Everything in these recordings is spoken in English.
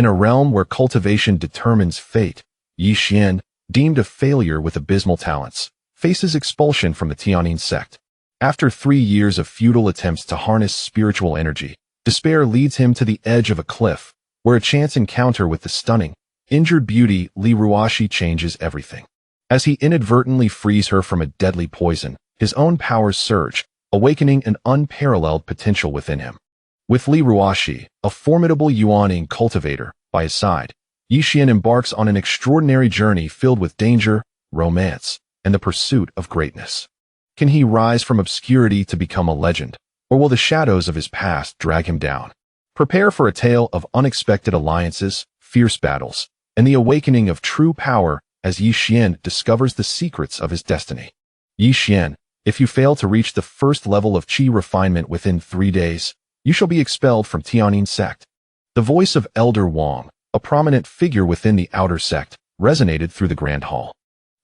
In a realm where cultivation determines fate, Yi Xian, deemed a failure with abysmal talents, faces expulsion from the Tianyin sect. After 3 years of futile attempts to harness spiritual energy, despair leads him to the edge of a cliff, where a chance encounter with the stunning, injured beauty Ruoxi changes everything. As he inadvertently frees her from a deadly poison, his own powers surge, awakening an unparalleled potential within him. With Ruoxi, a formidable Xuan cultivator, by his side, Yi Xian embarks on an extraordinary journey filled with danger, romance, and the pursuit of greatness. Can he rise from obscurity to become a legend, or will the shadows of his past drag him down? Prepare for a tale of unexpected alliances, fierce battles, and the awakening of true power as Yi Xian discovers the secrets of his destiny. Yi Xian, if you fail to reach the first level of qi refinement within 3 days, you shall be expelled from Tianyin sect. The voice of Elder Wang, a prominent figure within the outer sect, resonated through the grand hall.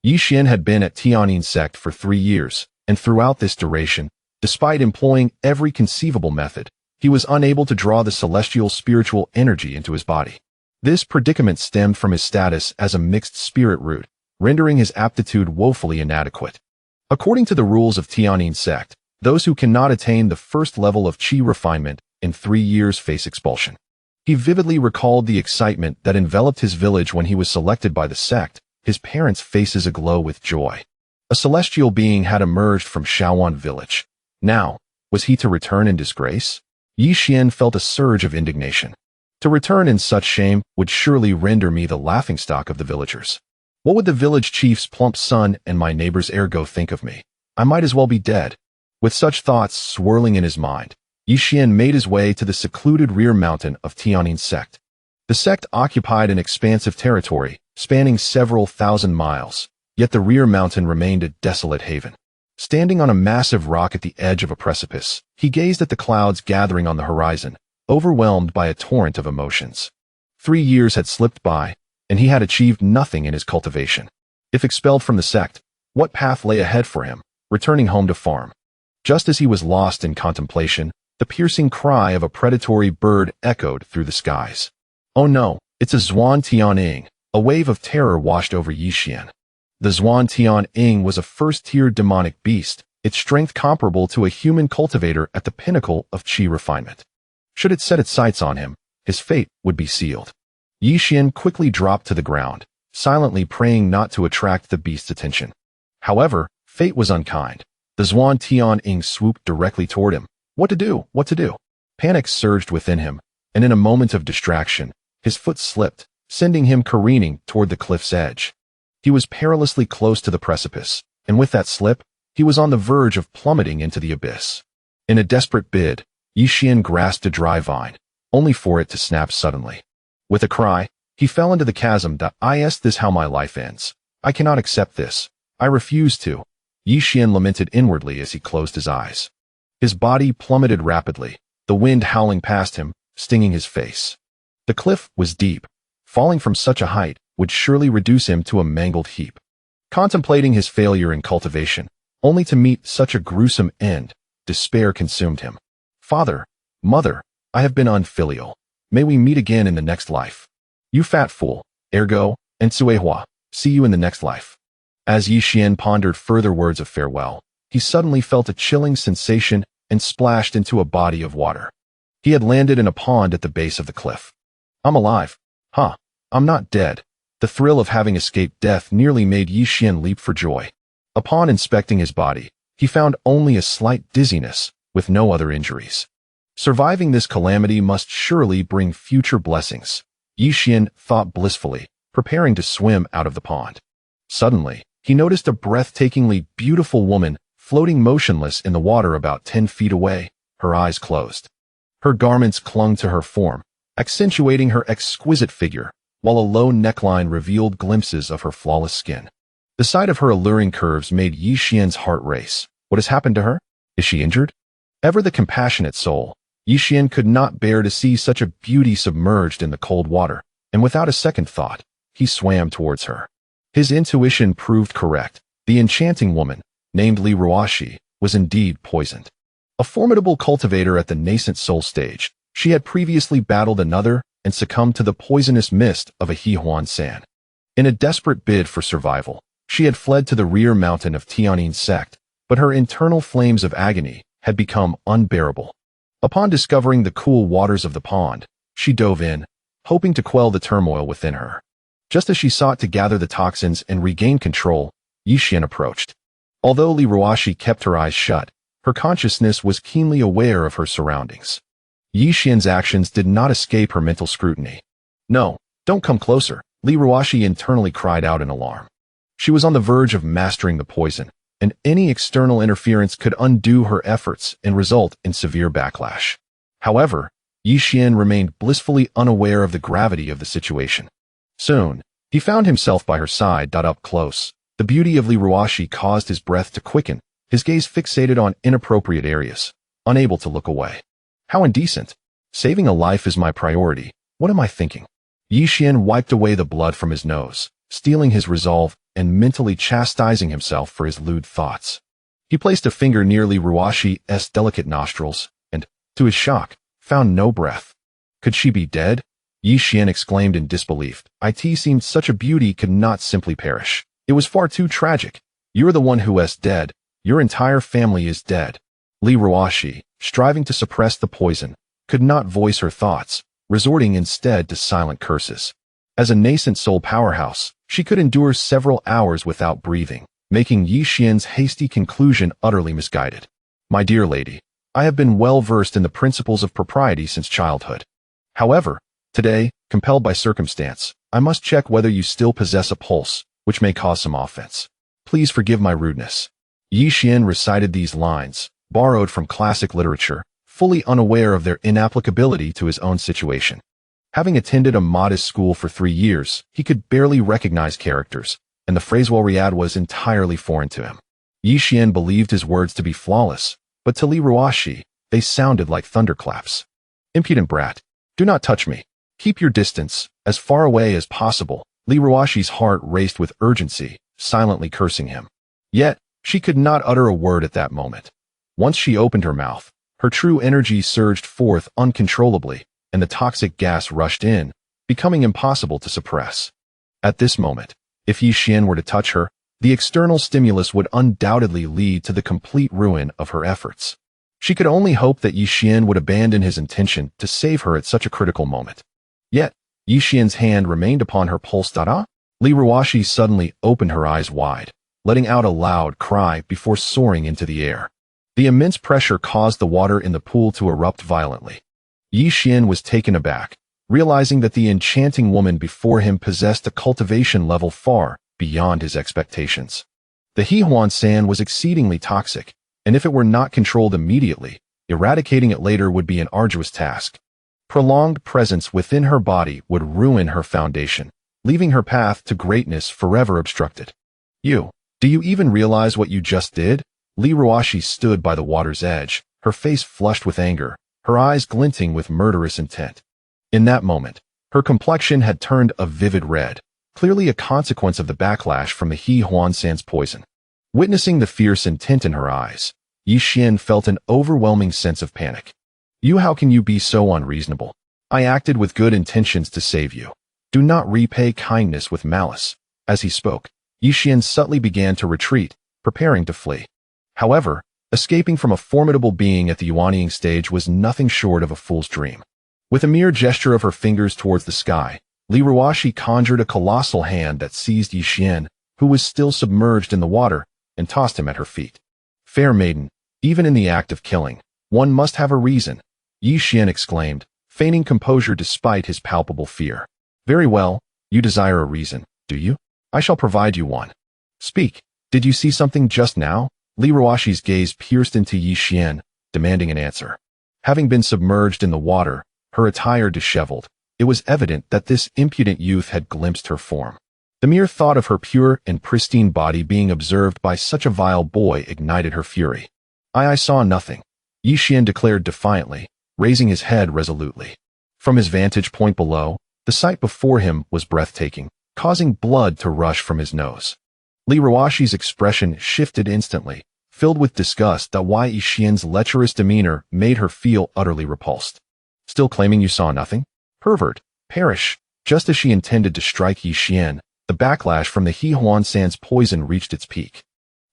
Yi Xian had been at Tianyin sect for 3 years, and throughout this duration, despite employing every conceivable method, he was unable to draw the celestial spiritual energy into his body. This predicament stemmed from his status as a mixed spirit root, rendering his aptitude woefully inadequate. According to the rules of Tianyin sect, those who cannot attain the first level of qi refinement in 3 years face expulsion. He vividly recalled the excitement that enveloped his village when he was selected by the sect, his parents' faces aglow with joy. A celestial being had emerged from Xuan village. Now, was he to return in disgrace? Yi Xian felt a surge of indignation. To return in such shame would surely render me the laughingstock of the villagers. What would the village chief's plump son and my neighbor's ergo think of me? I might as well be dead. With such thoughts swirling in his mind, Yi Xian made his way to the secluded rear mountain of Tianyin sect. The sect occupied an expansive territory, spanning several thousand miles, yet the rear mountain remained a desolate haven. Standing on a massive rock at the edge of a precipice, he gazed at the clouds gathering on the horizon, overwhelmed by a torrent of emotions. 3 years had slipped by, and he had achieved nothing in his cultivation. If expelled from the sect, what path lay ahead for him, returning home to farm? Just as he was lost in contemplation, the piercing cry of a predatory bird echoed through the skies. Oh no, it's a Xuan Tianying. A wave of terror washed over Yi Xian. The Xuan Tianying was a first-tier demonic beast, its strength comparable to a human cultivator at the pinnacle of qi refinement. Should it set its sights on him, his fate would be sealed. Yi Xian quickly dropped to the ground, silently praying not to attract the beast's attention. However, fate was unkind. The Xuan Tianying swooped directly toward him. What to do? What to do? Panic surged within him, and in a moment of distraction, his foot slipped, sending him careening toward the cliff's edge. He was perilously close to the precipice, and with that slip, he was on the verge of plummeting into the abyss. In a desperate bid, Yi Xian grasped a dry vine, only for it to snap suddenly. With a cry, he fell into the chasm. Is this how my life ends? I cannot accept this. I refuse to. Yi Xian lamented inwardly as he closed his eyes. His body plummeted rapidly, the wind howling past him, stinging his face. The cliff was deep. Falling from such a height would surely reduce him to a mangled heap. Contemplating his failure in cultivation, only to meet such a gruesome end, despair consumed him. Father, mother, I have been unfilial. May we meet again in the next life. You fat fool, ergo, and Suehua, see you in the next life. As Yi Xian pondered further words of farewell, he suddenly felt a chilling sensation and splashed into a body of water. He had landed in a pond at the base of the cliff. I'm alive. Huh. I'm not dead. The thrill of having escaped death nearly made Yi Xian leap for joy. Upon inspecting his body, he found only a slight dizziness, with no other injuries. Surviving this calamity must surely bring future blessings, Yi Xian thought blissfully, preparing to swim out of the pond. Suddenly, he noticed a breathtakingly beautiful woman floating motionless in the water about 10 feet away, her eyes closed. Her garments clung to her form, accentuating her exquisite figure, while a low neckline revealed glimpses of her flawless skin. The sight of her alluring curves made Yi Xian's heart race. What has happened to her? Is she injured? Ever the compassionate soul, Yi Xian could not bear to see such a beauty submerged in the cold water, and without a second thought, he swam towards her. His intuition proved correct. The enchanting woman, named Ruoxi, was indeed poisoned. A formidable cultivator at the Nascent Soul stage, she had previously battled another and succumbed to the poisonous mist of a Xuan San. In a desperate bid for survival, she had fled to the rear mountain of Tianyin sect, but her internal flames of agony had become unbearable. Upon discovering the cool waters of the pond, she dove in, hoping to quell the turmoil within her. Just as she sought to gather the toxins and regain control, Xuan approached. Although Ruoxi kept her eyes shut, her consciousness was keenly aware of her surroundings. Xuan's actions did not escape her mental scrutiny. "No, don't come closer," Ruoxi internally cried out in alarm. She was on the verge of mastering the poison, and any external interference could undo her efforts and result in severe backlash. However, Xuan remained blissfully unaware of the gravity of the situation. Soon, he found himself by her side. Up close, the beauty of Ruoxi caused his breath to quicken, his gaze fixated on inappropriate areas, unable to look away. How indecent. Saving a life is my priority. What am I thinking? Xuan wiped away the blood from his nose, steeling his resolve and mentally chastising himself for his lewd thoughts. He placed a finger near Ruoxi's delicate nostrils and, to his shock, found no breath. Could she be dead? Xuan exclaimed in disbelief. It seemed such a beauty could not simply perish. It was far too tragic. You're the one who is dead. Your entire family is dead. Ruoxi, striving to suppress the poison, could not voice her thoughts, resorting instead to silent curses. As a nascent soul powerhouse, she could endure several hours without breathing, making Xuan's hasty conclusion utterly misguided. "My dear lady, I have been well versed in the principles of propriety since childhood. However, today, compelled by circumstance, I must check whether you still possess a pulse, which may cause some offense. Please forgive my rudeness." Xuan recited these lines, borrowed from classic literature, fully unaware of their inapplicability to his own situation. Having attended a modest school for 3 years, he could barely recognize characters, and the phraseology was entirely foreign to him. Xuan believed his words to be flawless, but to Ruoxi, they sounded like thunderclaps. "Impudent brat, do not touch me. Keep your distance, as far away as possible." Ruoxi's heart raced with urgency, silently cursing him. Yet, she could not utter a word at that moment. Once she opened her mouth, her true energy surged forth uncontrollably, and the toxic gas rushed in, becoming impossible to suppress. At this moment, if Xuan were to touch her, the external stimulus would undoubtedly lead to the complete ruin of her efforts. She could only hope that Xuan would abandon his intention to save her at such a critical moment. Yet, Xuan's hand remained upon her pulse. Ruoxi suddenly opened her eyes wide, letting out a loud cry before soaring into the air. The immense pressure caused the water in the pool to erupt violently. Xuan was taken aback, realizing that the enchanting woman before him possessed a cultivation level far beyond his expectations. The Xuan San was exceedingly toxic, and if it were not controlled immediately, eradicating it later would be an arduous task. Prolonged presence within her body would ruin her foundation, leaving her path to greatness forever obstructed. Do you even realize what you just did?" Ruoxi stood by the water's edge, her face flushed with anger, her eyes glinting with murderous intent. In that moment, her complexion had turned a vivid red, clearly a consequence of the backlash from the Xuan San's poison. Witnessing the fierce intent in her eyes, Xuan felt an overwhelming sense of panic. How can you be so unreasonable? I acted with good intentions to save you. Do not repay kindness with malice." As he spoke, Xuan subtly began to retreat, preparing to flee. However, escaping from a formidable being at the Yuanying stage was nothing short of a fool's dream. With a mere gesture of her fingers towards the sky, Ruoxi conjured a colossal hand that seized Xuan, who was still submerged in the water, and tossed him at her feet. "Fair maiden, even in the act of killing, one must have a reason," Xuan exclaimed, feigning composure despite his palpable fear. "Very well, you desire a reason, do you? I shall provide you one. Speak, did you see something just now?" Ruoxi's gaze pierced into Xuan, demanding an answer. Having been submerged in the water, her attire disheveled, it was evident that this impudent youth had glimpsed her form. The mere thought of her pure and pristine body being observed by such a vile boy ignited her fury. I saw nothing," Xuan declared defiantly, raising his head resolutely. From his vantage point below, the sight before him was breathtaking, causing blood to rush from his nose. Ruoxi's expression shifted instantly, filled with disgust at why Xuan's lecherous demeanor made her feel utterly repulsed. "Still claiming you saw nothing? Pervert, perish. Just as she intended to strike Yi Xian, the backlash from the He Huan San's poison reached its peak.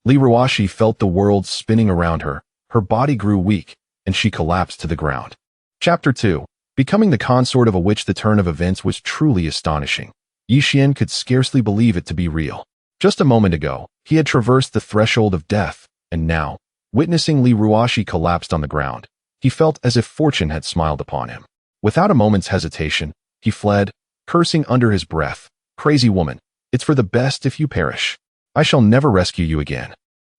Li Ruoxi felt the world spinning around her, her body grew weak, and she collapsed to the ground. Chapter 2. Becoming the consort of a witch. The turn of events was truly astonishing. Yi Xian could scarcely believe it to be real. Just a moment ago, he had traversed the threshold of death, and now, witnessing Li Ruoxi collapsed on the ground, he felt as if fortune had smiled upon him. Without a moment's hesitation, he fled, cursing under his breath, "Crazy woman, it's for the best if you perish. I shall never rescue you again."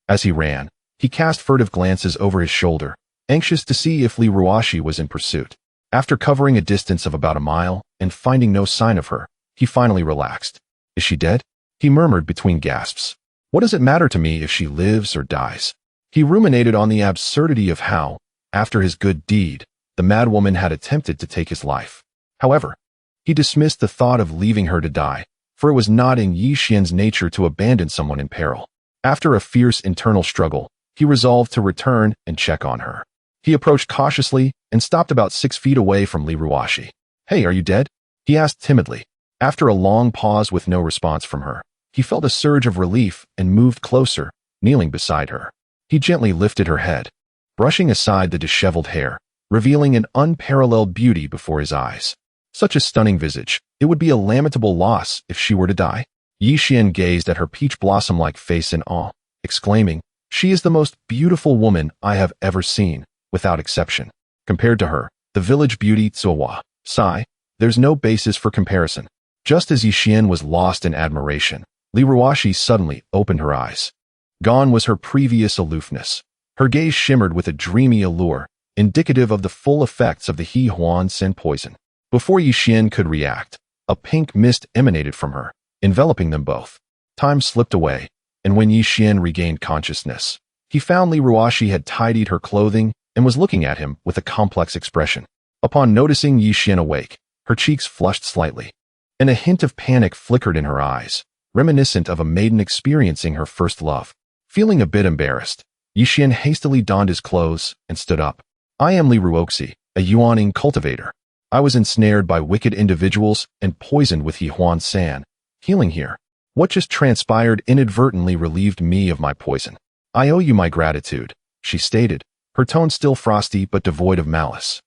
As he ran, he cast furtive glances over his shoulder, anxious to see if Li Ruoxi was in pursuit. After covering a distance of about a mile and finding no sign of her, he finally relaxed. "Is she dead?" he murmured between gasps. "What does it matter to me if she lives or dies?" He ruminated on the absurdity of how, after his good deed, the madwoman had attempted to take his life. However, he dismissed the thought of leaving her to die, for it was not in Yi Xian's nature to abandon someone in peril. After a fierce internal struggle, he resolved to return and check on her. He approached cautiously and stopped about 6 feet away from Li Ruoxi. "Hey, are you dead?" he asked timidly. After a long pause with no response from her, he felt a surge of relief and moved closer, kneeling beside her. He gently lifted her head, brushing aside the disheveled hair, revealing an unparalleled beauty before his eyes. Such a stunning visage, it would be a lamentable loss if she were to die. Yi Xian gazed at her peach blossom-like face in awe, exclaiming, "She is the most beautiful woman I have ever seen, without exception. Compared to her, the village beauty Zuohua, sigh, there's no basis for comparison." Just as Yi Xian was lost in admiration, Li Ruoxi suddenly opened her eyes. Gone was her previous aloofness. Her gaze shimmered with a dreamy allure, indicative of the full effects of the He Huan San poison. Before Yi Xian could react, a pink mist emanated from her, enveloping them both. Time slipped away, and when Yi Xian regained consciousness, he found Li Ruoxi had tidied her clothing and was looking at him with a complex expression. Upon noticing Yi Xian awake, her cheeks flushed slightly, and a hint of panic flickered in her eyes, reminiscent of a maiden experiencing her first love. Feeling a bit embarrassed, Yi Xian hastily donned his clothes and stood up. "I am Li Ruoxi, a Yuaning cultivator. I was ensnared by wicked individuals and poisoned with He Huan San. Healing here. What just transpired inadvertently relieved me of my poison. I owe you my gratitude," she stated, her tone still frosty but devoid of malice,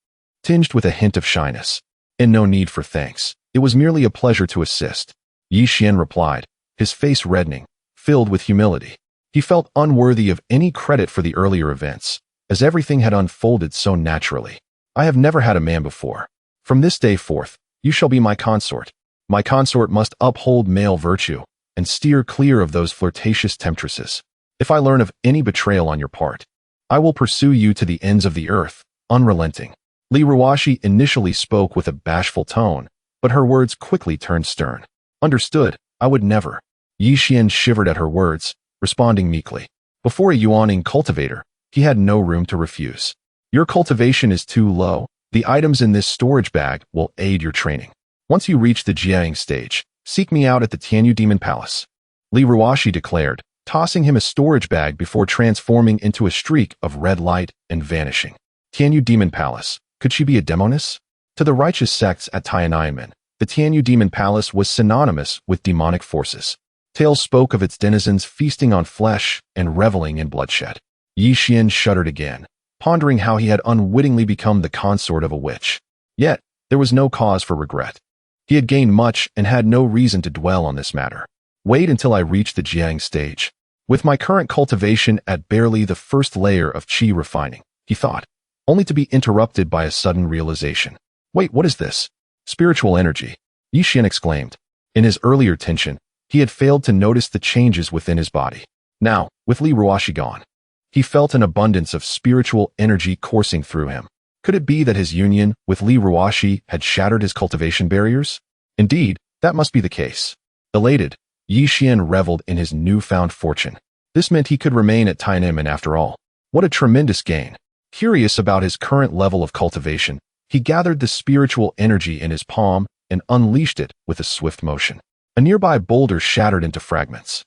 tinged with a hint of shyness. "And no need for thanks. It was merely a pleasure to assist," Yi Xian replied, his face reddening, filled with humility. He felt unworthy of any credit for the earlier events, as everything had unfolded so naturally. "I have never had a man before. From this day forth, you shall be my consort. My consort must uphold male virtue and steer clear of those flirtatious temptresses. If I learn of any betrayal on your part, I will pursue you to the ends of the earth, unrelenting." Li Ruoxi initially spoke with a bashful tone, but her words quickly turned stern. "Understood, I would never." Yi Xian shivered at her words, responding meekly. Before a Yuaning cultivator, he had no room to refuse. "Your cultivation is too low. The items in this storage bag will aid your training. Once you reach the Jiang stage, seek me out at the Tianyu Demon Palace," Li Ruoxi declared, tossing him a storage bag before transforming into a streak of red light and vanishing. Tianyu Demon Palace. Could she be a demoness? To the righteous sects at Tiananmen, the Tianyu Demon Palace was synonymous with demonic forces. Tales spoke of its denizens feasting on flesh and reveling in bloodshed. Yi Xian shuddered again, pondering how he had unwittingly become the consort of a witch. Yet, there was no cause for regret. He had gained much and had no reason to dwell on this matter. Wait until I reach the Jiang stage. With my current cultivation at barely the first layer of qi refining, he thought, only to be interrupted by a sudden realization. Wait, what is this? Spiritual energy, Yi Xian exclaimed. In his earlier tension, he had failed to notice the changes within his body. Now, with Li Ruoxi gone, he felt an abundance of spiritual energy coursing through him. Could it be that his union with Li Ruoxi had shattered his cultivation barriers? Indeed, that must be the case. Elated, Yi Xian reveled in his newfound fortune. This meant he could remain at Tiananmen after all. What a tremendous gain. Curious about his current level of cultivation, he gathered the spiritual energy in his palm and unleashed it with a swift motion. A nearby boulder shattered into fragments.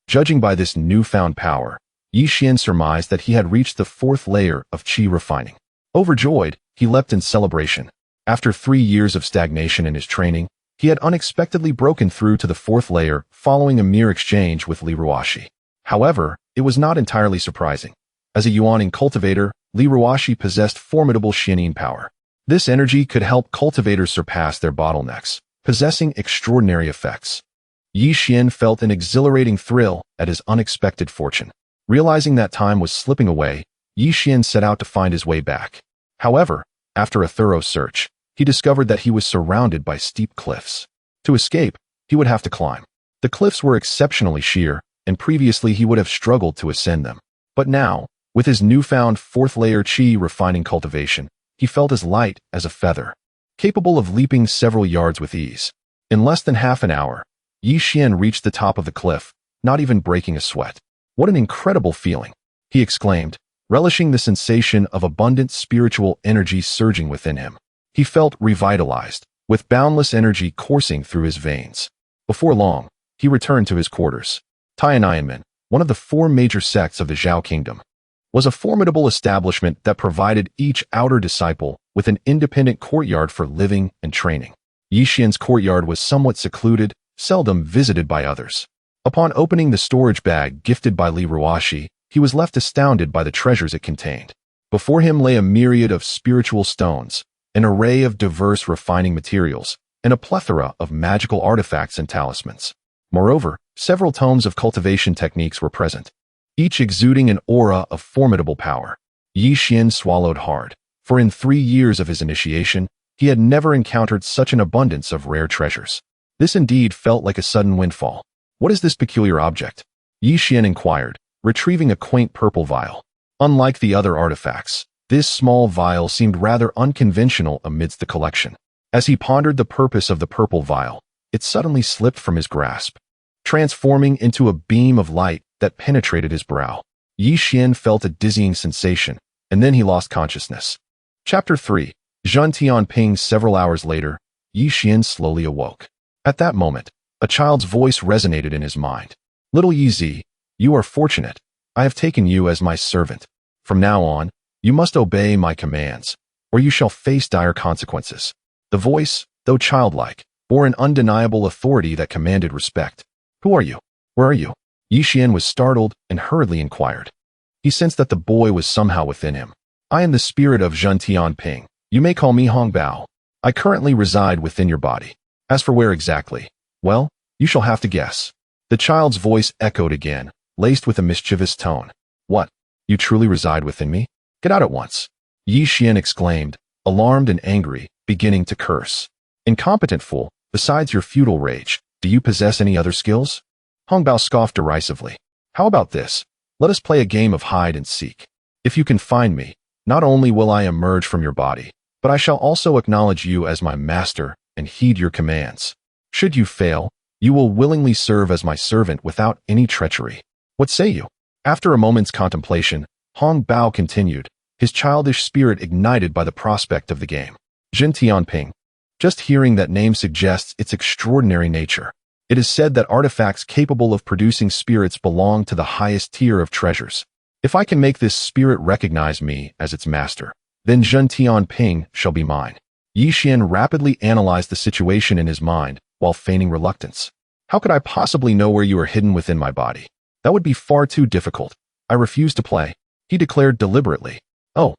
Judging by this newfound power, Yi Xian surmised that he had reached the fourth layer of qi refining. Overjoyed, he leapt in celebration. After 3 years of stagnation in his training, he had unexpectedly broken through to the 4th layer following a mere exchange with Ruoxi. However, it was not entirely surprising. As a Yuaning cultivator, Ruoxi possessed formidable Xianin power. This energy could help cultivators surpass their bottlenecks, possessing extraordinary effects. Yi Xian felt an exhilarating thrill at his unexpected fortune. Realizing that time was slipping away, Yi Xian set out to find his way back. However, after a thorough search, he discovered that he was surrounded by steep cliffs. To escape, he would have to climb. The cliffs were exceptionally sheer, and previously he would have struggled to ascend them. But now, with his newfound 4th layer qi refining cultivation, he felt as light as a feather, capable of leaping several yards with ease. In less than half an hour, Yi Xian reached the top of the cliff, not even breaking a sweat. What an incredible feeling, he exclaimed, relishing the sensation of abundant spiritual energy surging within him. He felt revitalized, with boundless energy coursing through his veins. Before long, he returned to his quarters. Tiananmen, one of the 4 major sects of the Zhao kingdom, was a formidable establishment that provided each outer disciple with an independent courtyard for living and training. Yi Xian's courtyard was somewhat secluded, seldom visited by others. Upon opening the storage bag gifted by Ruoxi, he was left astounded by the treasures it contained. Before him lay a myriad of spiritual stones, an array of diverse refining materials, and a plethora of magical artifacts and talismans. Moreover, several tomes of cultivation techniques were present, each exuding an aura of formidable power. Yi Xian swallowed hard, for in 3 years of his initiation, he had never encountered such an abundance of rare treasures. This indeed felt like a sudden windfall. What is this peculiar object? Yi Xian inquired, retrieving a quaint purple vial. Unlike the other artifacts, this small vial seemed rather unconventional amidst the collection. As he pondered the purpose of the purple vial, it suddenly slipped from his grasp, transforming into a beam of light that penetrated his brow. Yi Xian felt a dizzying sensation, and then he lost consciousness. Chapter 3. Zhen Tianping. Several hours later, Yi Xian slowly awoke. At that moment, a child's voice resonated in his mind. Little Yi Zi, you are fortunate. I have taken you as my servant. From now on, you must obey my commands, or you shall face dire consequences. The voice, though childlike, bore an undeniable authority that commanded respect. Who are you? Where are you? Yi Xian was startled and hurriedly inquired. He sensed that the boy was somehow within him. I am the spirit of Zhen Tianping. You may call me Hong Bao. I currently reside within your body. As for where exactly, well, you shall have to guess. The child's voice echoed again, laced with a mischievous tone. What? You truly reside within me? Get out at once. Yi Xian exclaimed, alarmed and angry, beginning to curse. Incompetent fool, besides your futile rage, do you possess any other skills? Hong Bao scoffed derisively. How about this? Let us play a game of hide and seek. If you can find me, not only will I emerge from your body, but I shall also acknowledge you as my master and heed your commands. Should you fail, you will willingly serve as my servant without any treachery. What say you? After a moment's contemplation, Hong Bao continued, his childish spirit ignited by the prospect of the game. Zhen Tianping. Just hearing that name suggests its extraordinary nature. It is said that artifacts capable of producing spirits belong to the highest tier of treasures. If I can make this spirit recognize me as its master, then Zhen Tianping shall be mine. Yi Xian rapidly analyzed the situation in his mind while feigning reluctance. How could I possibly know where you are hidden within my body? That would be far too difficult. I refuse to play, he declared deliberately. Oh,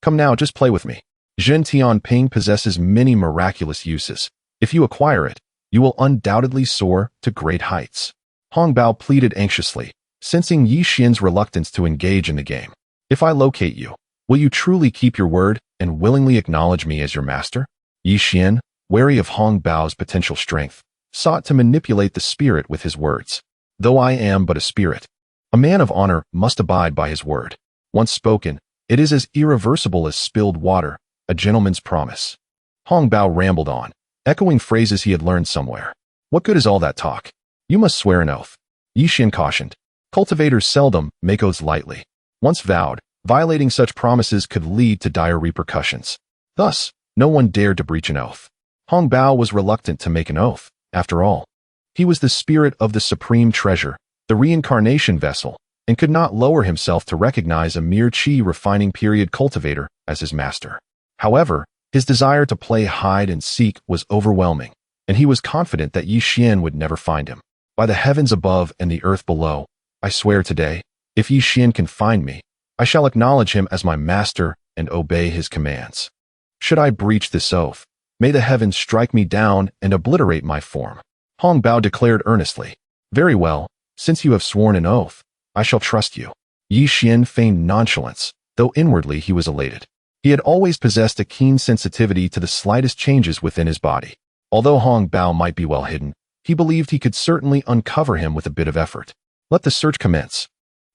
come now, just play with me. Zhen Tianping possesses many miraculous uses. If you acquire it, you will undoubtedly soar to great heights. Hong Bao pleaded anxiously, sensing Yi Xian's reluctance to engage in the game. If I locate you, will you truly keep your word and willingly acknowledge me as your master? Yi Xian, wary of Hong Bao's potential strength, sought to manipulate the spirit with his words. Though I am but a spirit, a man of honor must abide by his word. Once spoken, it is as irreversible as spilled water, a gentleman's promise. Hong Bao rambled on, echoing phrases he had learned somewhere. What good is all that talk? You must swear an oath. Yi Xian cautioned. Cultivators seldom make oaths lightly. Once vowed, violating such promises could lead to dire repercussions. Thus, no one dared to breach an oath. Hong Bao was reluctant to make an oath, after all. He was the spirit of the supreme treasure, the reincarnation vessel, and could not lower himself to recognize a mere qi refining period cultivator as his master. However, His desire to play hide and seek was overwhelming, and he was confident that Yi Xian would never find him. By the heavens above and the earth below, I swear today, if Yi Xian can find me, I shall acknowledge him as my master and obey his commands. Should I breach this oath, may the heavens strike me down and obliterate my form. Hong Bao declared earnestly. Very well, since you have sworn an oath, I shall trust you. Yi Xian feigned nonchalance, though inwardly he was elated. He had always possessed a keen sensitivity to the slightest changes within his body. Although Hong Bao might be well hidden, he believed he could certainly uncover him with a bit of effort. Let the search commence.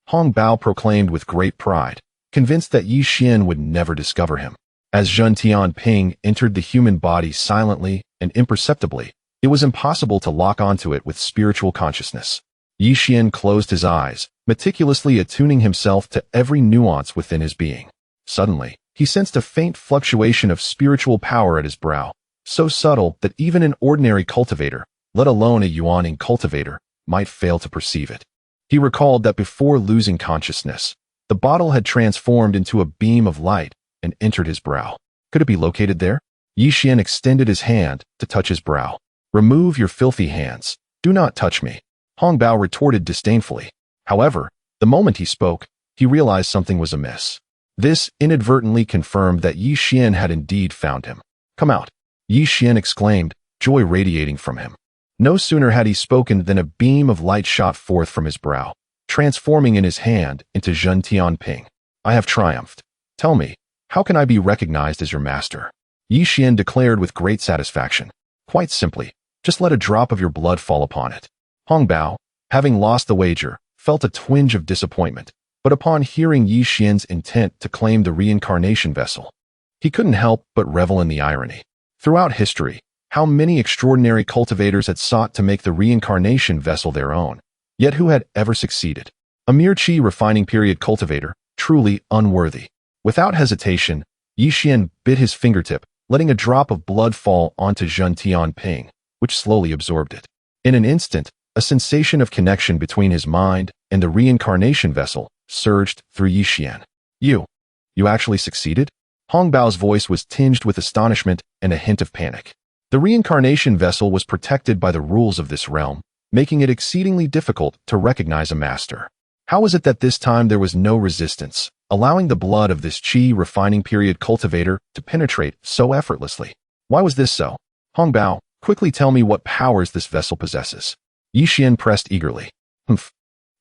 Hong Bao proclaimed with great pride, convinced that Yi Xian would never discover him. As Zhen Tianping entered the human body silently and imperceptibly, it was impossible to lock onto it with spiritual consciousness. Yi Xian closed his eyes, meticulously attuning himself to every nuance within his being. Suddenly, he sensed a faint fluctuation of spiritual power at his brow, so subtle that even an ordinary cultivator, let alone a Yuaning cultivator, might fail to perceive it. He recalled that before losing consciousness, the bottle had transformed into a beam of light and entered his brow. Could it be located there? Yi Xian extended his hand to touch his brow. Remove your filthy hands. Do not touch me. Hong Bao retorted disdainfully. However, the moment he spoke, he realized something was amiss. This inadvertently confirmed that Yi Xian had indeed found him. Come out, Yi Xian exclaimed, joy radiating from him. No sooner had he spoken than a beam of light shot forth from his brow, transforming in his hand into Zhen Tianping. I have triumphed. Tell me, how can I be recognized as your master? Yi Xian declared with great satisfaction. Quite simply, just let a drop of your blood fall upon it. Hong Bao, having lost the wager, felt a twinge of disappointment, but upon hearing Yi Xian's intent to claim the reincarnation vessel, he couldn't help but revel in the irony. Throughout history, how many extraordinary cultivators had sought to make the reincarnation vessel their own, yet who had ever succeeded? A mere qi refining period cultivator, truly unworthy. Without hesitation, Yi Xian bit his fingertip, letting a drop of blood fall onto Zhen Tianping, which slowly absorbed it. In an instant, a sensation of connection between his mind and the reincarnation vessel surged through Yi Xian. You actually succeeded? Hong Bao's voice was tinged with astonishment and a hint of panic. The reincarnation vessel was protected by the rules of this realm, making it exceedingly difficult to recognize a master. How was it that this time there was no resistance, allowing the blood of this qi refining period cultivator to penetrate so effortlessly? Why was this so? Hong Bao, quickly tell me what powers this vessel possesses. Yi Xian pressed eagerly. Humph.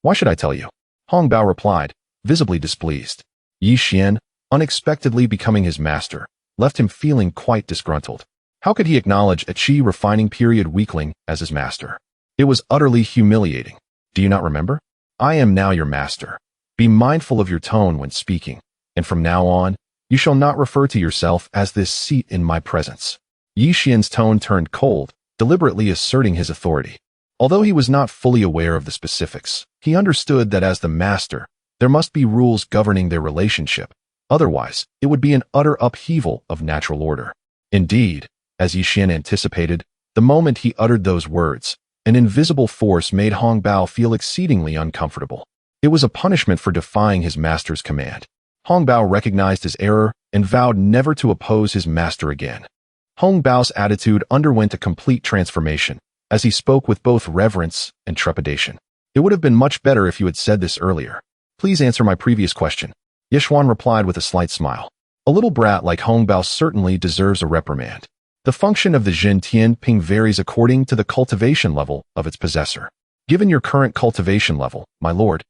Why should I tell you? Hong Bao replied, visibly displeased. Yi Xian, unexpectedly becoming his master, left him feeling quite disgruntled. How could he acknowledge a qi refining period weakling as his master? It was utterly humiliating. Do you not remember? I am now your master. Be mindful of your tone when speaking, and from now on, you shall not refer to yourself as this seat in my presence. Yi Xian's tone turned cold, deliberately asserting his authority. Although he was not fully aware of the specifics, he understood that as the master, there must be rules governing their relationship. Otherwise, it would be an utter upheaval of natural order. Indeed, as Yi Xian anticipated, the moment he uttered those words, an invisible force made Hong Bao feel exceedingly uncomfortable. It was a punishment for defying his master's command. Hong Bao recognized his error and vowed never to oppose his master again. Hong Bao's attitude underwent a complete transformation, as he spoke with both reverence and trepidation. It would have been much better if you had said this earlier. Please answer my previous question. Xuan replied with a slight smile. A little brat like Hong Bao certainly deserves a reprimand. The function of the Zhen Tianping varies according to the cultivation level of its possessor. Given your current cultivation level, my lord,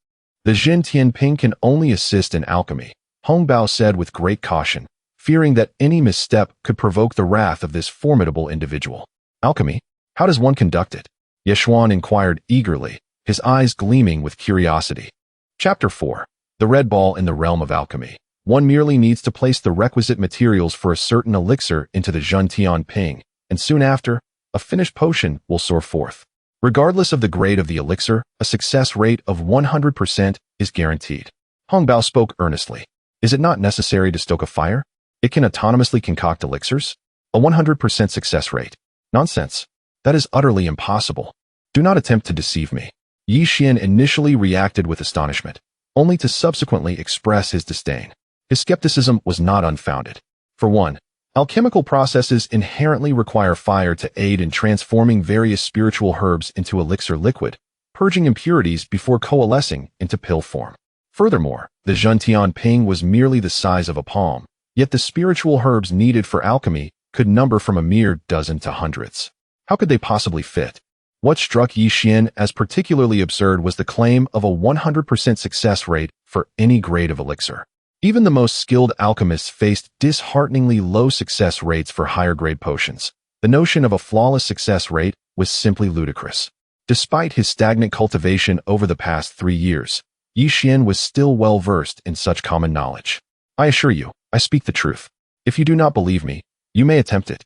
the Zhen Tianping can only assist in alchemy, Hong Bao said with great caution, fearing that any misstep could provoke the wrath of this formidable individual. Alchemy? How does one conduct it? Xuan inquired eagerly, his eyes gleaming with curiosity. Chapter 4. The Red Ball in the Realm of Alchemy. One merely needs to place the requisite materials for a certain elixir into the Zhen Tianping, and soon after, a finished potion will soar forth. Regardless of the grade of the elixir, a success rate of 100% is guaranteed. Hong Bao spoke earnestly. Is it not necessary to stoke a fire? It can autonomously concoct elixirs? A 100% success rate. Nonsense. That is utterly impossible. Do not attempt to deceive me. Yi Xian initially reacted with astonishment, only to subsequently express his disdain. His skepticism was not unfounded. For one, Alchemical processes inherently require fire to aid in transforming various spiritual herbs into elixir liquid, purging impurities before coalescing into pill form. Furthermore, the Zhentian Ping was merely the size of a palm, yet the spiritual herbs needed for alchemy could number from a mere dozen to hundreds. How could they possibly fit? What struck Yi Xian as particularly absurd was the claim of a 100% success rate for any grade of elixir. Even the most skilled alchemists faced dishearteningly low success rates for higher-grade potions. The notion of a flawless success rate was simply ludicrous. Despite his stagnant cultivation over the past 3 years, Yi Xian was still well-versed in such common knowledge. I assure you, I speak the truth. If you do not believe me, you may attempt it.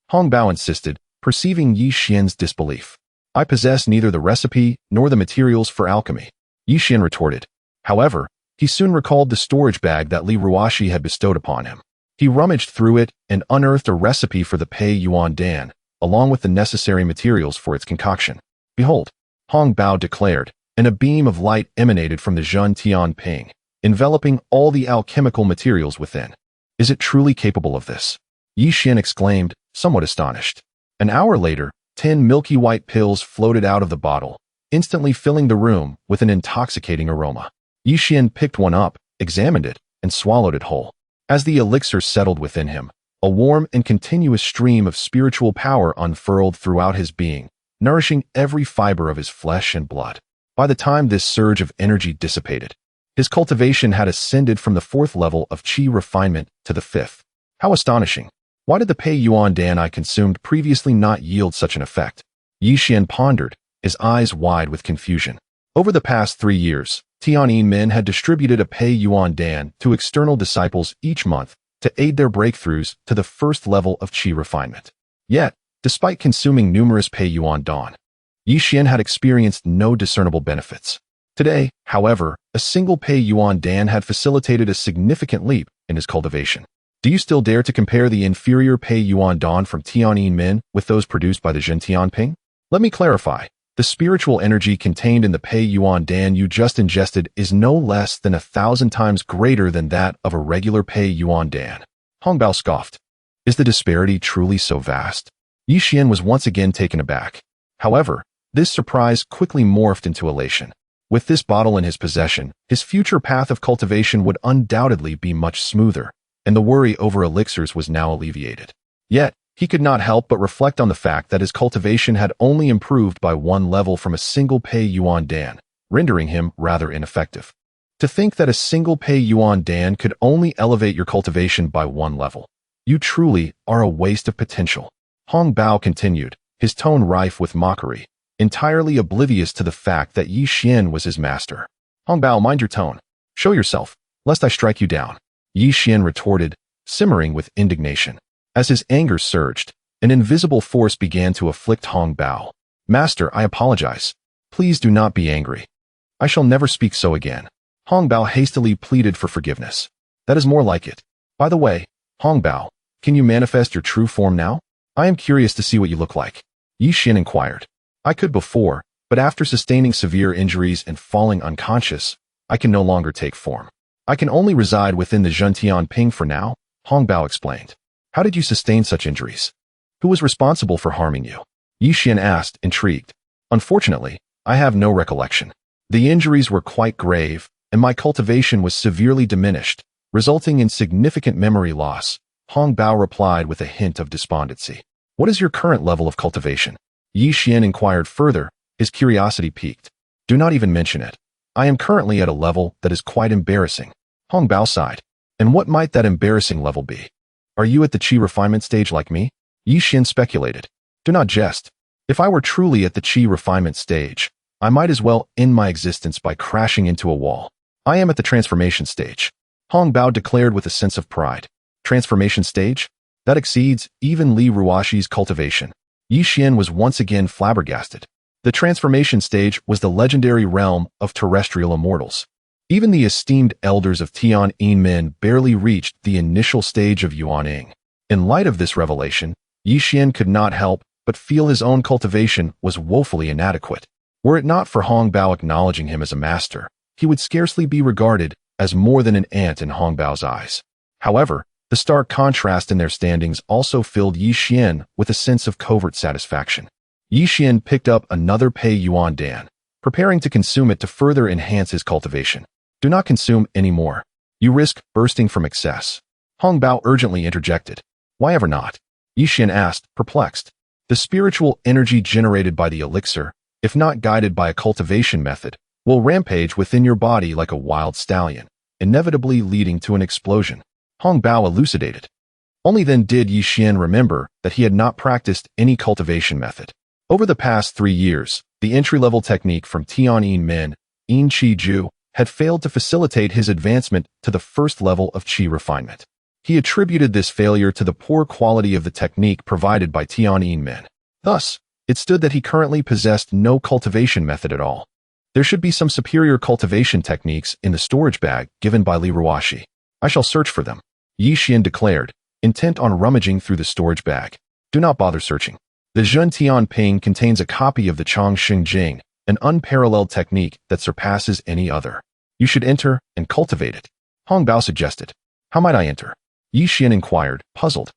Hong Bao insisted, perceiving Yi Xian's disbelief. I possess neither the recipe nor the materials for alchemy, Yi Xian retorted. However, he soon recalled the storage bag that Li Ruoxi had bestowed upon him. He rummaged through it and unearthed a recipe for the Pei Yuan Dan, along with the necessary materials for its concoction. Behold, Hong Bao declared, and a beam of light emanated from the Zhentian Ping, enveloping all the alchemical materials within. Is it truly capable of this? Yi Xian exclaimed, somewhat astonished. An hour later, 10 milky white pills floated out of the bottle, instantly filling the room with an intoxicating aroma. Yi Xian picked one up, examined it, and swallowed it whole. As the elixir settled within him, a warm and continuous stream of spiritual power unfurled throughout his being, nourishing every fiber of his flesh and blood. By the time this surge of energy dissipated, his cultivation had ascended from the 4th level of qi refinement to the 5th. How astonishing! Why did the Pei Yuan Dan I consumed previously not yield such an effect? Yi Xian pondered, his eyes wide with confusion. Over the past 3 years, Tianyin men had distributed a Pei Yuan Dan to external disciples each month to aid their breakthroughs to the 1st level of qi refinement. Yet, despite consuming numerous Pei Yuan Dan, Yi Xian had experienced no discernible benefits. Today, however, a single Pei Yuan Dan had facilitated a significant leap in his cultivation. Do you still dare to compare the inferior Pei Yuan Dan from Tianyin men with those produced by the Zhentian Ping? Let me clarify. The spiritual energy contained in the Pei Yuan Dan you just ingested is no less than 1,000 times greater than that of a regular Pei Yuan Dan. Hong Bao scoffed. Is the disparity truly so vast? Yi Xian was once again taken aback. However, this surprise quickly morphed into elation. With this bottle in his possession, his future path of cultivation would undoubtedly be much smoother, and the worry over elixirs was now alleviated. Yet, he could not help but reflect on the fact that his cultivation had only improved by 1 level from a single Pei Yuan Dan, rendering him rather ineffective. To think that a single Pei Yuan Dan could only elevate your cultivation by 1 level. You truly are a waste of potential. Hong Bao continued, his tone rife with mockery, entirely oblivious to the fact that Yi Xian was his master. Hong Bao, mind your tone. Show yourself, lest I strike you down. Yi Xian retorted, simmering with indignation. As his anger surged, an invisible force began to afflict Hong Bao. Master, I apologize. Please do not be angry. I shall never speak so again. Hong Bao hastily pleaded for forgiveness. That is more like it. By the way, Hong Bao, can you manifest your true form now? I am curious to see what you look like. Yi Xian inquired. I could before, but after sustaining severe injuries and falling unconscious, I can no longer take form. I can only reside within the Zhentian Ping for now, Hong Bao explained. How did you sustain such injuries? Who was responsible for harming you? Yi Xian asked, intrigued. Unfortunately, I have no recollection. The injuries were quite grave, and my cultivation was severely diminished, resulting in significant memory loss, Hong Bao replied with a hint of despondency. What is your current level of cultivation? Yi Xian inquired further, his curiosity piqued. Do not even mention it. I am currently at a level that is quite embarrassing. Hong Bao sighed. And what might that embarrassing level be? Are you at the qi refinement stage like me? Yi Xian speculated. Do not jest. If I were truly at the qi refinement stage, I might as well end my existence by crashing into a wall. I am at the transformation stage. Hong Bao declared with a sense of pride. Transformation stage? That exceeds even Li Ruoxi's cultivation. Yi Xian was once again flabbergasted. The transformation stage was the legendary realm of terrestrial immortals. Even the esteemed elders of Tianyin men barely reached the initial stage of Yuaning. In light of this revelation, Yi Xian could not help but feel his own cultivation was woefully inadequate. Were it not for Hong Bao acknowledging him as a master, he would scarcely be regarded as more than an ant in Hong Bao's eyes. However, The stark contrast in their standings also filled Yi Xian with a sense of covert satisfaction. Yi Xian picked up another Pei Yuan Dan, preparing to consume it to further enhance his cultivation. Do not consume any more. You risk bursting from excess. Hong Bao urgently interjected. Why ever not? Yi Xian asked, perplexed. The spiritual energy generated by the elixir, if not guided by a cultivation method, will rampage within your body like a wild stallion, inevitably leading to an explosion. Hong Bao elucidated. Only then did Yi Xian remember that he had not practiced any cultivation method. Over the past 3 years, the entry-level technique from Tianyin Min, Yin Qi Ju, had failed to facilitate his advancement to the first level of qi refinement. He attributed this failure to the poor quality of the technique provided by Tianyin Min. Thus, it stood that he currently possessed no cultivation method at all. There should be some superior cultivation techniques in the storage bag given by Ruoxi. I shall search for them, Yi Xian declared, intent on rummaging through the storage bag. Do not bother searching. The Zhentian Ping contains a copy of the Changxing Jing, an unparalleled technique that surpasses any other. You should enter and cultivate it. Hong Bao suggested. How might I enter? Yi Xian inquired, puzzled.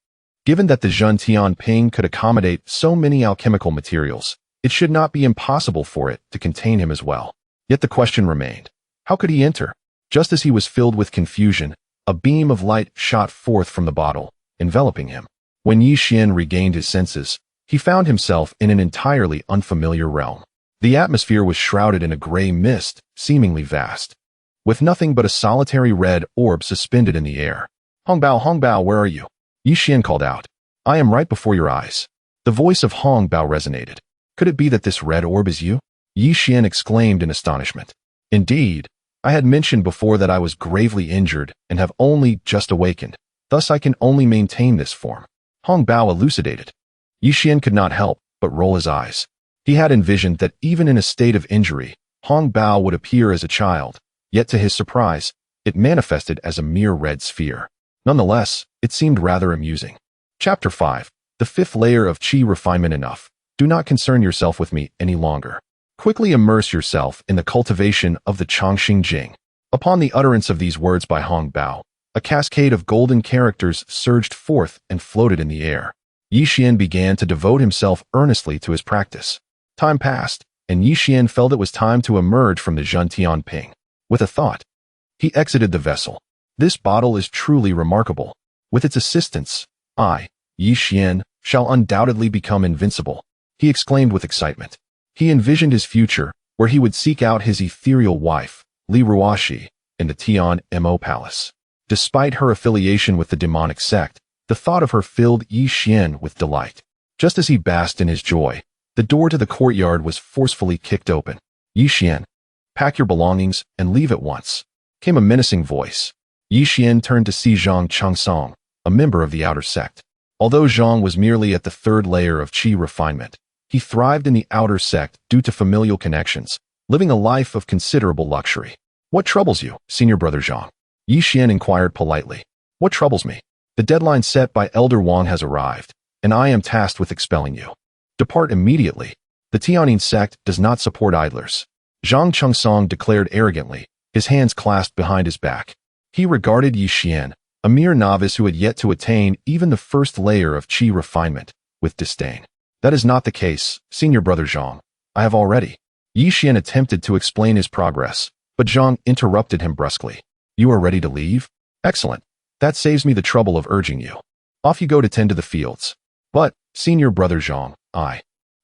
Given that the Zhentian Ping could accommodate so many alchemical materials, it should not be impossible for it to contain him as well. Yet the question remained. How could he enter? Just as he was filled with confusion, a beam of light shot forth from the bottle, enveloping him. When Yi Xian regained his senses, he found himself in an entirely unfamiliar realm. The atmosphere was shrouded in a gray mist, seemingly vast, with nothing but a solitary red orb suspended in the air. Hong Bao, where are you? Yi Xian called out. I am right before your eyes. The voice of Hong Bao resonated. Could it be that this red orb is you? Yi Xian exclaimed in astonishment. Indeed, I had mentioned before that I was gravely injured and have only just awakened. Thus I can only maintain this form. Hong Bao elucidated. Yi Xian could not help but roll his eyes. He had envisioned that even in a state of injury, Hong Bao would appear as a child, yet to his surprise, it manifested as a mere red sphere. Nonetheless, it seemed rather amusing. Chapter 5. The fifth layer of qi refinement enough. Do not concern yourself with me any longer. Quickly immerse yourself in the cultivation of the Changxing Jing. Upon the utterance of these words by Hong Bao, a cascade of golden characters surged forth and floated in the air. Yi Xian began to devote himself earnestly to his practice. Time passed, and Yi Xian felt it was time to emerge from the Zhentian Ping. With a thought, he exited the vessel. This bottle is truly remarkable. With its assistance, I, Yi Xian, shall undoubtedly become invincible, he exclaimed with excitement. He envisioned his future, where he would seek out his ethereal wife, Li Ruoxi, in the Tian Mo Palace. Despite her affiliation with the demonic sect, the thought of her filled Yi Xian with delight. Just as he basked in his joy, the door to the courtyard was forcefully kicked open. Yi Xian, pack your belongings and leave at once, came a menacing voice. Yi Xian turned to see Zhang Chengsong, a member of the outer sect. Although Zhang was merely at the third layer of qi refinement, he thrived in the outer sect due to familial connections, living a life of considerable luxury. What troubles you, senior brother Zhang? Yi Xian inquired politely. What troubles me? The deadline set by Elder Wang has arrived, and I am tasked with expelling you. Depart immediately. The Tianyin sect does not support idlers, Zhang Chengsong declared arrogantly, his hands clasped behind his back. He regarded Yi Xian, a mere novice who had yet to attain even the first layer of qi refinement, with disdain. That is not the case, senior brother Zhang. I have already. Yi Xian attempted to explain his progress, but Zhang interrupted him brusquely. You are ready to leave? Excellent. That saves me the trouble of urging you. Off you go to tend to the fields. But, senior brother Zhang,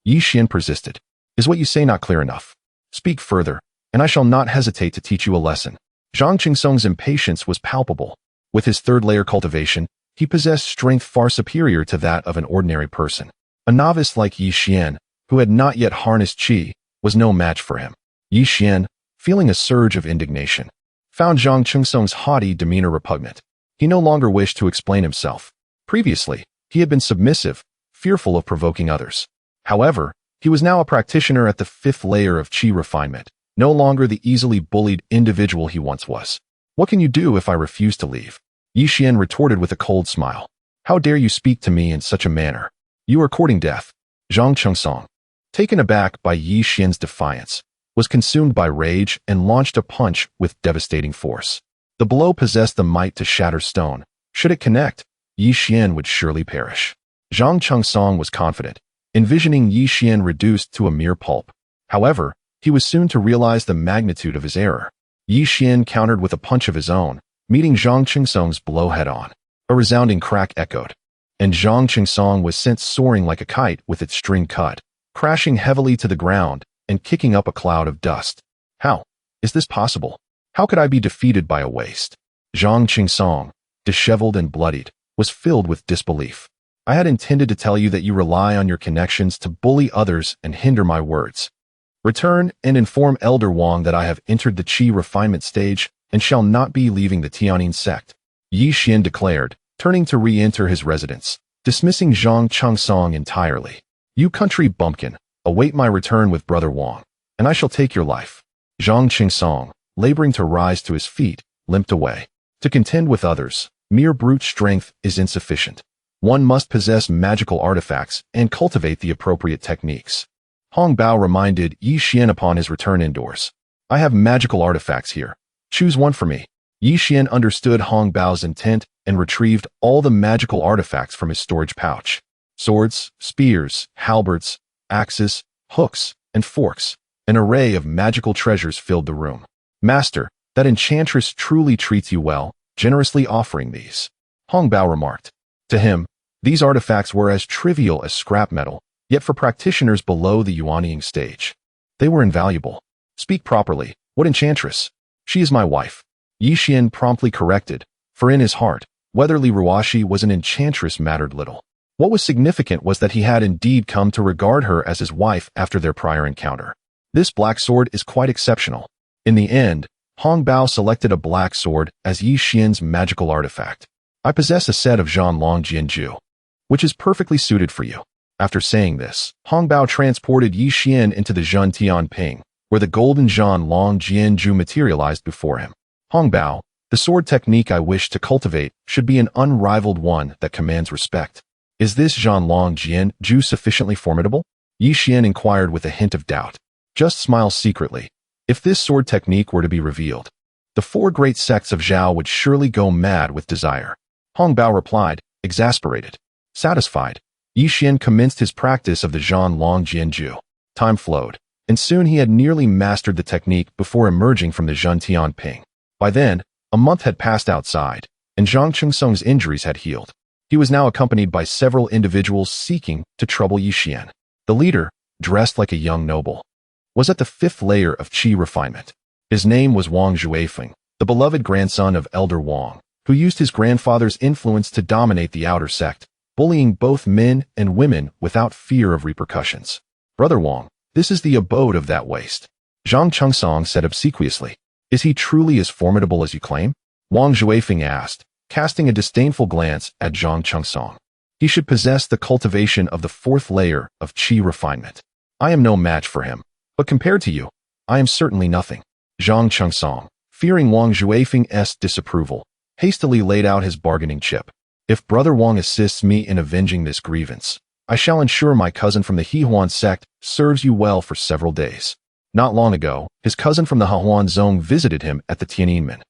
Yi Xian persisted. Is what you say not clear enough? Speak further, and I shall not hesitate to teach you a lesson. Zhang Chengsong's impatience was palpable. With his third layer cultivation, he possessed strength far superior to that of an ordinary person. A novice like Yi Xian, who had not yet harnessed qi, was no match for him. Yi Xian, feeling a surge of indignation, found Zhang Chengsong's haughty demeanor repugnant. He no longer wished to explain himself. Previously, he had been submissive, fearful of provoking others. However, he was now a practitioner at the fifth layer of qi refinement, no longer the easily bullied individual he once was. What can you do if I refuse to leave? Yi Xian retorted with a cold smile. How dare you speak to me in such a manner? You are courting death. Zhang Chengsong, taken aback by Yi Xian's defiance, was consumed by rage and launched a punch with devastating force. The blow possessed the might to shatter stone, Should it connect, Yi Xian would surely perish. Zhang Chengsong was confident, envisioning Yi Xian reduced to a mere pulp. However, he was soon to realize the magnitude of his error. Yi Xian countered with a punch of his own, meeting Zhang Chengsong's blow head-on. A resounding crack echoed, and Zhang Chengsong was sent soaring like a kite with its string cut, crashing heavily to the ground and kicking up a cloud of dust. How is this possible? How could I be defeated by a waste? Zhang Chengsong, disheveled and bloodied, was filled with disbelief. I had intended to tell you that you rely on your connections to bully others and hinder my words. Return and inform Elder Wang that I have entered the Qi refinement stage and shall not be leaving the Tianyin sect, Yi Xian declared, turning to re-enter his residence, dismissing Zhang Chengsong entirely. You country bumpkin, await my return with Brother Wang, and I shall take your life. Zhang Chengsong, laboring to rise to his feet, limped away. To contend with others, mere brute strength is insufficient. One must possess magical artifacts and cultivate the appropriate techniques. Hong Bao reminded Yi Xian upon his return indoors. I have magical artifacts here. Choose one for me. Yi Xian understood Hong Bao's intent and retrieved all the magical artifacts from his storage pouch. Swords, spears, halberds, axes, hooks, and forks. An array of magical treasures filled the room. Master, that enchantress truly treats you well, generously offering these, Hong Bao remarked. To him, these artifacts were as trivial as scrap metal, yet for practitioners below the Yuanying stage, they were invaluable. Speak properly. What enchantress? She is my wife. Yi Xian promptly corrected, for in his heart, whether Li Ruoxi was an enchantress mattered little. What was significant was that he had indeed come to regard her as his wife after their prior encounter. This black sword is quite exceptional. In the end, Hong Bao selected a black sword as Yi Xian's magical artifact. I possess a set of Zhan Long Jianju, which is perfectly suited for you. After saying this, Hong Bao transported Yi Xian into the Zhen Tian Ping, where the golden Zhan Long Jianju materialized before him. Hong Bao, the sword technique I wish to cultivate should be an unrivaled one that commands respect. Is this Zhan Long Jianju sufficiently formidable? Yi Xian inquired with a hint of doubt. Just smile secretly. If this sword technique were to be revealed, the four great sects of Zhao would surely go mad with desire. Hong Bao replied, exasperated. Satisfied, Yi Xian commenced his practice of the Zhan Long Jianju. Time flowed, and soon he had nearly mastered the technique before emerging from the Zhen Tian Ping. By then, a month had passed outside, and Zhang Chengsong's injuries had healed. He was now accompanied by several individuals seeking to trouble Yi Xian. The leader, dressed like a young noble, was at the fifth layer of Qi refinement. His name was Wang Zhuifeng, the beloved grandson of Elder Wang, who used his grandfather's influence to dominate the outer sect, bullying both men and women without fear of repercussions. Brother Wang, this is the abode of that waste. Zhang Chengsong said obsequiously. Is he truly as formidable as you claim? Wang Zhuifeng asked, casting a disdainful glance at Zhang Chengsong. He should possess the cultivation of the fourth layer of Qi refinement. I am no match for him, but compared to you, I am certainly nothing. Zhang Chengsong, fearing Wang Zhuifeng's disapproval, hastily laid out his bargaining chip. If Brother Wang assists me in avenging this grievance, I shall ensure my cousin from the Hehuan sect serves you well for several days. Not long ago, his cousin from the Hehuan Zone visited him at the Tiananmen,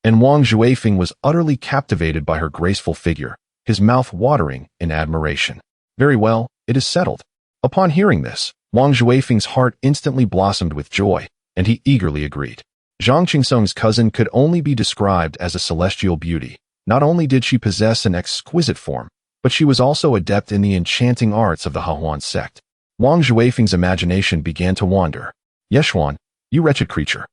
and Wang Zhuifeng was utterly captivated by her graceful figure, his mouth watering in admiration. Very well, it is settled. Upon hearing this, Wang Zhuifeng's heart instantly blossomed with joy, and he eagerly agreed. Zhang Chengsong's cousin could only be described as a celestial beauty. Not only did she possess an exquisite form, but she was also adept in the enchanting arts of the Hehuan sect. Wang Zhuifeng's imagination began to wander. Yes, Xuan, you wretched creature.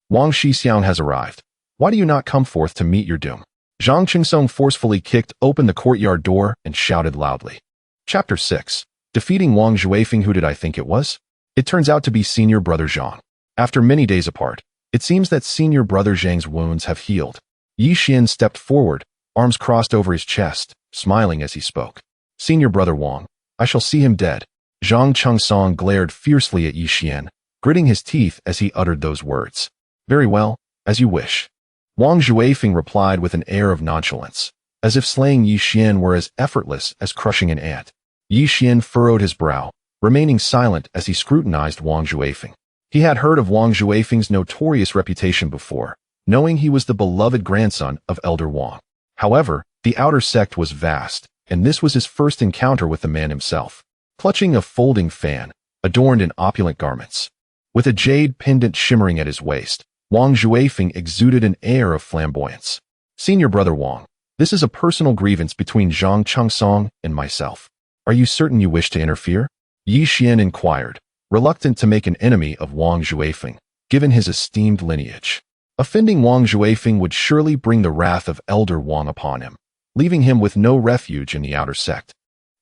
Wang Shixiang has arrived. Why do you not come forth to meet your doom? Zhang Chengsong forcefully kicked open the courtyard door and shouted loudly. Chapter 6. Defeating Wang Zhuifeng. Who did I think it was? It turns out to be senior brother Zhang. After many days apart, it seems that senior brother Zhang's wounds have healed. Yi Xian stepped forward, arms crossed over his chest, smiling as he spoke. Senior brother Wang, I shall see him dead. Zhang Chengsong glared fiercely at Yi Xian, gritting his teeth as he uttered those words. Very well, as you wish. Wang Zhuifeng replied with an air of nonchalance, as if slaying Yi Xian were as effortless as crushing an ant. Yi Xian furrowed his brow, remaining silent as he scrutinized Wang Zhuifeng. He had heard of Wang Zhuifeng's notorious reputation before, knowing he was the beloved grandson of Elder Wang. However, The outer sect was vast, and this was his first encounter with the man himself. Clutching a folding fan, adorned in opulent garments, with a jade pendant shimmering at his waist, Wang Juefeng exuded an air of flamboyance. Senior Brother Wang, this is a personal grievance between Zhang Chengsong and myself. Are you certain you wish to interfere? Yi Xian inquired, reluctant to make an enemy of Wang Juefeng, given his esteemed lineage. Offending Wang Juefeng would surely bring the wrath of Elder Wang upon him, leaving him with no refuge in the outer sect.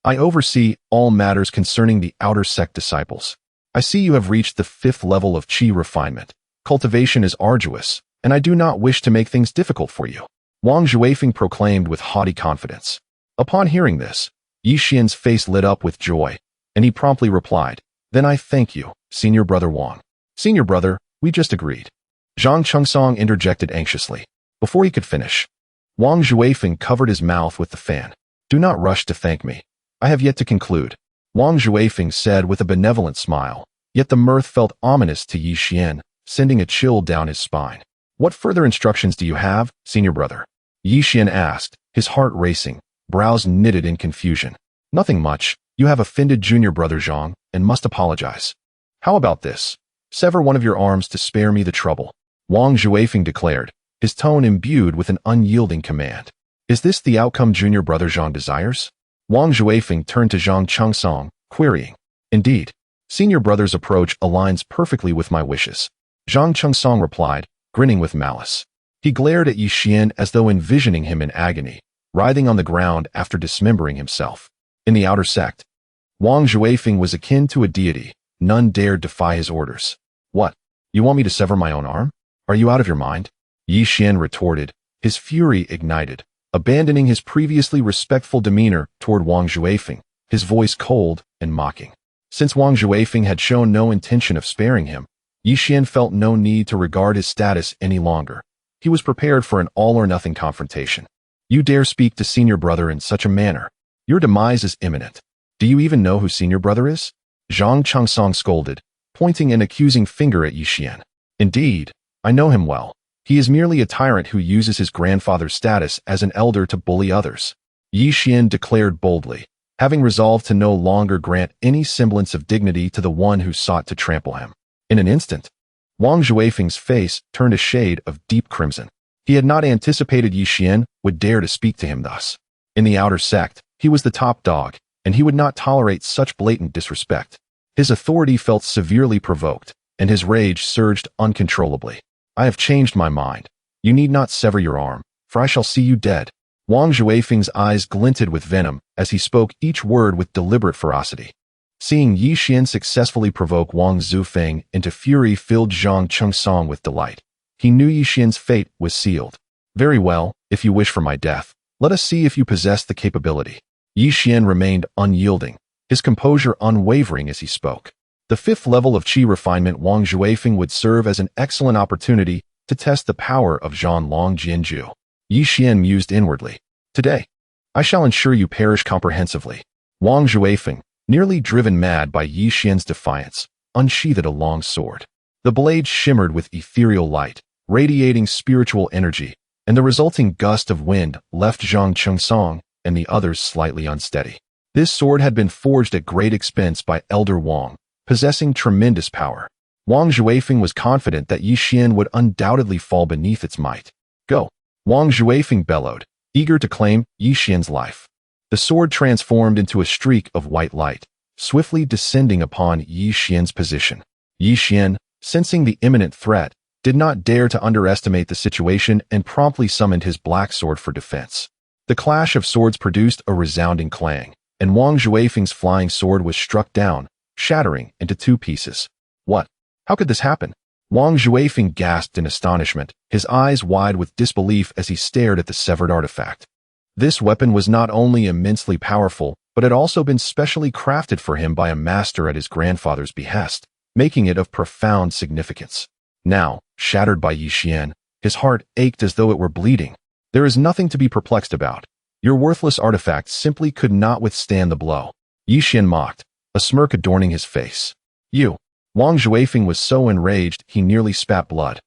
I oversee all matters concerning the outer sect disciples. I see you have reached the 5th level of qi refinement. Cultivation is arduous, and I do not wish to make things difficult for you, Wang Juefeng proclaimed with haughty confidence. Upon hearing this, Yi Xian's face lit up with joy, and he promptly replied, Then I thank you, Senior Brother Wang. Senior Brother, we just agreed. Zhang Chengsong interjected anxiously. Before he could finish, Wang Juefeng covered his mouth with the fan. Do not rush to thank me. I have yet to conclude, Wang Juefeng said with a benevolent smile, yet the mirth felt ominous to Yi Xian, sending a chill down his spine. What further instructions do you have, Senior Brother? Yi Xian asked, his heart racing, brows knitted in confusion. Nothing much. You have offended Junior Brother Zhang and must apologize. How about this? Sever one of your arms to spare me the trouble, Wang Juefeng declared, his tone imbued with an unyielding command. Is this the outcome Junior Brother Zhang desires? Wang Juefeng turned to Zhang Chengsong, querying. Indeed, Senior Brother's approach aligns perfectly with my wishes, Zhang Chengsong replied, grinning with malice. He glared at Yi Xian as though envisioning him in agony, writhing on the ground after dismembering himself. In the outer sect, Wang Juefeng was akin to a deity. None dared defy his orders. What? You want me to sever my own arm? Are you out of your mind? Yi Xian retorted, his fury ignited, abandoning his previously respectful demeanor toward Wang Juefeng, his voice cold and mocking. Since Wang Juefeng had shown no intention of sparing him, Yi Xian felt no need to regard his status any longer. He was prepared for an all-or-nothing confrontation. You dare speak to Senior Brother in such a manner? Your demise is imminent. Do you even know who Senior Brother is? Zhang Chengsong scolded, pointing an accusing finger at Yi Xian. Indeed, I know him well. He is merely a tyrant who uses his grandfather's status as an elder to bully others, Yi Xian declared boldly, having resolved to no longer grant any semblance of dignity to the one who sought to trample him. In an instant, Wang Juefeng's face turned a shade of deep crimson. He had not anticipated Yi Xian would dare to speak to him thus. In the outer sect, he was the top dog, and he would not tolerate such blatant disrespect. His authority felt severely provoked, and his rage surged uncontrollably. I have changed my mind. You need not sever your arm, for I shall see you dead. Wang Juefeng's eyes glinted with venom as he spoke each word with deliberate ferocity. Seeing Yi Xian successfully provoke Wang Zufeng into fury filled Zhang Chengsong with delight. He knew Yi Xian's fate was sealed. Very well, if you wish for my death, let us see if you possess the capability. Yi Xian remained unyielding, his composure unwavering as he spoke. The 5th level of qi refinement Wang Juefeng would serve as an excellent opportunity to test the power of Zhan Long Jianju. Yi Xian mused inwardly. Today, I shall ensure you perish comprehensively. Wang Juefeng, nearly driven mad by Yi Xian's defiance, unsheathed a long sword. The blade shimmered with ethereal light, radiating spiritual energy, and the resulting gust of wind left Zhang Chengsong and the others slightly unsteady. This sword had been forged at great expense by Elder Wang, possessing tremendous power. Wang Juefeng was confident that Yi Xian would undoubtedly fall beneath its might. Go! Wang Juefeng bellowed, eager to claim Yi Xian's life. The sword transformed into a streak of white light, swiftly descending upon Yi Xian's position. Yi Xian, sensing the imminent threat, did not dare to underestimate the situation and promptly summoned his black sword for defense. The clash of swords produced a resounding clang, and Wang Juefeng's flying sword was struck down, shattering into 2 pieces. What? How could this happen? Wang Juefeng gasped in astonishment, his eyes wide with disbelief as he stared at the severed artifact. This weapon was not only immensely powerful, but had also been specially crafted for him by a master at his grandfather's behest, making it of profound significance. Now, shattered by Yi Xian, his heart ached as though it were bleeding. There is nothing to be perplexed about. Your worthless artifact simply could not withstand the blow. Yi Xian mocked, a smirk adorning his face. You. Wang Juefeng was so enraged he nearly spat blood.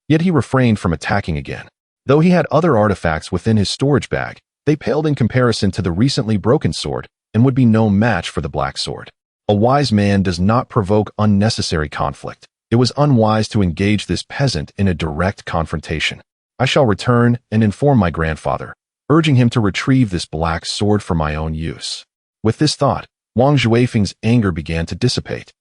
Yet he refrained from attacking again. Though he had other artifacts within his storage bag, They paled in comparison to the recently broken sword and would be no match for the black sword. A wise man does not provoke unnecessary conflict. It was unwise to engage this peasant in a direct confrontation. I shall return and inform my grandfather, urging him to retrieve this black sword for my own use. With this thought, Wang Xuefeng's anger began to dissipate,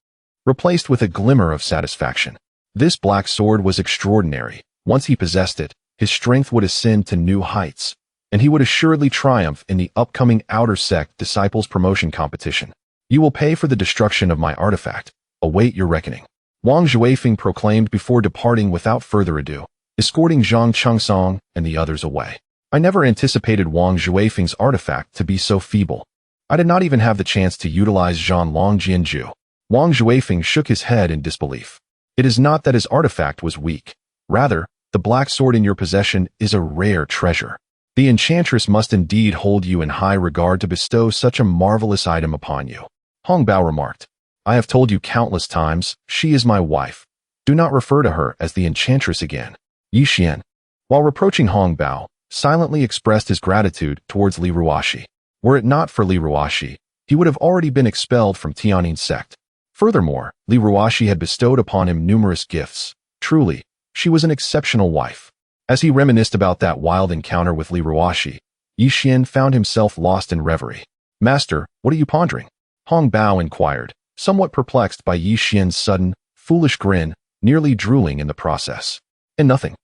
replaced with a glimmer of satisfaction. This black sword was extraordinary. Once he possessed it, his strength would ascend to new heights, and he would assuredly triumph in the upcoming Outer Sect Disciples Promotion Competition. You will pay for the destruction of my artifact. Await your reckoning. Wang Xuefeng proclaimed before departing without further ado, escorting Zhang Chengsong and the others away. I never anticipated Wang Xuefeng's artifact to be so feeble. I did not even have the chance to utilize Zhan Long Jianju. Wang Xuefeng shook his head in disbelief. It is not that his artifact was weak. Rather, the black sword in your possession is a rare treasure. The enchantress must indeed hold you in high regard to bestow such a marvelous item upon you. Hong Bao remarked. I have told you countless times, she is my wife. Do not refer to her as the enchantress again. Yi Xian, while reproaching Hong Bao, silently expressed his gratitude towards Li Ruoxi. Were it not for Li Ruoxi, he would have already been expelled from Tianyin sect. Furthermore, Li Ruoxi had bestowed upon him numerous gifts. Truly, she was an exceptional wife. As he reminisced about that wild encounter with Li Ruoxi, Yi Xian found himself lost in reverie. Master, what are you pondering? Hong Bao inquired, somewhat perplexed by Yi Xian's sudden, foolish grin, nearly drooling in the process. And nothing.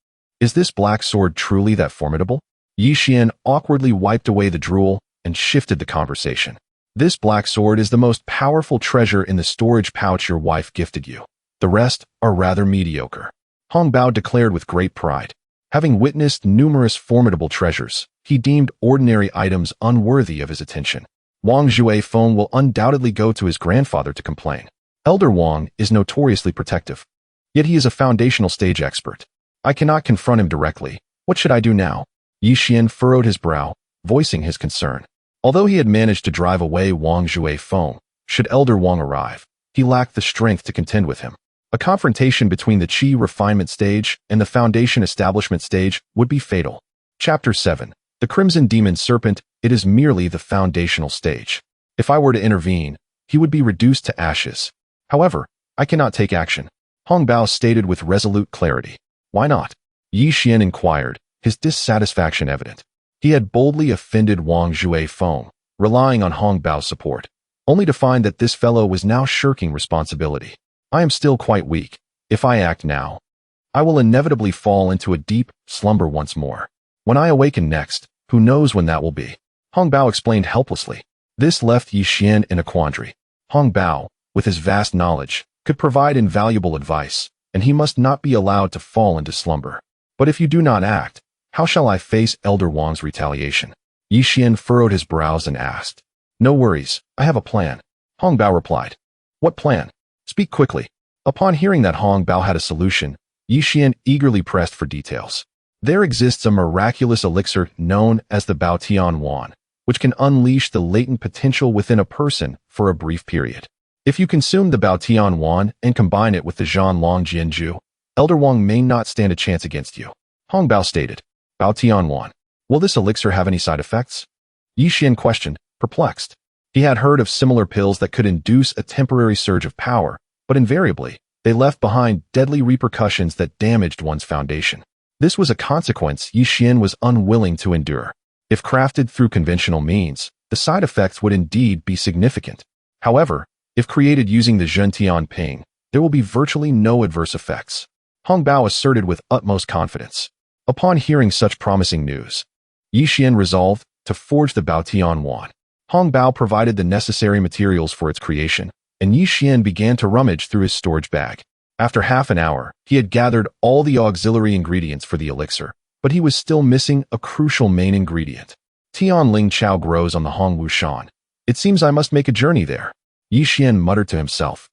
Is this black sword truly that formidable? Yi Xian awkwardly wiped away the drool and shifted the conversation. This black sword is the most powerful treasure in the storage pouch your wife gifted you. The rest are rather mediocre. Hong Bao declared with great pride. Having witnessed numerous formidable treasures, he deemed ordinary items unworthy of his attention. Wang Xuefeng will undoubtedly go to his grandfather to complain. Elder Wang is notoriously protective. Yet he is a foundational stage expert. I cannot confront him directly. What should I do now? Yi Xian furrowed his brow, voicing his concern. Although he had managed to drive away Wang Xuefeng, should Elder Wang arrive, he lacked the strength to contend with him. A confrontation between the Qi refinement stage and the foundation establishment stage would be fatal. Chapter 7. The Crimson Demon Serpent. It is merely the foundational stage. If I were to intervene, he would be reduced to ashes. However, I cannot take action. Hong Bao stated with resolute clarity. Why not? Yi Xian inquired, his dissatisfaction evident. He had boldly offended Wang Xuefeng, relying on Hong Bao's support, only to find that this fellow was now shirking responsibility. I am still quite weak. If I act now, I will inevitably fall into a deep slumber once more. When I awaken next, who knows when that will be? Hong Bao explained helplessly. This left Yi Xian in a quandary. Hong Bao, with his vast knowledge, could provide invaluable advice, and he must not be allowed to fall into slumber. But if you do not act, how shall I face Elder Wang's retaliation? Yi Xian furrowed his brows and asked. No worries, I have a plan. Hong Bao replied. What plan? Speak quickly. Upon hearing that Hong Bao had a solution, Yi Xian eagerly pressed for details. There exists a miraculous elixir known as the Baotian Wan, which can unleash the latent potential within a person for a brief period. If you consume the Baotian Wan and combine it with the Zhan Long Jianju, Elder Wang may not stand a chance against you. Hong Bao stated. Baotian Wan. Will this elixir have any side effects? Yi Xian questioned, perplexed. He had heard of similar pills that could induce a temporary surge of power, but invariably, they left behind deadly repercussions that damaged one's foundation. This was a consequence Yi Xian was unwilling to endure. If crafted through conventional means, the side effects would indeed be significant. However, if created using the Zhentian Ping, there will be virtually no adverse effects. Hong Bao asserted with utmost confidence. Upon hearing such promising news, Yi Xian resolved to forge the Baotian Wan. Hong Bao provided the necessary materials for its creation, and Yi Xian began to rummage through his storage bag. After half an hour, he had gathered all the auxiliary ingredients for the elixir, but he was still missing a crucial main ingredient. Tian Ling Chao grows on the Hong Wushan. It seems I must make a journey there. Yi Xian muttered to himself.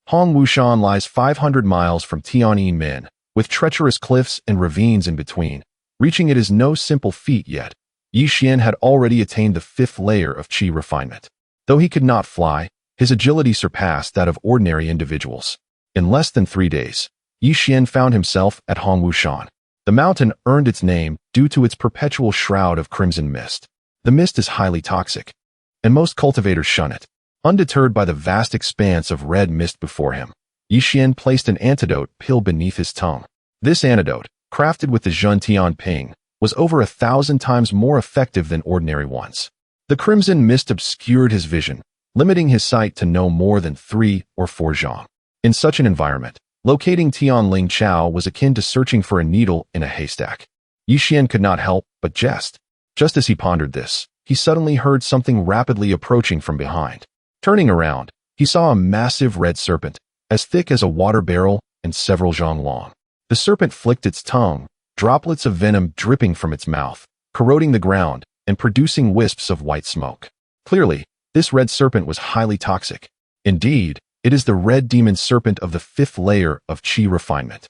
Hong Wushan lies 500 miles from Tiananmen, with treacherous cliffs and ravines in between. Reaching it is no simple feat yet. Yi Xian had already attained the 5th layer of Qi refinement. Though he could not fly, his agility surpassed that of ordinary individuals. In less than 3 days, Yi Xian found himself at Hong Wushan. The mountain earned its name due to its perpetual shroud of crimson mist. The mist is highly toxic, and most cultivators shun it. Undeterred by the vast expanse of red mist before him, Yixian placed an antidote pill beneath his tongue. This antidote, crafted with the Zhun Tian Ping, was over 1,000 times more effective than ordinary ones. The crimson mist obscured his vision, limiting his sight to no more than 3 or 4 zhang. In such an environment, locating Tianling Chao was akin to searching for a needle in a haystack. Yixian could not help but jest. Just as he pondered this, he suddenly heard something rapidly approaching from behind. Turning around, he saw a massive red serpent, as thick as a water barrel and several zhang long. The serpent flicked its tongue, droplets of venom dripping from its mouth, corroding the ground and producing wisps of white smoke. Clearly, this red serpent was highly toxic. Indeed, it is the red demon serpent of the 5th layer of qi refinement.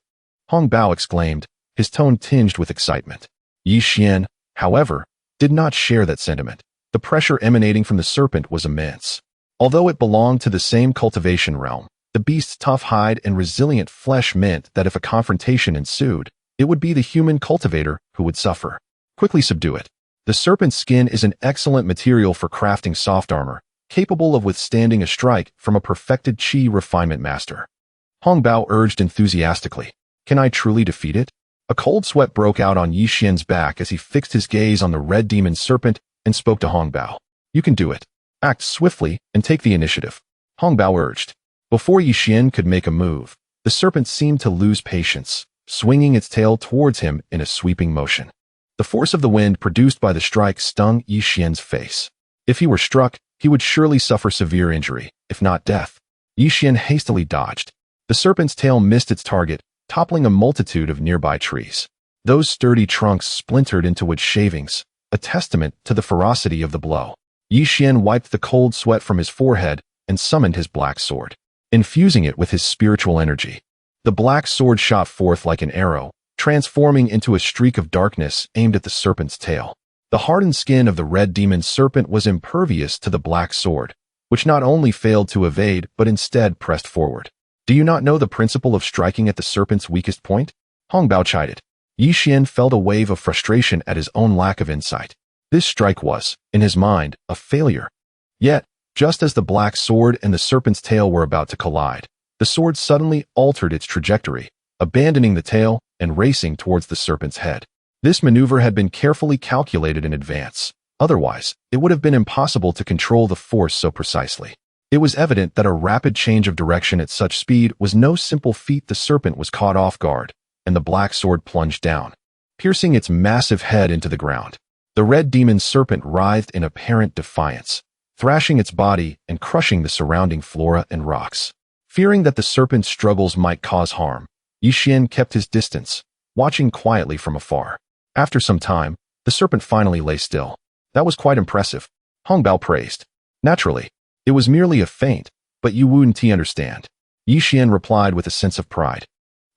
Hong Bao exclaimed, his tone tinged with excitement. Yixian, however, did not share that sentiment. The pressure emanating from the serpent was immense. Although it belonged to the same cultivation realm, the beast's tough hide and resilient flesh meant that if a confrontation ensued, it would be the human cultivator who would suffer. Quickly subdue it. The serpent's skin is an excellent material for crafting soft armor, capable of withstanding a strike from a perfected qi refinement master. Hong Bao urged enthusiastically, "Can I truly defeat it?" A cold sweat broke out on Yixian's back as he fixed his gaze on the red demon serpent and spoke to Hong Bao. "You can do it. Act swiftly and take the initiative," Hong Bao urged. Before Yixian could make a move, the serpent seemed to lose patience, swinging its tail towards him in a sweeping motion. The force of the wind produced by the strike stung Yixian's face. If he were struck, he would surely suffer severe injury, if not death. Yixian hastily dodged. The serpent's tail missed its target, toppling a multitude of nearby trees. Those sturdy trunks splintered into wood shavings, a testament to the ferocity of the blow. Yixian wiped the cold sweat from his forehead and summoned his black sword, infusing it with his spiritual energy. The black sword shot forth like an arrow, transforming into a streak of darkness aimed at the serpent's tail. The hardened skin of the red demon serpent was impervious to the black sword, which not only failed to evade but instead pressed forward. "Do you not know the principle of striking at the serpent's weakest point?" Hong Bao chided. Yixian felt a wave of frustration at his own lack of insight. This strike was, in his mind, a failure. Yet, just as the black sword and the serpent's tail were about to collide, the sword suddenly altered its trajectory, abandoning the tail and racing towards the serpent's head. This maneuver had been carefully calculated in advance. Otherwise, it would have been impossible to control the force so precisely. It was evident that a rapid change of direction at such speed was no simple feat. The serpent was caught off guard, and the black sword plunged down, piercing its massive head into the ground. The red demon serpent writhed in apparent defiance, thrashing its body and crushing the surrounding flora and rocks. Fearing that the serpent's struggles might cause harm, Yixian kept his distance, watching quietly from afar. After some time, the serpent finally lay still. "That was quite impressive," Hong Bao praised. "Naturally, it was merely a feint, but you wouldn't understand," Yixian replied with a sense of pride.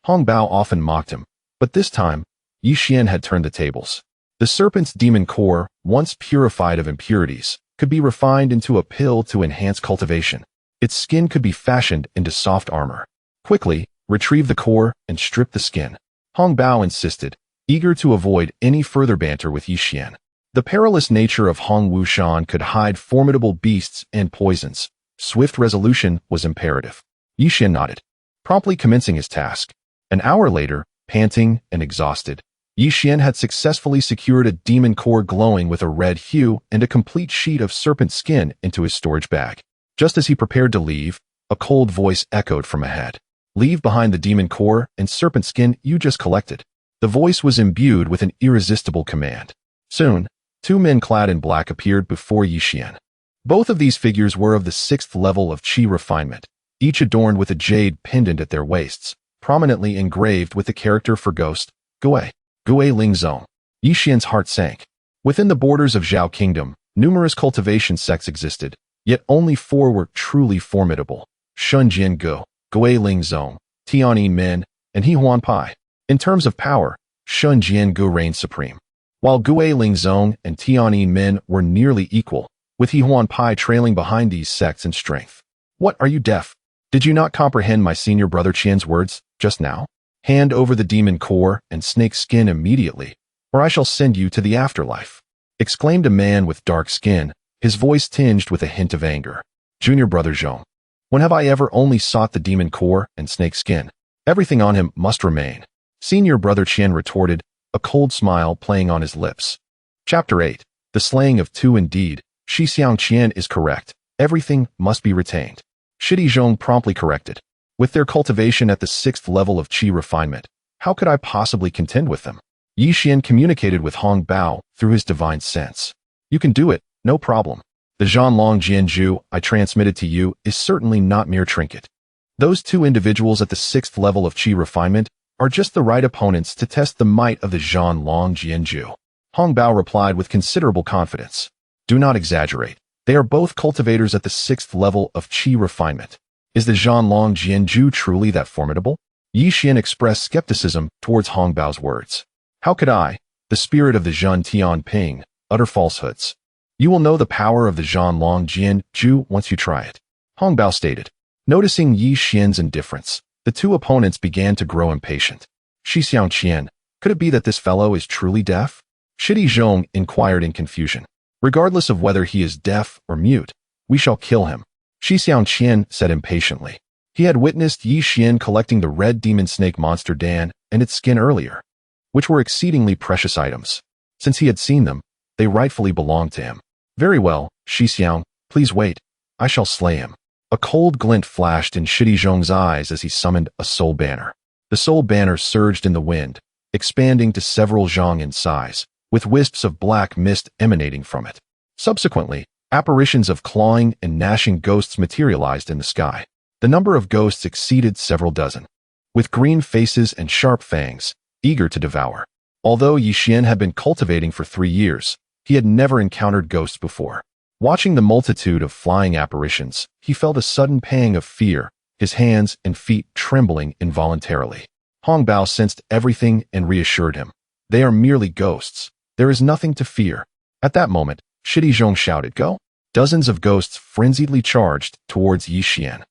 Hong Bao often mocked him, but this time, Yixian had turned the tables. The serpent's demon core, once purified of impurities, could be refined into a pill to enhance cultivation. Its skin could be fashioned into soft armor. "Quickly, retrieve the core and strip the skin," Hong Bao insisted, eager to avoid any further banter with Yixian. The perilous nature of Hong Wushan could hide formidable beasts and poisons. Swift resolution was imperative. Yixian nodded, promptly commencing his task. An hour later, panting and exhausted, Yixian had successfully secured a demon core glowing with a red hue and a complete sheet of serpent skin into his storage bag. Just as he prepared to leave, a cold voice echoed from ahead. "Leave behind the demon core and serpent skin you just collected." The voice was imbued with an irresistible command. Soon, 2 men clad in black appeared before Yixian. Both of these figures were of the 6th level of qi refinement, each adorned with a jade pendant at their waists, prominently engraved with the character for ghost, Gui Ling Zong. Yixian's heart sank. Within the borders of Zhao Kingdom, numerous cultivation sects existed, yet only 4 were truly formidable: Shunjian Gu, Gui Ling Zong, Tianyin Men, and He Huan Pai. In terms of power, Shunjian Gu reigned supreme, while Gui Ling Zong and Tianyin Men were nearly equal, with He Huan Pai trailing behind these sects in strength. "What, are you deaf? Did you not comprehend my senior brother Qian's words just now? Hand over the demon core and snake skin immediately, or I shall send you to the afterlife." exclaimed a man with dark skin, his voice tinged with a hint of anger. Junior brother Zhong. When have I ever only sought the demon core and snake skin? Everything on him must remain. Senior brother Qian retorted, a cold smile playing on his lips. Chapter 8. The slaying of two. Indeed, Xixiang Qian is correct. Everything must be retained. Shidi Zhong promptly corrected. With their cultivation at the 6th level of qi refinement, how could I possibly contend with them? Yi Xian communicated with Hong Bao through his divine sense. You can do it, no problem. The Zhanlong Jianzhu I transmitted to you is certainly not mere trinket. Those two individuals at the 6th level of qi refinement are just the right opponents to test the might of the Zhanlong Jianzhu. Hong Bao replied with considerable confidence. Do not exaggerate. They are both cultivators at the 6th level of qi refinement. Is the Zhanlong Jianzhu truly that formidable? Yi Xian expressed skepticism towards Hong Bao's words. How could I, the spirit of the Zhen Tian Ping, utter falsehoods? You will know the power of the Zhanlong Jianzhu once you try it. Hong Bao stated. Noticing Yi Xian's indifference, the two opponents began to grow impatient. Xixiang Qian, could it be that this fellow is truly deaf? Shidi Zhong inquired in confusion. Regardless of whether he is deaf or mute, we shall kill him. Xixiang Qian said impatiently. He had witnessed Yi Xian collecting the red demon snake monster Dan and its skin earlier, which were exceedingly precious items. Since he had seen them, they rightfully belonged to him. Very well, Xixiang, please wait. I shall slay him. A cold glint flashed in Shidi Zhong's eyes as he summoned a soul banner. The soul banner surged in the wind, expanding to several zhang in size, with wisps of black mist emanating from it. Subsequently, apparitions of clawing and gnashing ghosts materialized in the sky. The number of ghosts exceeded several dozen, with green faces and sharp fangs, eager to devour. Although Yi Xian had been cultivating for 3 years, he had never encountered ghosts before. Watching the multitude of flying apparitions, he felt a sudden pang of fear, his hands and feet trembling involuntarily. Hong Bao sensed everything and reassured him. They are merely ghosts. There is nothing to fear. At that moment, Shidi Zhong shouted, Go! Dozens of ghosts frenziedly charged towards Yi Xian.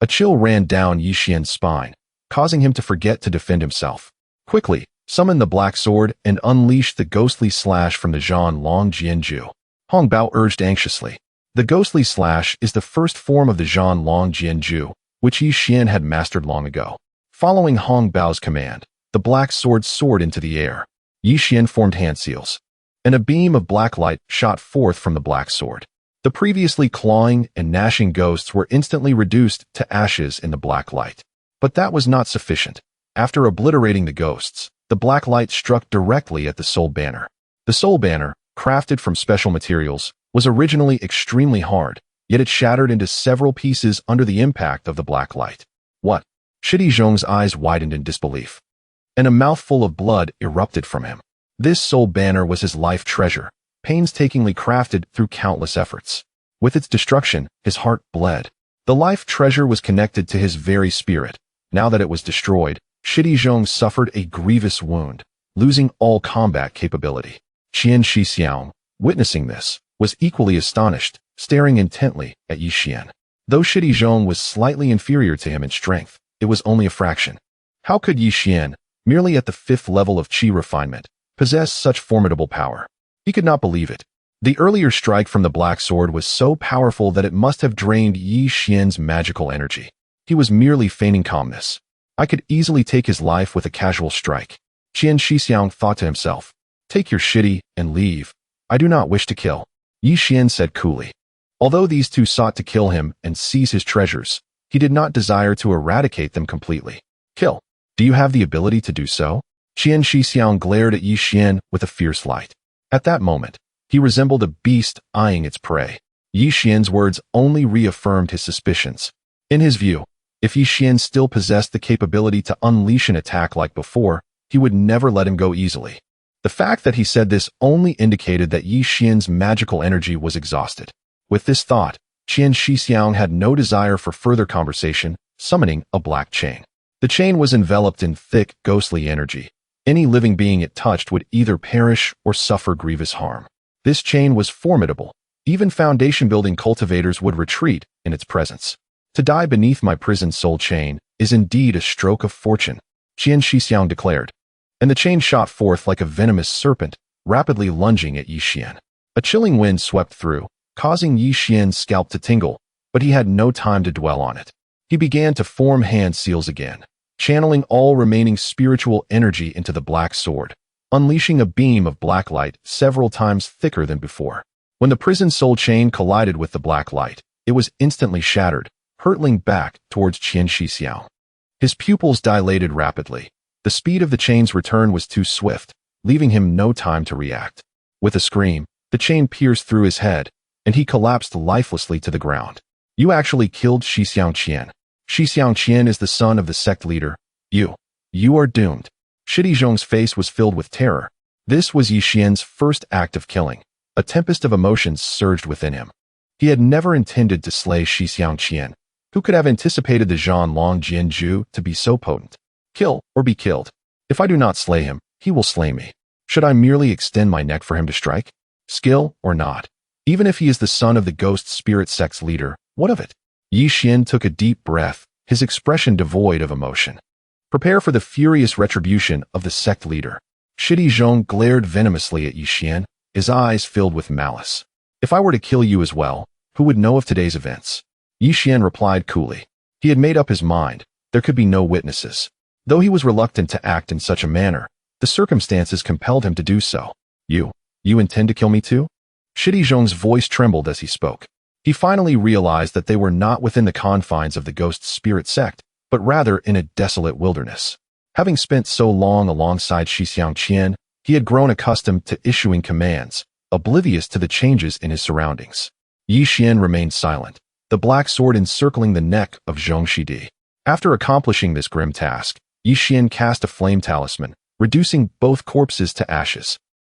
A chill ran down Yi Xian's spine, causing him to forget to defend himself. Quickly, summon the black sword and unleash the ghostly slash from the Zhanlong Jianzhu. Hong Bao urged anxiously. The ghostly slash is the first form of the Zhanlong Jianzhu, which Yi Xian had mastered long ago. Following Hong Bao's command, the black sword soared into the air. Yi Xian formed hand seals, and a beam of black light shot forth from the black sword. The previously clawing and gnashing ghosts were instantly reduced to ashes in the black light. But that was not sufficient. After obliterating the ghosts, the black light struck directly at the soul banner. The soul banner, crafted from special materials, was originally extremely hard, yet it shattered into several pieces under the impact of the black light. What? Shidi Zhong's eyes widened in disbelief, and a mouthful of blood erupted from him. This soul banner was his life treasure, painstakingly crafted through countless efforts. With its destruction, his heart bled. The life treasure was connected to his very spirit. Now that it was destroyed, Shidi Zhong suffered a grievous wound, losing all combat capability. Qian Xixiang, witnessing this, was equally astonished, staring intently at Yi Xian. Though Shidi Zhong was slightly inferior to him in strength, it was only a fraction. How could Yi Xian, merely at the 5th level of qi refinement, possess such formidable power? He could not believe it. The earlier strike from the black sword was so powerful that it must have drained Yi Xian's magical energy. He was merely feigning calmness. I could easily take his life with a casual strike. Qian Xixiang thought to himself. Take your shitty and leave. I do not wish to kill. Yi Xian said coolly. Although these two sought to kill him and seize his treasures, he did not desire to eradicate them completely. Kill. Do you have the ability to do so? Qian Xixiang glared at Yi Xian with a fierce light. At that moment, he resembled a beast eyeing its prey. Yi Xian's words only reaffirmed his suspicions. In his view, if Yi Xian still possessed the capability to unleash an attack like before, he would never let him go easily. The fact that he said this only indicated that Yi Xian's magical energy was exhausted. With this thought, Qian Xixiang had no desire for further conversation, summoning a black chain. The chain was enveloped in thick, ghostly energy. Any living being it touched would either perish or suffer grievous harm. This chain was formidable. Even foundation-building cultivators would retreat in its presence. To die beneath my prison soul chain is indeed a stroke of fortune, Qian Xixiang declared. And the chain shot forth like a venomous serpent, rapidly lunging at Yi Xian. A chilling wind swept through, causing Yi Xian's scalp to tingle, but he had no time to dwell on it. He began to form hand seals again, channeling all remaining spiritual energy into the black sword, unleashing a beam of black light several times thicker than before. When the prison soul chain collided with the black light, it was instantly shattered, hurtling back towards Qian Shixiao. His pupils dilated rapidly. The speed of the chain's return was too swift, leaving him no time to react. With a scream, the chain pierced through his head, and he collapsed lifelessly to the ground. You actually killed Shixiao Qian. Shixiao Qian is the son of the sect leader. You are doomed. Shidi Zhong's face was filled with terror. This was Yi Xian's first act of killing. A tempest of emotions surged within him. He had never intended to slay Shixiao Qian. Who could have anticipated the Zhanlong Jianju to be so potent? Kill or be killed. If I do not slay him, he will slay me. Should I merely extend my neck for him to strike? Skill or not? Even if he is the son of the ghost spirit sect's leader, what of it? Yi Xian took a deep breath, his expression devoid of emotion. Prepare for the furious retribution of the sect leader. Shidi Zhong glared venomously at Yi Xian, his eyes filled with malice. If I were to kill you as well, who would know of today's events? Yi Xian replied coolly. He had made up his mind. There could be no witnesses. Though he was reluctant to act in such a manner, the circumstances compelled him to do so. You intend to kill me too? Shidi Zhong's voice trembled as he spoke. He finally realized that they were not within the confines of the ghost spirit sect, but rather in a desolate wilderness. Having spent so long alongside Shixiao Qian, he had grown accustomed to issuing commands, oblivious to the changes in his surroundings. Yi Xian remained silent, the black sword encircling the neck of Zhong Shidi. After accomplishing this grim task, Yi Xian cast a flame talisman, reducing both corpses to ashes.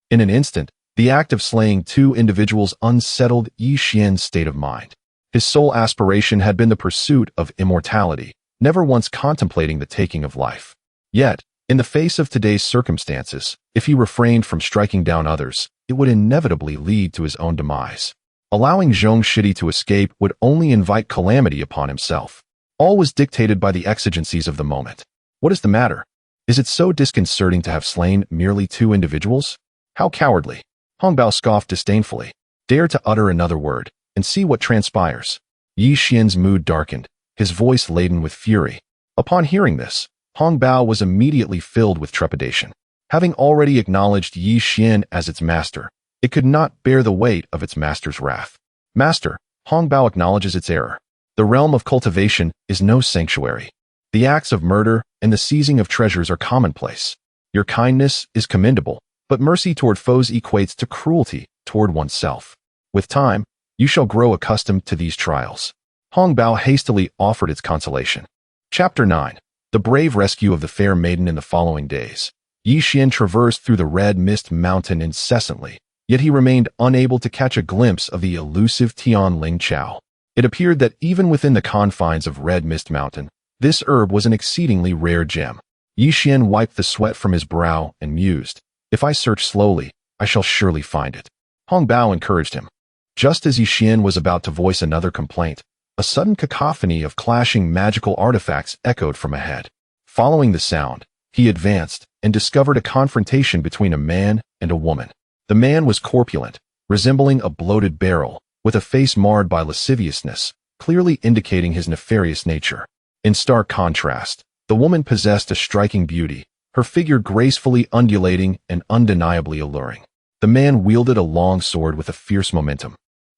In an instant, the act of slaying two individuals unsettled Yi Xian's state of mind. His sole aspiration had been the pursuit of immortality, never once contemplating the taking of life. Yet, in the face of today's circumstances, if he refrained from striking down others, it would inevitably lead to his own demise. Allowing Zhong Shidi to escape would only invite calamity upon himself. All was dictated by the exigencies of the moment. What is the matter? Is it so disconcerting to have slain merely two individuals? How cowardly! Hongbao scoffed disdainfully. Dare to utter another word, and see what transpires. Yi Xian's mood darkened, his voice laden with fury. Upon hearing this, Hongbao was immediately filled with trepidation. Having already acknowledged Yi Xian as its master, it could not bear the weight of its master's wrath. Master, Hongbao acknowledges its error. The realm of cultivation is no sanctuary. The acts of murder and the seizing of treasures are commonplace. Your kindness is commendable, but mercy toward foes equates to cruelty toward oneself. With time, you shall grow accustomed to these trials. Hongbao hastily offered its consolation. Chapter 9. The brave rescue of the fair maiden in the following days. Yi Xian traversed through the red mist mountain incessantly, yet he remained unable to catch a glimpse of the elusive Tian Ling Chao. It appeared that even within the confines of Red Mist Mountain, this herb was an exceedingly rare gem. Yi Xian wiped the sweat from his brow and mused, if I search slowly, I shall surely find it. Hongbao encouraged him. Just as Yi Xian was about to voice another complaint, a sudden cacophony of clashing magical artifacts echoed from ahead. Following the sound, he advanced and discovered a confrontation between a man and a woman. The man was corpulent, resembling a bloated barrel, with a face marred by lasciviousness, clearly indicating his nefarious nature. In stark contrast, the woman possessed a striking beauty, her figure gracefully undulating and undeniably alluring. The man wielded a long sword with a fierce momentum,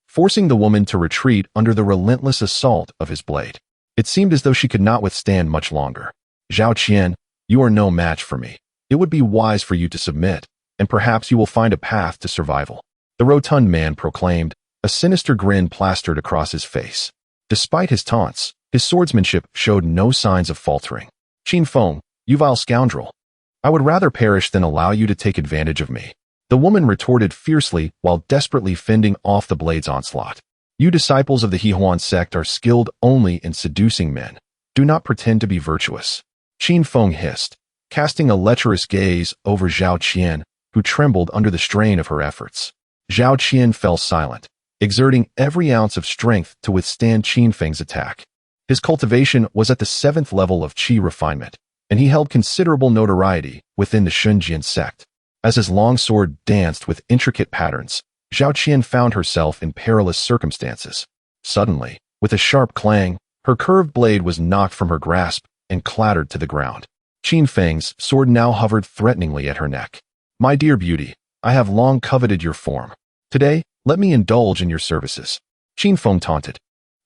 forcing the woman to retreat under the relentless assault of his blade. It seemed as though she could not withstand much longer. Zhao Qian, you are no match for me. It would be wise for you to submit, and perhaps you will find a path to survival. The rotund man proclaimed, a sinister grin plastered across his face. Despite his taunts, his swordsmanship showed no signs of faltering. Qin Feng, you vile scoundrel. I would rather perish than allow you to take advantage of me. The woman retorted fiercely while desperately fending off the blade's onslaught. You disciples of the Hehuan sect are skilled only in seducing men. Do not pretend to be virtuous. Qin Feng hissed, casting a lecherous gaze over Zhao Qian, who trembled under the strain of her efforts. Zhao Qian fell silent, exerting every ounce of strength to withstand Qin Feng's attack. His cultivation was at the 7th level of qi refinement, and he held considerable notoriety within the Shunjian sect. As his long sword danced with intricate patterns, Zhao Qian found herself in perilous circumstances. Suddenly, with a sharp clang, her curved blade was knocked from her grasp and clattered to the ground. Qin Feng's sword now hovered threateningly at her neck. "My dear beauty, I have long coveted your form. Today, let me indulge in your services." Qin Feng taunted,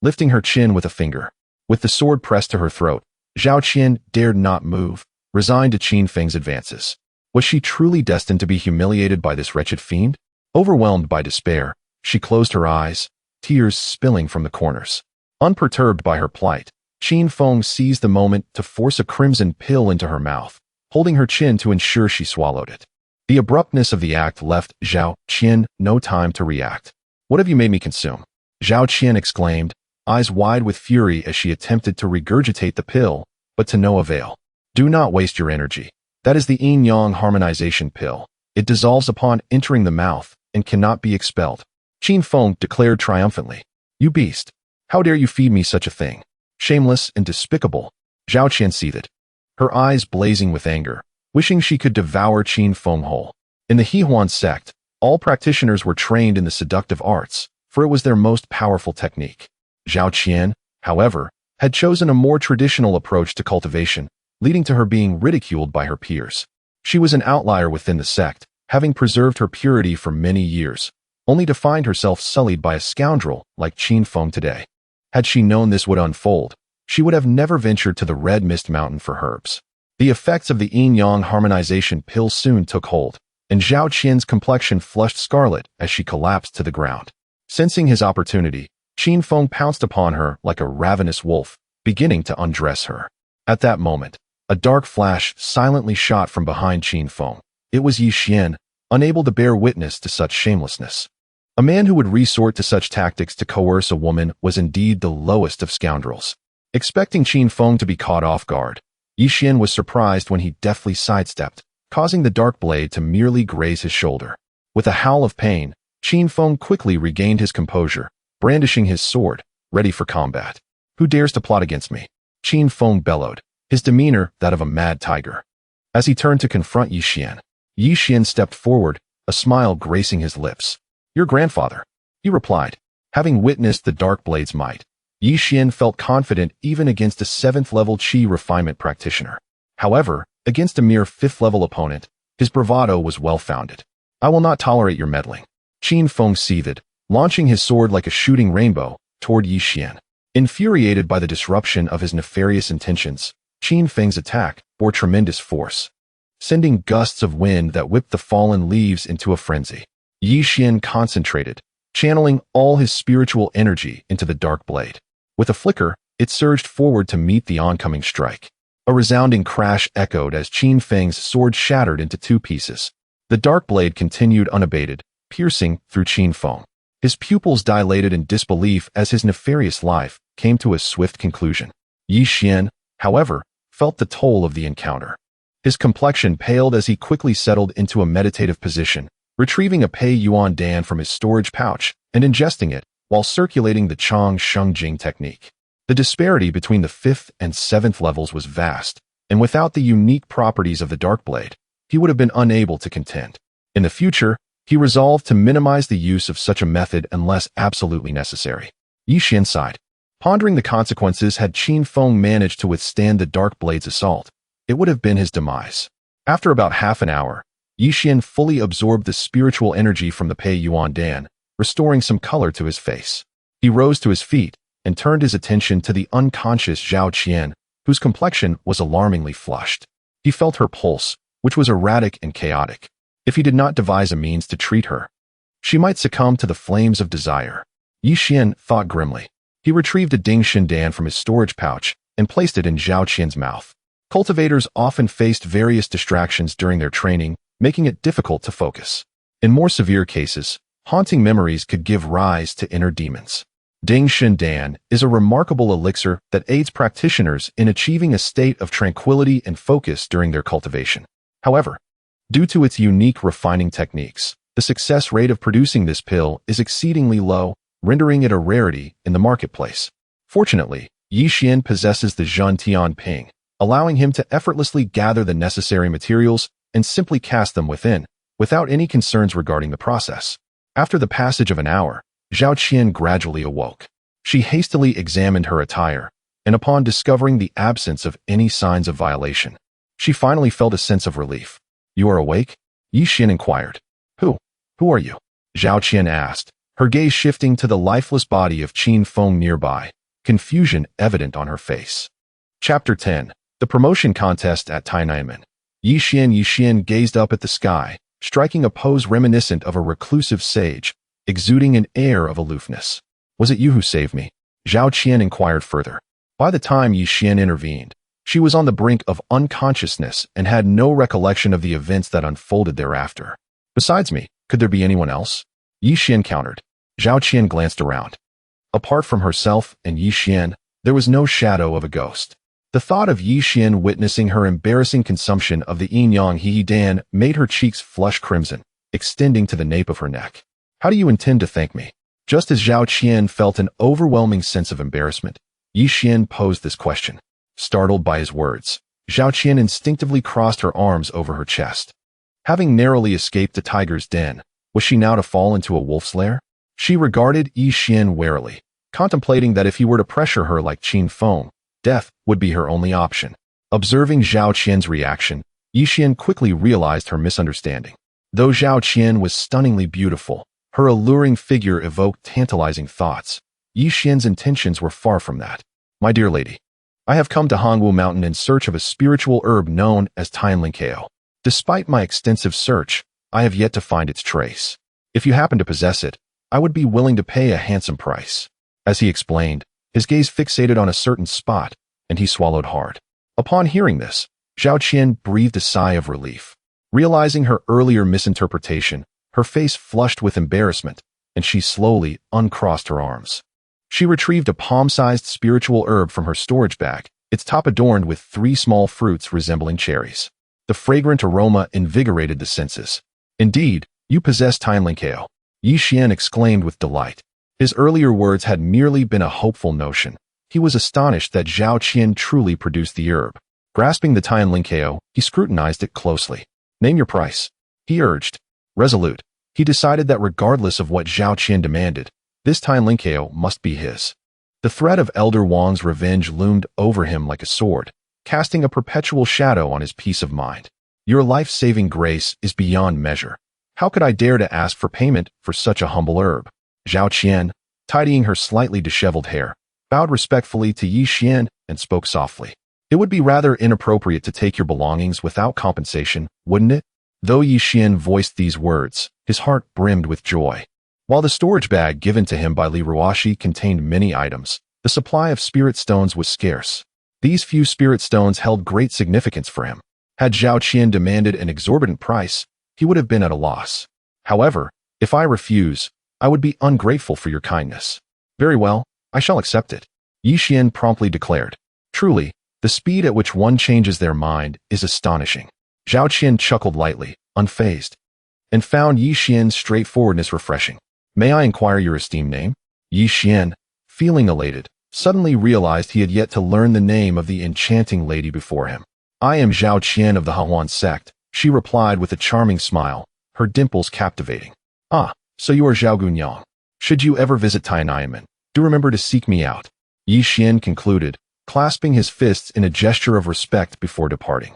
lifting her chin with a finger. With the sword pressed to her throat, Zhao Qian dared not move, resigned to Qin Feng's advances. Was she truly destined to be humiliated by this wretched fiend? Overwhelmed by despair, she closed her eyes, tears spilling from the corners. Unperturbed by her plight, Qin Feng seized the moment to force a crimson pill into her mouth, holding her chin to ensure she swallowed it. The abruptness of the act left Zhao Qian no time to react. "What have you made me consume?" Zhao Qian exclaimed, eyes wide with fury as she attempted to regurgitate the pill, but to no avail. "Do not waste your energy. That is the yin-yang harmonization pill. It dissolves upon entering the mouth and cannot be expelled." Qin Feng declared triumphantly. "You beast! How dare you feed me such a thing? Shameless and despicable." Zhao Qian seethed, her eyes blazing with anger, wishing she could devour Qin Feng whole. In the Xuan sect, all practitioners were trained in the seductive arts, for it was their most powerful technique. Zhao Qian, however, had chosen a more traditional approach to cultivation, leading to her being ridiculed by her peers. She was an outlier within the sect, having preserved her purity for many years, only to find herself sullied by a scoundrel like Qin Feng today. Had she known this would unfold, she would have never ventured to the Red Mist Mountain for herbs. The effects of the yin-yang harmonization pill soon took hold, and Zhao Qian's complexion flushed scarlet as she collapsed to the ground. Sensing his opportunity, Qin Feng pounced upon her like a ravenous wolf, beginning to undress her. At that moment, a dark flash silently shot from behind Qin Feng. It was Yi Xian, unable to bear witness to such shamelessness. A man who would resort to such tactics to coerce a woman was indeed the lowest of scoundrels. Expecting Qin Feng to be caught off guard, Yi Xian was surprised when he deftly sidestepped, causing the dark blade to merely graze his shoulder. With a howl of pain, Qin Feng quickly regained his composure, brandishing his sword, ready for combat. "Who dares to plot against me?" Qin Feng bellowed, his demeanor that of a mad tiger. As he turned to confront Yi Xian stepped forward, a smile gracing his lips. "Your grandfather," he replied. Having witnessed the dark blade's might, Yi Xian felt confident even against a 7th-level Qi refinement practitioner. However, against a mere 5th-level opponent, his bravado was well-founded. "I will not tolerate your meddling." Qin Feng seethed, launching his sword like a shooting rainbow toward Yi Xian. Infuriated by the disruption of his nefarious intentions, Qin Feng's attack bore tremendous force, sending gusts of wind that whipped the fallen leaves into a frenzy. Yi Xian concentrated, channeling all his spiritual energy into the dark blade. With a flicker, it surged forward to meet the oncoming strike. A resounding crash echoed as Qin Feng's sword shattered into 2 pieces. The dark blade continued unabated, piercing through Qin Feng. His pupils dilated in disbelief as his nefarious life came to a swift conclusion. Yi Xian, however, felt the toll of the encounter. His complexion paled as he quickly settled into a meditative position, retrieving a Pei Yuan Dan from his storage pouch and ingesting it while circulating the Chang Sheng Jing technique. The disparity between the 5th and 7th levels was vast, and without the unique properties of the dark blade, he would have been unable to contend. In the future, he resolved to minimize the use of such a method unless absolutely necessary. Yi Xian sighed. Pondering the consequences had Qin Feng managed to withstand the dark blade's assault, it would have been his demise. After about half an hour, Yi Xian fully absorbed the spiritual energy from the Pei Yuan Dan, restoring some color to his face. He rose to his feet and turned his attention to the unconscious Zhao Qian, whose complexion was alarmingly flushed. He felt her pulse, which was erratic and chaotic. If he did not devise a means to treat her, she might succumb to the flames of desire. Yi Xian thought grimly. He retrieved a Ding Shindan from his storage pouch and placed it in Zhao Qian's mouth. Cultivators often faced various distractions during their training, making it difficult to focus. In more severe cases, haunting memories could give rise to inner demons. Ding Shindan is a remarkable elixir that aids practitioners in achieving a state of tranquility and focus during their cultivation. However, due to its unique refining techniques, the success rate of producing this pill is exceedingly low, rendering it a rarity in the marketplace. Fortunately, Yi Xian possesses the Zhen Tian Ping, allowing him to effortlessly gather the necessary materials and simply cast them within, without any concerns regarding the process. After the passage of an hour, Zhao Qian gradually awoke. She hastily examined her attire, and upon discovering the absence of any signs of violation, she finally felt a sense of relief. "You are awake?" Yi Xian inquired. Who are you?" Zhao Qian asked, her gaze shifting to the lifeless body of Qin Feng nearby, confusion evident on her face. Chapter 10. The Promotion Contest at Tainanmen. Yi Xian gazed up at the sky, striking a pose reminiscent of a reclusive sage, exuding an air of aloofness. "Was it you who saved me?" Zhao Qian inquired further. By the time Yi Xian intervened, she was on the brink of unconsciousness and had no recollection of the events that unfolded thereafter. "Besides me, could there be anyone else?" Yi Xian countered. Zhao Qian glanced around. Apart from herself and Yi Xian, there was no shadow of a ghost. The thought of Yi Xian witnessing her embarrassing consumption of the yin-yang he dan made her cheeks flush crimson, extending to the nape of her neck. "How do you intend to thank me?" Just as Zhao Qian felt an overwhelming sense of embarrassment, Yi Xian posed this question. Startled by his words, Zhao Qian instinctively crossed her arms over her chest. Having narrowly escaped the tiger's den, was she now to fall into a wolf's lair? She regarded Yi Xian warily, contemplating that if he were to pressure her like Qin Feng, death would be her only option. Observing Zhao Qian's reaction, Yi Xian quickly realized her misunderstanding. Though Zhao Qian was stunningly beautiful, her alluring figure evoked tantalizing thoughts. Yi Xian's intentions were far from that. "My dear lady, I have come to Hangwu Mountain in search of a spiritual herb known as Tianlinkeo. Despite my extensive search, I have yet to find its trace. If you happen to possess it, I would be willing to pay a handsome price." As he explained, his gaze fixated on a certain spot, and he swallowed hard. Upon hearing this, Zhao Qian breathed a sigh of relief. Realizing her earlier misinterpretation, her face flushed with embarrassment, and she slowly uncrossed her arms. She retrieved a palm-sized spiritual herb from her storage bag, its top adorned with 3 small fruits resembling cherries. The fragrant aroma invigorated the senses. "Indeed, you possess Tianlinkeo," Yi Xian exclaimed with delight. His earlier words had merely been a hopeful notion. He was astonished that Zhao Qian truly produced the herb. Grasping the Tianlinkeo, he scrutinized it closely. "Name your price," he urged. Resolute, he decided that regardless of what Zhao Qian demanded, this Tianlinkeo must be his. The threat of Elder Wang's revenge loomed over him like a sword, casting a perpetual shadow on his peace of mind. "Your life-saving grace is beyond measure. How could I dare to ask for payment for such a humble herb?" Zhao Qian, tidying her slightly disheveled hair, bowed respectfully to Yi Xian and spoke softly. "It would be rather inappropriate to take your belongings without compensation, wouldn't it?" Though Yi Xian voiced these words, his heart brimmed with joy. While the storage bag given to him by Li Ruoxi contained many items, the supply of spirit stones was scarce. These few spirit stones held great significance for him. Had Zhao Qian demanded an exorbitant price, he would have been at a loss. "However, if I refuse, I would be ungrateful for your kindness." "Very well, I shall accept it," Yi Xian promptly declared. Truly, the speed at which one changes their mind is astonishing. Zhao Qian chuckled lightly, unfazed, and found Yi Xian's straightforwardness refreshing. "May I inquire your esteemed name?" Yi Xian, feeling elated, suddenly realized he had yet to learn the name of the enchanting lady before him. "I am Zhao Qian of the Xuan sect," she replied with a charming smile, her dimples captivating. "Ah, so you are Zhao Gunyang. Should you ever visit Tainanmen, do remember to seek me out," Yi Xian concluded, clasping his fists in a gesture of respect before departing.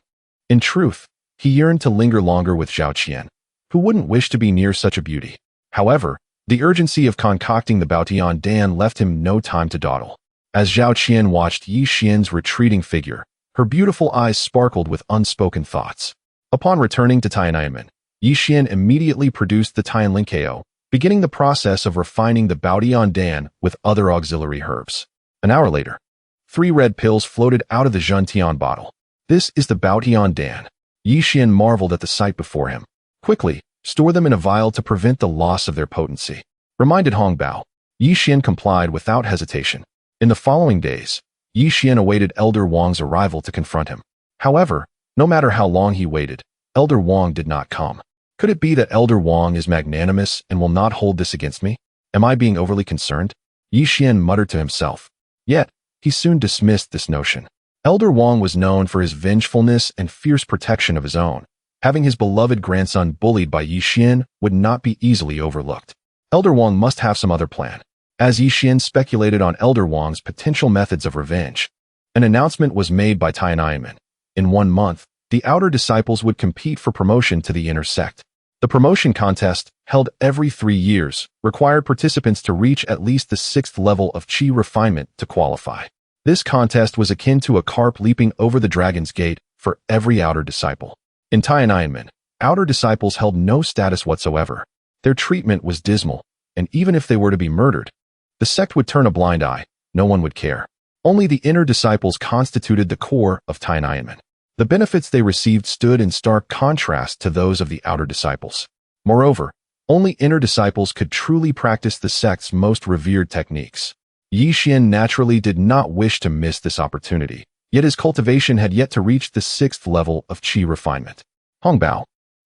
In truth, he yearned to linger longer with Zhao Qian. Who wouldn't wish to be near such a beauty? However, the urgency of concocting the Baotian Dan left him no time to dawdle. As Zhao Qian watched Yi Xian's retreating figure, her beautiful eyes sparkled with unspoken thoughts. Upon returning to Tainanmen, Yi Xian immediately produced the Tianlinkeo, beginning the process of refining the Baotian Dan with other auxiliary herbs. An hour later, 3 red pills floated out of the Zhentian bottle. "This is the Baotian Dan." Yi Xian marveled at the sight before him. "Quickly, store them in a vial to prevent the loss of their potency," reminded Hong Bao. Yi Xian complied without hesitation. In the following days, Yi Xian awaited Elder Wang's arrival to confront him. However, no matter how long he waited, Elder Wang did not come. Could it be that Elder Wang is magnanimous and will not hold this against me? Am I being overly concerned? Yi Xian muttered to himself. Yet, he soon dismissed this notion. Elder Wang was known for his vengefulness and fierce protection of his own. Having his beloved grandson bullied by Yi Xian would not be easily overlooked. Elder Wang must have some other plan. As Yixian speculated on Elder Wang's potential methods of revenge, an announcement was made by Tiananmen. In 1 month, the outer disciples would compete for promotion to the inner sect. The promotion contest, held every 3 years, required participants to reach at least the 6th level of qi refinement to qualify. This contest was akin to a carp leaping over the dragon's gate for every outer disciple. In Tiananmen, outer disciples held no status whatsoever. Their treatment was dismal, and even if they were to be murdered, the sect would turn a blind eye. No one would care. Only the inner disciples constituted the core of Tiananmen. The benefits they received stood in stark contrast to those of the outer disciples. Moreover, only inner disciples could truly practice the sect's most revered techniques. Yixian naturally did not wish to miss this opportunity, yet his cultivation had yet to reach the 6th level of qi refinement. Hongbao,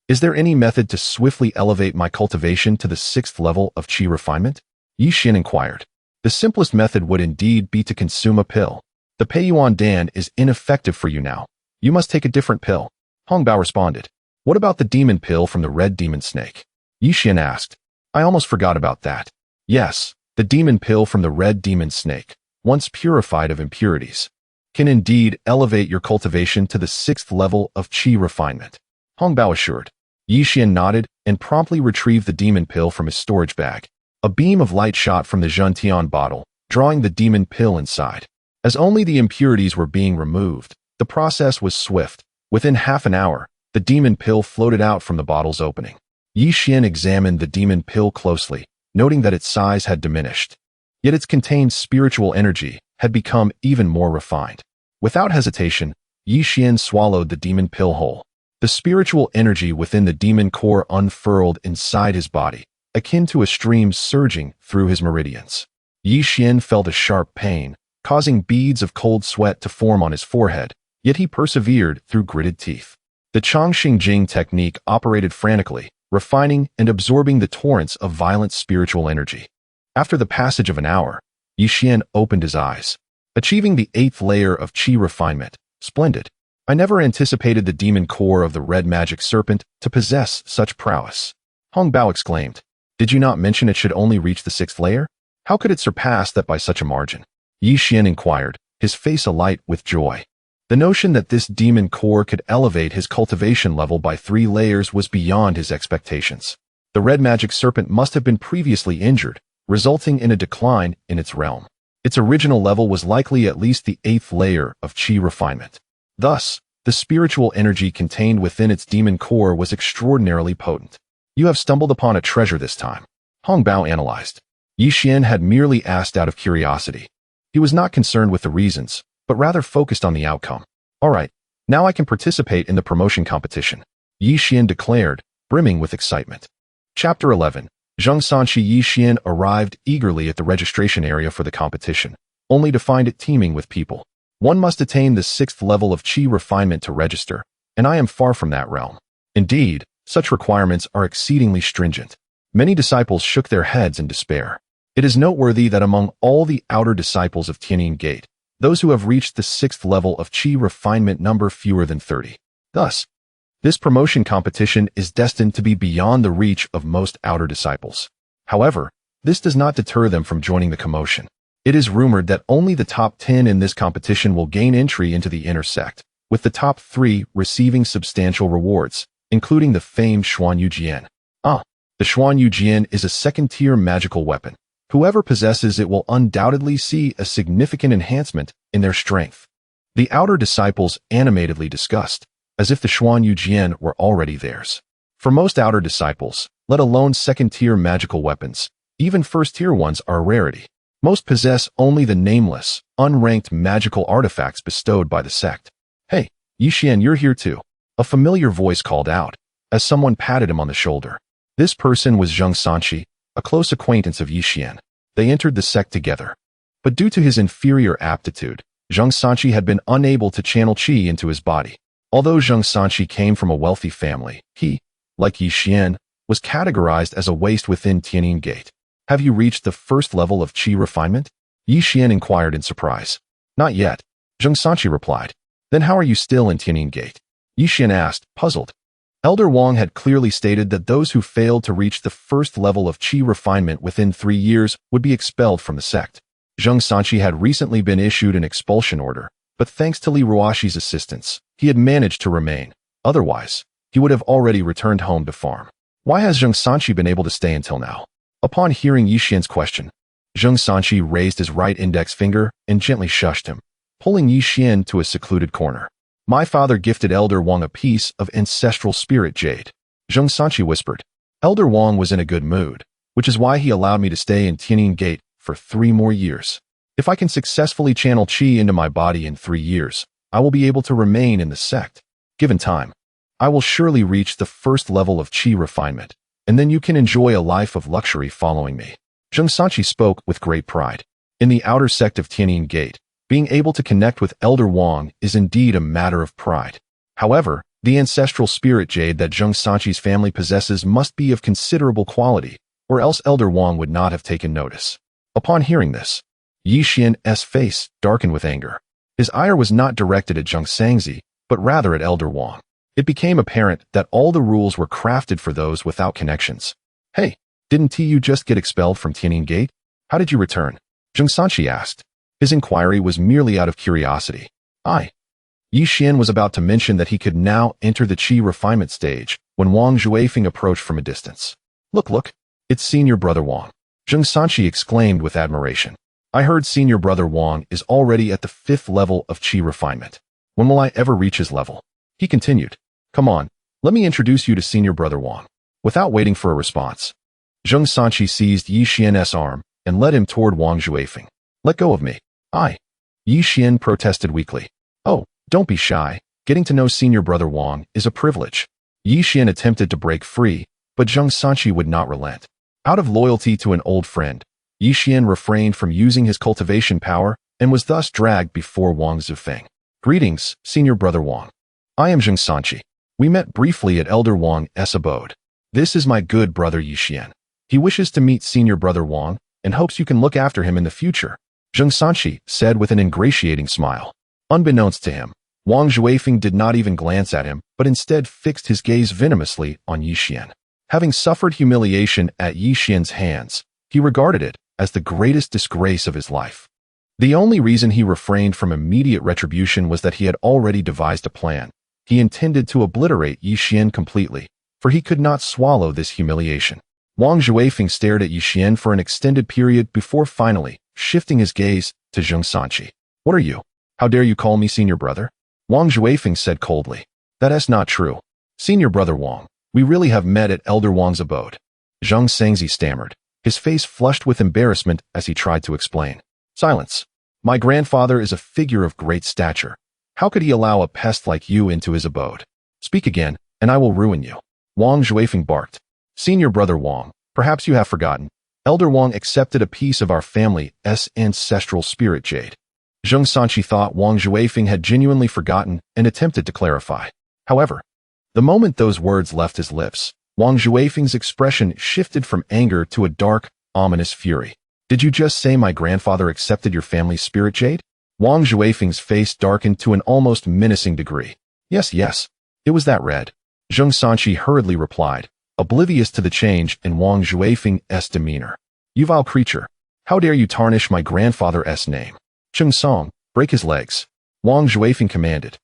is there any method to swiftly elevate my cultivation to the 6th level of qi refinement? Yixian inquired. The simplest method would indeed be to consume a pill. The Peiyuan Dan is ineffective for you now. You must take a different pill. Hongbao responded. What about the demon pill from the red demon snake? Yixian asked. I almost forgot about that. Yes, the demon pill from the red demon snake, once purified of impurities, can indeed elevate your cultivation to the 6th level of qi refinement. Hongbao assured. Yixian nodded and promptly retrieved the demon pill from his storage bag. A beam of light shot from the Zhentian bottle, drawing the demon pill inside. As only the impurities were being removed, the process was swift. Within half an hour, the demon pill floated out from the bottle's opening. Yixian examined the demon pill closely, noting that its size had diminished. Yet its contained spiritual energy had become even more refined. Without hesitation, Yixian swallowed the demon pill whole. The spiritual energy within the demon core unfurled inside his body, akin to a stream surging through his meridians. Yixian felt a sharp pain, causing beads of cold sweat to form on his forehead, yet he persevered through gritted teeth. The Changxing Jing technique operated frantically, refining and absorbing the torrents of violent spiritual energy. After the passage of an hour, Yixian opened his eyes. Achieving the 8th layer of qi refinement. Splendid. I never anticipated the demon core of the red magic serpent to possess such prowess. Hongbao exclaimed. Did you not mention it should only reach the 6th layer? How could it surpass that by such a margin? Yixian inquired, his face alight with joy. The notion that this demon core could elevate his cultivation level by 3 layers was beyond his expectations. The red magic serpent must have been previously injured, resulting in a decline in its realm. Its original level was likely at least the 8th layer of qi refinement. Thus, the spiritual energy contained within its demon core was extraordinarily potent. You have stumbled upon a treasure this time. Hongbao analyzed. Yixian had merely asked out of curiosity. He was not concerned with the reasons, but rather focused on the outcome. All right, now I can participate in the promotion competition, Yixian declared, brimming with excitement. Chapter 11. Zheng Sanqi. Yixian arrived eagerly at the registration area for the competition, only to find it teeming with people. One must attain the 6th level of qi refinement to register, and I am far from that realm. Indeed, such requirements are exceedingly stringent. Many disciples shook their heads in despair. It is noteworthy that among all the outer disciples of Tianyin Gate, those who have reached the 6th level of qi refinement number fewer than 30. Thus, this promotion competition is destined to be beyond the reach of most outer disciples. However, this does not deter them from joining the commotion. It is rumored that only the top 10 in this competition will gain entry into the inner sect, with the top 3 receiving substantial rewards, including the famed Xuan Yujian. The Xuan Yujian is a 2nd-tier magical weapon. Whoever possesses it will undoubtedly see a significant enhancement in their strength. The outer disciples animatedly discussed, as if the Xuan Yujian were already theirs. For most outer disciples, let alone 2nd-tier magical weapons, even 1st-tier ones are a rarity. Most possess only the nameless, unranked magical artifacts bestowed by the sect. Hey, Yixian, you're here too. A familiar voice called out, as someone patted him on the shoulder. This person was Zheng Sanqi, a close acquaintance of Yixian. They entered the sect together. But due to his inferior aptitude, Zheng Sanqi had been unable to channel qi into his body. Although Zheng Sanqi came from a wealthy family, he, like Yixian, was categorized as a waste within Tianyin Gate. Have you reached the 1st level of qi refinement? Yixian inquired in surprise. Not yet, Zheng Sanqi replied. Then how are you still in Tianyin Gate? Yixian asked, puzzled. Elder Wang had clearly stated that those who failed to reach the first level of qi refinement within 3 years would be expelled from the sect. Zheng Sanqi had recently been issued an expulsion order, but thanks to Li Ruoxi's assistance, he had managed to remain. Otherwise, he would have already returned home to farm. Why has Zheng Sanqi been able to stay until now? Upon hearing Yi Xian's question, Zheng Sanqi raised his right index finger and gently shushed him, pulling Yi Xian to a secluded corner. My father gifted Elder Wang a piece of ancestral spirit jade. Zheng Sanqi whispered. Elder Wang was in a good mood, which is why he allowed me to stay in Tianyin Gate for 3 more years. If I can successfully channel qi into my body in 3 years, I will be able to remain in the sect. Given time, I will surely reach the first level of qi refinement, and then you can enjoy a life of luxury following me. Zheng Sanqi spoke with great pride. In the outer sect of Tianyin Gate, being able to connect with Elder Wang is indeed a matter of pride. However, the ancestral spirit jade that Zheng Sanqi's family possesses must be of considerable quality, or else Elder Wang would not have taken notice. Upon hearing this, Yi Xian's face darkened with anger. His ire was not directed at Zheng Sangzi, but rather at Elder Wang. It became apparent that all the rules were crafted for those without connections. Hey, didn't you just get expelled from Tianyin Gate? How did you return? Zheng Sanqi asked. His inquiry was merely out of curiosity. Yi Xian was about to mention that he could now enter the qi refinement stage when Wang Zhuifeng approached from a distance. Look, it's senior brother Wang. Zheng Sanqi exclaimed with admiration. I heard senior brother Wang is already at the 5th level of qi refinement. When will I ever reach his level? He continued. Come on, let me introduce you to senior brother Wang. Without waiting for a response, Zheng Sanqi seized Yi Xian's arm and led him toward Wang Zhuifeng. Let go of me. Yi Xian protested weakly. Oh, don't be shy. Getting to know senior brother Wang is a privilege. Yi Xian attempted to break free, but Zheng Sanqi would not relent. Out of loyalty to an old friend, Yi Xian refrained from using his cultivation power and was thus dragged before Wang Zhuifeng. Greetings, senior brother Wang. I am Zheng Sanqi. We met briefly at Elder Wang's abode. This is my good brother Yi Xian. He wishes to meet senior brother Wang and hopes you can look after him in the future. Zheng Sanqi said with an ingratiating smile. Unbeknownst to him, Wang Zhuifeng did not even glance at him, but instead fixed his gaze venomously on Yi Xian. Having suffered humiliation at Yi Xian's hands, he regarded it as the greatest disgrace of his life. The only reason he refrained from immediate retribution was that he had already devised a plan. He intended to obliterate Yi Xian completely, for he could not swallow this humiliation. Wang Zhuifeng stared at Yi Xian for an extended period before finally shifting his gaze to Zheng Sanqi. What are you? How dare you call me senior brother? Wang Zhuifeng said coldly. That is not true. Senior brother Wang, we really have met at Elder Wang's abode. Zheng Sangzi stammered, his face flushed with embarrassment as he tried to explain. Silence. My grandfather is a figure of great stature. How could he allow a pest like you into his abode? Speak again, and I will ruin you. Wang Zhuifeng barked. Senior brother Wang, perhaps you have forgotten. Elder Wang accepted a piece of our family's ancestral spirit jade. Zheng Sanqi thought Wang Zhuifeng had genuinely forgotten and attempted to clarify. However, the moment those words left his lips, Wang Zhuifeng's expression shifted from anger to a dark, ominous fury. Did you just say my grandfather accepted your family's spirit jade? Wang Zhuifeng's face darkened to an almost menacing degree. Yes, it was that red. Zheng Sanqi hurriedly replied, oblivious to the change in Wang Zhuifeng's demeanor. You vile creature, how dare you tarnish my grandfather's name? Cheng Song, break his legs. Wang Zhuifeng commanded.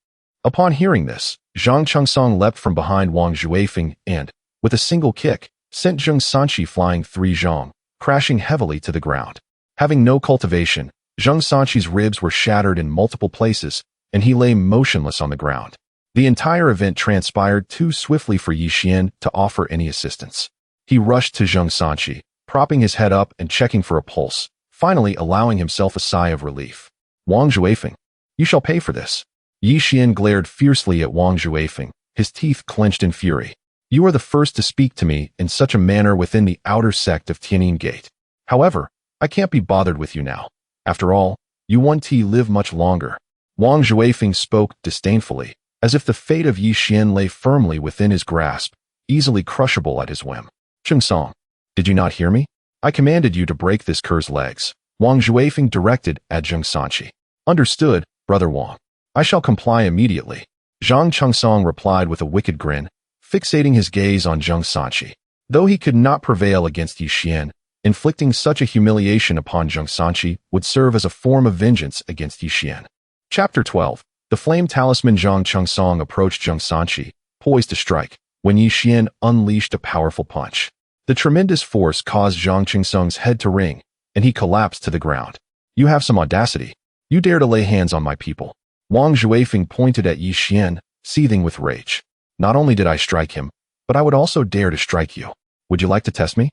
Upon hearing this, Zhang Chengsong leapt from behind Wang Zhuifeng and, with a single kick, sent Zheng Sanqi flying 3 zhong, crashing heavily to the ground. Having no cultivation, Zheng Sanqi's ribs were shattered in multiple places, and he lay motionless on the ground. The entire event transpired too swiftly for Yi Xian to offer any assistance. He rushed to Zheng Sanqi, propping his head up and checking for a pulse, finally allowing himself a sigh of relief. Wang Zhuifeng, you shall pay for this. Yi Xian glared fiercely at Wang Zhuifeng, his teeth clenched in fury. You are the first to speak to me in such a manner within the outer sect of Tianyin Gate. However, I can't be bothered with you now. After all, you won't live much longer. Wang Zhuifeng spoke disdainfully, as if the fate of Yi Xian lay firmly within his grasp, easily crushable at his whim. Cheng Song, did you not hear me? I commanded you to break this cur's legs. Wang Zhuifeng directed at Zheng Sanqi. Understood, brother Wang. I shall comply immediately. Zhang Chengsong replied with a wicked grin, fixating his gaze on Zheng Sanqi. Though he could not prevail against Yi Xian, inflicting such a humiliation upon Zheng Sanqi would serve as a form of vengeance against Yi Xian. Chapter 12. The flame talisman Zhang Chengsong approached Zheng Sanqi, poised to strike, when Yi Xian unleashed a powerful punch. The tremendous force caused Zhang Chengsong's head to ring, and he collapsed to the ground. You have some audacity. You dare to lay hands on my people. Wang Zhuifeng pointed at Yi Xian, seething with rage. Not only did I strike him, but I would also dare to strike you. Would you like to test me?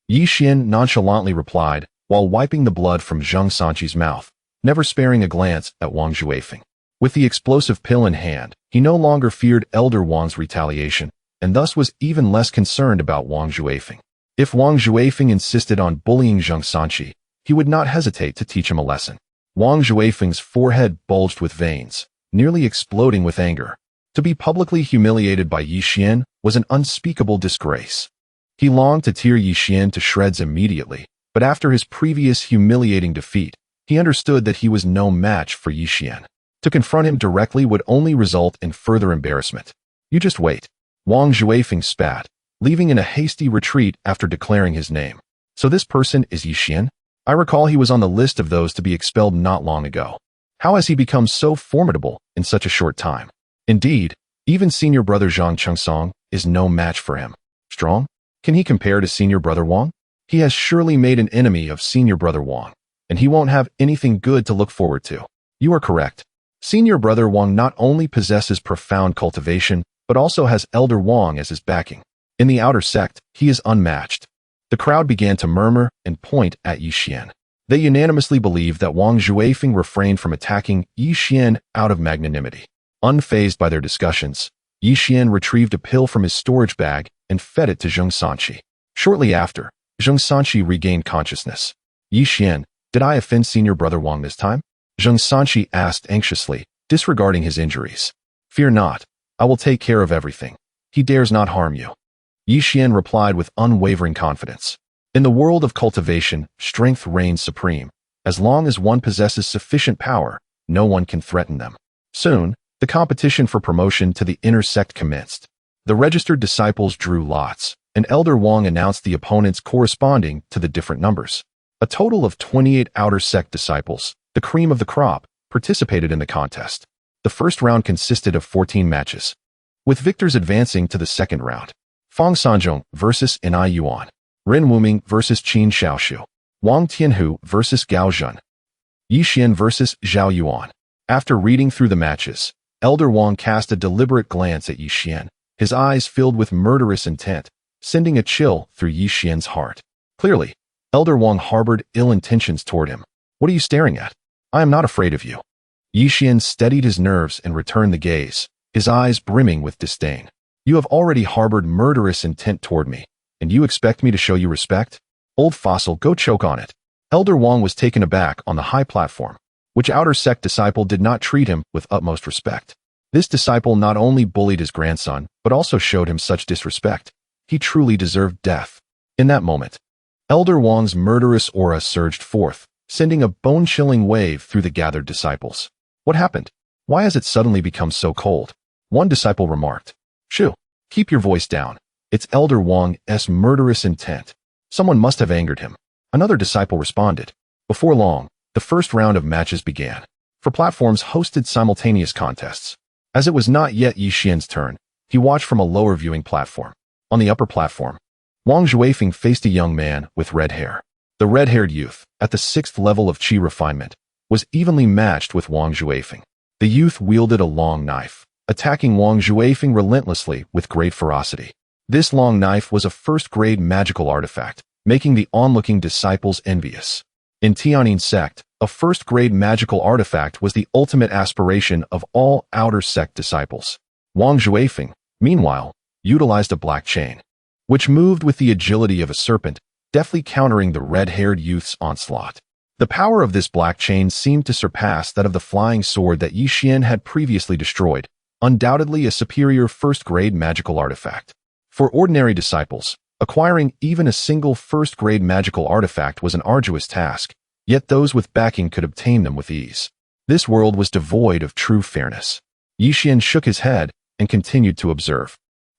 Yi Xian nonchalantly replied, while wiping the blood from Zheng Sanqi's mouth, never sparing a glance at Wang Zhuifeng. With the explosive pill in hand, he no longer feared Elder Wang's retaliation, and thus was even less concerned about Wang Zhuifeng. If Wang Zhuifeng insisted on bullying Zheng Sanqi, he would not hesitate to teach him a lesson. Wang Zhuifeng's forehead bulged with veins, nearly exploding with anger. To be publicly humiliated by Yi Xian was an unspeakable disgrace. He longed to tear Yi Xian to shreds immediately, but after his previous humiliating defeat, he understood that he was no match for Yi Xian. To confront him directly would only result in further embarrassment. You just wait. Wang Zhuifeng spat, leaving in a hasty retreat after declaring his name. So this person is Yi Xian? I recall he was on the list of those to be expelled not long ago. How has he become so formidable in such a short time? Indeed, even senior brother Zhang Chengsong is no match for him. Strong? Can he compare to senior brother Wang? He has surely made an enemy of senior brother Wang, and he won't have anything good to look forward to. You are correct. Senior brother Wang not only possesses profound cultivation, but also has Elder Wang as his backing. In the outer sect, he is unmatched. The crowd began to murmur and point at Yi Xian. They unanimously believed that Wang Zhuifeng refrained from attacking Yi Xian out of magnanimity. Unfazed by their discussions, Yi Xian retrieved a pill from his storage bag and fed it to Zheng Sanqi. Shortly after, Zheng Sanqi regained consciousness. Yi Xian, did I offend senior brother Wang this time? Zheng Sanqi asked anxiously, disregarding his injuries. Fear not, I will take care of everything. He dares not harm you. Yi Xian replied with unwavering confidence. In the world of cultivation, strength reigns supreme. As long as one possesses sufficient power, no one can threaten them. Soon, the competition for promotion to the inner sect commenced. The registered disciples drew lots, and Elder Wang announced the opponents corresponding to the different numbers. A total of 28 outer sect disciples, the cream of the crop, participated in the contest. The first round consisted of 14 matches, with victors advancing to the second round. Fang Sanzhong versus Nai Yuan, Ren Wuming versus Qin Xiaoshu, Wang Tianhu versus Gao Zhen, Yi Xian versus Zhao Yuan. After reading through the matches, Elder Wang cast a deliberate glance at Yi Xian, his eyes filled with murderous intent, sending a chill through Yi Xian's heart. Clearly, Elder Wang harbored ill intentions toward him. What are you staring at? I am not afraid of you. Yi Xian steadied his nerves and returned the gaze, his eyes brimming with disdain. You have already harbored murderous intent toward me, and you expect me to show you respect? Old fossil, go choke on it. Elder Wang was taken aback on the high platform, which outer sect disciple did not treat him with utmost respect. This disciple not only bullied his grandson, but also showed him such disrespect. He truly deserved death. In that moment, Elder Wang's murderous aura surged forth, sending a bone-chilling wave through the gathered disciples. What happened? Why has it suddenly become so cold? One disciple remarked. Shoo, keep your voice down. It's Elder Wang's murderous intent. Someone must have angered him. Another disciple responded. Before long, the first round of matches began. For platforms hosted simultaneous contests. As it was not yet Yi Xian's turn, he watched from a lower viewing platform. On the upper platform, Wang Zhuifeng faced a young man with red hair. The red-haired youth, at the 6th level of qi refinement, was evenly matched with Wang Zhuifeng. The youth wielded a long knife, attacking Wang Zhuifeng relentlessly with great ferocity. This long knife was a first-grade magical artifact, making the onlooking disciples envious. In Tianyin sect, a first-grade magical artifact was the ultimate aspiration of all outer sect disciples. Wang Zhuifeng, meanwhile, utilized a black chain, which moved with the agility of a serpent, deftly countering the red-haired youth's onslaught. The power of this black chain seemed to surpass that of the flying sword that Yi Xian had previously destroyed, undoubtedly a superior first-grade magical artifact. For ordinary disciples, acquiring even a single first-grade magical artifact was an arduous task, yet those with backing could obtain them with ease. This world was devoid of true fairness. Yi Xian shook his head and continued to observe.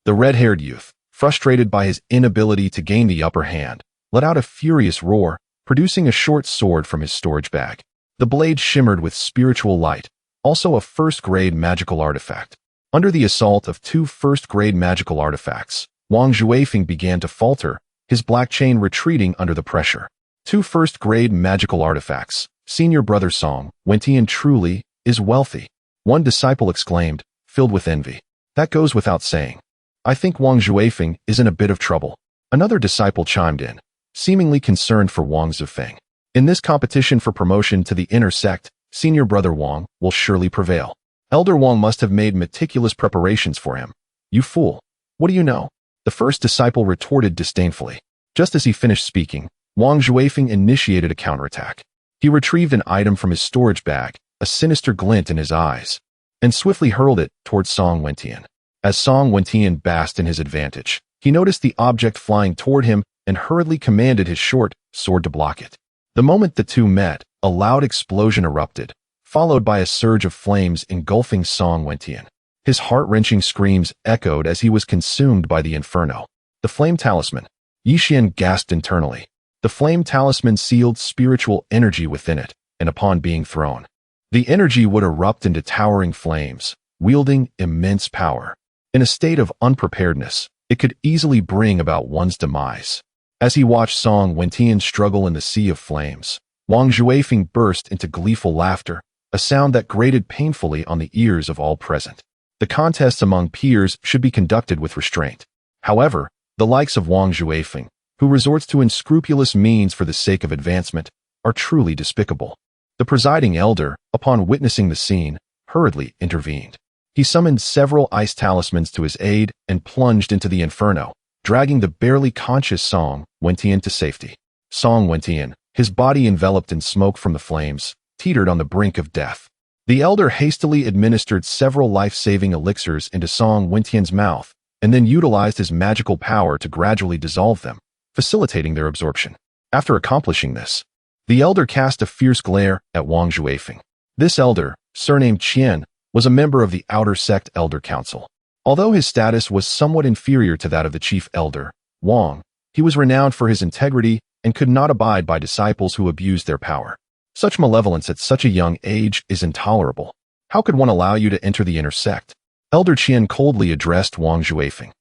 The red-haired youth, frustrated by his inability to gain the upper hand, let out a furious roar, producing a short sword from his storage bag. The blade shimmered with spiritual light, also a first-grade magical artifact. Under the assault of 2 first-grade magical artifacts, Wang Juefeng began to falter, his black chain retreating under the pressure. 2 first-grade magical artifacts. Senior brother Song Wentian truly is wealthy. One disciple exclaimed, filled with envy. That goes without saying. I think Wang Juefeng is in a bit of trouble. Another disciple chimed in, seemingly concerned for Wang Zifeng. In this competition for promotion to the inner sect, senior brother Wang will surely prevail. Elder Wang must have made meticulous preparations for him. You fool. What do you know? The first disciple retorted disdainfully. Just as he finished speaking, Wang Juefeng initiated a counterattack. He retrieved an item from his storage bag, a sinister glint in his eyes, and swiftly hurled it towards Song Wentian. As Song Wentian basked in his advantage, he noticed the object flying toward him and hurriedly commanded his short sword to block it. The moment the two met, a loud explosion erupted, followed by a surge of flames engulfing Song Wentian. His heart-wrenching screams echoed as he was consumed by the inferno. The flame talisman. Yixian gasped internally. The flame talisman sealed spiritual energy within it, and upon being thrown, the energy would erupt into towering flames, wielding immense power. In a state of unpreparedness, it could easily bring about one's demise. As he watched Song Wentian struggle in the sea of flames, Wang Juefeng burst into gleeful laughter, a sound that grated painfully on the ears of all present. The contests among peers should be conducted with restraint. However, the likes of Wang Juefeng, who resorts to unscrupulous means for the sake of advancement, are truly despicable. The presiding elder, upon witnessing the scene, hurriedly intervened. He summoned several ice talismans to his aid and plunged into the inferno, dragging the barely conscious Song Wentian to safety. Song Wentian, his body enveloped in smoke from the flames, teetered on the brink of death. The elder hastily administered several life-saving elixirs into Song Wentian's mouth, and then utilized his magical power to gradually dissolve them, facilitating their absorption. After accomplishing this, the elder cast a fierce glare at Wang Juefeng. This elder, surnamed Qian, was a member of the Outer Sect Elder Council. Although his status was somewhat inferior to that of the chief elder, Wang, he was renowned for his integrity and could not abide by disciples who abused their power. Such malevolence at such a young age is intolerable. How could one allow you to enter the inner sect? Elder Qian coldly addressed Wang Juefeng.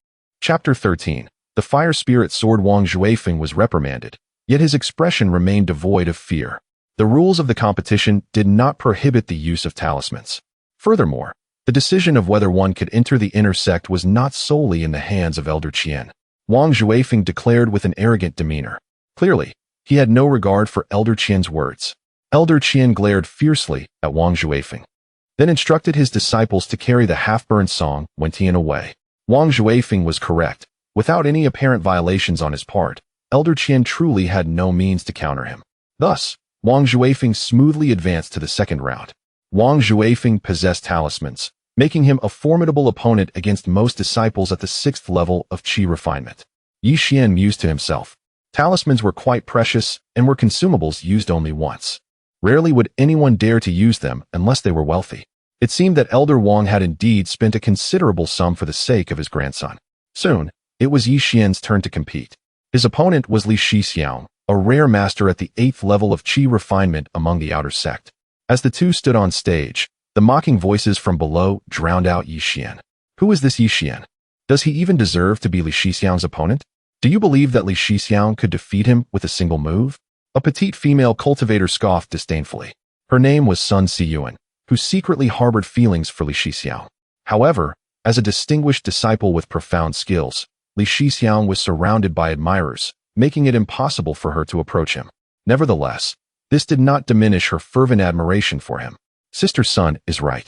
Chapter 13. The fire spirit sword. Wang Juefeng was reprimanded, yet his expression remained devoid of fear. The rules of the competition did not prohibit the use of talismans. Furthermore, the decision of whether one could enter the inner sect was not solely in the hands of Elder Qian. Wang Juefeng declared with an arrogant demeanor. Clearly, he had no regard for Elder Qian's words. Elder Qian glared fiercely at Wang Juefeng, then instructed his disciples to carry the half-burned Song Wentian away. Wang Juefeng was correct. Without any apparent violations on his part, Elder Qian truly had no means to counter him. Thus, Wang Juefeng smoothly advanced to the second round. Wang Juefeng possessed talismans, making him a formidable opponent against most disciples at the 6th level of Qi refinement. Yixian mused to himself. Talismans were quite precious and were consumables used only once. Rarely would anyone dare to use them unless they were wealthy. It seemed that Elder Wang had indeed spent a considerable sum for the sake of his grandson. Soon, it was Yixian's turn to compete. His opponent was Li Shixiang, a rare master at the 8th level of Qi refinement among the outer sect. As the two stood on stage, the mocking voices from below drowned out Yixian. Who is this Yixian? Does he even deserve to be Li Shixiang's opponent? Do you believe that Li Shixiang could defeat him with a single move? A petite female cultivator scoffed disdainfully. Her name was Sun Siyuan, who secretly harbored feelings for Li Shixiang. However, as a distinguished disciple with profound skills, Li Shixiang was surrounded by admirers, making it impossible for her to approach him. Nevertheless, this did not diminish her fervent admiration for him. Sister Sun is right.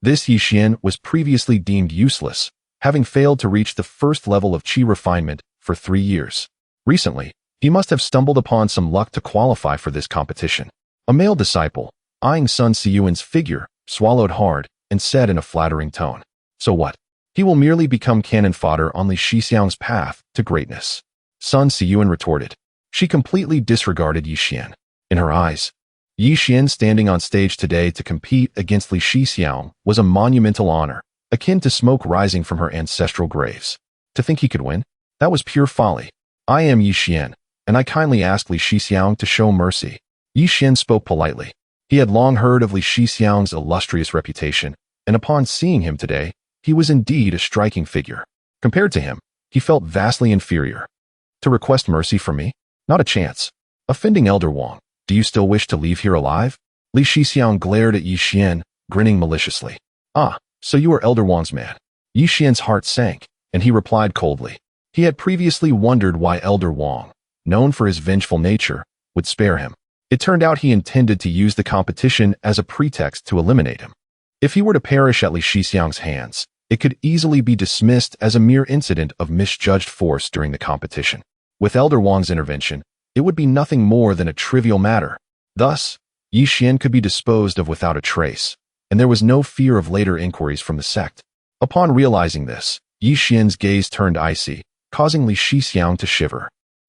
This Yixian was previously deemed useless, having failed to reach the 1st level of Qi refinement for 3 years. Recently, he must have stumbled upon some luck to qualify for this competition. A male disciple, eyeing Sun Siyuan's figure, swallowed hard and said in a flattering tone, "So what? He will merely become cannon fodder on Li Shixiang's path to greatness." Sun Siyuan retorted. She completely disregarded Yixian. In her eyes, Yixian standing on stage today to compete against Li Shixiang was a monumental honor, akin to smoke rising from her ancestral graves. To think he could win? That was pure folly. I am Yi Xian, and I kindly ask Li Shixiang to show mercy. Yi Xian spoke politely. He had long heard of Li Shixiang's illustrious reputation, and upon seeing him today, he was indeed a striking figure. Compared to him, he felt vastly inferior. To request mercy from me? Not a chance. Offending Elder Wang, do you still wish to leave here alive? Li Shixiang glared at Yi Xian, grinning maliciously. Ah, so you are Elder Wang's man. Yi Xian's heart sank, and he replied coldly. He had previously wondered why Elder Wang, known for his vengeful nature, would spare him. It turned out he intended to use the competition as a pretext to eliminate him. If he were to perish at Li Shixiang's hands, it could easily be dismissed as a mere incident of misjudged force during the competition. With Elder Wang's intervention, it would be nothing more than a trivial matter. Thus, Yi Xian could be disposed of without a trace, and there was no fear of later inquiries from the sect. Upon realizing this, Yi Xian's gaze turned icy, causing Li Shixiang to shiver,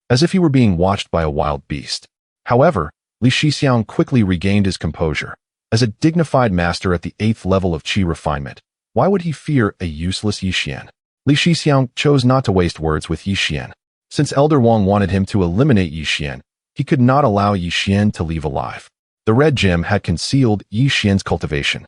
as if he were being watched by a wild beast. However, Li Shixiang quickly regained his composure. As a dignified master at the 8th level of qi refinement, why would he fear a useless Yi Xian? Li Shixiang chose not to waste words with Yi Xian. Since Elder Wang wanted him to eliminate Yi Xian, he could not allow Yi Xian to leave alive. The red gem had concealed Yi Xian's cultivation,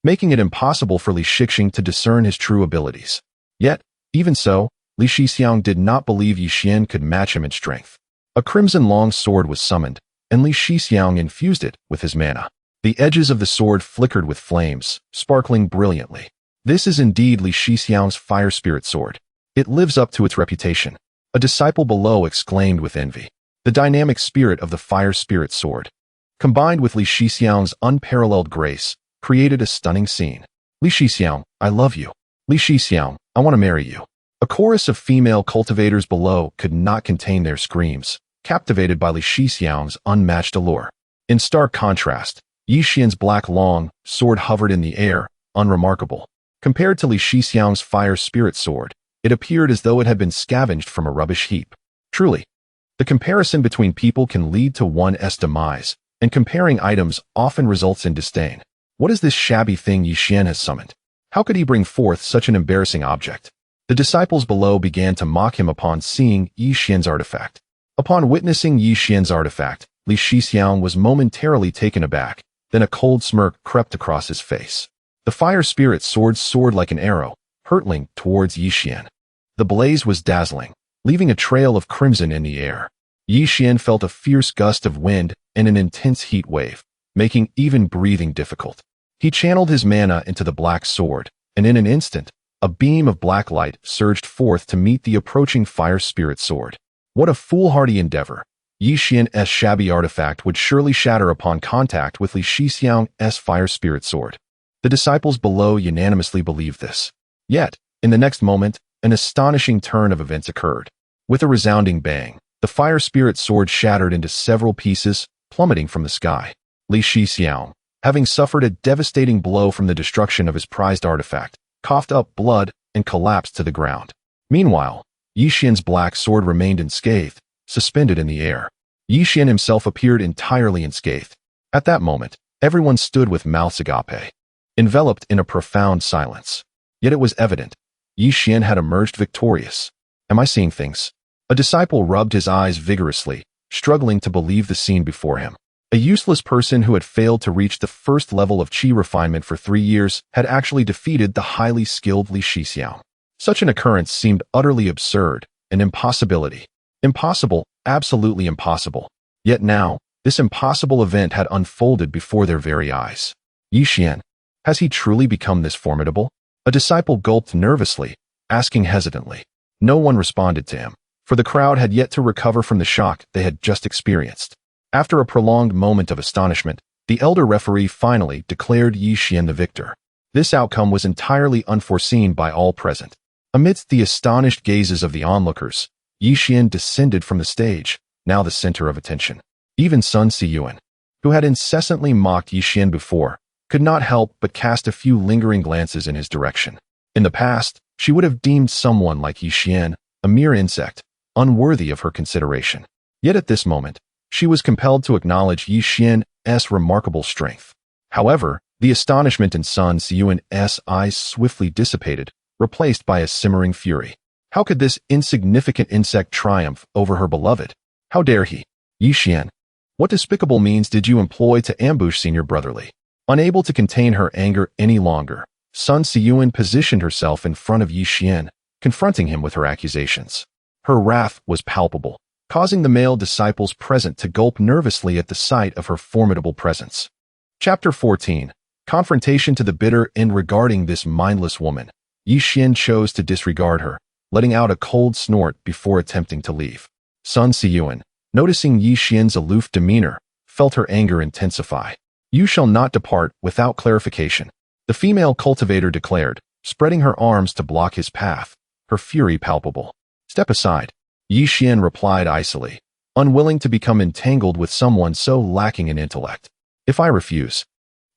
making it impossible for Li Shixiang to discern his true abilities. Yet, even so, Li Shixiang did not believe Yi Xian could match him in strength. A crimson long sword was summoned, and Li Shixiang infused it with his mana. The edges of the sword flickered with flames, sparkling brilliantly. This is indeed Li Shixiang's fire spirit sword. It lives up to its reputation. A disciple below exclaimed with envy. The dynamic spirit of the fire spirit sword, combined with Li Shixiang's unparalleled grace, created a stunning scene. Li Shixiang, I love you. Li Shixiang, I want to marry you. A chorus of female cultivators below could not contain their screams, captivated by Li Shixiang's unmatched allure. In stark contrast, Yi Xian's black long sword hovered in the air, unremarkable. Compared to Li Shixiang's fire spirit sword, it appeared as though it had been scavenged from a rubbish heap. Truly, the comparison between people can lead to one's demise, and comparing items often results in disdain. What is this shabby thing Yi Xian has summoned? How could he bring forth such an embarrassing object? The disciples below began to mock him upon seeing Yi Xian's artifact. Upon witnessing Yi Xian's artifact, Li Shixiang was momentarily taken aback, then a cold smirk crept across his face. The fire spirit sword soared like an arrow, hurtling towards Yi Xian. The blaze was dazzling, leaving a trail of crimson in the air. Yi Xian felt a fierce gust of wind and an intense heat wave, making even breathing difficult. He channeled his mana into the black sword, and in an instant, a beam of black light surged forth to meet the approaching fire spirit sword. What a foolhardy endeavor! Yi Xian's shabby artifact would surely shatter upon contact with Li Shixiang's fire spirit sword. The disciples below unanimously believed this. Yet, in the next moment, an astonishing turn of events occurred. With a resounding bang, the fire spirit sword shattered into several pieces, plummeting from the sky. Li Shixiang, having suffered a devastating blow from the destruction of his prized artifact, coughed up blood and collapsed to the ground. Meanwhile, Yi Xian's black sword remained unscathed, suspended in the air. Yi Xian himself appeared entirely unscathed. At that moment, everyone stood with mouths agape, enveloped in a profound silence. Yet it was evident, Yi Xian had emerged victorious. Am I seeing things? A disciple rubbed his eyes vigorously, struggling to believe the scene before him. A useless person who had failed to reach the first level of qi refinement for 3 years had actually defeated the highly skilled Li Shixiang. Such an occurrence seemed utterly absurd, an impossibility. Impossible, absolutely impossible. Yet now, this impossible event had unfolded before their very eyes. Yi Xian, has he truly become this formidable? A disciple gulped nervously, asking hesitantly. No one responded to him, for the crowd had yet to recover from the shock they had just experienced. After a prolonged moment of astonishment, the elder referee finally declared Yi Xian the victor. This outcome was entirely unforeseen by all present. Amidst the astonished gazes of the onlookers, Yi Xian descended from the stage, now the center of attention. Even Sun Siyuan, who had incessantly mocked Yi Xian before, could not help but cast a few lingering glances in his direction. In the past, she would have deemed someone like Yi Xian a mere insect, unworthy of her consideration. Yet at this moment, she was compelled to acknowledge Yi Xian's remarkable strength. However, the astonishment in Sun Siyuan's eyes swiftly dissipated, replaced by a simmering fury. How could this insignificant insect triumph over her beloved? How dare he? Yi Xian, what despicable means did you employ to ambush Senior Brotherly? Unable to contain her anger any longer, Sun Siyuan positioned herself in front of Yi Xian, confronting him with her accusations. Her wrath was palpable, causing the male disciples present to gulp nervously at the sight of her formidable presence. Chapter 14. Confrontation to the bitter end. Regarding this mindless woman, Yi Xian chose to disregard her, letting out a cold snort before attempting to leave. Sun Siyuan, noticing Yi Xian's aloof demeanor, felt her anger intensify. You shall not depart without clarification, the female cultivator declared, spreading her arms to block his path, her fury palpable. Step aside, Yi Xian replied icily, unwilling to become entangled with someone so lacking in intellect. If I refuse,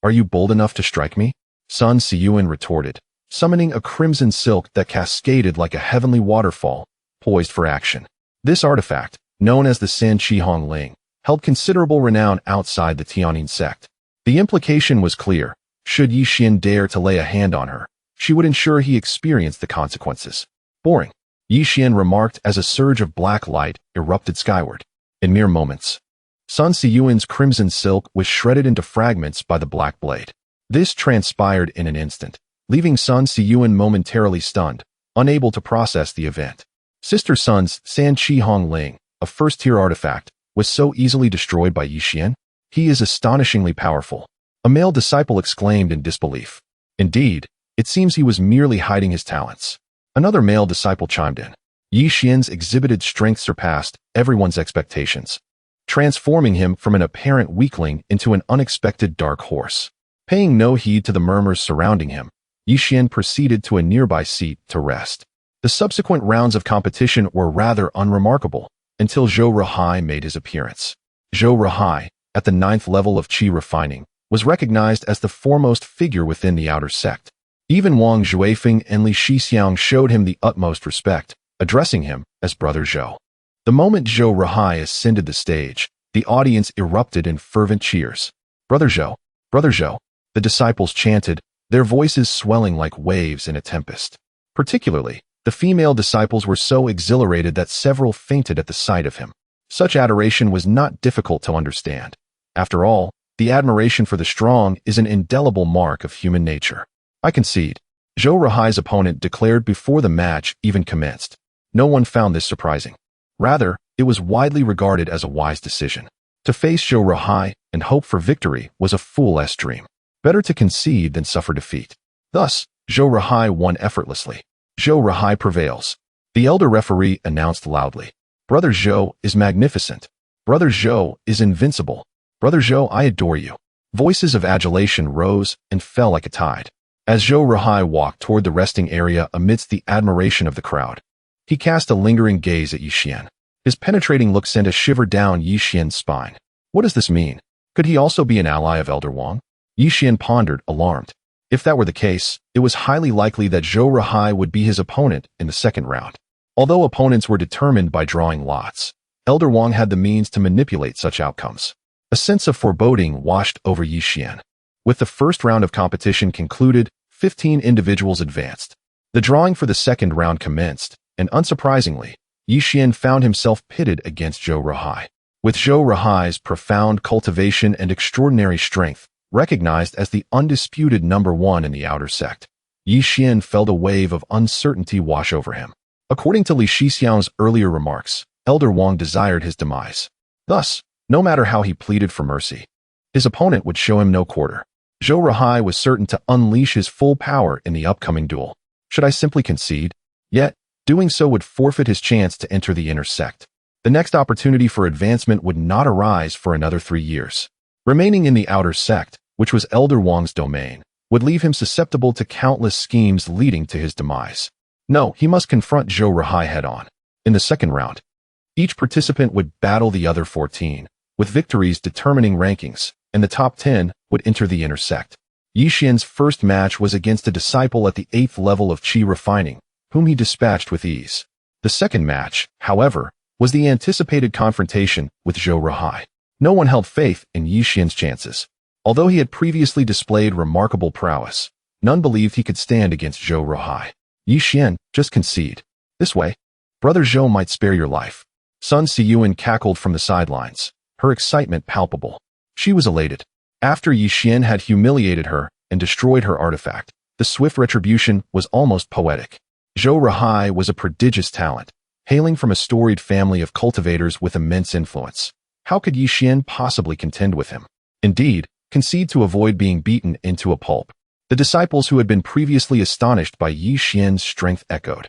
are you bold enough to strike me? Sun Siyuan retorted, summoning a crimson silk that cascaded like a heavenly waterfall, poised for action. This artifact, known as the San Qi Hong Ling, held considerable renown outside the Tianyin sect. The implication was clear. Should Yi Xian dare to lay a hand on her, she would ensure he experienced the consequences. Boring, Yi Xian remarked as a surge of black light erupted skyward. In mere moments, Sun Siyuan's crimson silk was shredded into fragments by the black blade. This transpired in an instant, leaving Sun Siyuan momentarily stunned, unable to process the event. Sister Sun's San Qi Hong Ling, a first-tier artifact, was so easily destroyed by Yi Xian? He is astonishingly powerful, a male disciple exclaimed in disbelief. Indeed, it seems he was merely hiding his talents. Another male disciple chimed in. Yi Xian's exhibited strength surpassed everyone's expectations, transforming him from an apparent weakling into an unexpected dark horse. Paying no heed to the murmurs surrounding him, Yi Xian proceeded to a nearby seat to rest. The subsequent rounds of competition were rather unremarkable, until Zhou Ruoxi made his appearance. Zhou Ruoxi, at the 9th level of Qi refining, was recognized as the foremost figure within the outer sect. Even Wang Zhuifeng and Li Shixiang showed him the utmost respect, addressing him as Brother Zhou. The moment Zhou Ruoxi ascended the stage, the audience erupted in fervent cheers. Brother Zhou, Brother Zhou, the disciples chanted, their voices swelling like waves in a tempest. Particularly, the female disciples were so exhilarated that several fainted at the sight of him. Such adoration was not difficult to understand. After all, the admiration for the strong is an indelible mark of human nature. I concede, Zhou Ruoxi's opponent declared before the match even commenced. No one found this surprising. Rather, it was widely regarded as a wise decision. To face Zhou Ruoxi and hope for victory was a fool's dream. Better to concede than suffer defeat. Thus, Zhou Ruoxi won effortlessly. Zhou Ruoxi prevails. The elder referee announced loudly. Brother Zhou is magnificent. Brother Zhou is invincible. Brother Zhou, I adore you. Voices of adulation rose and fell like a tide. As Zhou Ruoxi walked toward the resting area amidst the admiration of the crowd, he cast a lingering gaze at Yi Xian. His penetrating look sent a shiver down Yi Xian's spine. What does this mean? Could he also be an ally of Elder Wang? Yi Xian pondered, alarmed. If that were the case, it was highly likely that Zhou Ruoxi would be his opponent in the second round. Although opponents were determined by drawing lots, Elder Wang had the means to manipulate such outcomes. A sense of foreboding washed over Yi Xian. With the first round of competition concluded, 15 individuals advanced. The drawing for the second round commenced, and unsurprisingly, Yi Xian found himself pitted against Zhou Ruoxi. With Zhou Ruoxi's profound cultivation and extraordinary strength, recognized as the undisputed #1 in the outer sect, Yi Xian felt a wave of uncertainty wash over him. According to Li Shixiang's earlier remarks, Elder Wang desired his demise. Thus, no matter how he pleaded for mercy, his opponent would show him no quarter. Zhou Ruoxi was certain to unleash his full power in the upcoming duel. Should I simply concede? Yet, doing so would forfeit his chance to enter the inner sect. The next opportunity for advancement would not arise for another 3 years. Remaining in the outer sect, which was Elder Wang's domain, would leave him susceptible to countless schemes leading to his demise. No, he must confront Zhou Ruoxi head-on. In the second round, each participant would battle the other 14, with victories determining rankings, and the top 10 would enter the inner sect. Yi Xian's first match was against a disciple at the 8th level of Qi refining, whom he dispatched with ease. The second match, however, was the anticipated confrontation with Zhou Ruoxi. No one held faith in Yi Xian's chances. Although he had previously displayed remarkable prowess, none believed he could stand against Zhou Ruoxi. Yi Xian, just concede. This way, Brother Zhou might spare your life. Sun Siyuan cackled from the sidelines, her excitement palpable. She was elated. After Yi Xian had humiliated her and destroyed her artifact, the swift retribution was almost poetic. Zhou Ruhai was a prodigious talent, hailing from a storied family of cultivators with immense influence. How could Yi Xian possibly contend with him? Indeed, concede to avoid being beaten into a pulp. The disciples who had been previously astonished by Yi Xian's strength echoed.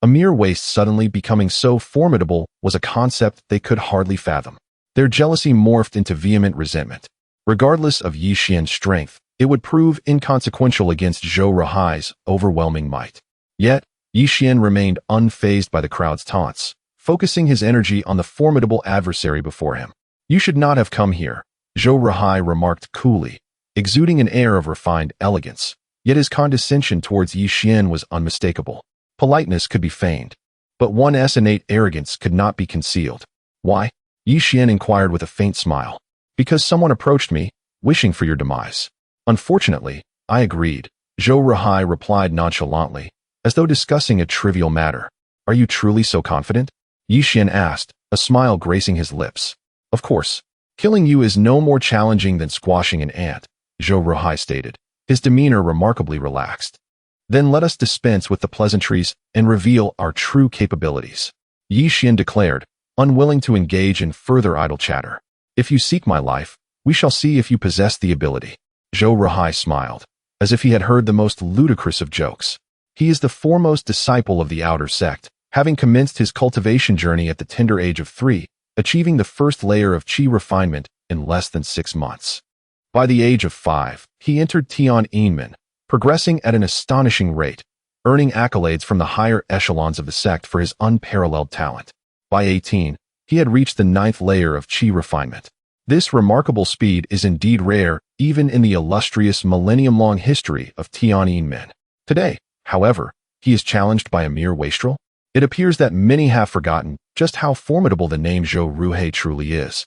A mere waste suddenly becoming so formidable was a concept they could hardly fathom. Their jealousy morphed into vehement resentment. Regardless of Yi Xian's strength, it would prove inconsequential against Zhou Ruhai's overwhelming might. Yet, Yi Xian remained unfazed by the crowd's taunts, focusing his energy on the formidable adversary before him. You should not have come here, Zhou Ruhai remarked coolly, exuding an air of refined elegance, yet his condescension towards Yi Xian was unmistakable. Politeness could be feigned, but one's innate arrogance could not be concealed. Why? Yi Xian inquired with a faint smile. Because someone approached me, wishing for your demise. Unfortunately, I agreed, Zhou Ruhai replied nonchalantly, as though discussing a trivial matter. Are you truly so confident? Yi Xian asked, a smile gracing his lips. Of course. Killing you is no more challenging than squashing an ant, Zhou Ruhai stated, his demeanor remarkably relaxed. Then let us dispense with the pleasantries and reveal our true capabilities, Yi Xian declared, unwilling to engage in further idle chatter. If you seek my life, we shall see if you possess the ability. Zhou Ruhai smiled, as if he had heard the most ludicrous of jokes. He is the foremost disciple of the outer sect, having commenced his cultivation journey at the tender age of 3, achieving the first layer of qi refinement in less than 6 months. By the age of 5, he entered Tiananmen, progressing at an astonishing rate, earning accolades from the higher echelons of the sect for his unparalleled talent. By 18, he had reached the 9th layer of qi refinement. This remarkable speed is indeed rare even in the illustrious millennium-long history of Tiananmen. Today, however, he is challenged by a mere wastrel. It appears that many have forgotten just how formidable the name Zhou Ruhai truly is.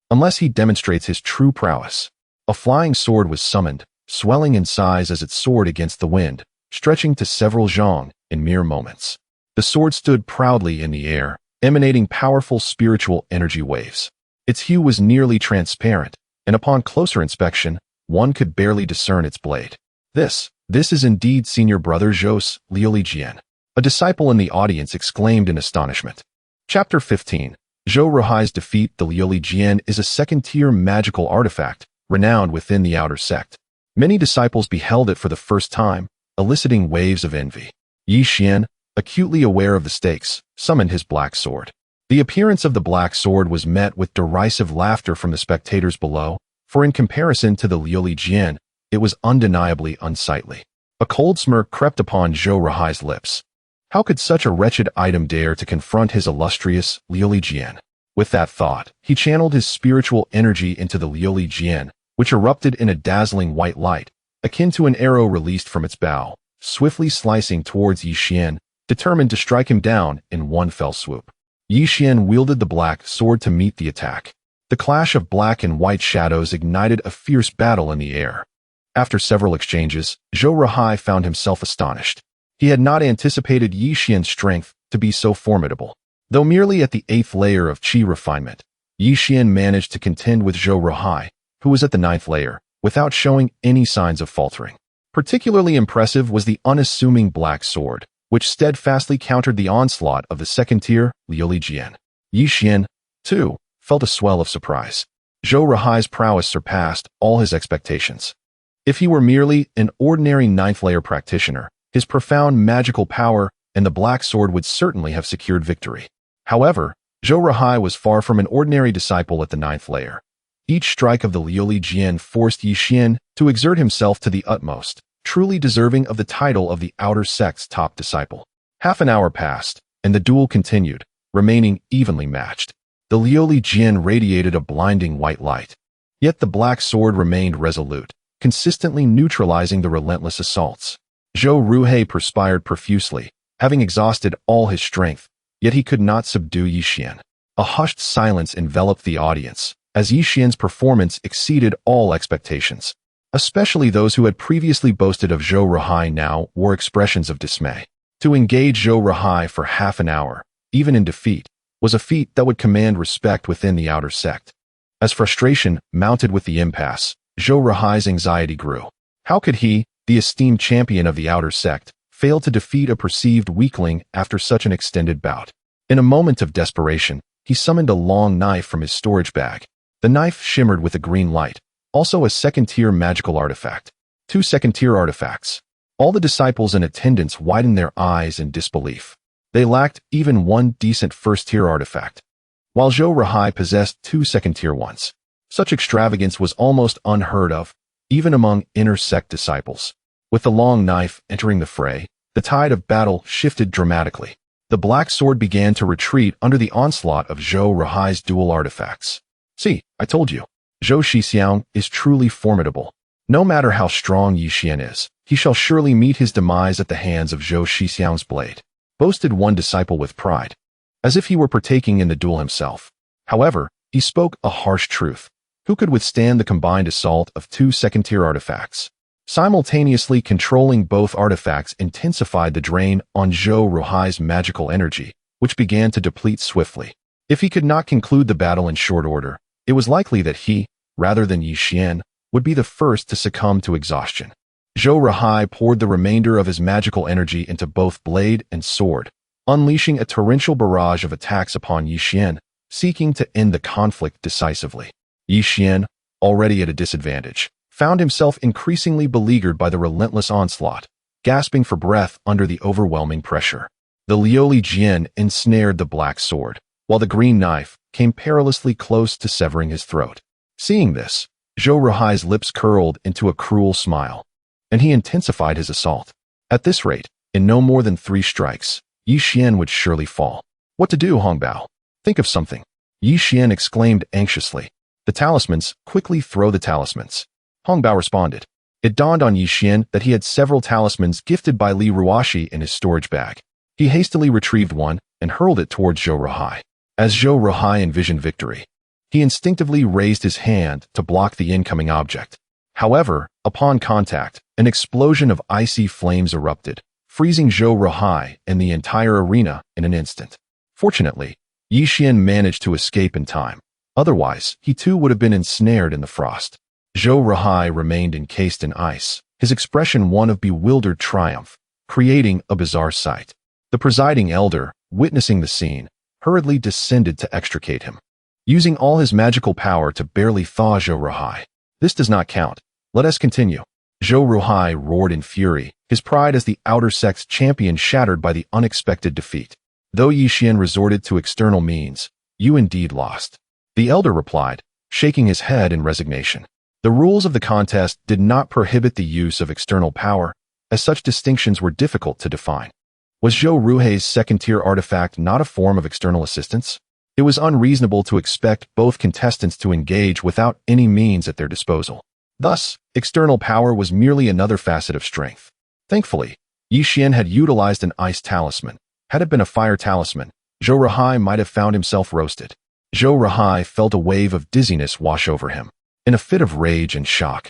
Unless he demonstrates his true prowess. A flying sword was summoned, swelling in size as it soared against the wind, stretching to several zhong in mere moments. The sword stood proudly in the air, emanating powerful spiritual energy waves. Its hue was nearly transparent, and upon closer inspection, one could barely discern its blade. This is indeed Senior Brother Zhou's Liulijian. A disciple in the audience exclaimed in astonishment. Chapter 15. Zhou Ruhai's defeat. The Liulijian is a second-tier magical artifact, renowned within the outer sect. Many disciples beheld it for the first time, eliciting waves of envy. Yi Xian, acutely aware of the stakes, summoned his black sword. The appearance of the black sword was met with derisive laughter from the spectators below, for in comparison to the Liulijian, it was undeniably unsightly. A cold smirk crept upon Zhou Ruhai's lips. How could such a wretched item dare to confront his illustrious Liulijian? With that thought, he channeled his spiritual energy into the Liulijian, which erupted in a dazzling white light, akin to an arrow released from its bow, swiftly slicing towards Yi Xian, determined to strike him down in one fell swoop. Yi Xian wielded the black sword to meet the attack. The clash of black and white shadows ignited a fierce battle in the air. After several exchanges, Zhou Ruhai found himself astonished. He had not anticipated Yi Xian's strength to be so formidable. Though merely at the 8th layer of qi refinement, Yi Xian managed to contend with Zhou Ruhai, who was at the 9th layer, without showing any signs of faltering. Particularly impressive was the unassuming black sword, which steadfastly countered the onslaught of the second-tier Liulijian. Yi Xian, too, felt a swell of surprise. Zhou Ruhai's prowess surpassed all his expectations. If he were merely an ordinary 9th layer practitioner, his profound magical power and the black sword would certainly have secured victory. However, Zhou Ruhai was far from an ordinary disciple at the 9th layer. Each strike of the Liulijian forced Yi Xian to exert himself to the utmost, truly deserving of the title of the outer sect's top disciple. Half an hour passed, and the duel continued, remaining evenly matched. The Liulijian radiated a blinding white light. Yet the black sword remained resolute, consistently neutralizing the relentless assaults. Zhou Ruhai perspired profusely, having exhausted all his strength, yet he could not subdue Yi Xian. A hushed silence enveloped the audience, as Yi Xian's performance exceeded all expectations. Especially those who had previously boasted of Zhou Ruhai now wore expressions of dismay. To engage Zhou Ruhai for half an hour, even in defeat, was a feat that would command respect within the outer sect. As frustration mounted with the impasse, Zhou Ruhai's anxiety grew. How could he, the esteemed champion of the outer sect, fail to defeat a perceived weakling after such an extended bout? In a moment of desperation, he summoned a long knife from his storage bag. The knife shimmered with a green light, also a second-tier magical artifact. 2 second-tier artifacts. All the disciples in attendance widened their eyes in disbelief. They lacked even one decent first-tier artifact, while Zhou Ruhai possessed 2 second-tier ones. Such extravagance was almost unheard of, even among inner sect disciples. With the long knife entering the fray, the tide of battle shifted dramatically. The black sword began to retreat under the onslaught of Zhou Ruhai's dual artifacts. See, I told you. Zhou Shixiang is truly formidable. No matter how strong Yi Xian is, he shall surely meet his demise at the hands of Zhou Shixiang's blade, boasted one disciple with pride, as if he were partaking in the duel himself. However, he spoke a harsh truth. Who could withstand the combined assault of 2 second-tier artifacts? Simultaneously controlling both artifacts intensified the drain on Zhou Ruhai's magical energy, which began to deplete swiftly. If he could not conclude the battle in short order, it was likely that he, rather than Yi Xian, would be the first to succumb to exhaustion. Zhou Ruhai poured the remainder of his magical energy into both blade and sword, unleashing a torrential barrage of attacks upon Yi Xian, seeking to end the conflict decisively. Yi Xian, already at a disadvantage, found himself increasingly beleaguered by the relentless onslaught, gasping for breath under the overwhelming pressure. The Liuli Jian ensnared the black sword, while the green knife came perilously close to severing his throat. Seeing this, Zhou Ruhai's lips curled into a cruel smile, and he intensified his assault. At this rate, in no more than 3 strikes, Yi Xian would surely fall. What to do, Hongbao? Think of something. Yi Xian exclaimed anxiously. The talismans, quickly throw the talismans. Hongbao responded. It dawned on Yi Xian that he had several talismans gifted by Li Ruoxi in his storage bag. He hastily retrieved one and hurled it towards Zhou Ruhai. As Zhou Ruhai envisioned victory, he instinctively raised his hand to block the incoming object. However, upon contact, an explosion of icy flames erupted, freezing Zhou Ruhai and the entire arena in an instant. Fortunately, Yi Xian managed to escape in time. Otherwise, he too would have been ensnared in the frost. Zhou Ruhai remained encased in ice, his expression one of bewildered triumph, creating a bizarre sight. The presiding elder, witnessing the scene, hurriedly descended to extricate him, using all his magical power to barely thaw Zhou Ruhai. This does not count. Let us continue. Zhou Ruhai roared in fury, his pride as the outer sect's champion shattered by the unexpected defeat. Though Yi Xian resorted to external means, you indeed lost. The elder replied, shaking his head in resignation. The rules of the contest did not prohibit the use of external power, as such distinctions were difficult to define. Was Zhou Ruhai's second-tier artifact not a form of external assistance? It was unreasonable to expect both contestants to engage without any means at their disposal. Thus, external power was merely another facet of strength. Thankfully, Yi Xian had utilized an ice talisman. Had it been a fire talisman, Zhou Ruhai might have found himself roasted. Zhou Ruhai felt a wave of dizziness wash over him. In a fit of rage and shock,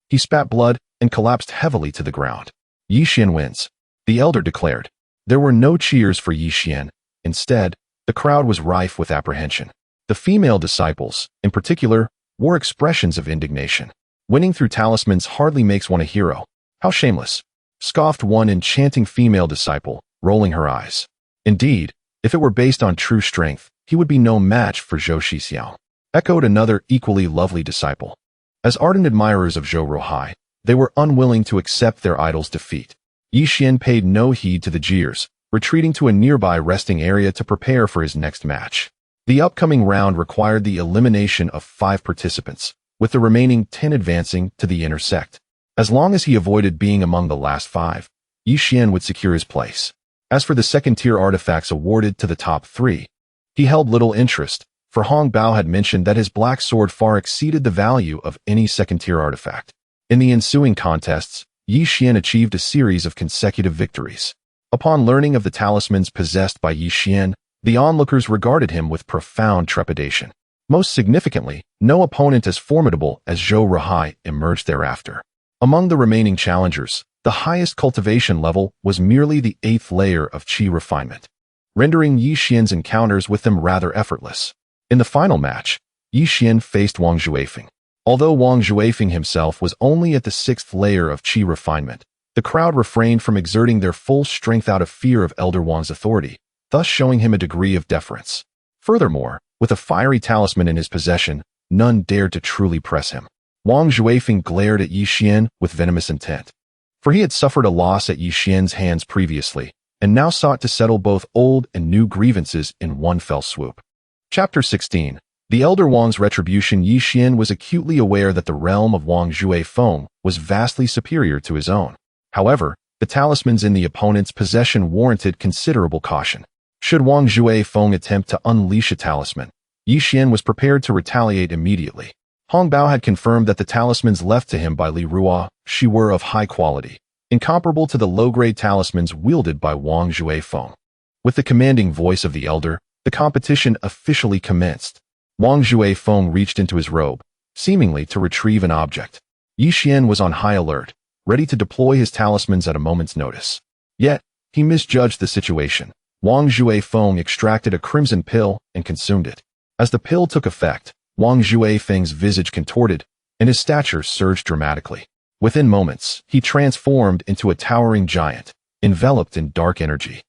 he spat blood and collapsed heavily to the ground. Yi Xian wins, the elder declared. There were no cheers for Yi Xian. Instead, the crowd was rife with apprehension. The female disciples, in particular, wore expressions of indignation. Winning through talismans hardly makes one a hero. How shameless, scoffed one enchanting female disciple, rolling her eyes. Indeed, if it were based on true strength, he would be no match for Zhou Shixiang, echoed another equally lovely disciple. As ardent admirers of Zhou Ruhai, they were unwilling to accept their idol's defeat. Yi Xian paid no heed to the jeers, retreating to a nearby resting area to prepare for his next match. The upcoming round required the elimination of 5 participants, with the remaining 10 advancing to the inner sect. As long as he avoided being among the last 5, Yi Xian would secure his place. As for the second-tier artifacts awarded to the top 3, he held little interest, for Hong Bao had mentioned that his black sword far exceeded the value of any second-tier artifact. In the ensuing contests, Yi Xian achieved a series of consecutive victories. Upon learning of the talismans possessed by Yi Xian, the onlookers regarded him with profound trepidation. Most significantly, no opponent as formidable as Zhou Ruhai emerged thereafter. Among the remaining challengers, the highest cultivation level was merely the 8th layer of qi refinement, rendering Yi Xian's encounters with them rather effortless. In the final match, Yi Xian faced Wang Juefeng. Although Wang Juefeng himself was only at the 6th layer of qi refinement, the crowd refrained from exerting their full strength out of fear of Elder Wang's authority, thus showing him a degree of deference. Furthermore, with a fiery talisman in his possession, none dared to truly press him. Wang Juefeng glared at Yi Xian with venomous intent, for he had suffered a loss at Yi Xian's hands previously, and now sought to settle both old and new grievances in one fell swoop. Chapter 16. The Elder Wang's retribution. Yi Xian was acutely aware that the realm of Wang Juefeng was vastly superior to his own. However, the talismans in the opponent's possession warranted considerable caution. Should Wang Juefeng attempt to unleash a talisman, Yi Xian was prepared to retaliate immediately. Hong Bao had confirmed that the talismans left to him by Li Ruoxi were of high quality, incomparable to the low-grade talismans wielded by Wang Juefeng. With the commanding voice of the elder, the competition officially commenced. Wang Juefeng reached into his robe, seemingly to retrieve an object. Yi Xian was on high alert, ready to deploy his talismans at a moment's notice. Yet, he misjudged the situation. Wang Juefeng extracted a crimson pill and consumed it. As the pill took effect, Wang Juefeng's visage contorted, and his stature surged dramatically. Within moments, he transformed into a towering giant, enveloped in dark energy,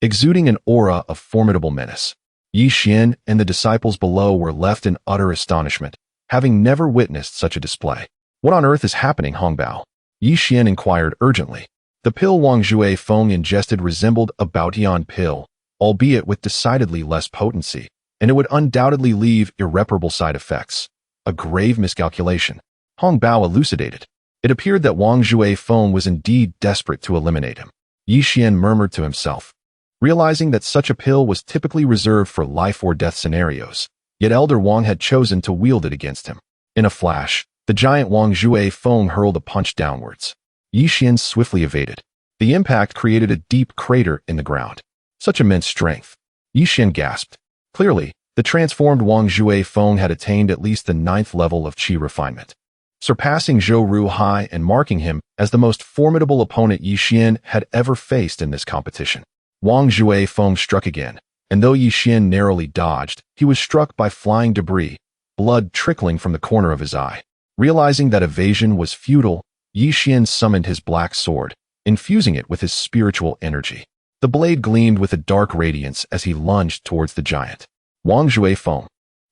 exuding an aura of formidable menace. Yi Xian and the disciples below were left in utter astonishment, having never witnessed such a display. What on earth is happening, Hong Bao? Yi Xian inquired urgently. The pill Wang Juefeng ingested resembled a Baotian pill, albeit with decidedly less potency, and it would undoubtedly leave irreparable side effects. A grave miscalculation. Hong Bao elucidated. It appeared that Wang Juefeng was indeed desperate to eliminate him. Yi Xian murmured to himself, realizing that such a pill was typically reserved for life or death scenarios, yet Elder Wang had chosen to wield it against him. In a flash, the giant Wang Juefeng hurled a punch downwards. Yi Xian swiftly evaded. The impact created a deep crater in the ground. Such immense strength. Yi Xian gasped. Clearly, the transformed Wang Juefeng had attained at least the 9th level of qi refinement, surpassing Zhou Ruoxi and marking him as the most formidable opponent Yi Xian had ever faced in this competition. Wang Juefeng struck again, and though Yi Xian narrowly dodged, he was struck by flying debris, blood trickling from the corner of his eye. Realizing that evasion was futile, Yi Xian summoned his black sword, infusing it with his spiritual energy. The blade gleamed with a dark radiance as he lunged towards the giant. Wang Juefeng,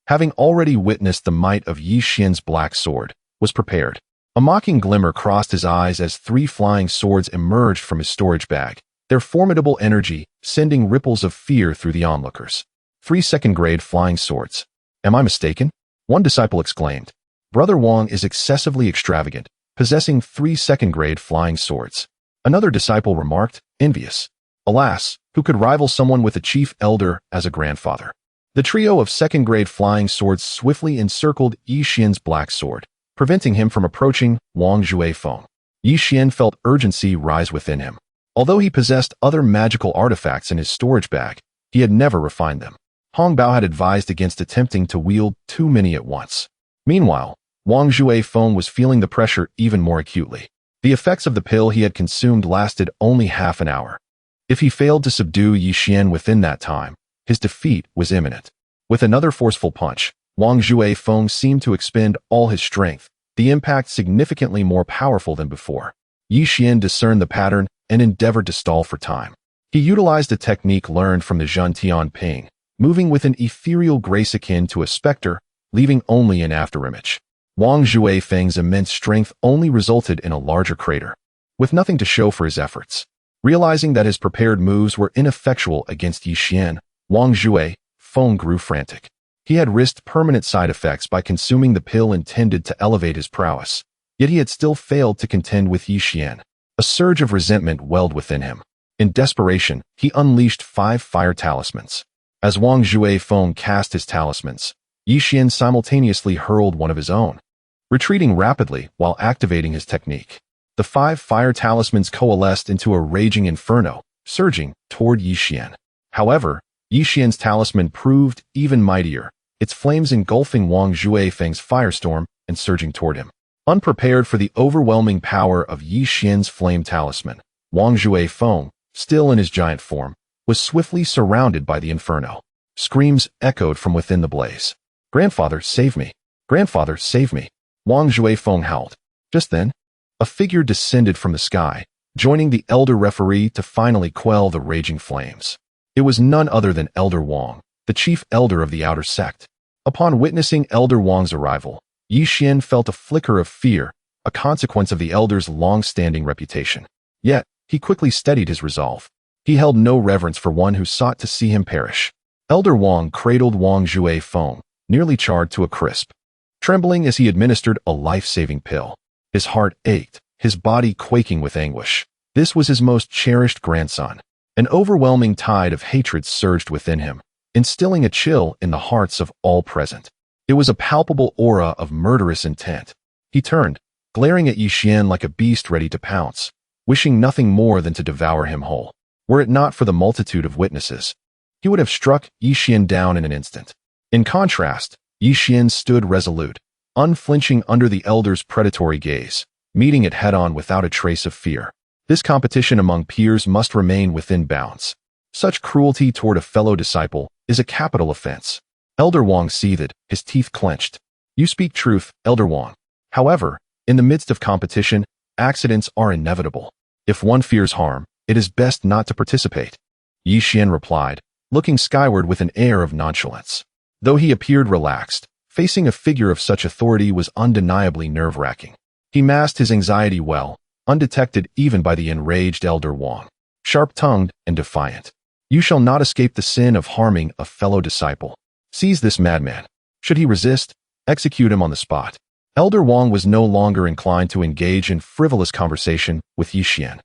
having already witnessed the might of Yi Xian's black sword, was prepared. A mocking glimmer crossed his eyes as 3 flying swords emerged from his storage bag, their formidable energy sending ripples of fear through the onlookers. 3 second-grade flying swords. Am I mistaken? One disciple exclaimed. Brother Wang is excessively extravagant, possessing 3 second-grade flying swords. Another disciple remarked, envious. Alas, who could rival someone with a chief elder as a grandfather? The trio of second-grade flying swords swiftly encircled Yi Xian's black sword, preventing him from approaching Wang Juefeng. Yi Xian felt urgency rise within him. Although he possessed other magical artifacts in his storage bag, he had never refined them. Hong Bao had advised against attempting to wield too many at once. Meanwhile, Wang Juefeng was feeling the pressure even more acutely. The effects of the pill he had consumed lasted only half an hour. If he failed to subdue Yi Xian within that time, his defeat was imminent. With another forceful punch, Wang Juefeng seemed to expend all his strength, the impact significantly more powerful than before. Yi Xian discerned the pattern and endeavored to stall for time. He utilized a technique learned from the Zhentian Ping, moving with an ethereal grace akin to a specter, leaving only an afterimage. Wang Juefeng's immense strength only resulted in a larger crater, with nothing to show for his efforts. Realizing that his prepared moves were ineffectual against Yi Xian, Wang Juefeng grew frantic. He had risked permanent side effects by consuming the pill intended to elevate his prowess, yet he had still failed to contend with Yi Xian. A surge of resentment welled within him. In desperation, he unleashed 5 fire talismans. As Wang Juefeng cast his talismans, Yi Xian simultaneously hurled one of his own, retreating rapidly while activating his technique. The 5 fire talismans coalesced into a raging inferno, surging toward Yi Xian. However, Yi Xian's talisman proved even mightier, its flames engulfing Wang Juefeng's firestorm and surging toward him. Unprepared for the overwhelming power of Yi Xian's flame talisman, Wang Juefeng, still in his giant form, was swiftly surrounded by the inferno. Screams echoed from within the blaze. "Grandfather, save me! Grandfather, save me!" Wang Juefeng howled. Just then, a figure descended from the sky, joining the elder referee to finally quell the raging flames. It was none other than Elder Wang, the chief elder of the outer sect. Upon witnessing Elder Wang's arrival, Yi Xian felt a flicker of fear, a consequence of the elder's long-standing reputation. Yet, he quickly steadied his resolve. He held no reverence for one who sought to see him perish. Elder Wang cradled Wang Juefeng, nearly charred to a crisp, trembling as he administered a life-saving pill. His heart ached, his body quaking with anguish. This was his most cherished grandson. An overwhelming tide of hatred surged within him, instilling a chill in the hearts of all present. It was a palpable aura of murderous intent. He turned, glaring at Yi Xian like a beast ready to pounce, wishing nothing more than to devour him whole. Were it not for the multitude of witnesses, he would have struck Yi Xian down in an instant. In contrast, Yi Xian stood resolute, unflinching under the elder's predatory gaze, meeting it head-on without a trace of fear. This competition among peers must remain within bounds. Such cruelty toward a fellow disciple is a capital offense. Elder Wang seethed, his teeth clenched. "You speak truth, Elder Wang. However, in the midst of competition, accidents are inevitable. If one fears harm, it is best not to participate." Yi Xian replied, looking skyward with an air of nonchalance. Though he appeared relaxed, facing a figure of such authority was undeniably nerve-wracking. He masked his anxiety well, undetected even by the enraged Elder Wang. Sharp-tongued and defiant, "You shall not escape the sin of harming a fellow disciple. Seize this madman. Should he resist, execute him on the spot." Elder Wang was no longer inclined to engage in frivolous conversation with Yi Xian.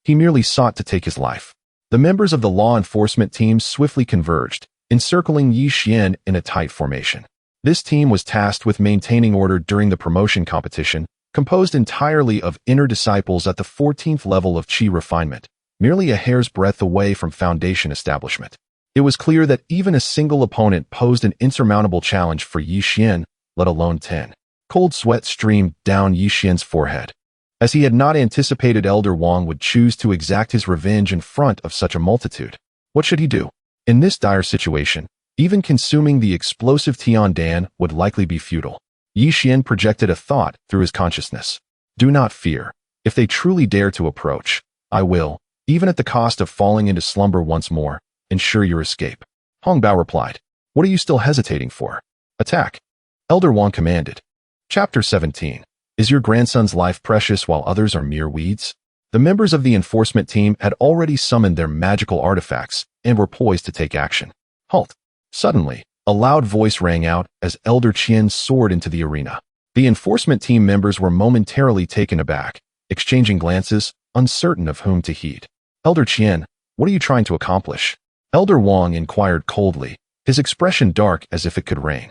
He merely sought to take his life. The members of the law enforcement team swiftly converged, encircling Yi Xian in a tight formation. This team was tasked with maintaining order during the promotion competition, composed entirely of inner disciples at the 14th level of Qi refinement, merely a hair's breadth away from foundation establishment. It was clear that even a single opponent posed an insurmountable challenge for Yi Xian, let alone 10. Cold sweat streamed down Yi Xian's forehead, as he had not anticipated Elder Wang would choose to exact his revenge in front of such a multitude. What should he do? In this dire situation, even consuming the explosive Tiandan would likely be futile. Yi Xian projected a thought through his consciousness. "Do not fear. If they truly dare to approach, I will, even at the cost of falling into slumber once more, ensure your escape." Hong Bao replied, "What are you still hesitating for? Attack." Elder Wang commanded. Chapter 17. Is your grandson's life precious while others are mere weeds? The members of the enforcement team had already summoned their magical artifacts and were poised to take action. Halt! Suddenly, a loud voice rang out as Elder Qian soared into the arena. The enforcement team members were momentarily taken aback, exchanging glances, uncertain of whom to heed. "Elder Qian, what are you trying to accomplish?" Elder Wang inquired coldly, his expression dark as if it could rain.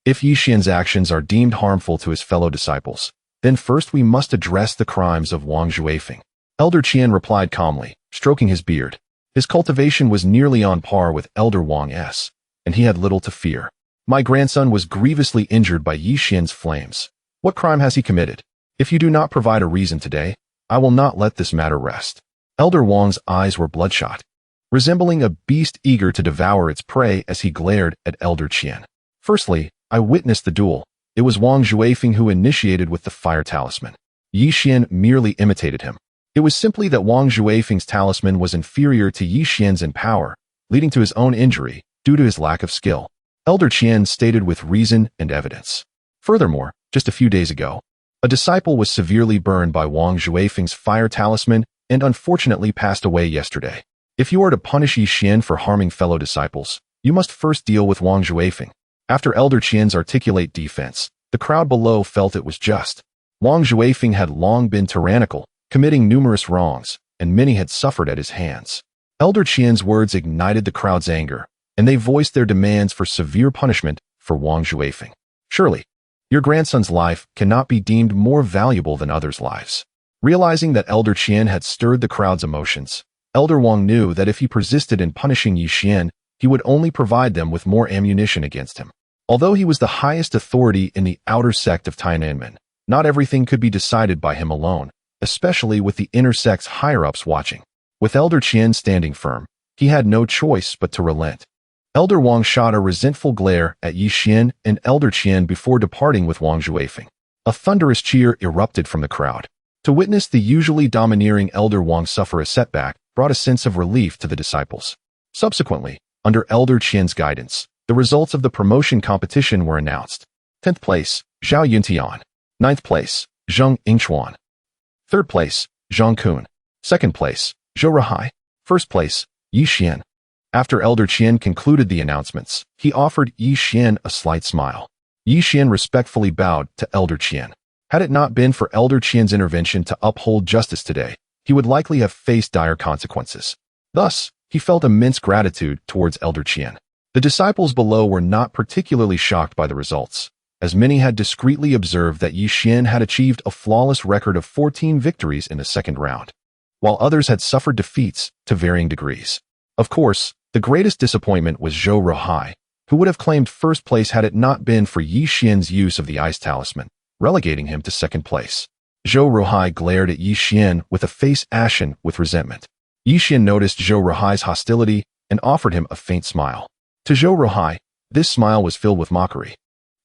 "If Yi Xian's actions are deemed harmful to his fellow disciples, then first we must address the crimes of Wang Juefeng." Elder Qian replied calmly, stroking his beard. His cultivation was nearly on par with Elder Wang's, and he had little to fear. "My grandson was grievously injured by Yi Xian's flames. What crime has he committed? If you do not provide a reason today, I will not let this matter rest." Elder Wang's eyes were bloodshot, resembling a beast eager to devour its prey as he glared at Elder Qian. "Firstly, I witnessed the duel. It was Wang Juefeng who initiated with the fire talisman. Yi Xian merely imitated him. It was simply that Wang Juefeng's talisman was inferior to Yi Xian's in power, leading to his own injury due to his lack of skill." Elder Qian stated with reason and evidence. Furthermore, just a few days ago, a disciple was severely burned by Wang Juefeng's fire talisman and unfortunately passed away yesterday. If you are to punish Yi Xian for harming fellow disciples, you must first deal with Wang Juefeng. After Elder Qian's articulate defense, the crowd below felt it was just. Wang Juefeng had long been tyrannical, committing numerous wrongs, and many had suffered at his hands. Elder Qian's words ignited the crowd's anger, and they voiced their demands for severe punishment for Wang Juefeng. "Surely, your grandson's life cannot be deemed more valuable than others' lives." Realizing that Elder Qian had stirred the crowd's emotions, Elder Wang knew that if he persisted in punishing Yi Xian, he would only provide them with more ammunition against him. Although he was the highest authority in the outer sect of Tiananmen, Not everything could be decided by him alone, especially with the inner sect's higher-ups watching. With Elder Qian standing firm, he had no choice but to relent. Elder Wang shot a resentful glare at Yi Xian and Elder Qian before departing with Wang Juefeng. A thunderous cheer erupted from the crowd. To witness the usually domineering Elder Wang suffer a setback brought a sense of relief to the disciples. Subsequently, under Elder Qian's guidance, the results of the promotion competition were announced. 10th place, Zhao Yuntian. 9th place, Zheng Yingchuan. 3rd place, Zhang Kun. 2nd place, Zhou Ruoxi. 1st place, Yi Xian. After Elder Qian concluded the announcements, he offered Yi Xian a slight smile. Yi Xian respectfully bowed to Elder Qian. Had it not been for Elder Qian's intervention to uphold justice today, he would likely have faced dire consequences. Thus, he felt immense gratitude towards Elder Qian. The disciples below were not particularly shocked by the results, as many had discreetly observed that Yi Xian had achieved a flawless record of 14 victories in the second round, while others had suffered defeats to varying degrees. Of course, the greatest disappointment was Zhou Ruoxi, who would have claimed first place had it not been for Yi Xian's use of the ice talisman, relegating him to second place. Zhou Ruoxi glared at Yi Xian with a face ashen with resentment. Yi Xian noticed Zhou Ruoxi's hostility and offered him a faint smile. To Zhou Ruoxi, this smile was filled with mockery,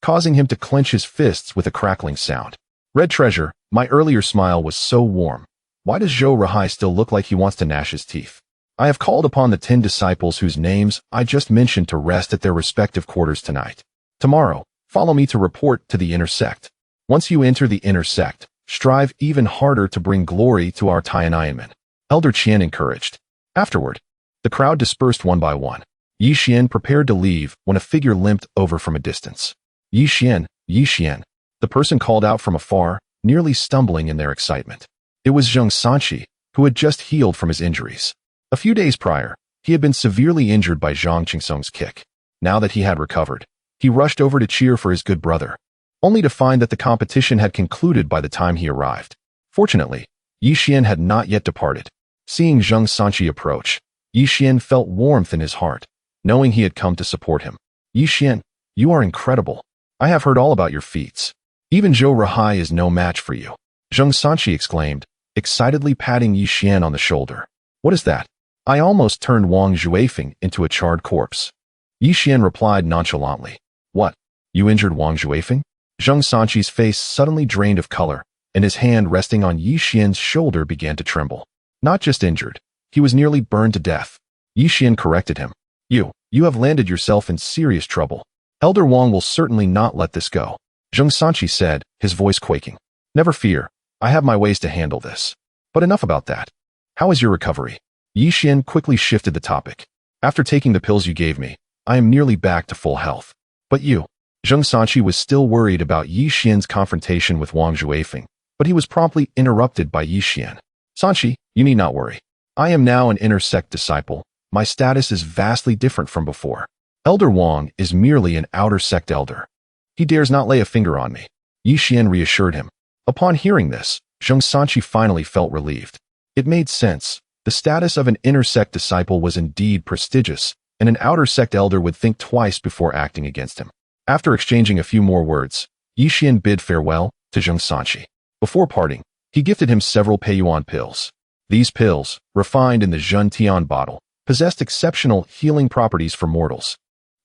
causing him to clench his fists with a crackling sound. Red treasure, my earlier smile was so warm. Why does Zhou Ruoxi still look like he wants to gnash his teeth? I have called upon the 10 disciples whose names I just mentioned to rest at their respective quarters tonight. Tomorrow, follow me to report to the inner sect. Once you enter the inner sect, strive even harder to bring glory to our Tiananmen. Elder Qian encouraged. Afterward, the crowd dispersed one by one. Yi Xian prepared to leave when a figure limped over from a distance. Yi Xian, Yi Xian, the person called out from afar, nearly stumbling in their excitement. It was Zheng Sanqi, who had just healed from his injuries. A few days prior, he had been severely injured by Zhang Qingsong's kick. Now that he had recovered, he rushed over to cheer for his good brother, only to find that the competition had concluded by the time he arrived. Fortunately, Yi Xian had not yet departed. Seeing Zheng Sanqi approach, Yi Xian felt warmth in his heart, knowing he had come to support him. Yi Xian, you are incredible. I have heard all about your feats. Even Zhou Ruoxi is no match for you. Zheng Sanqi exclaimed, excitedly patting Yi Xian on the shoulder. What is that? I almost turned Wang Juefeng into a charred corpse. Yi Xian replied nonchalantly. What? You injured Wang Juefeng? Zheng Sanqi's face suddenly drained of color, and his hand resting on Yi Xian's shoulder began to tremble. Not just injured, he was nearly burned to death. Yi Xian corrected him. You have landed yourself in serious trouble. Elder Wang will certainly not let this go. Zheng Sanqi said, his voice quaking. Never fear, I have my ways to handle this. But enough about that. How is your recovery? Yi Xian quickly shifted the topic. After taking the pills you gave me, I am nearly back to full health. But you? Zheng Sanqi was still worried about Yi Xian's confrontation with Wang Juefeng, but he was promptly interrupted by Yi Xian. Sanqi, you need not worry. I am now an inner sect disciple. My status is vastly different from before. Elder Wang is merely an outer sect elder. He dares not lay a finger on me. Yi Xian reassured him. Upon hearing this, Zheng Sanqi finally felt relieved. It made sense. The status of an inner sect disciple was indeed prestigious, and an outer sect elder would think twice before acting against him. After exchanging a few more words, Yi Xian bid farewell to Zheng Sanqi. Before parting, he gifted him several Peiyuan pills. These pills, refined in the Zhentian bottle, possessed exceptional healing properties for mortals.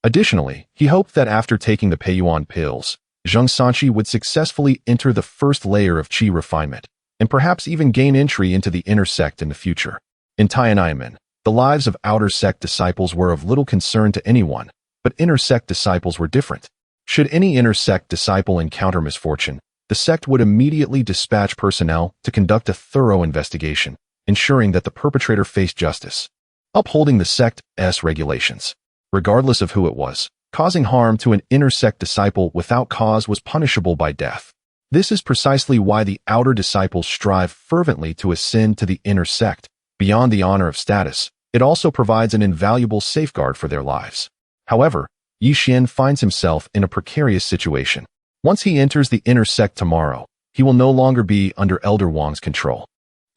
Additionally, he hoped that after taking the Peiyuan pills, Zheng Sanqi would successfully enter the first layer of qi refinement, and perhaps even gain entry into the inner sect in the future. In Tiananmen, the lives of outer sect disciples were of little concern to anyone, but inner sect disciples were different. Should any inner sect disciple encounter misfortune, the sect would immediately dispatch personnel to conduct a thorough investigation, ensuring that the perpetrator faced justice. Upholding the sect's regulations. Regardless of who it was, causing harm to an inner sect disciple without cause was punishable by death. This is precisely why the outer disciples strive fervently to ascend to the inner sect. Beyond the honor of status, it also provides an invaluable safeguard for their lives. However, Yi Xian finds himself in a precarious situation. Once he enters the inner sect tomorrow, he will no longer be under Elder Wang's control.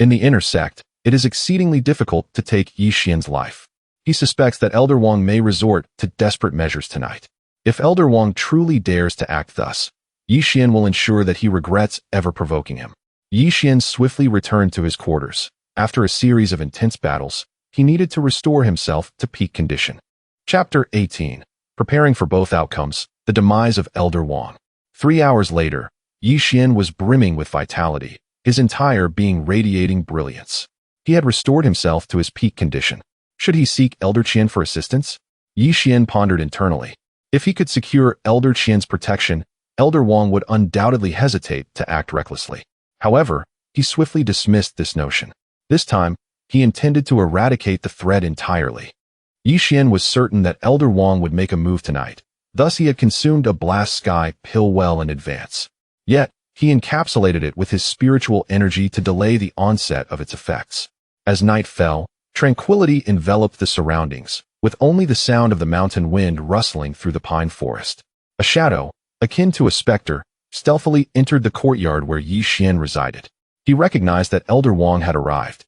In the inner sect, it is exceedingly difficult to take Yi Xian's life. He suspects that Elder Wang may resort to desperate measures tonight. If Elder Wang truly dares to act thus, Yi Xian will ensure that he regrets ever provoking him. Yi Xian swiftly returned to his quarters. After a series of intense battles, he needed to restore himself to peak condition. Chapter 18. Preparing for both outcomes, the demise of Elder Wang. 3 hours later, Yi Xian was brimming with vitality, his entire being radiating brilliance. He had restored himself to his peak condition. Should he seek Elder Qian for assistance? Yi Xian pondered internally. If he could secure Elder Qian's protection, Elder Wang would undoubtedly hesitate to act recklessly. However, he swiftly dismissed this notion. This time, he intended to eradicate the threat entirely. Yi Xian was certain that Elder Wang would make a move tonight. Thus he had consumed a blast sky pill well in advance. Yet, he encapsulated it with his spiritual energy to delay the onset of its effects. As night fell, tranquility enveloped the surroundings, with only the sound of the mountain wind rustling through the pine forest. A shadow, akin to a specter, stealthily entered the courtyard where Yi Xian resided. He recognized that Elder Wang had arrived.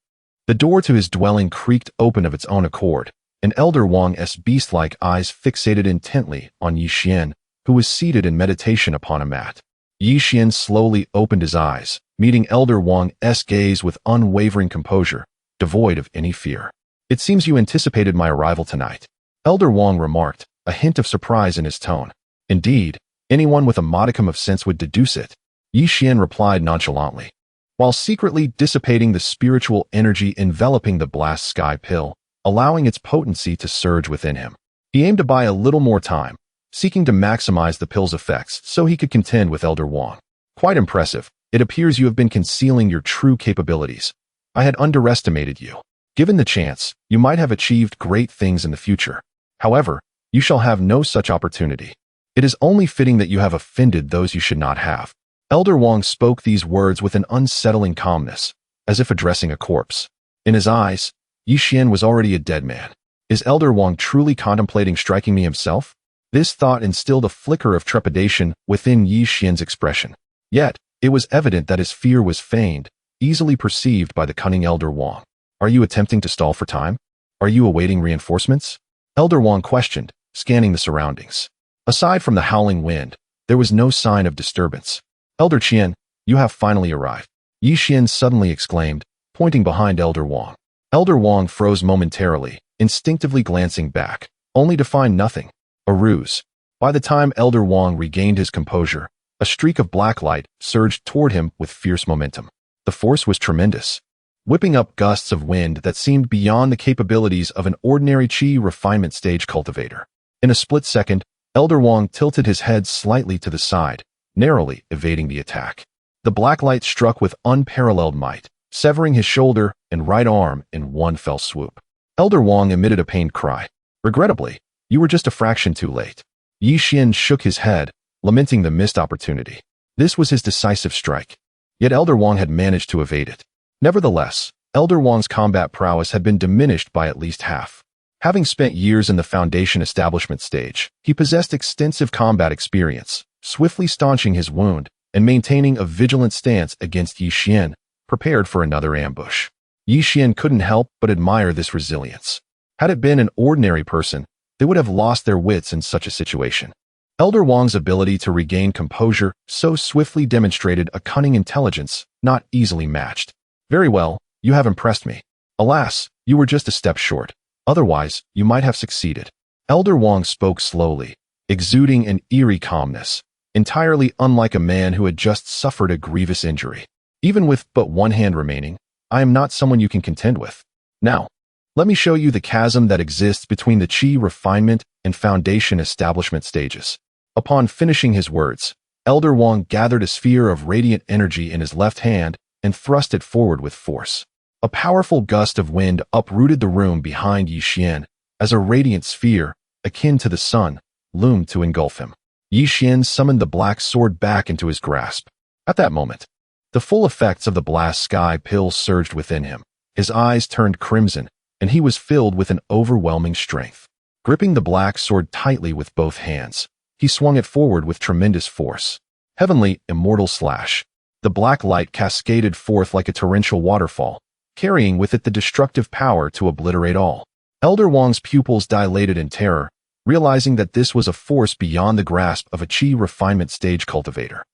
The door to his dwelling creaked open of its own accord, and Elder Wang's beast-like eyes fixated intently on Yi Xian, who was seated in meditation upon a mat. Yi Xian slowly opened his eyes, meeting Elder Wang's gaze with unwavering composure, devoid of any fear. "It seems you anticipated my arrival tonight," Elder Wang remarked, a hint of surprise in his tone. "Indeed, anyone with a modicum of sense would deduce it," Yi Xian replied nonchalantly. While secretly dissipating the spiritual energy enveloping the blast sky pill, allowing its potency to surge within him, he aimed to buy a little more time, seeking to maximize the pill's effects so he could contend with Elder Wang. "Quite impressive. It appears you have been concealing your true capabilities. I had underestimated you. Given the chance, you might have achieved great things in the future. However, you shall have no such opportunity. It is only fitting that you have offended those you should not have." Elder Wang spoke these words with an unsettling calmness, as if addressing a corpse. In his eyes, Yi Xian was already a dead man. Is Elder Wang truly contemplating striking me himself? This thought instilled a flicker of trepidation within Yi Xian's expression. Yet, it was evident that his fear was feigned, easily perceived by the cunning Elder Wang. "Are you attempting to stall for time? Are you awaiting reinforcements?" Elder Wang questioned, scanning the surroundings. Aside from the howling wind, there was no sign of disturbance. "Elder Qian, you have finally arrived," Yi Xian suddenly exclaimed, pointing behind Elder Wang. Elder Wang froze momentarily, instinctively glancing back, only to find nothing. A ruse. By the time Elder Wang regained his composure, a streak of black light surged toward him with fierce momentum. The force was tremendous, whipping up gusts of wind that seemed beyond the capabilities of an ordinary qi refinement stage cultivator. In a split second, Elder Wang tilted his head slightly to the side, narrowly evading the attack. The black light struck with unparalleled might, severing his shoulder and right arm in one fell swoop. Elder Wang emitted a pained cry. "Regrettably, you were just a fraction too late." Yi Xian shook his head, lamenting the missed opportunity. This was his decisive strike. Yet Elder Wang had managed to evade it. Nevertheless, Elder Wang's combat prowess had been diminished by at least half. Having spent years in the Foundation establishment stage, he possessed extensive combat experience, swiftly staunching his wound and maintaining a vigilant stance against Yi Xian, prepared for another ambush. Yi Xian couldn't help but admire this resilience. Had it been an ordinary person, they would have lost their wits in such a situation. Elder Wang's ability to regain composure so swiftly demonstrated a cunning intelligence not easily matched. "Very well, you have impressed me. Alas, you were just a step short. Otherwise, you might have succeeded." Elder Wang spoke slowly, exuding an eerie calmness, entirely unlike a man who had just suffered a grievous injury. "Even with but one hand remaining, I am not someone you can contend with. Now, let me show you the chasm that exists between the qi refinement and Foundation establishment stages." Upon finishing his words, Elder Wang gathered a sphere of radiant energy in his left hand and thrust it forward with force. A powerful gust of wind uprooted the room behind Yi Xian, as a radiant sphere, akin to the sun, loomed to engulf him. Yi Xian summoned the black sword back into his grasp. At that moment, the full effects of the blast sky pill surged within him. His eyes turned crimson, and he was filled with an overwhelming strength. Gripping the black sword tightly with both hands, he swung it forward with tremendous force. Heavenly, immortal slash. The black light cascaded forth like a torrential waterfall, carrying with it the destructive power to obliterate all. Elder Wang's pupils dilated in terror, realizing that this was a force beyond the grasp of a qi refinement stage cultivator.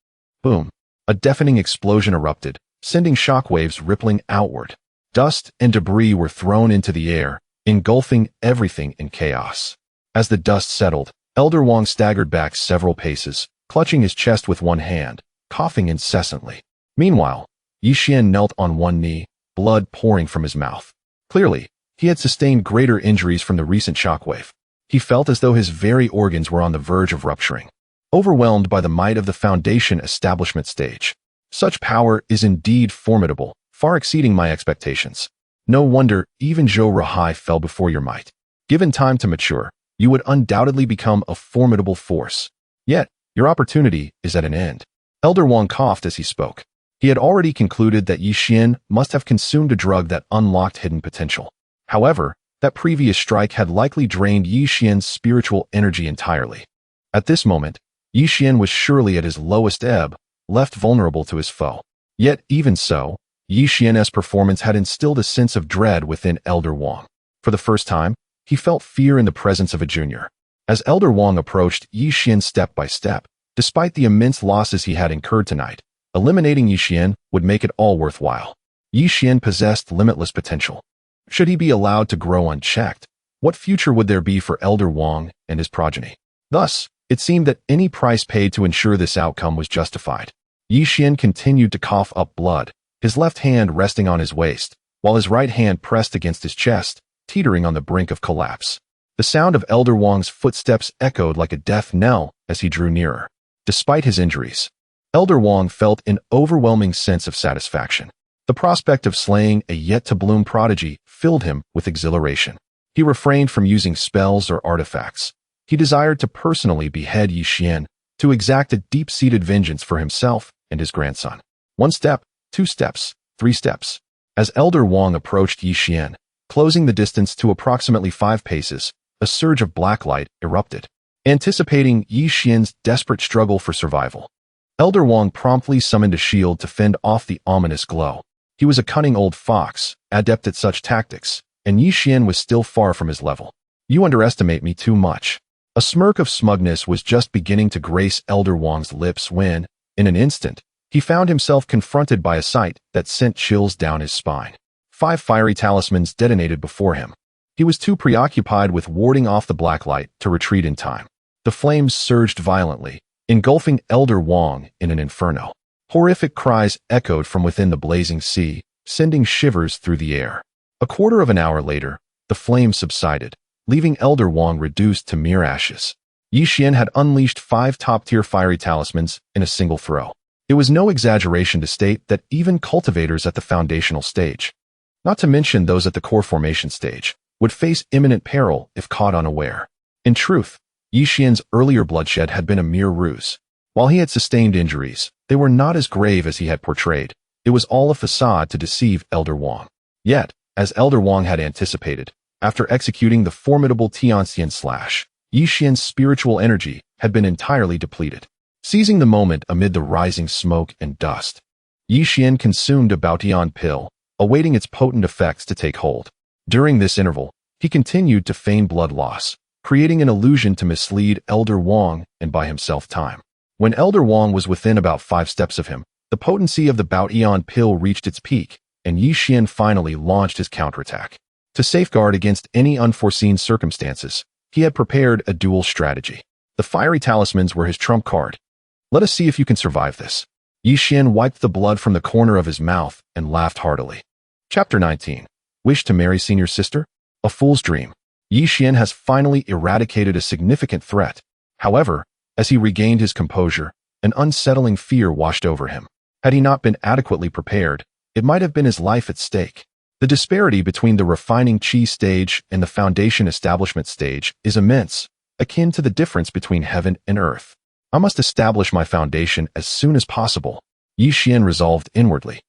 Boom. A deafening explosion erupted, sending shockwaves rippling outward. Dust and debris were thrown into the air, engulfing everything in chaos. As the dust settled, Elder Wang staggered back several paces, clutching his chest with one hand, coughing incessantly. Meanwhile, Yixian knelt on one knee, blood pouring from his mouth. Clearly, he had sustained greater injuries from the recent shockwave. He felt as though his very organs were on the verge of rupturing. Overwhelmed by the might of the Foundation establishment stage. Such power is indeed formidable, far exceeding my expectations. No wonder even Zhou Ruoxi fell before your might. Given time to mature, you would undoubtedly become a formidable force. Yet, your opportunity is at an end. Elder Wang coughed as he spoke. He had already concluded that Yixian must have consumed a drug that unlocked hidden potential. However, that previous strike had likely drained Yixian's spiritual energy entirely. At this moment, Yixian was surely at his lowest ebb, left vulnerable to his foe. Yet, even so, Yixian's performance had instilled a sense of dread within Elder Wang. For the first time, he felt fear in the presence of a junior. As Elder Wang approached Yixian step by step, despite the immense losses he had incurred tonight, eliminating Yixian would make it all worthwhile. Yixian possessed limitless potential. Should he be allowed to grow unchecked, what future would there be for Elder Wang and his progeny? Thus, it seemed that any price paid to ensure this outcome was justified. Yixian continued to cough up blood, his left hand resting on his waist, while his right hand pressed against his chest, teetering on the brink of collapse. The sound of Elder Wang's footsteps echoed like a death knell as he drew nearer. Despite his injuries, Elder Wang felt an overwhelming sense of satisfaction. The prospect of slaying a yet-to-bloom prodigy filled him with exhilaration. He refrained from using spells or artifacts. He desired to personally behead Yixian, to exact a deep-seated vengeance for himself and his grandson. 1 step, 2 steps, 3 steps. As Elder Wang approached Yixian, closing the distance to approximately 5 paces, a surge of black light erupted. Anticipating Yixian's desperate struggle for survival, Elder Wang promptly summoned a shield to fend off the ominous glow. He was a cunning old fox, adept at such tactics, and Yixian was still far from his level. You underestimate me too much. A smirk of smugness was just beginning to grace Elder Wang's lips when, in an instant, he found himself confronted by a sight that sent chills down his spine. 5 fiery talismans detonated before him. He was too preoccupied with warding off the black light to retreat in time. The flames surged violently, engulfing Elder Wang in an inferno. Horrific cries echoed from within the blazing sea, sending shivers through the air. A quarter of an hour later, the flames subsided, leaving Elder Wang reduced to mere ashes. Yixian had unleashed 5 top-tier fiery talismans in a single throw. It was no exaggeration to state that even cultivators at the foundational stage, not to mention those at the core formation stage, would face imminent peril if caught unaware. In truth, Yixian's earlier bloodshed had been a mere ruse. While he had sustained injuries, they were not as grave as he had portrayed. It was all a facade to deceive Elder Wang. Yet, as Elder Wang had anticipated, after executing the formidable Tianxian slash, Yixian's spiritual energy had been entirely depleted. Seizing the moment amid the rising smoke and dust, Yixian consumed a Baotian pill, awaiting its potent effects to take hold. During this interval, he continued to feign blood loss, creating an illusion to mislead Elder Wang and buy himself time. When Elder Wang was within about 5 steps of him, the potency of the Baotian pill reached its peak, and Yixian finally launched his counterattack. To safeguard against any unforeseen circumstances, he had prepared a dual strategy. The fiery talismans were his trump card. Let us see if you can survive this. Yixian wiped the blood from the corner of his mouth and laughed heartily. Chapter 19. Wish to marry senior sister? A fool's dream. Yixian has finally eradicated a significant threat. However, as he regained his composure, an unsettling fear washed over him. Had he not been adequately prepared, it might have been his life at stake. The disparity between the refining chi stage and the foundation establishment stage is immense, akin to the difference between heaven and earth. I must establish my foundation as soon as possible, Yixian resolved inwardly.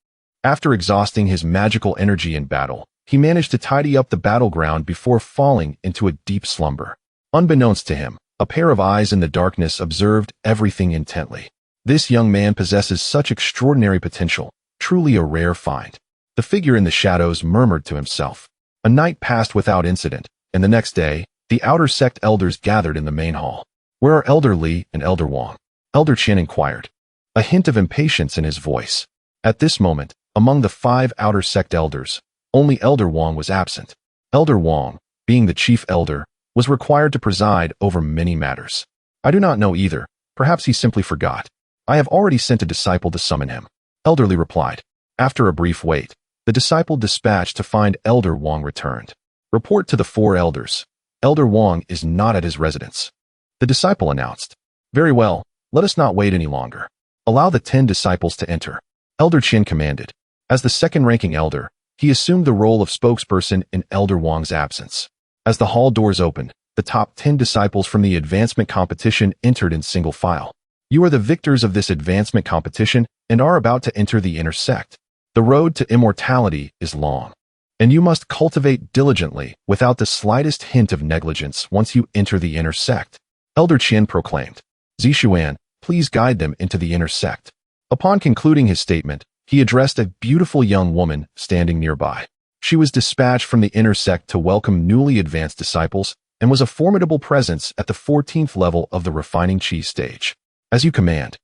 After exhausting his magical energy in battle, he managed to tidy up the battleground before falling into a deep slumber. Unbeknownst to him, a pair of eyes in the darkness observed everything intently. This young man possesses such extraordinary potential, truly a rare find. The figure in the shadows murmured to himself. A night passed without incident, and the next day, the outer sect elders gathered in the main hall. Where are Elder Li and Elder Wang? Elder Chen inquired. a hint of impatience in his voice. At this moment, among the 5 outer sect elders, only Elder Wang was absent. Elder Wang, being the chief elder, was required to preside over many matters. I do not know either. Perhaps he simply forgot. I have already sent a disciple to summon him. Elderly replied. After a brief wait, the disciple dispatched to find Elder Wang returned. Report to the 4 elders. Elder Wang is not at his residence. The disciple announced. Very well, let us not wait any longer. Allow the 10 disciples to enter. Elder Qian commanded. As the second-ranking elder, he assumed the role of spokesperson in Elder Wang's absence. As the hall doors opened, the top 10 disciples from the advancement competition entered in single file. You are the victors of this advancement competition and are about to enter the inner sect. The road to immortality is long, and you must cultivate diligently without the slightest hint of negligence once you enter the inner sect. Elder Qian proclaimed. Xuan, please guide them into the inner sect. Upon concluding his statement, he addressed a beautiful young woman standing nearby. She was dispatched from the inner sect to welcome newly advanced disciples and was a formidable presence at the 14th level of the refining cheese stage. As you command.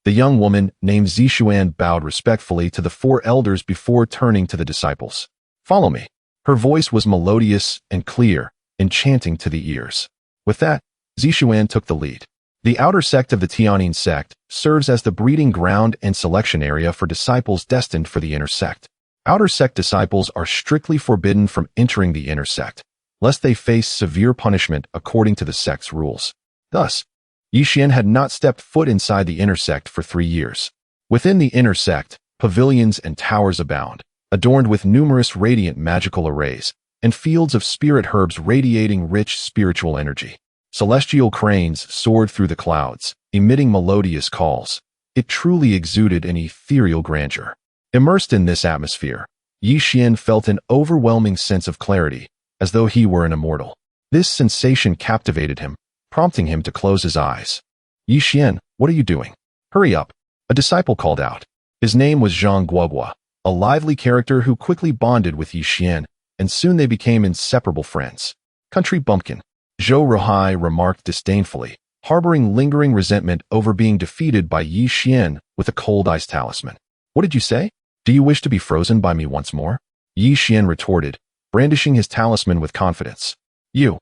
The young woman named Xuan bowed respectfully to the 4 elders before turning to the disciples. Follow me. Her voice was melodious and clear, enchanting to the ears. With that, Xuan took the lead. The outer sect of the Tianyin sect serves as the breeding ground and selection area for disciples destined for the inner sect. Outer sect disciples are strictly forbidden from entering the inner sect, lest they face severe punishment according to the sect's rules. Thus, Xuan had not stepped foot inside the inner sect for 3 years. Within the inner sect, pavilions and towers abound, adorned with numerous radiant magical arrays, and fields of spirit herbs radiating rich spiritual energy. Celestial cranes soared through the clouds, emitting melodious calls. It truly exuded an ethereal grandeur. Immersed in this atmosphere, Xuan felt an overwhelming sense of clarity, as though he were an immortal. This sensation captivated him, prompting him to close his eyes. Xuan, what are you doing? Hurry up, a disciple called out. His name was Zhang Guogua, a lively character who quickly bonded with Xuan, and soon they became inseparable friends. Country bumpkin. Zhou Ruoxi remarked disdainfully, harboring lingering resentment over being defeated by Xuan with a cold ice talisman. What did you say? Do you wish to be frozen by me once more? Xuan retorted, brandishing his talisman with confidence. You.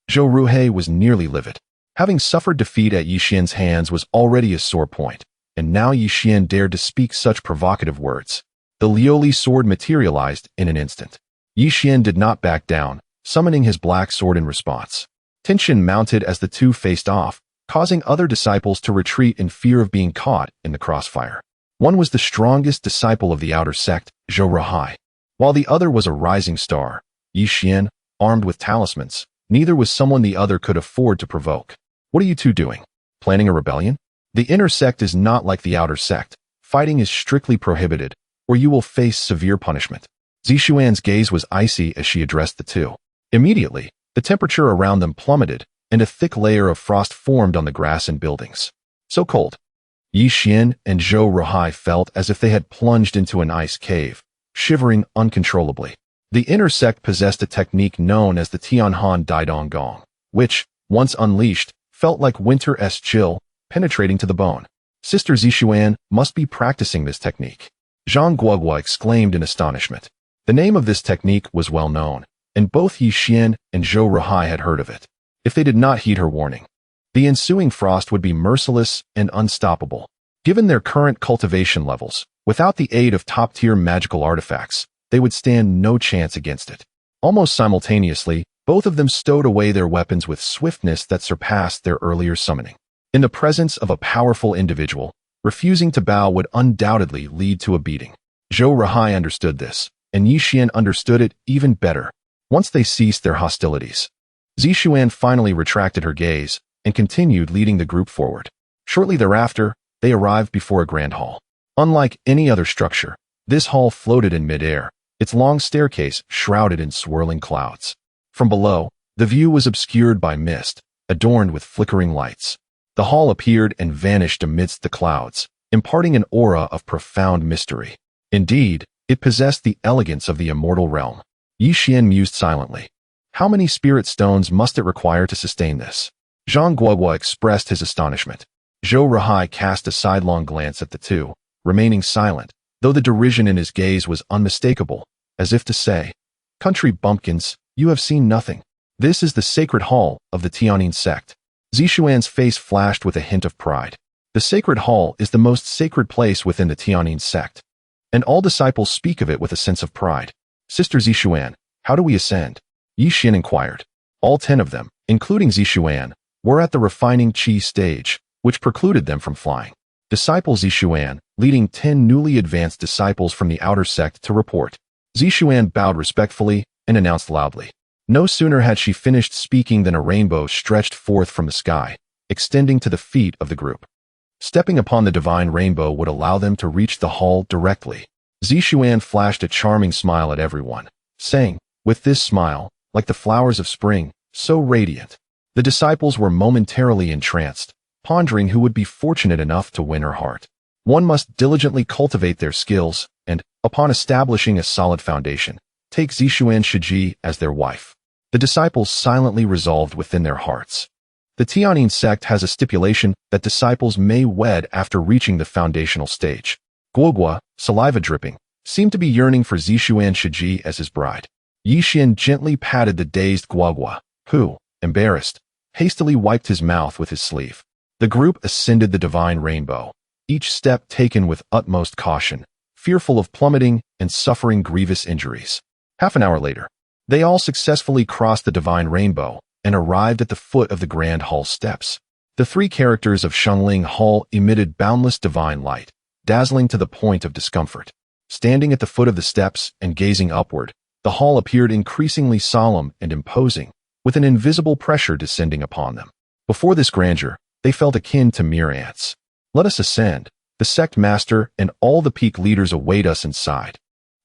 Zhou Ruoxi was nearly livid. Having suffered defeat at Xuan's hands was already a sore point, and now Xuan dared to speak such provocative words. The Liuli sword materialized in an instant. Xuan did not back down, summoning his black sword in response. Tension mounted as the two faced off, causing other disciples to retreat in fear of being caught in the crossfire. One was the strongest disciple of the outer sect, Zhou Ruoxi, while the other was a rising star, Xuan, armed with talismans. Neither was someone the other could afford to provoke. What are you two doing? Planning a rebellion? The inner sect is not like the outer sect. Fighting is strictly prohibited, or you will face severe punishment. Xuan's gaze was icy as she addressed the two. Immediately, the temperature around them plummeted, and a thick layer of frost formed on the grass and buildings. So cold. Xuan and Zhou Ruoxi felt as if they had plunged into an ice cave, shivering uncontrollably. The inner sect possessed a technique known as the Tianhan Daidong Gong, which, once unleashed, felt like winter-esque chill, penetrating to the bone. Sister Xuan must be practicing this technique. Zhang Guogua exclaimed in astonishment. The name of this technique was well known, and both Xuan and Zhou Ruoxi had heard of it. If they did not heed her warning, the ensuing frost would be merciless and unstoppable. Given their current cultivation levels, without the aid of top-tier magical artifacts, they would stand no chance against it. Almost simultaneously, both of them stowed away their weapons with swiftness that surpassed their earlier summoning. In the presence of a powerful individual, refusing to bow would undoubtedly lead to a beating. Zhou Ruoxi understood this, and Xuan understood it even better. Once they ceased their hostilities, Xuan finally retracted her gaze and continued leading the group forward. Shortly thereafter, they arrived before a grand hall. Unlike any other structure, this hall floated in midair, its long staircase shrouded in swirling clouds. From below, the view was obscured by mist, adorned with flickering lights. The hall appeared and vanished amidst the clouds, imparting an aura of profound mystery. Indeed, it possessed the elegance of the immortal realm. Xuan mused silently. How many spirit stones must it require to sustain this? Zhang Guogua expressed his astonishment. Zhou Ruhai cast a sidelong glance at the two, remaining silent, though the derision in his gaze was unmistakable, as if to say, "Country bumpkins, you have seen nothing. This is the sacred hall of the Tianyin sect." Xuan's face flashed with a hint of pride. The sacred hall is the most sacred place within the Tianyin sect, and all disciples speak of it with a sense of pride. "Sister Xuan, how do we ascend?" Yixin inquired. All 10 of them, including Xuan, were at the refining qi stage, which precluded them from flying. Disciple Xuan, leading 10 newly advanced disciples from the outer sect to report. Xuan bowed respectfully and announced loudly. No sooner had she finished speaking than a rainbow stretched forth from the sky, extending to the feet of the group. Stepping upon the divine rainbow would allow them to reach the hall directly. Xuan flashed a charming smile at everyone, saying, with this smile, like the flowers of spring, so radiant. The disciples were momentarily entranced, pondering who would be fortunate enough to win her heart. One must diligently cultivate their skills and, upon establishing a solid foundation, take Xuan Shiji as their wife. The disciples silently resolved within their hearts. The Tianyin sect has a stipulation that disciples may wed after reaching the foundational stage. Guogua, saliva dripping, seemed to be yearning for Xuan Shiji as his bride. Yixin gently patted the dazed Guogua, who, embarrassed, hastily wiped his mouth with his sleeve. The group ascended the divine rainbow, each step taken with utmost caution, fearful of plummeting and suffering grievous injuries. Half an hour later, they all successfully crossed the divine rainbow and arrived at the foot of the grand hall steps. The 3 characters of Shengling Hall emitted boundless divine light, dazzling to the point of discomfort. Standing at the foot of the steps and gazing upward, the hall appeared increasingly solemn and imposing, with an invisible pressure descending upon them. Before this grandeur, they felt akin to mere ants. "Let us ascend. The sect master and all the peak leaders await us inside,"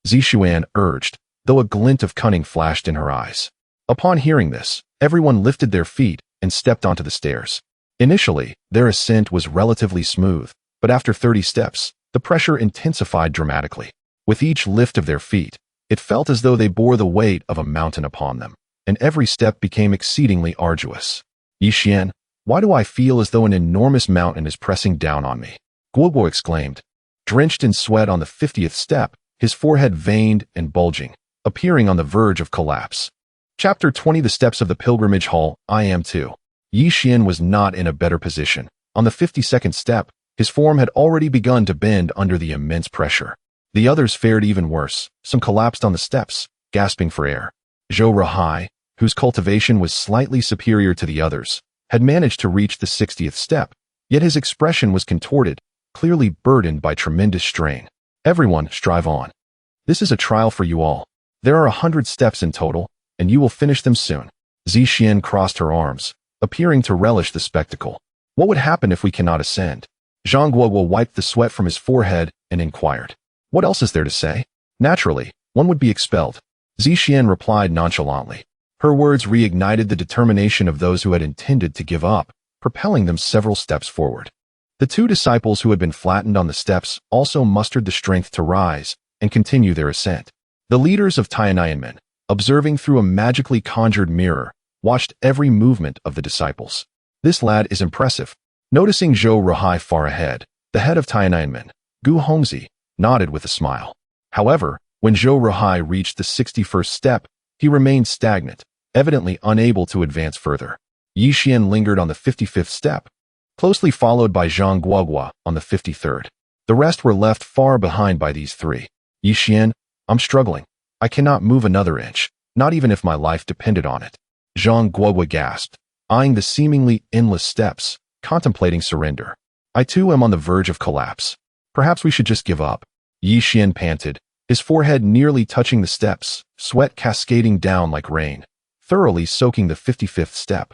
Xuan urged, though a glint of cunning flashed in her eyes. Upon hearing this, everyone lifted their feet and stepped onto the stairs. Initially, their ascent was relatively smooth, but after 30 steps, the pressure intensified dramatically. With each lift of their feet, it felt as though they bore the weight of a mountain upon them, and every step became exceedingly arduous. "Yixin, why do I feel as though an enormous mountain is pressing down on me?" Guoguo exclaimed. Drenched in sweat on the 50th step, his forehead veined and bulging, appearing on the verge of collapse. Chapter 20 The Steps of the Pilgrimage Hall, I Am Too. Yixin was not in a better position. On the 52nd step, his form had already begun to bend under the immense pressure. The others fared even worse. Some collapsed on the steps, gasping for air. Zhou Ruhai, whose cultivation was slightly superior to the others, had managed to reach the 60th step, yet his expression was contorted, clearly burdened by tremendous strain. "Everyone, strive on. This is a trial for you all. There are 100 steps in total, and you will finish them soon." Xuan crossed her arms, appearing to relish the spectacle. "What would happen if we cannot ascend?" Zhang Guoguo wiped the sweat from his forehead and inquired. "What else is there to say? Naturally, one would be expelled." Xuan replied nonchalantly. Her words reignited the determination of those who had intended to give up, propelling them several steps forward. The 2 disciples who had been flattened on the steps also mustered the strength to rise and continue their ascent. The leaders of Tianyin, observing through a magically conjured mirror, watched every movement of the disciples. "This lad is impressive." Noticing Zhou Ruhai far ahead, the head of Tianyin, Gu Hongzi, nodded with a smile. However, when Zhou Ruhai reached the 61st step, he remained stagnant, evidently unable to advance further. Yixin lingered on the 55th step, closely followed by Zhang Guogua on the 53rd. The rest were left far behind by these 3. "Yixin, I'm struggling. I cannot move another inch, not even if my life depended on it." Zhang Guogua gasped, eyeing the seemingly endless steps, contemplating surrender. "I too am on the verge of collapse. Perhaps we should just give up." Yixin panted, his forehead nearly touching the steps, sweat cascading down like rain, thoroughly soaking the 55th step.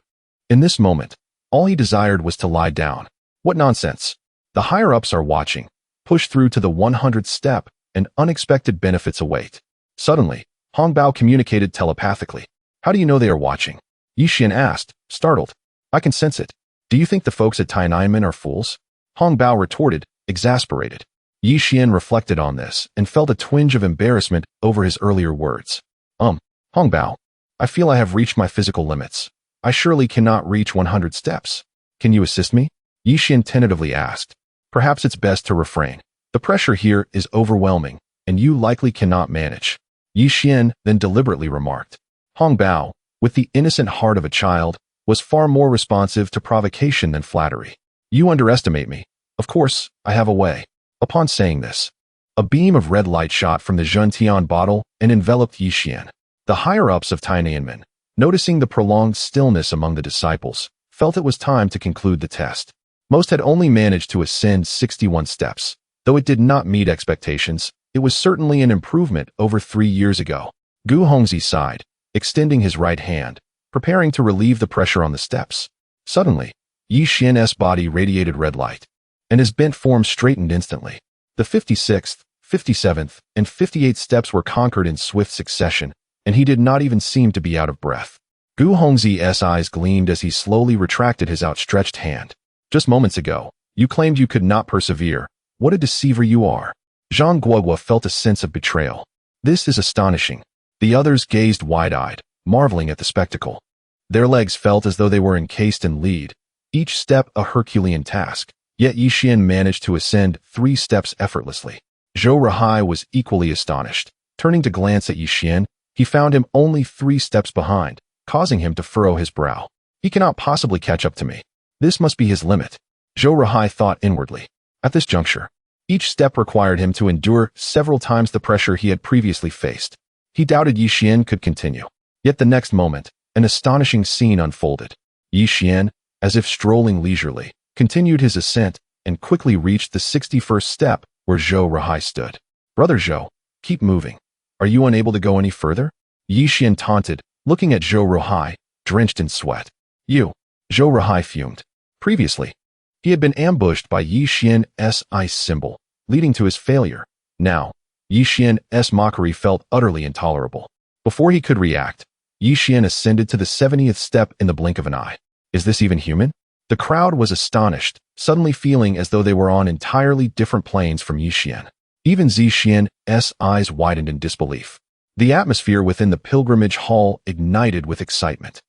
In this moment, all he desired was to lie down. What nonsense! The higher-ups are watching. Push through to the 100th step, and unexpected benefits await. Suddenly, Hong Bao communicated telepathically. "How do you know they are watching?" Yixin asked, startled. "I can sense it. Do you think the folks at Tianyin are fools?" Hong Bao retorted, exasperated. Yixin reflected on this and felt a twinge of embarrassment over his earlier words. Hong Bao, I feel I have reached my physical limits. I surely cannot reach 100 steps. Can you assist me?" Yi Xian tentatively asked. Perhaps it's best to refrain. The pressure here is overwhelming, and you likely cannot manage. Yi Xian then deliberately remarked. Hong Bao, with the innocent heart of a child, was far more responsive to provocation than flattery. You underestimate me. Of course, I have a way. Upon saying this, a beam of red light shot from the Zhentian bottle and enveloped Yi Xian. The higher-ups of Tainanmen, noticing the prolonged stillness among the disciples, felt it was time to conclude the test. Most had only managed to ascend 61 steps. Though it did not meet expectations, it was certainly an improvement over 3 years ago. Gu Hongzi sighed, extending his right hand, preparing to relieve the pressure on the steps. Suddenly, Yi Xian's body radiated red light, and his bent form straightened instantly. The 56th, 57th, and 58th steps were conquered in swift succession, and he did not even seem to be out of breath. Gu Hongzi's eyes gleamed as he slowly retracted his outstretched hand. Just moments ago, you claimed you could not persevere. What a deceiver you are. Zhang Guogua felt a sense of betrayal. This is astonishing. The others gazed wide-eyed, marveling at the spectacle. Their legs felt as though they were encased in lead, each step a Herculean task. Yet Yi Xian managed to ascend 3 steps effortlessly. Zhou Ruoxi was equally astonished. Turning to glance at Yi Xian, he found him only 3 steps behind, causing him to furrow his brow. He cannot possibly catch up to me. This must be his limit. Zhou Ruoxi thought inwardly. At this juncture, each step required him to endure several times the pressure he had previously faced. He doubted Yi Xian could continue. Yet the next moment, an astonishing scene unfolded. Yi Xian, as if strolling leisurely, continued his ascent and quickly reached the 61st step where Zhou Ruoxi stood. Brother Zhou, keep moving. Are you unable to go any further? Yi Xian taunted, looking at Zhou Ruoxi, drenched in sweat. You. Zhou Ruoxi fumed. Previously, he had been ambushed by Yi Xian's ice symbol, leading to his failure. Now, Yi Xian's mockery felt utterly intolerable. Before he could react, Yi Xian ascended to the 70th step in the blink of an eye. Is this even human? The crowd was astonished, suddenly feeling as though they were on entirely different planes from Yi Xian. Even Zi Xian's eyes widened in disbelief. The atmosphere within the pilgrimage hall ignited with excitement.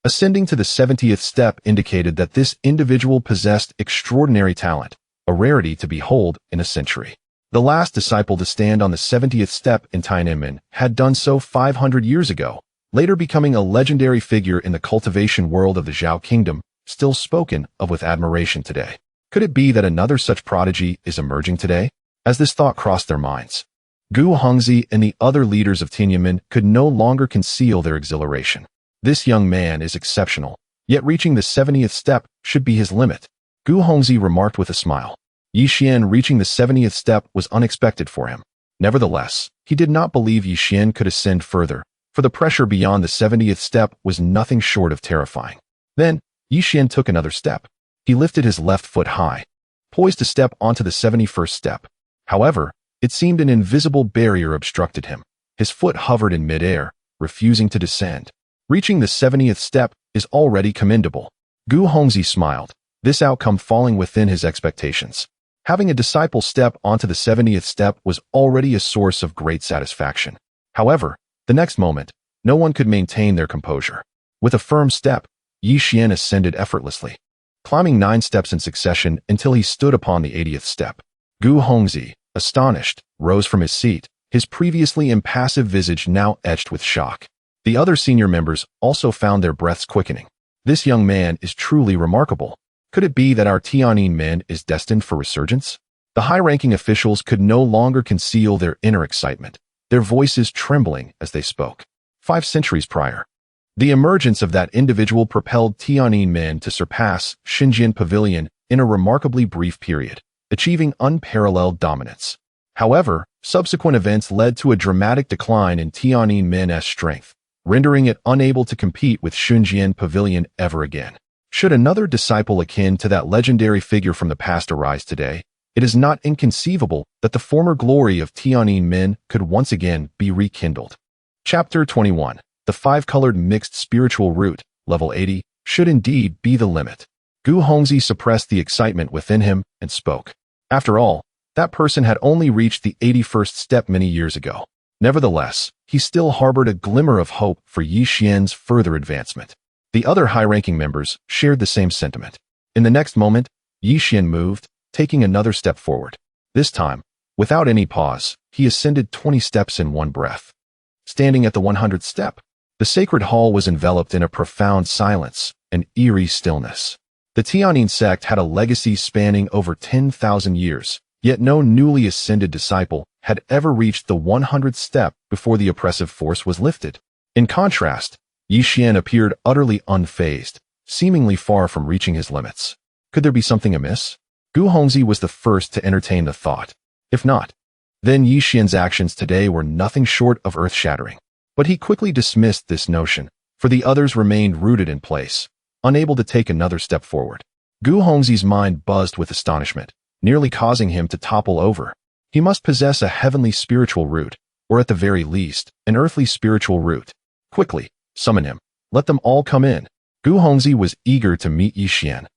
Ascending to the 70th step indicated that this individual possessed extraordinary talent, a rarity to behold in a century. The last disciple to stand on the 70th step in Tainanmen had done so 500 years ago, later becoming a legendary figure in the cultivation world of the Zhao Kingdom, still spoken of with admiration today. Could it be that another such prodigy is emerging today? As this thought crossed their minds, Gu Hongzi and the other leaders of Tiananmen could no longer conceal their exhilaration. This young man is exceptional, yet reaching the 70th step should be his limit. Gu Hongzi remarked with a smile. Yi Xian reaching the 70th step was unexpected for him. Nevertheless, he did not believe Yi Xian could ascend further, for the pressure beyond the 70th step was nothing short of terrifying. Then, Yi Xian took another step. He lifted his left foot high, poised to step onto the 71st step. However, it seemed an invisible barrier obstructed him. His foot hovered in midair, refusing to descend. Reaching the 70th step is already commendable. Gu Hongzi smiled, this outcome falling within his expectations. Having a disciple step onto the 70th step was already a source of great satisfaction. However, the next moment, no one could maintain their composure. With a firm step, Yi Xian ascended effortlessly, climbing 9 steps in succession until he stood upon the 80th step. Gu Hongzi, astonished, rose from his seat, his previously impassive visage now etched with shock. The other senior members also found their breaths quickening. This young man is truly remarkable. Could it be that our Tiananmen is destined for resurgence? The high-ranking officials could no longer conceal their inner excitement, their voices trembling as they spoke. 5 centuries prior, the emergence of that individual propelled Tiananmen to surpass Xinjiang Pavilion in a remarkably brief period, achieving unparalleled dominance. However, subsequent events led to a dramatic decline in Tiananmen's strength, rendering it unable to compete with Xinjiang Pavilion ever again. Should another disciple akin to that legendary figure from the past arise today, it is not inconceivable that the former glory of Tiananmen could once again be rekindled. Chapter 21. The 5-colored mixed spiritual root, level 80, should indeed be the limit. Gu Hongzi suppressed the excitement within him and spoke. After all, that person had only reached the 81st step many years ago. Nevertheless, he still harbored a glimmer of hope for Yi Xian's further advancement. The other high-ranking members shared the same sentiment. In the next moment, Xian moved, taking another step forward. This time, without any pause, he ascended 20 steps in one breath. Standing at the 100th step, the sacred hall was enveloped in a profound silence, an eerie stillness. The Tianyin sect had a legacy spanning over 10,000 years, yet no newly ascended disciple had ever reached the 100th step before the oppressive force was lifted. In contrast, Xian appeared utterly unfazed, seemingly far from reaching his limits. Could there be something amiss? Gu Hongzi was the first to entertain the thought. If not, then Xian's actions today were nothing short of earth-shattering. But he quickly dismissed this notion, for the others remained rooted in place, unable to take another step forward. Gu Hongzi's mind buzzed with astonishment, nearly causing him to topple over. He must possess a heavenly spiritual root, or at the very least, an earthly spiritual root. Quickly, summon him. Let them all come in. Gu Hongzi was eager to meet Xian,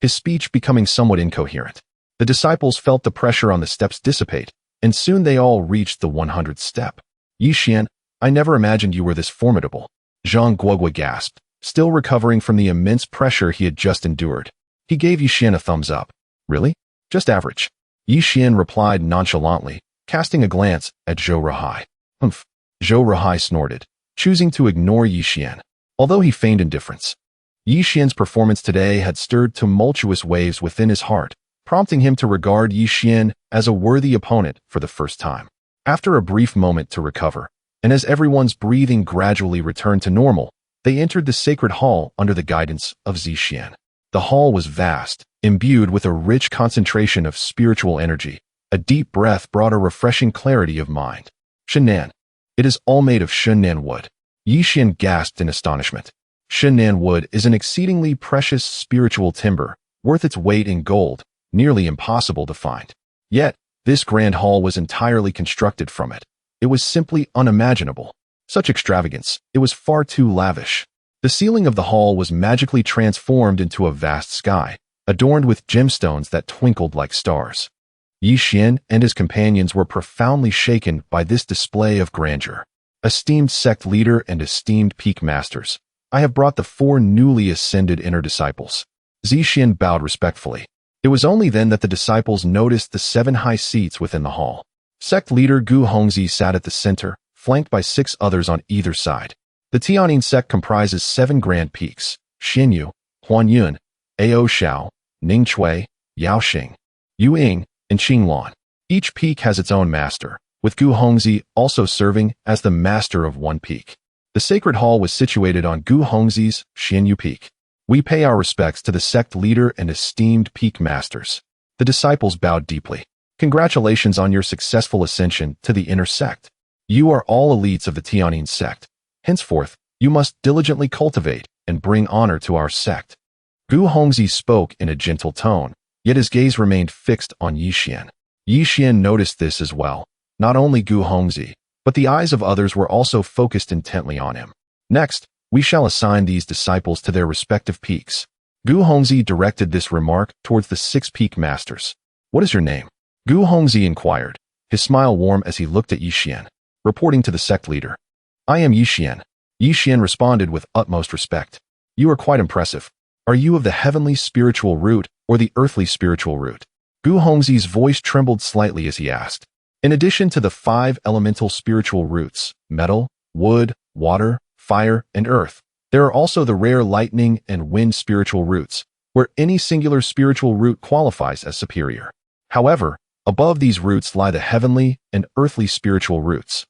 his speech becoming somewhat incoherent. The disciples felt the pressure on the steps dissipate, and soon they all reached the 100th step. Xian, I never imagined you were this formidable. Zhang Guogua gasped, still recovering from the immense pressure he had just endured. He gave Xian a thumbs up. Really? Just average. Xian replied nonchalantly, casting a glance at Zhou Ruoxi. Humph. Zhou Ruoxi snorted, choosing to ignore Xian, although he feigned indifference. Xian's performance today had stirred tumultuous waves within his heart, prompting him to regard Xian as a worthy opponent for the first time. After a brief moment to recover, and as everyone's breathing gradually returned to normal, they entered the sacred hall under the guidance of Xian. The hall was vast, imbued with a rich concentration of spiritual energy. A deep breath brought a refreshing clarity of mind. Shennan. It is all made of Shennan wood. Xian gasped in astonishment. Shennan wood is an exceedingly precious spiritual timber, worth its weight in gold, nearly impossible to find. Yet, this grand hall was entirely constructed from it. It was simply unimaginable. Such extravagance, it was far too lavish. The ceiling of the hall was magically transformed into a vast sky, adorned with gemstones that twinkled like stars. Xian and his companions were profoundly shaken by this display of grandeur. Esteemed sect leader and esteemed peak masters, I have brought the 4 newly ascended inner disciples. Xian bowed respectfully. It was only then that the disciples noticed the 7 high seats within the hall. Sect leader Gu Hongzi sat at the center, flanked by 6 others on either side. The Tianyin sect comprises 7 grand peaks: Xinyu, Huanyun, Ao Shao, Ningchui, Yaoxing, Yuing, and Qinglan. Each peak has its own master, with Gu Hongzi also serving as the master of one peak. The sacred hall was situated on Gu Hongzi's Xinyu peak. We pay our respects to the sect leader and esteemed peak masters. The disciples bowed deeply. Congratulations on your successful ascension to the inner sect. You are all elites of the Tianyin sect. Henceforth, you must diligently cultivate and bring honor to our sect. Gu Hongzi spoke in a gentle tone, yet his gaze remained fixed on Xian. Xian noticed this as well. Not only Gu Hongzi, but the eyes of others were also focused intently on him. Next, we shall assign these disciples to their respective peaks. Gu Hongzi directed this remark towards the 6 peak masters. What is your name? Gu Hongzi inquired, his smile warm as he looked at Xian, reporting to the sect leader. I am Xian. Xian responded with utmost respect. You are quite impressive. Are you of the heavenly spiritual root or the earthly spiritual root? Gu Hongzi's voice trembled slightly as he asked. In addition to the 5 elemental spiritual roots, metal, wood, water, fire, and earth, there are also the rare lightning and wind spiritual roots, where any singular spiritual root qualifies as superior. However, above these roots lie the heavenly and earthly spiritual roots,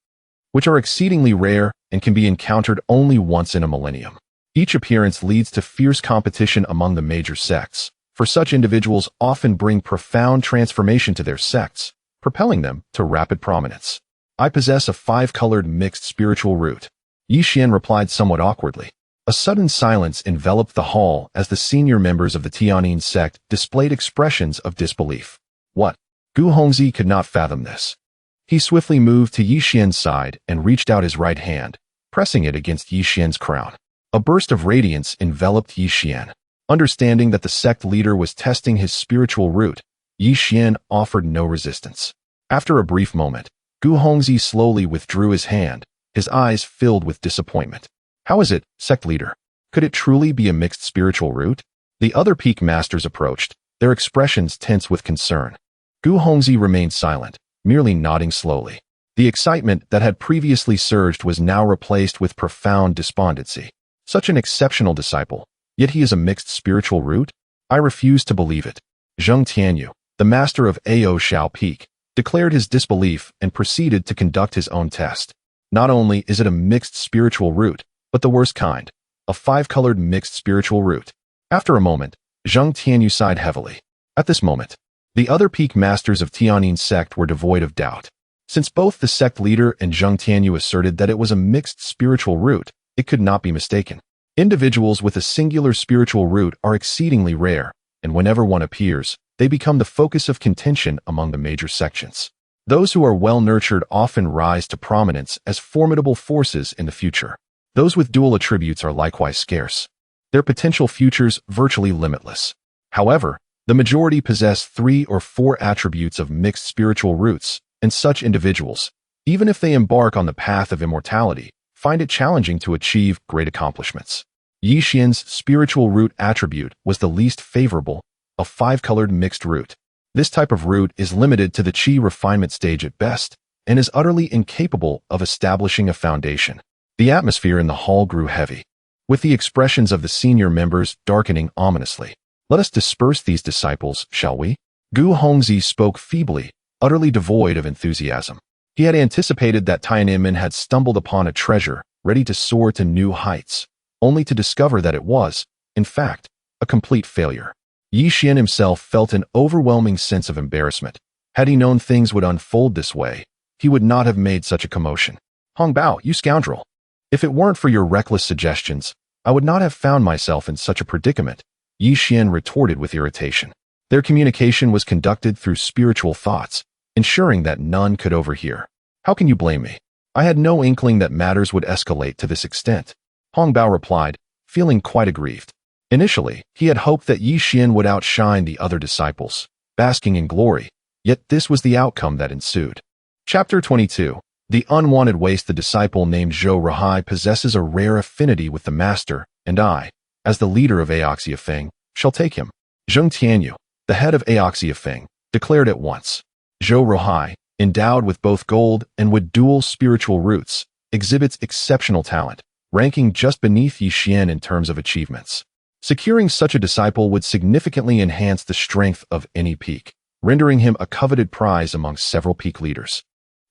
which are exceedingly rare and can be encountered only once in a millennium. Each appearance leads to fierce competition among the major sects, for such individuals often bring profound transformation to their sects, propelling them to rapid prominence. I possess a 5-colored mixed spiritual root. Xian replied somewhat awkwardly. A sudden silence enveloped the hall as the senior members of the Tianyin sect displayed expressions of disbelief. What? Gu Hongzi could not fathom this. He swiftly moved to Xian's side and reached out his right hand, pressing it against Xian's crown. A burst of radiance enveloped Xian. Understanding that the sect leader was testing his spiritual root, Xian offered no resistance. After a brief moment, Gu Hongzi slowly withdrew his hand, his eyes filled with disappointment. How is it, sect leader? Could it truly be a mixed spiritual root? The other peak masters approached, their expressions tense with concern. Gu Hongzi remained silent, merely nodding slowly. The excitement that had previously surged was now replaced with profound despondency. Such an exceptional disciple, yet he is a mixed spiritual root? I refuse to believe it. Zheng Tianyu, the master of Ao Shao Peak, declared his disbelief and proceeded to conduct his own test. Not only is it a mixed spiritual root, but the worst kind, a 5-colored mixed spiritual root. After a moment, Zheng Tianyu sighed heavily. At this moment, the other peak masters of Tianyin sect were devoid of doubt. Since both the sect leader and Zheng Tianyu asserted that it was a mixed spiritual root, it could not be mistaken. Individuals with a singular spiritual root are exceedingly rare, and whenever one appears, they become the focus of contention among the major sections. Those who are well-nurtured often rise to prominence as formidable forces in the future. Those with dual attributes are likewise scarce. Their potential futures virtually limitless. However, the majority possess 3 or 4 attributes of mixed spiritual roots, and such individuals, even if they embark on the path of immortality, find it challenging to achieve great accomplishments. Yi Xian's spiritual root attribute was the least favorable, a 5-colored mixed root. This type of root is limited to the qi refinement stage at best, and is utterly incapable of establishing a foundation. The atmosphere in the hall grew heavy, with the expressions of the senior members darkening ominously. Let us disperse these disciples, shall we? Gu Hongzi spoke feebly, utterly devoid of enthusiasm. He had anticipated that Tiananmen had stumbled upon a treasure, ready to soar to new heights, only to discover that it was, in fact, a complete failure. Yi Xian himself felt an overwhelming sense of embarrassment. Had he known things would unfold this way, he would not have made such a commotion. Hong Bao, you scoundrel! If it weren't for your reckless suggestions, I would not have found myself in such a predicament, Yi Xian retorted with irritation. Their communication was conducted through spiritual thoughts, ensuring that none could overhear. How can you blame me? I had no inkling that matters would escalate to this extent. Hong Bao replied, feeling quite aggrieved. Initially, he had hoped that Yi Xian would outshine the other disciples, basking in glory, yet this was the outcome that ensued. Chapter 22. The unwanted waste. The disciple named Zhou Ruoxi possesses a rare affinity with the master, and I, as the leader of Aoxia Feng, shall take him. Zheng Tianyu, the head of Aoxia Feng, declared at once. Zhou Ruoxi, endowed with both gold and with dual spiritual roots, exhibits exceptional talent, ranking just beneath Yi Xian in terms of achievements. Securing such a disciple would significantly enhance the strength of any peak, rendering him a coveted prize among several peak leaders.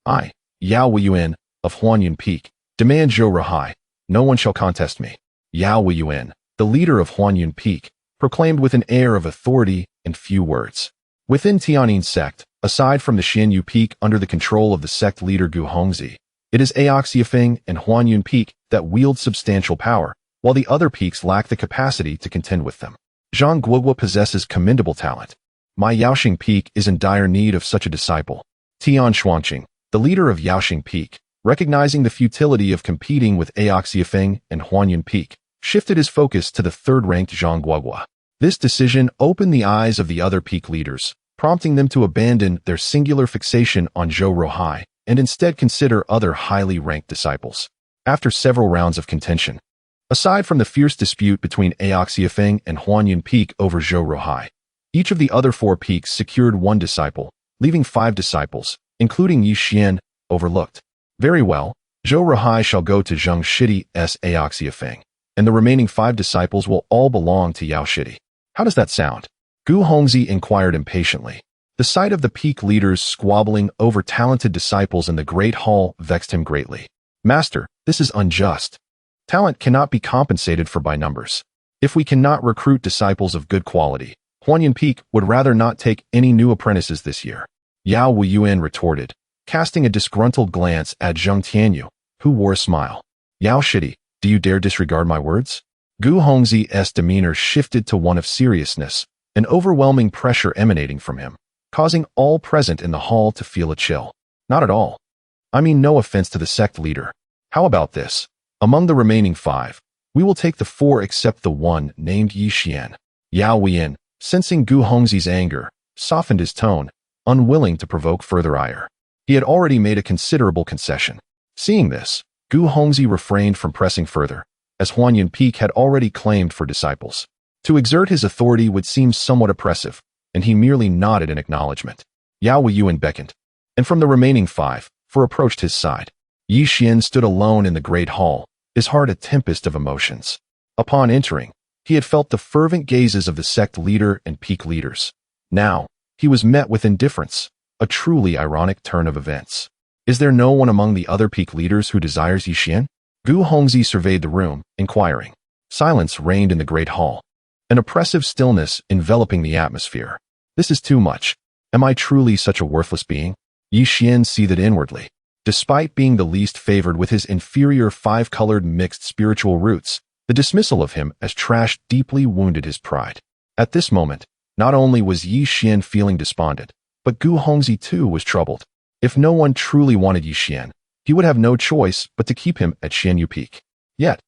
I, Yao Weiyuan, of Huanyun Peak, demand Zhou Ruoxi. No one shall contest me. Yao Weiyuan, the leader of Huanyun Peak, proclaimed with an air of authority and few words. Within Tianyin sect, aside from the Xianyu Peak under the control of the sect leader Gu Hongzi, it is Aoxia Feng and Huanyun Peak that wield substantial power, while the other peaks lack the capacity to contend with them. Zhang Guogua possesses commendable talent. My Yaoxing Peak is in dire need of such a disciple. Tian Xuanqing, the leader of Yaoxing Peak, recognizing the futility of competing with Aoxia Feng and Huanyun Peak, shifted his focus to the third-ranked Zhang Guogua. This decision opened the eyes of the other peak leaders, prompting them to abandon their singular fixation on Zhou Ruoxi and instead consider other highly ranked disciples. After several rounds of contention, aside from the fierce dispute between Aoxia Feng and Huanyun Peak over Zhou Ruoxi, each of the other 4 peaks secured 1 disciple, leaving 5 disciples, including Yi Xian, overlooked. Very well, Zhou Ruoxi shall go to Zheng Shidi's Aoxia Feng, and the remaining 5 disciples will all belong to Yao Shidi. How does that sound? Gu Hongzi inquired impatiently. The sight of the peak leaders squabbling over talented disciples in the great hall vexed him greatly. Master, this is unjust. Talent cannot be compensated for by numbers. If we cannot recruit disciples of good quality, Huanyun Peak would rather not take any new apprentices this year. Yao Weiyuan retorted, casting a disgruntled glance at Zheng Tianyu, who wore a smile. Yao Shidi, do you dare disregard my words? Gu Hongzi's demeanor shifted to one of seriousness, an overwhelming pressure emanating from him, causing all present in the hall to feel a chill. Not at all. I mean no offense to the sect leader. How about this? Among the remaining 5, we will take the 4 except the one named Yi Xian. Yao Weiyuan, sensing Gu Hongzi's anger, softened his tone, unwilling to provoke further ire. He had already made a considerable concession. Seeing this, Gu Hongzi refrained from pressing further, as Huanyun Peak had already claimed for disciples. To exert his authority would seem somewhat oppressive, and he merely nodded in acknowledgement. Yao Yuan beckoned, and from the remaining 5, approached his side. Yi Xian stood alone in the great hall, his heart a tempest of emotions. Upon entering, he had felt the fervent gazes of the sect leader and peak leaders. Now, he was met with indifference, a truly ironic turn of events. Is there no one among the other peak leaders who desires Yi Xian? Gu Hongzi surveyed the room, inquiring. Silence reigned in the great hall, an oppressive stillness enveloping the atmosphere. This is too much. Am I truly such a worthless being? Yi Xian seethed inwardly. Despite being the least favored with his inferior 5-colored mixed spiritual roots, the dismissal of him as trash deeply wounded his pride. At this moment, not only was Yi Xian feeling despondent, but Gu Hongzi too was troubled. If no one truly wanted Yi Xian, he would have no choice but to keep him at Xianyu Peak. Yet,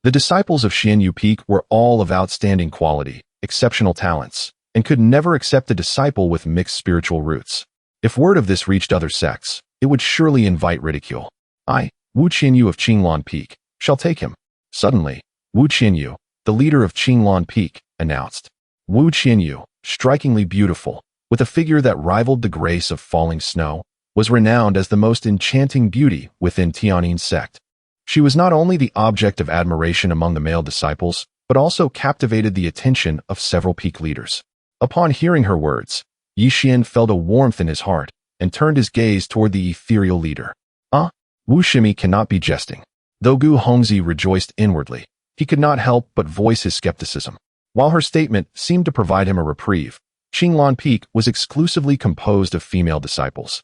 the disciples of Xianyu Peak were all of outstanding quality, exceptional talents, and could never accept a disciple with mixed spiritual roots. If word of this reached other sects, it would surely invite ridicule. I, Wu Qianyu of Qinglan Peak, shall take him. Suddenly, Wu Qianyu, the leader of Qinglan Peak, announced. Wu Qianyu, strikingly beautiful, with a figure that rivaled the grace of falling snow, was renowned as the most enchanting beauty within Tianyin sect. She was not only the object of admiration among the male disciples, but also captivated the attention of several peak leaders. Upon hearing her words, Yi Xian felt a warmth in his heart and turned his gaze toward the ethereal leader. Wu Shimi cannot be jesting. Though Gu Hongzi rejoiced inwardly, he could not help but voice his skepticism. While her statement seemed to provide him a reprieve, Qinglan Peak was exclusively composed of female disciples.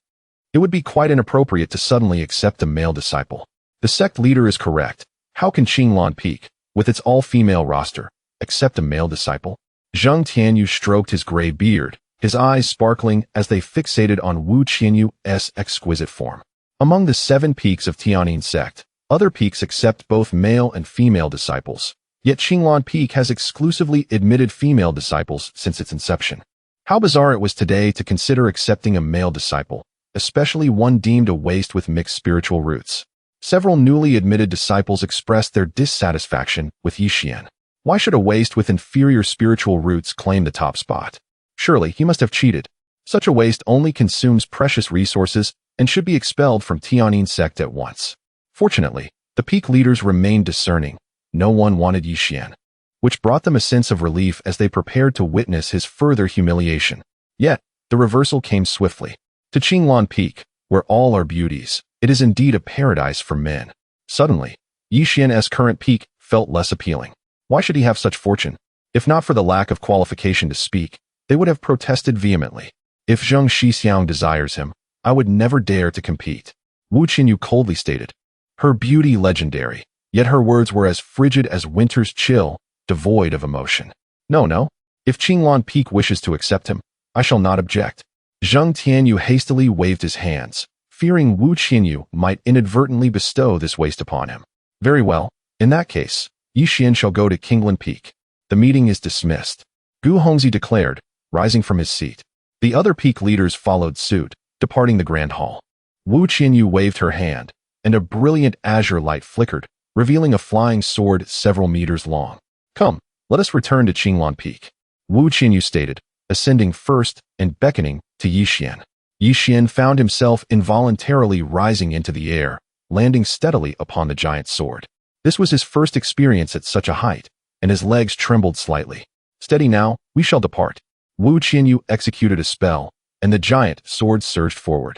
It would be quite inappropriate to suddenly accept a male disciple. The sect leader is correct. How can Qinglan Peak, with its all-female roster, accept a male disciple? Zheng Tianyu stroked his gray beard, his eyes sparkling as they fixated on Wu Qianyu's exquisite form. Among the 7 peaks of Tianyin sect, other peaks accept both male and female disciples, yet Qinglan Peak has exclusively admitted female disciples since its inception. How bizarre it was today to consider accepting a male disciple, especially one deemed a waste with mixed spiritual roots. Several newly admitted disciples expressed their dissatisfaction with Yi Xian. Why should a waste with inferior spiritual roots claim the top spot? Surely he must have cheated. Such a waste only consumes precious resources and should be expelled from Tianyin sect at once. Fortunately, the peak leaders remained discerning. No one wanted Yi Xian, which brought them a sense of relief as they prepared to witness his further humiliation. Yet, the reversal came swiftly. To Qinglan Peak, where all are beauties, it is indeed a paradise for men. Suddenly, Yi Xian's current peak felt less appealing. Why should he have such fortune? If not for the lack of qualification to speak, they would have protested vehemently. If Zheng Shixiang desires him, I would never dare to compete. Wu Qianyu coldly stated. Her beauty legendary, yet her words were as frigid as winter's chill, devoid of emotion. No. If Qinglan Peak wishes to accept him, I shall not object. Zheng Tianyu hastily waved his hands, fearing Wu Qianyu might inadvertently bestow this waste upon him. Very well, in that case, Yi Xian shall go to Qinglan Peak. The meeting is dismissed, Gu Hongzi declared, rising from his seat. The other peak leaders followed suit, departing the grand hall. Wu Qianyu waved her hand, and a brilliant azure light flickered, revealing a flying sword several meters long. Come, let us return to Qinglan Peak, Wu Qianyu stated, ascending first and beckoning to Yi Xian. Yi Xian found himself involuntarily rising into the air, landing steadily upon the giant sword. This was his first experience at such a height, and his legs trembled slightly. Steady now, we shall depart. Wu Qianyu executed a spell, and the giant sword surged forward.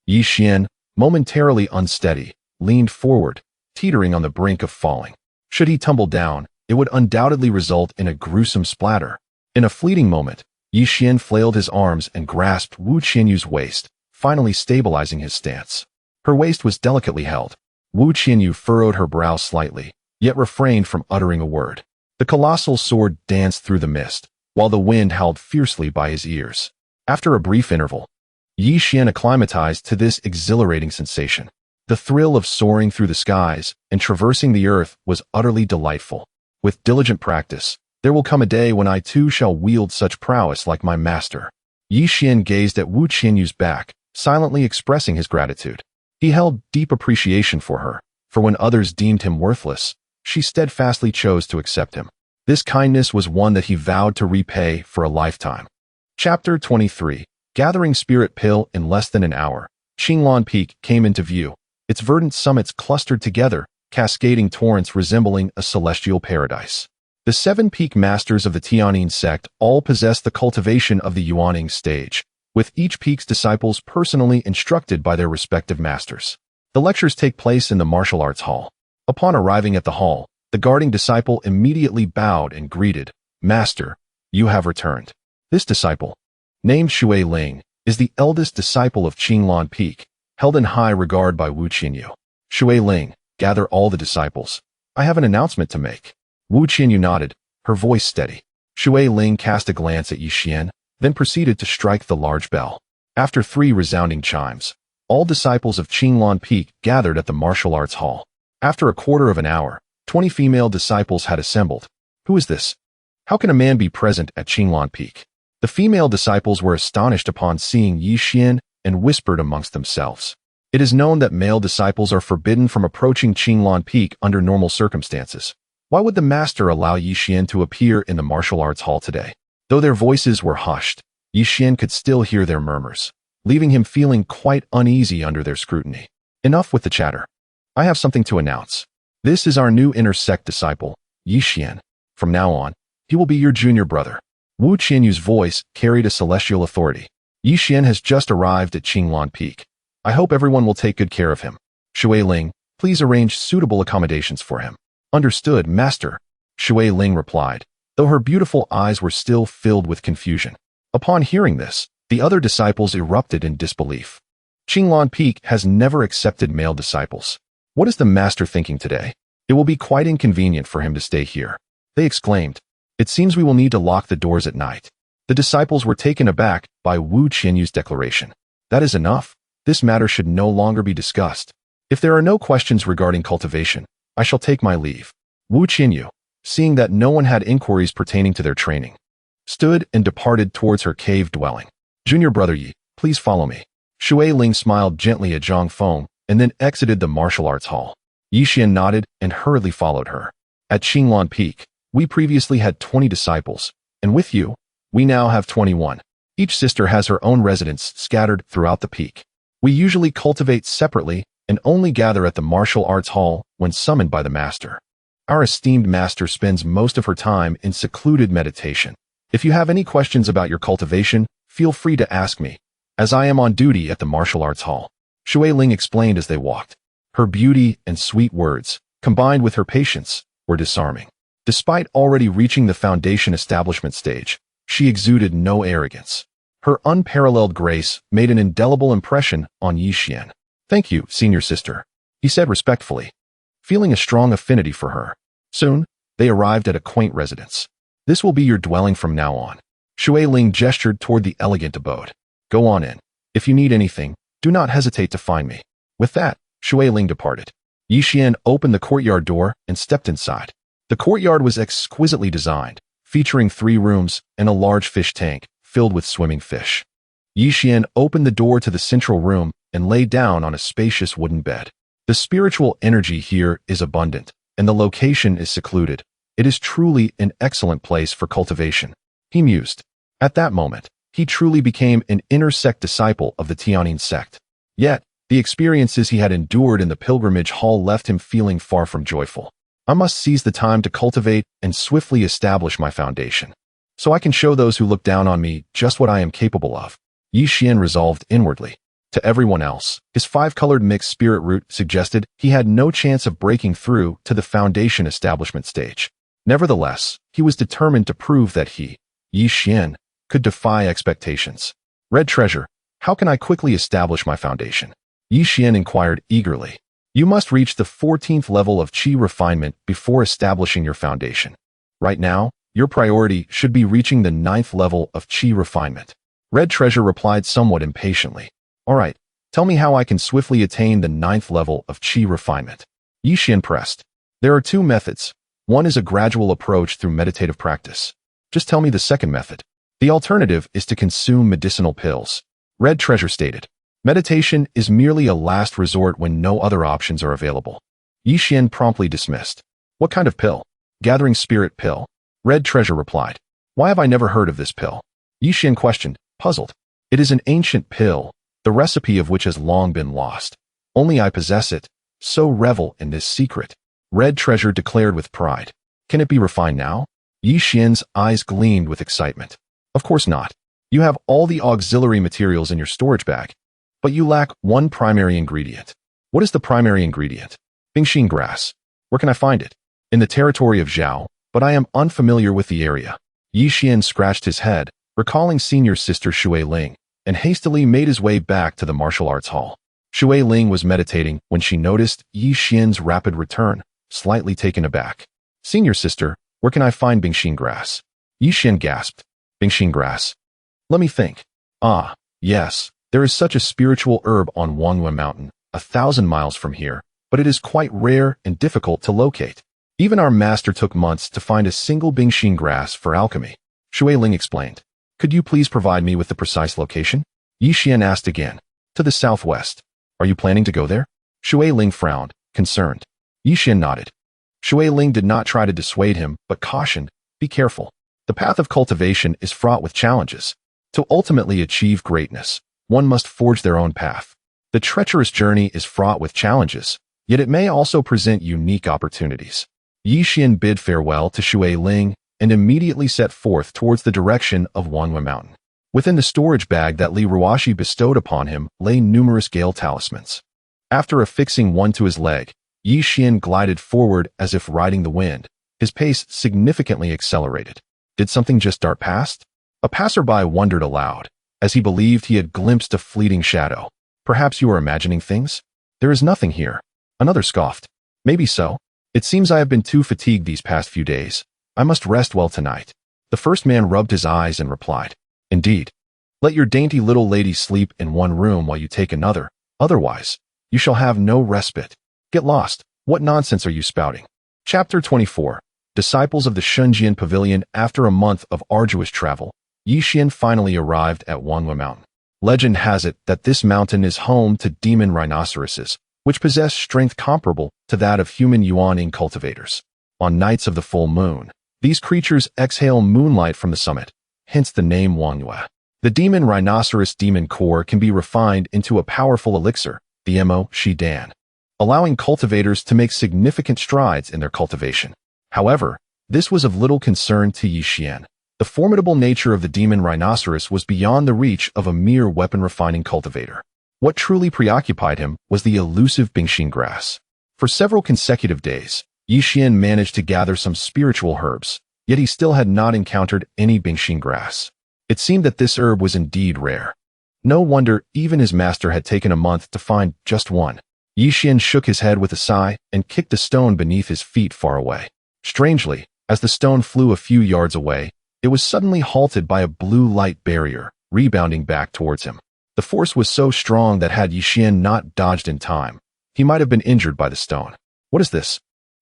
Yi Xian, momentarily unsteady, leaned forward, teetering on the brink of falling. Should he tumble down, it would undoubtedly result in a gruesome splatter. In a fleeting moment, Yi Xian flailed his arms and grasped Wu Qianyu's waist, finally stabilizing his stance. Her waist was delicately held. Wu Qianyu furrowed her brow slightly, yet refrained from uttering a word. The colossal sword danced through the mist, while the wind howled fiercely by his ears. After a brief interval, Yi Xian acclimatized to this exhilarating sensation. The thrill of soaring through the skies and traversing the earth was utterly delightful. With diligent practice, there will come a day when I too shall wield such prowess like my master. Yi Xian gazed at Wu Qianyu's back, silently expressing his gratitude. He held deep appreciation for her, for when others deemed him worthless, she steadfastly chose to accept him. This kindness was one that he vowed to repay for a lifetime. Chapter 23. Gathering Spirit Pill in less than an hour. Qinglan Peak came into view, its verdant summits clustered together, cascading torrents resembling a celestial paradise. The 7 peak masters of the Tianyin sect all possess the cultivation of the Yuaning stage, with each peak's disciples personally instructed by their respective masters. The lectures take place in the martial arts hall. Upon arriving at the hall, the guarding disciple immediately bowed and greeted, "Master, you have returned." This disciple, named Shui Ling, is the eldest disciple of Qinglan Peak, held in high regard by Wu Qinyu. Shui Ling, gather all the disciples. I have an announcement to make. Wu Qinyu nodded, her voice steady. Shui Ling cast a glance at Yi Xian, then proceeded to strike the large bell. After 3 resounding chimes, all disciples of Qinglan Peak gathered at the martial arts hall. After a quarter of an hour, 20 female disciples had assembled. Who is this? How can a man be present at Qinglan Peak? The female disciples were astonished upon seeing Yi Xian and whispered amongst themselves. It is known that male disciples are forbidden from approaching Qinglan Peak under normal circumstances. Why would the master allow Yi Xian to appear in the martial arts hall today? Though their voices were hushed, Yi Xian could still hear their murmurs, leaving him feeling quite uneasy under their scrutiny. Enough with the chatter. I have something to announce. This is our new inner sect disciple, Yi Xian. From now on, he will be your junior brother. Wu Qinyu's voice carried a celestial authority. Yi Xian has just arrived at Qinglan Peak. I hope everyone will take good care of him. Shui Ling, please arrange suitable accommodations for him. Understood, master, Shui Ling replied, though her beautiful eyes were still filled with confusion. Upon hearing this, the other disciples erupted in disbelief. Qinglan Peak has never accepted male disciples. What is the master thinking today? It will be quite inconvenient for him to stay here. They exclaimed. It seems we will need to lock the doors at night. The disciples were taken aback by Wu Qinyu's declaration. That is enough. This matter should no longer be discussed. If there are no questions regarding cultivation, I shall take my leave. Wu Qinyu, seeing that no one had inquiries pertaining to their training, stood and departed towards her cave dwelling. Junior brother Yi, please follow me. Shui Ling smiled gently at Zhang Feng and then exited the martial arts hall. Yi Xian nodded and hurriedly followed her. At Qinglan Peak, we previously had 20 disciples, and with you, we now have 21. Each sister has her own residence scattered throughout the peak. We usually cultivate separately and only gather at the martial arts hall when summoned by the master. Our esteemed master spends most of her time in secluded meditation. If you have any questions about your cultivation, feel free to ask me, as I am on duty at the martial arts hall. Shui Ling explained as they walked. Her beauty and sweet words, combined with her patience, were disarming. Despite already reaching the foundation establishment stage, she exuded no arrogance. Her unparalleled grace made an indelible impression on Yi Xian. Thank you, senior sister, he said respectfully, feeling a strong affinity for her. Soon, they arrived at a quaint residence. This will be your dwelling from now on. Shui Ling gestured toward the elegant abode. Go on in. If you need anything, do not hesitate to find me. With that, Shui Ling departed. Yi Xian opened the courtyard door and stepped inside. The courtyard was exquisitely designed, featuring 3 rooms and a large fish tank filled with swimming fish. Yi Xian opened the door to the central room and lay down on a spacious wooden bed. The spiritual energy here is abundant, and the location is secluded. It is truly an excellent place for cultivation, he mused. At that moment, he truly became an inner sect disciple of the Tianyin sect. Yet, the experiences he had endured in the pilgrimage hall left him feeling far from joyful. I must seize the time to cultivate and swiftly establish my foundation, so I can show those who look down on me just what I am capable of. Yi Xian resolved inwardly. To everyone else, his 5-colored mixed spirit root suggested he had no chance of breaking through to the foundation establishment stage. Nevertheless, he was determined to prove that he, Yi Xian, could defy expectations. Red treasure, how can I quickly establish my foundation? Yi Xian inquired eagerly. You must reach the 14th level of qi refinement before establishing your foundation. Right now, your priority should be reaching the 9th level of qi refinement. Red treasure replied somewhat impatiently. All right, tell me how I can swiftly attain the 9th level of qi refinement. Yi Xian pressed. There are 2 methods. One is a gradual approach through meditative practice. Just tell me the second method. The alternative is to consume medicinal pills. Red treasure stated. Meditation is merely a last resort when no other options are available. Yi Xian promptly dismissed. What kind of pill? Gathering spirit pill. Red treasure replied. Why have I never heard of this pill? Yi Xian questioned, puzzled. It is an ancient pill, the recipe of which has long been lost. Only I possess it, so revel in this secret. Red Treasure declared with pride. Can it be refined now? Yi Xian's eyes gleamed with excitement. Of course not. You have all the auxiliary materials in your storage bag, but you lack one primary ingredient. What is the primary ingredient? Bingxin grass. Where can I find it? In the territory of Zhao, but I am unfamiliar with the area. Yi Xian scratched his head, recalling senior sister Shui Ling, and hastily made his way back to the martial arts hall. Shui Ling was meditating when she noticed Yi Xian's rapid return, slightly taken aback. Senior sister, where can I find Bingxin grass? Yi Xian gasped. Bingxin grass? Let me think. Ah, yes, there is such a spiritual herb on Wangyue Mountain, 1,000 miles from here, but it is quite rare and difficult to locate. Even our master took months to find a single Bingxin grass for alchemy. Shui Ling explained. Could you please provide me with the precise location? Yi Xian asked again. To the southwest. Are you planning to go there? Shui Ling frowned, concerned. Yi Xian nodded. Shui Ling did not try to dissuade him, but cautioned, be careful. The path of cultivation is fraught with challenges. To ultimately achieve greatness, one must forge their own path. The treacherous journey is fraught with challenges, yet it may also present unique opportunities. Yi Xian bid farewell to Shui Ling and immediately set forth towards the direction of Wangyue Mountain. Within the storage bag that Li Ruoxi bestowed upon him lay numerous gale talismans. After affixing one to his leg, Yi Xian glided forward as if riding the wind. His pace significantly accelerated. Did something just dart past? A passerby wondered aloud, as he believed he had glimpsed a fleeting shadow. Perhaps you are imagining things? There is nothing here. Another scoffed. Maybe so. It seems I have been too fatigued these past few days. I must rest well tonight. The first man rubbed his eyes and replied. Indeed. Let your dainty little lady sleep in one room while you take another. Otherwise, you shall have no respite. Get lost. What nonsense are you spouting? Chapter 24. Disciples of the Shunjian Pavilion. After a month of arduous travel, Yi Xian finally arrived at Wangyue Mountain. Legend has it that this mountain is home to demon rhinoceroses, which possess strength comparable to that of human Yuan cultivators. On nights of the full moon, these creatures exhale moonlight from the summit, hence the name Wangyue. The demon rhinoceros demon core can be refined into a powerful elixir, the Mo Shidan, allowing cultivators to make significant strides in their cultivation. However, this was of little concern to Yi Xian. The formidable nature of the demon rhinoceros was beyond the reach of a mere weapon-refining cultivator. What truly preoccupied him was the elusive Bingxin grass. For several consecutive days, Yi Xian managed to gather some spiritual herbs, yet he still had not encountered any Bingxin grass. It seemed that this herb was indeed rare. No wonder even his master had taken a month to find just one. Yi Xian shook his head with a sigh and kicked a stone beneath his feet far away. Strangely, as the stone flew a few yards away, it was suddenly halted by a blue light barrier, rebounding back towards him. The force was so strong that had Yi Xian not dodged in time, he might have been injured by the stone. What is this?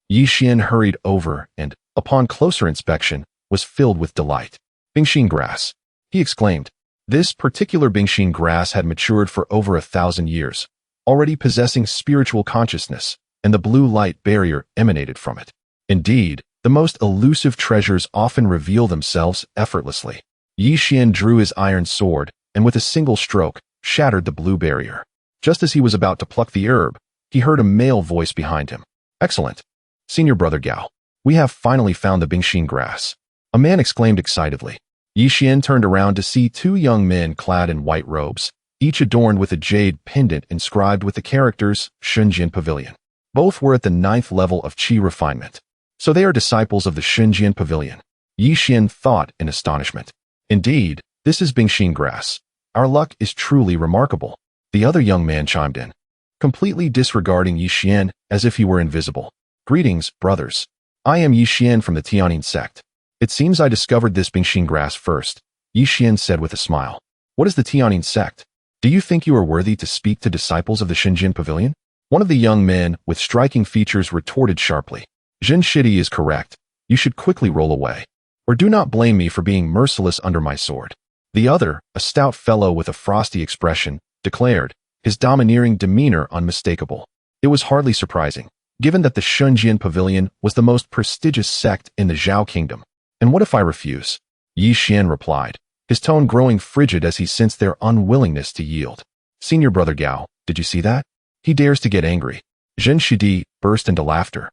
Yi Xian hurried over and, upon closer inspection, was filled with delight. Bingxin grass, he exclaimed. This particular Bingxin grass had matured for over 1,000 years, already possessing spiritual consciousness, and the blue light barrier emanated from it. Indeed, the most elusive treasures often reveal themselves effortlessly. Yi Xian drew his iron sword, and with a single stroke, shattered the blue barrier. Just as he was about to pluck the herb, he heard a male voice behind him. Excellent. Senior Brother Gao, we have finally found the Bingxin grass. A man exclaimed excitedly. Yi Xian turned around to see two young men clad in white robes, each adorned with a jade pendant inscribed with the characters Shunjian Pavilion. Both were at the 9th level of Qi refinement. So they are disciples of the Shunjian Pavilion. Yi Xian thought in astonishment. Indeed, this is Bingxin grass. Our luck is truly remarkable. The other young man chimed in, completely disregarding Yi Xian as if he were invisible. Greetings, brothers. I am Yi Xian from the Tianyin sect. It seems I discovered this Bingxin grass first, Yi Xian said with a smile. What is the Tianyin sect? Do you think you are worthy to speak to disciples of the Shunjian Pavilion? One of the young men with striking features retorted sharply. Jin Shidi is correct. You should quickly roll away. Or do not blame me for being merciless under my sword. The other, a stout fellow with a frosty expression, declared, his domineering demeanor unmistakable. It was hardly surprising, given that the Shunjian Pavilion was the most prestigious sect in the Zhao Kingdom. And what if I refuse? Yi Xian replied. his tone growing frigid as he sensed their unwillingness to yield. Senior brother Gao, did you see that? He dares to get angry. Zhen Shidi burst into laughter,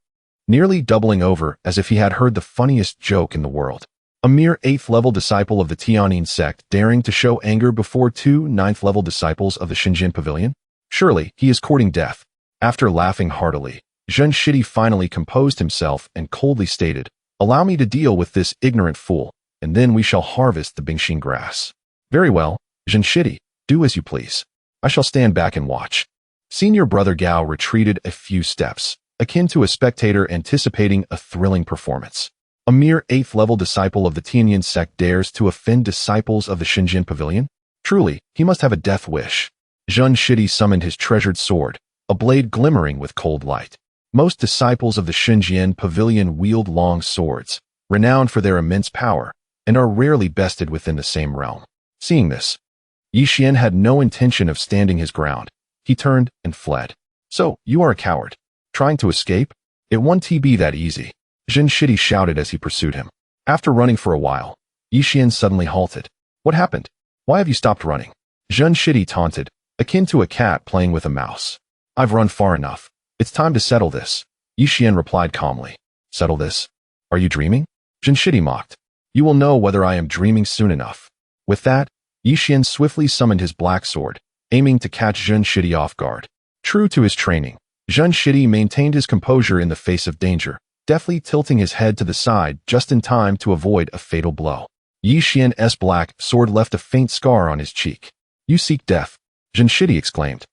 nearly doubling over as if he had heard the funniest joke in the world. A mere 8th-level disciple of the Tianyin sect daring to show anger before 2 9th-level disciples of the Xinjiang Pavilion? Surely he is courting death. After laughing heartily, Zhen Shidi finally composed himself and coldly stated, "Allow me to deal with this ignorant fool, and then we shall harvest the Bingxin grass." "Very well, Zhen Shidi, do as you please. I shall stand back and watch." Senior brother Gao retreated a few steps, akin to a spectator anticipating a thrilling performance. A mere 8th-level disciple of the Tianyin sect dares to offend disciples of the Xinjiang Pavilion? Truly, he must have a death wish. Zhen Shidi summoned his treasured sword, a blade glimmering with cold light. Most disciples of the Xinjiang Pavilion wield long swords, renowned for their immense power, and are rarely bested within the same realm. Seeing this, Yixian had no intention of standing his ground. He turned and fled. "So, you are a coward. Trying to escape? It won't be that easy," Zhen Shidi shouted as he pursued him. After running for a while, Yixian suddenly halted. "What happened? Why have you stopped running?" Zhen Shidi taunted, akin to a cat playing with a mouse. "I've run far enough. It's time to settle this," Yixian replied calmly. "Settle this? Are you dreaming?" Zhen Shidi mocked. "You will know whether I am dreaming soon enough." With that, Yixian swiftly summoned his black sword, aiming to catch Zhen Shidi off guard. True to his training, Zhen Shidi maintained his composure in the face of danger, deftly tilting his head to the side just in time to avoid a fatal blow. Yixian's black sword left a faint scar on his cheek. "You seek death," Zhen Shidi exclaimed,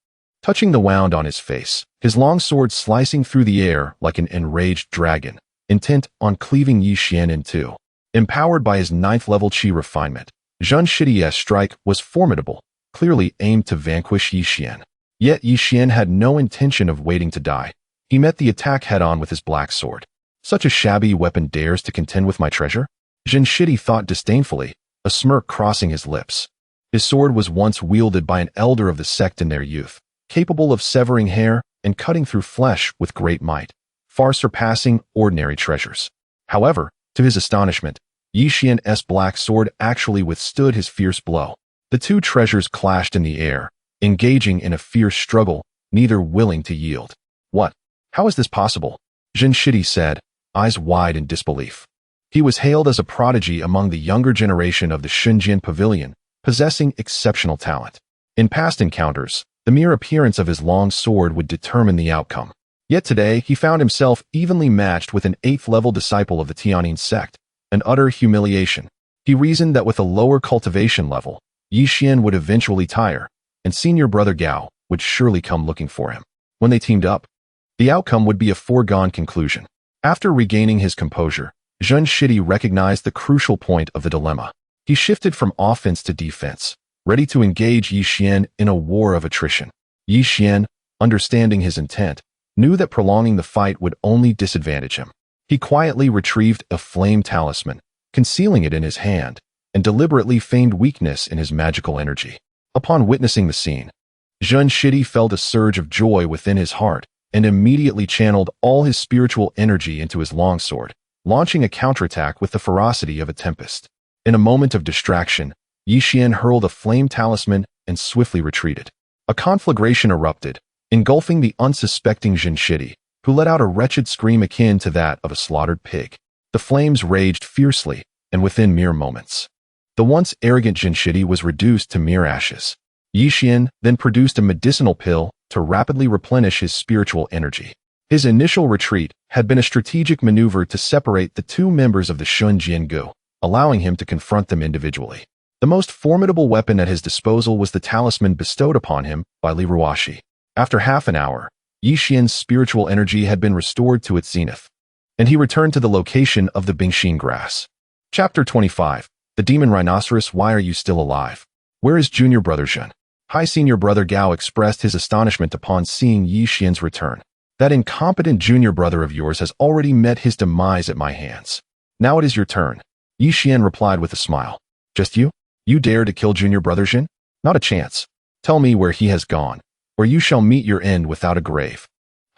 touching the wound on his face, his long sword slicing through the air like an enraged dragon, intent on cleaving Yixian in two. Empowered by his 9th-level qi refinement, Zhen Shidi's strike was formidable, clearly aimed to vanquish Yixian. Yet Yixian had no intention of waiting to die. He met the attack head-on with his black sword. "Such a shabby weapon dares to contend with my treasure?" Zhen Shidi thought disdainfully, a smirk crossing his lips. His sword was once wielded by an elder of the sect in their youth, capable of severing hair and cutting through flesh with great might, far surpassing ordinary treasures. However, to his astonishment, Yixian's black sword actually withstood his fierce blow. The two treasures clashed in the air, engaging in a fierce struggle, neither willing to yield. "What? How is this possible?" Zhen Shidi said, eyes wide in disbelief. He was hailed as a prodigy among the younger generation of the Xinjiang Pavilion, possessing exceptional talent. In past encounters, the mere appearance of his long sword would determine the outcome. Yet today, he found himself evenly matched with an 8th-level disciple of the Tianyin sect, an utter humiliation. He reasoned that with a lower cultivation level, Yixian would eventually tire, and senior brother Gao would surely come looking for him. When they teamed up, the outcome would be a foregone conclusion. After regaining his composure, Zhen Shidi recognized the crucial point of the dilemma. He shifted from offense to defense, ready to engage Yixian in a war of attrition. Yixian, understanding his intent, knew that prolonging the fight would only disadvantage him. He quietly retrieved a flame talisman, concealing it in his hand, and deliberately feigned weakness in his magical energy. Upon witnessing the scene, Zhen Shidi felt a surge of joy within his heart and immediately channeled all his spiritual energy into his longsword, launching a counterattack with the ferocity of a tempest. In a moment of distraction, Yixian hurled a flame talisman and swiftly retreated. A conflagration erupted, engulfing the unsuspecting Zhen Shidi, who let out a wretched scream akin to that of a slaughtered pig. The flames raged fiercely, and within mere moments, the once arrogant Zhen Shidi was reduced to mere ashes. Yixian then produced a medicinal pill to rapidly replenish his spiritual energy. His initial retreat had been a strategic maneuver to separate the two members of the Xunjian Gu, allowing him to confront them individually. The most formidable weapon at his disposal was the talisman bestowed upon him by Ruoxi. After half an hour, Yixian's spiritual energy had been restored to its zenith, and he returned to the location of the Bingxin grass. Chapter 25. The Demon Rhinoceros. Why are you still alive? Where is junior brother Xuan? High senior brother Gao expressed his astonishment upon seeing Yixian's return. That incompetent junior brother of yours has already met his demise at my hands. Now it is your turn. Yixian replied with a smile. Just you? You dare to kill junior brother Xuan? Not a chance. Tell me where he has gone, or you shall meet your end without a grave.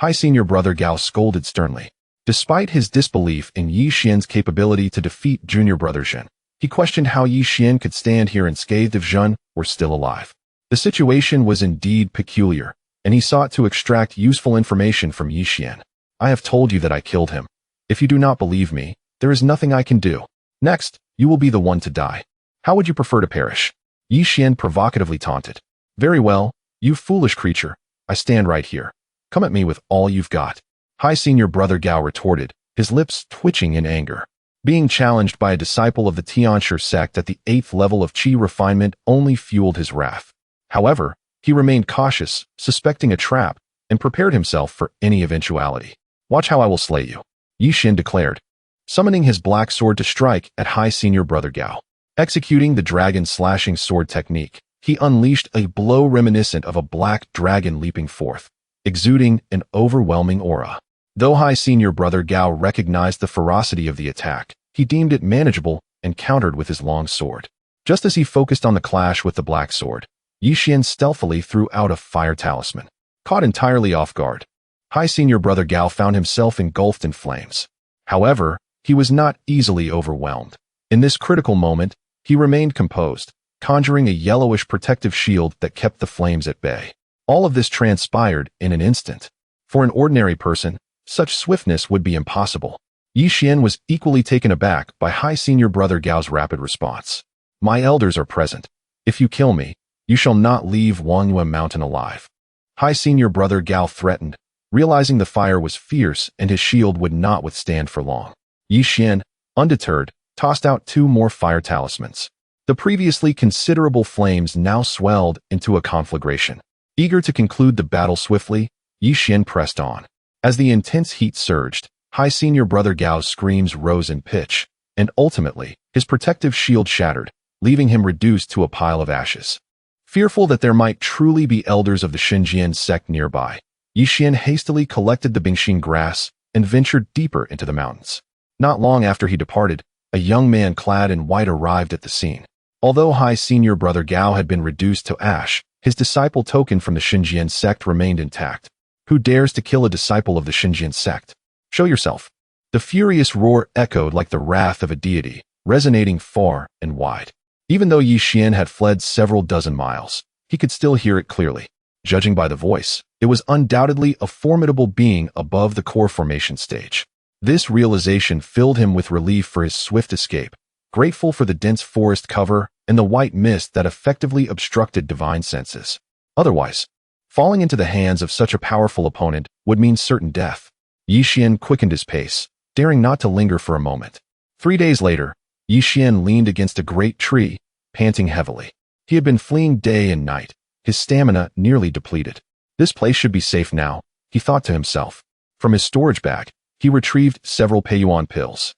High senior brother Gao scolded sternly. Despite his disbelief in Yixian's capability to defeat junior brother Xuan, He questioned how Yi Xian could stand here unscathed if Xuan were still alive. The situation was indeed peculiar, and he sought to extract useful information from Yi Xian. I have told you that I killed him. If you do not believe me, there is nothing I can do. Next, you will be the one to die. How would you prefer to perish? Yi Xian provocatively taunted. Very well, you foolish creature. I stand right here. Come at me with all you've got. High Senior Brother Gao retorted, his lips twitching in anger. Being challenged by a disciple of the Tianshi sect at the 8th level of qi refinement only fueled his wrath. However, he remained cautious, suspecting a trap, and prepared himself for any eventuality. Watch how I will slay you, Yi Xian declared, summoning his black sword to strike at High Senior Brother Gao. Executing the dragon slashing sword technique, he unleashed a blow reminiscent of a black dragon leaping forth, exuding an overwhelming aura. Though High Senior Brother Gao recognized the ferocity of the attack, he deemed it manageable and countered with his long sword. Just as he focused on the clash with the black sword, Yi Xian stealthily threw out a fire talisman. Caught entirely off guard, High Senior Brother Gao found himself engulfed in flames. However, he was not easily overwhelmed. In this critical moment, he remained composed, conjuring a yellowish protective shield that kept the flames at bay. All of this transpired in an instant. For an ordinary person, such swiftness would be impossible. Yi Xian was equally taken aback by High Senior Brother Gao's rapid response. My elders are present. If you kill me, you shall not leave Wangyue Mountain alive. High Senior Brother Gao threatened, realizing the fire was fierce and his shield would not withstand for long. Yi Xian, undeterred, tossed out 2 more fire talismans. The previously considerable flames now swelled into a conflagration. Eager to conclude the battle swiftly, Yi Xian pressed on. As the intense heat surged, High Senior Brother Gao's screams rose in pitch, and ultimately, his protective shield shattered, leaving him reduced to a pile of ashes. Fearful that there might truly be elders of the Xinjiang sect nearby, Yi Xian hastily collected the Bingxin grass and ventured deeper into the mountains. Not long after he departed, a young man clad in white arrived at the scene. Although High Senior Brother Gao had been reduced to ash, his disciple token from the Xinjiang sect remained intact. Who dares to kill a disciple of the Xinjiang sect? Show yourself. The furious roar echoed like the wrath of a deity, resonating far and wide. Even though Yi Xian had fled several dozen miles, he could still hear it clearly. Judging by the voice, it was undoubtedly a formidable being above the core formation stage. This realization filled him with relief for his swift escape, grateful for the dense forest cover and the white mist that effectively obstructed divine senses. Otherwise, falling into the hands of such a powerful opponent would mean certain death. Yi Xian quickened his pace, daring not to linger for a moment. 3 days later, Yi Xian leaned against a great tree, panting heavily. He had been fleeing day and night, his stamina nearly depleted. This place should be safe now, he thought to himself. From his storage bag, he retrieved several Peiyuan pills.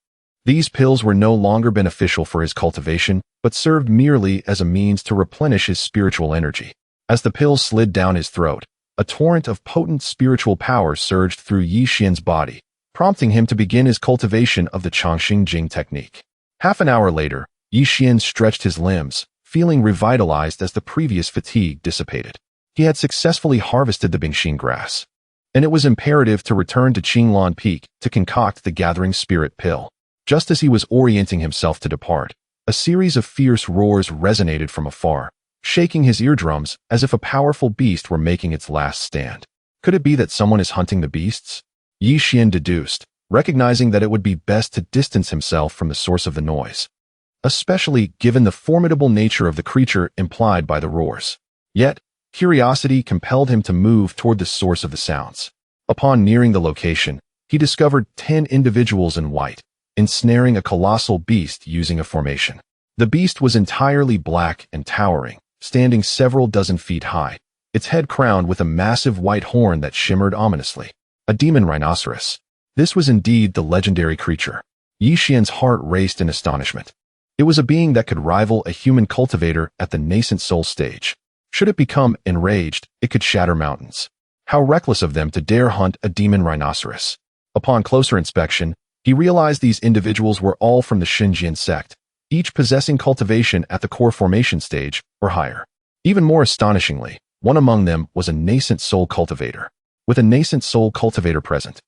These pills were no longer beneficial for his cultivation, but served merely as a means to replenish his spiritual energy. As the pills slid down his throat, a torrent of potent spiritual power surged through Yi Xian's body, prompting him to begin his cultivation of the Changxing Jing technique. Half an hour later, Yi Xian stretched his limbs, feeling revitalized as the previous fatigue dissipated. He had successfully harvested the Bingxin grass, and it was imperative to return to Qinglan Peak to concoct the Gathering Spirit pill. Just as he was orienting himself to depart, a series of fierce roars resonated from afar, shaking his eardrums as if a powerful beast were making its last stand. Could it be that someone is hunting the beasts? Yi Xian deduced, recognizing that it would be best to distance himself from the source of the noise, especially given the formidable nature of the creature implied by the roars. Yet, curiosity compelled him to move toward the source of the sounds. Upon nearing the location, he discovered 10 individuals in white, ensnaring a colossal beast using a formation. The beast was entirely black and towering, standing several dozen feet high, its head crowned with a massive white horn that shimmered ominously. A demon rhinoceros. This was indeed the legendary creature. Yi Xian's heart raced in astonishment. It was a being that could rival a human cultivator at the Nascent Soul stage. Should it become enraged, it could shatter mountains. How reckless of them to dare hunt a demon rhinoceros. Upon closer inspection, he realized these individuals were all from the Xinjiang sect, each possessing cultivation at the core formation stage or higher. Even more astonishingly, one among them was a Nascent Soul cultivator. With a Nascent Soul cultivator present,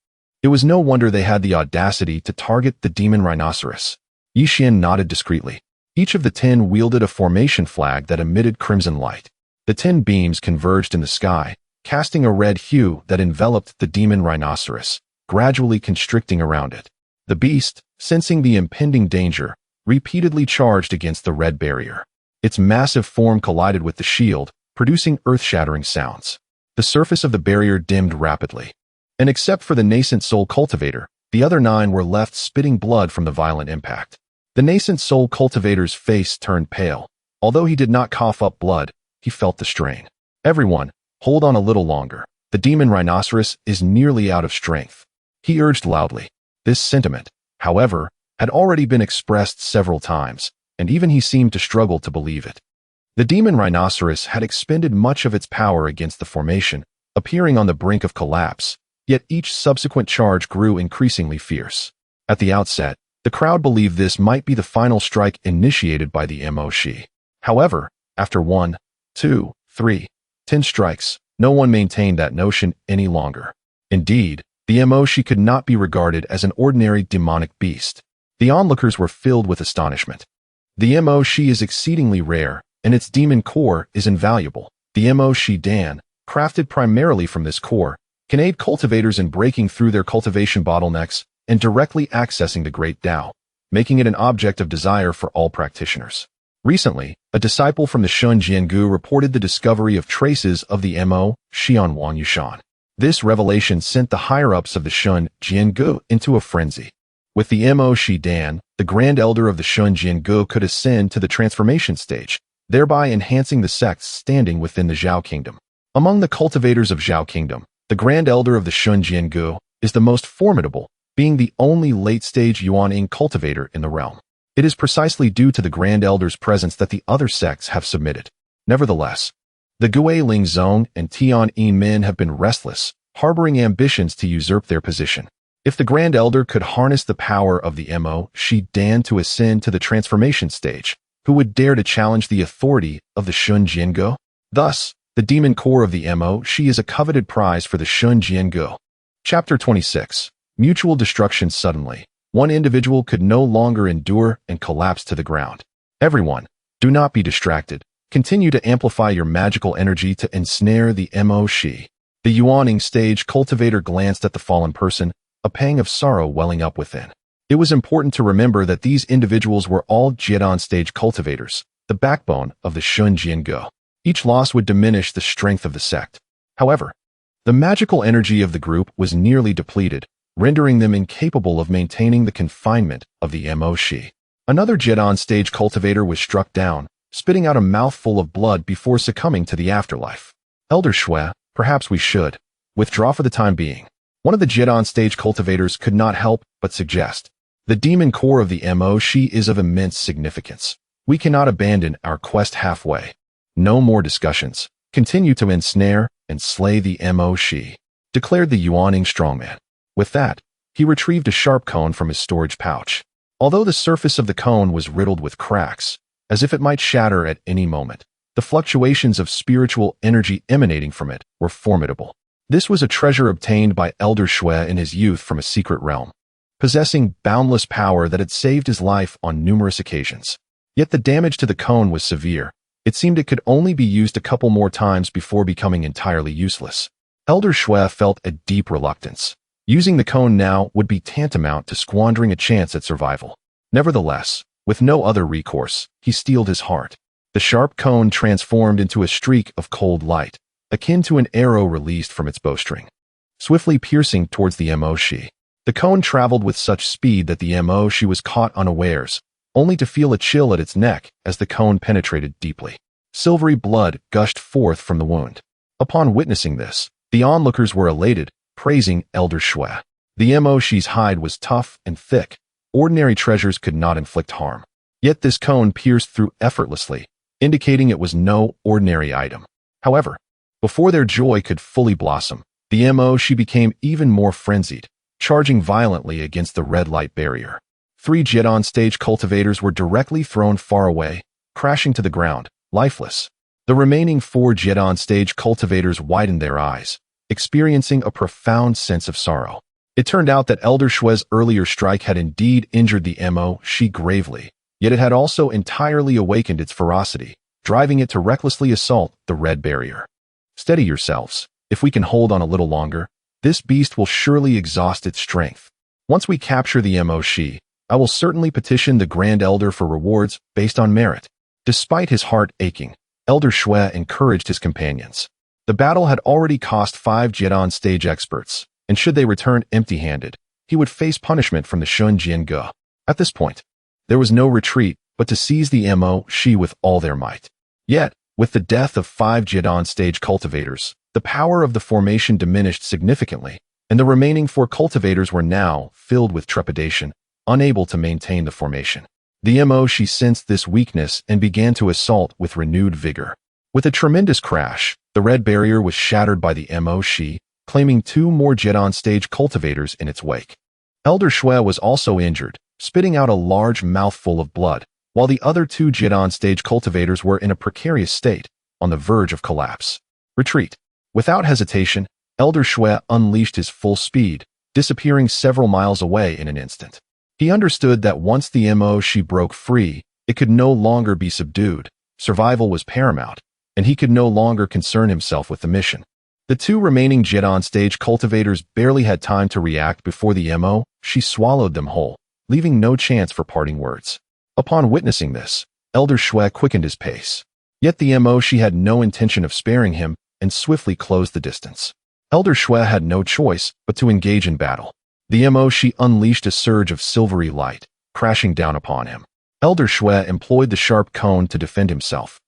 it was no wonder they had the audacity to target the demon rhinoceros. Yi Xian nodded discreetly. Each of the 10 wielded a formation flag that emitted crimson light. The 10 beams converged in the sky, casting a red hue that enveloped the demon rhinoceros, gradually constricting around it. The beast, sensing the impending danger, repeatedly charged against the red barrier. Its massive form collided with the shield, producing earth-shattering sounds. The surface of the barrier dimmed rapidly. And except for the Nascent Soul cultivator, the other 9 were left spitting blood from the violent impact. The Nascent Soul cultivator's face turned pale. Although he did not cough up blood, he felt the strain. Everyone, hold on a little longer. The demon rhinoceros is nearly out of strength. He urged loudly. This sentiment, however, had already been expressed several times, and even he seemed to struggle to believe it. The demon rhinoceros had expended much of its power against the formation, appearing on the brink of collapse, yet each subsequent charge grew increasingly fierce. At the outset, the crowd believed this might be the final strike initiated by the Mo-Shi. However, after 1, 2, 3, 10 strikes, no one maintained that notion any longer. Indeed, the Mo-Shi could not be regarded as an ordinary demonic beast. The onlookers were filled with astonishment. The Mo-Shi is exceedingly rare, and its demon core is invaluable. The Mo-Shi Dan, crafted primarily from this core, can aid cultivators in breaking through their cultivation bottlenecks and directly accessing the Great Tao, making it an object of desire for all practitioners. Recently, a disciple from the Shun Jiangu reported the discovery of traces of the Mo-Shi on Wan Yushan. This revelation sent the higher-ups of the Shun Jiangu into a frenzy. With the Mo-Shi Dan, the Grand Elder of the Shun Jiangu could ascend to the transformation stage, thereby enhancing the sect's standing within the Zhao Kingdom. Among the cultivators of Zhao Kingdom, the Grand Elder of the Shun Jiangu is the most formidable, being the only late-stage Yuan cultivator in the realm. It is precisely due to the Grand Elder's presence that the other sects have submitted. Nevertheless, the Guiling Zong and Tianyin men have been restless, harboring ambitions to usurp their position. If the Grand Elder could harness the power of the Mo-Shi Dan to ascend to the transformation stage, who would dare to challenge the authority of the Shun Jiangu? Thus, the demon core of the Mo-Shi is a coveted prize for the Shun Jiangu. Chapter 26. Mutual destruction. Suddenly, one individual could no longer endure and collapsed to the ground. Everyone, do not be distracted. Continue to amplify your magical energy to ensnare the Mo-Shi. The Yuaning stage cultivator glanced at the fallen person, a pang of sorrow welling up within. It was important to remember that these individuals were all Jiedan stage cultivators, the backbone of the Shun Jiangu. Each loss would diminish the strength of the sect. However, the magical energy of the group was nearly depleted, rendering them incapable of maintaining the confinement of the Mo-Shi. Another Jiedan stage cultivator was struck down, spitting out a mouthful of blood before succumbing to the afterlife. Elder Xuan, perhaps we should withdraw for the time being. One of the Jiedan stage cultivators could not help but suggest. The demon core of the Mo-Shi is of immense significance. We cannot abandon our quest halfway. No more discussions. Continue to ensnare and slay the Mo-Shi, declared the Yuaning strongman. With that, he retrieved a sharp cone from his storage pouch. Although the surface of the cone was riddled with cracks, as if it might shatter at any moment, the fluctuations of spiritual energy emanating from it were formidable. This was a treasure obtained by Elder Xuan in his youth from a secret realm, possessing boundless power that had saved his life on numerous occasions. Yet the damage to the cone was severe. It seemed it could only be used a couple more times before becoming entirely useless. Elder Xuan felt a deep reluctance. Using the cone now would be tantamount to squandering a chance at survival. Nevertheless, with no other recourse, he steeled his heart. The sharp cone transformed into a streak of cold light, akin to an arrow released from its bowstring, swiftly piercing towards the Mo-Shi. The cone traveled with such speed that the Mo-Shi was caught unawares, only to feel a chill at its neck as the cone penetrated deeply. Silvery blood gushed forth from the wound. Upon witnessing this, the onlookers were elated, praising Elder Xuan. The Mo-Shi's hide was tough and thick. Ordinary treasures could not inflict harm. Yet this cone pierced through effortlessly, indicating it was no ordinary item. However, before their joy could fully blossom, the Mo-Shi became even more frenzied, charging violently against the red light barrier. 3 Jiedan stage cultivators were directly thrown far away, crashing to the ground, lifeless. The remaining 4 Jiedan stage cultivators widened their eyes, experiencing a profound sense of sorrow. It turned out that Elder Xuan's earlier strike had indeed injured the Mo-Shi gravely, Yet it had also entirely awakened its ferocity, driving it to recklessly assault the red barrier. Steady yourselves. If we can hold on a little longer, this beast will surely exhaust its strength. Once we capture the Mo Shi, I will certainly petition the Grand Elder for rewards based on merit. Despite his heart aching, Elder Xue encouraged his companions. The battle had already cost 5 Jian stage experts, and should they return empty-handed, he would face punishment from the Shun Jiange. At this point, there was no retreat but to seize the Mo Shi with all their might. Yet, with the death of 5 Jian stage cultivators, the power of the formation diminished significantly, and the remaining 4 cultivators were now filled with trepidation, unable to maintain the formation. The Mo Shi sensed this weakness and began to assault with renewed vigor. With a tremendous crash, the red barrier was shattered by the Mo Shi, claiming 2 more Jian stage cultivators in its wake. Elder Xue was also injured, spitting out a large mouthful of blood, while the other 2 Jian stage cultivators were in a precarious state, on the verge of collapse. Retreat. Without hesitation, Elder Xue unleashed his full speed, disappearing several miles away in an instant. He understood that once the Mo Shi broke free, it could no longer be subdued, survival was paramount, and he could no longer concern himself with the mission. The 2 remaining Jian stage cultivators barely had time to react before the Mo Shi swallowed them whole, leaving no chance for parting words. Upon witnessing this, Elder Xue quickened his pace. Yet the Mo Shi had no intention of sparing him and swiftly closed the distance. Elder Xue had no choice but to engage in battle. The Mo Shi unleashed a surge of silvery light, crashing down upon him. Elder Xue employed the sharp cone to defend himself,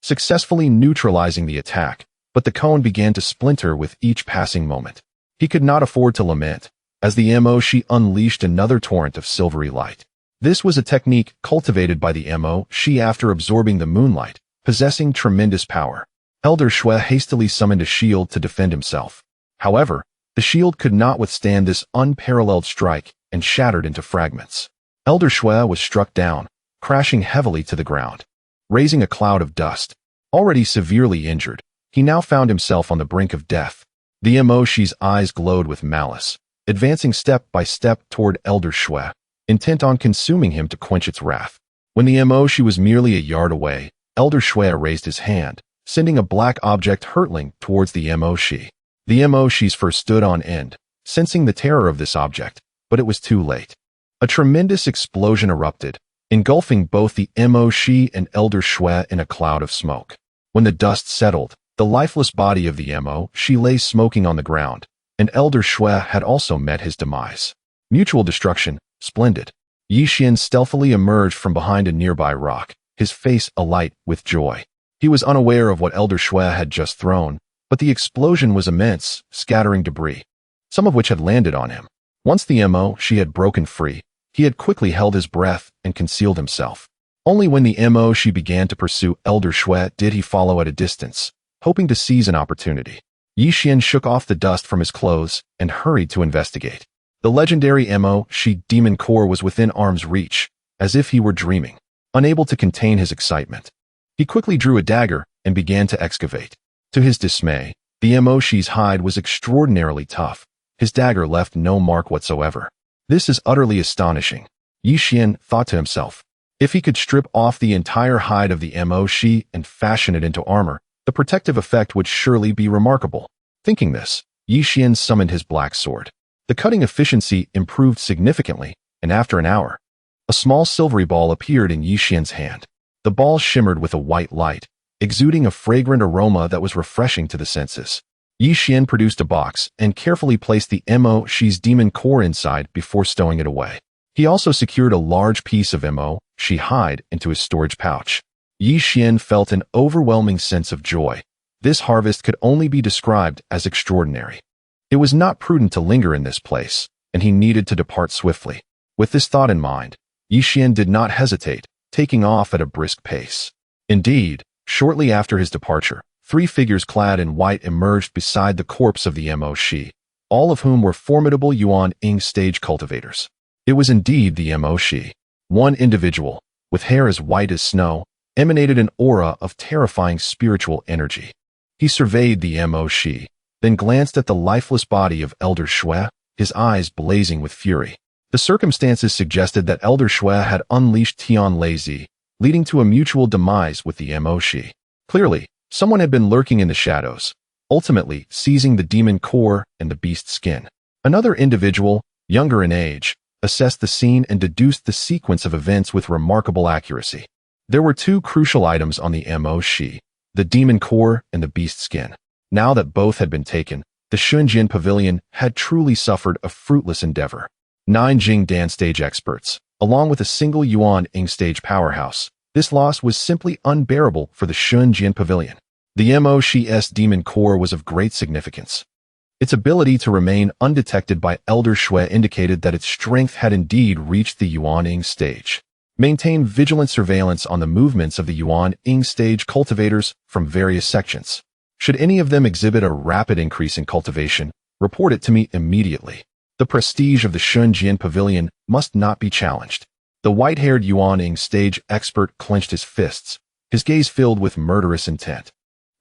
successfully neutralizing the attack, but the cone began to splinter with each passing moment. He could not afford to lament, as the Mo Shi unleashed another torrent of silvery light. This was a technique cultivated by the Mo Shi after absorbing the moonlight, possessing tremendous power. Elder Xue hastily summoned a shield to defend himself. However, the shield could not withstand this unparalleled strike and shattered into fragments. Elder Xue was struck down, crashing heavily to the ground. Raising a cloud of dust, already severely injured, he now found himself on the brink of death. The Mo Shi's eyes glowed with malice, advancing step by step toward Elder Xue, intent on consuming him to quench its wrath. When the Mo Shi was merely a yard away, Elder Xue raised his hand, sending a black object hurtling towards the Mo Shi. The Mo Shi's first stood on end, sensing the terror of this object, but it was too late. A tremendous explosion erupted, engulfing both the Mo Shi and Elder Xue in a cloud of smoke. When the dust settled, the lifeless body of the Mo Shi lay smoking on the ground, and Elder Xue had also met his demise. Mutual destruction, splendid. Yixian stealthily emerged from behind a nearby rock, his face alight with joy. He was unaware of what Elder Xue had just thrown, but the explosion was immense, scattering debris, some of which had landed on him. Once the Mo Shi had broken free, he had quickly held his breath and concealed himself. Only when the Mo Shi began to pursue Elder Xue did he follow at a distance, hoping to seize an opportunity. Yixian shook off the dust from his clothes and hurried to investigate. The legendary Mo Shi demon core was within arm's reach, as if he were dreaming. Unable to contain his excitement, he quickly drew a dagger and began to excavate. To his dismay, the Mo Shi's hide was extraordinarily tough. His dagger left no mark whatsoever. This is utterly astonishing, Yixian thought to himself. If he could strip off the entire hide of the Mo Shi and fashion it into armor, the protective effect would surely be remarkable. Thinking this, Yixian summoned his black sword. The cutting efficiency improved significantly, and after an hour, a small silvery ball appeared in Yixian's hand. The ball shimmered with a white light, exuding a fragrant aroma that was refreshing to the senses. Yixian produced a box and carefully placed the Mo Shi's demon core inside before stowing it away. He also secured a large piece of Mo Shi hide into his storage pouch. Yixian felt an overwhelming sense of joy. This harvest could only be described as extraordinary. It was not prudent to linger in this place, and he needed to depart swiftly. With this thought in mind, Yixian did not hesitate, taking off at a brisk pace. Indeed, shortly after his departure, 3 figures clad in white emerged beside the corpse of the Mo Shi, all of whom were formidable Yuan Ing stage cultivators. It was indeed the Mo Shi. One individual, with hair as white as snow, emanated an aura of terrifying spiritual energy. He surveyed the Mo Shi, then glanced at the lifeless body of Elder Xue, his eyes blazing with fury. The circumstances suggested that Elder Shui had unleashed Tian Lazy, leading to a mutual demise with the Mo Shi. Clearly, someone had been lurking in the shadows, ultimately seizing the demon core and the beast skin. Another individual, younger in age, assessed the scene and deduced the sequence of events with remarkable accuracy. There were two crucial items on the Mo Shi, the demon core and the beast skin. Now that both had been taken, the Shunjin Pavilion had truly suffered a fruitless endeavor. 9 Jingdan stage experts, along with a single Yuan Ing stage powerhouse. This loss was simply unbearable for the Shunjin Pavilion. The Mo Shi's demon core was of great significance. Its ability to remain undetected by Elder Shui indicated that its strength had indeed reached the Yuan Ing stage. Maintain vigilant surveillance on the movements of the Yuan Ing stage cultivators from various sections. Should any of them exhibit a rapid increase in cultivation, report it to me immediately. The prestige of the Shunjin Pavilion must not be challenged. The white-haired Yuan Ing stage expert clenched his fists, his gaze filled with murderous intent.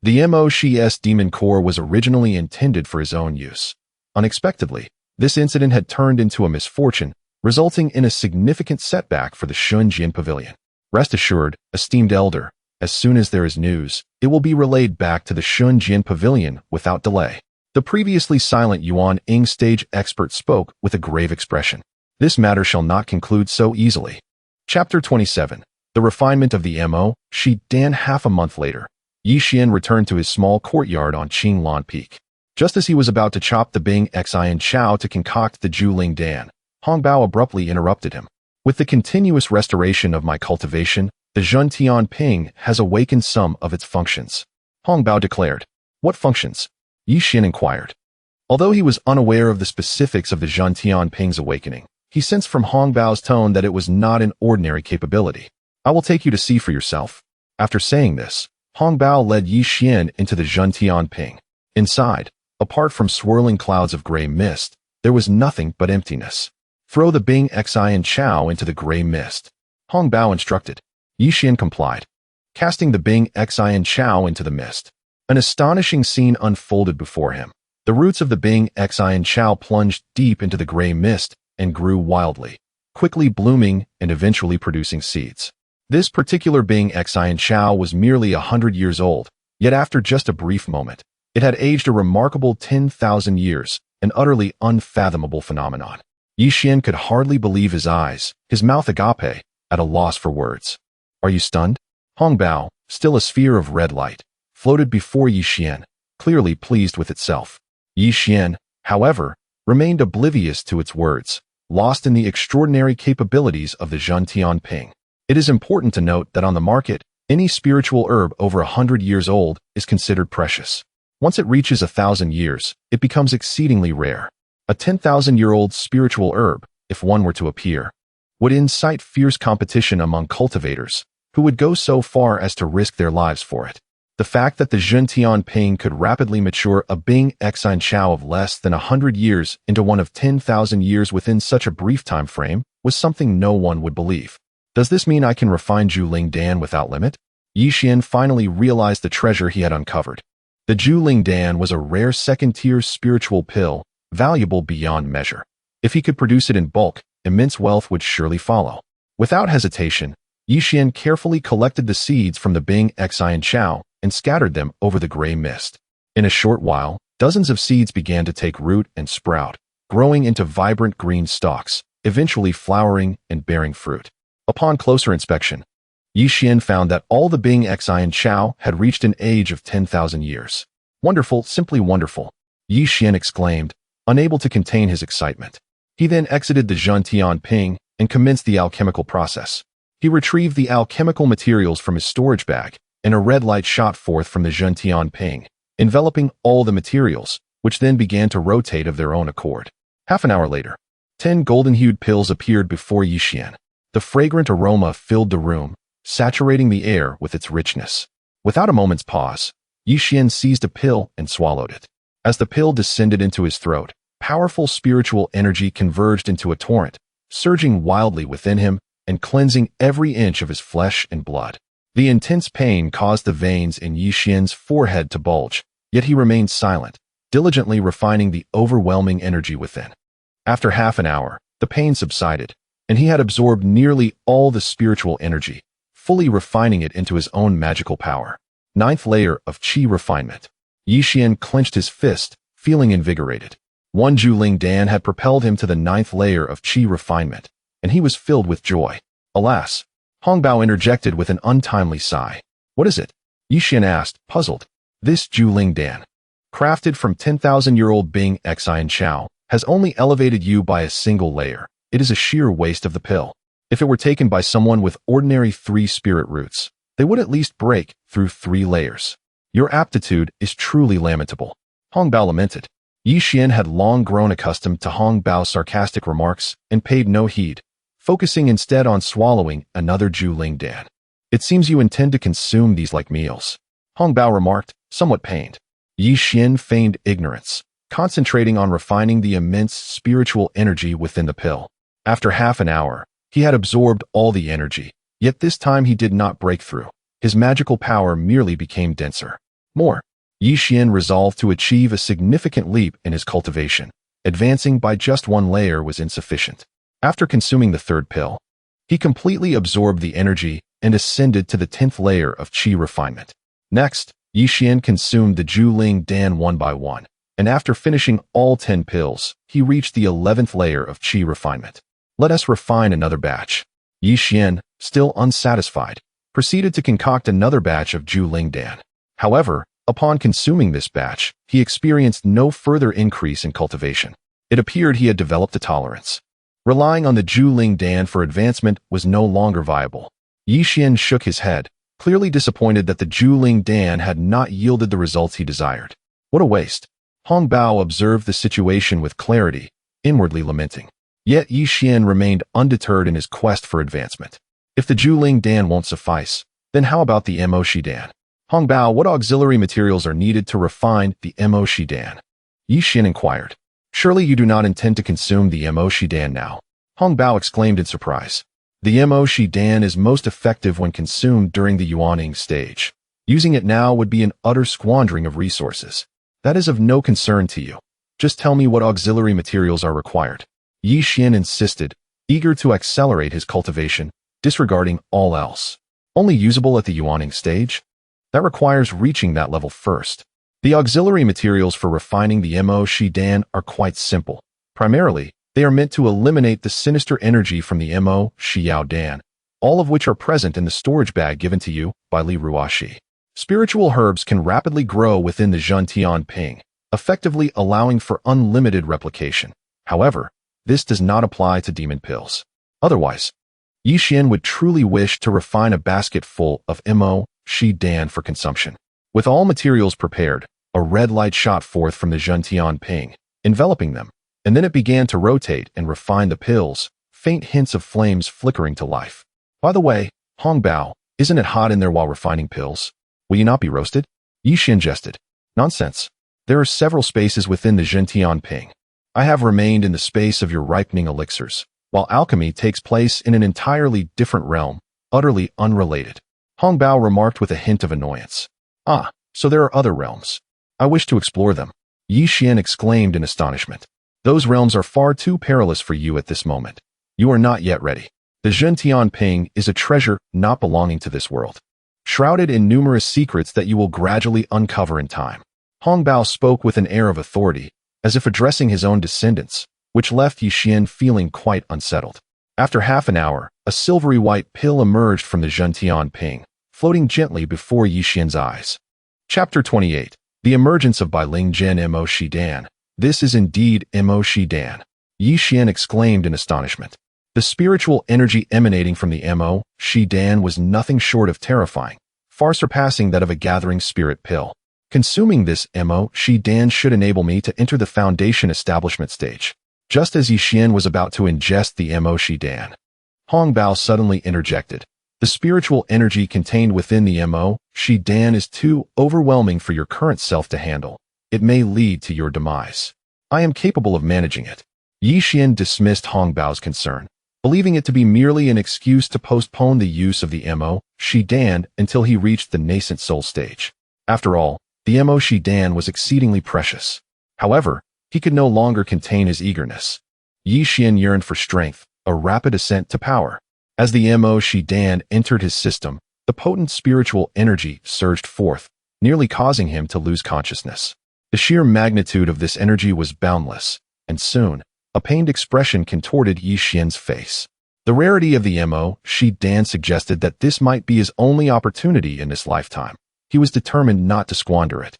The Mo Shi's demon core was originally intended for his own use. Unexpectedly, this incident had turned into a misfortune, resulting in a significant setback for the Shunjin Pavilion. Rest assured, esteemed elder, as soon as there is news, it will be relayed back to the Shunjin Pavilion without delay. The previously silent Yuan Ing stage expert spoke with a grave expression. This matter shall not conclude so easily. Chapter 27. The refinement of the Mo Shi Dan. Half a month later, Yi Xian returned to his small courtyard on Qinglan Peak. Just as he was about to chop the Bing Xian Chao to concoct the Juling Dan, Hong Bao abruptly interrupted him. With the continuous restoration of my cultivation, the Zhentian Ping has awakened some of its functions. Hong Bao declared. What functions? Yi Xian inquired. Although he was unaware of the specifics of the Zhentian Ping's awakening, he sensed from Hong Bao's tone that it was not an ordinary capability. I will take you to see for yourself. After saying this, Hong Bao led Yi Xian into the Zhentian Ping. Inside, apart from swirling clouds of gray mist, there was nothing but emptiness. Throw the Bing Xian Chao into the gray mist. Hong Bao instructed. Yi Xian complied, casting the Bing Xian Chao into the mist. An astonishing scene unfolded before him. The roots of the Bing Xian Chao plunged deep into the gray mist and grew wildly, quickly blooming and eventually producing seeds. This particular Bing Xian Chao was merely 100 years old, yet after just a brief moment, it had aged a remarkable 10,000 years, an utterly unfathomable phenomenon. Yi Xian could hardly believe his eyes, his mouth agape, at a loss for words. Are you stunned? Hong Bao, still a sphere of red light, floated before Yi Xian, clearly pleased with itself. Yi Xian, however, remained oblivious to its words, lost in the extraordinary capabilities of the Zhentian Ping. It is important to note that on the market, any spiritual herb over 100 years old is considered precious. Once it reaches 1,000 years, it becomes exceedingly rare. A 10,000-year-old spiritual herb, if one were to appear, would incite fierce competition among cultivators, who would go so far as to risk their lives for it. The fact that the Zhentian Ping could rapidly mature a Bing Xian Chao of less than 100 years into one of 10,000 years within such a brief time frame was something no one would believe. Does this mean I can refine Juling Dan without limit? Yi Xian finally realized the treasure he had uncovered. The Juling Dan was a rare second-tier spiritual pill, valuable beyond measure. If he could produce it in bulk, immense wealth would surely follow. Without hesitation, Yi Xian carefully collected the seeds from the Bing Xian Chao and scattered them over the gray mist. In a short while, dozens of seeds began to take root and sprout, growing into vibrant green stalks, eventually flowering and bearing fruit. Upon closer inspection, Yi Xian found that all the Bing Xian Chao had reached an age of 10,000 years. Wonderful, simply wonderful, Yi Xian exclaimed, unable to contain his excitement. He then exited the Zhentian Ping and commenced the alchemical process. He retrieved the alchemical materials from his storage bag, and a red light shot forth from the Zhentian Ping, enveloping all the materials, which then began to rotate of their own accord. Half an hour later, 10 golden-hued pills appeared before Yi Xian. The fragrant aroma filled the room, saturating the air with its richness. Without a moment's pause, Yi Xian seized a pill and swallowed it. As the pill descended into his throat, powerful spiritual energy converged into a torrent, surging wildly within him and cleansing every inch of his flesh and blood. The intense pain caused the veins in Yi Xian's forehead to bulge, yet he remained silent, diligently refining the overwhelming energy within. After half an hour, The pain subsided, and he had absorbed nearly all the spiritual energy, fully refining it into his own magical power. Ninth layer of Qi refinement. Yixian clenched his fist, feeling invigorated. One Zhuling Dan had propelled him to the ninth layer of Qi refinement, and he was filled with joy. Alas, Hongbao interjected with an untimely sigh. What is it? Yixian asked, puzzled. This Zhuling Dan, crafted from 10,000-year-old Bing Xian Chao, has only elevated you by a single layer. It is a sheer waste of the pill. If it were taken by someone with ordinary 3 spirit roots, they would at least break through 3 layers. Your aptitude is truly lamentable. Hongbao lamented. Yixian had long grown accustomed to Hongbao's sarcastic remarks and paid no heed, focusing instead on swallowing another Zhuling Dan. It seems you intend to consume these like meals, Hongbao remarked, somewhat pained. Yixian feigned ignorance, concentrating on refining the immense spiritual energy within the pill. After half an hour, he had absorbed all the energy, yet this time he did not break through. His magical power merely became denser. More. Yixian resolved to achieve a significant leap in his cultivation. Advancing by just 1 layer was insufficient. After consuming the 3rd pill, he completely absorbed the energy and ascended to the 10th layer of Qi refinement. Next, Yixian consumed the Zhuling Dan one by one, and after finishing all 10 pills, he reached the 11th layer of Qi refinement. Let us refine another batch. Yixian, still unsatisfied, proceeded to concoct another batch of Zhuling Dan. However, upon consuming this batch, he experienced no further increase in cultivation. It appeared he had developed a tolerance. Relying on the Zhuling Dan for advancement was no longer viable. Yixian shook his head, clearly disappointed that the Zhuling Dan had not yielded the results he desired. What a waste. Hongbao observed the situation with clarity, inwardly lamenting. Yet Yixian remained undeterred in his quest for advancement. If the Zhuling Dan won't suffice, then how about the Mo Shi Dan? Hongbao, what auxiliary materials are needed to refine the Mo Shi Dan? Yixian inquired. Surely you do not intend to consume the Mo Shi Dan now? Hongbao exclaimed in surprise. The Mo Shi Dan is most effective when consumed during the Yuaning stage. Using it now would be an utter squandering of resources. That is of no concern to you. Just tell me what auxiliary materials are required. Yixian insisted, eager to accelerate his cultivation, disregarding all else. Only usable at the Yuaning stage? That requires reaching that level first. The auxiliary materials for refining the Mo Shi Dan are quite simple. Primarily, they are meant to eliminate the sinister energy from the Mo Shi Yao Dan, all of which are present in the storage bag given to you by Li Ruoxi. Spiritual herbs can rapidly grow within the Zhentian Ping, effectively allowing for unlimited replication. However, this does not apply to demon pills. Otherwise, Yixian would truly wish to refine a basket full of Mo Shi Dan for consumption. With all materials prepared, a red light shot forth from the Zhentian Ping, enveloping them, and then it began to rotate and refine the pills, faint hints of flames flickering to life. By the way, Hongbao, isn't it hot in there while refining pills? Will you not be roasted? Yixian jested. Nonsense. There are several spaces within the Zhentian Ping. I have remained in the space of your ripening elixirs, while alchemy takes place in an entirely different realm, utterly unrelated. Hongbao remarked with a hint of annoyance. Ah, so there are other realms. I wish to explore them. Yixian exclaimed in astonishment. Those realms are far too perilous for you at this moment. You are not yet ready. The Zhentian Ping is a treasure not belonging to this world, shrouded in numerous secrets that you will gradually uncover in time. Hongbao spoke with an air of authority, as if addressing his own descendants, which left Yixian feeling quite unsettled. After half an hour, a silvery white pill emerged from the Zhentian Ping, floating gently before Yixian's eyes. Chapter 28. The Emergence of Bailing Zhen Mo Shi Dan. This is indeed Mo Shi Dan. Yixian exclaimed in astonishment. The spiritual energy emanating from the Mo Shi Dan was nothing short of terrifying, far surpassing that of a gathering spirit pill. Consuming this Mo Shi Dan should enable me to enter the foundation establishment stage. Just as Yixian was about to ingest the Mo Shi Dan, Hongbao suddenly interjected. The spiritual energy contained within the Mo Shi Dan is too overwhelming for your current self to handle. It may lead to your demise. I am capable of managing it. Yixian dismissed Hongbao's concern, believing it to be merely an excuse to postpone the use of the Mo Shi Dan until he reached the Nascent Soul stage. After all, the Mo Shi Dan was exceedingly precious. However, he could no longer contain his eagerness. Yi Xian yearned for strength, a rapid ascent to power. As the Mo Shi Dan entered his system, the potent spiritual energy surged forth, nearly causing him to lose consciousness. The sheer magnitude of this energy was boundless, and soon, a pained expression contorted Yi Xian's face. The rarity of the Mo Shi Dan suggested that this might be his only opportunity in this lifetime. He was determined not to squander it.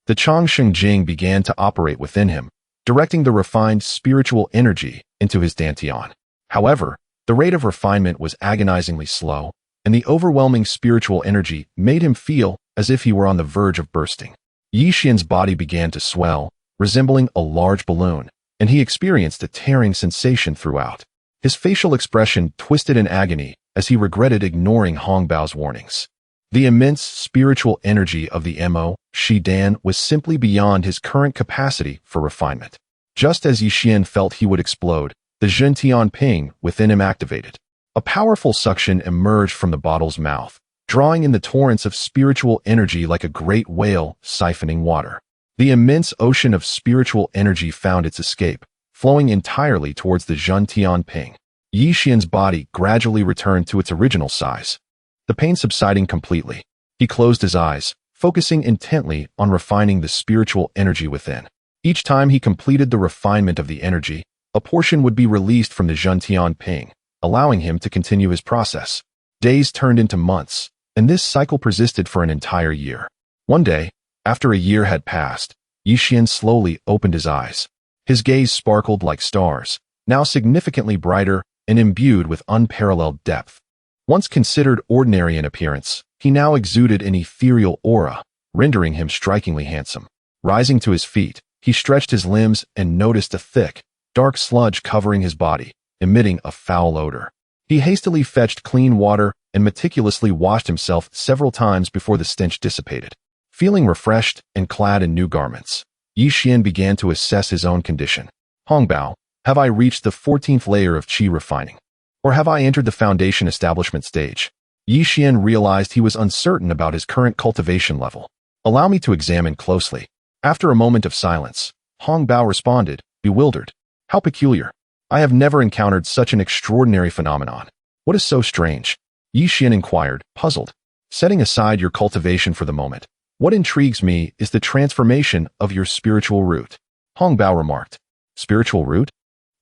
The Changsheng Jing began to operate within him, directing the refined spiritual energy into his dantian. However, the rate of refinement was agonizingly slow, and the overwhelming spiritual energy made him feel as if he were on the verge of bursting. Yi Xian's body began to swell, resembling a large balloon, and he experienced a tearing sensation throughout. His facial expression twisted in agony as he regretted ignoring Hong Bao's warnings. The immense spiritual energy of the Mo Shi Dan was simply beyond his current capacity for refinement. Just as Yi Xian felt he would explode, the Zhentian Ping within him activated. A powerful suction emerged from the bottle's mouth, drawing in the torrents of spiritual energy like a great whale siphoning water. The immense ocean of spiritual energy found its escape, flowing entirely towards the Zhentian Ping. Yi Xian's body gradually returned to its original size, the pain subsiding completely. He closed his eyes, focusing intently on refining the spiritual energy within. Each time he completed the refinement of the energy, a portion would be released from the Zhentian Ping, allowing him to continue his process. Days turned into months, and this cycle persisted for an entire year. One day, after a year had passed, Yi Xian slowly opened his eyes. His gaze sparkled like stars, now significantly brighter and imbued with unparalleled depth. Once considered ordinary in appearance, he now exuded an ethereal aura, rendering him strikingly handsome. Rising to his feet, he stretched his limbs and noticed a thick, dark sludge covering his body, emitting a foul odor. He hastily fetched clean water and meticulously washed himself several times before the stench dissipated. Feeling refreshed and clad in new garments, Yi Xian began to assess his own condition. Hong Bao, have I reached the 14th layer of qi refining? Or have I entered the foundation establishment stage? Yi Xian realized he was uncertain about his current cultivation level. Allow me to examine closely. After a moment of silence, Hong Bao responded, bewildered. How peculiar. I have never encountered such an extraordinary phenomenon. What is so strange? Yi Xian inquired, puzzled. Setting aside your cultivation for the moment, what intrigues me is the transformation of your spiritual root. Hong Bao remarked. Spiritual root?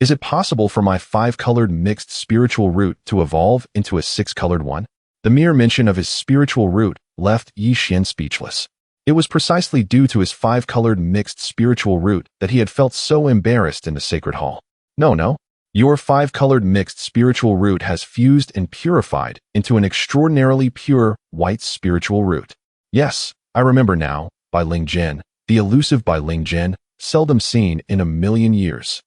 Is it possible for my 5-colored mixed spiritual root to evolve into a 6-colored one? The mere mention of his spiritual root left Yi Xian speechless. It was precisely due to his 5-colored mixed spiritual root that he had felt so embarrassed in the sacred hall. No. Your 5-colored mixed spiritual root has fused and purified into an extraordinarily pure white spiritual root. Yes, I remember now, Bai Ling Jin, the elusive Bai Ling Jin, seldom seen in a million years.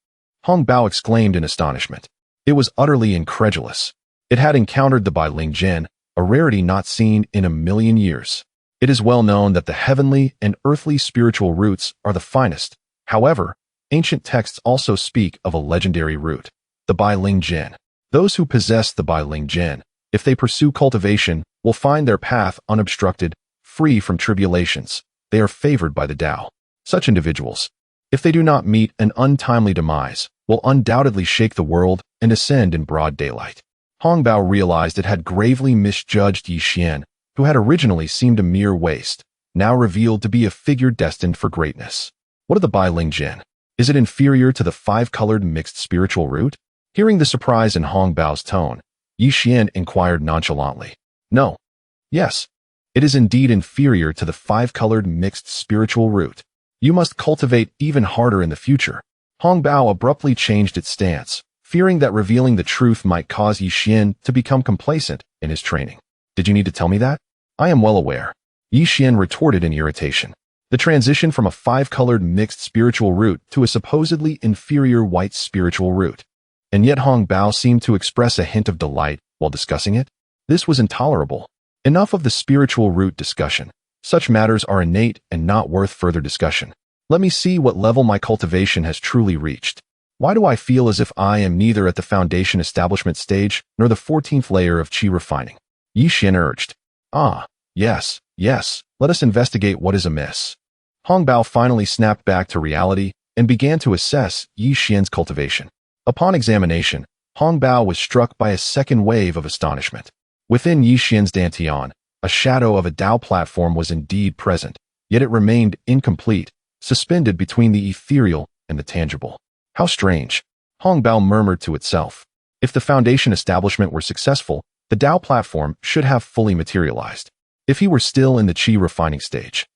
Hong Bao exclaimed in astonishment. It was utterly incredulous. It had encountered the Bai Ling Jin, a rarity not seen in a million years. It is well known that the heavenly and earthly spiritual roots are the finest. However, ancient texts also speak of a legendary root, the Bai Ling Jin. Those who possess the Bai Ling Jin, if they pursue cultivation, will find their path unobstructed, free from tribulations. They are favored by the Tao. Such individuals, if they do not meet an untimely demise, will undoubtedly shake the world and ascend in broad daylight. Hong Bao realized it had gravely misjudged Yi Xian, who had originally seemed a mere waste, now revealed to be a figure destined for greatness. What of the Bai Ling Jin? Is it inferior to the 5-colored mixed spiritual root? Hearing the surprise in Hong Bao's tone, Yi Xian inquired nonchalantly. No. Yes. It is indeed inferior to the 5-colored mixed spiritual root. You must cultivate even harder in the future. Hong Bao abruptly changed its stance, fearing that revealing the truth might cause Yi Xian to become complacent in his training. Did you need to tell me that? I am well aware. Yi Xian retorted in irritation. The transition from a 5-colored mixed spiritual root to a supposedly inferior white spiritual root. And yet Hong Bao seemed to express a hint of delight while discussing it. This was intolerable. Enough of the spiritual root discussion. Such matters are innate and not worth further discussion. Let me see what level my cultivation has truly reached. Why do I feel as if I am neither at the foundation establishment stage nor the 14th layer of qi refining? Yi Xian urged. Yes, let us investigate what is amiss. Hong Bao finally snapped back to reality and began to assess Yi Xian's cultivation. Upon examination, Hong Bao was struck by a second wave of astonishment. Within Yi Xian's dantian, a shadow of a Dao platform was indeed present, yet it remained incomplete, suspended between the ethereal and the tangible. How strange, Hong Bao murmured to itself. If the foundation establishment were successful, the Dao platform should have fully materialized. If he were still in the Qi refining stage,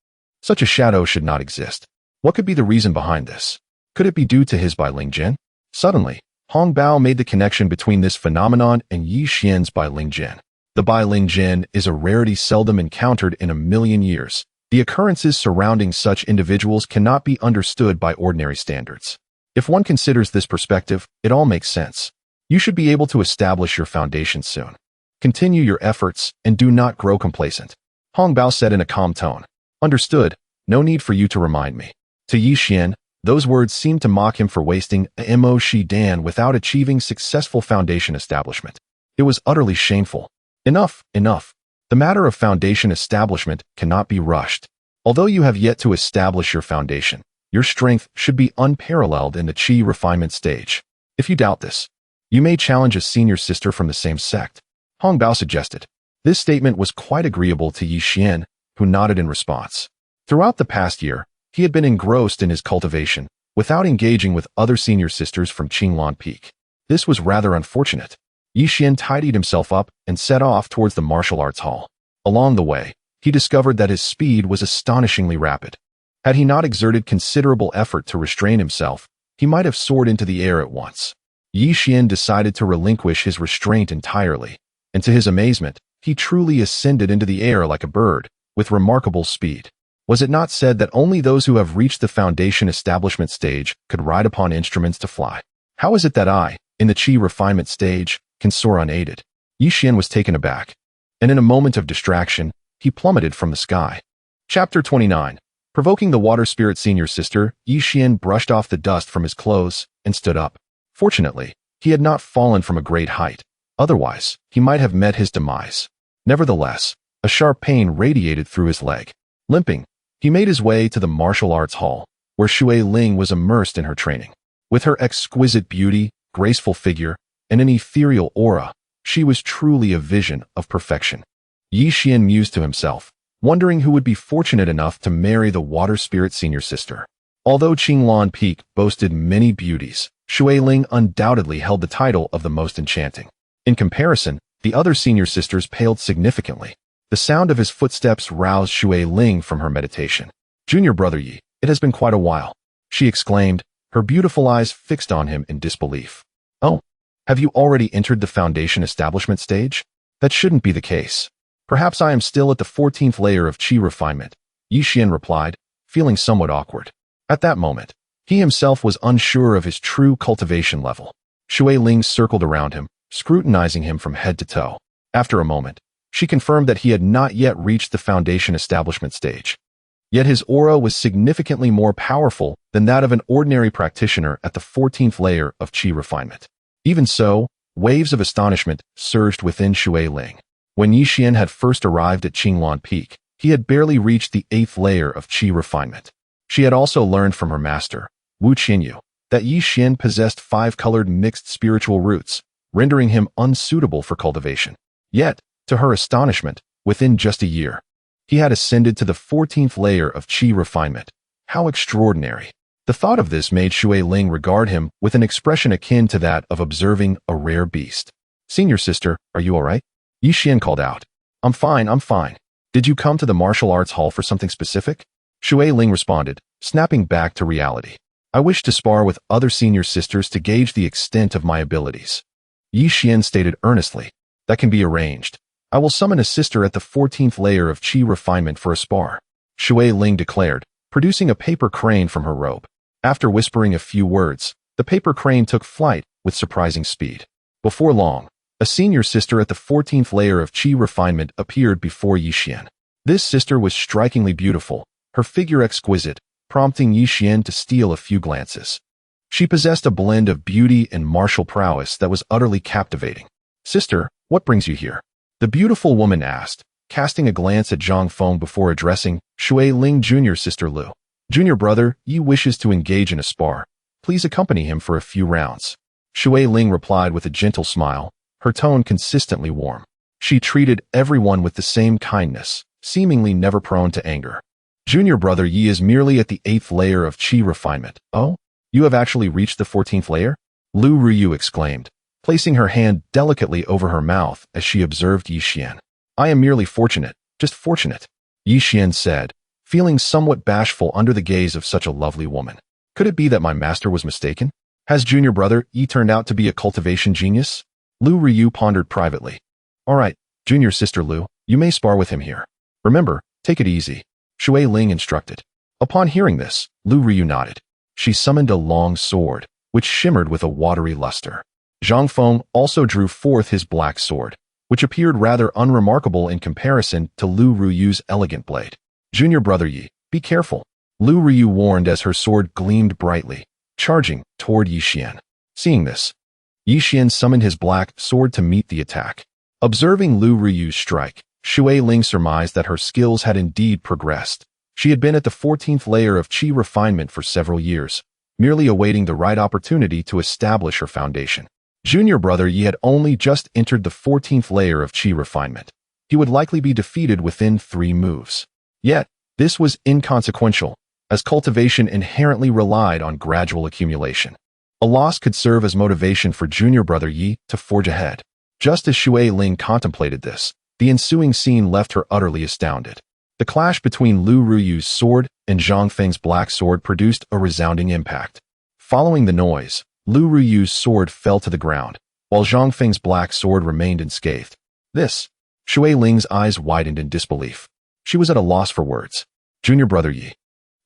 such a shadow should not exist. What could be the reason behind this? Could it be due to his Bailing Jin? Suddenly, Hong Bao made the connection between this phenomenon and Yi Xian's Bailing Jin. The Bailing Jin is a rarity seldom encountered in a million years. The occurrences surrounding such individuals cannot be understood by ordinary standards. If one considers this perspective, it all makes sense. You should be able to establish your foundation soon. Continue your efforts and do not grow complacent. Hong Bao said in a calm tone. Understood, no need for you to remind me. To Yi Xian, those words seemed to mock him for wasting a Mo Shi Dan without achieving successful foundation establishment. It was utterly shameful. Enough, enough. The matter of foundation establishment cannot be rushed. Although you have yet to establish your foundation, your strength should be unparalleled in the Qi refinement stage. If you doubt this, you may challenge a senior sister from the same sect, Hong Bao suggested. This statement was quite agreeable to Yi Xian, who nodded in response. Throughout the past year, he had been engrossed in his cultivation, without engaging with other senior sisters from Qinglan Peak. This was rather unfortunate. Yi Xian tidied himself up and set off towards the martial arts hall. Along the way, he discovered that his speed was astonishingly rapid. Had he not exerted considerable effort to restrain himself, he might have soared into the air at once. Yi Xian decided to relinquish his restraint entirely, and to his amazement, he truly ascended into the air like a bird, with remarkable speed. Was it not said that only those who have reached the foundation establishment stage could ride upon instruments to fly? How is it that I, in the Qi refinement stage, can soar unaided? Yi Xian was taken aback, and in a moment of distraction, he plummeted from the sky. Chapter 29. Provoking the water spirit senior sister, Yi Xian brushed off the dust from his clothes and stood up. Fortunately, he had not fallen from a great height. Otherwise, he might have met his demise. Nevertheless, a sharp pain radiated through his leg. Limping, he made his way to the martial arts hall, where Xue Ling was immersed in her training. With her exquisite beauty, graceful figure, and an ethereal aura, she was truly a vision of perfection. Yi Xian mused to himself, wondering who would be fortunate enough to marry the water spirit senior sister. Although Qinglan Peak boasted many beauties, Xue Ling undoubtedly held the title of the most enchanting. In comparison, the other senior sisters paled significantly. The sound of his footsteps roused Xue Ling from her meditation. Junior brother Yi, it has been quite a while, she exclaimed, her beautiful eyes fixed on him in disbelief. Oh, have you already entered the foundation establishment stage? That shouldn't be the case. Perhaps I am still at the 14th layer of Qi refinement, Yi Xian replied, feeling somewhat awkward. At that moment, he himself was unsure of his true cultivation level. Xue Ling circled around him, scrutinizing him from head to toe. After a moment, she confirmed that he had not yet reached the foundation establishment stage. Yet his aura was significantly more powerful than that of an ordinary practitioner at the 14th layer of Qi refinement. Even so, waves of astonishment surged within Xue Ling. When Yi Xian had first arrived at Qinglan Peak, he had barely reached the 8th layer of Qi refinement. She had also learned from her master, Wu Qinyu, that Yi Xian possessed 5-colored mixed spiritual roots, rendering him unsuitable for cultivation. Yet, to her astonishment, within just a year, he had ascended to the 14th layer of Qi refinement. How extraordinary! The thought of this made Xue Ling regard him with an expression akin to that of observing a rare beast. Senior sister, are you all right? Yi Xian called out. I'm fine, I'm fine. Did you come to the martial arts hall for something specific? Xue Ling responded, snapping back to reality. I wish to spar with other senior sisters to gauge the extent of my abilities. Yi Xian stated earnestly. That can be arranged. I will summon a sister at the 14th layer of Qi refinement for a spar, Xue Ling declared, producing a paper crane from her robe. After whispering a few words, the paper crane took flight with surprising speed. Before long, a senior sister at the 14th layer of Qi refinement appeared before Yi Xian. This sister was strikingly beautiful, her figure exquisite, prompting Yi Xian to steal a few glances. She possessed a blend of beauty and martial prowess that was utterly captivating. Sister, what brings you here? The beautiful woman asked, casting a glance at Zhang Feng before addressing Xue Ling Jr. Sister Lu. Junior brother, Yi wishes to engage in a spar. Please accompany him for a few rounds. Shui Ling replied with a gentle smile, her tone consistently warm. She treated everyone with the same kindness, seemingly never prone to anger. Junior brother Yi is merely at the 8th layer of qi refinement. Oh? You have actually reached the 14th layer? Lu Ruyu exclaimed, placing her hand delicately over her mouth as she observed Yi Xian. I am merely fortunate, just fortunate, Yi Xian said, feeling somewhat bashful under the gaze of such a lovely woman. Could it be that my master was mistaken? Has junior brother Yi turned out to be a cultivation genius? Lu Ruyu pondered privately. All right, junior sister Lu, you may spar with him here. Remember, take it easy, Shui Ling instructed. Upon hearing this, Lu Ruyu nodded. She summoned a long sword, which shimmered with a watery luster. Zhang Feng also drew forth his black sword, which appeared rather unremarkable in comparison to Lu Ruyu's elegant blade. Junior brother Yi, be careful, Lu Ruyu warned as her sword gleamed brightly, charging toward Yi Xian. Seeing this, Yi Xian summoned his black sword to meet the attack. Observing Lu Ruyu's strike, Shui Ling surmised that her skills had indeed progressed. She had been at the 14th layer of qi refinement for several years, merely awaiting the right opportunity to establish her foundation. Junior brother Yi had only just entered the 14th layer of qi refinement. He would likely be defeated within 3 moves. Yet, this was inconsequential, as cultivation inherently relied on gradual accumulation. A loss could serve as motivation for junior brother Yi to forge ahead. Just as Shui Ling contemplated this, the ensuing scene left her utterly astounded. The clash between Lu Ruyu's sword and Zhang Feng's black sword produced a resounding impact. Following the noise, Lu Ruyu's sword fell to the ground, while Zhang Feng's black sword remained unscathed. This, Shui Ling's eyes widened in disbelief. She was at a loss for words. Junior brother Yi,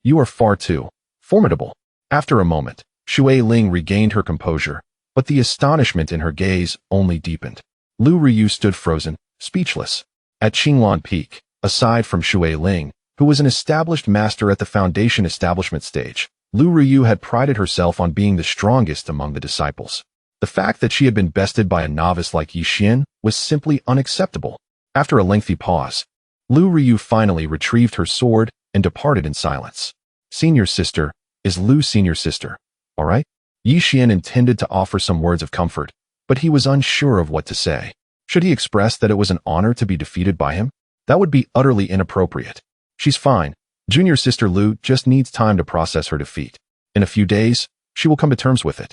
you are far too formidable. After a moment, Shui Ling regained her composure, but the astonishment in her gaze only deepened. Lu Ruyu stood frozen, speechless. At Qinglan Peak, aside from Shui Ling, who was an established master at the foundation establishment stage, Lu Ruyu had prided herself on being the strongest among the disciples. The fact that she had been bested by a novice like Yi Xian was simply unacceptable. After a lengthy pause, Lu Ruyu finally retrieved her sword and departed in silence. Senior sister, is Lu senior sister, all right? Yi Xian intended to offer some words of comfort, but he was unsure of what to say. Should he express that it was an honor to be defeated by him? That would be utterly inappropriate. She's fine. Junior sister Lu just needs time to process her defeat. In a few days, she will come to terms with it.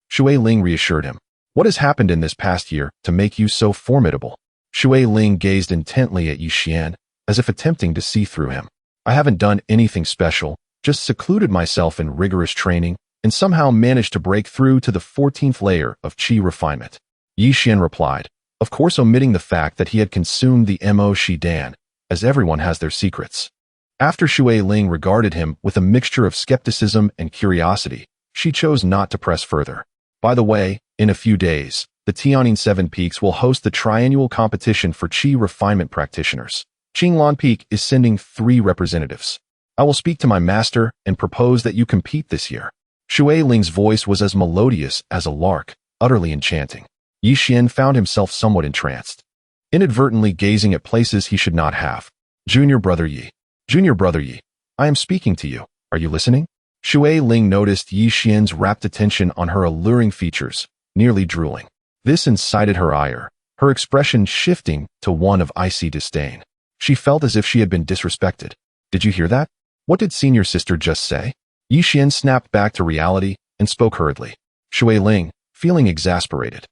Shui Ling reassured him. What has happened in this past year to make you so formidable? Shui Ling gazed intently at Yi Xian, as if attempting to see through him. I haven't done anything special, just secluded myself in rigorous training, and somehow managed to break through to the 14th layer of qi refinement. Yi Xian replied, of course omitting the fact that he had consumed the Mo Shidan, as everyone has their secrets. After Shui Ling regarded him with a mixture of skepticism and curiosity, she chose not to press further. By the way, in a few days, the Tianning 7 Peaks will host the triannual competition for qi refinement practitioners. Qinglan Peak is sending 3 representatives. I will speak to my master and propose that you compete this year. Shui Ling's voice was as melodious as a lark, utterly enchanting. Yi Xian found himself somewhat entranced, inadvertently gazing at places he should not have. Junior brother Yi, I am speaking to you. Are you listening? Shui Ling noticed Yi Xian's rapt attention on her alluring features, nearly drooling. This incited her ire, her expression shifting to one of icy disdain. She felt as if she had been disrespected. Did you hear that? What did senior sister just say? Yi Xian snapped back to reality and spoke hurriedly. Shui Ling, feeling exasperated,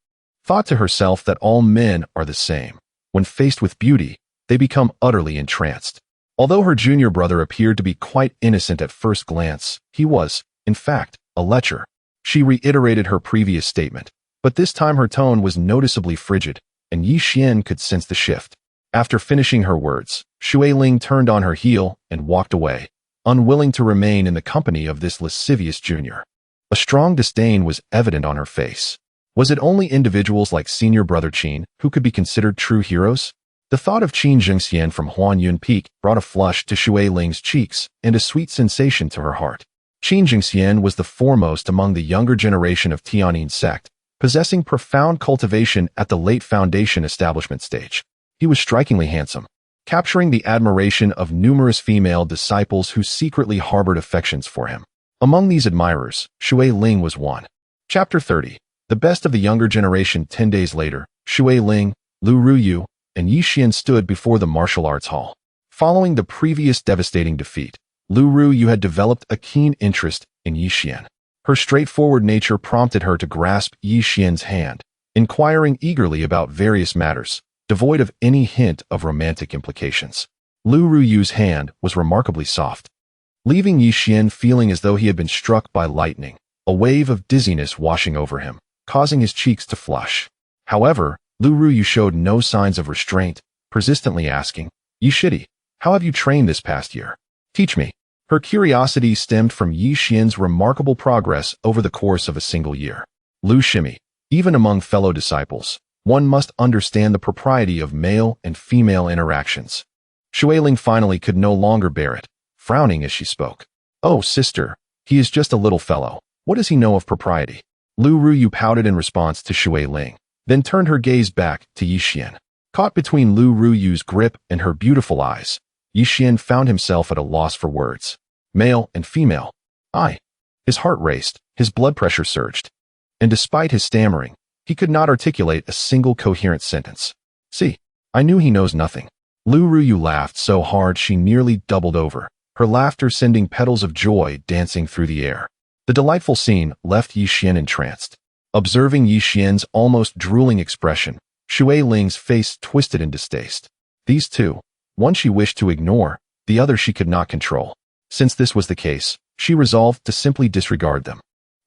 thought to herself that all men are the same. When faced with beauty, they become utterly entranced. Although her junior brother appeared to be quite innocent at first glance, he was, in fact, a lecher. She reiterated her previous statement, but this time her tone was noticeably frigid, and Yi Xian could sense the shift. After finishing her words, Shui Ling turned on her heel and walked away, unwilling to remain in the company of this lascivious junior. A strong disdain was evident on her face. Was it only individuals like senior brother Qin who could be considered true heroes? The thought of Qin Zhengxian from Huanyun Peak brought a flush to Shui Ling's cheeks and a sweet sensation to her heart. Qin Zhengxian was the foremost among the younger generation of Tianning sect, possessing profound cultivation at the late foundation establishment stage. He was strikingly handsome, capturing the admiration of numerous female disciples who secretly harbored affections for him. Among these admirers, Shui Ling was one. Chapter 30. The best of the younger generation 10 days later, Shui Ling, Lu Ruyu, and Yi Xian stood before the martial arts hall. Following the previous devastating defeat, Lu Ruyu had developed a keen interest in Yi Xian. Her straightforward nature prompted her to grasp Yi Xian's hand, inquiring eagerly about various matters, devoid of any hint of romantic implications. Lu Ruyu's hand was remarkably soft, leaving Yi Xian feeling as though he had been struck by lightning, a wave of dizziness washing over him, causing his cheeks to flush. However, Lu Ruyu showed no signs of restraint, persistently asking, "Yi Shidi, how have you trained this past year? Teach me." Her curiosity stemmed from Yi Xian's remarkable progress over the course of a single year. Lu Shimi, even among fellow disciples, one must understand the propriety of male and female interactions. Xueling finally could no longer bear it, frowning as she spoke. "Oh, sister, he is just a little fellow. What does he know of propriety?" Lu Ruyu pouted in response to Xueling, then turned her gaze back to Yi Xian. Caught between Lu Ruyu's grip and her beautiful eyes, Yi Xian found himself at a loss for words. Male and female. His heart raced, his blood pressure surged. And despite his stammering, he could not articulate a single coherent sentence. "See, I knew he knows nothing." Lu Ruyu laughed so hard she nearly doubled over, her laughter sending petals of joy dancing through the air. The delightful scene left Yi Xian entranced. Observing Yi Xian's almost drooling expression, Shui Ling's face twisted in distaste. These two, one she wished to ignore, the other she could not control. Since this was the case, she resolved to simply disregard them.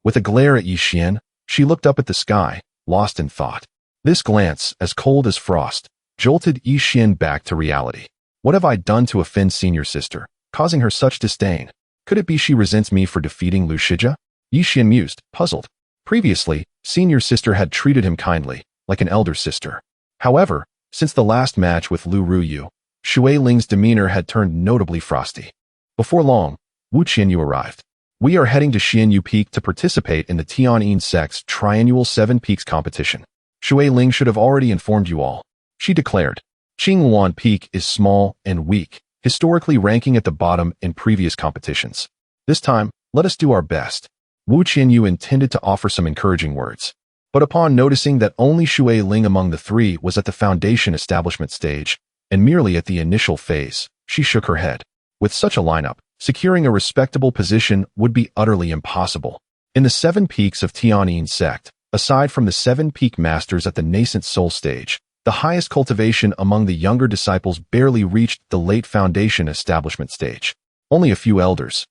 With a glare at Yi Xian, she looked up at the sky, lost in thought. This glance, as cold as frost, jolted Yi Xian back to reality. What have I done to offend senior sister, causing her such disdain? Could it be she resents me for defeating Lu Shija? Yi Xian mused, puzzled. Previously, senior sister had treated him kindly, like an elder sister. However, since the last match with Lu Ruyu, Shui Ling's demeanor had turned notably frosty. Before long, Wu Qianyu arrived. "We are heading to Xianyu Peak to participate in the Tianyin sect's triannual 7 Peaks competition. Shui Ling should have already informed you all," she declared. Qingluan Peak is small and weak, historically ranking at the bottom in previous competitions. This time, let us do our best. Wu Qianyu intended to offer some encouraging words, but upon noticing that only Shui Ling among the three was at the foundation establishment stage, and merely at the initial phase, she shook her head. With such a lineup, securing a respectable position would be utterly impossible. In the 7 peaks of Tianyin sect, aside from the 7 peak masters at the Nascent Soul stage, the highest cultivation among the younger disciples barely reached the late foundation establishment stage. Only a few elders,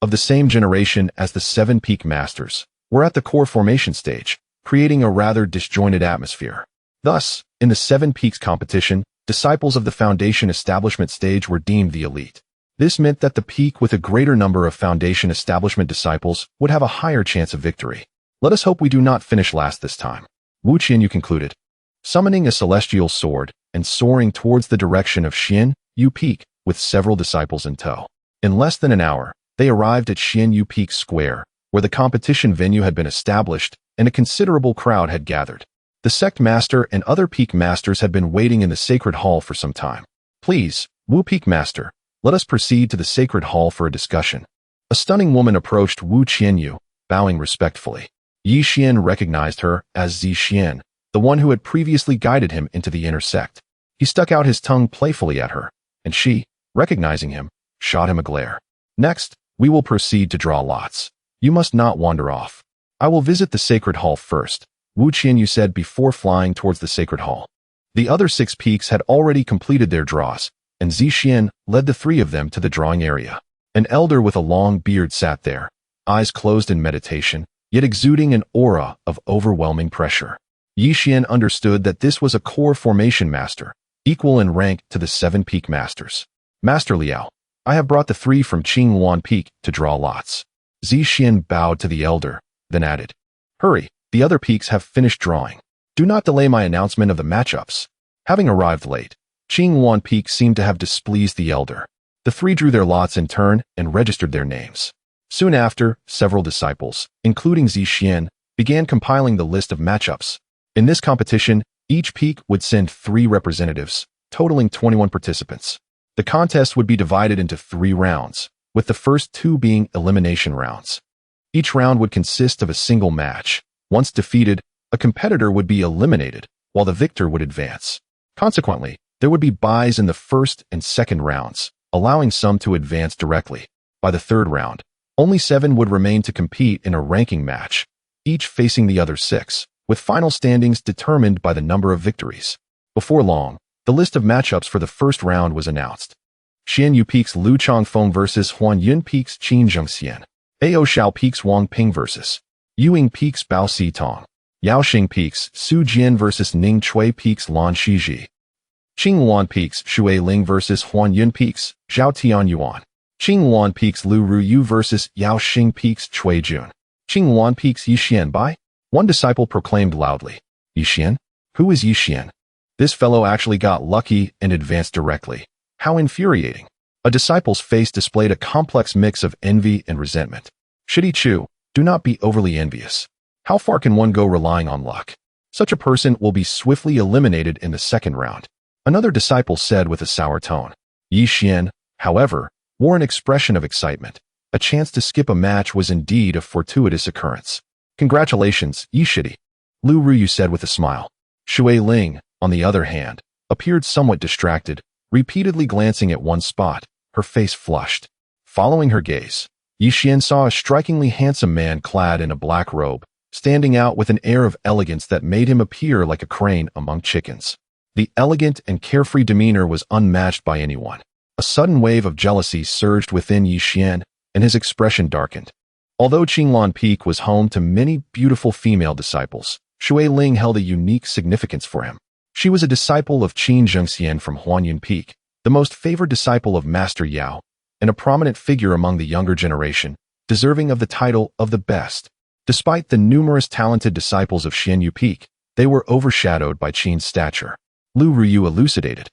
of the same generation as the 7 peak masters, were at the core formation stage, creating a rather disjointed atmosphere. Thus, in the 7 peaks competition, disciples of the foundation establishment stage were deemed the elite. This meant that the peak with a greater number of foundation establishment disciples would have a higher chance of victory. "Let us hope we do not finish last this time," Wu Qianyu concluded. Summoning a celestial sword and soaring towards the direction of Xianyu Peak with several disciples in tow. In less than an hour, they arrived at Xianyu Peak Square, where the competition venue had been established and a considerable crowd had gathered. The sect master and other peak masters had been waiting in the sacred hall for some time. "Please, Wu Peak Master, let us proceed to the sacred hall for a discussion." A stunning woman approached Wu Qianyu, bowing respectfully. Yi Xian recognized her as Zi Xian, the one who had previously guided him into the inner sect. He stuck out his tongue playfully at her, and she, recognizing him, shot him a glare. "Next, we will proceed to draw lots. You must not wander off. I will visit the sacred hall first," Wu Qianyu said before flying towards the sacred hall. The other 6 peaks had already completed their draws, and Zi Xian led the 3 of them to the drawing area. An elder with a long beard sat there, eyes closed in meditation, yet exuding an aura of overwhelming pressure. Yi Xian understood that this was a core formation master, equal in rank to the 7 peak masters. "Master Liao, I have brought the 3 from Qingluan Peak to draw lots." Zi Xian bowed to the elder, then added, "Hurry, the other peaks have finished drawing. Do not delay my announcement of the matchups." Having arrived late, Qingluan Peak seemed to have displeased the elder. The 3 drew their lots in turn and registered their names. Soon after, several disciples, including Zi Xian, began compiling the list of matchups. In this competition, each peak would send 3 representatives, totaling 21 participants. The contest would be divided into 3 rounds, with the first 2 being elimination rounds. Each round would consist of a single match. Once defeated, a competitor would be eliminated, while the victor would advance. Consequently, there would be buys in the first and second rounds, allowing some to advance directly. By the third round, only 7 would remain to compete in a ranking match, each facing the other 6, with final standings determined by the number of victories. Before long, the list of matchups for the first round was announced. Xian Yu Peaks Lu Chongfeng vs Huan Yun Peaks Qin Zhengxian. Ao Xiao Peaks Wang Ping vs Yuing Peaks Bao Xitong. Yaoxing Peaks Su Jian vs Ning Chui Peaks Lan Shiji. Qingwan Peaks Shui Ling vs Huan Yun Peaks Zhao Tian Yuan. Qingwan Peaks Lu Ruyu vs Yaoxing Peaks Chui Jun. Qingwan Peaks Yixian Bai? One disciple proclaimed loudly. Yixian? Who is Yixian? This fellow actually got lucky and advanced directly. How infuriating. A disciple's face displayed a complex mix of envy and resentment. Shidi Chu, do not be overly envious. How far can one go relying on luck? Such a person will be swiftly eliminated in the second round. Another disciple said with a sour tone. Yixian, however, wore an expression of excitement. A chance to skip a match was indeed a fortuitous occurrence. Congratulations, Yishidi, Lu Ruyu said with a smile. Shui Ling, on the other hand, appeared somewhat distracted, repeatedly glancing at one spot, her face flushed. Following her gaze, Yixian saw a strikingly handsome man clad in a black robe, standing out with an air of elegance that made him appear like a crane among chickens. The elegant and carefree demeanor was unmatched by anyone. A sudden wave of jealousy surged within Yixian, and his expression darkened. Although Qinglan Peak was home to many beautiful female disciples, Shui Ling held a unique significance for him. She was a disciple of Qin Zhengxian from Huanyun Peak, the most favored disciple of Master Yao, and a prominent figure among the younger generation, deserving of the title of the best. Despite the numerous talented disciples of Xianyu Peak, they were overshadowed by Qin's stature. Lu Ruyu elucidated.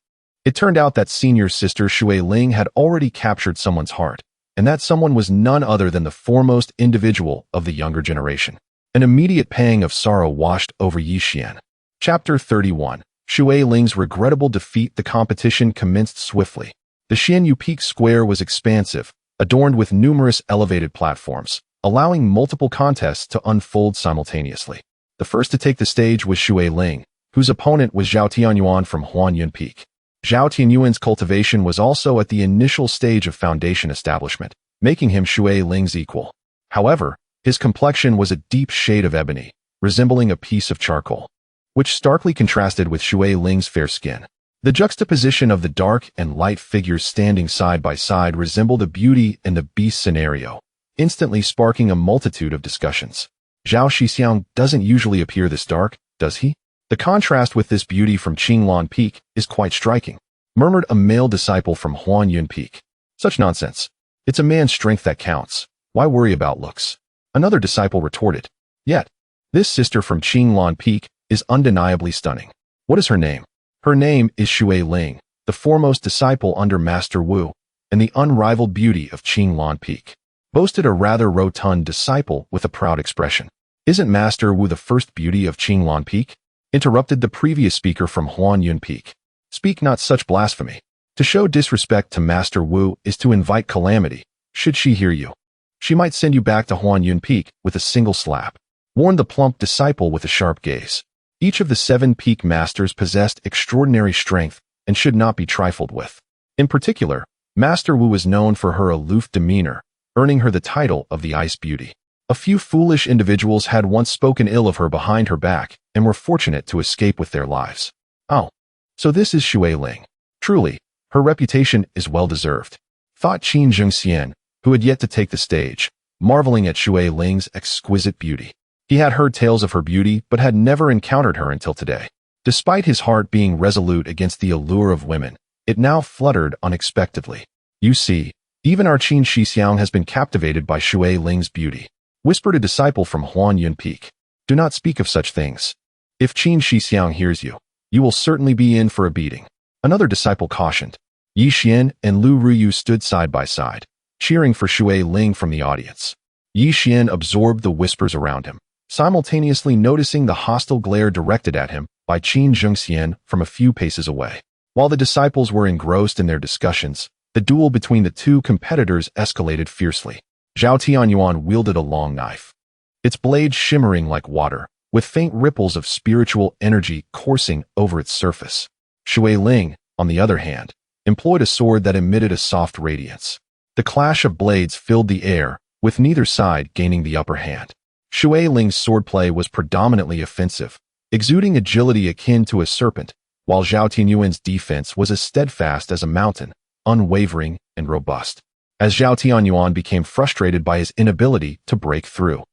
It turned out that senior sister Shui Ling had already captured someone's heart, and that someone was none other than the foremost individual of the younger generation. An immediate pang of sorrow washed over Yixian. Chapter 31. Shui Ling's regrettable defeat. The competition commenced swiftly. The Xianyu Peak Square was expansive, adorned with numerous elevated platforms, allowing multiple contests to unfold simultaneously. The first to take the stage was Shui Ling, whose opponent was Zhao Tianyuan from Huanyun Peak. Zhao Tianyuan's cultivation was also at the initial stage of foundation establishment, making him Shui Ling's equal. However, his complexion was a deep shade of ebony, resembling a piece of charcoal, which starkly contrasted with Shui Ling's fair skin. The juxtaposition of the dark and light figures standing side by side resembled a Beauty and the Beast scenario, instantly sparking a multitude of discussions. Zhao Shixiang doesn't usually appear this dark, does he? The contrast with this beauty from Qinglan Peak is quite striking, murmured a male disciple from Huanyun Peak. Such nonsense. It's a man's strength that counts. Why worry about looks? Another disciple retorted. Yet, this sister from Qinglan Peak is undeniably stunning. What is her name? Her name is Shui Ling, the foremost disciple under Master Wu, and the unrivaled beauty of Qinglan Peak, boasted a rather rotund disciple with a proud expression. Isn't Master Wu the first beauty of Qinglan Peak? Interrupted the previous speaker from Huanyun Peak. Speak not such blasphemy. To show disrespect to Master Wu is to invite calamity. Should she hear you, she might send you back to Huanyun Peak with a single slap, warned the plump disciple with a sharp gaze. Each of the 7 peak masters possessed extraordinary strength and should not be trifled with. In particular, Master Wu was known for her aloof demeanor, earning her the title of the Ice Beauty. A few foolish individuals had once spoken ill of her behind her back and were fortunate to escape with their lives. Oh, so this is Shui Ling. Truly, her reputation is well-deserved, thought Qin Zhengxian, who had yet to take the stage, marveling at Shui Ling's exquisite beauty. He had heard tales of her beauty but had never encountered her until today. Despite his heart being resolute against the allure of women, it now fluttered unexpectedly. You see, even our Qin Shixiang has been captivated by Shui Ling's beauty, whispered a disciple from Huanyun Peak. Do not speak of such things. If Qin Shixiang hears you, you will certainly be in for a beating. Another disciple cautioned. Yixian and Lu Ruyu stood side by side, cheering for Shui Ling from the audience. Yixian absorbed the whispers around him, simultaneously noticing the hostile glare directed at him by Qin Zhengxian from a few paces away. While the disciples were engrossed in their discussions, the duel between the two competitors escalated fiercely. Zhao Tianyuan wielded a long knife, its blade shimmering like water, with faint ripples of spiritual energy coursing over its surface. Shui Ling, on the other hand, employed a sword that emitted a soft radiance. The clash of blades filled the air, with neither side gaining the upper hand. Shui Ling's swordplay was predominantly offensive, exuding agility akin to a serpent, while Zhao Tianyuan's defense was as steadfast as a mountain, unwavering and robust. As Zhao Tianyuan became frustrated by his inability to break through,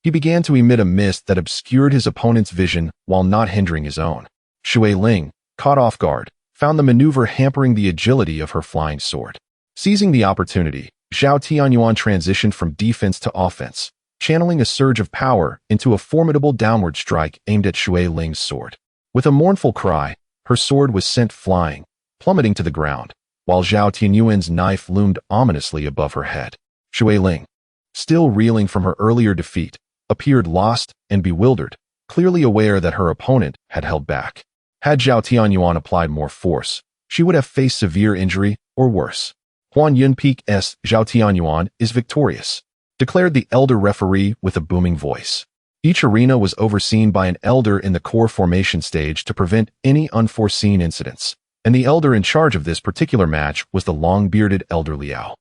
he began to emit a mist that obscured his opponent's vision while not hindering his own. Shui Ling, caught off guard, found the maneuver hampering the agility of her flying sword. Seizing the opportunity, Zhao Tianyuan transitioned from defense to offense, channeling a surge of power into a formidable downward strike aimed at Shui Ling's sword. With a mournful cry, her sword was sent flying, plummeting to the ground, while Zhao Tianyuan's knife loomed ominously above her head. Shui Ling, still reeling from her earlier defeat, appeared lost and bewildered, clearly aware that her opponent had held back. Had Zhao Tianyuan applied more force, she would have faced severe injury or worse. Huan Yunpeak's Zhao Tianyuan is victorious, declared the elder referee with a booming voice. Each arena was overseen by an elder in the core formation stage to prevent any unforeseen incidents, and the elder in charge of this particular match was the long-bearded elder Liao.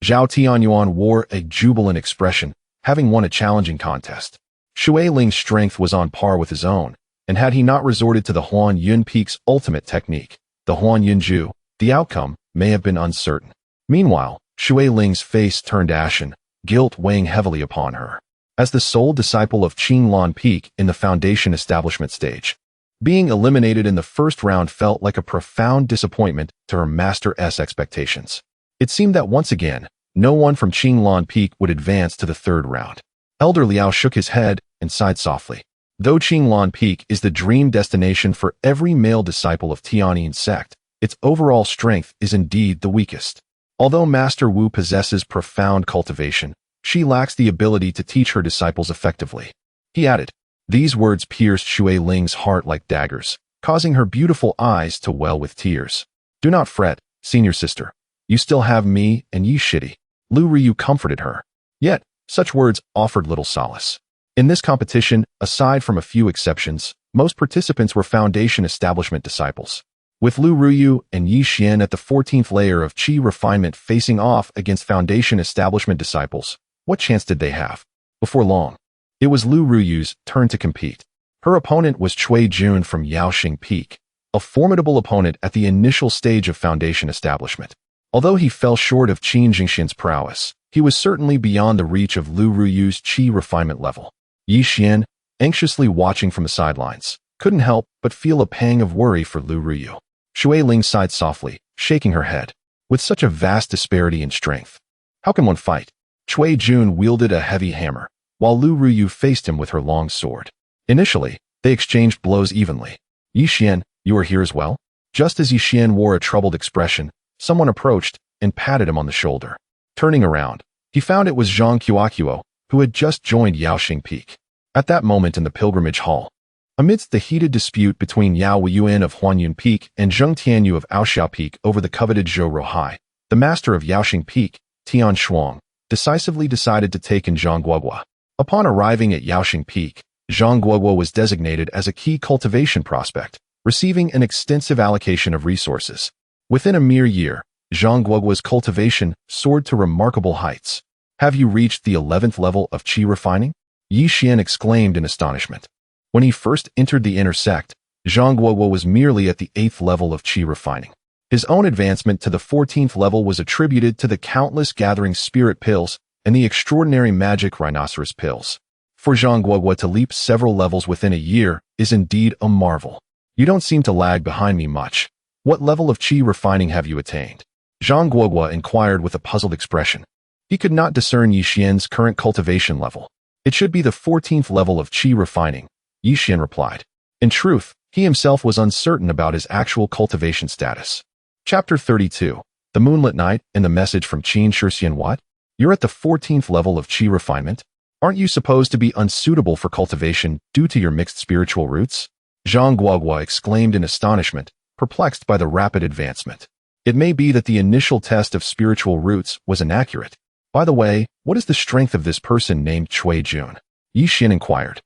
Zhao Tianyuan wore a jubilant expression, having won a challenging contest. Shui Ling's strength was on par with his own, and had he not resorted to the Huan Yunpeak's ultimate technique, the Huan Yunju, the outcome may have been uncertain. Meanwhile, Shui Ling's face turned ashen, guilt weighing heavily upon her. As the sole disciple of Qing Lan Peak in the foundation establishment stage, being eliminated in the first round felt like a profound disappointment to her master's expectations. It seemed that once again, no one from Qing Lan Peak would advance to the third round. Elder Liao shook his head and sighed softly. Though Qing Lan Peak is the dream destination for every male disciple of Tianyuan sect, its overall strength is indeed the weakest. Although Master Wu possesses profound cultivation, she lacks the ability to teach her disciples effectively. He added. These words pierced Shui Ling's heart like daggers, causing her beautiful eyes to well with tears. Do not fret, senior sister. You still have me and Yi Shidi. Lu Ryu comforted her. Yet, such words offered little solace. In this competition, aside from a few exceptions, most participants were foundation establishment disciples. With Lu Ryu and Yi Xian at the 14th layer of Qi refinement facing off against foundation establishment disciples, what chance did they have? Before long, it was Lu Ruyu's turn to compete. Her opponent was Cui Jun from Yaoxing Peak, a formidable opponent at the initial stage of foundation establishment. Although he fell short of Qin Jingxian's prowess, he was certainly beyond the reach of Lu Ruyu's Qi refinement level. Yi Xian, anxiously watching from the sidelines, couldn't help but feel a pang of worry for Lu Ryu. Shui Ling sighed softly, shaking her head. With such a vast disparity in strength, how can one fight? Cui Jun wielded a heavy hammer, while Lu Ryu faced him with her long sword. Initially, they exchanged blows evenly. Yi Xian, you are here as well? Just as Yi Xian wore a troubled expression, someone approached and patted him on the shoulder. Turning around, he found it was Zhang Qiuaqiu, who had just joined Yaoxing Peak. At that moment in the pilgrimage hall, amidst the heated dispute between Yao Yuan of Huanyun Peak and Zheng Tianyu of Aoxiao Peak over the coveted Zhou Rohai, the master of Yaoxing Peak, Tian Shuang, decisively decided to take in Zhang Guogua. Upon arriving at Yaoxing Peak, Zhang Guogua was designated as a key cultivation prospect, receiving an extensive allocation of resources. Within a mere year, Zhang Guogua's cultivation soared to remarkable heights. Have you reached the 11th level of Qi refining? Yi Xian exclaimed in astonishment. When he first entered the inner sect, Zhang Guogua was merely at the 8th level of Qi refining. His own advancement to the 14th level was attributed to the countless gathering spirit pills and the extraordinary magic rhinoceros pills. For Zhang Guogua to leap several levels within a year is indeed a marvel. You don't seem to lag behind me much. What level of Qi refining have you attained? Zhang Guogua inquired with a puzzled expression. He could not discern Yi Xian's current cultivation level. It should be the 14th level of Qi refining, Yi Xian replied. In truth, he himself was uncertain about his actual cultivation status. Chapter 32. The Moonlit Night and the Message from Qin Shixian. What? You're at the 14th level of Qi refinement? Aren't you supposed to be unsuitable for cultivation due to your mixed spiritual roots? Zhang Guogua exclaimed in astonishment, perplexed by the rapid advancement. It may be that the initial test of spiritual roots was inaccurate. By the way, what is the strength of this person named Cui Jun? Yi Xian inquired.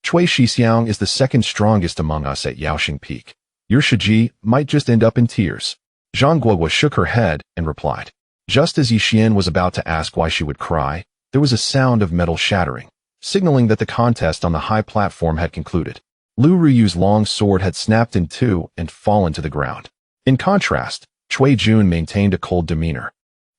Cui Shixiang is the second strongest among us at Yaoxing Peak. Your Shiji might just end up in tears. Zhang Guogua shook her head and replied. Just as Yixian was about to ask why she would cry, there was a sound of metal shattering, signaling that the contest on the high platform had concluded. Lu Ruyu's long sword had snapped in two and fallen to the ground. In contrast, Cui Jun maintained a cold demeanor,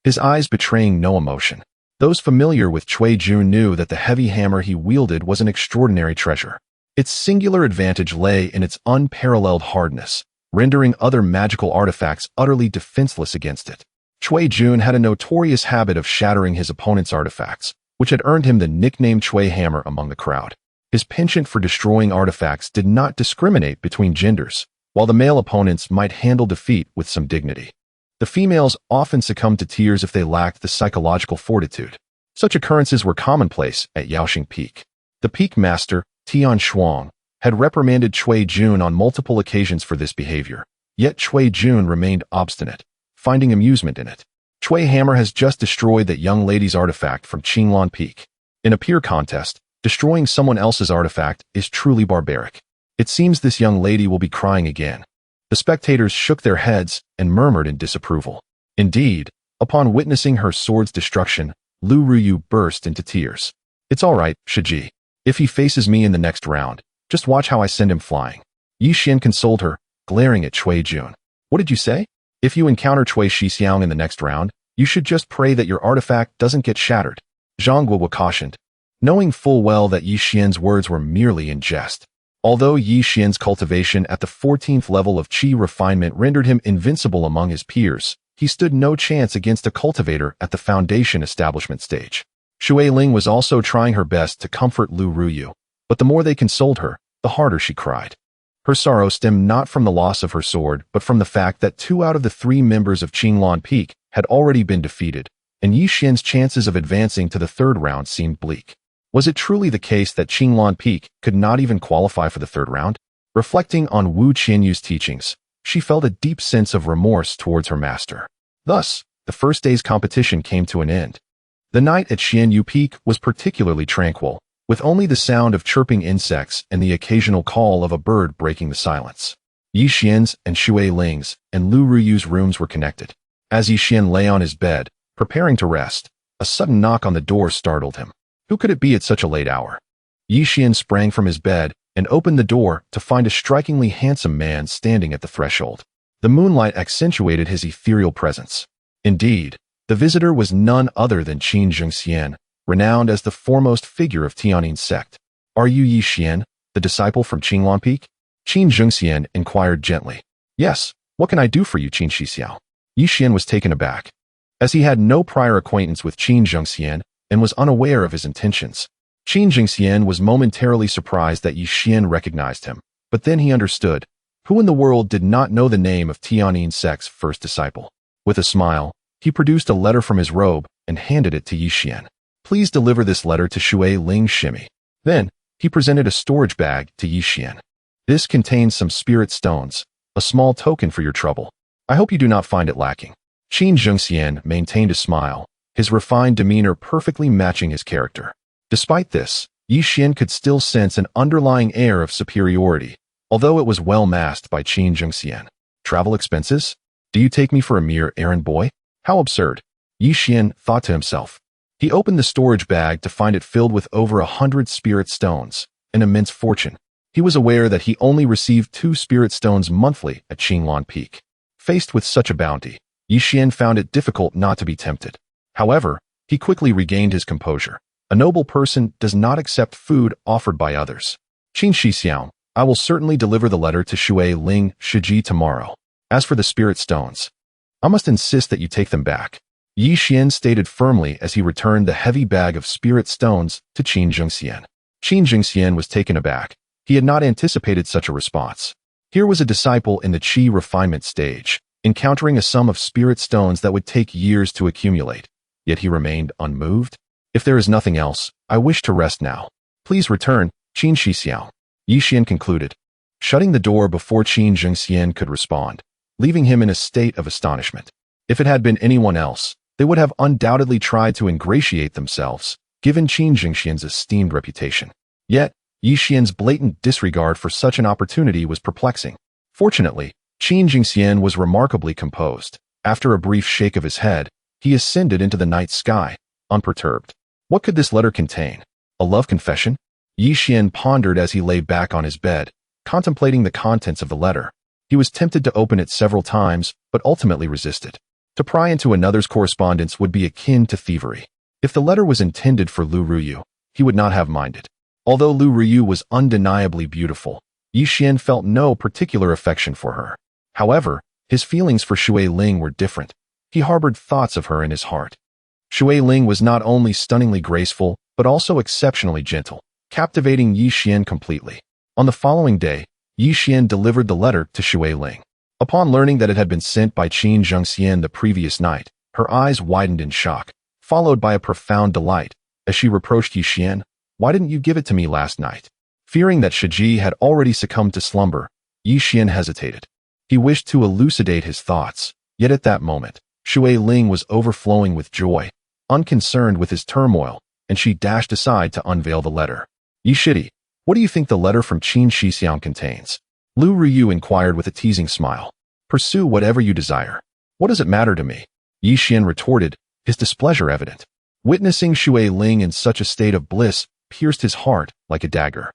his eyes betraying no emotion. Those familiar with Cui Jun knew that the heavy hammer he wielded was an extraordinary treasure. Its singular advantage lay in its unparalleled hardness, rendering other magical artifacts utterly defenseless against it. Cui Jun had a notorious habit of shattering his opponent's artifacts, which had earned him the nickname Cui Hammer among the crowd. His penchant for destroying artifacts did not discriminate between genders, while the male opponents might handle defeat with some dignity. The females often succumbed to tears if they lacked the psychological fortitude. Such occurrences were commonplace at Yaoxing Peak. The Peak Master, Xuan, had reprimanded Cui Jun on multiple occasions for this behavior, yet Cui Jun remained obstinate, finding amusement in it. Cui Hammer has just destroyed that young lady's artifact from Qinglan Peak. In a peer contest, destroying someone else's artifact is truly barbaric. It seems this young lady will be crying again. The spectators shook their heads and murmured in disapproval. Indeed, upon witnessing her sword's destruction, Lu Ruyu burst into tears. It's all right, Shiji. If he faces me in the next round, just watch how I send him flying. Yixian consoled her, glaring at Cui Jun. What did you say? If you encounter Cui Shixiang in the next round, you should just pray that your artifact doesn't get shattered. Zhang Guo cautioned, knowing full well that Yixian's words were merely in jest. Although Yixian's cultivation at the 14th level of Qi refinement rendered him invincible among his peers, he stood no chance against a cultivator at the foundation establishment stage. Xue Ling was also trying her best to comfort Lu Ruyu, but the more they consoled her, the harder she cried. Her sorrow stemmed not from the loss of her sword, but from the fact that 2 out of the 3 members of Qinglan Peak had already been defeated, and Yixian's chances of advancing to the 3rd round seemed bleak. Was it truly the case that Qinglan Peak could not even qualify for the 3rd round? Reflecting on Wu Qianyu's teachings, she felt a deep sense of remorse towards her master. Thus, the first day's competition came to an end. The night at Xianyu Peak was particularly tranquil, with only the sound of chirping insects and the occasional call of a bird breaking the silence. Yixian's and Xue Ling's and Lu Ruyu's rooms were connected. As Yixian lay on his bed, preparing to rest, a sudden knock on the door startled him. Who could it be at such a late hour? Yixian sprang from his bed and opened the door to find a strikingly handsome man standing at the threshold. The moonlight accentuated his ethereal presence. Indeed, the visitor was none other than Qin Zhengxian, renowned as the foremost figure of Tianyin sect. Are you Yixian, the disciple from Qinglan Peak? Qin Zhengxian inquired gently. Yes, what can I do for you, Qin Shixiao? Yixian was taken aback, as he had no prior acquaintance with Qin Zhengxian and was unaware of his intentions. Qin Zhengxian was momentarily surprised that Yixian recognized him, but then he understood. Who in the world did not know the name of Tianyin sect's first disciple? With a smile, he produced a letter from his robe and handed it to Yixian. Please deliver this letter to Xue Ling Shimi. Then, he presented a storage bag to Yixian. This contains some spirit stones, a small token for your trouble. I hope you do not find it lacking. Qin Zhengxian maintained a smile, his refined demeanor perfectly matching his character. Despite this, Yixian could still sense an underlying air of superiority, although it was well masked by Qin Zhengxian. Travel expenses? Do you take me for a mere errand boy? How absurd. Yixian thought to himself. He opened the storage bag to find it filled with over 100 spirit stones, an immense fortune. He was aware that he only received 2 spirit stones monthly at Qinglan Peak. Faced with such a bounty, Yixian found it difficult not to be tempted. However, he quickly regained his composure. A noble person does not accept food offered by others. Qin Shixiao, I will certainly deliver the letter to Xue Ling Shiji tomorrow. As for the spirit stones, I must insist that you take them back. Yixian stated firmly as he returned the heavy bag of spirit stones to Qin Zhengxian. Qin Zhengxian was taken aback. He had not anticipated such a response. Here was a disciple in the Qi refinement stage, encountering a sum of spirit stones that would take years to accumulate. Yet he remained unmoved. If there is nothing else, I wish to rest now. Please return, Qin Shixiao. Yixian concluded, shutting the door before Qin Zhengxian could respond, leaving him in a state of astonishment. If it had been anyone else, they would have undoubtedly tried to ingratiate themselves, given Qin Zhengxian's esteemed reputation. Yet, Yi Xian's blatant disregard for such an opportunity was perplexing. Fortunately, Qin Jingxian was remarkably composed. After a brief shake of his head, he ascended into the night sky, unperturbed. What could this letter contain? A love confession? Yi Xian pondered as he lay back on his bed, contemplating the contents of the letter. He was tempted to open it several times, but ultimately resisted. To pry into another's correspondence would be akin to thievery. If the letter was intended for Lu Ruyu, he would not have minded. Although Lu Ruyu was undeniably beautiful, Yi Xian felt no particular affection for her. However, his feelings for Shui Ling were different. He harbored thoughts of her in his heart. Shui Ling was not only stunningly graceful, but also exceptionally gentle, captivating Yi Xian completely. On the following day, Yi Xian delivered the letter to Shui Ling. Upon learning that it had been sent by Qin Jingxian the previous night, her eyes widened in shock, followed by a profound delight, as she reproached Yi Xian, "Why didn't you give it to me last night?" Fearing that Shiji had already succumbed to slumber, Yi Xian hesitated. He wished to elucidate his thoughts, yet at that moment, Shui Ling was overflowing with joy, unconcerned with his turmoil, and she dashed aside to unveil the letter. "Yi Shidi, what do you think the letter from Qin Shixiang contains?" Lu Ruyu inquired with a teasing smile. "Pursue whatever you desire. What does it matter to me?" Yi Xian retorted, his displeasure evident. Witnessing Shui Ling in such a state of bliss pierced his heart like a dagger.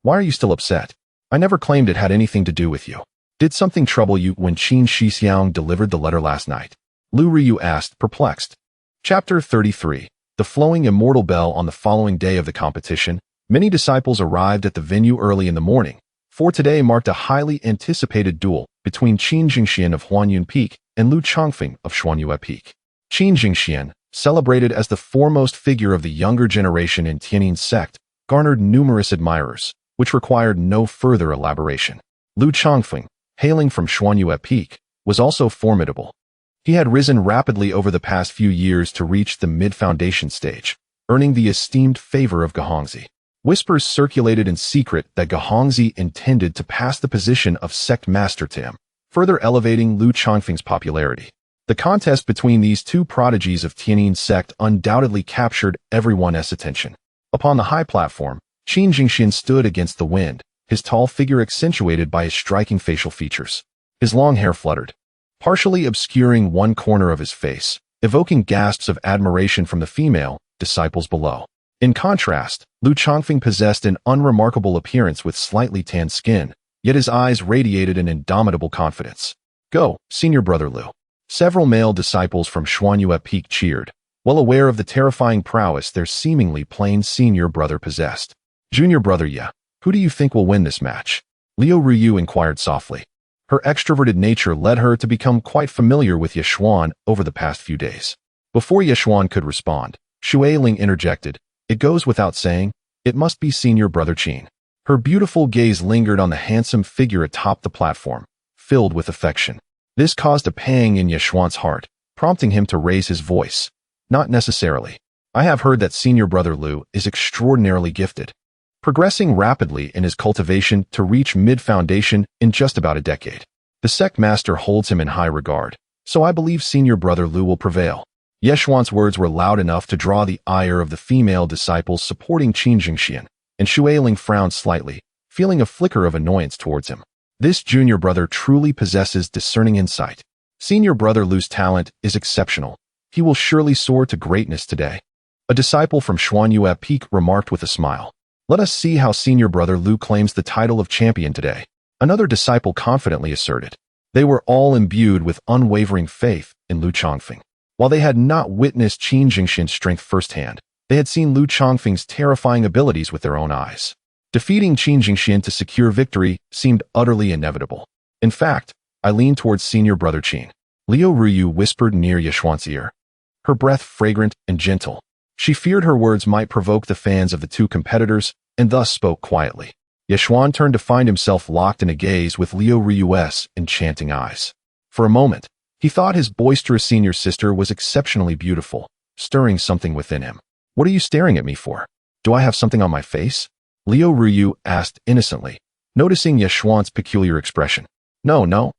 "Why are you still upset? I never claimed it had anything to do with you. Did something trouble you when Qin Shixiang delivered the letter last night?" Lu Ruyu asked, perplexed. Chapter 33. The flowing immortal bell. On the following day of the competition, many disciples arrived at the venue early in the morning, for today marked a highly anticipated duel between Qin Jingxian of Huanyun Peak and Lu Chongfeng of Xuanyue Peak. Qin Jingxian, celebrated as the foremost figure of the younger generation in Tianyin sect, garnered numerous admirers, which required no further elaboration. Lu Chongfeng, hailing from Xuanyue Peak, was also formidable. He had risen rapidly over the past few years to reach the mid-foundation stage, earning the esteemed favor of Gahongzi. Whispers circulated in secret that Gahongzi intended to pass the position of sect master to him, further elevating Lu Chongfeng's popularity. The contest between these two prodigies of Tianyin sect undoubtedly captured everyone's attention. Upon the high platform, Qin Jingxian stood against the wind, his tall figure accentuated by his striking facial features. His long hair fluttered, partially obscuring one corner of his face, evoking gasps of admiration from the female disciples below. In contrast, Lu Chongfeng possessed an unremarkable appearance with slightly tanned skin, yet his eyes radiated an indomitable confidence. "Go, senior brother Lu." Several male disciples from Xuanyue Peak cheered, well aware of the terrifying prowess their seemingly plain senior brother possessed. "Junior brother Ye, who do you think will win this match?" Liu Ruyu inquired softly. Her extroverted nature led her to become quite familiar with Xuan over the past few days. Before Xuan could respond, Shui Ling interjected, "It goes without saying, it must be senior brother Qin." Her beautiful gaze lingered on the handsome figure atop the platform, filled with affection. This caused a pang in Xuan's heart, prompting him to raise his voice. "Not necessarily. I have heard that senior brother Lu is extraordinarily gifted, progressing rapidly in his cultivation to reach mid-foundation in just about a decade. The sect master holds him in high regard, so I believe senior brother Lu will prevail." Xuan's words were loud enough to draw the ire of the female disciples supporting Qin Jingxian, and Shui Ling frowned slightly, feeling a flicker of annoyance towards him. This junior brother truly possesses discerning insight. Senior brother Lu's talent is exceptional. He will surely soar to greatness today. A disciple from Xuanyue Peak remarked with a smile. "Let us see how senior brother Lu claims the title of champion today," another disciple confidently asserted. They were all imbued with unwavering faith in Lu Chongfeng. While they had not witnessed Qin Jingxian's strength firsthand, they had seen Lu Chongfeng's terrifying abilities with their own eyes. Defeating Qin Jingxian to secure victory seemed utterly inevitable. "In fact, I lean towards senior brother Qin," Liu Ruyu whispered near Xuan's ear, her breath fragrant and gentle. She feared her words might provoke the fans of the two competitors, and thus spoke quietly. Xuan turned to find himself locked in a gaze with Liu Ruyu's enchanting eyes. For a moment, he thought his boisterous senior sister was exceptionally beautiful, stirring something within him. "What are you staring at me for? Do I have something on my face?" Liu Ruyu asked innocently, noticing Xuan's peculiar expression. No.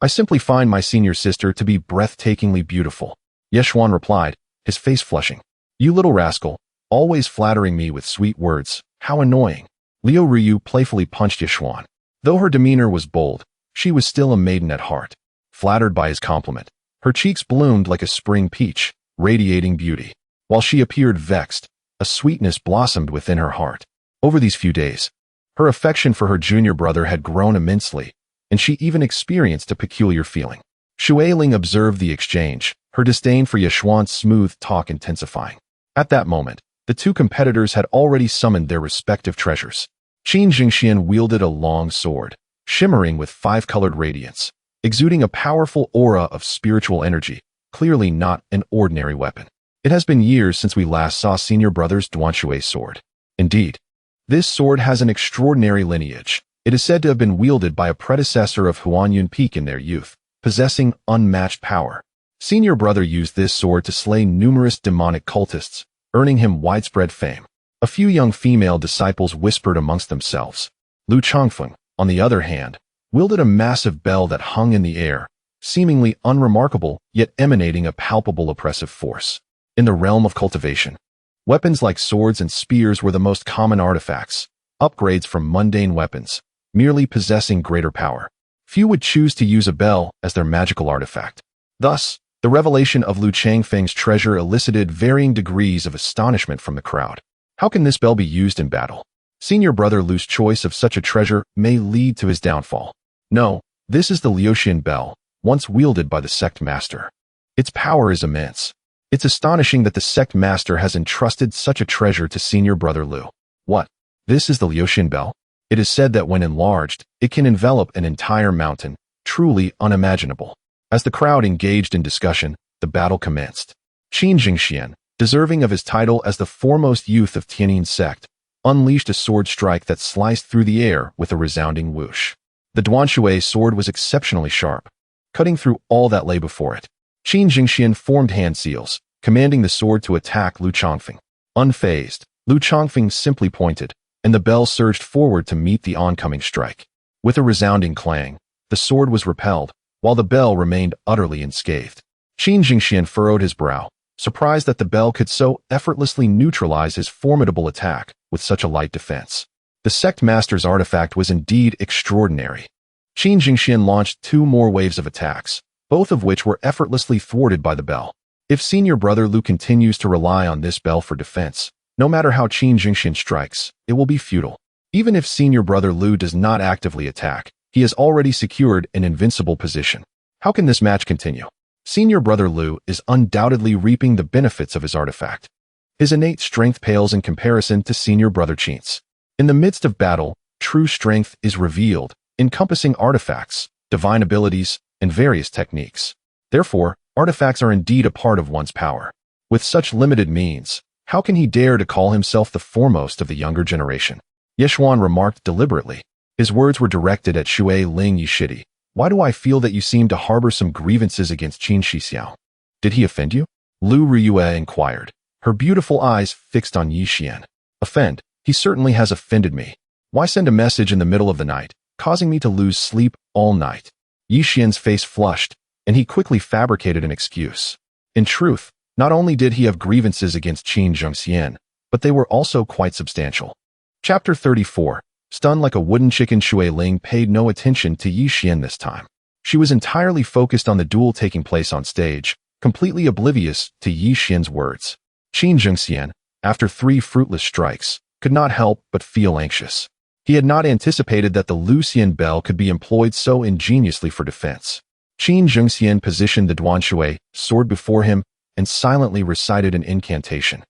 I simply find my senior sister to be breathtakingly beautiful," Xuan replied, his face flushing. "You little rascal, always flattering me with sweet words. How annoying." Liu Ryu playfully punched Xuan. Though her demeanor was bold, she was still a maiden at heart. Flattered by his compliment, her cheeks bloomed like a spring peach, radiating beauty. While she appeared vexed, a sweetness blossomed within her heart. Over these few days, her affection for her junior brother had grown immensely, and she even experienced a peculiar feeling. Xuan observed the exchange, her disdain for Xuan's smooth talk intensifying. At that moment, the two competitors had already summoned their respective treasures. Qin Jingxian wielded a long sword, shimmering with five-colored radiance, exuding a powerful aura of spiritual energy, clearly not an ordinary weapon. It has been years since we last saw senior brother's Duanshui's sword. Indeed, this sword has an extraordinary lineage. It is said to have been wielded by a predecessor of Huanyun Peak in their youth, possessing unmatched power. Senior brother used this sword to slay numerous demonic cultists, earning him widespread fame. A few young female disciples whispered amongst themselves. Lu Changfeng, on the other hand, wielded a massive bell that hung in the air, seemingly unremarkable, yet emanating a palpable oppressive force. In the realm of cultivation, weapons like swords and spears were the most common artifacts, upgrades from mundane weapons, merely possessing greater power. Few would choose to use a bell as their magical artifact. Thus, the revelation of Lu Changfeng's treasure elicited varying degrees of astonishment from the crowd. How can this bell be used in battle? Senior brother Lu's choice of such a treasure may lead to his downfall. No, this is the Liuxian bell, once wielded by the sect master. Its power is immense. It's astonishing that the sect master has entrusted such a treasure to senior brother Lu. What? This is the Liuxian bell? It is said that when enlarged, it can envelop an entire mountain, truly unimaginable. As the crowd engaged in discussion, the battle commenced. Qin Jingxian, deserving of his title as the foremost youth of Tianyin sect, unleashed a sword strike that sliced through the air with a resounding whoosh. The Duanshui sword was exceptionally sharp, cutting through all that lay before it. Qin Jingxian formed hand seals, commanding the sword to attack Lu Changfeng. Unfazed, Lu Changfeng simply pointed, and the bell surged forward to meet the oncoming strike. With a resounding clang, the sword was repelled, while the bell remained utterly unscathed. Qin Jingxian furrowed his brow, surprised that the bell could so effortlessly neutralize his formidable attack with such a light defense. The sect master's artifact was indeed extraordinary. Qin Jingxian launched two more waves of attacks, both of which were effortlessly thwarted by the bell. If senior brother Lu continues to rely on this bell for defense, no matter how Qin Jingxian strikes, it will be futile. Even if senior brother Lu does not actively attack, he has already secured an invincible position. How can this match continue? Senior brother Lu is undoubtedly reaping the benefits of his artifact. His innate strength pales in comparison to senior brother Qin's. In the midst of battle, true strength is revealed, encompassing artifacts, divine abilities, and various techniques. Therefore, artifacts are indeed a part of one's power. With such limited means, how can he dare to call himself the foremost of the younger generation? Xuan remarked deliberately. His words were directed at Shui Ling Yishidi. Why do I feel that you seem to harbor some grievances against Qin Shixiao? Did he offend you? Lu Riyue inquired, her beautiful eyes fixed on Yixian. Offend? He certainly has offended me. Why send a message in the middle of the night, causing me to lose sleep all night? Yixian's face flushed, and he quickly fabricated an excuse. In truth, not only did he have grievances against Qin Zhengxian, but they were also quite substantial. Chapter 34. Stunned like a wooden chicken, Shui Ling paid no attention to Yixian this time. She was entirely focused on the duel taking place on stage, completely oblivious to Yixian's words. Qin Zhengxian, after 3 fruitless strikes, could not help but feel anxious. He had not anticipated that the Lucian bell could be employed so ingeniously for defense. Qin Zhengxian positioned the Duanshui sword before him and silently recited an incantation,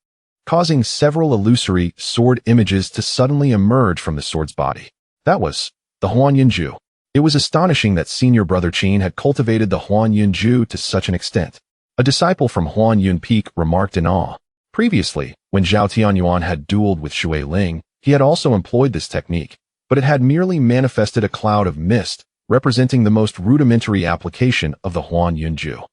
causing several illusory sword images to suddenly emerge from the sword's body. That was the Huanyun Ju. It was astonishing that senior brother Qin had cultivated the Huanyun Ju to such an extent. A disciple from Huanyun Peak remarked in awe. Previously, when Zhao Tianyuan had dueled with Shui Ling, he had also employed this technique, but it had merely manifested a cloud of mist, representing the most rudimentary application of the Huanyun Ju.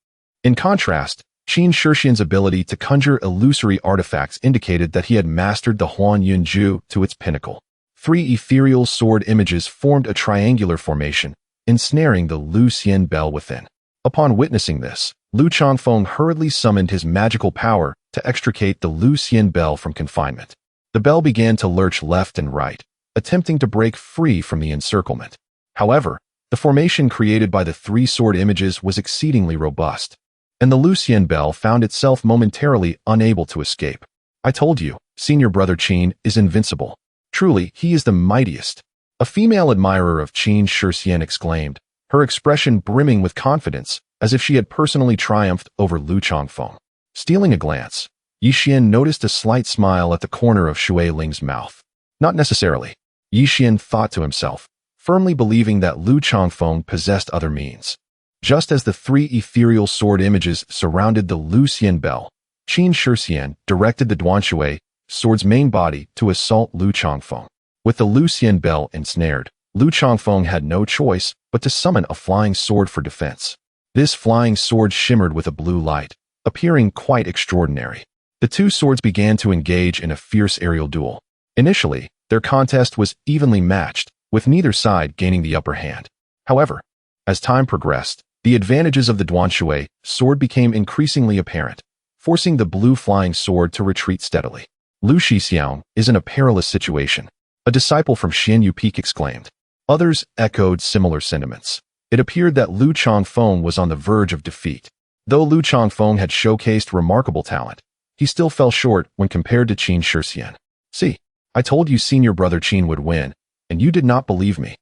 In contrast, Qin Shixian's ability to conjure illusory artifacts indicated that he had mastered the Huanyun Ju to its pinnacle. 3 ethereal sword images formed a triangular formation, ensnaring the Lucian bell within. Upon witnessing this, Lu Changfeng hurriedly summoned his magical power to extricate the Lucian bell from confinement. The bell began to lurch left and right, attempting to break free from the encirclement. However, the formation created by the three sword images was exceedingly robust, and the Lucian bell found itself momentarily unable to escape. I told you, senior brother Qin is invincible. Truly, he is the mightiest. A female admirer of Qin Shixian exclaimed, her expression brimming with confidence, as if she had personally triumphed over Lu Chongfeng. Stealing a glance, Yixian noticed a slight smile at the corner of Shui Ling's mouth. Not necessarily, Yixian thought to himself, firmly believing that Lu Chongfeng possessed other means. Just as the three ethereal sword images surrounded the Lucian bell, Qin Shixian directed the Duanshui sword's main body to assault Lu Chongfeng. With the Lucian bell ensnared, Lu Chongfeng had no choice but to summon a flying sword for defense. This flying sword shimmered with a blue light, appearing quite extraordinary. The two swords began to engage in a fierce aerial duel. Initially, their contest was evenly matched, with neither side gaining the upper hand. However, as time progressed, the advantages of the Duanshui sword became increasingly apparent, forcing the blue flying sword to retreat steadily. Lu Shixiang is in a perilous situation, a disciple from Xianyu Peak exclaimed. Others echoed similar sentiments. It appeared that Lu Chongfeng was on the verge of defeat. Though Lu Chongfeng had showcased remarkable talent, he still fell short when compared to Qin Shixian. See, I told you senior brother Qin would win, and you did not believe me.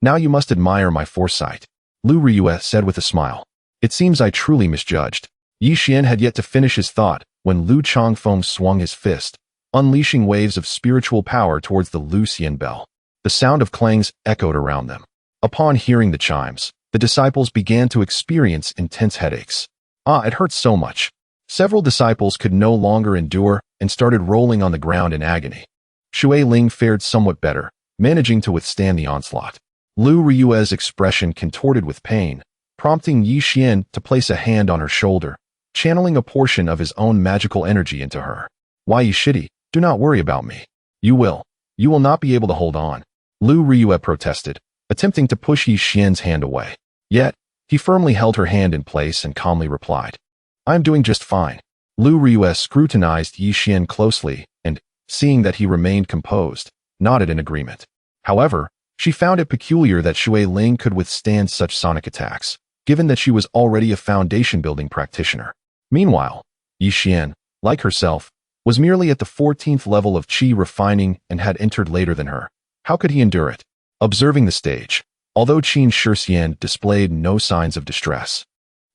Now you must admire my foresight, Lu Riyue said with a smile. It seems I truly misjudged. Yixian had yet to finish his thought when Lu Chongfeng swung his fist, unleashing waves of spiritual power towards the Lucian bell. The sound of clangs echoed around them. Upon hearing the chimes, the disciples began to experience intense headaches. It hurts so much. Several disciples could no longer endure and started rolling on the ground in agony. Shui Ling fared somewhat better, managing to withstand the onslaught. Lu Riyue's expression contorted with pain, prompting Yixian to place a hand on her shoulder, channeling a portion of his own magical energy into her. Why Yishidi, do not worry about me. You will not be able to hold on, Lu Riyue protested, attempting to push Yixian's hand away. Yet, he firmly held her hand in place and calmly replied, I am doing just fine. Lu Riyue scrutinized Yixian closely and, seeing that he remained composed, nodded in agreement. However, she found it peculiar that Shui Ling could withstand such sonic attacks, given that she was already a foundation-building practitioner. Meanwhile, Yixian, like herself, was merely at the 14th level of qi refining and had entered later than her. How could he endure it? Observing the stage, although Qin Shixian displayed no signs of distress,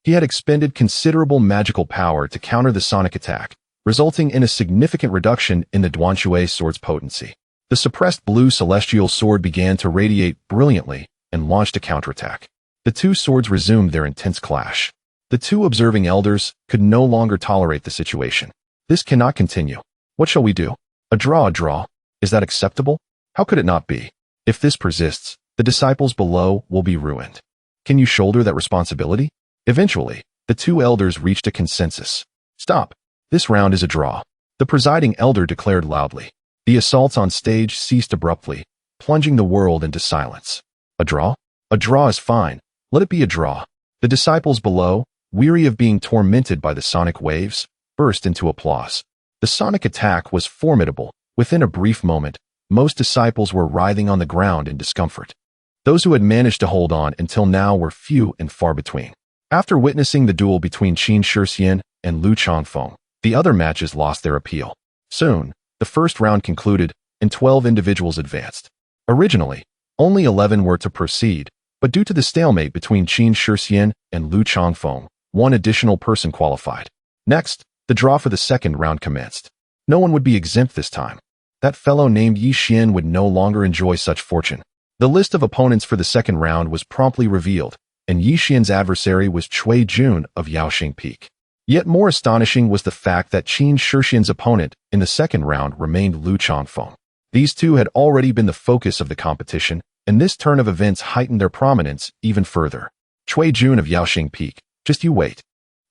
he had expended considerable magical power to counter the sonic attack, resulting in a significant reduction in the Duanshui sword's potency. The suppressed blue celestial sword began to radiate brilliantly and launched a counterattack. The two swords resumed their intense clash. The two observing elders could no longer tolerate the situation. This cannot continue. What shall we do? A draw. Is that acceptable? How could it not be? If this persists, the disciples below will be ruined. Can you shoulder that responsibility? Eventually, the two elders reached a consensus. Stop. This round is a draw. The presiding elder declared loudly. The assaults on stage ceased abruptly, plunging the world into silence. A draw? A draw is fine. Let it be a draw. The disciples below, weary of being tormented by the sonic waves, burst into applause. The sonic attack was formidable. Within a brief moment, most disciples were writhing on the ground in discomfort. Those who had managed to hold on until now were few and far between. After witnessing the duel between Qin Shixian and Lu Chongfeng, the other matches lost their appeal. Soon, the first round concluded, and 12 individuals advanced. Originally, only 11 were to proceed, but due to the stalemate between Qin Shixian and Lu Chongfeng, one additional person qualified. Next, the draw for the second round commenced. No one would be exempt this time. That fellow named Yixian would no longer enjoy such fortune. The list of opponents for the second round was promptly revealed, and Yixian's adversary was Cui Jun of Yaoxing Peak. Yet more astonishing was the fact that Qin Shixian's opponent in the second round remained Lu Chongfeng. These two had already been the focus of the competition, and this turn of events heightened their prominence even further. Cui Jun of Yaoxing Peak, just you wait.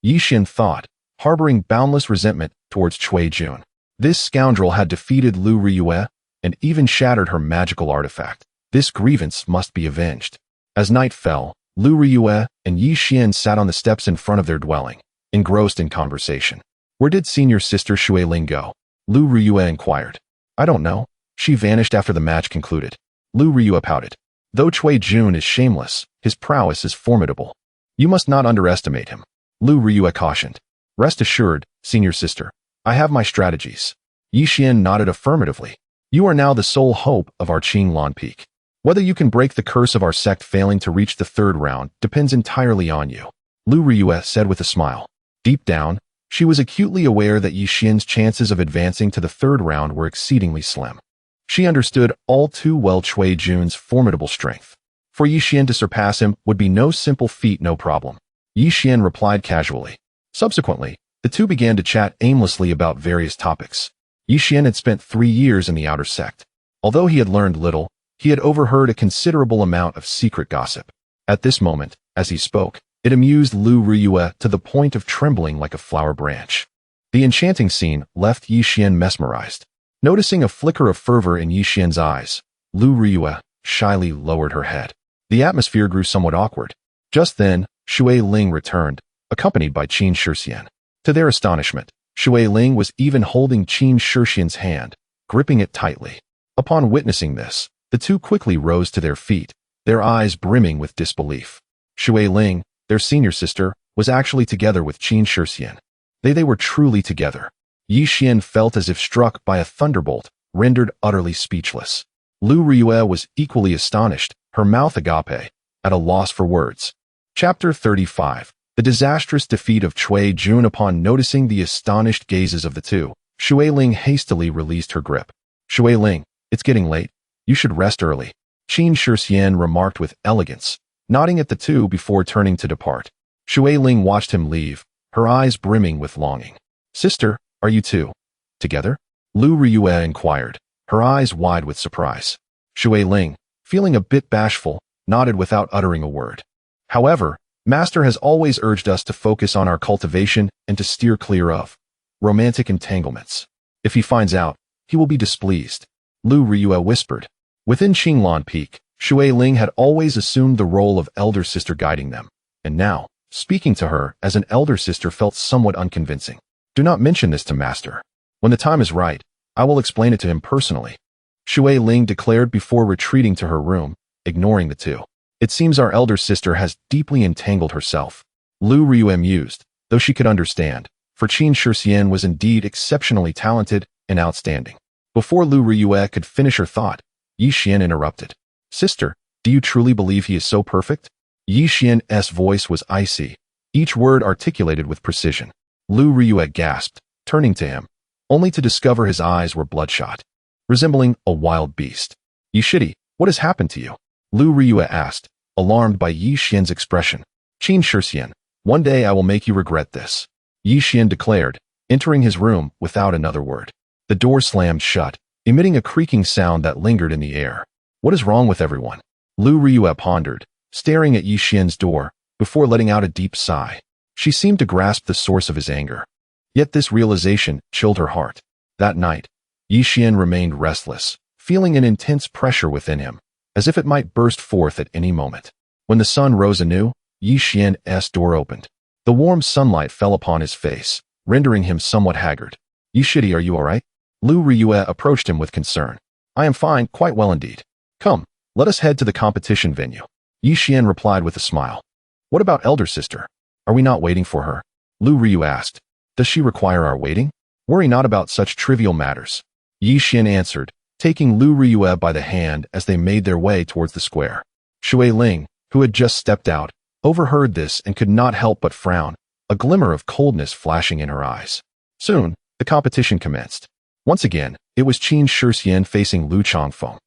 Yixian thought, harboring boundless resentment towards Cui Jun. This scoundrel had defeated Lu Riyue and even shattered her magical artifact. This grievance must be avenged. As night fell, Lu Riyue and Yixian sat on the steps in front of their dwelling, engrossed in conversation. Where did senior sister Shui Ling go? Lu Riyue inquired. I don't know. She vanished after the match concluded. Lu Ryue pouted. Though Cui Jun is shameless, his prowess is formidable. You must not underestimate him. Lu Ryue cautioned. Rest assured, senior sister, I have my strategies. Yi Xian nodded affirmatively. You are now the sole hope of our Qinglan Peak. Whether you can break the curse of our sect failing to reach the third round depends entirely on you. Lu Ryue said with a smile. Deep down, she was acutely aware that Yi Xian's chances of advancing to the third round were exceedingly slim. She understood all too well Cui Jun's formidable strength. For Yi Xian to surpass him would be no simple feat, no problem. Yi Xian replied casually. Subsequently, the two began to chat aimlessly about various topics. Yi Xian had spent 3 years in the outer sect. Although he had learned little, he had overheard a considerable amount of secret gossip. At this moment, as he spoke, it amused Lu Ryue to the point of trembling like a flower branch. The enchanting scene left Yi Xian mesmerized. Noticing a flicker of fervor in Yi Xian's eyes, Lu Ryue shyly lowered her head. The atmosphere grew somewhat awkward. Just then, Shui Ling returned, accompanied by Qin Shixian. To their astonishment, Shui Ling was even holding Qin Shixian's hand, gripping it tightly. Upon witnessing this, the two quickly rose to their feet, their eyes brimming with disbelief. Shui Ling, their senior sister, was actually together with Qin Shixian. They were truly together. Yi Xian felt as if struck by a thunderbolt, rendered utterly speechless. Lu Ryue was equally astonished, her mouth agape, at a loss for words. Chapter 35. The disastrous defeat of Cui Jun. Upon noticing the astonished gazes of the two, Shui Ling hastily released her grip. Shui Ling, it's getting late. You should rest early. Qin Shixian remarked with elegance, nodding at the two before turning to depart. Shui Ling watched him leave, her eyes brimming with longing. Sister, are you two together? Lu Ryue inquired, her eyes wide with surprise. Shui Ling, feeling a bit bashful, nodded without uttering a word. However, Master has always urged us to focus on our cultivation and to steer clear of romantic entanglements. If he finds out, he will be displeased. Lu Ryue whispered. Within Qinglan Peak, Shui Ling had always assumed the role of elder sister guiding them, and now, speaking to her as an elder sister felt somewhat unconvincing. Do not mention this to Master. When the time is right, I will explain it to him personally. Shui Ling declared before retreating to her room, ignoring the two. It seems our elder sister has deeply entangled herself. Lu Ryue mused, though she could understand, for Qin Shixian was indeed exceptionally talented and outstanding. Before Lu Ryue could finish her thought, Yi Xian interrupted. Sister, do you truly believe he is so perfect? Yi Xian's voice was icy, each word articulated with precision. Lu Ryue gasped, turning to him, only to discover his eyes were bloodshot, resembling a wild beast. Yishidi, what has happened to you? Lu Ryue asked, alarmed by Yi Xian's expression. Qin Shixian, one day I will make you regret this. Yi Xian declared, entering his room without another word. The door slammed shut, emitting a creaking sound that lingered in the air. What is wrong with everyone? Lu Ryue pondered, staring at Yi Xian's door, before letting out a deep sigh. She seemed to grasp the source of his anger. Yet this realization chilled her heart. That night, Yi Xian remained restless, feeling an intense pressure within him, as if it might burst forth at any moment. When the sun rose anew, Yi Xian's door opened. The warm sunlight fell upon his face, rendering him somewhat haggard. Yishidi, are you all right? Lu Ryue approached him with concern. I am fine, quite well indeed. Come, let us head to the competition venue. Yi Xian replied with a smile. What about elder sister? Are we not waiting for her? Lu Ryue asked. Does she require our waiting? Worry not about such trivial matters. Yi Xian answered, taking Lu Ryue by the hand as they made their way towards the square. Shui Ling, who had just stepped out, overheard this and could not help but frown, a glimmer of coldness flashing in her eyes. Soon, the competition commenced. Once again, it was Qin Shixian facing Lu Chongfeng.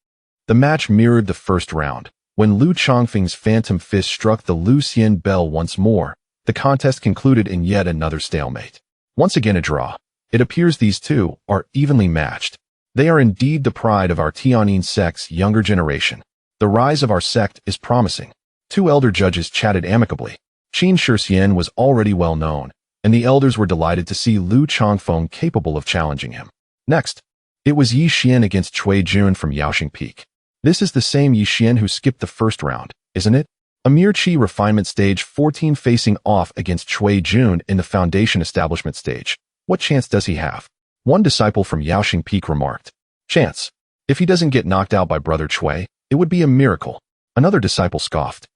The match mirrored the first round. When Lu Chongfeng's phantom fist struck the Lu Xian bell once more, the contest concluded in yet another stalemate. Once again a draw. It appears these two are evenly matched. They are indeed the pride of our Tianyin sect's younger generation. The rise of our sect is promising. Two elder judges chatted amicably. Qin Shixian was already well known, and the elders were delighted to see Lu Chongfeng capable of challenging him. Next, it was Yi Xian against Cui Jun from Yaoxing Peak. This is the same Yi Xian who skipped the first round, isn't it? A mere Qi refinement stage 14 facing off against Cui Jun in the foundation establishment stage. What chance does he have? One disciple from Yaoxing Peak remarked. Chance. If he doesn't get knocked out by Brother Chui, it would be a miracle. Another disciple scoffed.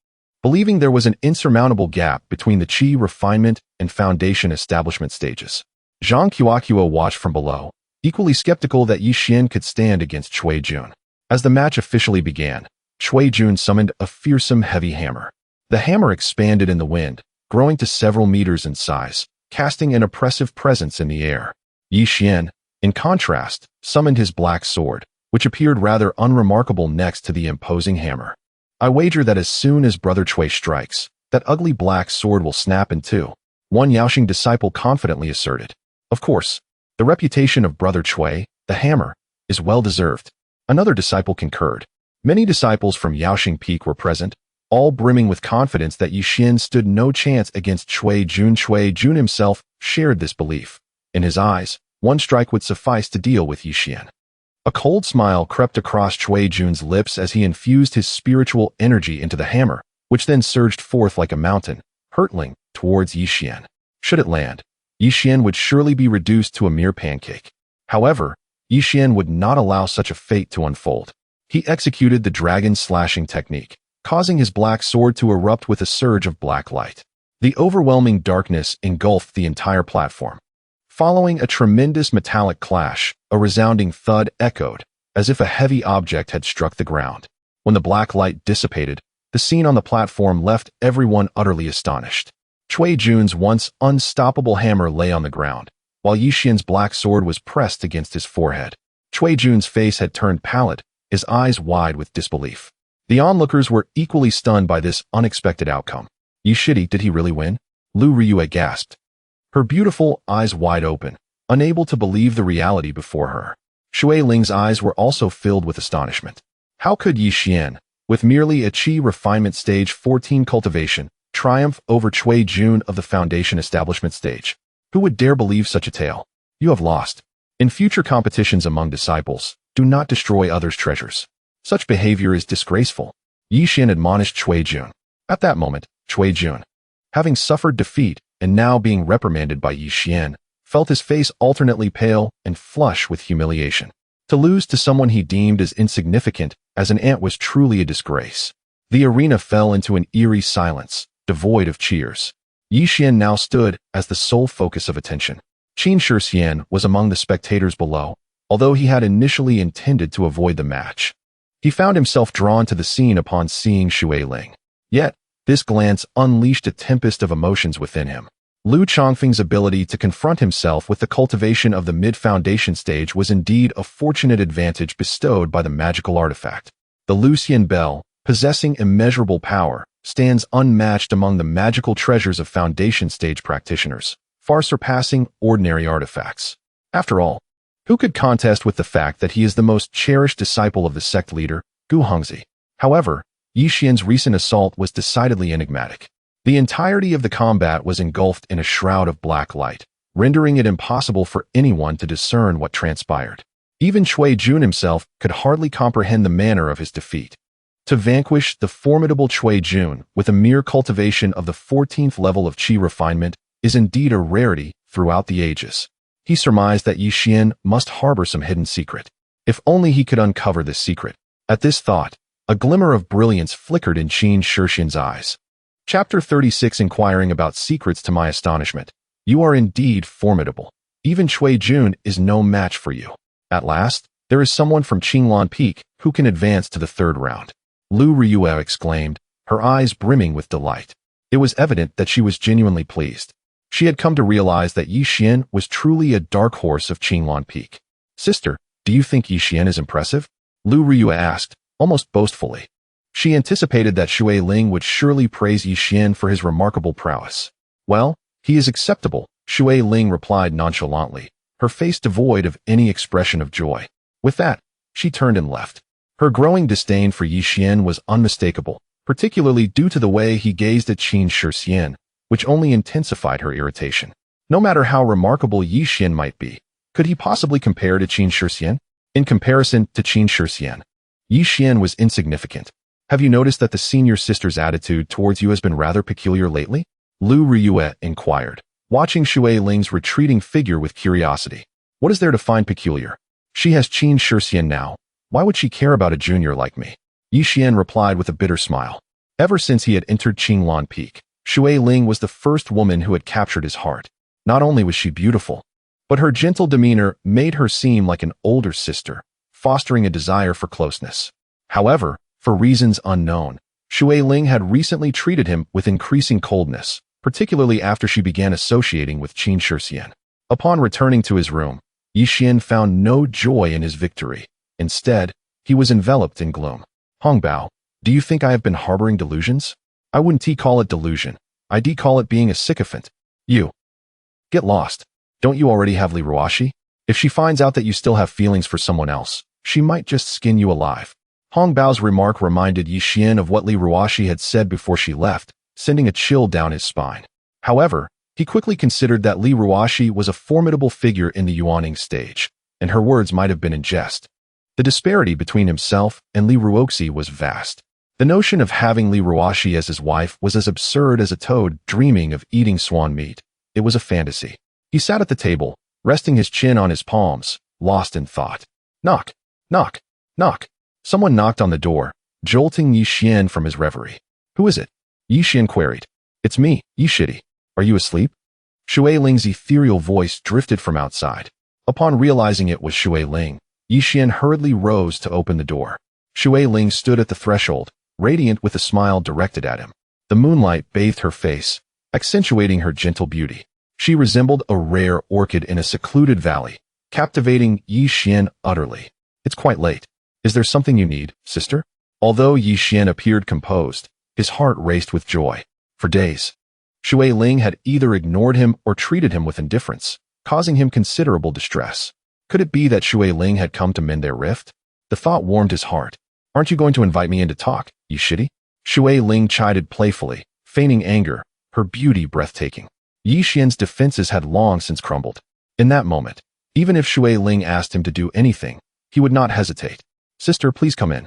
Believing there was an insurmountable gap between the Qi refinement and foundation establishment stages. Zhang Qiuqiu watched from below, equally skeptical that Yi Xian could stand against Cui Jun. As the match officially began, Cui Jun summoned a fearsome heavy hammer. The hammer expanded in the wind, growing to several meters in size, casting an oppressive presence in the air. Yi Xian, in contrast, summoned his black sword, which appeared rather unremarkable next to the imposing hammer. I wager that as soon as Brother Chui strikes, that ugly black sword will snap in two, one Yaoxing disciple confidently asserted. Of course, the reputation of Brother Chui, the hammer, is well-deserved. Another disciple concurred. Many disciples from Yaoxing Peak were present, all brimming with confidence that Yi Xian stood no chance against Cui Jun. Cui Jun himself shared this belief. In his eyes, one strike would suffice to deal with Yi Xian. A cold smile crept across Cui Jun's lips as he infused his spiritual energy into the hammer, which then surged forth like a mountain, hurtling towards Yi Xian. Should it land, Yi Xian would surely be reduced to a mere pancake. However, Yi Xian would not allow such a fate to unfold. He executed the dragon slashing technique, causing his black sword to erupt with a surge of black light. The overwhelming darkness engulfed the entire platform. Following a tremendous metallic clash, a resounding thud echoed, as if a heavy object had struck the ground. When the black light dissipated, the scene on the platform left everyone utterly astonished. Cui Jun's once unstoppable hammer lay on the ground, while Yi Xian's black sword was pressed against his forehead. Cui Jun's face had turned pallid, his eyes wide with disbelief. The onlookers were equally stunned by this unexpected outcome. Yi Shidi, did he really win? Lu Riyue gasped, her beautiful eyes wide open, unable to believe the reality before her. Shui Ling's eyes were also filled with astonishment. How could Yi Xian, with merely a Qi refinement stage 14 cultivation, triumph over Cui Jun of the foundation establishment stage? Who would dare believe such a tale? You have lost. In future competitions among disciples, do not destroy others' treasures. Such behavior is disgraceful. Yi Xian admonished Cui Jun. At that moment, Cui Jun, having suffered defeat and now being reprimanded by Yi Xian, felt his face alternately pale and flush with humiliation. To lose to someone he deemed as insignificant as an ant was truly a disgrace. The arena fell into an eerie silence, devoid of cheers. Yi Xian now stood as the sole focus of attention. Qin Shixian was among the spectators below, although he had initially intended to avoid the match. He found himself drawn to the scene upon seeing Shui Ling. Yet, this glance unleashed a tempest of emotions within him. Lu Chongfeng's ability to confront himself with the cultivation of the mid-foundation stage was indeed a fortunate advantage bestowed by the magical artifact. The Lucian Bell, possessing immeasurable power, stands unmatched among the magical treasures of foundation stage practitioners, far surpassing ordinary artifacts. After all, who could contest with the fact that he is the most cherished disciple of the sect leader, Gu Hongzi? However, Yi Xian's recent assault was decidedly enigmatic. The entirety of the combat was engulfed in a shroud of black light, rendering it impossible for anyone to discern what transpired. Even Cui Jun himself could hardly comprehend the manner of his defeat. To vanquish the formidable Cui Jun with a mere cultivation of the 14th level of Qi refinement is indeed a rarity throughout the ages. He surmised that Yi Xian must harbor some hidden secret. If only he could uncover this secret. At this thought, a glimmer of brilliance flickered in Qin Shixian's eyes. Chapter 36. Inquiring about secrets. To my astonishment, you are indeed formidable. Even Cui Jun is no match for you. At last, there is someone from Qinglan Peak who can advance to the third round. Lu Riyue exclaimed, her eyes brimming with delight. It was evident that she was genuinely pleased. She had come to realize that Yi Xian was truly a dark horse of Qinglan Peak. Sister, do you think Yi Xian is impressive? Lu Riyue asked, almost boastfully. She anticipated that Shui Ling would surely praise Yi Xian for his remarkable prowess. Well, he is acceptable, Shui Ling replied nonchalantly, her face devoid of any expression of joy. With that, she turned and left. Her growing disdain for Yi Xian was unmistakable, particularly due to the way he gazed at Qin Shixian, which only intensified her irritation. No matter how remarkable Yi Xian might be, could he possibly compare to Qin Shixian? In comparison to Qin Shixian, Yi Xian was insignificant. Have you noticed that the senior sister's attitude towards you has been rather peculiar lately? Lu Riyue inquired, watching Shui Ling's retreating figure with curiosity. What is there to find peculiar? She has Qin Shixian now, Why would she care about a junior like me? Yixian replied with a bitter smile. Ever since he had entered Qinglan Peak, Shui Ling was the first woman who had captured his heart. Not only was she beautiful, but her gentle demeanor made her seem like an older sister, fostering a desire for closeness. However, for reasons unknown, Shui Ling had recently treated him with increasing coldness, particularly after she began associating with Qin Shixian. Upon returning to his room, Yixian found no joy in his victory. Instead, he was enveloped in gloom. Hongbao, do you think I have been harboring delusions? I wouldn't call it delusion. I'd call it being a sycophant. You. Get lost. Don't you already have Li Ruoxi? If she finds out that you still have feelings for someone else, she might just skin you alive. Hongbao's remark reminded Yixian of what Li Ruoxi had said before she left, sending a chill down his spine. However, he quickly considered that Li Ruoxi was a formidable figure in the Yuaning stage, and her words might have been in jest. The disparity between himself and Li Ruoxi was vast. The notion of having Li Ruoxi as his wife was as absurd as a toad dreaming of eating swan meat. It was a fantasy. He sat at the table, resting his chin on his palms, lost in thought. Knock, knock, knock. Someone knocked on the door, jolting Yixian from his reverie. Who is it? Yixian queried. It's me, Yishidi. Are you asleep? Shui Ling's ethereal voice drifted from outside. Upon realizing it was Shui Ling, Yixian hurriedly rose to open the door. Shui Ling stood at the threshold, radiant with a smile directed at him. The moonlight bathed her face, accentuating her gentle beauty. She resembled a rare orchid in a secluded valley, captivating Yixian utterly. It's quite late. Is there something you need, sister? Although Yixian appeared composed, his heart raced with joy. For days, Shui Ling had either ignored him or treated him with indifference, causing him considerable distress. Could it be that Shui Ling had come to mend their rift? The thought warmed his heart. Aren't you going to invite me in to talk, Yishidi? Shui Ling chided playfully, feigning anger, her beauty breathtaking. Yixian's defenses had long since crumbled. In that moment, even if Shui Ling asked him to do anything, he would not hesitate. Sister, please come in.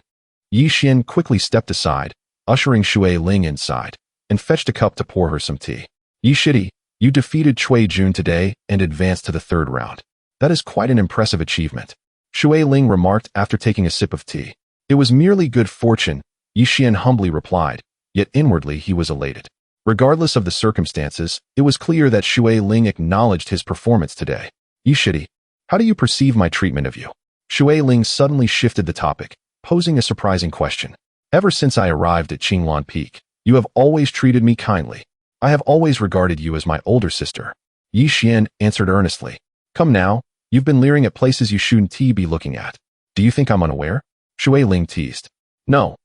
Yixian quickly stepped aside, ushering Shui Ling inside, and fetched a cup to pour her some tea. Yishidi, you defeated Cui Jun today and advanced to the third round. That is quite an impressive achievement, Shui Ling remarked after taking a sip of tea. It was merely good fortune, Yixian humbly replied, yet inwardly he was elated. Regardless of the circumstances, it was clear that Shui Ling acknowledged his performance today. Yishidi, how do you perceive my treatment of you? Shui Ling suddenly shifted the topic, posing a surprising question. Ever since I arrived at Qinglan Peak, you have always treated me kindly. I have always regarded you as my older sister. Yixian answered earnestly. Come now, you've been leering at places you shouldn't be looking at. Do you think I'm unaware? Shui Ling teased. No,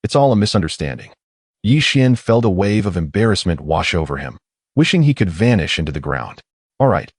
it's all a misunderstanding. Yixian felt a wave of embarrassment wash over him, wishing he could vanish into the ground. All right.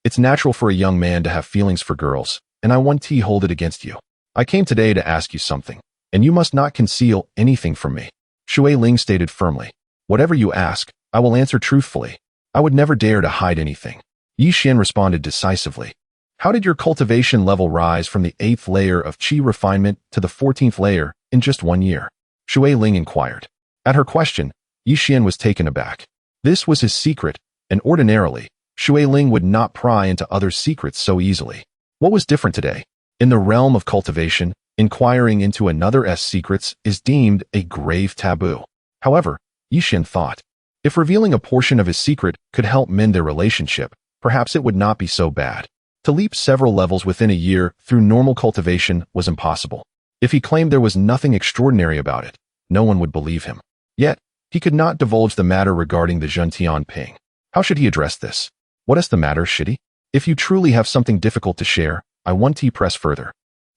It's natural for a young man to have feelings for girls, and I won't hold it against you. I came today to ask you something, and you must not conceal anything from me. Shui Ling stated firmly. Whatever you ask, I will answer truthfully. I would never dare to hide anything. Yixian responded decisively. How did your cultivation level rise from the 8th layer of Qi refinement to the 14th layer in just 1 year? Shui Ling inquired. At her question, Yixian was taken aback. This was his secret, and ordinarily, Shui Ling would not pry into others' secrets so easily. What was different today? In the realm of cultivation, inquiring into another's secrets is deemed a grave taboo. However, Yixian thought, if revealing a portion of his secret could help mend their relationship, perhaps it would not be so bad. To leap several levels within a year through normal cultivation was impossible. If he claimed there was nothing extraordinary about it, no one would believe him. Yet, he could not divulge the matter regarding the Zhentian Ping. How should he address this? What is the matter, Shidi? If you truly have something difficult to share, I want to press further.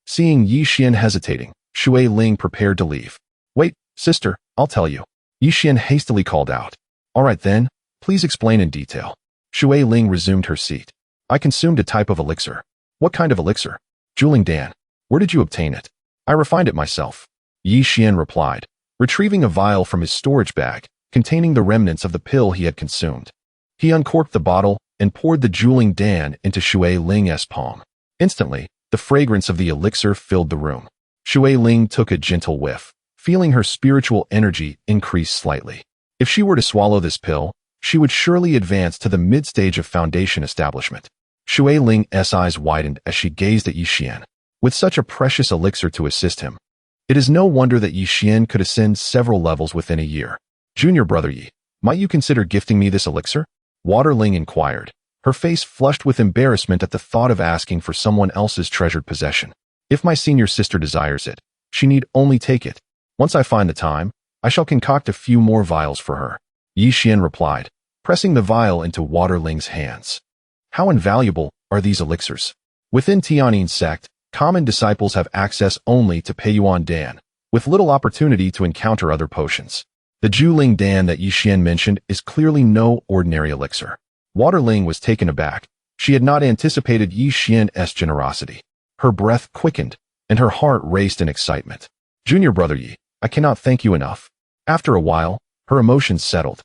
Seeing Yixian hesitating, Shui Ling prepared to leave. Wait, sister, I'll tell you. Yixian hastily called out. All right then, please explain in detail. Shui Ling resumed her seat. I consumed a type of elixir. What kind of elixir? Juling Dan. Where did you obtain it? I refined it myself. Yixian replied, retrieving a vial from his storage bag, containing the remnants of the pill he had consumed. He uncorked the bottle and poured the Juling Dan into Shui Ling's palm. Instantly, the fragrance of the elixir filled the room. Shui Ling took a gentle whiff, feeling her spiritual energy increase slightly. If she were to swallow this pill, she would surely advance to the mid-stage of foundation establishment. Shui Ling's eyes widened as she gazed at Yixian. with such a precious elixir to assist him. It is no wonder that Yi Xian could ascend several levels within a year. Junior brother Yi, might you consider gifting me this elixir? Water Ling inquired, her face flushed with embarrassment at the thought of asking for someone else's treasured possession. If my senior sister desires it, she need only take it. Once I find the time, I shall concoct a few more vials for her. Yi Xian replied, pressing the vial into Water Ling's hands. How invaluable are these elixirs? Within Tianyin sect, common disciples have access only to Peiyuan Dan, with little opportunity to encounter other potions. The Juling Dan that Yi Xian mentioned is clearly no ordinary elixir. Water Ling was taken aback. She had not anticipated Yi Xian's generosity. Her breath quickened, and her heart raced in excitement. Junior brother Yi, I cannot thank you enough. After a while, her emotions settled.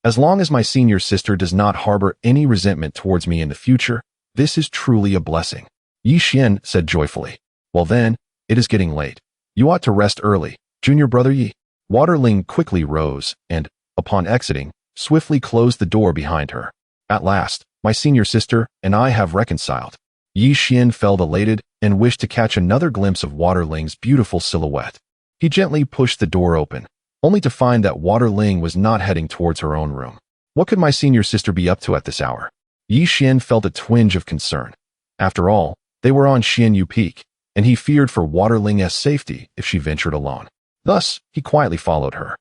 As long as my senior sister does not harbor any resentment towards me in the future, this is truly a blessing. Yi Xian said joyfully. Well then, it is getting late. You ought to rest early, junior brother Yi. Water Ling quickly rose and, upon exiting, swiftly closed the door behind her. At last, my senior sister and I have reconciled. Yi Xian felt elated and wished to catch another glimpse of Water Ling's beautiful silhouette. He gently pushed the door open, only to find that Water Ling was not heading towards her own room. What could my senior sister be up to at this hour? Yi Xian felt a twinge of concern. After all, they were on Xianyu Peak, and he feared for Water Ling's safety if she ventured alone. Thus, he quietly followed her.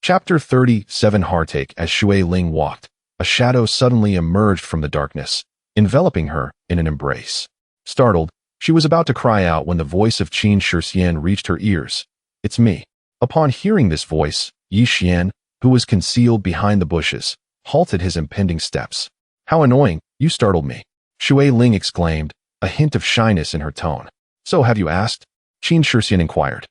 Chapter 37 Heartache. As Shui Ling walked, a shadow suddenly emerged from the darkness, enveloping her in an embrace. Startled, she was about to cry out when the voice of Qin Shixian reached her ears. It's me. Upon hearing this voice, Yi Xian, who was concealed behind the bushes, halted his impending steps. How annoying, you startled me. Shui Ling exclaimed, a hint of shyness in her tone. So have you asked? Qin Shixian inquired.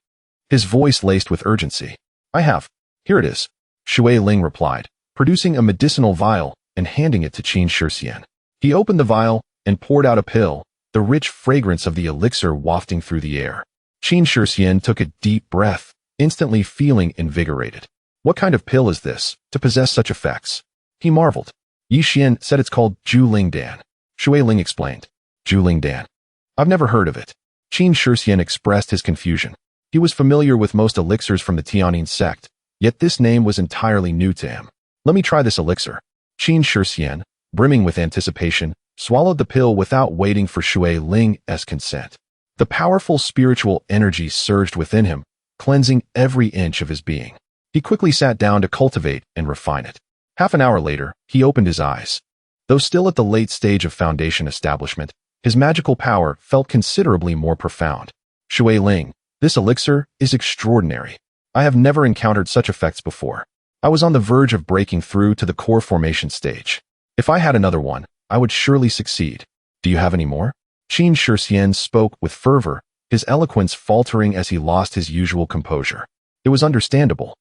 His voice laced with urgency. I have. Here it is. Shui Ling replied, producing a medicinal vial and handing it to Qin Shixian. He opened the vial and poured out a pill, the rich fragrance of the elixir wafting through the air. Qin Shixian took a deep breath, instantly feeling invigorated. What kind of pill is this, to possess such effects? He marveled. Yi Xian said it's called Juling Dan. Shui Ling explained. Juling Dan. I've never heard of it. Qin Shixian expressed his confusion. He was familiar with most elixirs from the Tianyin sect, yet this name was entirely new to him. Let me try this elixir. Qin Shixian, brimming with anticipation, swallowed the pill without waiting for Shui Ling's consent. The powerful spiritual energy surged within him, cleansing every inch of his being. He quickly sat down to cultivate and refine it. Half an hour later, he opened his eyes. Though still at the late stage of foundation establishment, his magical power felt considerably more profound. Shui Ling, this elixir is extraordinary. I have never encountered such effects before. I was on the verge of breaking through to the core formation stage. If I had another one, I would surely succeed. Do you have any more? Qin Shixian spoke with fervor, his eloquence faltering as he lost his usual composure. It was understandable.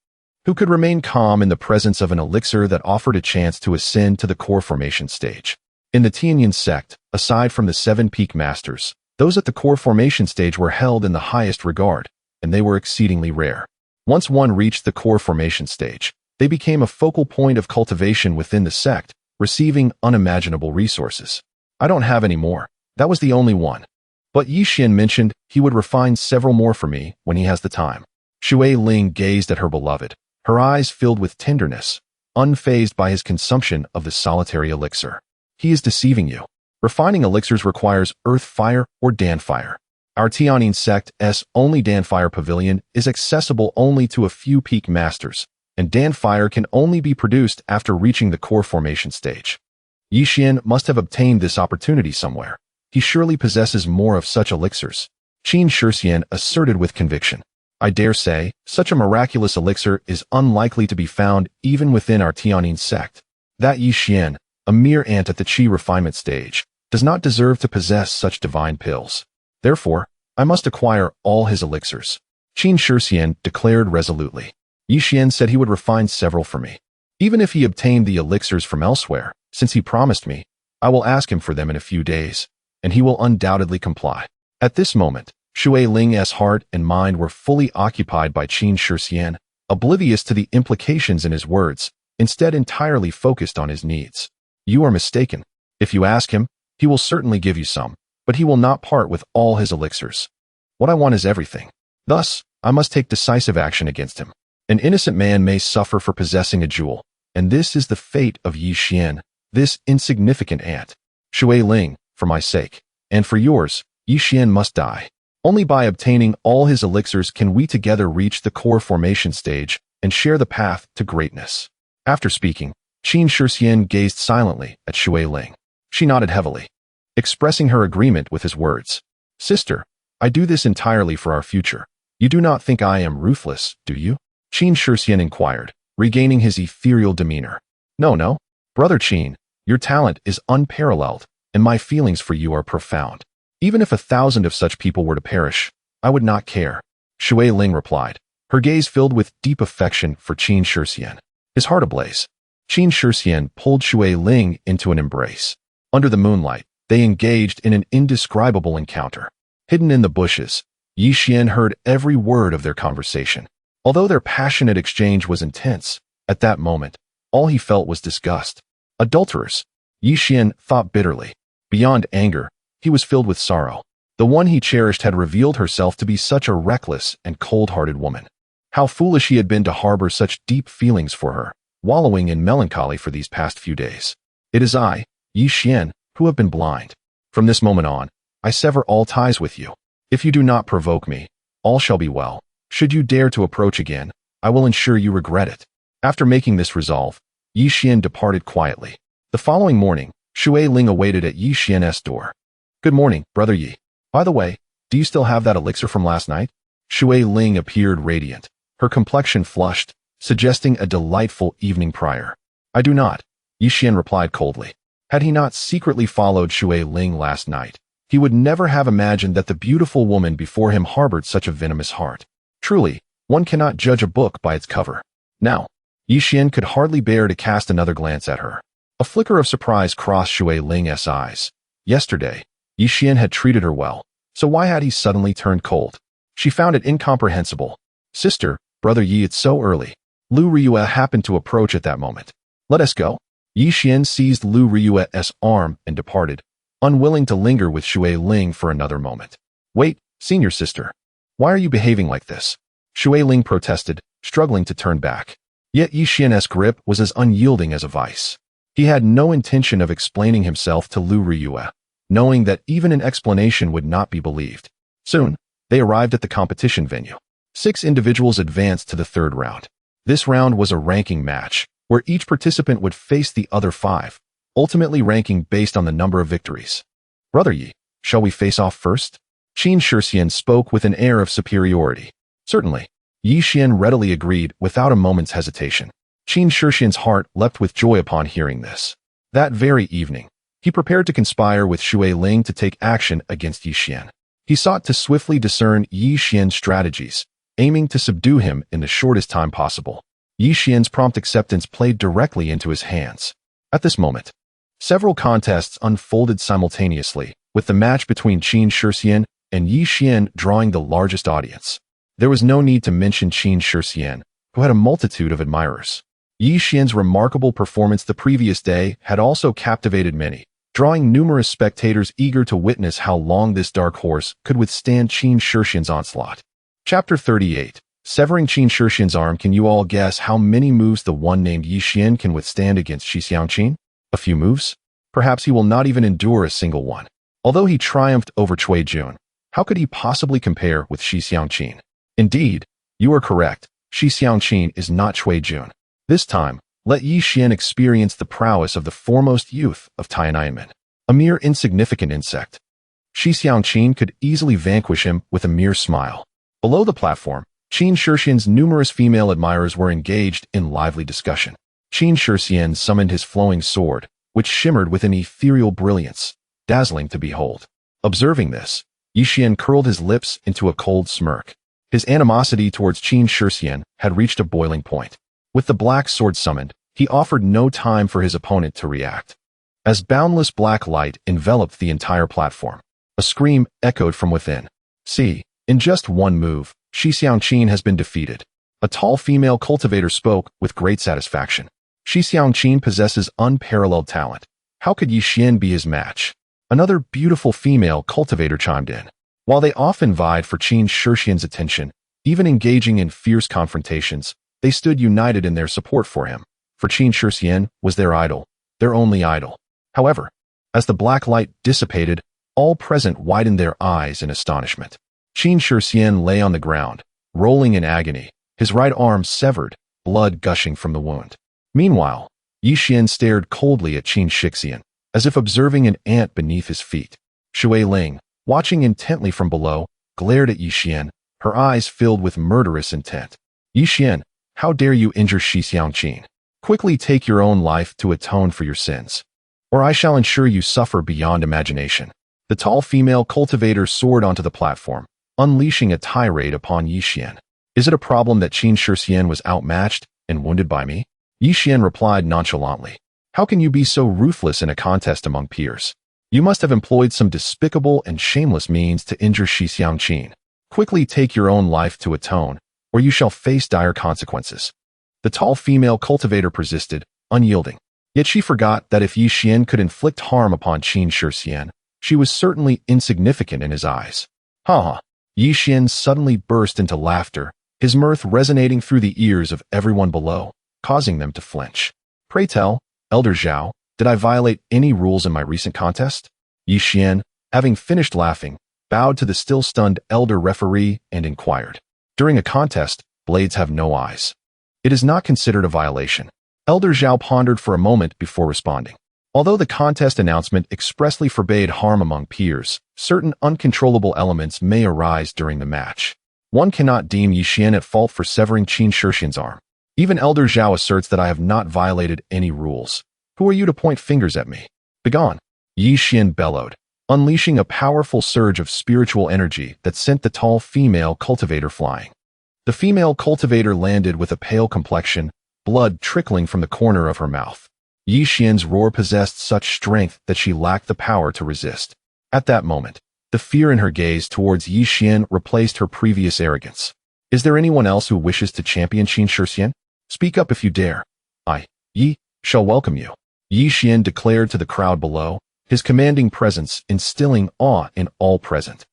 Who could remain calm in the presence of an elixir that offered a chance to ascend to the core formation stage? In the Tianyin sect, aside from the 7 peak masters, those at the core formation stage were held in the highest regard, and they were exceedingly rare. Once one reached the core formation stage, they became a focal point of cultivation within the sect, receiving unimaginable resources. I don't have any more. That was the only one. But Yi Xian mentioned he would refine several more for me when he has the time. Shui Ling gazed at her beloved, her eyes filled with tenderness, unfazed by his consumption of the solitary elixir. He is deceiving you. Refining elixirs requires earth fire or Dan fire. Our Tianyin sect's only Dan fire pavilion is accessible only to a few peak masters, and Dan fire can only be produced after reaching the core formation stage. Yi Xian must have obtained this opportunity somewhere. He surely possesses more of such elixirs. Qin Shixian asserted with conviction. I dare say, such a miraculous elixir is unlikely to be found even within our Tianyin sect. That Yi Xian, a mere ant at the qi refinement stage, does not deserve to possess such divine pills. Therefore, I must acquire all his elixirs. Qin Shixian declared resolutely. Yi Xian said he would refine several for me. Even if he obtained the elixirs from elsewhere, since he promised me, I will ask him for them in a few days, and he will undoubtedly comply. At this moment, Shui Ling's heart and mind were fully occupied by Qin Shixian, oblivious to the implications in his words, instead entirely focused on his needs. You are mistaken. If you ask him, he will certainly give you some, but he will not part with all his elixirs. What I want is everything. Thus, I must take decisive action against him. An innocent man may suffer for possessing a jewel, and this is the fate of Yi Xian, this insignificant ant. Shui Ling, for my sake, and for yours, Yi Xian must die. Only by obtaining all his elixirs can we together reach the core formation stage and share the path to greatness. After speaking, Qin Shixian gazed silently at Shui Ling. She nodded heavily, expressing her agreement with his words. Sister, I do this entirely for our future. You do not think I am ruthless, do you? Qin Shixian inquired, regaining his ethereal demeanor. No, brother Qin, your talent is unparalleled, and my feelings for you are profound. Even if 1,000 of such people were to perish, I would not care. Shui Ling replied, her gaze filled with deep affection for Qin Shixian. His heart ablaze. Qin Shixian pulled Shui Ling into an embrace. Under the moonlight, they engaged in an indescribable encounter. Hidden in the bushes, Yi Xian heard every word of their conversation. Although their passionate exchange was intense, at that moment, all he felt was disgust. Adulterers, Yi Xian thought bitterly. Beyond anger, he was filled with sorrow. The one he cherished had revealed herself to be such a reckless and cold-hearted woman. How foolish he had been to harbor such deep feelings for her, wallowing in melancholy for these past few days. It is I, Yi Xian, who have been blind. From this moment on, I sever all ties with you. If you do not provoke me, all shall be well. Should you dare to approach again, I will ensure you regret it. After making this resolve, Yi Xian departed quietly. The following morning, Shui Ling awaited at Yi Xian's door. Good morning, brother Yi. By the way, do you still have that elixir from last night? Shui Ling appeared radiant, her complexion flushed, suggesting a delightful evening prior. I do not, Yi Xian replied coldly. Had he not secretly followed Shui Ling last night, he would never have imagined that the beautiful woman before him harbored such a venomous heart. Truly, one cannot judge a book by its cover. Now, Yi Xian could hardly bear to cast another glance at her. A flicker of surprise crossed Shui Ling's eyes. Yesterday, Yi Xian had treated her well, so why had he suddenly turned cold? She found it incomprehensible. Sister, brother Yi, it's so early. Lu Ryue happened to approach at that moment. Let us go. Yi Xian seized Lu Ryue's arm and departed, unwilling to linger with Shui Ling for another moment. Wait, senior sister. Why are you behaving like this? Shui Ling protested, struggling to turn back. Yet Yi Xian's grip was as unyielding as a vice. He had no intention of explaining himself to Lu Ryue, knowing that even an explanation would not be believed. Soon, they arrived at the competition venue. 6 individuals advanced to the third round. This round was a ranking match, where each participant would face the other 5, ultimately ranking based on the number of victories. Brother Yi, shall we face off first? Qin Shixian spoke with an air of superiority. Certainly. Yi Xian readily agreed without a moment's hesitation. Qin Shixian's heart leapt with joy upon hearing this. That very evening, he prepared to conspire with Shui Ling to take action against Yi Xian. He sought to swiftly discern Yi Xian's strategies, aiming to subdue him in the shortest time possible. Yi Xian's prompt acceptance played directly into his hands. At this moment, several contests unfolded simultaneously, with the match between Qin Shixian and Yi Xian drawing the largest audience. There was no need to mention Qin Shixian, who had a multitude of admirers. Yi Xian's remarkable performance the previous day had also captivated many, drawing numerous spectators eager to witness how long this dark horse could withstand Qin Shixian's onslaught. Chapter 38. Severing Qin Shixian's arm. Can you all guess how many moves the one named Yi Xian can withstand against Shi Xiangqin? A few moves? Perhaps he will not even endure a single one. Although he triumphed over Cui Jun, how could he possibly compare with Shi Xiangqin? Indeed, you are correct. Shi Xiangqin is not Cui Jun. This time, let Yi Xian experience the prowess of the foremost youth of Tiananmen, a mere insignificant insect. Shi Xiangqin could easily vanquish him with a mere smile. Below the platform, Qin Shixian's numerous female admirers were engaged in lively discussion. Qin Shixian summoned his flowing sword, which shimmered with an ethereal brilliance, dazzling to behold. Observing this, Yi Xian curled his lips into a cold smirk. His animosity towards Qin Shixian had reached a boiling point. With the black sword summoned, he offered no time for his opponent to react. As boundless black light enveloped the entire platform, a scream echoed from within. See, in just one move, Shi Xiangqin has been defeated. A tall female cultivator spoke with great satisfaction. Shi Xiangqin possesses unparalleled talent. How could Yi Xian be his match? Another beautiful female cultivator chimed in. While they often vied for Qin Shixian's attention, even engaging in fierce confrontations, they stood united in their support for him, for Qin Shixian was their idol, their only idol. However, as the black light dissipated, all present widened their eyes in astonishment. Qin Shixian lay on the ground, rolling in agony, his right arm severed, blood gushing from the wound. Meanwhile, Yi Xian stared coldly at Qin Shixian, as if observing an ant beneath his feet. Shui Ling, watching intently from below, glared at Yi Xian, her eyes filled with murderous intent. Yi Xian, how dare you injure Xiangqin? Quickly take your own life to atone for your sins, or I shall ensure you suffer beyond imagination. The tall female cultivator soared onto the platform, unleashing a tirade upon Yi Xian. Is it a problem that Qin Shixian was outmatched and wounded by me? Yi Xian replied nonchalantly. How can you be so ruthless in a contest among peers? You must have employed some despicable and shameless means to injure Xiangqin. Quickly take your own life to atone, or you shall face dire consequences. The tall female cultivator persisted, unyielding. Yet she forgot that if Yi Xian could inflict harm upon Qin Shixian, she was certainly insignificant in his eyes. Ha ha! Yi Xian suddenly burst into laughter, his mirth resonating through the ears of everyone below, causing them to flinch. Pray tell, Elder Zhao, did I violate any rules in my recent contest? Yi Xian, having finished laughing, bowed to the still-stunned elder referee and inquired. During a contest, blades have no eyes. It is not considered a violation. Elder Zhao pondered for a moment before responding. Although the contest announcement expressly forbade harm among peers, certain uncontrollable elements may arise during the match. One cannot deem Yi Xian at fault for severing Qin Shixian's arm. Even Elder Zhao asserts that I have not violated any rules. Who are you to point fingers at me? Begone! Yi Xian bellowed, unleashing a powerful surge of spiritual energy that sent the tall female cultivator flying. The female cultivator landed with a pale complexion, blood trickling from the corner of her mouth. Yi Xian's roar possessed such strength that she lacked the power to resist. At that moment, the fear in her gaze towards Yi Xian replaced her previous arrogance. Is there anyone else who wishes to champion Qin Shixian? Speak up if you dare. I, Yi, shall welcome you. Yi Xian declared to the crowd below, his commanding presence instilling awe in all present.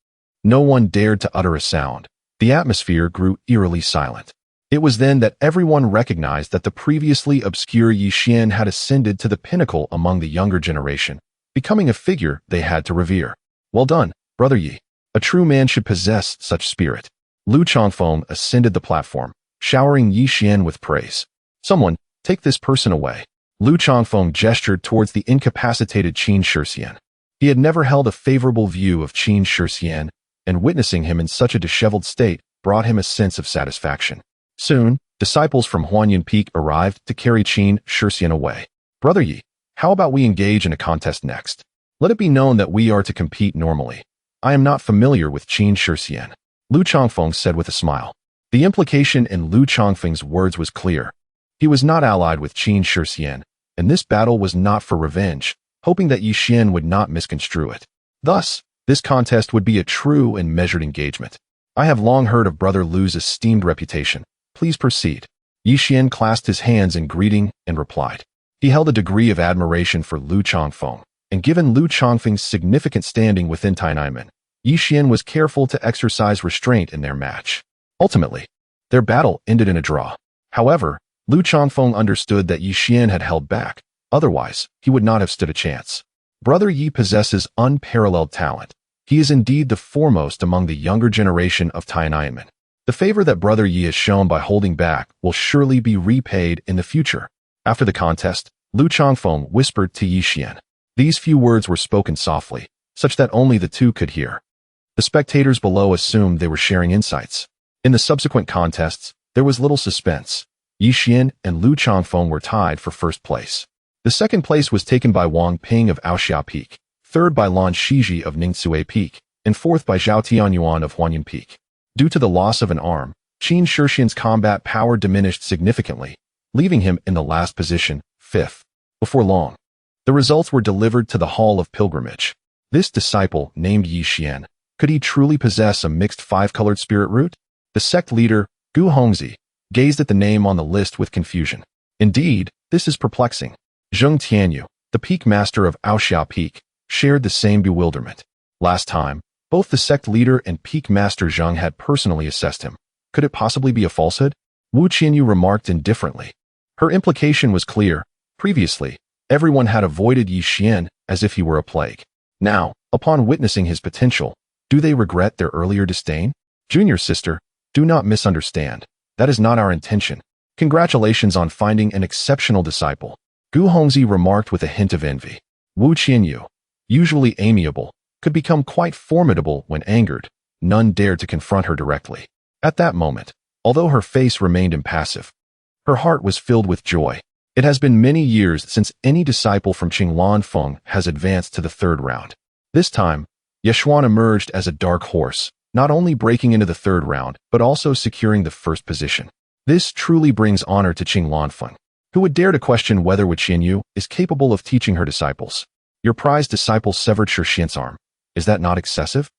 No one dared to utter a sound. The atmosphere grew eerily silent. It was then that everyone recognized that the previously obscure Yi Xian had ascended to the pinnacle among the younger generation, becoming a figure they had to revere. Well done, Brother Yi. A true man should possess such spirit. Lu Changfeng ascended the platform, showering Yi Xian with praise. Someone, take this person away. Lu Changfeng gestured towards the incapacitated Qin Shixian. He had never held a favorable view of Qin Shixian, and witnessing him in such a disheveled state brought him a sense of satisfaction. Soon, disciples from Huanyan Peak arrived to carry Qin Shixian away. Brother Yi, how about we engage in a contest next? Let it be known that we are to compete normally. I am not familiar with Qin Shixian, Lu Changfeng said with a smile. The implication in Lu Changfeng's words was clear. He was not allied with Qin Shixian, and this battle was not for revenge, hoping that Yi Xian would not misconstrue it. Thus, this contest would be a true and measured engagement. I have long heard of Brother Lu's esteemed reputation. Please proceed. Yi Xian clasped his hands in greeting and replied. He held a degree of admiration for Lu Changfeng, and given Lu Changfeng's significant standing within Tainaimen, Yi Xian was careful to exercise restraint in their match. Ultimately, their battle ended in a draw. However, Lu Changfeng understood that Yi Xian had held back, otherwise he would not have stood a chance. Brother Yi possesses unparalleled talent. He is indeed the foremost among the younger generation of Tainaimen. The favor that Brother Yi has shown by holding back will surely be repaid in the future. After the contest, Lu Changfeng whispered to Yi Xian. These few words were spoken softly, such that only the two could hear. The spectators below assumed they were sharing insights. In the subsequent contests, there was little suspense. Yi Xian and Lu Changfeng were tied for first place. The second place was taken by Wang Ping of Aoxia Peak, third by Lan Shiji of Ningxue Peak, and fourth by Zhao Tianyuan of Huanyan Peak. Due to the loss of an arm, Qin Shixian's combat power diminished significantly, leaving him in the last position, fifth. Before long, the results were delivered to the Hall of Pilgrimage. This disciple, named Yi Xian, could he truly possess a mixed five-colored spirit root? The sect leader, Gu Hongzi, gazed at the name on the list with confusion. Indeed, this is perplexing. Zheng Tianyu, the peak master of Aoxia Peak, shared the same bewilderment. Last time, Both the sect leader and peak master Zheng had personally assessed him. Could it possibly be a falsehood? Wu Qianyu remarked indifferently. Her implication was clear. Previously, everyone had avoided Yi Xian as if he were a plague. Now, upon witnessing his potential, do they regret their earlier disdain? Junior sister, do not misunderstand. That is not our intention. Congratulations on finding an exceptional disciple. Gu Hongzi remarked with a hint of envy. Wu Qianyu, usually amiable, could become quite formidable when angered. None dared to confront her directly. At that moment, although her face remained impassive, her heart was filled with joy. It has been many years since any disciple from Qinglan Feng has advanced to the third round. This time, Xuan emerged as a dark horse, not only breaking into the third round, but also securing the first position. This truly brings honor to Qinglan Feng. Who would dare to question whether Wu Qianyu is capable of teaching her disciples? Your prized disciple severed Shixian's arm. Is that not excessive?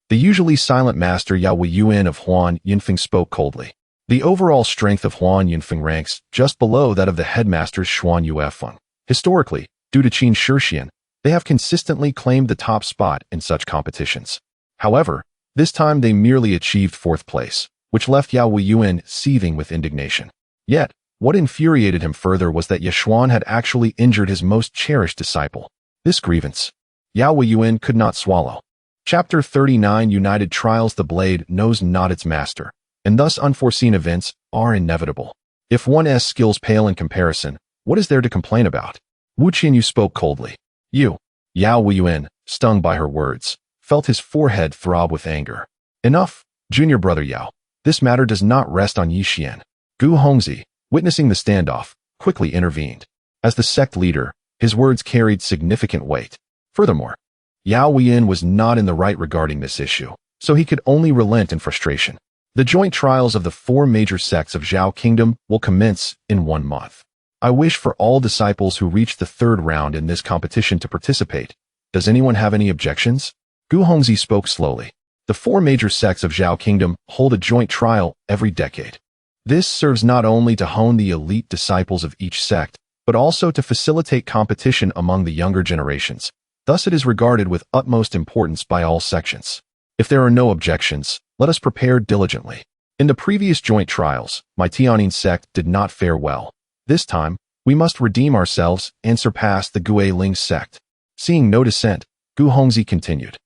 The usually silent master Yao Yuan of Huan Yunfeng spoke coldly. The overall strength of Huan Yunfeng ranks just below that of the headmasters Xuan Yuefeng. Historically, due to Qin Shixian, they have consistently claimed the top spot in such competitions. However, this time they merely achieved fourth place, which left Yao Yuan seething with indignation. Yet, what infuriated him further was that Xuan had actually injured his most cherished disciple. This grievance, Yao Yuan could not swallow. Chapter 39 United Trials. The blade knows not its master, and thus unforeseen events are inevitable. If one's skills pale in comparison, what is there to complain about? Wu Qianyu spoke coldly. Yao Yuan, stung by her words, felt his forehead throb with anger. Enough, junior brother Yao. This matter does not rest on Yi Xian. Gu Hongzi, witnessing the standoff, quickly intervened. As the sect leader, his words carried significant weight. Furthermore, Yao Yuan was not in the right regarding this issue, so he could only relent in frustration. The joint trials of the 4 major sects of Zhao Kingdom will commence in 1 month. I wish for all disciples who reach the third round in this competition to participate. Does anyone have any objections? Gu Hongzi spoke slowly. The 4 major sects of Zhao Kingdom hold a joint trial every decade. This serves not only to hone the elite disciples of each sect, but also to facilitate competition among the younger generations. Thus it is regarded with utmost importance by all sections. If there are no objections, let us prepare diligently. In the previous joint trials, my Tianyin sect did not fare well. This time, we must redeem ourselves and surpass the Guiling sect. Seeing no dissent, Gu Hongzi continued.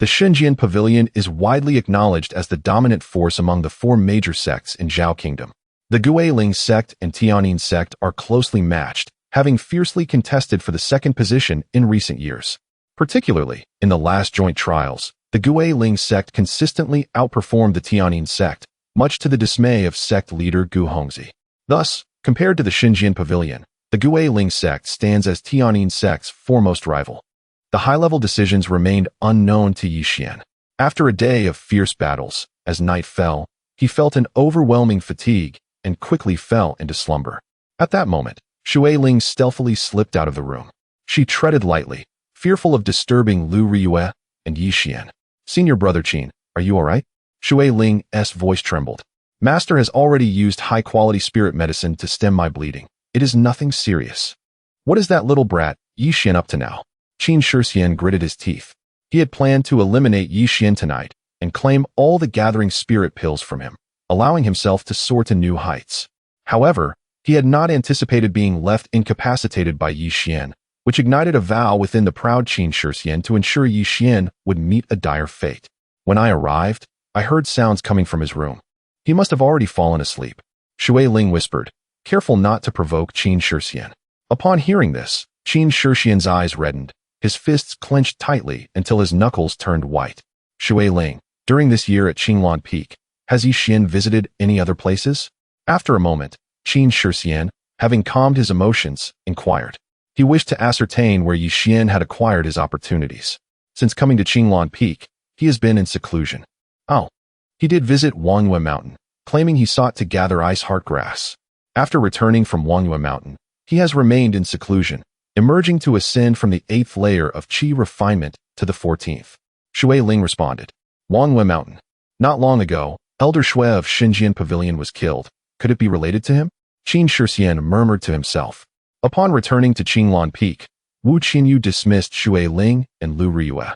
The Xinjian Pavilion is widely acknowledged as the dominant force among the 4 major sects in Zhao Kingdom. The Guiling sect and Tianyin sect are closely matched, having fiercely contested for the second position in recent years. Particularly, in the last joint trials, the Guiling sect consistently outperformed the Tianyin sect, much to the dismay of sect leader Gu Hongzi. Thus, compared to the Xinjian Pavilion, the Guiling sect stands as Tianyin sect's foremost rival. The high-level decisions remained unknown to Yi Xian. After a day of fierce battles, as night fell, he felt an overwhelming fatigue and quickly fell into slumber. At that moment, Shui Ling stealthily slipped out of the room. She treaded lightly, fearful of disturbing Lu Riyue and Yi Xian. Senior brother Qin, are you all right? Shui Ling's voice trembled. Master has already used high-quality spirit medicine to stem my bleeding. It is nothing serious. What is that little brat, Yi Xian, up to now? Qin Shixian gritted his teeth. He had planned to eliminate Yi Xian tonight and claim all the gathering spirit pills from him, allowing himself to soar to new heights. However, he had not anticipated being left incapacitated by Yi Xian, which ignited a vow within the proud Qin Shixian to ensure Yi Xian would meet a dire fate. When I arrived, I heard sounds coming from his room. He must have already fallen asleep. Shui Ling whispered, careful not to provoke Qin Shixian. Upon hearing this, Qin Shixian's eyes reddened. His fists clenched tightly until his knuckles turned white. Shui Ling, during this year at Qinglan Peak, has Yi Xian visited any other places? After a moment, Qin Shixian, having calmed his emotions, inquired. He wished to ascertain where Yi Xian had acquired his opportunities. Since coming to Qinglan Peak, he has been in seclusion. Oh. He did visit Wangyue Mountain, claiming he sought to gather ice heart grass. After returning from Wangyue Mountain, he has remained in seclusion, emerging to ascend from the 8th layer of qi refinement to the 14th. Shui Ling responded. Wangyue Mountain. Not long ago, Elder Shui of Xinjian Pavilion was killed. Could it be related to him? Qin Shixian murmured to himself. Upon returning to Qinglan Peak, Wu Qianyu dismissed Shui Ling and Lu Riyue.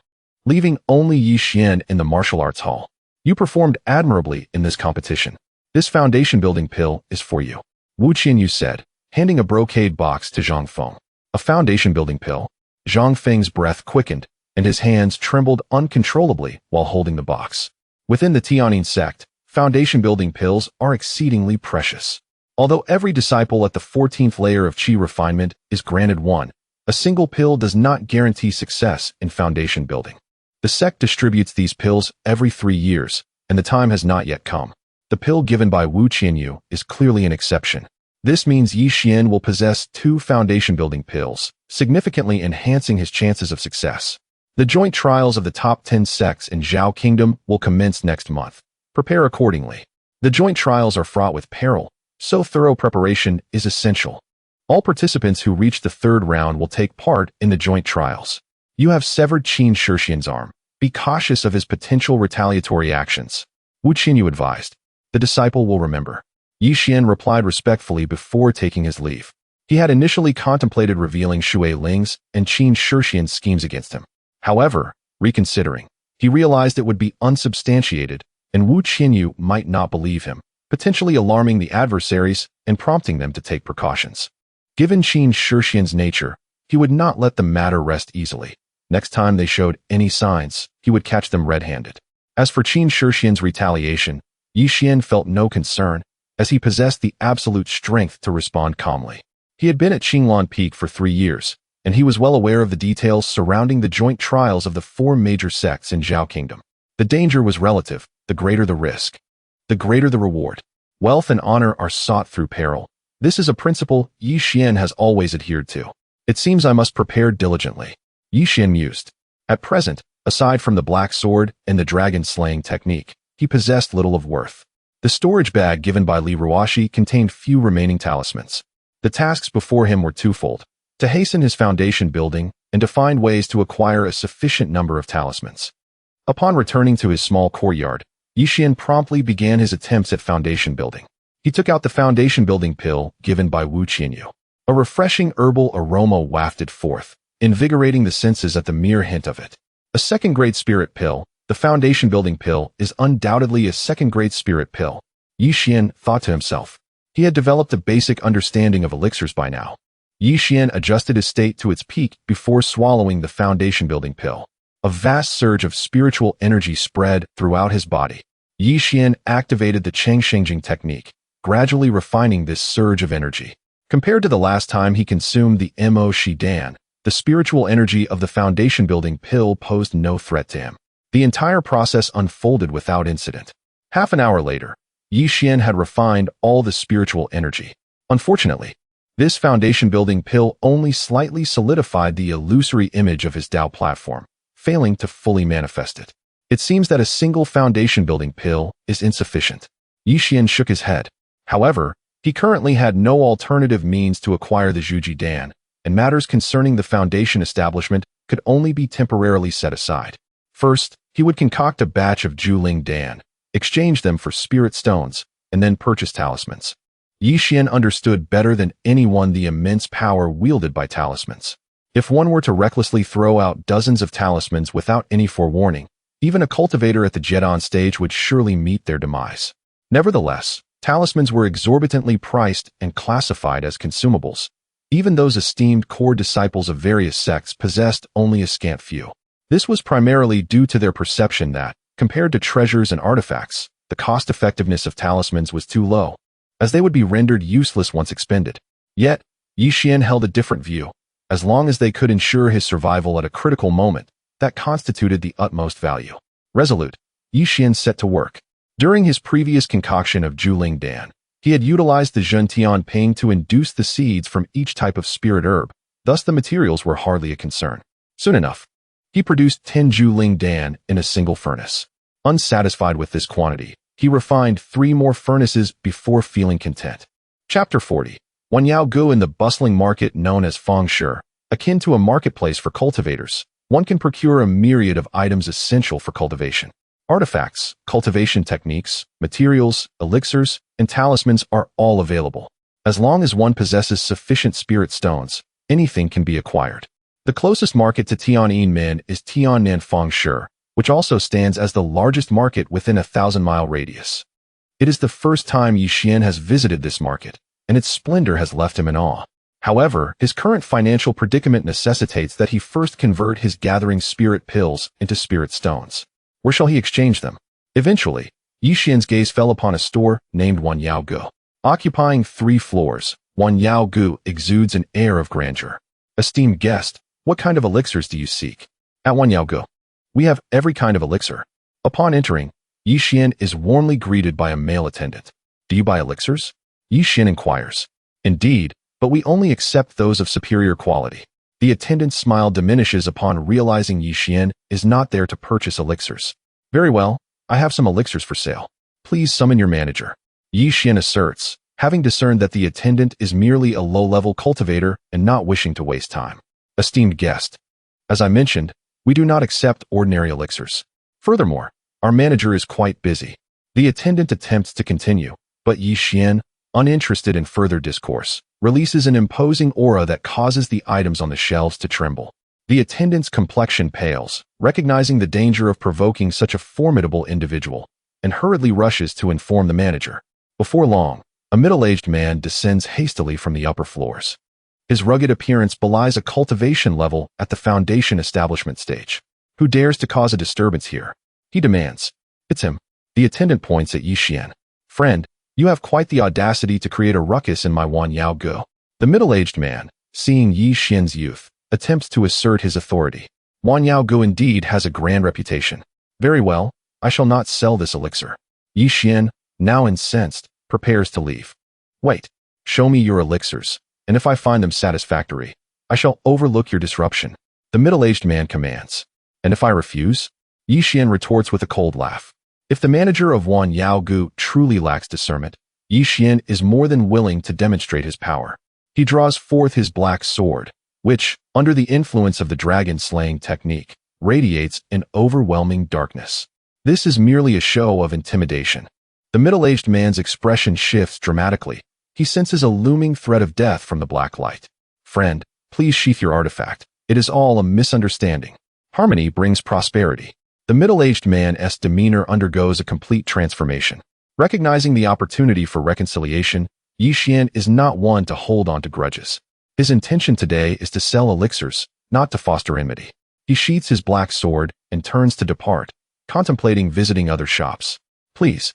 leaving only Yi Xian in the martial arts hall. You performed admirably in this competition. This foundation-building pill is for you, Wu Qianyu said, handing a brocade box to Zhang Feng. A foundation-building pill? Zhang Feng's breath quickened, and his hands trembled uncontrollably while holding the box. Within the Tianyin sect, foundation-building pills are exceedingly precious. Although every disciple at the 14th layer of Qi refinement is granted one, a single pill does not guarantee success in foundation building. The sect distributes these pills every 3 years, and the time has not yet come. The pill given by Wu Qianyu is clearly an exception. This means Yi Xian will possess 2 foundation-building pills, significantly enhancing his chances of success. The joint trials of the top 10 sects in Zhao Kingdom will commence next month. Prepare accordingly. The joint trials are fraught with peril, so thorough preparation is essential. All participants who reach the 3rd round will take part in the joint trials. You have severed Qin Shixian's arm. Be cautious of his potential retaliatory actions, Wu Qianyu advised. The disciple will remember. Yi Xian replied respectfully before taking his leave. He had initially contemplated revealing Shui Ling's and Qin Shixian's schemes against him. However, reconsidering, he realized it would be unsubstantiated, and Wu Qianyu might not believe him, potentially alarming the adversaries and prompting them to take precautions. Given Qin Shixian's nature, he would not let the matter rest easily. Next time they showed any signs, he would catch them red-handed. As for Qin Shixian's retaliation, Yi Xian felt no concern, as he possessed the absolute strength to respond calmly. He had been at Qinglan Peak for 3 years, and he was well aware of the details surrounding the joint trials of the 4 major sects in Zhao Kingdom. The danger was relative, the greater the risk, the greater the reward. Wealth and honor are sought through peril. This is a principle Yi Xian has always adhered to. It seems I must prepare diligently, Yi Xian mused. At present, aside from the black sword and the dragon-slaying technique, he possessed little of worth. The storage bag given by Li Ruoxi contained few remaining talismans. The tasks before him were twofold: to hasten his foundation building and to find ways to acquire a sufficient number of talismans. Upon returning to his small courtyard, Yi Xian promptly began his attempts at foundation building. He took out the foundation building pill given by Wu Qianyu. A refreshing herbal aroma wafted forth, invigorating the senses at the mere hint of it. A second-grade spirit pill, the foundation building pill is undoubtedly a second-grade spirit pill, Yi Xian thought to himself. He had developed a basic understanding of elixirs by now. Yi Xian adjusted his state to its peak before swallowing the foundation building pill. A vast surge of spiritual energy spread throughout his body. Yi Xian activated the Chengsheng technique, gradually refining this surge of energy. Compared to the last time he consumed the Mo Shidan, the spiritual energy of the foundation building pill posed no threat to him. The entire process unfolded without incident. Half an hour later, Yi Xian had refined all the spiritual energy. Unfortunately, this foundation-building pill only slightly solidified the illusory image of his Tao platform, failing to fully manifest it. It seems that a single foundation-building pill is insufficient. Yi Xian shook his head. However, he currently had no alternative means to acquire the Zhuji Dan, and matters concerning the foundation establishment could only be temporarily set aside. First, he would concoct a batch of Juling Dan, exchange them for spirit stones, and then purchase talismans. Yi Xian understood better than anyone the immense power wielded by talismans. If one were to recklessly throw out dozens of talismans without any forewarning, even a cultivator at the Jedon stage would surely meet their demise. Nevertheless, talismans were exorbitantly priced and classified as consumables. Even those esteemed core disciples of various sects possessed only a scant few. This was primarily due to their perception that, compared to treasures and artifacts, the cost-effectiveness of talismans was too low, as they would be rendered useless once expended. Yet, Yi Xian held a different view. As long as they could ensure his survival at a critical moment, that constituted the utmost value. Resolute, Yi Xian set to work. During his previous concoction of Juling Dan, he had utilized the Zhentian Ping to induce the seeds from each type of spirit herb, thus the materials were hardly a concern. Soon enough, he produced 10 Juling Dan in a single furnace. Unsatisfied with this quantity, he refined 3 more furnaces before feeling content. Chapter 40. Wanyao Gu. In the bustling market known as Fengshi, akin to a marketplace for cultivators, one can procure a myriad of items essential for cultivation. Artifacts, cultivation techniques, materials, elixirs, and talismans are all available. As long as one possesses sufficient spirit stones, anything can be acquired. The closest market to Tiananmen is Tiannanfang Shi, which also stands as the largest market within a 1,000-mile radius. It is the first time Xuan has visited this market, and its splendor has left him in awe. However, his current financial predicament necessitates that he first convert his gathering spirit pills into spirit stones. Where shall he exchange them? Eventually, Xuan's gaze fell upon a store named Wanyaogu. Occupying 3 floors, Wanyaogu exudes an air of grandeur. Esteemed guest, what kind of elixirs do you seek? At Wanyaogu, we have every kind of elixir. Upon entering, Xuan is warmly greeted by a male attendant. Do you buy elixirs? Xuan inquires. Indeed, but we only accept those of superior quality. The attendant's smile diminishes upon realizing Xuan is not there to purchase elixirs. Very well, I have some elixirs for sale. Please summon your manager. Xuan asserts, having discerned that the attendant is merely a low-level cultivator and not wishing to waste time. Esteemed guest, as I mentioned, we do not accept ordinary elixirs. Furthermore, our manager is quite busy. The attendant attempts to continue, but Xuan, uninterested in further discourse, releases an imposing aura that causes the items on the shelves to tremble. The attendant's complexion pales, recognizing the danger of provoking such a formidable individual, and hurriedly rushes to inform the manager. Before long, a middle-aged man descends hastily from the upper floors. His rugged appearance belies a cultivation level at the foundation establishment stage. Who dares to cause a disturbance here? He demands. It's him. The attendant points at Xuan. Friend, you have quite the audacity to create a ruckus in my Wanyaogu. The middle-aged man, seeing Xuan's youth, attempts to assert his authority. Wanyaogu indeed has a grand reputation. Very well, I shall not sell this elixir. Xuan, now incensed, prepares to leave. Wait, show me your elixirs, and if I find them satisfactory, I shall overlook your disruption. The middle-aged man commands. And if I refuse? Xuan retorts with a cold laugh. If the manager of Wanyaogu truly lacks discernment, Xuan is more than willing to demonstrate his power. He draws forth his black sword, which, under the influence of the dragon-slaying technique, radiates an overwhelming darkness. This is merely a show of intimidation. The middle-aged man's expression shifts dramatically. He senses a looming threat of death from the black light. Friend, please sheath your artifact. It is all a misunderstanding. Harmony brings prosperity. The middle-aged man's demeanor undergoes a complete transformation. Recognizing the opportunity for reconciliation, Xuan is not one to hold on to grudges. His intention today is to sell elixirs, not to foster enmity. He sheaths his black sword and turns to depart, contemplating visiting other shops. Please,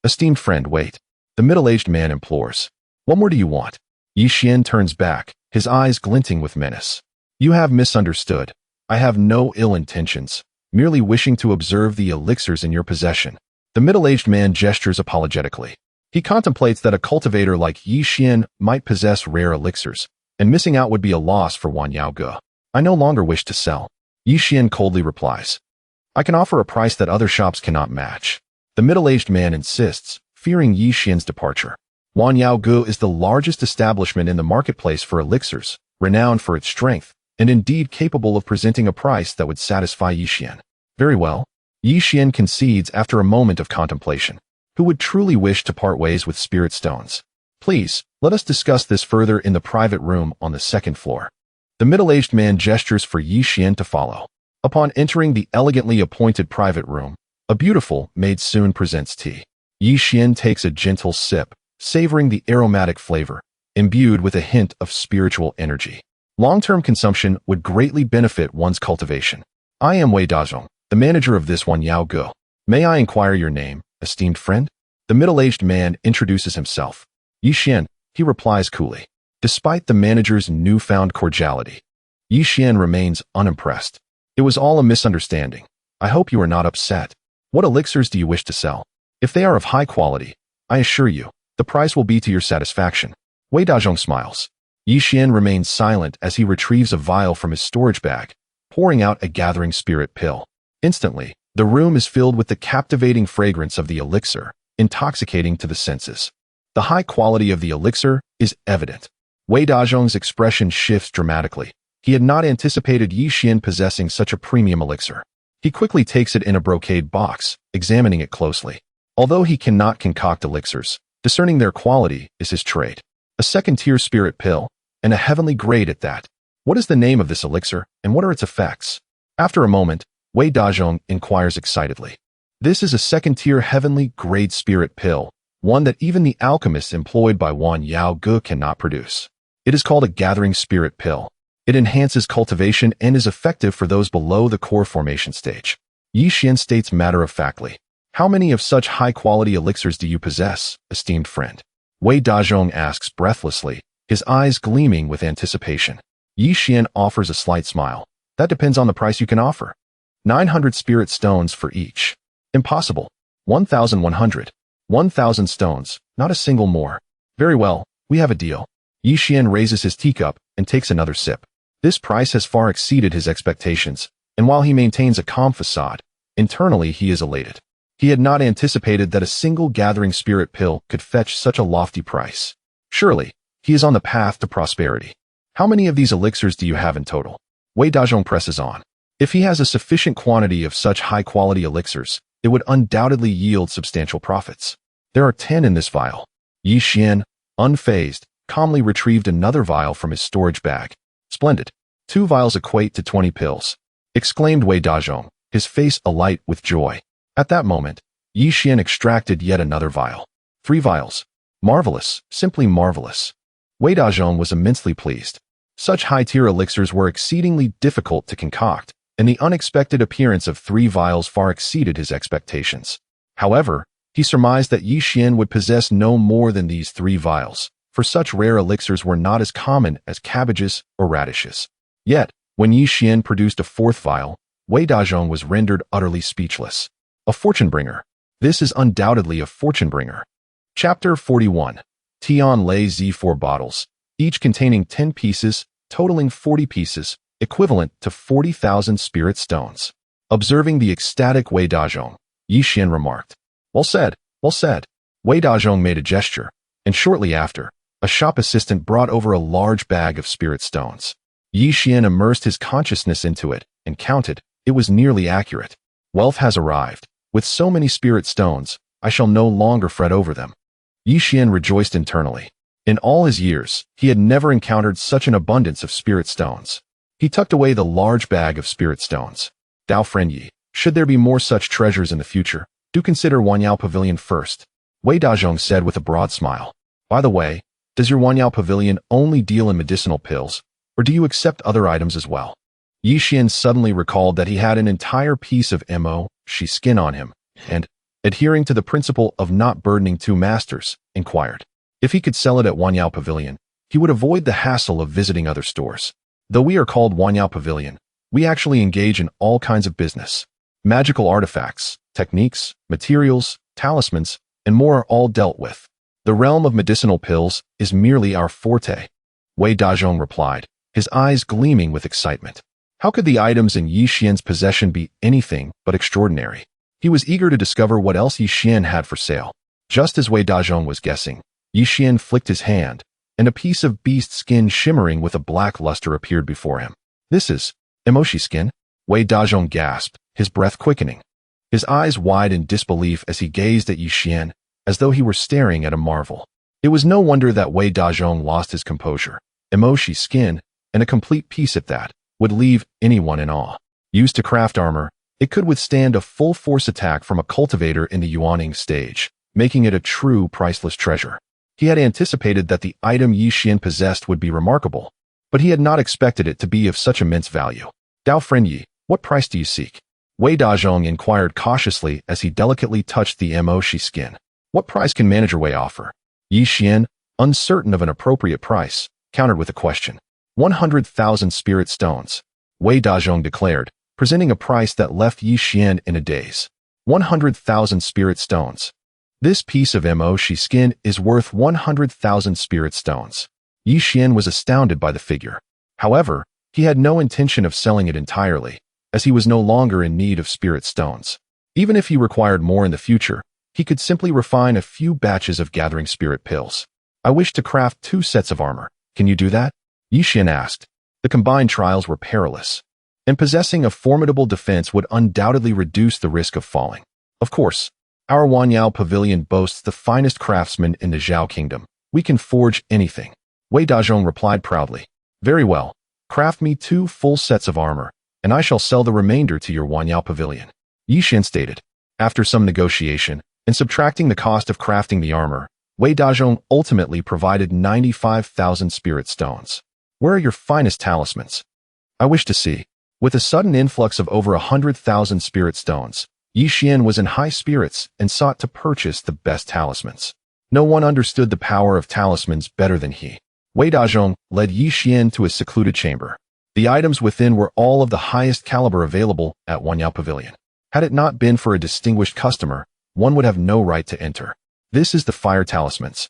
esteemed friend, wait. The middle-aged man implores. What more do you want? Xuan turns back, his eyes glinting with menace. You have misunderstood. I have no ill intentions, merely wishing to observe the elixirs in your possession. The middle-aged man gestures apologetically. He contemplates that a cultivator like Xuan might possess rare elixirs, and missing out would be a loss for Wanyaogu. I no longer wish to sell. Xuan coldly replies. I can offer a price that other shops cannot match. The middle-aged man insists, fearing Xuan's departure. Wanyaogu is the largest establishment in the marketplace for elixirs, renowned for its strength, and indeed capable of presenting a price that would satisfy Xuan. Very well. Xuan concedes after a moment of contemplation. Who would truly wish to part ways with spirit stones? Please, let us discuss this further in the private room on the 2nd floor. The middle-aged man gestures for Xuan to follow. Upon entering the elegantly appointed private room, a beautiful maid soon presents tea. Xuan takes a gentle sip, savoring the aromatic flavor, imbued with a hint of spiritual energy. Long-term consumption would greatly benefit one's cultivation. I am Wei Dazhong, the manager of this Wanyaogu. May I inquire your name, esteemed friend? The middle-aged man introduces himself. Xuan, he replies coolly. Despite the manager's newfound cordiality, Xuan remains unimpressed. It was all a misunderstanding. I hope you are not upset. What elixirs do you wish to sell? If they are of high quality, I assure you, the price will be to your satisfaction. Wei Dazhong smiles. Xuan remains silent as he retrieves a vial from his storage bag, pouring out a gathering spirit pill. Instantly, the room is filled with the captivating fragrance of the elixir, intoxicating to the senses. The high quality of the elixir is evident. Wei Dazhong's expression shifts dramatically. He had not anticipated Xuan possessing such a premium elixir. He quickly takes it in a brocade box, examining it closely. Although he cannot concoct elixirs, discerning their quality is his trade. A second-tier spirit pill, and a heavenly grade at that. What is the name of this elixir, and what are its effects? After a moment, Wei Dazhong inquires excitedly. This is a second-tier heavenly grade spirit pill, one that even the alchemists employed by Wan Yao Ge cannot produce. It is called a gathering spirit pill. It enhances cultivation and is effective for those below the core formation stage. Yi Xian states matter-of-factly. How many of such high-quality elixirs do you possess, esteemed friend? Wei Dazhong asks breathlessly, his eyes gleaming with anticipation. Yi Xian offers a slight smile. That depends on the price you can offer. 900 spirit stones for each. Impossible. 1,100. 1,000 stones, not a single more. Very well, we have a deal. Yi Xian raises his teacup and takes another sip. This price has far exceeded his expectations, and while he maintains a calm facade, internally he is elated. He had not anticipated that a single gathering spirit pill could fetch such a lofty price. Surely, he is on the path to prosperity. How many of these elixirs do you have in total? Wei Dazhong presses on. If he has a sufficient quantity of such high-quality elixirs, it would undoubtedly yield substantial profits. There are 10 in this vial. Yi Xian, unfazed, calmly retrieved another vial from his storage bag. Splendid. 2 vials equate to 20 pills, exclaimed Wei Dazhong, his face alight with joy. At that moment, Yi Xian extracted yet another vial. 3 vials. Marvelous, simply marvelous. Wei Dazhong was immensely pleased. Such high-tier elixirs were exceedingly difficult to concoct, and the unexpected appearance of 3 vials far exceeded his expectations. However, he surmised that Yi Xian would possess no more than these 3 vials, for such rare elixirs were not as common as cabbages or radishes. Yet, when Yi Xian produced a 4th vial, Wei Dazhong was rendered utterly speechless. A fortune bringer. This is undoubtedly a fortune bringer. Chapter 41. Tian Lei Z4 bottles, each containing 10 pieces, totaling 40 pieces, equivalent to 40,000 spirit stones. Observing the ecstatic Wei Dazhong, Yi Xian remarked, Well said, well said. Wei Dazhong made a gesture, and shortly after, a shop assistant brought over a large bag of spirit stones. Yi Xian immersed his consciousness into it and counted. It was nearly accurate. Wealth has arrived. With so many spirit stones, I shall no longer fret over them. Yi Xian rejoiced internally. In all his years, he had never encountered such an abundance of spirit stones. He tucked away the large bag of spirit stones. Dao friend Yi, should there be more such treasures in the future, do consider Wanyao Pavilion first, Wei Dazhong said with a broad smile. By the way, does your Wanyao Pavilion only deal in medicinal pills, or do you accept other items as well? Yi Xian suddenly recalled that he had an entire piece of Mo-shi skin on him, and, adhering to the principle of not burdening 2 masters, inquired. If he could sell it at Wanyao Pavilion, he would avoid the hassle of visiting other stores. Though we are called Wanyao Pavilion, we actually engage in all kinds of business. Magical artifacts, techniques, materials, talismans, and more are all dealt with. The realm of medicinal pills is merely our forte. Wei Dazhong replied, his eyes gleaming with excitement. How could the items in Yi Xian's possession be anything but extraordinary? He was eager to discover what else Yi Xian had for sale. Just as Wei Dazhong was guessing, Yi Xian flicked his hand, and a piece of beast skin shimmering with a black luster appeared before him. This is Mo-shi skin? Wei Dazhong gasped, his breath quickening. His eyes wide in disbelief as he gazed at Yi Xian, as though he were staring at a marvel. It was no wonder that Wei Dazhong lost his composure. Mo-shi skin, and a complete piece at that, would leave anyone in awe. Used to craft armor, it could withstand a full-force attack from a cultivator in the Yuaning stage, making it a true priceless treasure. He had anticipated that the item Yi Xian possessed would be remarkable, but he had not expected it to be of such immense value. Dao friend Yi, what price do you seek? Wei Dazhong inquired cautiously as he delicately touched the Mo-shi skin. What price can Manager Wei offer? Yi Xian, uncertain of an appropriate price, countered with a question. 100,000 spirit stones, Wei Dazhong declared, presenting a price that left Yi Xian in a daze. 100,000 spirit stones. This piece of Mo-shi skin is worth 100,000 spirit stones. Yi Xian was astounded by the figure. However, he had no intention of selling it entirely, as he was no longer in need of spirit stones. Even if he required more in the future, he could simply refine a few batches of gathering spirit pills. I wish to craft 2 sets of armor. Can you do that? Yi Xian asked. The combined trials were perilous, and possessing a formidable defense would undoubtedly reduce the risk of falling. Of course, our Wanyao Pavilion boasts the finest craftsmen in the Zhao Kingdom. We can forge anything. Wei Dazhong replied proudly. Very well. Craft me 2 full sets of armor, and I shall sell the remainder to your Wanyao pavilion. Yi Xian stated. After some negotiation, and subtracting the cost of crafting the armor, Wei Dazhong ultimately provided 95,000 spirit stones. Where are your finest talismans? I wish to see. With a sudden influx of over 100,000 spirit stones, Yi Xian was in high spirits and sought to purchase the best talismans. No one understood the power of talismans better than he. Wei Dazhong led Yi Xian to a secluded chamber. The items within were all of the highest caliber available at Wanyao Pavilion. Had it not been for a distinguished customer, one would have no right to enter. This is the fire talismans.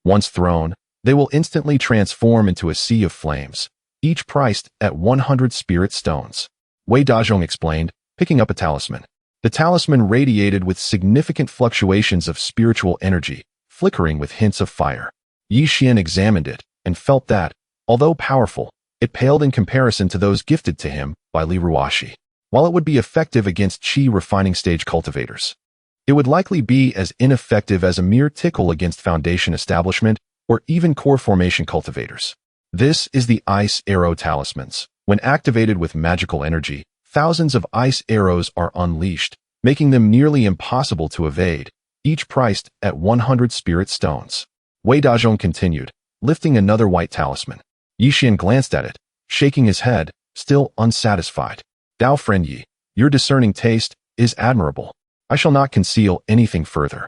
Once thrown, they will instantly transform into a sea of flames, each priced at 100 spirit stones. Wei Dazhong explained, picking up a talisman. The talisman radiated with significant fluctuations of spiritual energy, flickering with hints of fire. Yi Xian examined it and felt that, although powerful, it paled in comparison to those gifted to him by Li Ruoxi. While it would be effective against qi refining stage cultivators, it would likely be as ineffective as a mere tickle against foundation establishment or even core formation cultivators. This is the ice arrow talismans. When activated with magical energy, thousands of ice arrows are unleashed, making them nearly impossible to evade, each priced at 100 spirit stones. Wei Dazhong continued, lifting another white talisman. Yi Xian glanced at it, shaking his head, still unsatisfied. Dao friend Yi, your discerning taste is admirable. I shall not conceal anything further.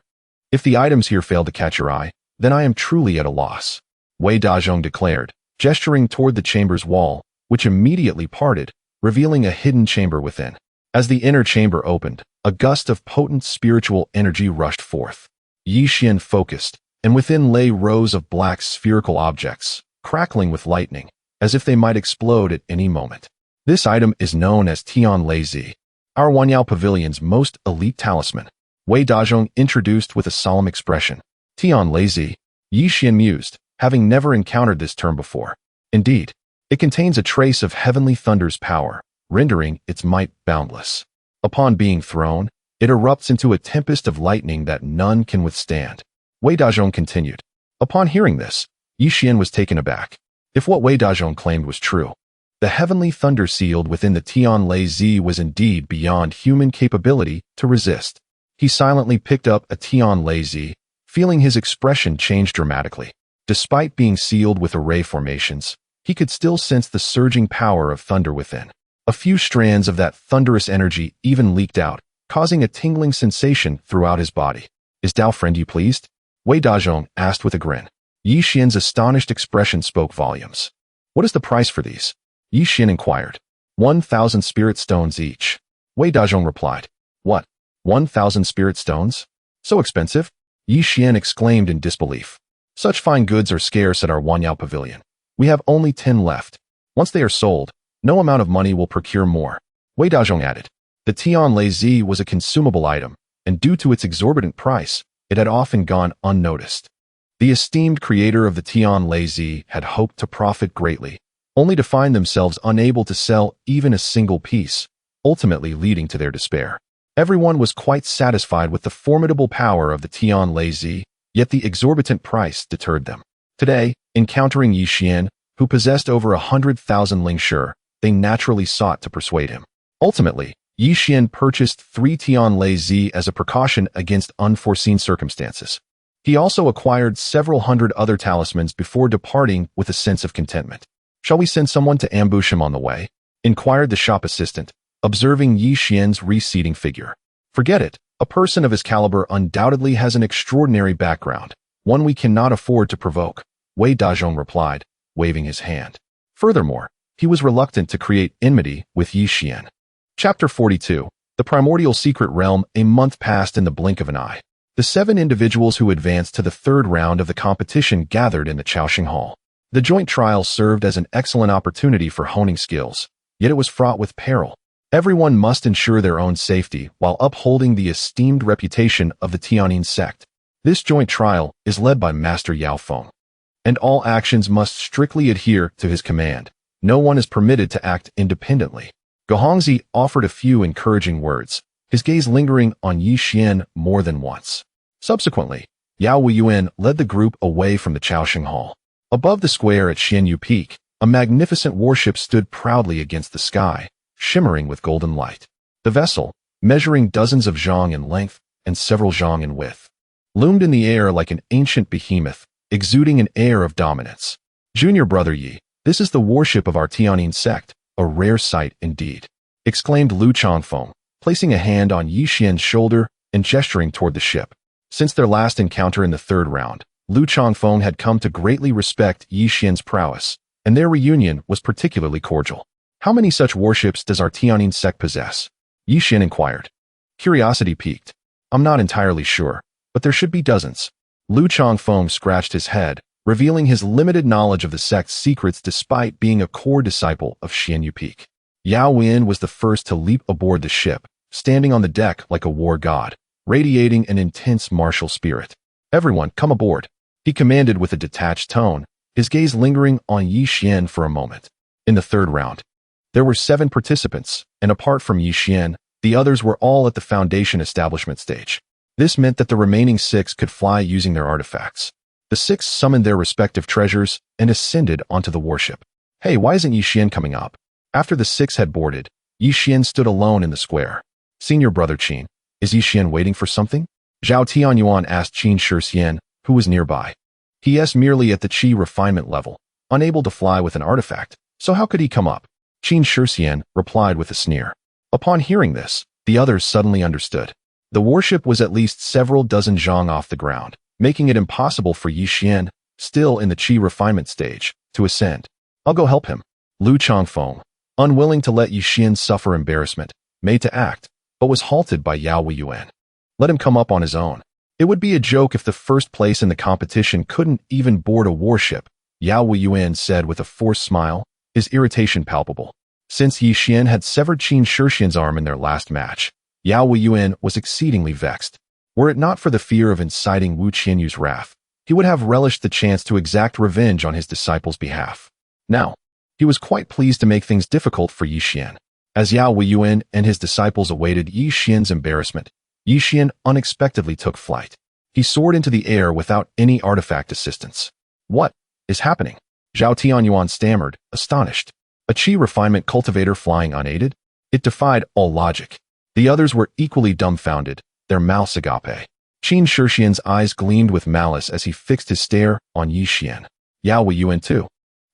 If the items here fail to catch your eye, then I am truly at a loss. Wei Dazhong declared, gesturing toward the chamber's wall, which immediately parted, revealing a hidden chamber within. As the inner chamber opened, a gust of potent spiritual energy rushed forth. Yi Xian focused, and within lay rows of black spherical objects, crackling with lightning, as if they might explode at any moment. This item is known as Tian Lei Zi, our Wanyao Pavilion's most elite talisman. Wei Dazhong introduced with a solemn expression. Tian Lei Zi, Yi Xian mused, having never encountered this term before. Indeed, it contains a trace of heavenly thunder's power, rendering its might boundless. Upon being thrown, it erupts into a tempest of lightning that none can withstand. Wei Dazhong continued. Upon hearing this, Yi Xian was taken aback. If what Wei Dazhong claimed was true, the heavenly thunder sealed within the Tian Lei Zi was indeed beyond human capability to resist. He silently picked up a Tian Lei Zi, feeling his expression change dramatically. Despite being sealed with array formations, he could still sense the surging power of thunder within. A few strands of that thunderous energy even leaked out, causing a tingling sensation throughout his body. Is Dao friend you pleased? Wei Dazhong asked with a grin. Yi Xian's astonished expression spoke volumes. What is the price for these? Yi Xian inquired. 1,000 spirit stones each. Wei Dazhong replied. What? 1,000 spirit stones? So expensive? Yi Xian exclaimed in disbelief. Such fine goods are scarce at our Wanyao Pavilion. We have only 10 left. Once they are sold, no amount of money will procure more. Wei Dazhong added. The Tian Lei Zi was a consumable item, and due to its exorbitant price, it had often gone unnoticed. The esteemed creator of the Tian Lei Zi had hoped to profit greatly, only to find themselves unable to sell even a single piece, ultimately leading to their despair. Everyone was quite satisfied with the formidable power of the Tian Lei Zi, yet the exorbitant price deterred them. Today, encountering Yi Xian, who possessed over 100,000 ling shi, they naturally sought to persuade him. Ultimately, Yi Xian purchased 3 Tian Lei Zi as a precaution against unforeseen circumstances. He also acquired several hundred other talismans before departing with a sense of contentment. Shall we send someone to ambush him on the way? Inquired the shop assistant, observing Yi Xian's receding figure. Forget it. A person of his caliber undoubtedly has an extraordinary background, one we cannot afford to provoke, Wei Dazhong replied, waving his hand. Furthermore, he was reluctant to create enmity with Yi Xian. Chapter 42. The Primordial Secret Realm. A month passed in the blink of an eye. The 7 individuals who advanced to the 3rd round of the competition gathered in the Chaoxing Hall. The joint trial served as an excellent opportunity for honing skills, yet it was fraught with peril. Everyone must ensure their own safety while upholding the esteemed reputation of the Tianyin sect. This joint trial is led by Master Yao Feng, and all actions must strictly adhere to his command. No one is permitted to act independently. Gohongzi offered a few encouraging words, his gaze lingering on Yi Xian more than once. Subsequently, Yao Wuyuan led the group away from the Chaoxing Hall. Above the square at Xianyu Peak, A magnificent warship stood proudly against the sky, shimmering with golden light. The vessel, measuring dozens of zhang in length and several zhang in width, loomed in the air like an ancient behemoth, exuding an air of dominance. "Junior brother Yi, this is the warship of our Tianyin sect, a rare sight indeed," exclaimed Lu Changfeng, placing a hand on Yi Xian's shoulder and gesturing toward the ship. Since their last encounter in the third round, Lu Changfeng had come to greatly respect Yi Xian's prowess, and their reunion was particularly cordial. "How many such warships does our Tianyin sect possess?" Yi Xian inquired. Curiosity piqued. "I'm not entirely sure, but there should be dozens." Lu Changfeng scratched his head, revealing his limited knowledge of the sect's secrets despite being a core disciple of Xian Yupeak. Yao Wen was the first to leap aboard the ship, standing on the deck like a war god, radiating an intense martial spirit. "Everyone, come aboard," he commanded with a detached tone, his gaze lingering on Yi Xian for a moment. In the third round, there were 7 participants, and apart from Yi Xian, the others were all at the Foundation establishment stage. This meant that the remaining 6 could fly using their artifacts. The 6 summoned their respective treasures and ascended onto the warship. "Hey, why isn't Yi Xian coming up?" After the 6 had boarded, Yi Xian stood alone in the square. "Senior brother Qin, is Yi Xian waiting for something?" Zhao Tianyuan asked Qin Shixian, who was nearby. "He is merely at the Qi refinement level, unable to fly with an artifact, so how could he come up?" Qin Shixian replied with a sneer. Upon hearing this, the others suddenly understood. The warship was at least several dozen zhang off the ground, making it impossible for Yi Xian, still in the Qi refinement stage, to ascend. "I'll go help him." Lu Changfeng, unwilling to let Yi Xian suffer embarrassment, made to act, but was halted by Yao Weiyuan. "Let him come up on his own. It would be a joke if the first place in the competition couldn't even board a warship," Yao Weiyuan said with a forced smile, his irritation palpable. Since Yi Xian had severed Qin Shixian's arm in their last match, Yao Weiyuan was exceedingly vexed. Were it not for the fear of inciting Wu Qianyu's wrath, he would have relished the chance to exact revenge on his disciple's behalf. Now, he was quite pleased to make things difficult for Yi Xian. As Yao Weiyuan and his disciples awaited Yi Xian's embarrassment, Yi Xian unexpectedly took flight. He soared into the air without any artifact assistance. "What is happening?" Zhao Tianyuan stammered, astonished. A Qi refinement cultivator flying unaided? It defied all logic. The others were equally dumbfounded, their mouths agape. Qin Shixian's eyes gleamed with malice as he fixed his stare on Yi Xian. Yao Weiyuan, too,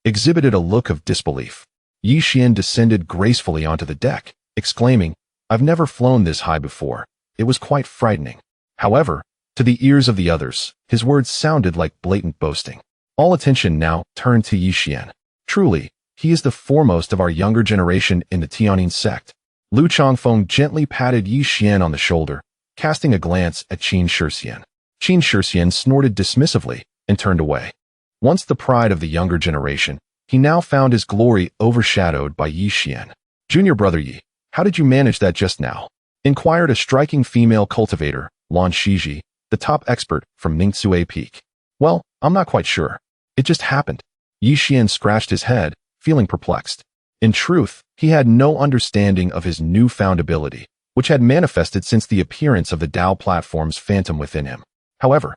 exhibited a look of disbelief. Yi Xian descended gracefully onto the deck, exclaiming, "I've never flown this high before." It was quite frightening. However, to the ears of the others, his words sounded like blatant boasting. All attention now turned to Yi Xian. Truly, he is the foremost of our younger generation in the Tianyin sect. Lu Changfeng gently patted Yi Xian on the shoulder, casting a glance at Qin Shixian. Qin Shixian snorted dismissively and turned away. Once the pride of the younger generation, he now found his glory overshadowed by Yi Xian. "Junior brother Yi, how did you manage that just now?" inquired a striking female cultivator, Lan Shiji, the top expert from Ningxue Peak. "Well, I'm not quite sure. It just happened." Yi Xian scratched his head, feeling perplexed. In truth, he had no understanding of his newfound ability, which had manifested since the appearance of the Dao platform's phantom within him. However,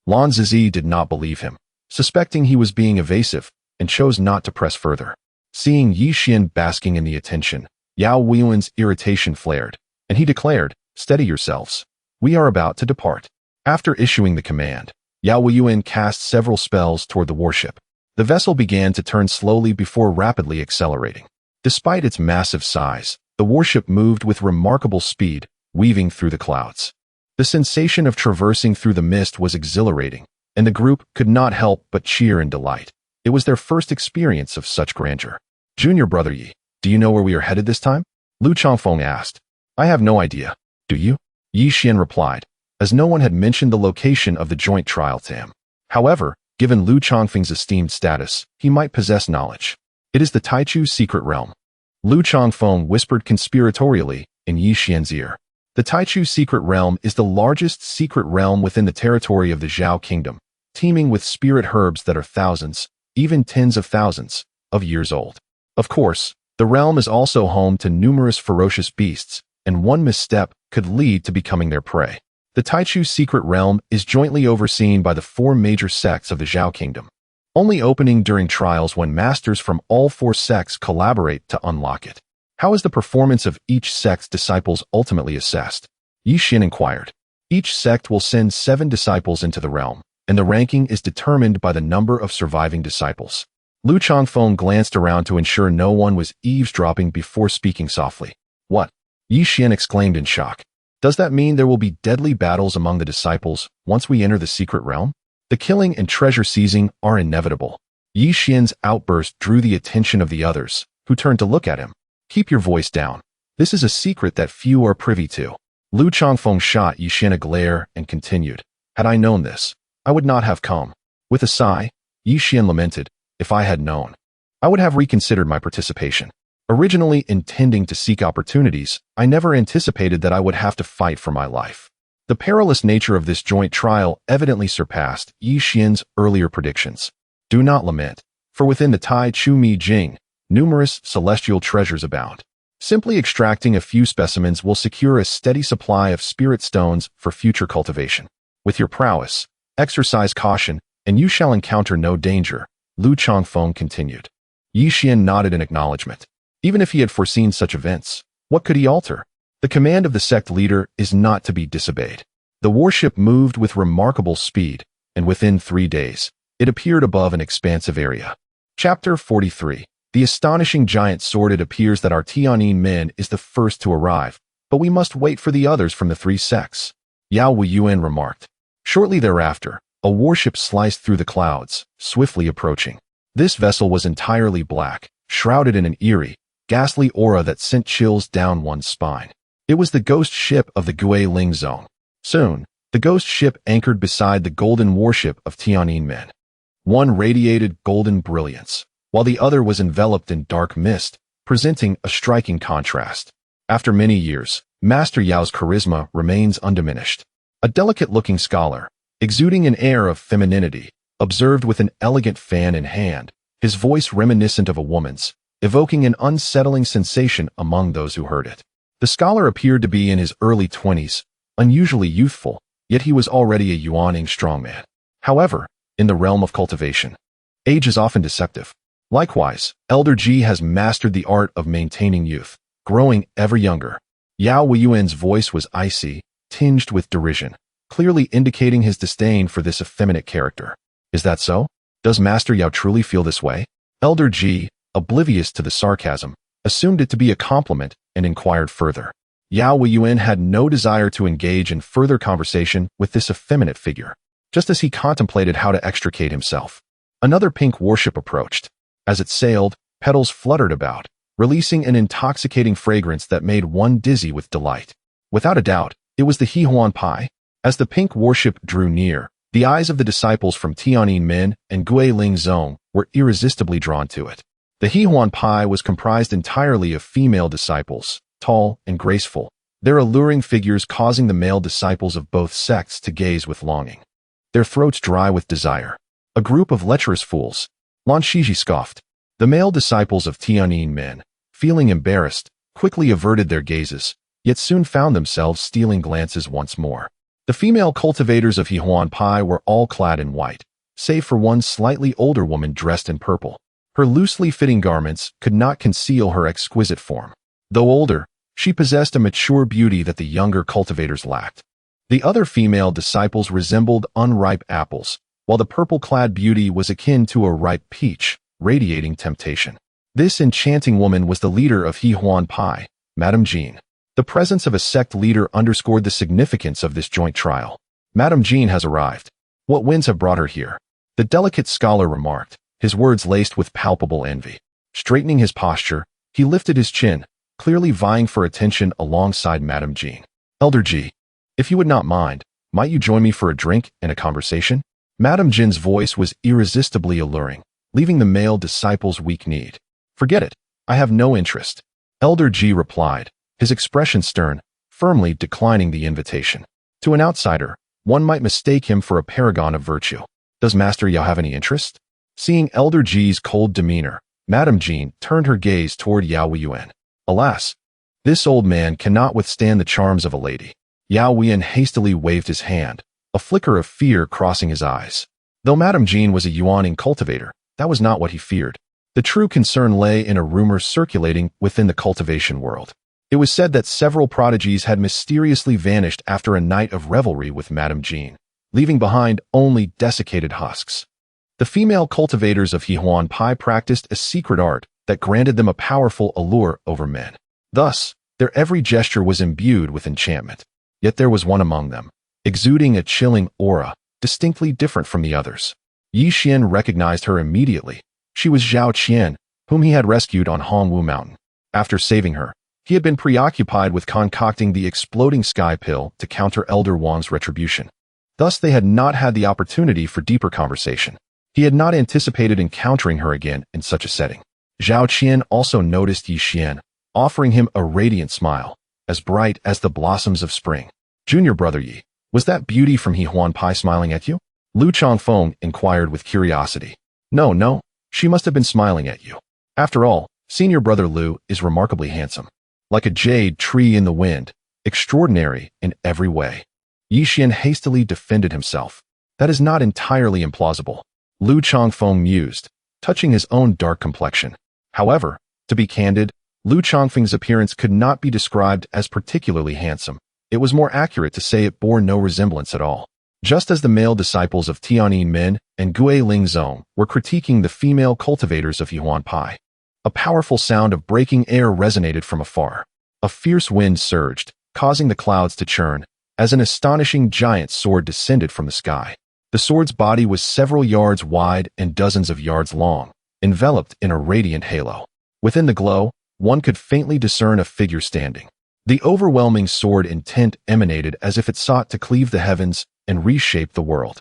Lan Zizi did not believe him, suspecting he was being evasive, and chose not to press further. Seeing Yi Xian basking in the attention, Yao Weiyuan's irritation flared, and he declared, "Steady yourselves. We are about to depart." After issuing the command, Yao Weiyuan cast several spells toward the warship. The vessel began to turn slowly before rapidly accelerating. Despite its massive size, the warship moved with remarkable speed, weaving through the clouds. The sensation of traversing through the mist was exhilarating, and the group could not help but cheer in delight. It was their first experience of such grandeur. "Junior brother Yi, do you know where we are headed this time?" Lu Changfeng asked. "I have no idea. Do you?" Yi Xian replied, as no one had mentioned the location of the joint trial to him. However, given Lu Changfeng's esteemed status, he might possess knowledge. "It is the Taichu secret realm." Lu Changfeng whispered conspiratorially in Yi Xian's ear. The Taichu secret realm is the largest secret realm within the territory of the Zhao kingdom, teeming with spirit herbs that are thousands, even tens of thousands, of years old. Of course, the realm is also home to numerous ferocious beasts, and one misstep could lead to becoming their prey. The Taichu secret realm is jointly overseen by the 4 major sects of the Zhao kingdom. only opening during trials when masters from all 4 sects collaborate to unlock it. How is the performance of each sect's disciples ultimately assessed? Yi Xian inquired. Each sect will send 7 disciples into the realm, and the ranking is determined by the number of surviving disciples. Lu Changfeng glanced around to ensure no one was eavesdropping before speaking softly. What? Yi Xian exclaimed in shock. Does that mean there will be deadly battles among the disciples once we enter the secret realm? The killing and treasure seizing are inevitable. Yi Xian's outburst drew the attention of the others, who turned to look at him. Keep your voice down. This is a secret that few are privy to. Lu Changfeng shot Yi Xian a glare and continued. Had I known this, I would not have come. With a sigh, Yi Xian lamented, if I had known, I would have reconsidered my participation. Originally intending to seek opportunities, I never anticipated that I would have to fight for my life. The perilous nature of this joint trial evidently surpassed Yi Xian's earlier predictions. Do not lament, for within the Tai Chu Mi Jing, numerous celestial treasures abound. Simply extracting a few specimens will secure a steady supply of spirit stones for future cultivation. With your prowess, exercise caution, and you shall encounter no danger, Lu Changfeng continued. Yi Xian nodded in acknowledgement. Even if he had foreseen such events, what could he alter? The command of the sect leader is not to be disobeyed. The warship moved with remarkable speed, and within 3 days, it appeared above an expansive area. Chapter 43. The astonishing giant sword. It appears that our Tianyin men is the first to arrive, but we must wait for the others from the 3 sects, Yao Wuyuan remarked. Shortly thereafter, a warship sliced through the clouds, swiftly approaching. This vessel was entirely black, shrouded in an eerie, ghastly aura that sent chills down one's spine. It was the ghost ship of the Guiling Zone. Soon, the ghost ship anchored beside the golden warship of Tianyin men. One radiated golden brilliance, while the other was enveloped in dark mist, presenting a striking contrast. After many years, Master Yao's charisma remains undiminished. A delicate-looking scholar, exuding an air of femininity, observed with an elegant fan in hand, his voice reminiscent of a woman's, evoking an unsettling sensation among those who heard it. The scholar appeared to be in his early 20s, unusually youthful, yet he was already a Yuaning strongman. However, in the realm of cultivation, age is often deceptive. Likewise, Elder Ji has mastered the art of maintaining youth, growing ever younger. Yao Wuyuan's voice was icy, tinged with derision, clearly indicating his disdain for this effeminate character. Is that so? Does Master Yao truly feel this way? Elder Ji, oblivious to the sarcasm, assumed it to be a compliment and inquired further. Yao Wuyuan had no desire to engage in further conversation with this effeminate figure. Just as he contemplated how to extricate himself, another pink warship approached. As it sailed, petals fluttered about, releasing an intoxicating fragrance that made one dizzy with delight. Without a doubt, it was the Xuan Pai. As the pink warship drew near, the eyes of the disciples from Tianyin Men and Guiling Zone were irresistibly drawn to it. The Xuan Pai was comprised entirely of female disciples, tall and graceful, their alluring figures causing the male disciples of both sects to gaze with longing, their throats dry with desire. A group of lecherous fools, Lan Shiji scoffed. The male disciples of Tianyin Men, feeling embarrassed, quickly averted their gazes, yet soon found themselves stealing glances once more. The female cultivators of Xuan Pai were all clad in white, save for one slightly older woman dressed in purple. Her loosely fitting garments could not conceal her exquisite form. Though older, she possessed a mature beauty that the younger cultivators lacked. The other female disciples resembled unripe apples, while the purple-clad beauty was akin to a ripe peach, radiating temptation. This enchanting woman was the leader of Xuan Pai, Madame Jean. The presence of a sect leader underscored the significance of this joint trial. Madame Jean has arrived. What winds have brought her here? The delicate scholar remarked, his words laced with palpable envy. Straightening his posture, he lifted his chin, clearly vying for attention alongside Madame Jean. Elder Ji, if you would not mind, might you join me for a drink and a conversation? Madame Jin's voice was irresistibly alluring, leaving the male disciples weak-kneed. Forget it, I have no interest. Elder Ji replied, his expression stern, firmly declining the invitation. To an outsider, one might mistake him for a paragon of virtue. Does Master Yao have any interest? Seeing Elder Ji's cold demeanor, Madame Jean turned her gaze toward Yao Wuyuan. Alas, this old man cannot withstand the charms of a lady. Yao Wuyuan hastily waved his hand, a flicker of fear crossing his eyes. Though Madame Jean was a Yuaning cultivator, that was not what he feared. The true concern lay in a rumor circulating within the cultivation world. It was said that several prodigies had mysteriously vanished after a night of revelry with Madame Jean, leaving behind only desiccated husks. The female cultivators of Xuan Pai practiced a secret art that granted them a powerful allure over men. Thus, their every gesture was imbued with enchantment. Yet there was one among them, exuding a chilling aura, distinctly different from the others. Yi Xian recognized her immediately. She was Zhao Qian, whom he had rescued on Hongwu Mountain. After saving her, he had been preoccupied with concocting the exploding sky pill to counter Elder Wang's retribution. Thus they had not had the opportunity for deeper conversation. He had not anticipated encountering her again in such a setting. Zhao Qian also noticed Yi Xian, offering him a radiant smile, as bright as the blossoms of spring. Junior brother Yi, was that beauty from Xuan Pai smiling at you? Lu Chongfeng inquired with curiosity. No, she must have been smiling at you. After all, senior brother Lu is remarkably handsome. Like a jade tree in the wind, extraordinary in every way. Yi Xian hastily defended himself. That is not entirely implausible. Lu Chongfeng mused, touching his own dark complexion. However, to be candid, Lu Chongfeng's appearance could not be described as particularly handsome. It was more accurate to say it bore no resemblance at all. Just as the male disciples of Tianyin Min and Gue Lingzong were critiquing the female cultivators of Xuan Pai, a powerful sound of breaking air resonated from afar. A fierce wind surged, causing the clouds to churn, as an astonishing giant sword descended from the sky. The sword's body was several yards wide and dozens of yards long, enveloped in a radiant halo. Within the glow, one could faintly discern a figure standing. The overwhelming sword intent emanated as if it sought to cleave the heavens and reshape the world.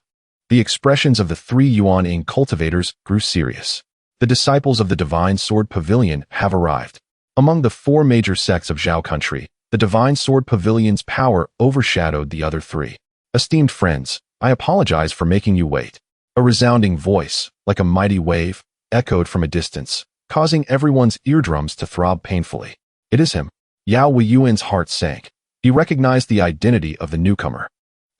The expressions of the three Yuan cultivators grew serious. The disciples of the Divine Sword Pavilion have arrived. Among the four major sects of Zhao country, the Divine Sword Pavilion's power overshadowed the other three. Esteemed friends, I apologize for making you wait. A resounding voice, like a mighty wave, echoed from a distance, causing everyone's eardrums to throb painfully. It is him. Yao Weiyuan's heart sank. He recognized the identity of the newcomer.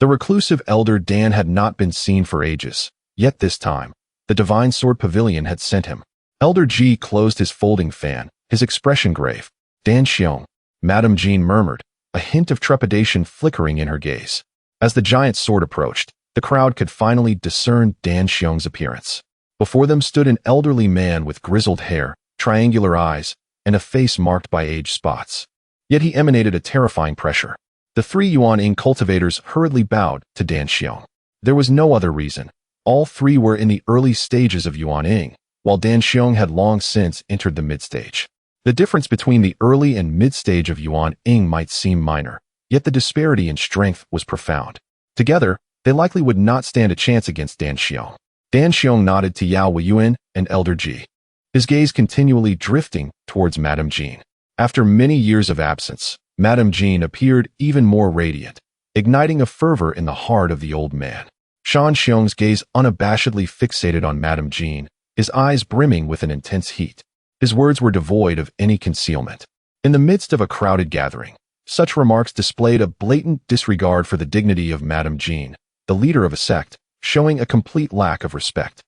The reclusive elder Dan had not been seen for ages, yet this time, the Divine Sword Pavilion had sent him. Elder Ji closed his folding fan, his expression grave. Dan Xiong, Madame Jean murmured, a hint of trepidation flickering in her gaze. As the giant sword approached, the crowd could finally discern Dan Xiong's appearance. Before them stood an elderly man with grizzled hair, triangular eyes, and a face marked by age spots. Yet he emanated a terrifying pressure. The three Yuan cultivators hurriedly bowed to Dan Xiong. There was no other reason. All three were in the early stages of Yuan, while Dan Xiong had long since entered the mid-stage. The difference between the early and mid-stage of Yuan might seem minor, yet the disparity in strength was profound. Together, they likely would not stand a chance against Dan Xiong. Dan Xiong nodded to Yao Weiyuan and Elder Ji, his gaze continually drifting towards Madame Jean. After many years of absence, Madame Jean appeared even more radiant, igniting a fervor in the heart of the old man. Shan Xiong's gaze unabashedly fixated on Madame Jean, his eyes brimming with an intense heat. His words were devoid of any concealment. In the midst of a crowded gathering, such remarks displayed a blatant disregard for the dignity of Madame Jean, the leader of a sect, showing a complete lack of respect.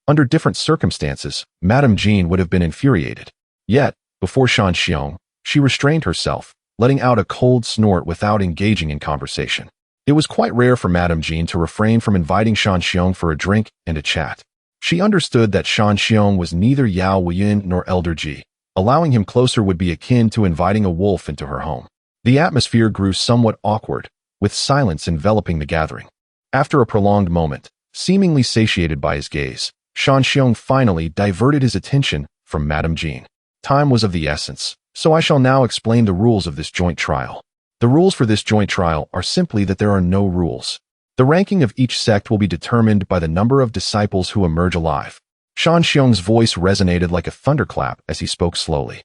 Under different circumstances, Madame Jean would have been infuriated. Yet, before Shan Xiong, she restrained herself, letting out a cold snort without engaging in conversation. It was quite rare for Madame Jean to refrain from inviting Shan Xiong for a drink and a chat. She understood that Shan Xiong was neither Yao Weiyuan nor Elder Ji. Allowing him closer would be akin to inviting a wolf into her home. The atmosphere grew somewhat awkward, with silence enveloping the gathering. After a prolonged moment, seemingly satiated by his gaze, Shan Xiong finally diverted his attention from Madame Jean. Time was of the essence, so I shall now explain the rules of this joint trial. The rules for this joint trial are simply that there are no rules. The ranking of each sect will be determined by the number of disciples who emerge alive. Shan Xiong's voice resonated like a thunderclap as he spoke slowly.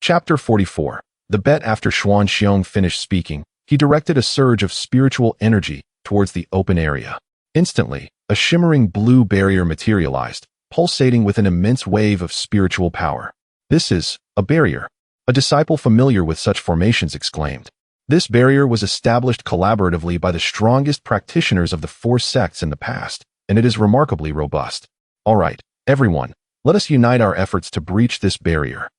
Chapter 44. The bet. After Xuan Xiong finished speaking, he directed a surge of spiritual energy towards the open area. Instantly, a shimmering blue barrier materialized, pulsating with an immense wave of spiritual power. This is a barrier. A disciple familiar with such formations exclaimed. This barrier was established collaboratively by the strongest practitioners of the four sects in the past, and it is remarkably robust. All right, everyone, let us unite our efforts to breach this barrier.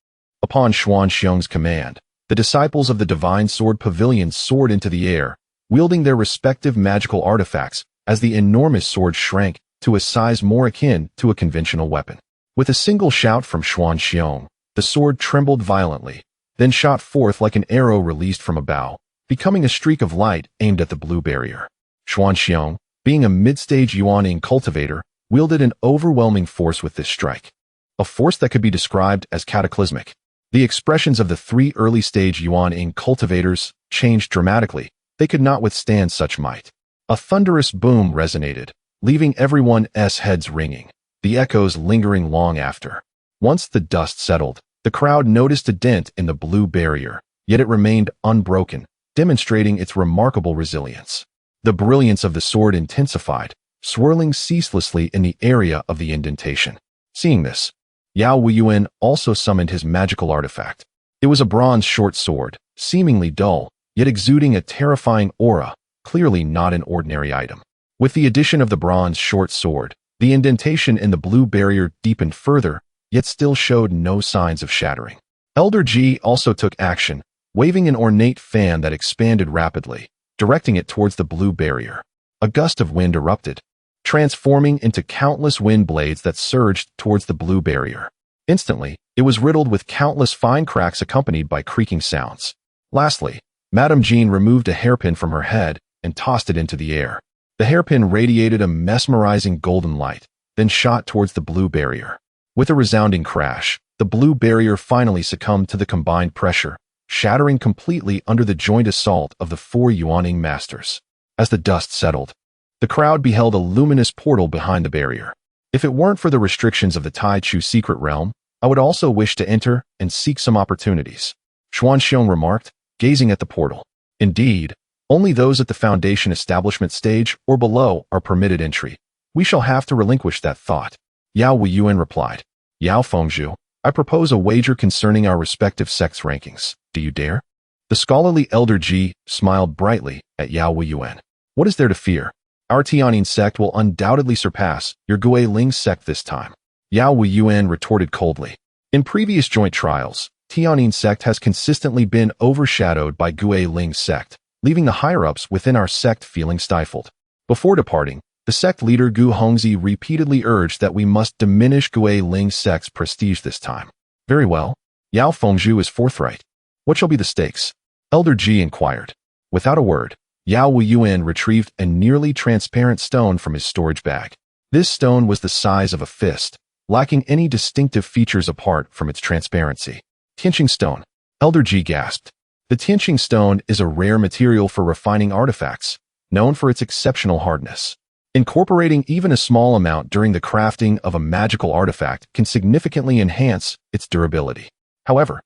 Upon Xuan Xiong's command, the disciples of the Divine Sword Pavilion soared into the air, wielding their respective magical artifacts as the enormous sword shrank to a size more akin to a conventional weapon. With a single shout from Xuan Xiong, the sword trembled violently, then shot forth like an arrow released from a bow, becoming a streak of light aimed at the blue barrier. Xuan Xiong, being a mid-stage Yuan cultivator, wielded an overwhelming force with this strike. A force that could be described as cataclysmic. The expressions of the three early-stage Yuan cultivators changed dramatically. They could not withstand such might. A thunderous boom resonated, leaving everyone's heads ringing, the echoes lingering long after. Once the dust settled, the crowd noticed a dent in the blue barrier, yet it remained unbroken, demonstrating its remarkable resilience. The brilliance of the sword intensified, swirling ceaselessly in the area of the indentation. Seeing this, Yao Wuyuan also summoned his magical artifact. It was a bronze short sword, seemingly dull, yet exuding a terrifying aura, clearly not an ordinary item. With the addition of the bronze short sword, the indentation in the blue barrier deepened further, yet still showed no signs of shattering. Elder Ji also took action, waving an ornate fan that expanded rapidly, directing it towards the blue barrier. A gust of wind erupted, transforming into countless wind blades that surged towards the blue barrier. Instantly, it was riddled with countless fine cracks accompanied by creaking sounds. Lastly, Madame Jean removed a hairpin from her head and tossed it into the air. The hairpin radiated a mesmerizing golden light, then shot towards the blue barrier. With a resounding crash, the blue barrier finally succumbed to the combined pressure, shattering completely under the joint assault of the four Yuaning masters. As the dust settled, the crowd beheld a luminous portal behind the barrier. If it weren't for the restrictions of the Tai Chu secret realm, I would also wish to enter and seek some opportunities, Xuan Xiong remarked, gazing at the portal. Indeed, only those at the Foundation establishment stage or below are permitted entry. We shall have to relinquish that thought. Yao Wuyuan replied. Yao Fengzhu, I propose a wager concerning our respective sects' rankings. Do you dare? The scholarly Elder Ji smiled brightly at Yao Wuyuan. What is there to fear? Our Tianyin sect will undoubtedly surpass your Guilin sect this time. Yao Wuyuan retorted coldly. In previous joint trials, Tianyin sect has consistently been overshadowed by Guilin sect, leaving the higher-ups within our sect feeling stifled. Before departing, the sect leader Gu Hongzi repeatedly urged that we must diminish Guilin sect's prestige this time. Very well. Yao Fengzhu is forthright. What shall be the stakes? Elder Ji inquired. Without a word, Yao Wuyuan retrieved a nearly transparent stone from his storage bag. This stone was the size of a fist, lacking any distinctive features apart from its transparency. Tianqing stone. Elder Ji gasped. The Tianqing stone is a rare material for refining artifacts, known for its exceptional hardness. Incorporating even a small amount during the crafting of a magical artifact can significantly enhance its durability. However,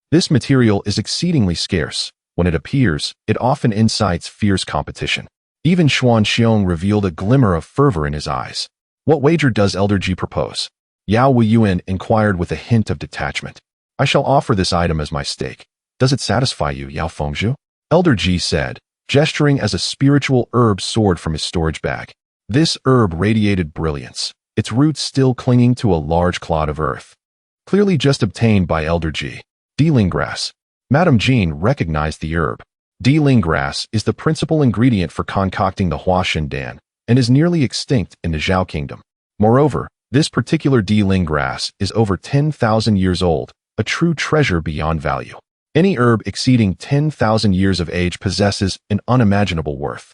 this material is exceedingly scarce. When it appears, it often incites fierce competition. Even Xuan Xiong revealed a glimmer of fervor in his eyes. What wager does Elder Ji propose? Yao Wuyuan inquired with a hint of detachment. I shall offer this item as my stake. Does it satisfy you, Yao Fengzhu? Elder Ji said, gesturing as a spiritual herb soared from his storage bag. This herb radiated brilliance, its roots still clinging to a large clod of earth. Clearly just obtained by Elder Ji. Dealing grass. Madame Jean recognized the herb. Dealing grass is the principal ingredient for concocting the Huashan Dan and is nearly extinct in the Zhao kingdom. Moreover, this particular dealing grass is over 10,000 years old, a true treasure beyond value. Any herb exceeding 10,000 years of age possesses an unimaginable worth.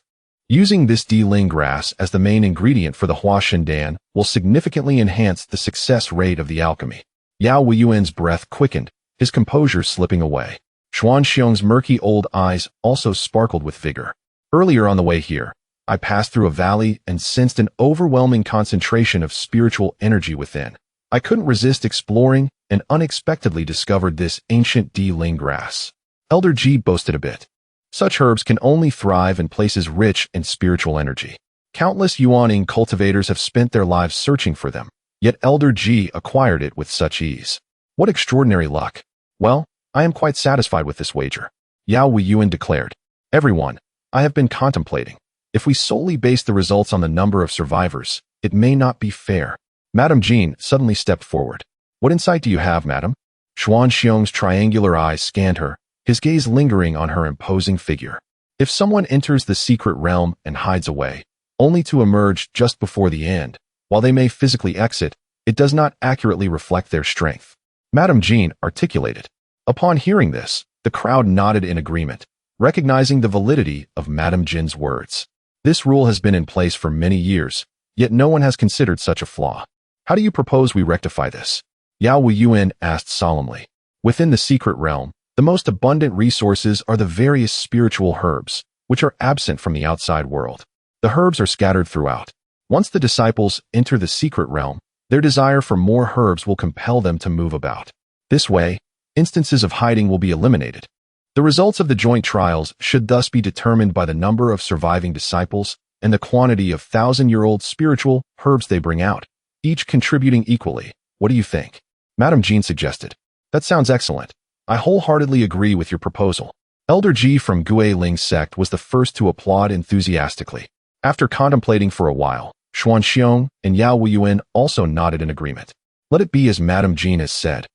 Using this dealing grass as the main ingredient for the Huashan Dan will significantly enhance the success rate of the alchemy. Yao Wuyuan's breath quickened, his composure slipping away. Xuan Xiong's murky old eyes also sparkled with vigor. Earlier on the way here, I passed through a valley and sensed an overwhelming concentration of spiritual energy within. I couldn't resist exploring and unexpectedly discovered this ancient dealing grass. Elder Ji boasted a bit. Such herbs can only thrive in places rich in spiritual energy. Countless Yuaning cultivators have spent their lives searching for them, yet Elder Ji acquired it with such ease. What extraordinary luck. Well, I am quite satisfied with this wager, Yao Wuyuan declared. Everyone, I have been contemplating. If we solely base the results on the number of survivors, it may not be fair. Madame Jean suddenly stepped forward. What insight do you have, madam? Xuan Xiong's triangular eyes scanned her, his gaze lingering on her imposing figure. If someone enters the secret realm and hides away, only to emerge just before the end, while they may physically exit, it does not accurately reflect their strength. Madame Jean articulated. Upon hearing this, the crowd nodded in agreement, recognizing the validity of Madame Jean's words. This rule has been in place for many years, yet no one has considered such a flaw. How do you propose we rectify this? Yao Wuyuan asked solemnly. Within the secret realm, the most abundant resources are the various spiritual herbs, which are absent from the outside world. The herbs are scattered throughout. Once the disciples enter the secret realm, their desire for more herbs will compel them to move about. This way, instances of hiding will be eliminated. The results of the joint trials should thus be determined by the number of surviving disciples and the quantity of thousand-year-old spiritual herbs they bring out, each contributing equally. What do you think? Madame Jean suggested. That sounds excellent. I wholeheartedly agree with your proposal. Elder Ji from Gue Ling's sect was the first to applaud enthusiastically. After contemplating for a while, Xuan Xiong and Yao Wuyuan also nodded in agreement. Let it be as Madame Jean has said.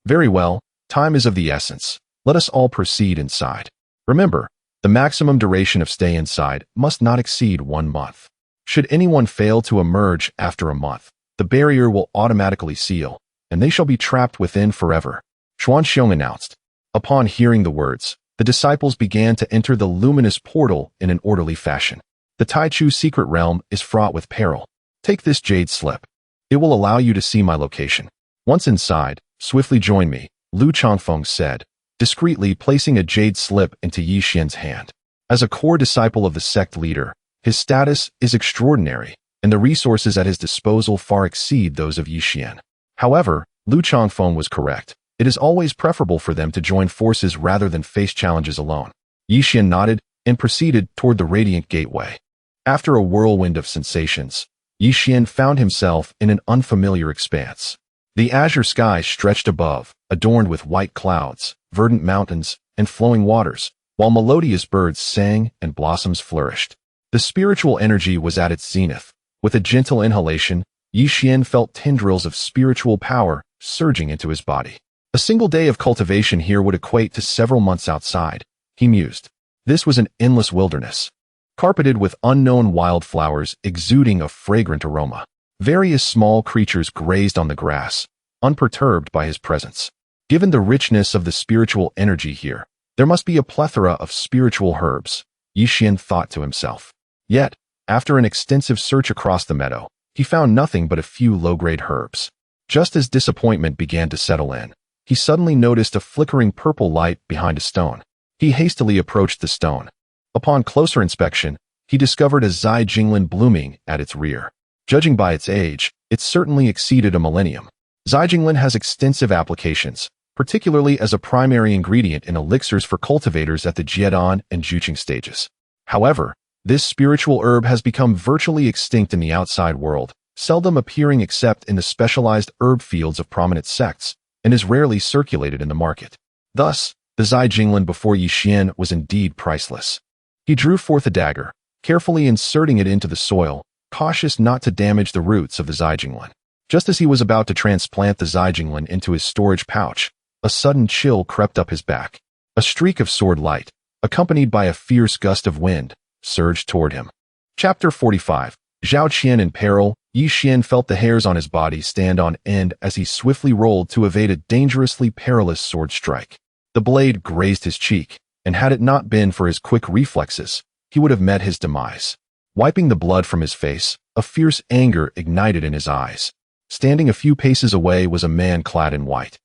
Very well, time is of the essence. Let us all proceed inside. Remember, the maximum duration of stay inside must not exceed 1 month. Should anyone fail to emerge after a month, the barrier will automatically seal, and they shall be trapped within forever. Xuan Xiong announced. Upon hearing the words, the disciples began to enter the luminous portal in an orderly fashion. The Taichu secret realm is fraught with peril. Take this jade slip. It will allow you to see my location. Once inside, swiftly join me, Lu Changfeng said, discreetly placing a jade slip into Yi Xian's hand. As a core disciple of the sect leader, his status is extraordinary, and the resources at his disposal far exceed those of Yi Xian. However, Lu Changfeng was correct. It is always preferable for them to join forces rather than face challenges alone. Yi Xian nodded and proceeded toward the radiant gateway. After a whirlwind of sensations, Yi Xian found himself in an unfamiliar expanse. The azure sky stretched above, adorned with white clouds, verdant mountains, and flowing waters, while melodious birds sang and blossoms flourished. The spiritual energy was at its zenith. With a gentle inhalation, Yi Xian felt tendrils of spiritual power surging into his body. A single day of cultivation here would equate to several months outside, he mused. This was an endless wilderness, carpeted with unknown wildflowers exuding a fragrant aroma. Various small creatures grazed on the grass, unperturbed by his presence. Given the richness of the spiritual energy here, there must be a plethora of spiritual herbs, Yi Xian thought to himself. Yet, after an extensive search across the meadow, he found nothing but a few low-grade herbs. Just as disappointment began to settle in, he suddenly noticed a flickering purple light behind a stone. He hastily approached the stone. Upon closer inspection, he discovered a Zai Jinglin blooming at its rear. Judging by its age, it certainly exceeded a millennium. Zai Jinglin has extensive applications, particularly as a primary ingredient in elixirs for cultivators at the Jiedan and Juqing stages. However, this spiritual herb has become virtually extinct in the outside world, seldom appearing except in the specialized herb fields of prominent sects, and is rarely circulated in the market. Thus, the Zai Jinglin before Yi Xian was indeed priceless. He drew forth a dagger, carefully inserting it into the soil, cautious not to damage the roots of the Zai Jinglin. Just as he was about to transplant the Zai Jinglin into his storage pouch, a sudden chill crept up his back. A streak of sword light, accompanied by a fierce gust of wind, surged toward him. Chapter 45. Zhao Qian in peril. Yi Xian felt the hairs on his body stand on end as he swiftly rolled to evade a dangerously perilous sword strike. The blade grazed his cheek, and had it not been for his quick reflexes, he would have met his demise. Wiping the blood from his face, a fierce anger ignited in his eyes. Standing a few paces away was a man clad in white,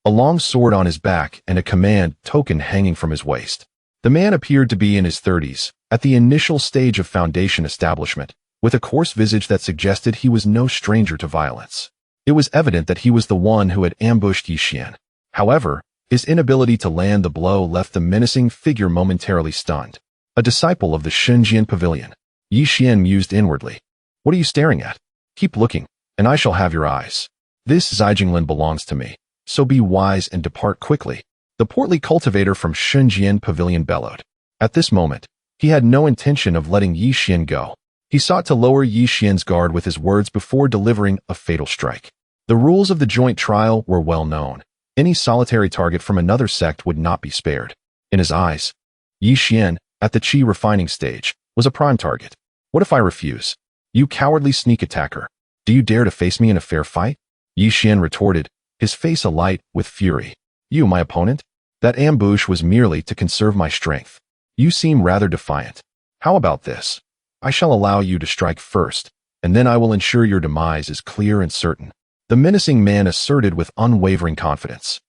a long sword on his back and a command token hanging from his waist. The man appeared to be in his 30s, at the initial stage of foundation establishment, with a coarse visage that suggested he was no stranger to violence. It was evident that he was the one who had ambushed Yi Xian. However, his inability to land the blow left the menacing figure momentarily stunned. A disciple of the Shenzhen Pavilion, Yi Xian mused inwardly. What are you staring at? Keep looking, and I shall have your eyes. This Zai Jinglin belongs to me, so be wise and depart quickly. The portly cultivator from Shenzhen Pavilion bellowed. At this moment, He had no intention of letting Yi Xian go. He sought to lower Yi Xian's guard with his words before delivering a fatal strike. The rules of the joint trial were well known. Any solitary target from another sect would not be spared. In his eyes, Yi Xian, at the qi refining stage, was a prime target. What if I refuse? You cowardly sneak attacker. Do you dare to face me in a fair fight? Yi Xian retorted, his face alight with fury. You, my opponent? That ambush was merely to conserve my strength. You seem rather defiant. How about this? I shall allow you to strike first, and then I will ensure your demise is clear and certain. The menacing man asserted with unwavering confidence.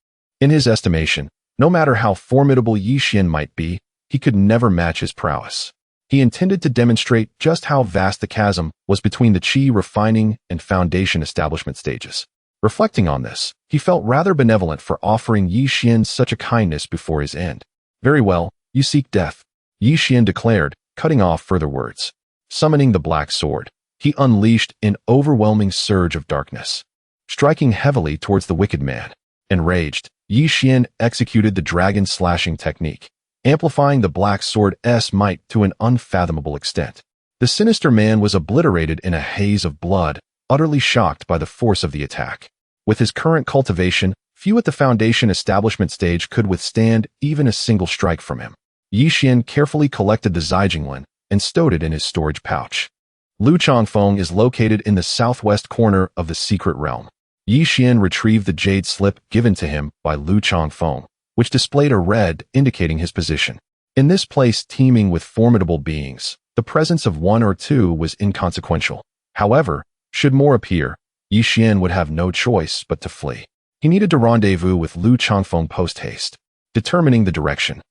In his estimation, no matter how formidable Yi Xian might be, he could never match his prowess. He intended to demonstrate just how vast the chasm was between the qi refining and foundation establishment stages. Reflecting on this, he felt rather benevolent for offering Yi Xian such a kindness before his end. Very well, you seek death, Yi Xian declared, cutting off further words. Summoning the black sword, he unleashed an overwhelming surge of darkness, striking heavily towards the wicked man. Enraged, Yi Xian executed the dragon slashing technique, amplifying the black sword's might to an unfathomable extent. The sinister man was obliterated in a haze of blood, utterly shocked by the force of the attack. With his current cultivation, few at the foundation establishment stage could withstand even a single strike from him. Yi Xian carefully collected the Zijinglin and stowed it in his storage pouch. Lu Changfeng is located in the southwest corner of the secret realm. Yi Xian retrieved the jade slip given to him by Lu Changfeng, which displayed a red indicating his position. In this place teeming with formidable beings, the presence of one or two was inconsequential. However, should more appear, Yi Xian would have no choice but to flee. He needed to rendezvous with Lu Changfeng post-haste. Determining the direction,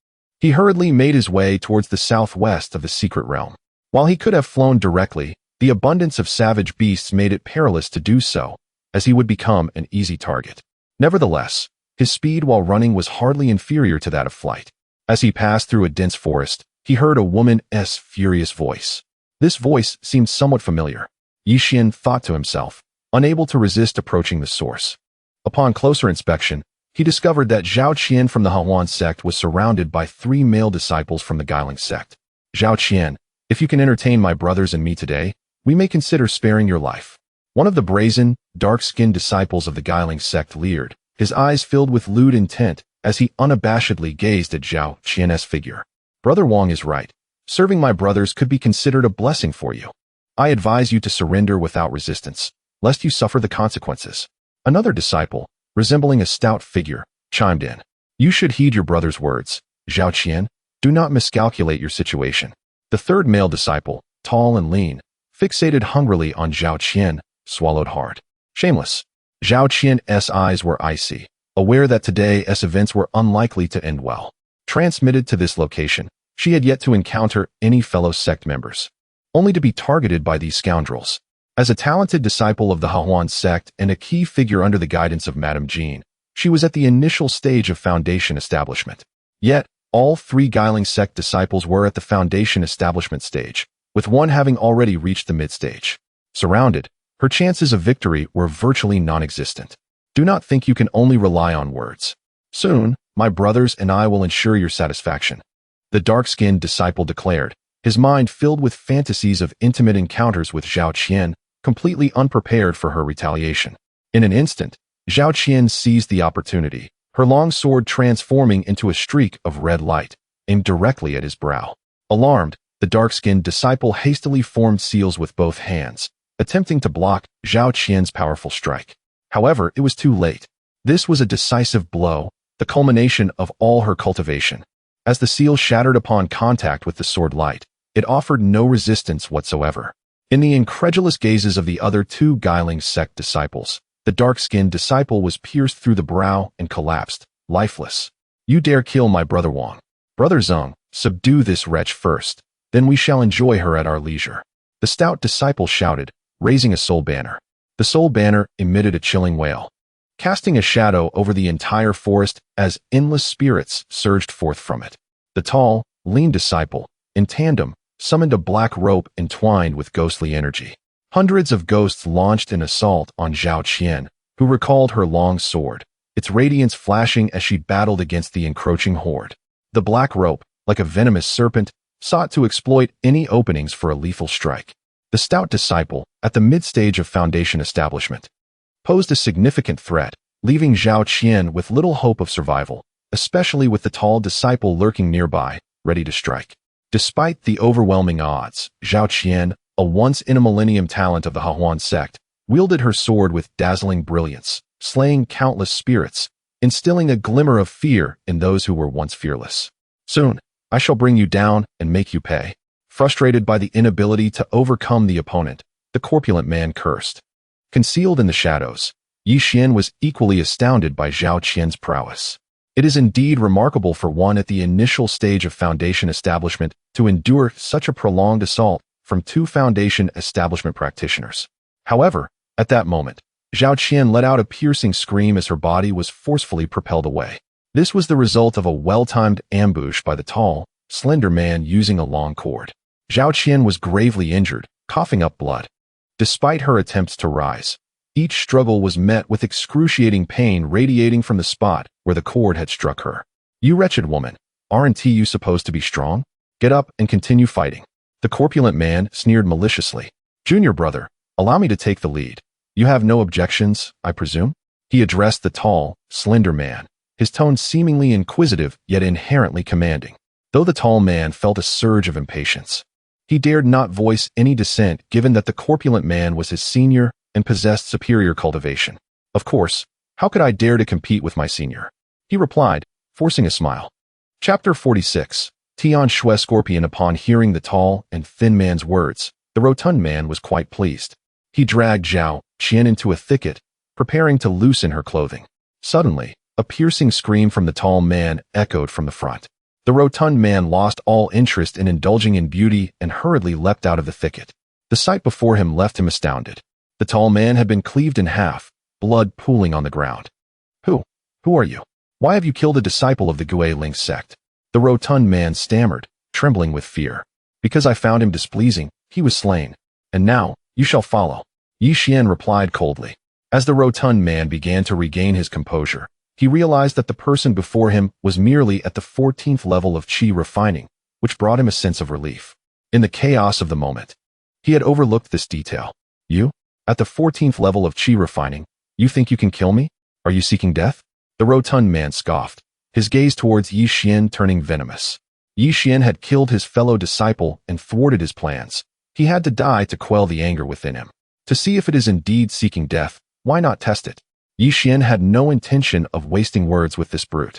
he hurriedly made his way towards the southwest of the secret realm. While he could have flown directly, the abundance of savage beasts made it perilous to do so, as he would become an easy target. Nevertheless, his speed while running was hardly inferior to that of flight. As he passed through a dense forest, he heard a woman's furious voice. This voice seemed somewhat familiar. Yi Xian thought to himself, unable to resist approaching the source. Upon closer inspection, he discovered that Zhao Qian from the Xuan sect was surrounded by 3 male disciples from the Guiling sect. Zhao Qian, if you can entertain my brothers and me today, we may consider sparing your life. One of the brazen, dark-skinned disciples of the Guiling sect leered, his eyes filled with lewd intent as he unabashedly gazed at Zhao Qian's figure. Brother Wang is right. Serving my brothers could be considered a blessing for you. I advise you to surrender without resistance, lest you suffer the consequences. Another disciple, resembling a stout figure, chimed in. You should heed your brother's words, Zhao Qian. Do not miscalculate your situation. The third male disciple, tall and lean, fixated hungrily on Zhao Qian, swallowed hard. Shameless. Zhao Qian's eyes were icy, aware that today's events were unlikely to end well. Transmitted to this location, she had yet to encounter any fellow sect members, only to be targeted by these scoundrels. As a talented disciple of the Xuan sect and a key figure under the guidance of Madame Jean, she was at the initial stage of foundation establishment. Yet, all 3 Guiling sect disciples were at the foundation establishment stage, with one having already reached the mid-stage. Surrounded, her chances of victory were virtually non-existent. Do not think you can only rely on words. Soon, my brothers and I will ensure your satisfaction, the dark-skinned disciple declared, his mind filled with fantasies of intimate encounters with Zhao Qian, completely unprepared for her retaliation. In an instant, Zhao Qian seized the opportunity, her long sword transforming into a streak of red light, aimed directly at his brow. Alarmed, the dark-skinned disciple hastily formed seals with both hands, attempting to block Zhao Qian's powerful strike. However, it was too late. This was a decisive blow, the culmination of all her cultivation. As the seal shattered upon contact with the sword light, it offered no resistance whatsoever. In the incredulous gazes of the other 2 Guiling sect disciples, the dark-skinned disciple was pierced through the brow and collapsed, lifeless. You dare kill my brother Wang. Brother Zeng, subdue this wretch first, then we shall enjoy her at our leisure. The stout disciple shouted, raising a soul banner. The soul banner emitted a chilling wail, casting a shadow over the entire forest as endless spirits surged forth from it. The tall, lean disciple, in tandem, summoned a black rope entwined with ghostly energy. Hundreds of ghosts launched an assault on Zhao Qian, who recalled her long sword, its radiance flashing as she battled against the encroaching horde. The black rope, like a venomous serpent, sought to exploit any openings for a lethal strike. The stout disciple, at the mid-stage of Foundation establishment, posed a significant threat, leaving Zhao Qian with little hope of survival, especially with the tall disciple lurking nearby, ready to strike. Despite the overwhelming odds, Zhao Qian, a once-in-a-millennium talent of the Xuan sect, wielded her sword with dazzling brilliance, slaying countless spirits, instilling a glimmer of fear in those who were once fearless. Soon, I shall bring you down and make you pay. Frustrated by the inability to overcome the opponent, the corpulent man cursed. Concealed in the shadows, Yi Xian was equally astounded by Zhao Qian's prowess. It is indeed remarkable for one at the initial stage of Foundation establishment to endure such a prolonged assault from two Foundation establishment practitioners. However, at that moment, Zhao Qian let out a piercing scream as her body was forcefully propelled away. This was the result of a well-timed ambush by the tall, slender man using a long cord. Zhao Qian was gravely injured, coughing up blood. Despite her attempts to rise, each struggle was met with excruciating pain radiating from the spot where the cord had struck her. You wretched woman, aren't you supposed to be strong? Get up and continue fighting. The corpulent man sneered maliciously. Junior brother, allow me to take the lead. You have no objections, I presume? He addressed the tall, slender man, his tone seemingly inquisitive yet inherently commanding. Though the tall man felt a surge of impatience, he dared not voice any dissent given that the corpulent man was his senior and possessed superior cultivation. Of course, how could I dare to compete with my senior? He replied, forcing a smile. Chapter 46. Tian Shui Scorpion. Upon hearing the tall and thin man's words, the rotund man was quite pleased. He dragged Zhao Qian into a thicket, preparing to loosen her clothing. Suddenly, a piercing scream from the tall man echoed from the front. The rotund man lost all interest in indulging in beauty and hurriedly leapt out of the thicket. The sight before him left him astounded. The tall man had been cleaved in half, blood pooling on the ground. Who are you? Why have you killed a disciple of the Guilin sect? The rotund man stammered, trembling with fear. Because I found him displeasing, he was slain. And now, you shall follow. Yi Xian replied coldly. As the rotund man began to regain his composure, he realized that the person before him was merely at the 14th level of qi refining, which brought him a sense of relief. In the chaos of the moment, he had overlooked this detail. You? At the 14th level of qi refining, you think you can kill me? Are you seeking death? The rotund man scoffed, his gaze towards Yi Xian turning venomous. Yi Xian had killed his fellow disciple and thwarted his plans. He had to die to quell the anger within him. To see if it is indeed seeking death, why not test it? Yi Xian had no intention of wasting words with this brute.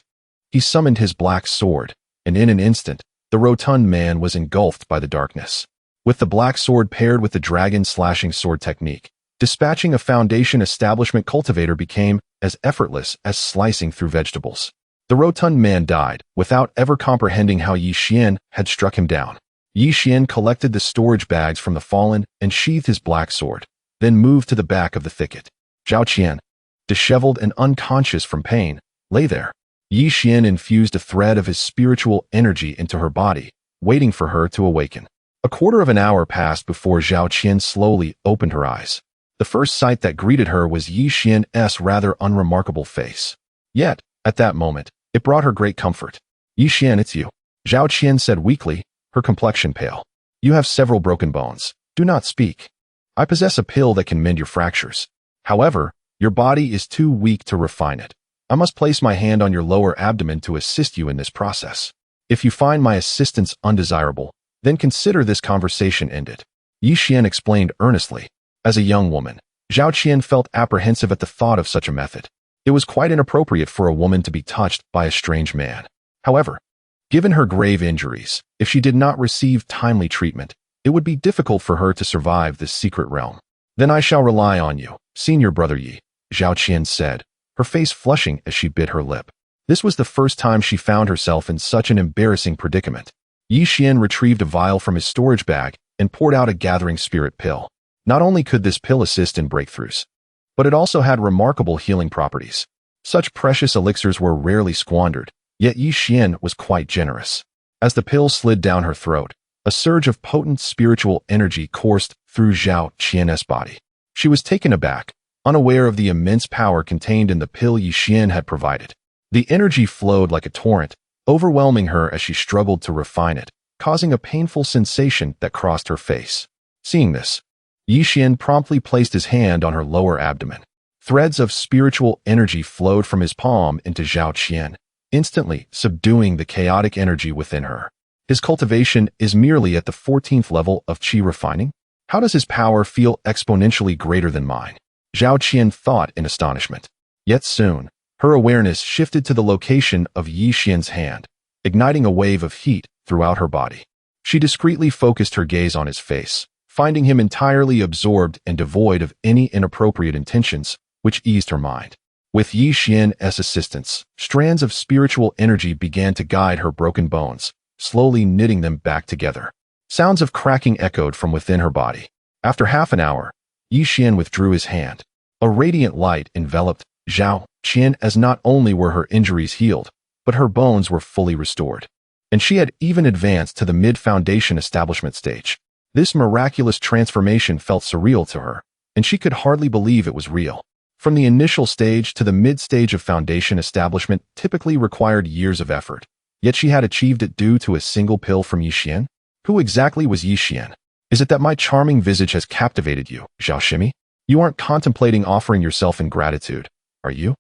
He summoned his black sword, and in an instant, the rotund man was engulfed by the darkness. With the black sword paired with the dragon slashing sword technique, dispatching a Foundation establishment cultivator became as effortless as slicing through vegetables. The rotund man died without ever comprehending how Yi Xian had struck him down. Yi Xian collected the storage bags from the fallen and sheathed his black sword, then moved to the back of the thicket. Zhao Qian, disheveled and unconscious from pain, lay there. Yi Xian infused a thread of his spiritual energy into her body, waiting for her to awaken. A quarter of an hour passed before Zhao Qian slowly opened her eyes. The first sight that greeted her was Yi Xian's rather unremarkable face. Yet, at that moment, it brought her great comfort. Yi Xian, it's you. Zhao Qian said weakly, her complexion pale. You have several broken bones. Do not speak. I possess a pill that can mend your fractures. However, your body is too weak to refine it. I must place my hand on your lower abdomen to assist you in this process. If you find my assistance undesirable, then consider this conversation ended. Yi Xian explained earnestly. As a young woman, Zhao Qian felt apprehensive at the thought of such a method. It was quite inappropriate for a woman to be touched by a strange man. However, given her grave injuries, if she did not receive timely treatment, it would be difficult for her to survive this secret realm. Then I shall rely on you, senior brother Yi, Zhao Qian said, her face flushing as she bit her lip. This was the first time she found herself in such an embarrassing predicament. Yi Xian retrieved a vial from his storage bag and poured out a gathering spirit pill. Not only could this pill assist in breakthroughs, but it also had remarkable healing properties. Such precious elixirs were rarely squandered, yet Yi Xian was quite generous. As the pill slid down her throat, a surge of potent spiritual energy coursed through Zhao Qian's body. She was taken aback, unaware of the immense power contained in the pill Yi Xian had provided. The energy flowed like a torrent, overwhelming her as she struggled to refine it, causing a painful sensation that crossed her face. Seeing this, Yixian promptly placed his hand on her lower abdomen. Threads of spiritual energy flowed from his palm into Zhao Qian, instantly subduing the chaotic energy within her. His cultivation is merely at the 14th level of qi refining? How does his power feel exponentially greater than mine? Zhao Qian thought in astonishment. Yet soon, her awareness shifted to the location of Yixian's hand, igniting a wave of heat throughout her body. She discreetly focused her gaze on his face, finding him entirely absorbed and devoid of any inappropriate intentions, which eased her mind. With Yixian's assistance, strands of spiritual energy began to guide her broken bones, slowly knitting them back together. Sounds of cracking echoed from within her body. After half an hour, Yixian withdrew his hand. A radiant light enveloped Zhao Qian as not only were her injuries healed, but her bones were fully restored. And she had even advanced to the mid-foundation establishment stage. This miraculous transformation felt surreal to her, and she could hardly believe it was real. From the initial stage to the mid-stage of foundation establishment typically required years of effort, yet she had achieved it due to a single pill from Yixian. Who exactly was Yixian? Is it that my charming visage has captivated you, Zhao Shimi? You aren't contemplating offering yourself in gratitude, are you?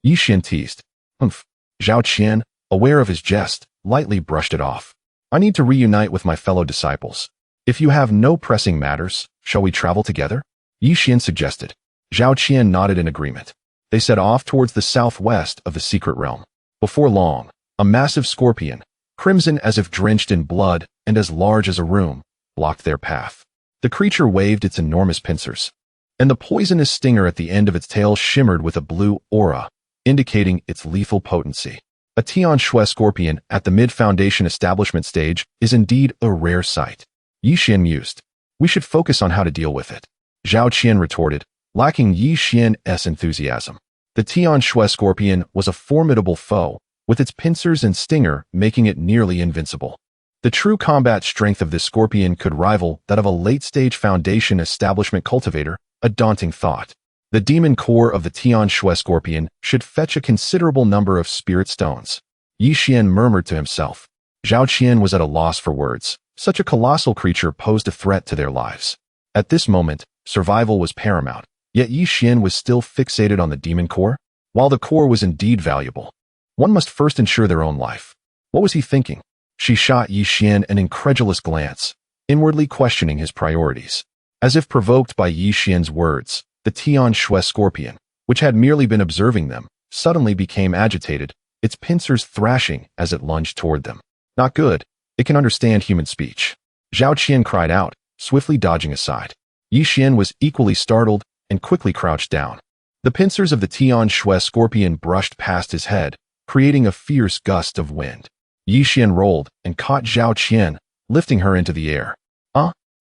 Yixian teased. Zhao Qian, aware of his jest, lightly brushed it off. I need to reunite with my fellow disciples. If you have no pressing matters, shall we travel together? Yixian suggested. Zhao Qian nodded in agreement. They set off towards the southwest of the secret realm. Before long, a massive scorpion, crimson as if drenched in blood and as large as a room, blocked their path. The creature waved its enormous pincers, and the poisonous stinger at the end of its tail shimmered with a blue aura, indicating its lethal potency. A Tian Shui scorpion at the mid-foundation establishment stage is indeed a rare sight. Yixian mused. We should focus on how to deal with it. Zhao Qian retorted, lacking Yixian's enthusiasm. The Tian Shui scorpion was a formidable foe, with its pincers and stinger making it nearly invincible. The true combat strength of this scorpion could rival that of a late-stage foundation establishment cultivator, a daunting thought. The demon core of the Tian Shui scorpion should fetch a considerable number of spirit stones. Yixian murmured to himself. Zhao Qian was at a loss for words. Such a colossal creature posed a threat to their lives. At this moment, survival was paramount, yet Yixian was still fixated on the demon core. While the core was indeed valuable, one must first ensure their own life. What was he thinking? She shot Yixian an incredulous glance, inwardly questioning his priorities. As if provoked by Yixian's words, the Tian Shui scorpion, which had merely been observing them, suddenly became agitated, its pincers thrashing as it lunged toward them. Not good. It can understand human speech. Zhao Qian cried out, swiftly dodging aside. Yixian was equally startled and quickly crouched down. The pincers of the Tian Shui scorpion brushed past his head, creating a fierce gust of wind. Yixian rolled and caught Zhao Qian, lifting her into the air.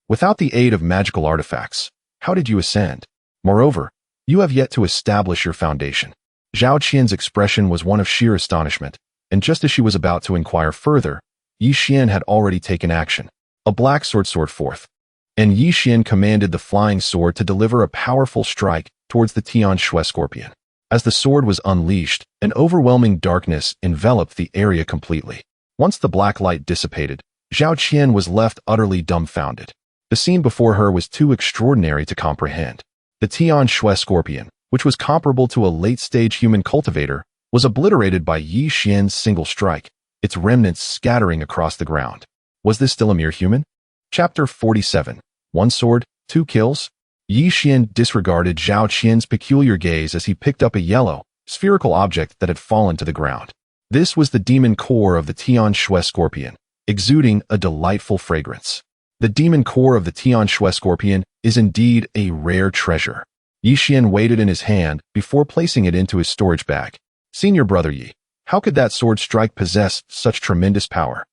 Without the aid of magical artifacts, how did you ascend? Moreover, you have yet to establish your foundation. Zhao Qian's expression was one of sheer astonishment, and just as she was about to inquire further, Yixian had already taken action. A black sword soared forth, and Yixian commanded the flying sword to deliver a powerful strike towards the Tian Shui scorpion. As the sword was unleashed, an overwhelming darkness enveloped the area completely. Once the black light dissipated, Zhao Qian was left utterly dumbfounded. The scene before her was too extraordinary to comprehend. The Tian Shui scorpion, which was comparable to a late-stage human cultivator, was obliterated by Yixian's single strike, its remnants scattering across the ground. Was this still a mere human? Chapter 47. One sword, two kills? Yixian disregarded Zhao Qian's peculiar gaze as he picked up a yellow, spherical object that had fallen to the ground. This was the demon core of the Tian Shui scorpion, exuding a delightful fragrance. The demon core of the Tian Shui scorpion is indeed a rare treasure. Yixian weighed it in his hand before placing it into his storage bag. Senior brother Yi, how could that sword strike possess such tremendous power?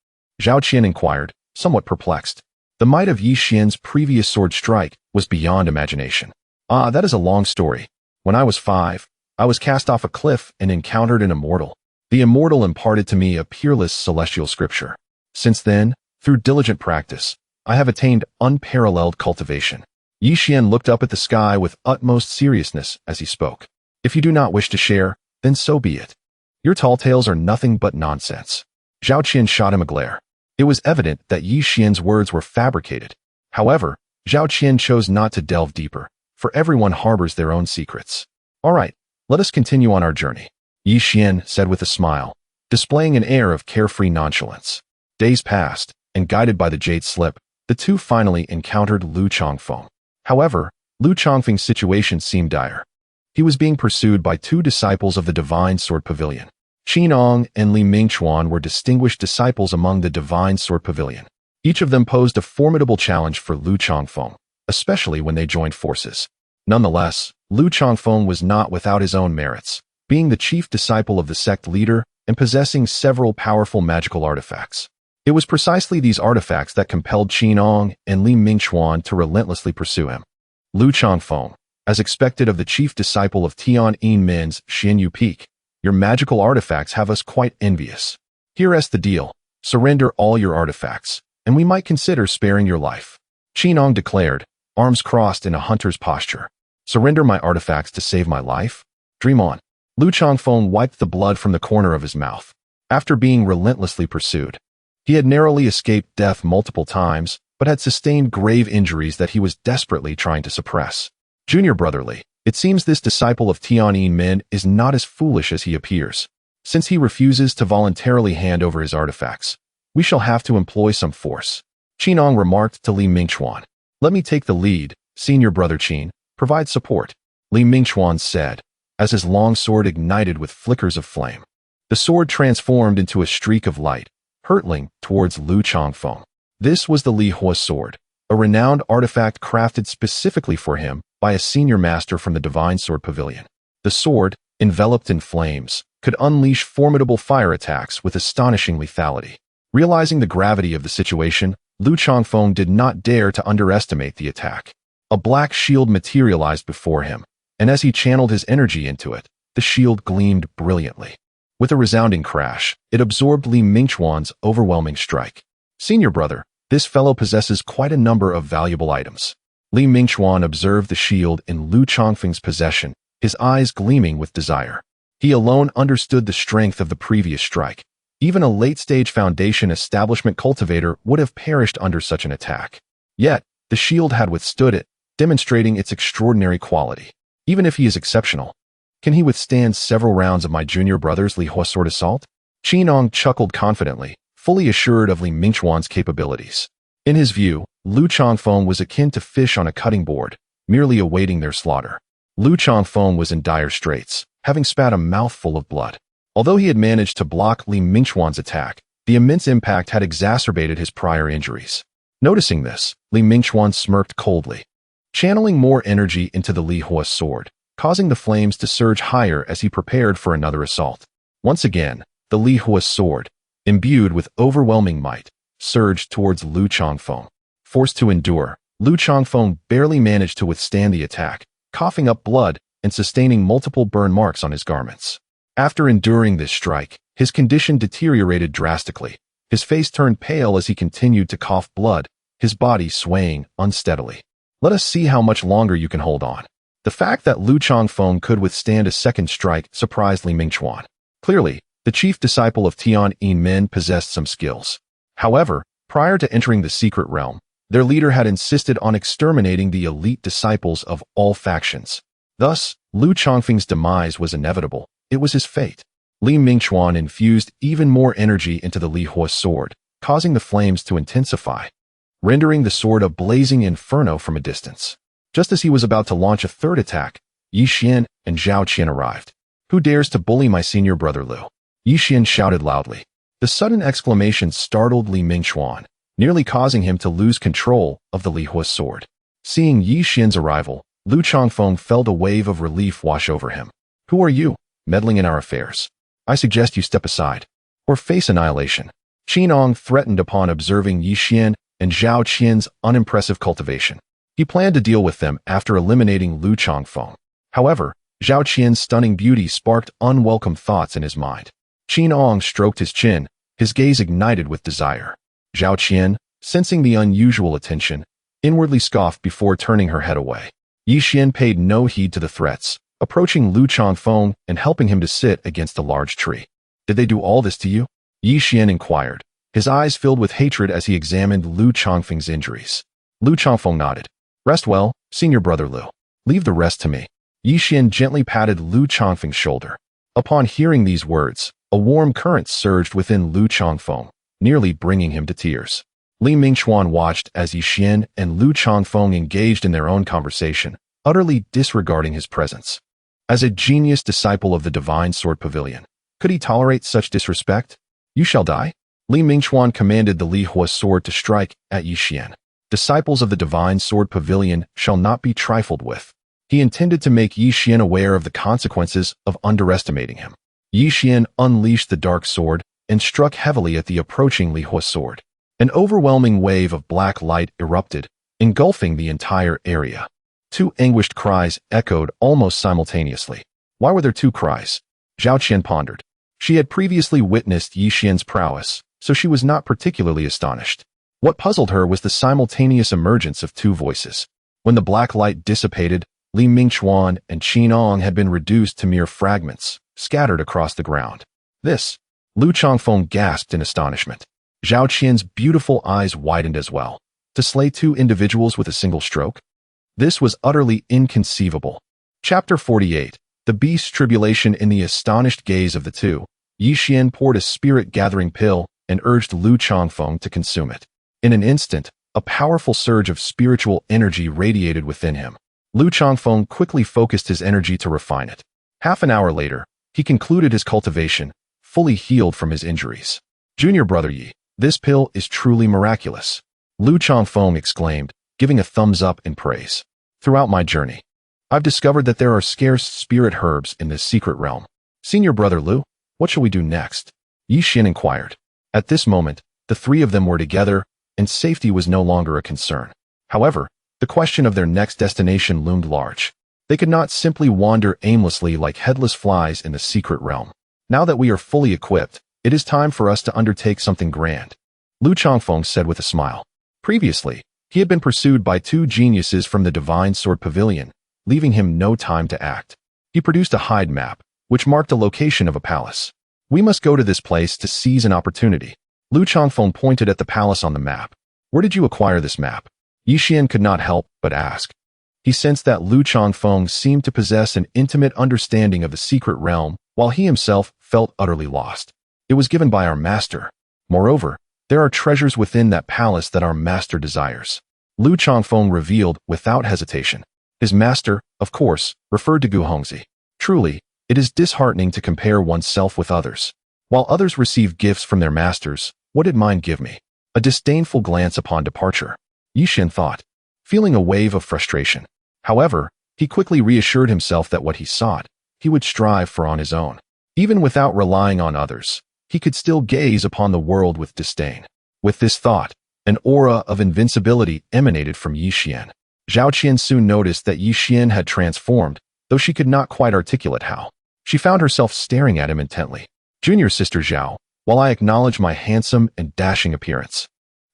Zhao Qian inquired, somewhat perplexed. The might of Yixian's previous sword strike was beyond imagination. That is a long story. When I was 5, I was cast off a cliff and encountered an immortal. The immortal imparted to me a peerless celestial scripture. Since then, through diligent practice, I have attained unparalleled cultivation. Yixian looked up at the sky with utmost seriousness as he spoke. If you do not wish to share, then so be it. Your tall tales are nothing but nonsense. Zhao Qian shot him a glare. It was evident that Yi Xian's words were fabricated. However, Zhao Qian chose not to delve deeper, for everyone harbors their own secrets. All right, let us continue on our journey, Yi Xian said with a smile, displaying an air of carefree nonchalance. Days passed, and guided by the jade slip, the two finally encountered Lu Chongfeng. However, Lu Chongfeng's situation seemed dire. He was being pursued by two disciples of the Divine Sword Pavilion. Qin Ong and Li Mingchuan were distinguished disciples among the Divine Sword Pavilion. Each of them posed a formidable challenge for Lu Chongfeng, especially when they joined forces. Nonetheless, Lu Chongfeng was not without his own merits, being the chief disciple of the sect leader and possessing several powerful magical artifacts. It was precisely these artifacts that compelled Qin Ong and Li Mingchuan to relentlessly pursue him. Lu Chongfeng, as expected of the chief disciple of Tian Yin Min's Xian Yu Peak, your magical artifacts have us quite envious. Here's the deal. Surrender all your artifacts, and we might consider sparing your life. Qin Ong declared, arms crossed in a hunter's posture. Surrender my artifacts to save my life? Dream on. Lu Chongfeng wiped the blood from the corner of his mouth. After being relentlessly pursued, he had narrowly escaped death multiple times, but had sustained grave injuries that he was desperately trying to suppress. Junior brotherly, it seems this disciple of Tian Yin Min is not as foolish as he appears. Since he refuses to voluntarily hand over his artifacts, we shall have to employ some force. Qin Ong remarked to Li Mingchuan. Let me take the lead, senior brother Qin, provide support. Li Mingchuan said, as his long sword ignited with flickers of flame. The sword transformed into a streak of light, hurtling towards Lu Chongfeng. This was the Li Hua sword, a renowned artifact crafted specifically for him by a senior master from the Divine Sword Pavilion. The sword, enveloped in flames, could unleash formidable fire attacks with astonishing lethality. Realizing the gravity of the situation, Lu Chongfeng did not dare to underestimate the attack. A black shield materialized before him, and as he channeled his energy into it, the shield gleamed brilliantly. With a resounding crash, it absorbed Li Mingchuan's overwhelming strike. Senior brother, this fellow possesses quite a number of valuable items. Li Mingchuan observed the shield in Lu Chongfeng's possession, his eyes gleaming with desire. He alone understood the strength of the previous strike. Even a late-stage foundation establishment cultivator would have perished under such an attack. Yet, the shield had withstood it, demonstrating its extraordinary quality. Even if he is exceptional, can he withstand several rounds of my junior brother's Li Hua sword assault? Qin Ong chuckled confidently, fully assured of Li Mingchuan's capabilities. In his view, Lu Chongfeng was akin to fish on a cutting board, merely awaiting their slaughter. Lu Chongfeng was in dire straits, having spat a mouthful of blood. Although he had managed to block Li Mingchuan's attack, the immense impact had exacerbated his prior injuries. Noticing this, Li Mingchuan smirked coldly, channeling more energy into the Li Hua sword, causing the flames to surge higher as he prepared for another assault. Once again, the Li Hua sword, imbued with overwhelming might, surged towards Lu Chongfeng. Forced to endure, Lu Chongfeng barely managed to withstand the attack, coughing up blood and sustaining multiple burn marks on his garments. After enduring this strike, his condition deteriorated drastically. His face turned pale as he continued to cough blood, his body swaying unsteadily. Let us see how much longer you can hold on. The fact that Lu Chongfeng could withstand a second strike surprised Li Mingchuan. Clearly, the chief disciple of Tian Yin Min possessed some skills. However, prior to entering the secret realm, their leader had insisted on exterminating the elite disciples of all factions. Thus, Lu Chongfeng's demise was inevitable. It was his fate. Li Mingchuan infused even more energy into the Li Hua sword, causing the flames to intensify, rendering the sword a blazing inferno from a distance. Just as he was about to launch a third attack, Yi Xian and Zhao Qian arrived. Who dares to bully my senior brother Lu? Yi Xian shouted loudly. The sudden exclamation startled Li Mingchuan, nearly causing him to lose control of the Li Hua sword. Seeing Yi Xian's arrival, Lu Chongfeng felt a wave of relief wash over him. Who are you, meddling in our affairs? I suggest you step aside, or face annihilation. Qin Ong threatened upon observing Yi Xian and Zhao Qian's unimpressive cultivation. He planned to deal with them after eliminating Lu Chongfeng. However, Zhao Qian's stunning beauty sparked unwelcome thoughts in his mind. Qin Ong stroked his chin, his gaze ignited with desire. Zhao Qian, sensing the unusual attention, inwardly scoffed before turning her head away. Yi Xian paid no heed to the threats, approaching Lu Chongfeng and helping him to sit against a large tree. Did they do all this to you? Yi Xian inquired, His eyes filled with hatred as he examined Lu Chongfeng's injuries. Lu Chongfeng nodded. Rest well, senior brother Lu. Leave the rest to me. Yi Xian gently patted Lu Chongfeng's shoulder. Upon hearing these words, a warm current surged within Lu Chongfeng, nearly bringing him to tears. Li Mingxuan watched as Yi Xian and Lu Chongfeng engaged in their own conversation, utterly disregarding his presence. As a genius disciple of the Divine Sword Pavilion, could he tolerate such disrespect? You shall die? Li Mingxuan commanded the Li Hua sword to strike at Yi Xian. Disciples of the Divine Sword Pavilion shall not be trifled with. He intended to make Yi Xian aware of the consequences of underestimating him. Yi Xian unleashed the dark sword and struck heavily at the approaching Li Hua sword. An overwhelming wave of black light erupted, engulfing the entire area. Two anguished cries echoed almost simultaneously. Why were there two cries? Zhao Qian pondered. She had previously witnessed Yi Xian's prowess, so she was not particularly astonished. What puzzled her was the simultaneous emergence of two voices. When the black light dissipated, Li Mingxuan and Qin Ong had been reduced to mere fragments, scattered across the ground. This, Lu Chongfeng gasped in astonishment. Zhao Qian's beautiful eyes widened as well. To slay two individuals with a single stroke? This was utterly inconceivable. Chapter 48. The Beast's Tribulation. In the astonished gaze of the two, Yi Xian poured a spirit-gathering pill and urged Lu Chongfeng to consume it. In an instant, a powerful surge of spiritual energy radiated within him. Lu Chongfeng quickly focused his energy to refine it. Half an hour later, he concluded his cultivation, fully healed from his injuries. Junior brother Yi, this pill is truly miraculous. Lu Chongfeng exclaimed, giving a thumbs up in praise. Throughout my journey, I've discovered that there are scarce spirit herbs in this secret realm. Senior brother Lu, what shall we do next? Yi Xian inquired. At this moment, the three of them were together, and safety was no longer a concern. However, the question of their next destination loomed large. They could not simply wander aimlessly like headless flies in the secret realm. Now that we are fully equipped, it is time for us to undertake something grand. Lu Chongfeng said with a smile. Previously, he had been pursued by two geniuses from the Divine Sword Pavilion, leaving him no time to act. He produced a hide map, which marked the location of a palace. We must go to this place to seize an opportunity. Lu Chongfeng pointed at the palace on the map. Where did you acquire this map? Yi Xian could not help but ask. He sensed that Lu Chongfeng seemed to possess an intimate understanding of the secret realm, while he himself felt utterly lost. It was given by our master. Moreover, there are treasures within that palace that our master desires. Lu Chongfeng revealed without hesitation. His master, of course, referred to Gu Hongzi. Truly, it is disheartening to compare oneself with others. While others receive gifts from their masters, what did mine give me? A disdainful glance upon departure. Yi Xian thought, feeling a wave of frustration. However, he quickly reassured himself that what he sought, he would strive for on his own. Even without relying on others, he could still gaze upon the world with disdain. With this thought, an aura of invincibility emanated from Yi Xian. Zhao Qian soon noticed that Yi Xian had transformed, though she could not quite articulate how. She found herself staring at him intently. Junior sister Zhao, while I acknowledge my handsome and dashing appearance,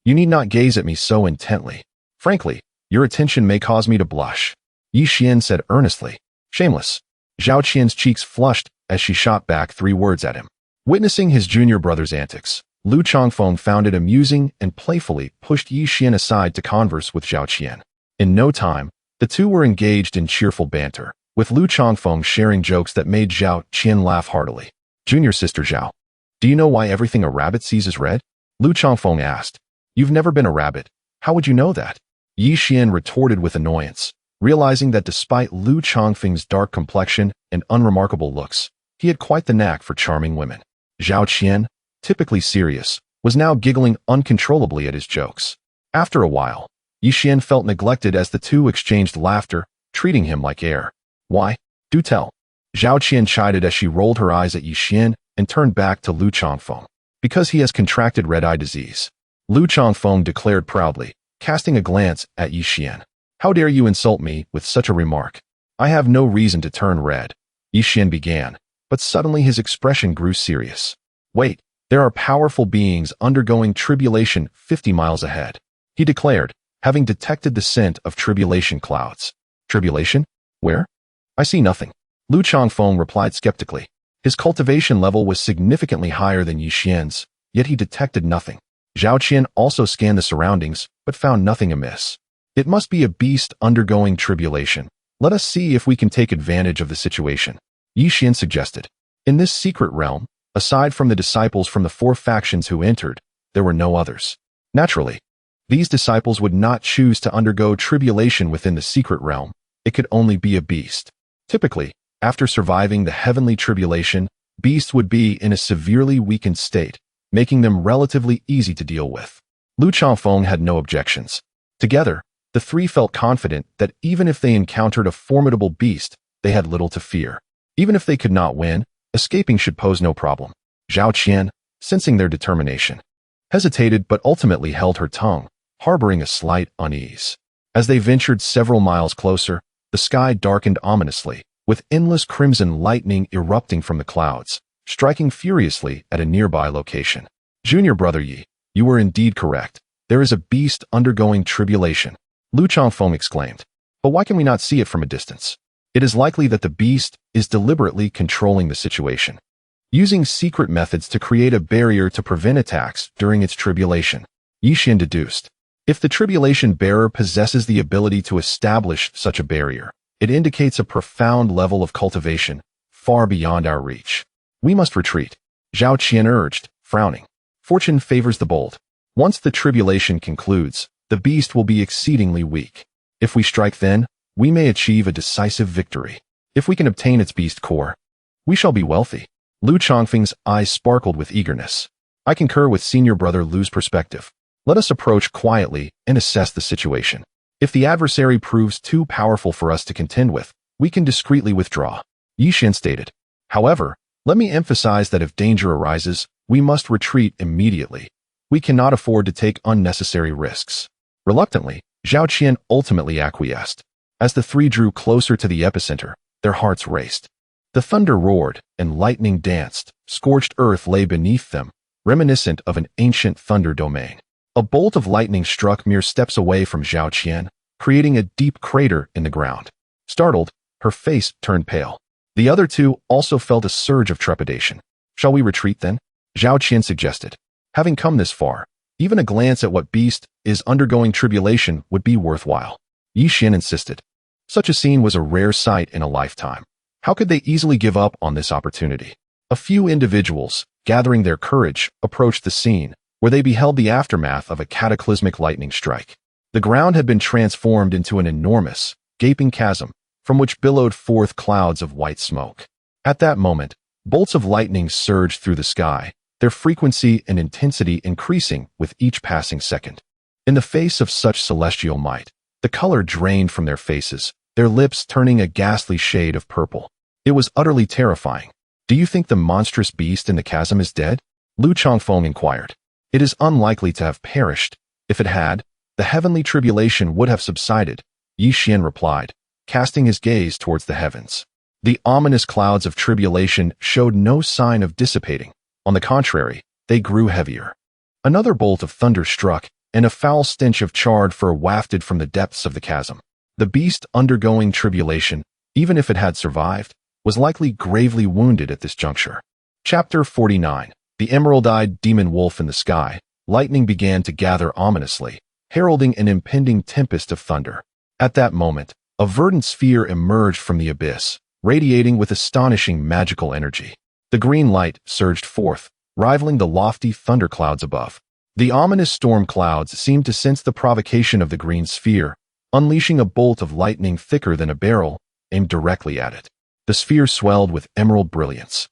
you need not gaze at me so intently. Frankly, your attention may cause me to blush. Yi Xian said earnestly. Shameless. Zhao Qian's cheeks flushed as she shot back 3 words at him. Witnessing his junior brother's antics, Lu Chongfeng found it amusing and playfully pushed Yi Xian aside to converse with Zhao Qian. In no time, the two were engaged in cheerful banter, with Lu Chongfeng sharing jokes that made Zhao Qian laugh heartily. Junior sister Zhao, do you know why everything a rabbit sees is red? Lu Chongfeng asked. You've never been a rabbit. How would you know that? Yi Xian retorted with annoyance, realizing that despite Lu Chongfeng's dark complexion and unremarkable looks, he had quite the knack for charming women. Zhao Qian, typically serious, was now giggling uncontrollably at his jokes. After a while, Yi Xian felt neglected as the two exchanged laughter, treating him like air. Why? Do tell. Zhao Qian chided as she rolled her eyes at Yi Xian and turned back to Lu Chongfeng. Because he has contracted red-eye disease. Lu Chongfeng declared proudly, casting a glance at Yi Xian. How dare you insult me with such a remark? I have no reason to turn red. Yi Xian began, but suddenly his expression grew serious. Wait, there are powerful beings undergoing tribulation 50 miles ahead. He declared, having detected the scent of tribulation clouds. Tribulation? Where? I see nothing. Lu Chongfeng replied skeptically. His cultivation level was significantly higher than Yi Xian's, yet he detected nothing. Zhao Qian also scanned the surroundings, but found nothing amiss. It must be a beast undergoing tribulation. Let us see if we can take advantage of the situation, Yi Xian suggested. In this secret realm, aside from the disciples from the 4 factions who entered, there were no others. Naturally, these disciples would not choose to undergo tribulation within the secret realm. It could only be a beast. Typically, after surviving the heavenly tribulation, beasts would be in a severely weakened state, making them relatively easy to deal with. Lu Changfeng had no objections. Together, the 3 felt confident that even if they encountered a formidable beast, they had little to fear. Even if they could not win, escaping should pose no problem. Zhao Qian, sensing their determination, hesitated but ultimately held her tongue, harboring a slight unease. As they ventured several miles closer, the sky darkened ominously, with endless crimson lightning erupting from the clouds, striking furiously at a nearby location. Junior brother Yi, you were indeed correct. There is a beast undergoing tribulation, Lu Changfeng exclaimed. But why can we not see it from a distance? It is likely that the beast is deliberately controlling the situation, using secret methods to create a barrier to prevent attacks during its tribulation, Yi Xian deduced. If the tribulation bearer possesses the ability to establish such a barrier, it indicates a profound level of cultivation, far beyond our reach. We must retreat, Zhao Qian urged, frowning. Fortune favors the bold. Once the tribulation concludes, the beast will be exceedingly weak. If we strike then, we may achieve a decisive victory. If we can obtain its beast core, we shall be wealthy. Lu Changfeng's eyes sparkled with eagerness. I concur with senior brother Lu's perspective. Let us approach quietly and assess the situation. If the adversary proves too powerful for us to contend with, we can discreetly withdraw, Yi Xian stated. However, let me emphasize that if danger arises, we must retreat immediately. We cannot afford to take unnecessary risks. Reluctantly, Zhao Qian ultimately acquiesced. As the 3 drew closer to the epicenter, their hearts raced. The thunder roared, and lightning danced. Scorched earth lay beneath them, reminiscent of an ancient thunder domain. A bolt of lightning struck mere steps away from Zhao Qian, creating a deep crater in the ground. Startled, her face turned pale. The other 2 also felt a surge of trepidation. Shall we retreat then? Zhao Qian suggested. Having come this far, even a glance at what beast is undergoing tribulation would be worthwhile, Yi Xian insisted. Such a scene was a rare sight in a lifetime. How could they easily give up on this opportunity? A few individuals, gathering their courage, approached the scene, where they beheld the aftermath of a cataclysmic lightning strike. The ground had been transformed into an enormous, gaping chasm, from which billowed forth clouds of white smoke. At that moment, bolts of lightning surged through the sky, their frequency and intensity increasing with each passing second. In the face of such celestial might, the color drained from their faces, their lips turning a ghastly shade of purple. It was utterly terrifying. Do you think the monstrous beast in the chasm is dead? Lu Changfeng inquired. It is unlikely to have perished. If it had, the heavenly tribulation would have subsided, Yi Xian replied, casting his gaze towards the heavens. The ominous clouds of tribulation showed no sign of dissipating. On the contrary, they grew heavier. Another bolt of thunder struck, and a foul stench of charred fur wafted from the depths of the chasm. The beast undergoing tribulation, even if it had survived, was likely gravely wounded at this juncture. Chapter 49. The emerald-eyed demon wolf in the sky. Lightning began to gather ominously, heralding an impending tempest of thunder. At that moment, a verdant sphere emerged from the abyss, radiating with astonishing magical energy. The green light surged forth, rivaling the lofty thunderclouds above. The ominous storm clouds seemed to sense the provocation of the green sphere, unleashing a bolt of lightning thicker than a barrel, aimed directly at it. The sphere swelled with emerald brilliance,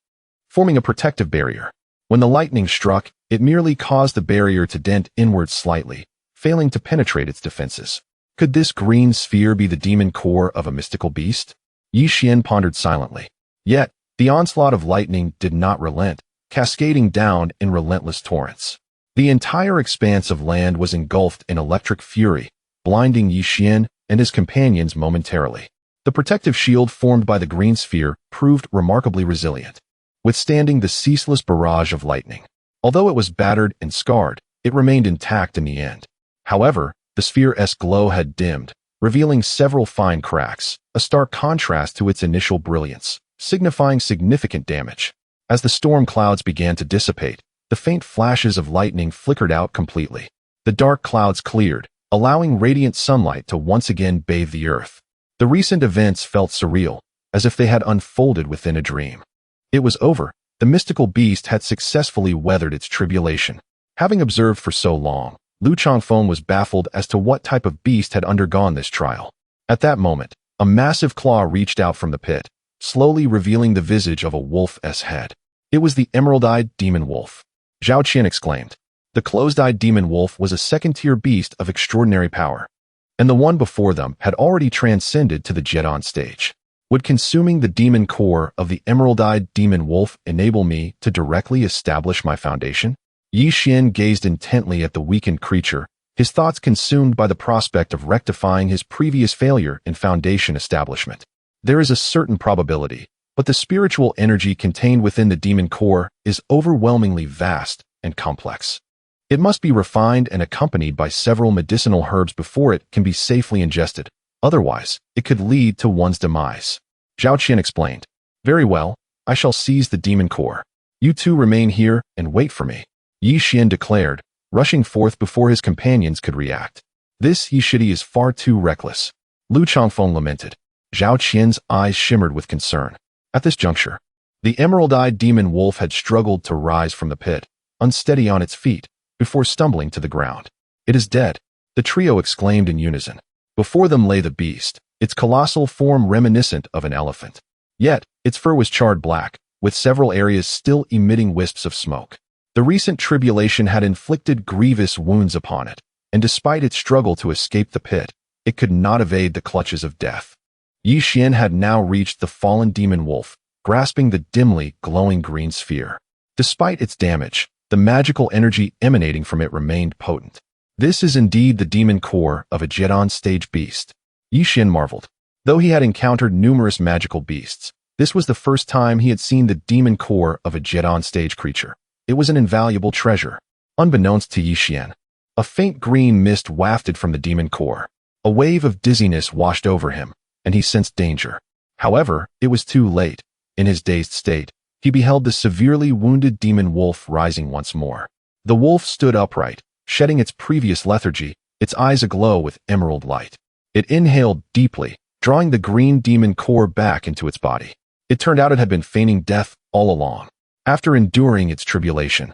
forming a protective barrier. When the lightning struck, it merely caused the barrier to dent inward slightly, failing to penetrate its defenses. Could this green sphere be the demon core of a mystical beast? Yi Xian pondered silently. Yet, the onslaught of lightning did not relent, cascading down in relentless torrents. The entire expanse of land was engulfed in electric fury, blinding Yi Xian and his companions momentarily. The protective shield formed by the green sphere proved remarkably resilient, withstanding the ceaseless barrage of lightning. Although it was battered and scarred, it remained intact in the end. However, the sphere's glow had dimmed, revealing several fine cracks, a stark contrast to its initial brilliance, signifying significant damage. As the storm clouds began to dissipate, The faint flashes of lightning flickered out completely. The dark clouds cleared, allowing radiant sunlight to once again bathe the earth. The recent events felt surreal, as if they had unfolded within a dream. It was over. The mystical beast had successfully weathered its tribulation. Having observed for so long, Lu Changfeng was baffled as to what type of beast had undergone this trial. At that moment, a massive claw reached out from the pit, slowly revealing the visage of a wolf's head. It was the emerald-eyed demon wolf. Zhao Qian exclaimed. The closed-eyed demon wolf was a second-tier beast of extraordinary power, and the one before them had already transcended to the Jedon stage. Would consuming the demon core of the emerald-eyed demon wolf enable me to directly establish my foundation? Yi Xian gazed intently at the weakened creature, his thoughts consumed by the prospect of rectifying his previous failure in foundation establishment. There is a certain probability, but the spiritual energy contained within the demon core is overwhelmingly vast and complex. It must be refined and accompanied by several medicinal herbs before it can be safely ingested. Otherwise, it could lead to one's demise. Zhao Qian explained. Very well, I shall seize the demon core. You two remain here and wait for me, Yi Xian declared, rushing forth before his companions could react. This Yishidi is far too reckless, Lu Changfeng lamented. Zhao Qian's eyes shimmered with concern. At this juncture, the emerald-eyed demon wolf had struggled to rise from the pit, unsteady on its feet, before stumbling to the ground. It is dead, the trio exclaimed in unison. Before them lay the beast, its colossal form reminiscent of an elephant. Yet, its fur was charred black, with several areas still emitting wisps of smoke. The recent tribulation had inflicted grievous wounds upon it, and despite its struggle to escape the pit, it could not evade the clutches of death. Yi Xian had now reached the fallen demon wolf, grasping the dimly glowing green sphere. Despite its damage, the magical energy emanating from it remained potent. This is indeed the demon core of a Jedon stage beast, Yi Xian marveled. Though he had encountered numerous magical beasts, this was the first time he had seen the demon core of a Jedon stage creature. It was an invaluable treasure. Unbeknownst to Yi Xian, a faint green mist wafted from the demon core. A wave of dizziness washed over him, and he sensed danger. However, it was too late. In his dazed state, he beheld the severely wounded demon wolf rising once more. The wolf stood upright, shedding its previous lethargy, its eyes aglow with emerald light. It inhaled deeply, drawing the green demon core back into its body. It turned out it had been feigning death all along. After enduring its tribulation,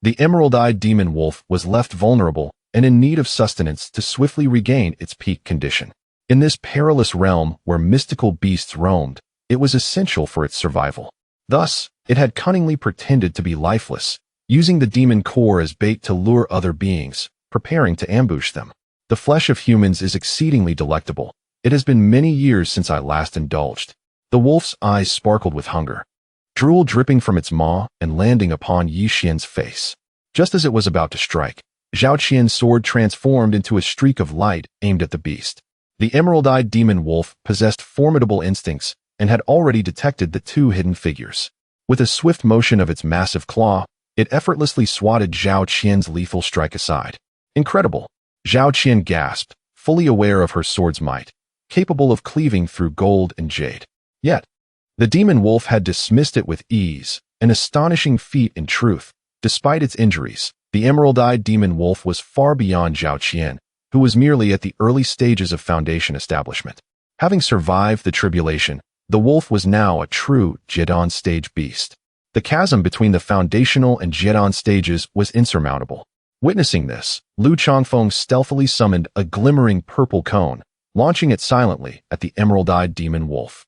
the emerald-eyed demon wolf was left vulnerable and in need of sustenance to swiftly regain its peak condition. In this perilous realm where mystical beasts roamed, it was essential for its survival. Thus, it had cunningly pretended to be lifeless, using the demon core as bait to lure other beings, preparing to ambush them. The flesh of humans is exceedingly delectable. It has been many years since I last indulged. The wolf's eyes sparkled with hunger, drool dripping from its maw and landing upon Yi Xian's face. Just as it was about to strike, Zhao Qian's sword transformed into a streak of light aimed at the beast. The emerald-eyed demon wolf possessed formidable instincts and had already detected the two hidden figures. With a swift motion of its massive claw, it effortlessly swatted Zhao Qian's lethal strike aside. Incredible! Zhao Qian gasped, fully aware of her sword's might, capable of cleaving through gold and jade. Yet, the demon wolf had dismissed it with ease, an astonishing feat in truth. Despite its injuries, the emerald-eyed demon wolf was far beyond Zhao Qian, who was merely at the early stages of foundation establishment. Having survived the tribulation, the wolf was now a true Jedon stage beast. The chasm between the foundational and Jedon stages was insurmountable. Witnessing this, Lu Changfeng stealthily summoned a glimmering purple cone, launching it silently at the emerald-eyed demon wolf.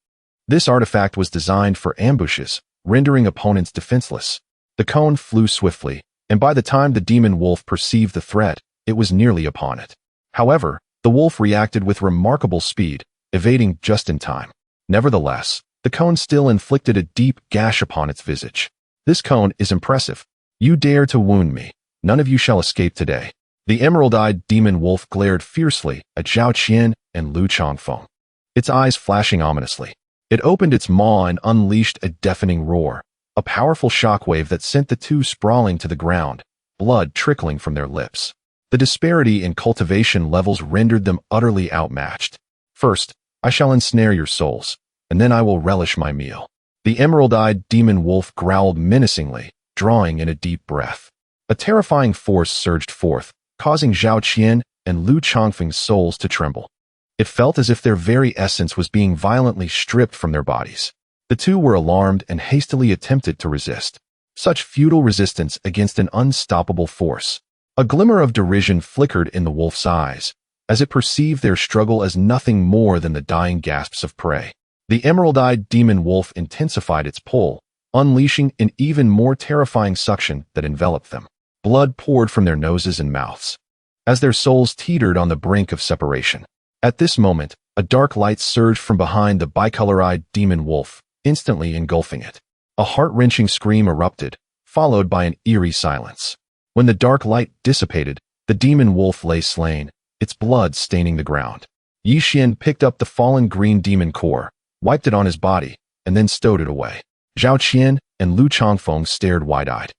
This artifact was designed for ambushes, rendering opponents defenseless. The cone flew swiftly, and by the time the demon wolf perceived the threat, it was nearly upon it. However, the wolf reacted with remarkable speed, evading just in time. Nevertheless, the cone still inflicted a deep gash upon its visage. This cone is impressive. You dare to wound me. None of you shall escape today. The emerald-eyed demon wolf glared fiercely at Zhao Qian and Lu Changfeng, its eyes flashing ominously. It opened its maw and unleashed a deafening roar, a powerful shockwave that sent the two sprawling to the ground, blood trickling from their lips. The disparity in cultivation levels rendered them utterly outmatched. First, I shall ensnare your souls, and then I will relish my meal. The emerald-eyed demon wolf growled menacingly, drawing in a deep breath. A terrifying force surged forth, causing Zhao Qian and Lu Chongfeng's souls to tremble. It felt as if their very essence was being violently stripped from their bodies. The two were alarmed and hastily attempted to resist. Such futile resistance against an unstoppable force. A glimmer of derision flickered in the wolf's eyes, as it perceived their struggle as nothing more than the dying gasps of prey. The emerald-eyed demon wolf intensified its pull, unleashing an even more terrifying suction that enveloped them. Blood poured from their noses and mouths, as their souls teetered on the brink of separation. At this moment, a dark light surged from behind the bicolor-eyed demon wolf, instantly engulfing it. A heart-wrenching scream erupted, followed by an eerie silence. When the dark light dissipated, the demon wolf lay slain, its blood staining the ground. Yi Xian picked up the fallen green demon core, wiped it on his body, and then stowed it away. Zhao Qian and Lu Chongfeng stared wide-eyed,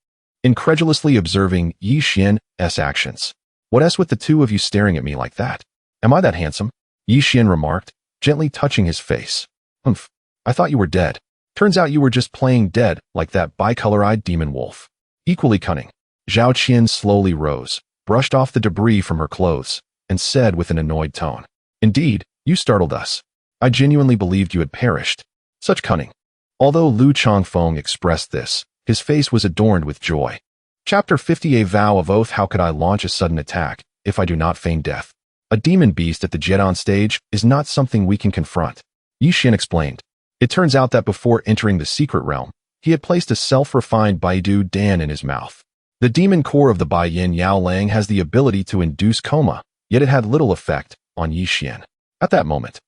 incredulously observing Yi Xian's actions. "What else with the two of you staring at me like that? Am I that handsome?" Yi Xian remarked, gently touching his face. "Humph, I thought you were dead. Turns out you were just playing dead like that bicolor-eyed demon wolf. Equally cunning." Zhao Qian slowly rose, brushed off the debris from her clothes, and said with an annoyed tone, "Indeed, you startled us. I genuinely believed you had perished. Such cunning." Although Lu Chongfeng expressed this, his face was adorned with joy. Chapter 50. A Vow of Oath. How could I launch a sudden attack if I do not feign death? A demon beast at the Jedon stage is not something we can confront. Yi Xian explained. It turns out that before entering the secret realm, he had placed a self-refined Baidu Dan in his mouth. The demon core of the Bai Yin Yao Lang has the ability to induce coma, yet it had little effect on Yi Xian. At that moment,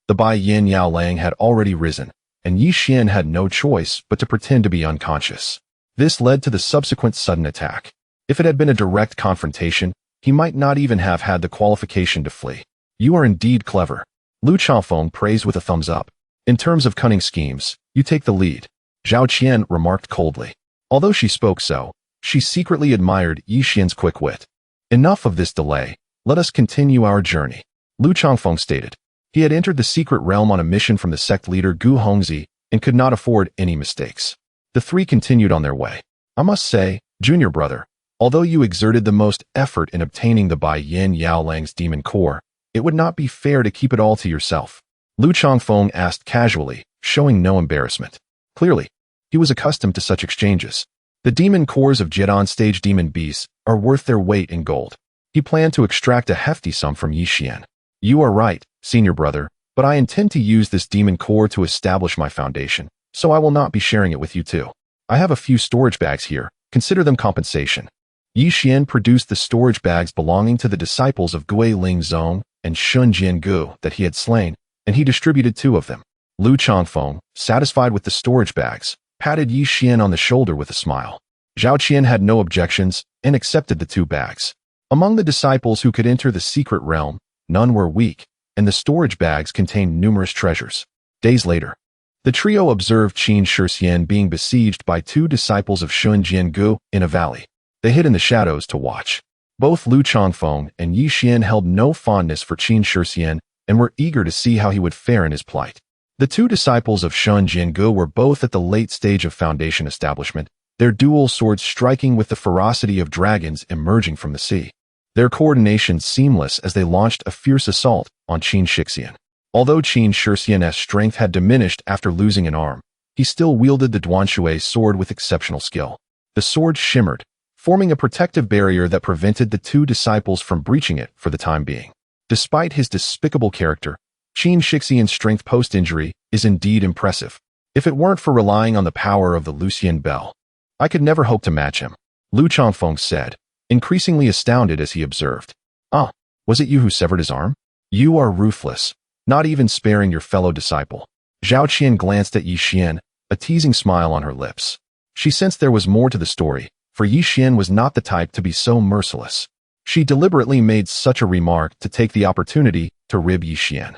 the Bai Yin Yao Lang had already risen, and Yi Xian had no choice but to pretend to be unconscious. This led to the subsequent sudden attack. If it had been a direct confrontation, he might not even have had the qualification to flee. "You are indeed clever." Lu Chongfeng praised with a thumbs up. "In terms of cunning schemes, you take the lead," Zhao Qian remarked coldly. Although she spoke so, she secretly admired Yi Xian's quick wit. "Enough of this delay. Let us continue our journey," Lu Chongfeng stated. He had entered the secret realm on a mission from the sect leader Gu Hongzi and could not afford any mistakes. The three continued on their way. "I must say, junior brother, although you exerted the most effort in obtaining the Bai Yin Yao Lang's demon core, it would not be fair to keep it all to yourself," Lu Chongfeng asked casually, showing no embarrassment. Clearly, he was accustomed to such exchanges. The demon cores of Jedon stage demon beasts are worth their weight in gold. He planned to extract a hefty sum from Yi Xian. "You are right, senior brother, but I intend to use this demon core to establish my foundation, so I will not be sharing it with you too. I have a few storage bags here. Consider them compensation." Yi Xian produced the storage bags belonging to the disciples of Gui Ling Zong and Shun Jiangu that he had slain, and he distributed 2 of them. Lu Chongfeng, satisfied with the storage bags, patted Yi Xian on the shoulder with a smile. Zhao Qian had no objections and accepted the 2 bags. Among the disciples who could enter the secret realm, none were weak, and the storage bags contained numerous treasures. Days later, the trio observed Qin Shixian being besieged by 2 disciples of Shun Jiangu in a valley. They hid in the shadows to watch. Both Lu Chongfeng and Yi Xian held no fondness for Qin Shixian and were eager to see how he would fare in his plight. The 2 disciples of Shun Jiangu were both at the late stage of foundation establishment, their dual swords striking with the ferocity of dragons emerging from the sea. Their coordination seamless as they launched a fierce assault on Qin Shixian. Although Qin Shixian's strength had diminished after losing an arm, he still wielded the Duanshui sword with exceptional skill. The sword shimmered, forming a protective barrier that prevented the 2 disciples from breaching it for the time being. Despite his despicable character, Qin Shixian's strength post-injury is indeed impressive. If it weren't for relying on the power of the Lucian Bell, I could never hope to match him, Lu Chongfeng said, increasingly astounded as he observed. "Ah, was it you who severed his arm? You are ruthless, not even sparing your fellow disciple." Zhao Qian glanced at Yi Xian, a teasing smile on her lips. She sensed there was more to the story, for Yi Xian was not the type to be so merciless. She deliberately made such a remark to take the opportunity to rib Yi Xian.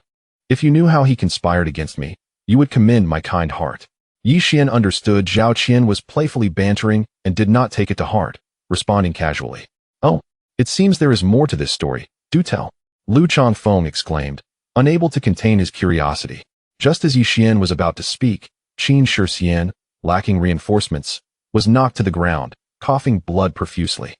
"If you knew how he conspired against me, you would commend my kind heart." Yi Xian understood Zhao Qian was playfully bantering and did not take it to heart, responding casually. "Oh, it seems there is more to this story. Do tell," Lu Chongfeng exclaimed, unable to contain his curiosity. Just as Yi Xian was about to speak, Qin Shixian, lacking reinforcements, was knocked to the ground, coughing blood profusely.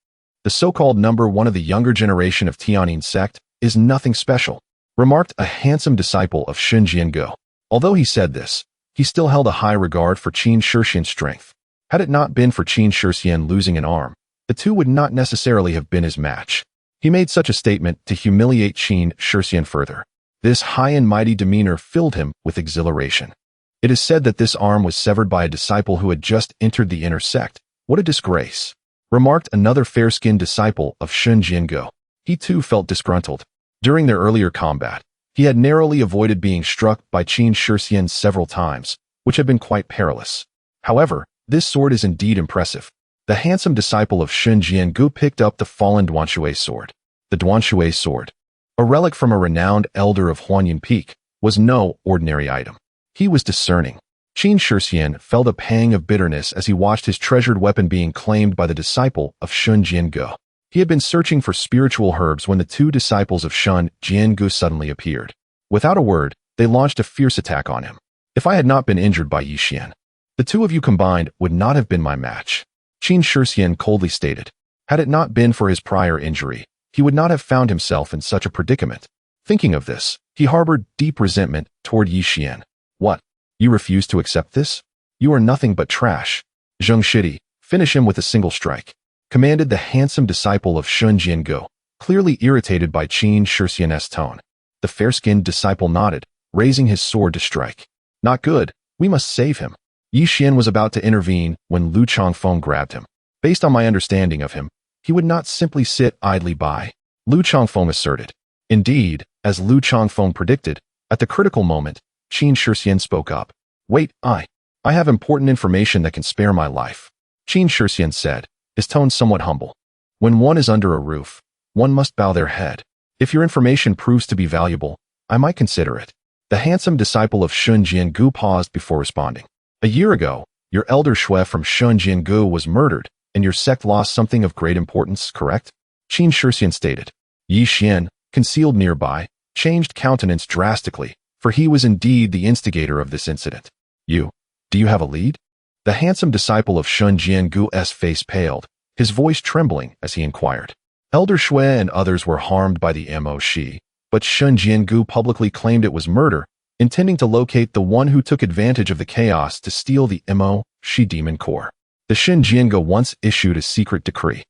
The so-called number one of the younger generation of Tianyin sect is nothing special, remarked a handsome disciple of Sun Jiangu. Although he said this, he still held a high regard for Qin Shixian's strength. Had it not been for Qin Shixian losing an arm, the two would not necessarily have been his match. He made such a statement to humiliate Qin Shixian further. This high and mighty demeanor filled him with exhilaration. It is said that this arm was severed by a disciple who had just entered the inner sect. What a disgrace, remarked another fair-skinned disciple of Sun Jiangu. He too felt disgruntled. During their earlier combat, he had narrowly avoided being struck by Qin Shixian several times, which had been quite perilous. However, this sword is indeed impressive. The handsome disciple of Sun Jiangu picked up the fallen Duanshui sword. The Duanshui sword, a relic from a renowned elder of Huanyan Peak, was no ordinary item. He was discerning. Qin Shixian felt a pang of bitterness as he watched his treasured weapon being claimed by the disciple of Sun Jiangu. He had been searching for spiritual herbs when the two disciples of Sun Jiangu suddenly appeared. Without a word, they launched a fierce attack on him. If I had not been injured by Yixian, the two of you combined would not have been my match, Qin Shixian coldly stated. Had it not been for his prior injury, he would not have found himself in such a predicament. Thinking of this, he harbored deep resentment toward Yixian. What? You refuse to accept this? You are nothing but trash. Zheng Shidi, finish him with a single strike, commanded the handsome disciple of Sun Jiangu, clearly irritated by Qin Shixian's tone. The fair-skinned disciple nodded, raising his sword to strike. Not good, we must save him. Yixian was about to intervene when Lu Chongfeng grabbed him. Based on my understanding of him, he would not simply sit idly by, Lu Chongfeng asserted. Indeed, as Lu Chongfeng predicted, at the critical moment, Qin Shixian spoke up. Wait, I have important information that can spare my life, Qin Shixian said, his tone somewhat humble. When one is under a roof, one must bow their head. If your information proves to be valuable, I might consider it. The handsome disciple of Sun Jiangu paused before responding. A year ago, your elder Xue from Sun Jiangu was murdered, and your sect lost something of great importance, correct? Qin Shixian stated. Yixian, concealed nearby, changed countenance drastically, for he was indeed the instigator of this incident. Do you have a lead? The handsome disciple of Sun Jiangu's face paled, his voice trembling as he inquired. Elder Xue and others were harmed by the Mo-Shi, but Sun Jiangu publicly claimed it was murder, intending to locate the one who took advantage of the chaos to steal the Mo-Shi demon core. The Sun Jiangu once issued a secret decree,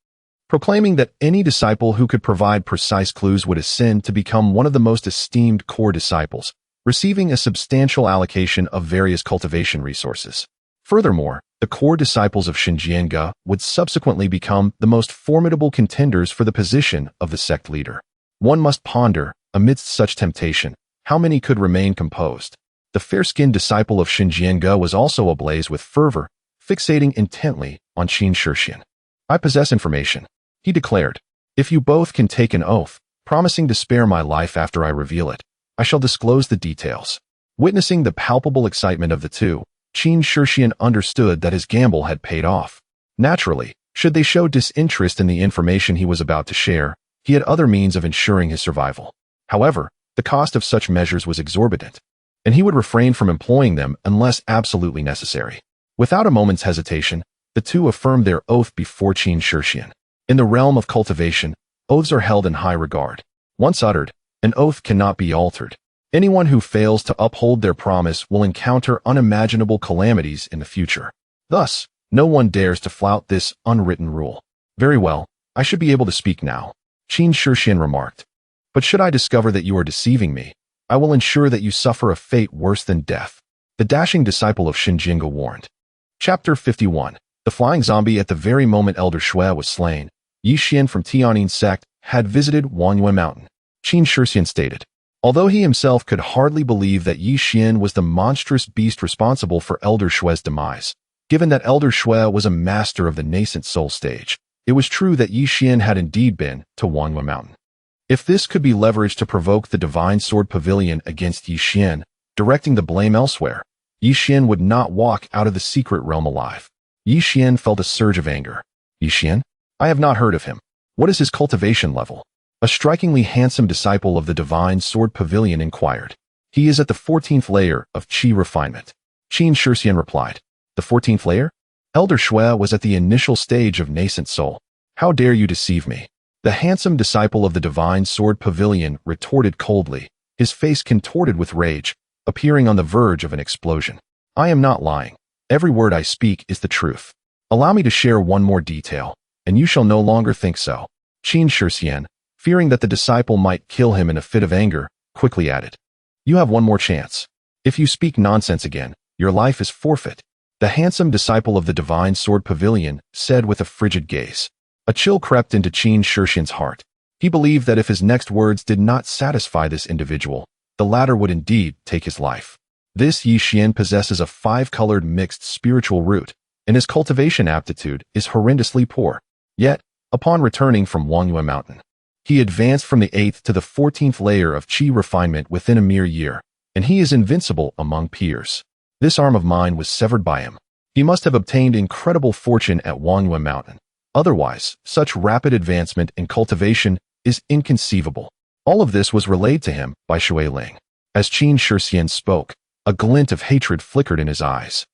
proclaiming that any disciple who could provide precise clues would ascend to become one of the most esteemed core disciples, receiving a substantial allocation of various cultivation resources. Furthermore, the core disciples of Sun Jiangu would subsequently become the most formidable contenders for the position of the sect leader. One must ponder, amidst such temptation, how many could remain composed. The fair-skinned disciple of Sun Jiangu was also ablaze with fervor, fixating intently on Qin Shixian. I possess information, he declared. If you both can take an oath, promising to spare my life after I reveal it, I shall disclose the details. Witnessing the palpable excitement of the two, Qin Shixian understood that his gamble had paid off. Naturally, should they show disinterest in the information he was about to share, he had other means of ensuring his survival. However, the cost of such measures was exorbitant, and he would refrain from employing them unless absolutely necessary. Without a moment's hesitation, the two affirmed their oath before Qin Shixian. In the realm of cultivation, oaths are held in high regard. Once uttered, an oath cannot be altered. Anyone who fails to uphold their promise will encounter unimaginable calamities in the future. Thus, no one dares to flout this unwritten rule. Very well, I should be able to speak now, Qin Shixian remarked. But should I discover that you are deceiving me, I will ensure that you suffer a fate worse than death, the dashing disciple of Sun Jiangu warned. Chapter 51. The flying zombie. At the very moment Elder Xue was slain, Yixian from Tianyin sect had visited Wangyue Mountain, Qin Shixian stated. Although he himself could hardly believe that Yixian was the monstrous beast responsible for Elder Xue's demise, given that Elder Xue was a master of the Nascent Soul stage, it was true that Yixian had indeed been to Wangyue Mountain. If this could be leveraged to provoke the Divine Sword Pavilion against Yixian, directing the blame elsewhere, Yixian would not walk out of the secret realm alive. Yixian felt a surge of anger. Yixian? I have not heard of him. What is his cultivation level? A strikingly handsome disciple of the Divine Sword Pavilion inquired. He is at the 14th layer of Qi refinement, Qin Shixian replied. The 14th layer? Elder Xue was at the initial stage of Nascent Soul. How dare you deceive me? The handsome disciple of the Divine Sword Pavilion retorted coldly, his face contorted with rage, appearing on the verge of an explosion. I am not lying. Every word I speak is the truth. Allow me to share one more detail, and you shall no longer think so. Qin Shixian, fearing that the disciple might kill him in a fit of anger, quickly added, You have one more chance. If you speak nonsense again, your life is forfeit. The handsome disciple of the Divine Sword Pavilion said with a frigid gaze. A chill crept into Qin Shixian's heart. He believed that if his next words did not satisfy this individual, the latter would indeed take his life. This Yi Xian possesses a 5-colored mixed spiritual root, and his cultivation aptitude is horrendously poor. Yet, upon returning from Wangyue Mountain, he advanced from the 8th to the 14th layer of qi refinement within a mere year, and he is invincible among peers. This arm of mine was severed by him. He must have obtained incredible fortune at Wangyue Mountain. Otherwise, such rapid advancement in cultivation is inconceivable. All of this was relayed to him by Shui Ling. As Qin Shixian spoke, a glint of hatred flickered in his eyes.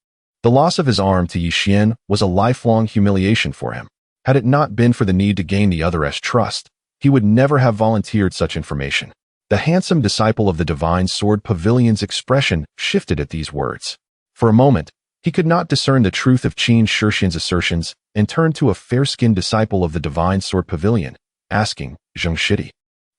The loss of his arm to Yi Xian was a lifelong humiliation for him. Had it not been for the need to gain the other's trust, he would never have volunteered such information. The handsome disciple of the Divine Sword Pavilion's expression shifted at these words. For a moment, he could not discern the truth of Qin Shixian's assertions and turned to a fair-skinned disciple of the Divine Sword Pavilion, asking, Zheng Shidi,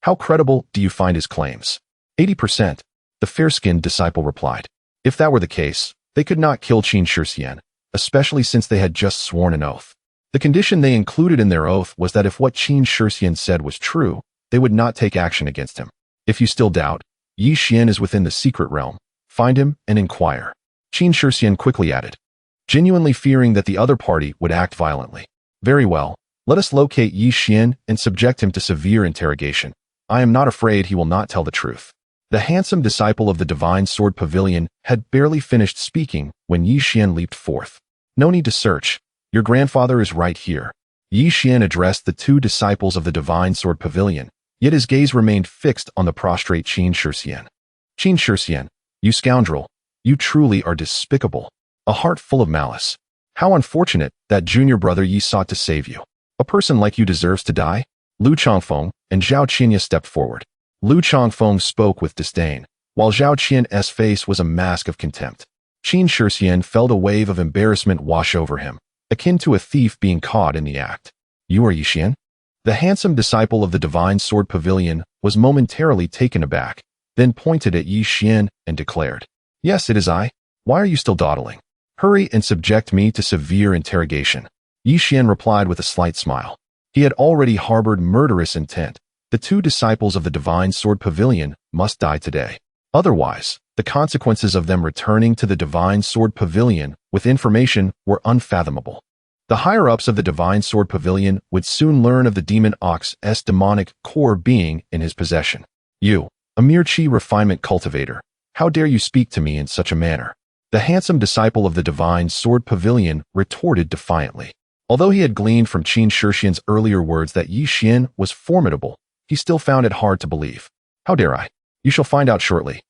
how credible do you find his claims? 80%, the fair-skinned disciple replied. If that were the case, they could not kill Qin Shixian, especially since they had just sworn an oath. The condition they included in their oath was that if what Qin Shixian said was true, they would not take action against him. If you still doubt, Yi Xian is within the secret realm. Find him and inquire. Qin Shixian quickly added, genuinely fearing that the other party would act violently. Very well, let us locate Yi Xian and subject him to severe interrogation. I am not afraid he will not tell the truth. The handsome disciple of the Divine Sword Pavilion had barely finished speaking when Yi Xian leaped forth. No need to search. Your grandfather is right here. Yi Xian addressed the 2 disciples of the Divine Sword Pavilion, yet his gaze remained fixed on the prostrate Qin Shixian. Qin Shixian, you scoundrel, you truly are despicable. A heart full of malice. How unfortunate that junior brother Yi sought to save you. A person like you deserves to die. Lu Changfeng and Zhao Qinya stepped forward. Lu Changfeng spoke with disdain, while Zhao Qian's face was a mask of contempt. Qin Shixian felt a wave of embarrassment wash over him, akin to a thief being caught in the act. You are Yi Xian? The handsome disciple of the Divine Sword Pavilion was momentarily taken aback, then pointed at Yi Xian and declared, Yes, it is I. Why are you still dawdling? Hurry and subject me to severe interrogation. Yi Xian replied with a slight smile. He had already harbored murderous intent. The 2 disciples of the Divine Sword Pavilion must die today. Otherwise, the consequences of them returning to the Divine Sword Pavilion with information were unfathomable. The higher-ups of the Divine Sword Pavilion would soon learn of the Demon Ox's demonic core being in his possession. You, a mere qi refinement cultivator, how dare you speak to me in such a manner? The handsome disciple of the Divine Sword Pavilion retorted defiantly. Although he had gleaned from Qin Shixian's earlier words that Yi Xian was formidable, he still found it hard to believe. How dare I? You shall find out shortly.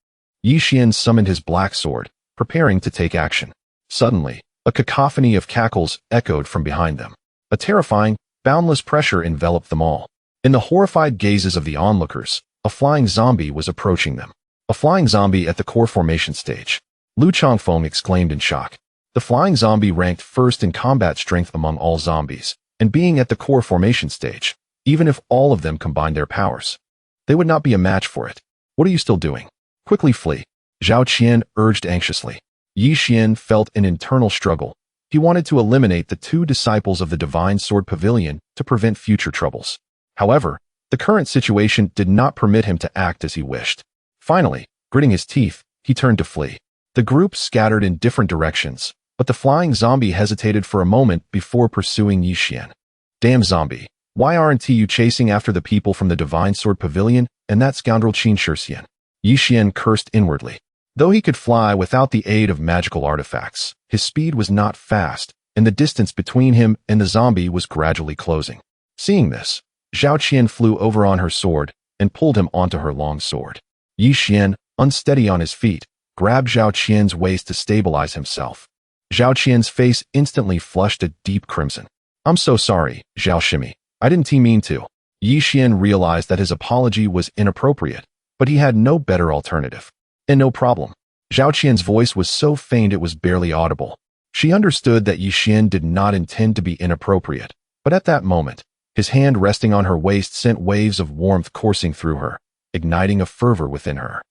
Yi Xian summoned his black sword, preparing to take action. Suddenly, a cacophony of cackles echoed from behind them. A terrifying, boundless pressure enveloped them all. In the horrified gazes of the onlookers, a flying zombie was approaching them. A flying zombie at the core formation stage. Lu Changfeng exclaimed in shock. The flying zombie ranked first in combat strength among all zombies, and being at the core formation stage, even if all of them combined their powers, they would not be a match for it. What are you still doing? Quickly flee. Zhao Qian urged anxiously. Yi Xian felt an internal struggle. He wanted to eliminate the 2 disciples of the Divine Sword Pavilion to prevent future troubles. However, the current situation did not permit him to act as he wished. Finally, gritting his teeth, he turned to flee. The group scattered in different directions, but the flying zombie hesitated for a moment before pursuing Yi Xian. Damn zombie, why aren't you chasing after the people from the Divine Sword Pavilion and that scoundrel Qin Shixian? Yi Xian cursed inwardly. Though he could fly without the aid of magical artifacts, his speed was not fast, and the distance between him and the zombie was gradually closing. Seeing this, Zhao Qian flew over on her sword and pulled him onto her long sword. Yi Xian, unsteady on his feet, grabbed Zhao Qian's waist to stabilize himself. Zhao Qian's face instantly flushed a deep crimson. I'm so sorry, Zhao Shimi. I didn't mean to. Yi Xian realized that his apology was inappropriate, but he had no better alternative. And no problem. Zhao Qian's voice was so faint it was barely audible. She understood that Yi Xian did not intend to be inappropriate, but at that moment, his hand resting on her waist sent waves of warmth coursing through her, igniting a fervor within her.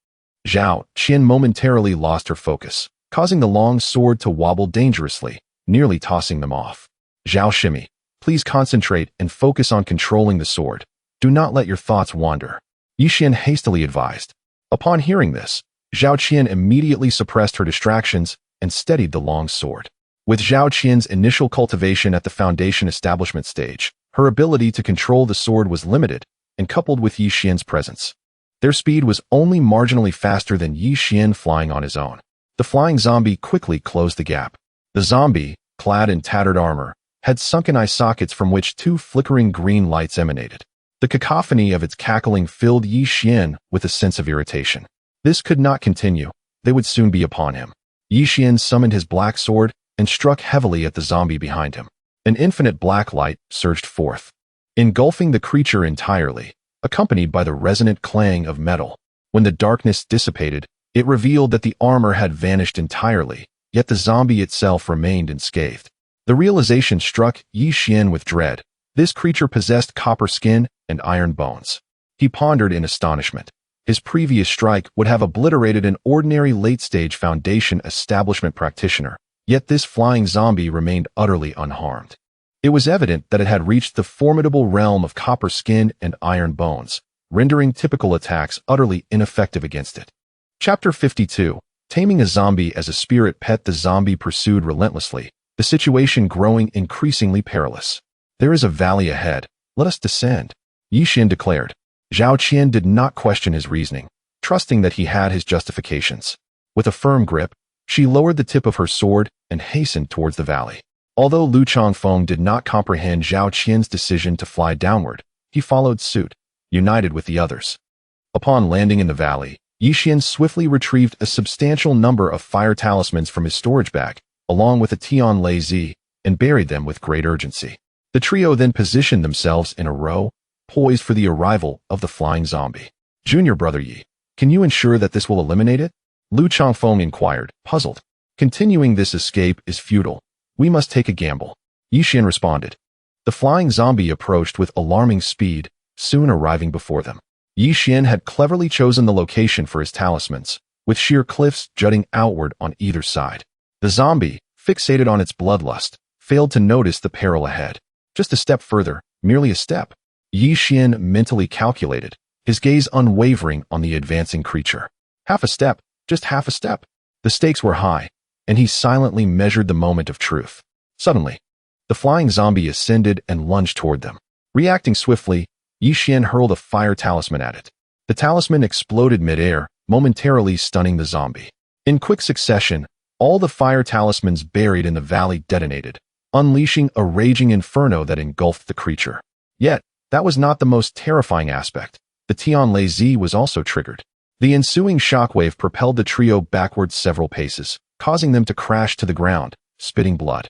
Zhao Qian momentarily lost her focus, causing the long sword to wobble dangerously, nearly tossing them off. Zhao Shimi, please concentrate and focus on controlling the sword. Do not let your thoughts wander. Yi Xian hastily advised. Upon hearing this, Zhao Qian immediately suppressed her distractions and steadied the long sword. With Zhao Qian's initial cultivation at the foundation establishment stage, her ability to control the sword was limited, and coupled with Yi Xian's presence, their speed was only marginally faster than Yi Xian flying on his own. The flying zombie quickly closed the gap. The zombie, clad in tattered armor, had sunken eye sockets from which two flickering green lights emanated. The cacophony of its cackling filled Yi Xian with a sense of irritation. This could not continue. They would soon be upon him. Yi Xian summoned his black sword and struck heavily at the zombie behind him. An infinite black light surged forth, engulfing the creature entirely, accompanied by the resonant clang of metal. When the darkness dissipated, it revealed that the armor had vanished entirely, yet the zombie itself remained unscathed. The realization struck Yi Xian with dread. This creature possessed copper skin and iron bones. He pondered in astonishment. His previous strike would have obliterated an ordinary late-stage foundation establishment practitioner, yet this flying zombie remained utterly unharmed. It was evident that it had reached the formidable realm of copper skin and iron bones, rendering typical attacks utterly ineffective against it. Chapter 52. Taming a zombie as a spirit pet. The zombie pursued relentlessly, the situation growing increasingly perilous. There is a valley ahead. Let us descend, Yi Xian declared. Zhao Qian did not question his reasoning, trusting that he had his justifications. With a firm grip, she lowered the tip of her sword and hastened towards the valley. Although Lu Changfeng did not comprehend Zhao Qian's decision to fly downward, he followed suit, united with the others. Upon landing in the valley, Yi Xian swiftly retrieved a substantial number of fire talismans from his storage bag, along with a Tian Lei Zi, and buried them with great urgency. The trio then positioned themselves in a row, poised for the arrival of the flying zombie. Junior brother Yi, can you ensure that this will eliminate it? Lu Changfeng inquired, puzzled. Continuing this escape is futile. We must take a gamble. Yi Xian responded. The flying zombie approached with alarming speed, soon arriving before them. Yi Xian had cleverly chosen the location for his talismans, with sheer cliffs jutting outward on either side. The zombie, fixated on its bloodlust, failed to notice the peril ahead. Just a step further, merely a step. Yi Xian mentally calculated, his gaze unwavering on the advancing creature. Half a step, just half a step. The stakes were high, and he silently measured the moment of truth. Suddenly, the flying zombie ascended and lunged toward them. Reacting swiftly, Yi Xian hurled a fire talisman at it. The talisman exploded mid-air, momentarily stunning the zombie. In quick succession, all the fire talismans buried in the valley detonated, unleashing a raging inferno that engulfed the creature. Yet, that was not the most terrifying aspect. The Tian Lei Zi was also triggered. The ensuing shockwave propelled the trio backwards several paces, causing them to crash to the ground, spitting blood.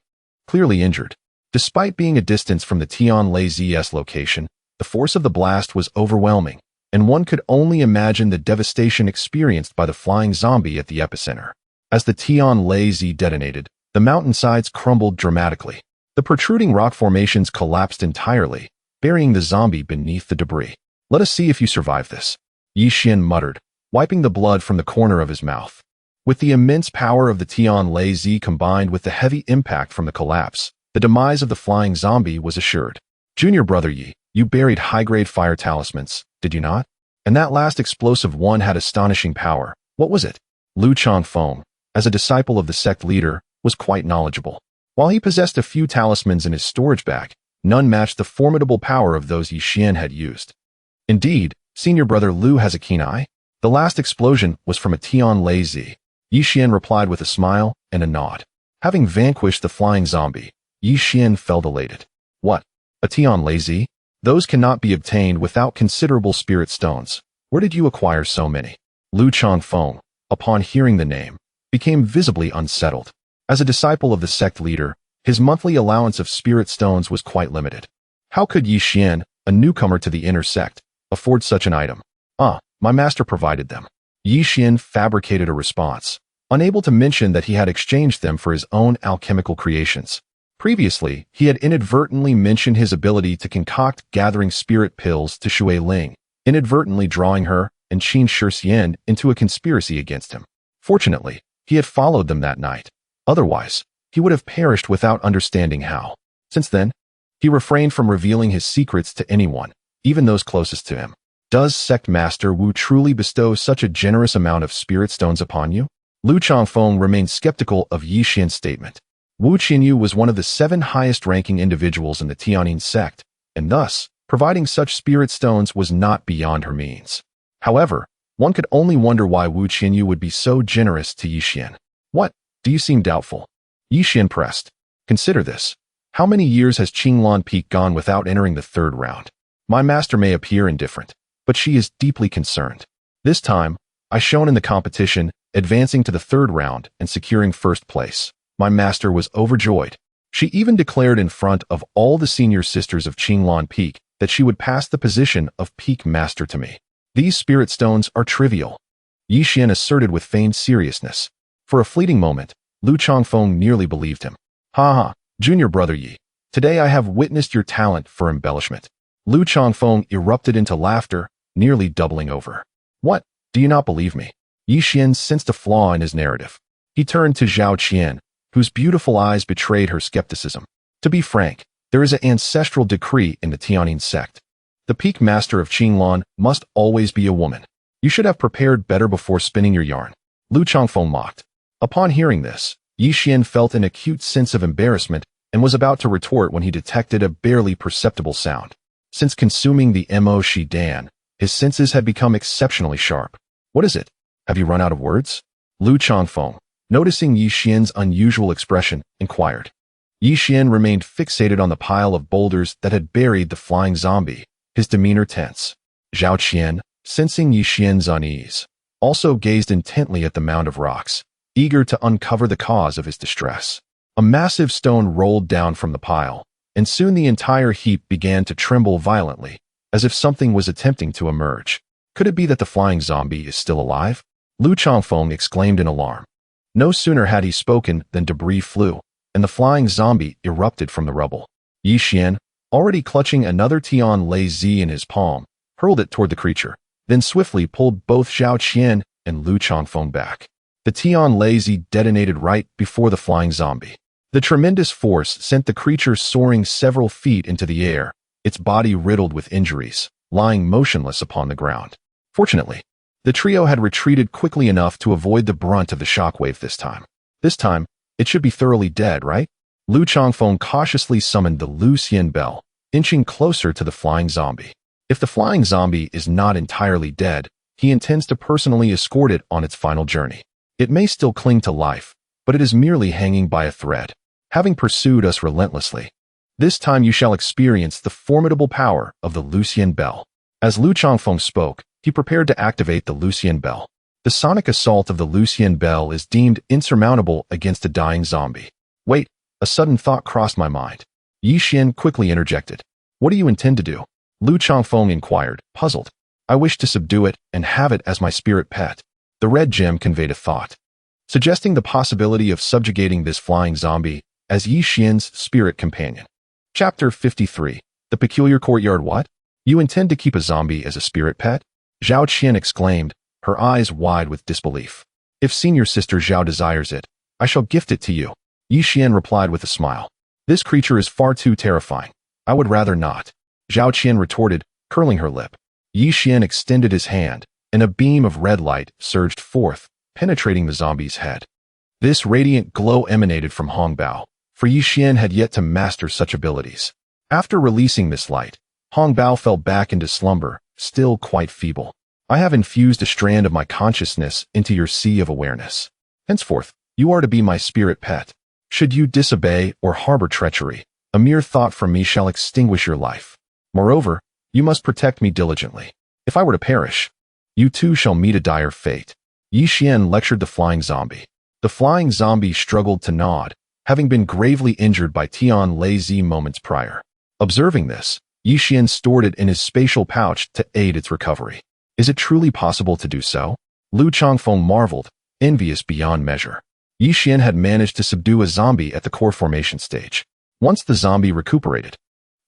Clearly injured. Despite being a distance from the Tian Lei Z's location, the force of the blast was overwhelming, and one could only imagine the devastation experienced by the flying zombie at the epicenter. As the Tian Lei Z detonated, the mountainsides crumbled dramatically. The protruding rock formations collapsed entirely, burying the zombie beneath the debris. Let us see if you survive this, Yi Xian muttered, wiping the blood from the corner of his mouth. With the immense power of the Tian Lei Z combined with the heavy impact from the collapse, the demise of the flying zombie was assured. Junior brother Yi, you buried high-grade fire talismans, did you not? And that last explosive one had astonishing power. What was it? Lu Changfeng, as a disciple of the sect leader, was quite knowledgeable. While he possessed a few talismans in his storage bag, none matched the formidable power of those Yi Xian had used. Indeed, senior brother Lu has a keen eye. The last explosion was from a Tian Lei Z. Yi Xian replied with a smile and a nod. Having vanquished the flying zombie, Yi Xian felt elated. What? A Tian Lei Z? Those cannot be obtained without considerable spirit stones. Where did you acquire so many? Lu Changfeng, upon hearing the name, became visibly unsettled. As a disciple of the sect leader, his monthly allowance of spirit stones was quite limited. How could Yi Xian, a newcomer to the inner sect, afford such an item? My master provided them. Yi Xian fabricated a response, unable to mention that he had exchanged them for his own alchemical creations. Previously, he had inadvertently mentioned his ability to concoct gathering spirit pills to Shui Ling, inadvertently drawing her and Qin Shixian into a conspiracy against him. Fortunately, he had followed them that night. Otherwise, he would have perished without understanding how. Since then, he refrained from revealing his secrets to anyone, even those closest to him. Does Sect Master Wu truly bestow such a generous amount of spirit stones upon you? Lu Changfeng remained skeptical of Yi Xian's statement. Wu Qinyu was one of the 7 highest-ranking individuals in the Tianyin sect, and thus, providing such spirit stones was not beyond her means. However, one could only wonder why Wu Qinyu would be so generous to Yi Xian. What? Do you seem doubtful? Yi Xian pressed. Consider this. How many years has Qinglan Peak gone without entering the 3rd round? My master may appear indifferent, but she is deeply concerned. This time, I shone in the competition, advancing to the 3rd round and securing 1st place. My master was overjoyed. She even declared in front of all the senior sisters of Qinglan Peak that she would pass the position of Peak Master to me. These spirit stones are trivial, Yi Xian asserted with feigned seriousness. For a fleeting moment, Lu Changfeng nearly believed him. Ha, junior brother Yi, today I have witnessed your talent for embellishment. Lu Changfeng erupted into laughter, nearly doubling over. What? Do you not believe me? Yi Xian sensed a flaw in his narrative. He turned to Zhao Qian, whose beautiful eyes betrayed her skepticism. To be frank, there is an ancestral decree in the Tianyin sect. The peak master of Qinglan must always be a woman. You should have prepared better before spinning your yarn. Lu Changfeng mocked. Upon hearing this, Yi Xian felt an acute sense of embarrassment and was about to retort when he detected a barely perceptible sound. Since consuming the Mo Shi Dan, his senses had become exceptionally sharp. What is it? Have you run out of words? Lu Changfeng, noticing Yi Xian's unusual expression, inquired. Yi Xian remained fixated on the pile of boulders that had buried the flying zombie, his demeanor tense. Zhao Qian, sensing Yi Xian's unease, also gazed intently at the mound of rocks, eager to uncover the cause of his distress. A massive stone rolled down from the pile, and soon the entire heap began to tremble violently, as if something was attempting to emerge. Could it be that the flying zombie is still alive? Lu Changfeng exclaimed in alarm. No sooner had he spoken than debris flew, and the flying zombie erupted from the rubble. Yi Xian, already clutching another Tian Lei Zi in his palm, hurled it toward the creature, then swiftly pulled both Zhao Qian and Lu Changfeng back. The Tian Lei Zi detonated right before the flying zombie. The tremendous force sent the creature soaring several feet into the air, its body riddled with injuries, lying motionless upon the ground. Fortunately, the trio had retreated quickly enough to avoid the brunt of the shockwave this time. This time, it should be thoroughly dead, right? Lu Changfeng cautiously summoned the Lu Xian bell, inching closer to the flying zombie. If the flying zombie is not entirely dead, he intends to personally escort it on its final journey. It may still cling to life, but it is merely hanging by a thread, having pursued us relentlessly. This time you shall experience the formidable power of the Lu Xian bell. As Lu Changfeng spoke, he prepared to activate the Lu Xian bell. The sonic assault of the Lu Xian bell is deemed insurmountable against a dying zombie. Wait, a sudden thought crossed my mind. Yi Xian quickly interjected. What do you intend to do? Lu Changfeng inquired, puzzled. I wish to subdue it and have it as my spirit pet. The red gem conveyed a thought, suggesting the possibility of subjugating this flying zombie as Yi Xian's spirit companion. Chapter 53. The Peculiar Courtyard. What? You intend to keep a zombie as a spirit pet? Zhao Qian exclaimed, her eyes wide with disbelief. If senior sister Zhao desires it, I shall gift it to you. Yi Xian replied with a smile. This creature is far too terrifying. I would rather not. Zhao Qian retorted, curling her lip. Yi Xian extended his hand, and a beam of red light surged forth, penetrating the zombie's head. This radiant glow emanated from Hong Bao, for Yi Xian had yet to master such abilities. After releasing this light, Hong Bao fell back into slumber, still quite feeble. I have infused a strand of my consciousness into your sea of awareness. Henceforth, you are to be my spirit pet. Should you disobey or harbor treachery, a mere thought from me shall extinguish your life. Moreover, you must protect me diligently. If I were to perish, you too shall meet a dire fate. Yi Xian lectured the flying zombie. The flying zombie struggled to nod, having been gravely injured by Tian Leizi moments prior. Observing this, Yixian stored it in his spatial pouch to aid its recovery. Is it truly possible to do so? Lu Changfeng marveled, envious beyond measure. Yixian had managed to subdue a zombie at the core formation stage. Once the zombie recuperated,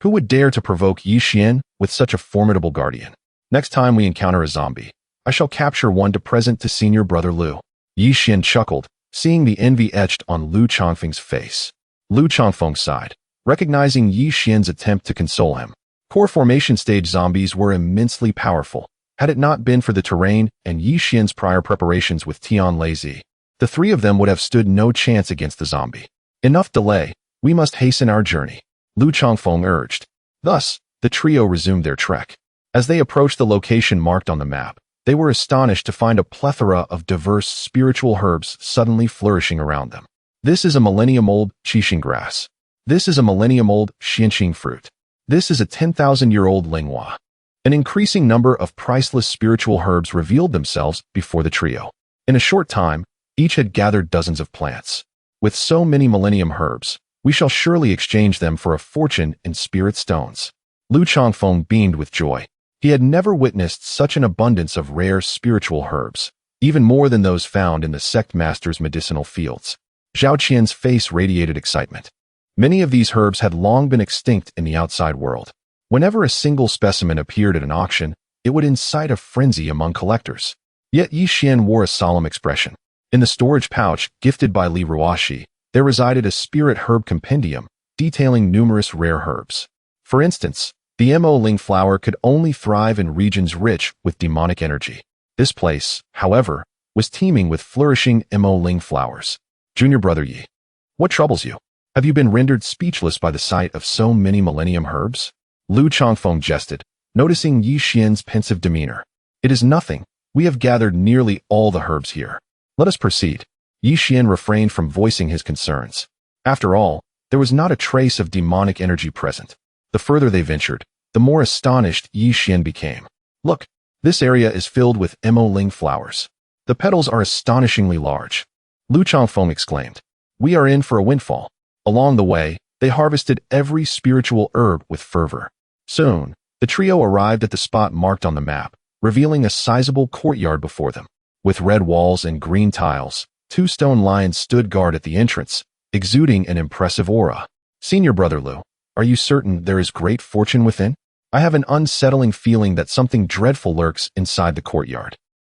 who would dare to provoke Yixian with such a formidable guardian? Next time we encounter a zombie, I shall capture one to present to senior brother Lu. Yixian chuckled, seeing the envy etched on Lu Changfeng's face. Lu Changfeng sighed, recognizing Yixian's attempt to console him. Core formation stage zombies were immensely powerful. Had it not been for the terrain and Yixian's prior preparations with Tian Leizi, the three of them would have stood no chance against the zombie. Enough delay, we must hasten our journey, Lu Changfeng urged. Thus, the trio resumed their trek. As they approached the location marked on the map, they were astonished to find a plethora of diverse spiritual herbs suddenly flourishing around them. This is a millennium-old qixing grass. This is a millennium-old xianxing fruit. This is a 10,000-year-old linghua. An increasing number of priceless spiritual herbs revealed themselves before the trio. In a short time, each had gathered dozens of plants. With so many millennium herbs, we shall surely exchange them for a fortune in spirit stones. Lu Changfeng beamed with joy. He had never witnessed such an abundance of rare spiritual herbs, even more than those found in the sect master's medicinal fields. Zhao Qian's face radiated excitement. Many of these herbs had long been extinct in the outside world. Whenever a single specimen appeared at an auction, it would incite a frenzy among collectors. Yet Yixian wore a solemn expression. In the storage pouch gifted by Li Ruoxi, there resided a spirit herb compendium detailing numerous rare herbs. For instance, the Mo Ling flower could only thrive in regions rich with demonic energy. This place, however, was teeming with flourishing Mo Ling flowers. Junior brother Yi, what troubles you? Have you been rendered speechless by the sight of so many millennium herbs? Lu Changfeng jested, noticing Yixian's pensive demeanor. It is nothing. We have gathered nearly all the herbs here. Let us proceed. Yixian refrained from voicing his concerns. After all, there was not a trace of demonic energy present. The further they ventured, the more astonished Yixian became. Look, this area is filled with Mo Ling flowers. The petals are astonishingly large. Lu Changfeng exclaimed. We are in for a windfall. Along the way, they harvested every spiritual herb with fervor. Soon, the trio arrived at the spot marked on the map, revealing a sizable courtyard before them. With red walls and green tiles, 2 stone lions stood guard at the entrance, exuding an impressive aura. Senior brother Lu, are you certain there is great fortune within? I have an unsettling feeling that something dreadful lurks inside the courtyard.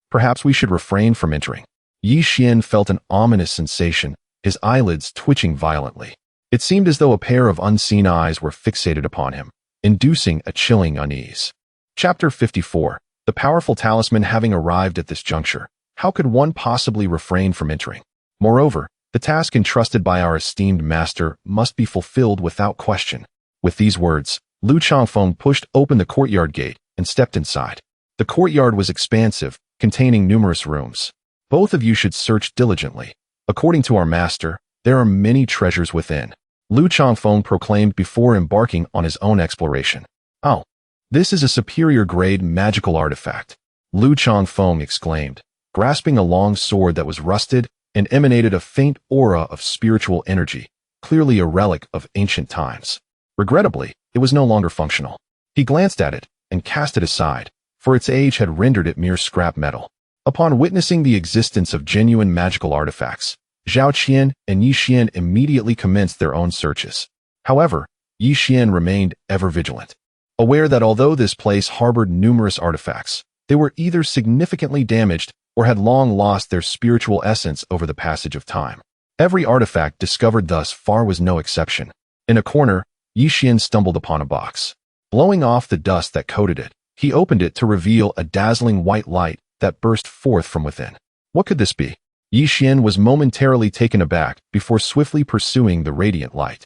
Perhaps we should refrain from entering. Yixian felt an ominous sensation, his eyelids twitching violently. It seemed as though a pair of unseen eyes were fixated upon him, inducing a chilling unease. Chapter 54. The powerful talisman having arrived at this juncture, how could one possibly refrain from entering? Moreover, the task entrusted by our esteemed master must be fulfilled without question. With these words, Lu Changfeng pushed open the courtyard gate and stepped inside. The courtyard was expansive, containing numerous rooms. Both of you should search diligently. According to our master, there are many treasures within. Lu Changfeng proclaimed before embarking on his own exploration. Oh, this is a superior grade magical artifact. Lu Changfeng exclaimed, grasping a long sword that was rusted and emanated a faint aura of spiritual energy, clearly a relic of ancient times. Regrettably, it was no longer functional. He glanced at it and cast it aside, for its age had rendered it mere scrap metal. Upon witnessing the existence of genuine magical artifacts, Zhao Qian and Yixian immediately commenced their own searches. However, Yixian remained ever vigilant, aware that although this place harbored numerous artifacts, they were either significantly damaged or had long lost their spiritual essence over the passage of time. Every artifact discovered thus far was no exception. In a corner, Yixian stumbled upon a box. Blowing off the dust that coated it, he opened it to reveal a dazzling white light that burst forth from within. What could this be? Yixian was momentarily taken aback before swiftly pursuing the radiant light.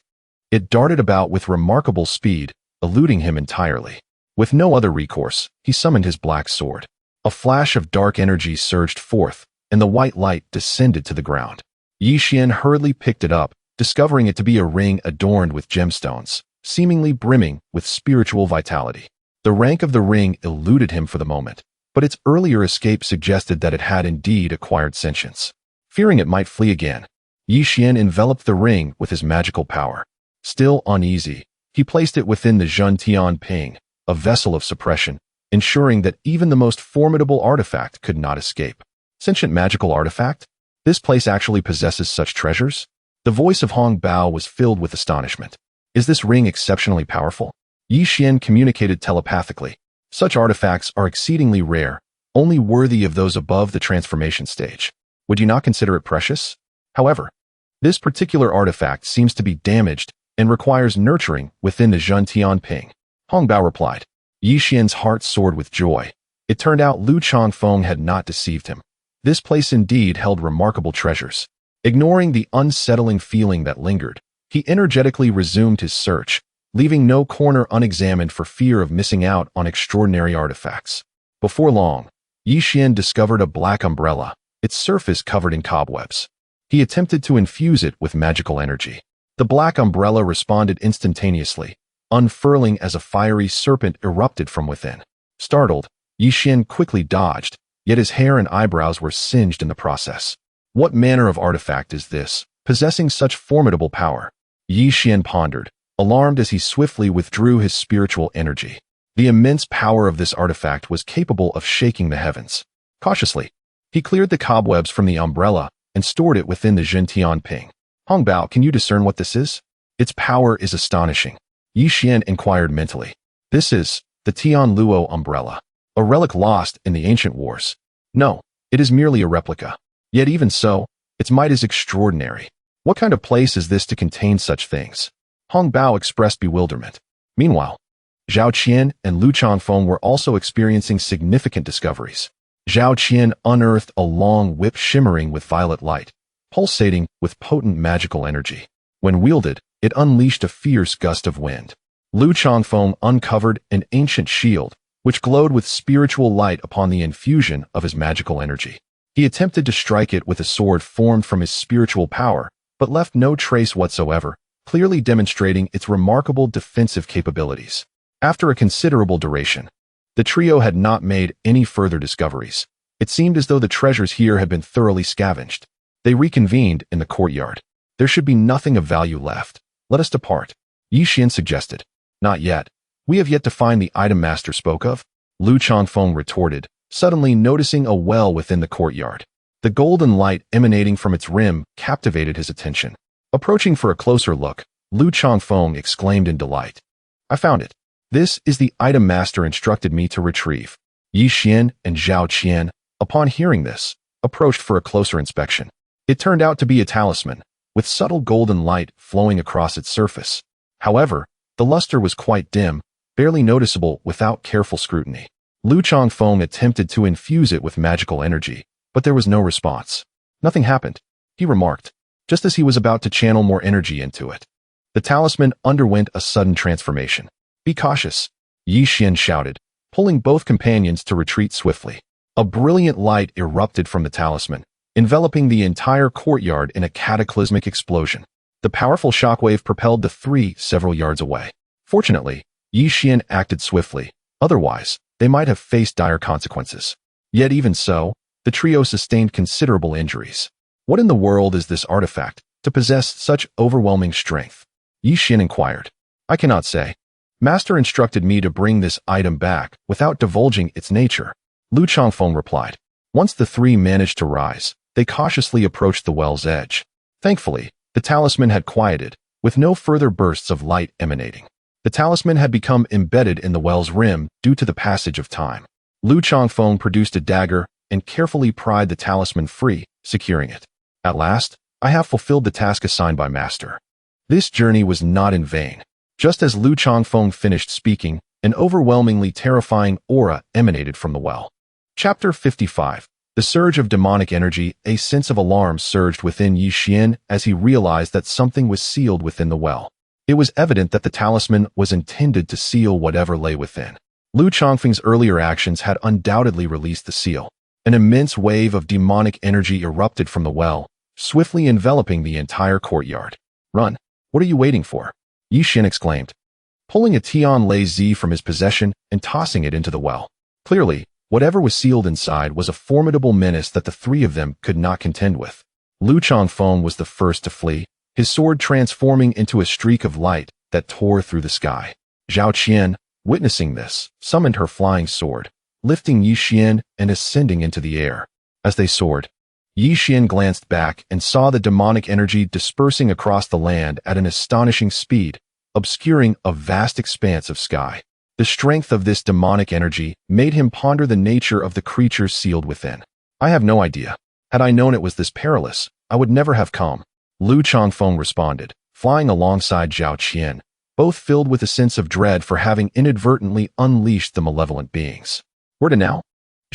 It darted about with remarkable speed, eluding him entirely. With no other recourse, he summoned his black sword. A flash of dark energy surged forth, and the white light descended to the ground. Yixian hurriedly picked it up, discovering it to be a ring adorned with gemstones, seemingly brimming with spiritual vitality. The rank of the ring eluded him for the moment, but its earlier escape suggested that it had indeed acquired sentience. Fearing it might flee again, Yi Xian enveloped the ring with his magical power. Still uneasy, he placed it within the Zhun Tian Ping, a vessel of suppression, ensuring that even the most formidable artifact could not escape. Sentient magical artifact? This place actually possesses such treasures? The voice of Hong Bao was filled with astonishment. Is this ring exceptionally powerful? Yi Xian communicated telepathically. Such artifacts are exceedingly rare, only worthy of those above the transformation stage. Would you not consider it precious? However, this particular artifact seems to be damaged and requires nurturing within the Zhun Tian Ping. Hong Bao replied. Yi Xian's heart soared with joy. It turned out Lu Changfeng had not deceived him. This place indeed held remarkable treasures. Ignoring the unsettling feeling that lingered, he energetically resumed his search, leaving no corner unexamined for fear of missing out on extraordinary artifacts. Before long, Yi Xian discovered a black umbrella, its surface covered in cobwebs. He attempted to infuse it with magical energy. The black umbrella responded instantaneously, unfurling as a fiery serpent erupted from within. Startled, Yi Xian quickly dodged, yet his hair and eyebrows were singed in the process. What manner of artifact is this, possessing such formidable power? Yi Xian pondered, alarmed as he swiftly withdrew his spiritual energy. The immense power of this artifact was capable of shaking the heavens. Cautiously, he cleared the cobwebs from the umbrella and stored it within the Zhun Tian Ping. Hong Bao, can you discern what this is? Its power is astonishing. Yi Xian inquired mentally. This is the Tian Luo umbrella, a relic lost in the ancient wars. No, it is merely a replica. Yet even so, its might is extraordinary. What kind of place is this to contain such things? Hong Bao expressed bewilderment. Meanwhile, Zhao Qian and Lu Changfeng were also experiencing significant discoveries. Zhao Qian unearthed a long whip shimmering with violet light, pulsating with potent magical energy. When wielded, it unleashed a fierce gust of wind. Lu Changfeng uncovered an ancient shield, which glowed with spiritual light upon the infusion of his magical energy. He attempted to strike it with a sword formed from his spiritual power, but left no trace whatsoever, clearly demonstrating its remarkable defensive capabilities. After a considerable duration, the trio had not made any further discoveries. It seemed as though the treasures here had been thoroughly scavenged. They reconvened in the courtyard. There should be nothing of value left. Let us depart, Yi Xian suggested. Not yet. We have yet to find the item master spoke of, Lu Changfeng retorted, suddenly noticing a well within the courtyard. The golden light emanating from its rim captivated his attention. Approaching for a closer look, Lu Changfeng exclaimed in delight. I found it. This is the item master instructed me to retrieve. Yi Xian and Zhao Qian, upon hearing this, approached for a closer inspection. It turned out to be a talisman, with subtle golden light flowing across its surface. However, the luster was quite dim, barely noticeable without careful scrutiny. Lu Changfeng attempted to infuse it with magical energy, but there was no response. Nothing happened, he remarked, just as he was about to channel more energy into it. The talisman underwent a sudden transformation. Be cautious, Yi Xian shouted, pulling both companions to retreat swiftly. A brilliant light erupted from the talisman, enveloping the entire courtyard in a cataclysmic explosion. The powerful shockwave propelled the three several yards away. Fortunately, Yi Xian acted swiftly, otherwise, they might have faced dire consequences. Yet even so, the trio sustained considerable injuries. What in the world is this artifact, to possess such overwhelming strength? Yi Xian inquired. I cannot say. Master instructed me to bring this item back without divulging its nature, Lu Changfeng replied. Once the three managed to rise, they cautiously approached the well's edge. Thankfully, the talisman had quieted, with no further bursts of light emanating. The talisman had become embedded in the well's rim due to the passage of time. Lu Changfeng produced a dagger and carefully pried the talisman free, securing it. At last, I have fulfilled the task assigned by Master. This journey was not in vain. Just as Lu Changfeng finished speaking, an overwhelmingly terrifying aura emanated from the well. Chapter 55. The surge of demonic energy. A sense of alarm surged within Yi Xian as he realized that something was sealed within the well. It was evident that the talisman was intended to seal whatever lay within. Lu Changfeng's earlier actions had undoubtedly released the seal. An immense wave of demonic energy erupted from the well, swiftly enveloping the entire courtyard. Run! What are you waiting for? Yi Xian exclaimed, pulling a Tian Lei Z from his possession and tossing it into the well. Clearly, whatever was sealed inside was a formidable menace that the three of them could not contend with. Lu Changfeng was the first to flee, his sword transforming into a streak of light that tore through the sky. Zhao Qian, witnessing this, summoned her flying sword, lifting Yi Xian and ascending into the air. As they soared, Yi Xian glanced back and saw the demonic energy dispersing across the land at an astonishing speed, obscuring a vast expanse of sky. The strength of this demonic energy made him ponder the nature of the creatures sealed within. I have no idea. Had I known it was this perilous, I would never have come. Lu Changfeng responded, flying alongside Zhao Qian, both filled with a sense of dread for having inadvertently unleashed the malevolent beings. Where to now?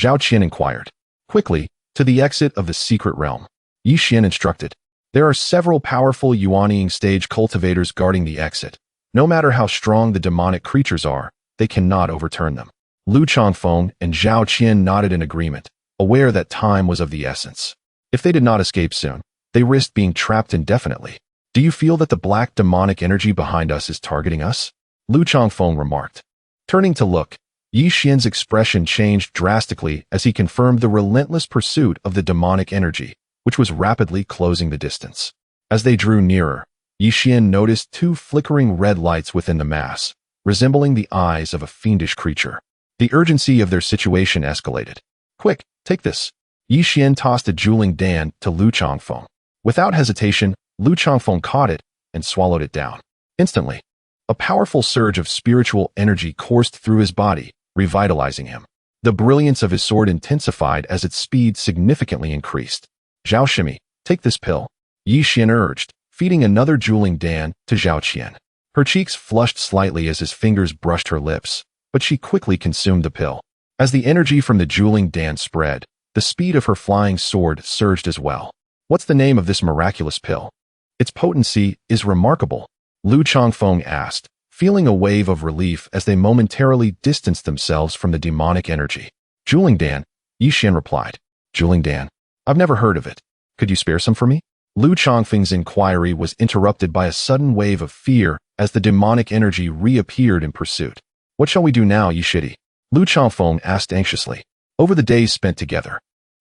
Zhao Qian inquired. Quickly, to the exit of the secret realm. Yi Xian instructed. There are several powerful Yuanying stage cultivators guarding the exit. No matter how strong the demonic creatures are, they cannot overturn them. Lu Changfeng and Zhao Qian nodded in agreement, aware that time was of the essence. If they did not escape soon, they risked being trapped indefinitely. Do you feel that the black demonic energy behind us is targeting us? Lu Changfeng remarked. Turning to look, Yi Xian's expression changed drastically as he confirmed the relentless pursuit of the demonic energy, which was rapidly closing the distance. As they drew nearer, Yi Xian noticed two flickering red lights within the mass, resembling the eyes of a fiendish creature. The urgency of their situation escalated. Quick, take this. Yi Xian tossed a Juling Dan to Lu Changfeng. Without hesitation, Lu Changfeng caught it and swallowed it down. Instantly, a powerful surge of spiritual energy coursed through his body, revitalizing him. The brilliance of his sword intensified as its speed significantly increased. Zhao Shimi, take this pill, Yi Xian urged, feeding another Juling Dan to Zhao Qian. Her cheeks flushed slightly as his fingers brushed her lips, but she quickly consumed the pill. As the energy from the Juling Dan spread, the speed of her flying sword surged as well. What's the name of this miraculous pill? Its potency is remarkable, Lu Changfeng asked, feeling a wave of relief as they momentarily distanced themselves from the demonic energy. Juling Dan, Yi Xian replied. Juling Dan? I've never heard of it. Could you spare some for me? Lu Changfeng's inquiry was interrupted by a sudden wave of fear as the demonic energy reappeared in pursuit. What shall we do now, Yi Shidi? Lu Changfeng asked anxiously. Over the days spent together,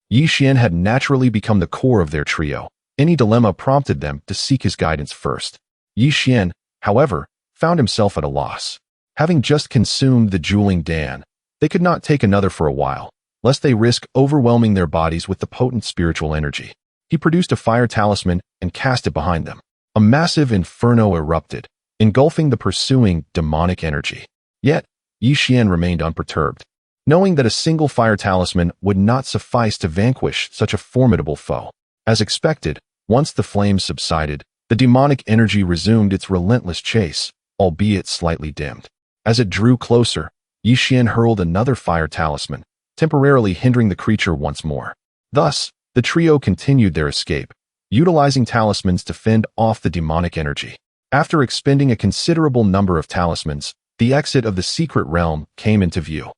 Yi Xian had naturally become the core of their trio. Any dilemma prompted them to seek his guidance first. Yi Xian, however, found himself at a loss. Having just consumed the Juling Dan, they could not take another for a while, lest they risk overwhelming their bodies with the potent spiritual energy. He produced a fire talisman and cast it behind them. A massive inferno erupted, engulfing the pursuing demonic energy. Yet, Yi Xian remained unperturbed, knowing that a single fire talisman would not suffice to vanquish such a formidable foe. As expected, once the flames subsided, the demonic energy resumed its relentless chase, albeit slightly dimmed. As it drew closer, Yi Xian hurled another fire talisman, temporarily hindering the creature once more. Thus, the trio continued their escape, utilizing talismans to fend off the demonic energy. After expending a considerable number of talismans, the exit of the secret realm came into view.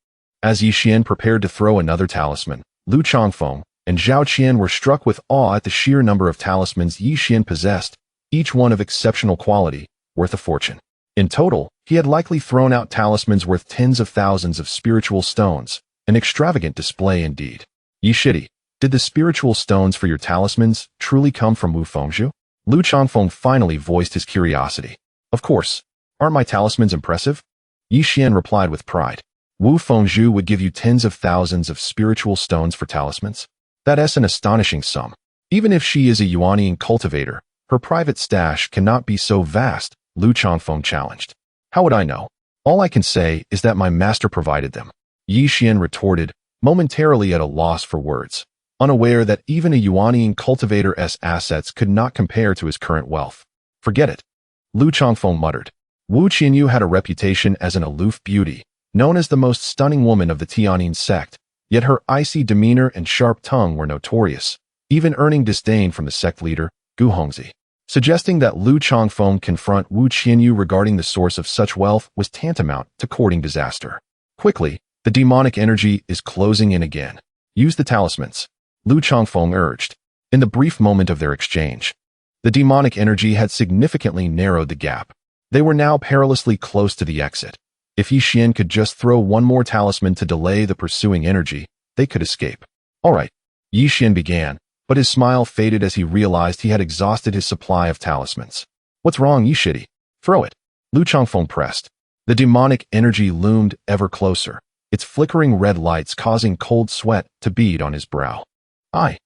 As Yi Xian prepared to throw another talisman, Lu Changfeng and Zhao Qian were struck with awe at the sheer number of talismans Yi Xian possessed, each one of exceptional quality, worth a fortune. In total, he had likely thrown out talismans worth tens of thousands of spiritual stones, an extravagant display indeed. Yi Shidi, did the spiritual stones for your talismans truly come from Wu Fengzhu? Lu Changfeng finally voiced his curiosity. Of course. Aren't my talismans impressive? Yi Xian replied with pride. Wu Fengzhu would give you tens of thousands of spiritual stones for talismans? That's an astonishing sum. Even if she is a Yuanying cultivator, her private stash cannot be so vast, Lu Changfeng challenged. How would I know? All I can say is that my master provided them. Yi Xian retorted, momentarily at a loss for words, unaware that even a Yuanying cultivator's assets could not compare to his current wealth. Forget it. Lu Changfeng muttered. Wu Qianyu had a reputation as an aloof beauty, known as the most stunning woman of the Tianyin sect, yet her icy demeanor and sharp tongue were notorious, even earning disdain from the sect leader, Gu Hongzi. Suggesting that Lu Changfeng confront Wu Qianyu regarding the source of such wealth was tantamount to courting disaster. Quickly, the demonic energy is closing in again. Use the talismans, Lu Changfeng urged. In the brief moment of their exchange, the demonic energy had significantly narrowed the gap. They were now perilously close to the exit. If Yi Xian could just throw one more talisman to delay the pursuing energy, they could escape. All right, Yi Xian began, but his smile faded as he realized he had exhausted his supply of talismans. What's wrong, you shitty? Throw it. Lu Changfeng pressed. The demonic energy loomed ever closer, its flickering red lights causing cold sweat to bead on his brow. I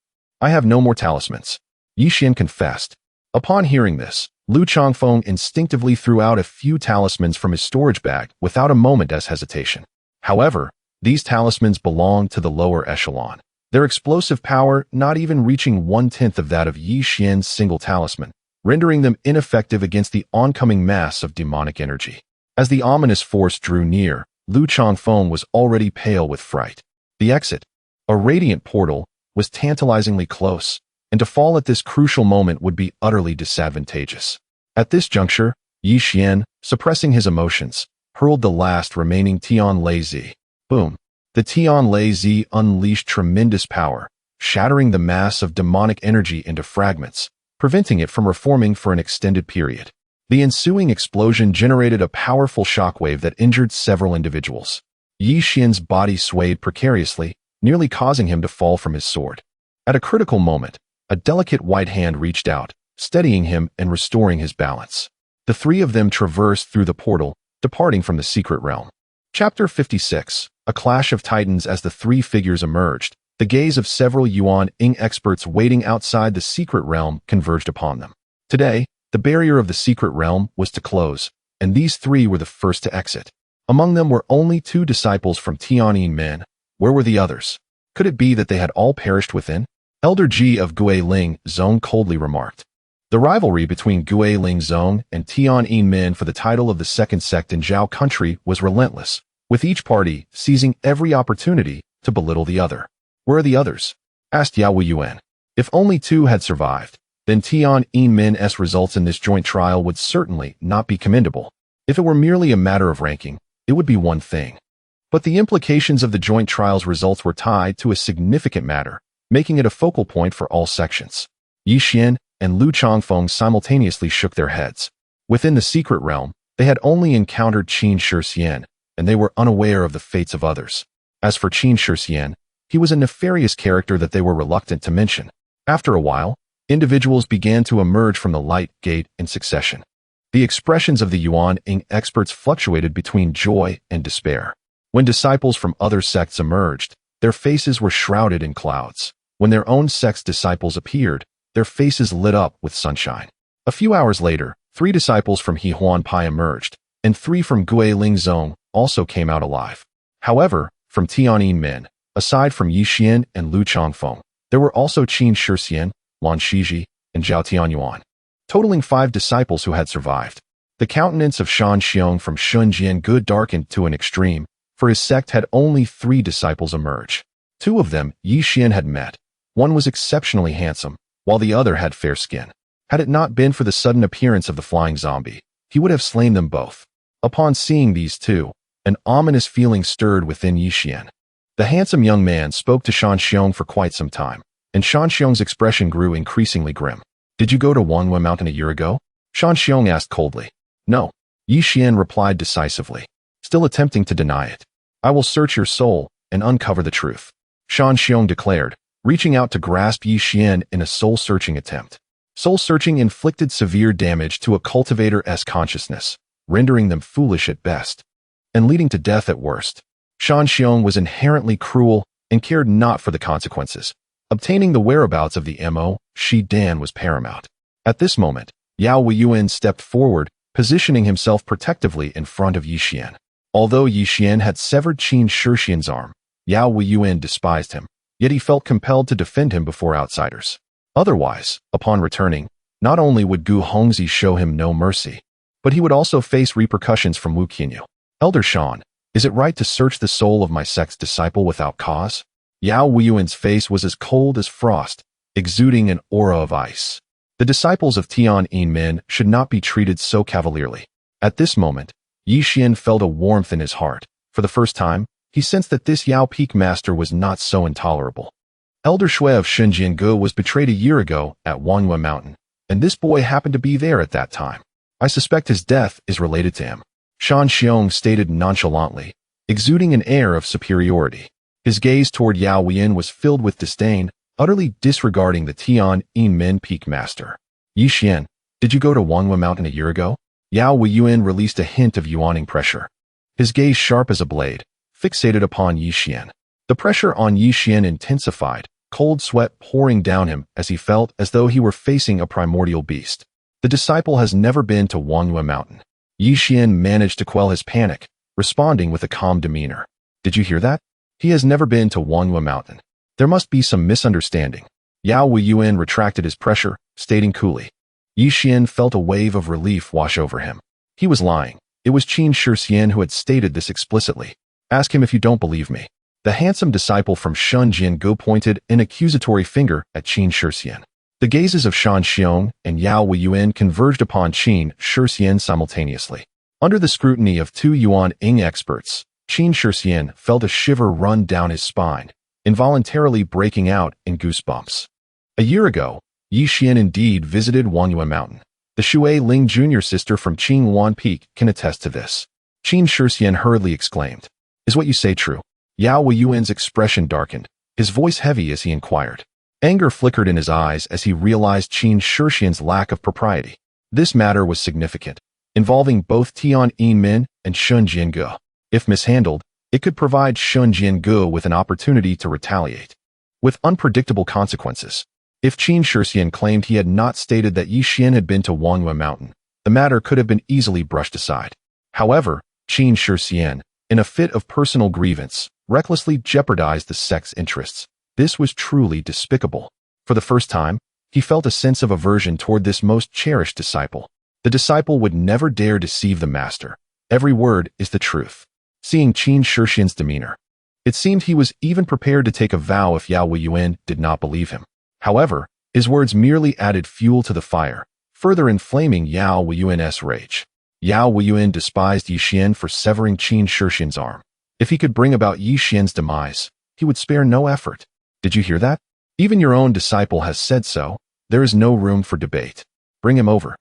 have no more talismans, Yixian confessed. Upon hearing this, Lu Changfeng instinctively threw out a few talismans from his storage bag without a moment's hesitation. However, these talismans belonged to the lower echelon, their explosive power not even reaching 1/10 of that of Yixian's single talisman, rendering them ineffective against the oncoming mass of demonic energy. As the ominous force drew near, Lu Changfeng was already pale with fright. The exit, a radiant portal, was tantalizingly close, and to fall at this crucial moment would be utterly disadvantageous. At this juncture, Yixian, suppressing his emotions, hurled the last remaining Tian Lei Zi. Boom! The Tian Lei Zi unleashed tremendous power, shattering the mass of demonic energy into fragments, preventing it from reforming for an extended period. The ensuing explosion generated a powerful shockwave that injured several individuals. Yixian's body swayed precariously, nearly causing him to fall from his sword. At a critical moment, a delicate white hand reached out, steadying him and restoring his balance. The three of them traversed through the portal, departing from the secret realm. Chapter 56. A clash of titans. As the three figures emerged, the gaze of several Yuan-ing experts waiting outside the secret realm converged upon them. Today, the barrier of the secret realm was to close, and these three were the first to exit. Among them were only 2 disciples from Tianyin Men. Where were the others? Could it be that they had all perished within? Elder Ji of Guiling Zong coldly remarked. The rivalry between Guiling Zong and Tianyin Men for the title of the second sect in Zhao country was relentless, with each party seizing every opportunity to belittle the other. Where are the others? Asked Yao Yuan. If only 2 had survived, then Tianyin Men's results in this joint trial would certainly not be commendable. If it were merely a matter of ranking, it would be one thing. But the implications of the joint trial's results were tied to a significant matter, making it a focal point for all sections. Yixian and Lu Changfeng simultaneously shook their heads. Within the secret realm, they had only encountered Qin Shixian, and they were unaware of the fates of others. As for Qin Shixian, he was a nefarious character that they were reluctant to mention. After a while, individuals began to emerge from the light gate in succession. The expressions of the Yuan-ing experts fluctuated between joy and despair. When disciples from other sects emerged, their faces were shrouded in clouds. When their own sect's disciples appeared, their faces lit up with sunshine. A few hours later, 3 disciples from Huan Pai emerged, and 3 from Guiling Zong also came out alive. However, from Tianyin Men, aside from Yixian and Lu Changfeng, there were also Qin Shixian, Lan Shiji, and Zhao Tianyuan, totaling 5 disciples who had survived. The countenance of Shan Xiong from Shunjian Good darkened to an extreme, for his sect had only 3 disciples emerge. 2 of them Yixian had met. One was exceptionally handsome, while the other had fair skin. Had it not been for the sudden appearance of the flying zombie, he would have slain them both. Upon seeing these 2, an ominous feeling stirred within Yixian. The handsome young man spoke to Shan Xiong for quite some time, and Shan Xiong's expression grew increasingly grim. Did you go to Wanhua Mountain a year ago? Shan Xiong asked coldly. No. Yixian replied decisively, still attempting to deny it. I will search your soul and uncover the truth, Shan Xiong declared, reaching out to grasp Yixian in a soul-searching attempt. Soul-searching inflicted severe damage to a cultivator's consciousness, rendering them foolish at best, and leading to death at worst. Shan Xiong was inherently cruel and cared not for the consequences. Obtaining the whereabouts of the Mo. Shi Dan was paramount. At this moment, Yao Yuan stepped forward, positioning himself protectively in front of Yixian. Although Yixian had severed Qin Shixian's arm, Yao Yuan despised him, yet he felt compelled to defend him before outsiders. Otherwise, upon returning, not only would Gu Hongzi show him no mercy, but he would also face repercussions from Wu Qinyu. Elder Shan, is it right to search the soul of my sect's disciple without cause? Yao Yuan's face was as cold as frost, exuding an aura of ice. The disciples of Tianyin Men should not be treated so cavalierly. At this moment, Yixian felt a warmth in his heart. For the first time, he sensed that this Yao Peak master was not so intolerable. Elder Shui of Shunjiangu was betrayed a year ago at Wanhua Mountain, and this boy happened to be there at that time. I suspect his death is related to him, Shan Xiong stated nonchalantly, exuding an air of superiority. His gaze toward Yao Yin was filled with disdain, utterly disregarding the Tian Min peak master. Yi Xian, did you go to Wanghua Mountain a year ago? Yao Weiyuan released a hint of yuaning pressure. His gaze sharp as a blade, fixated upon Yi Xian. The pressure on Yi Xian intensified, cold sweat pouring down him as he felt as though he were facing a primordial beast. The disciple has never been to Wanghua Mountain. Yi Xian managed to quell his panic, responding with a calm demeanor. Did you hear that? He has never been to Wanghua Mountain. There must be some misunderstanding. Yao Weiyuan retracted his pressure, stating coolly. Yi Xian felt a wave of relief wash over him. He was lying. It was Qin Shixian who had stated this explicitly. Ask him if you don't believe me. The handsome disciple from Shun Jiangu pointed an accusatory finger at Qin Shixian. The gazes of Shan Xiong and Yao Weiyuan converged upon Qin Shixian simultaneously. Under the scrutiny of two Yuan Ing experts, Qin Shixian felt a shiver run down his spine, involuntarily breaking out in goosebumps. A year ago, Yi Xian indeed visited Wanghua Mountain. The Shui Ling junior sister from Qingwan Peak can attest to this. Qin Shixian hurriedly exclaimed. Is what you say true? Yao Weiyuan's expression darkened, his voice heavy as he inquired. Anger flickered in his eyes as he realized Qin Shixian's lack of propriety. This matter was significant, involving both Tian Min and Shun Jiangu. If mishandled, it could provide Shun Jiangu with an opportunity to retaliate, with unpredictable consequences. If Qin Shixian claimed he had not stated that Yi Xian had been to Wanghua Mountain, the matter could have been easily brushed aside. However, Qin Shixian, in a fit of personal grievance, recklessly jeopardized the sect's interests. This was truly despicable. For the first time, he felt a sense of aversion toward this most cherished disciple. The disciple would never dare deceive the master. Every word is the truth. Seeing Qin Shixian's demeanor, it seemed he was even prepared to take a vow if Yao Weiyuan did not believe him. However, his words merely added fuel to the fire, further inflaming Yao Weiyuan's rage. Yao Weiyuan despised Yi Xian for severing Qin Shixian's arm. If he could bring about Yi Xian's demise, he would spare no effort. Did you hear that? Even your own disciple has said so. There is no room for debate. Bring him over,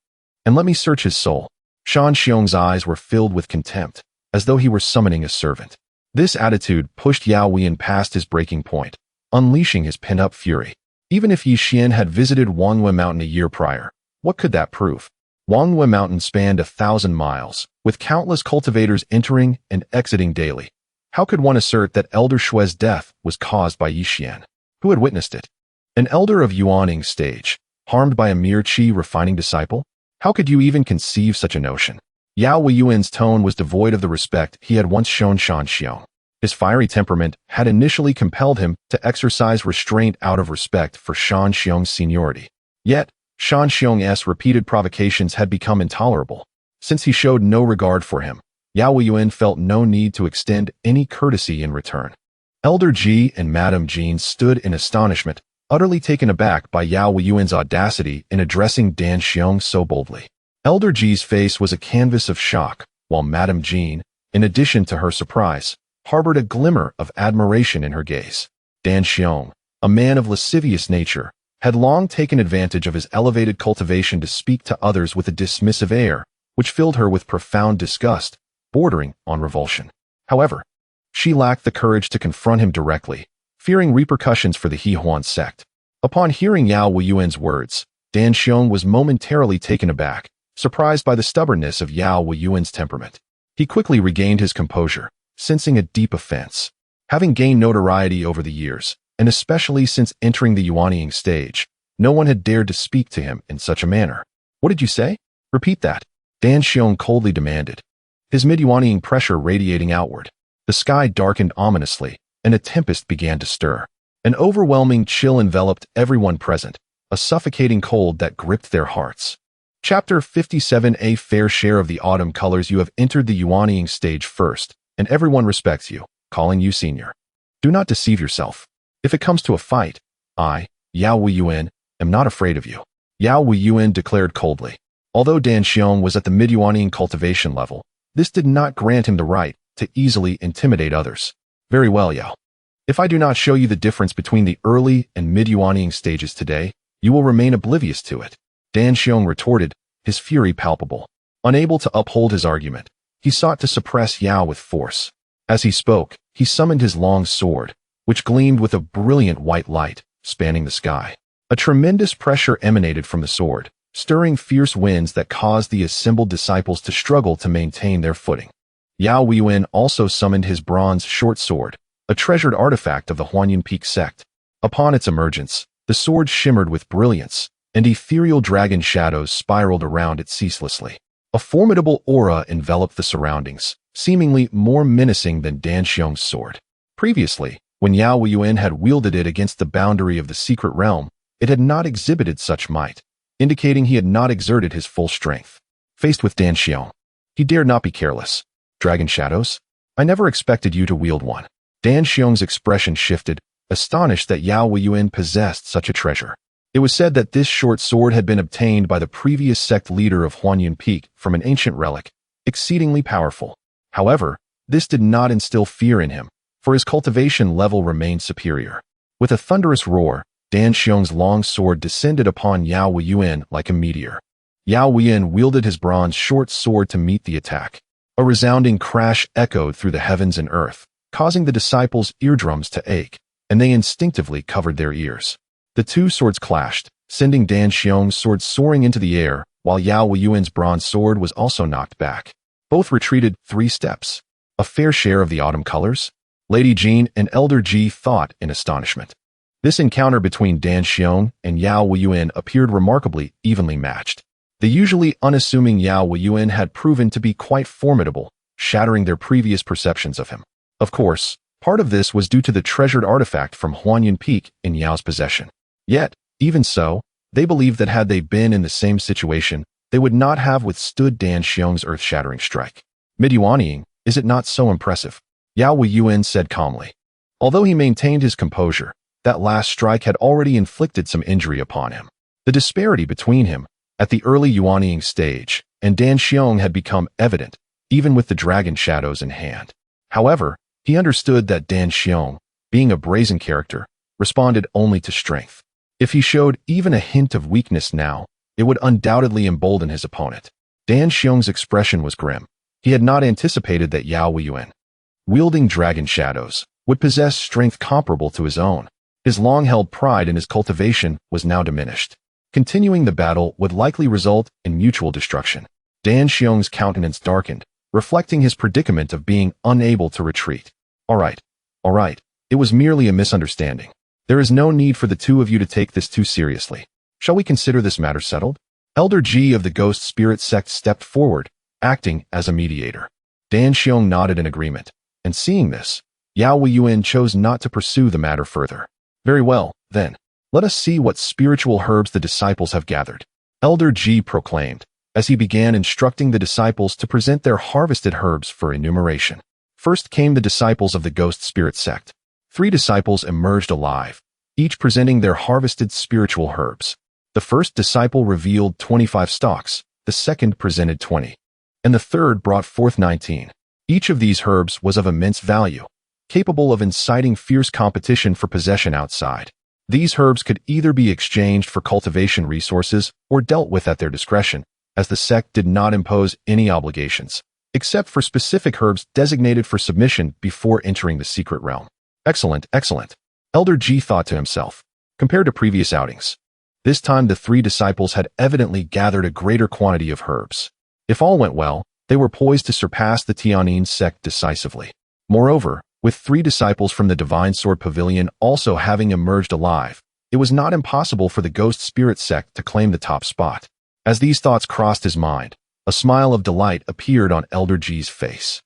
and let me search his soul. Shan Xiong's eyes were filled with contempt, as though he were summoning a servant. This attitude pushed Yao Weiyuan past his breaking point, unleashing his pent-up fury. Even if Yi Xian had visited Wanghua Mountain a year prior, what could that prove? Wanghua Mountain spanned 1,000 miles, with countless cultivators entering and exiting daily. How could one assert that Elder Shui's death was caused by Yi Xian? Who had witnessed it? An elder of Yuaning stage, harmed by a mere qi refining disciple? How could you even conceive such a notion? Yao Weiyuan's tone was devoid of the respect he had once shown Shan Xiong. His fiery temperament had initially compelled him to exercise restraint out of respect for Shan Xiong's seniority. Yet, Shan Xiong's repeated provocations had become intolerable. Since he showed no regard for him, Yao Weiyuan felt no need to extend any courtesy in return. Elder Ji and Madame Jean stood in astonishment, utterly taken aback by Yao Weiyuan's audacity in addressing Dan Xiong so boldly. Elder Ji's face was a canvas of shock, while Madame Jean, in addition to her surprise, harbored a glimmer of admiration in her gaze. Dan Xiong, a man of lascivious nature, had long taken advantage of his elevated cultivation to speak to others with a dismissive air, which filled her with profound disgust, bordering on revulsion. However, she lacked the courage to confront him directly, fearing repercussions for the He-Huan sect. Upon hearing Yao Weiyuan's words, Dan Xiong was momentarily taken aback, surprised by the stubbornness of Yao Weiyuan's temperament. He quickly regained his composure, sensing a deep offense. Having gained notoriety over the years, and especially since entering the Yuanying stage, no one had dared to speak to him in such a manner. What did you say? Repeat that, Dan Xiong coldly demanded, his mid-Yuanying pressure radiating outward. The sky darkened ominously, and a tempest began to stir. An overwhelming chill enveloped everyone present, a suffocating cold that gripped their hearts. Chapter 57. A fair share of the autumn colors. You have entered the Yuanying stage first, and everyone respects you, calling you senior. Do not deceive yourself. If it comes to a fight, I, Yao Weiyuan, am not afraid of you. Yao Weiyuan declared coldly. Although Dan Xiong was at the mid-Yuanying cultivation level, this did not grant him the right to easily intimidate others. Very well, Yao. If I do not show you the difference between the early and mid-Yuanying stages today, you will remain oblivious to it. Dan Xiong retorted, his fury palpable. Unable to uphold his argument, he sought to suppress Yao with force. As he spoke, he summoned his long sword, which gleamed with a brilliant white light, spanning the sky. A tremendous pressure emanated from the sword, stirring fierce winds that caused the assembled disciples to struggle to maintain their footing. Yao Weiyuan also summoned his bronze short sword, a treasured artifact of the Huanyan Peak sect. Upon its emergence, the sword shimmered with brilliance, and ethereal dragon shadows spiraled around it ceaselessly. A formidable aura enveloped the surroundings, seemingly more menacing than Dan Xiong's sword. Previously, when Yao Weiyuan had wielded it against the boundary of the secret realm, it had not exhibited such might, indicating he had not exerted his full strength. Faced with Dan Xiong, he dared not be careless. Dragon shadows? I never expected you to wield one. Dan Xiong's expression shifted, astonished that Yao Weiyuan possessed such a treasure. It was said that this short sword had been obtained by the previous sect leader of Huanyan Peak from an ancient relic, exceedingly powerful. However, this did not instill fear in him, for his cultivation level remained superior. With a thunderous roar, Dan Xiong's long sword descended upon Yao Weiyuan like a meteor. Yao Weiyuan wielded his bronze short sword to meet the attack. A resounding crash echoed through the heavens and earth, causing the disciples' eardrums to ache, and they instinctively covered their ears. The two swords clashed, sending Dan Xiong's sword soaring into the air, while Yao Weiyuan's bronze sword was also knocked back. Both retreated 3 steps. A fair share of the autumn colors? Lady Jean and Elder Ji thought in astonishment. This encounter between Dan Xiong and Yao Weiyuan appeared remarkably evenly matched. The usually unassuming Yao Weiyuan had proven to be quite formidable, shattering their previous perceptions of him. Of course, part of this was due to the treasured artifact from Huanyan Peak in Yao's possession. Yet, even so, they believed that had they been in the same situation, they would not have withstood Dan Xiong's earth-shattering strike. Midyuanying, is it not so impressive? Yao Weiyuan said calmly. Although he maintained his composure, that last strike had already inflicted some injury upon him. The disparity between him, at the early Yuanying stage, and Dan Xiong had become evident, even with the dragon shadows in hand. However, he understood that Dan Xiong, being a brazen character, responded only to strength. If he showed even a hint of weakness now, it would undoubtedly embolden his opponent. Dan Xiong's expression was grim. He had not anticipated that Yao Weiyuan, wielding dragon shadows, would possess strength comparable to his own. His long-held pride in his cultivation was now diminished. Continuing the battle would likely result in mutual destruction. Dan Xiong's countenance darkened, reflecting his predicament of being unable to retreat. All right. It was merely a misunderstanding. There is no need for the two of you to take this too seriously. Shall we consider this matter settled? Elder Ji of the Ghost Spirit sect stepped forward, acting as a mediator. Dan Xiong nodded in agreement, and seeing this, Yao Weiyuan chose not to pursue the matter further. Very well, then. Let us see what spiritual herbs the disciples have gathered. Elder Ji proclaimed, as he began instructing the disciples to present their harvested herbs for enumeration. First came the disciples of the Ghost Spirit sect. 3 disciples emerged alive, each presenting their harvested spiritual herbs. The first disciple revealed 25 stalks, the second presented 20, and the third brought forth 19. Each of these herbs was of immense value, capable of inciting fierce competition for possession outside. These herbs could either be exchanged for cultivation resources or dealt with at their discretion, as the sect did not impose any obligations, except for specific herbs designated for submission before entering the secret realm. Excellent. Elder Ji thought to himself. Compared to previous outings, this time the 3 disciples had evidently gathered a greater quantity of herbs. If all went well, they were poised to surpass the Tianyin sect decisively. Moreover, with 3 disciples from the Divine Sword Pavilion also having emerged alive, it was not impossible for the Ghost Spirit sect to claim the top spot. As these thoughts crossed his mind, a smile of delight appeared on Elder Ji's face.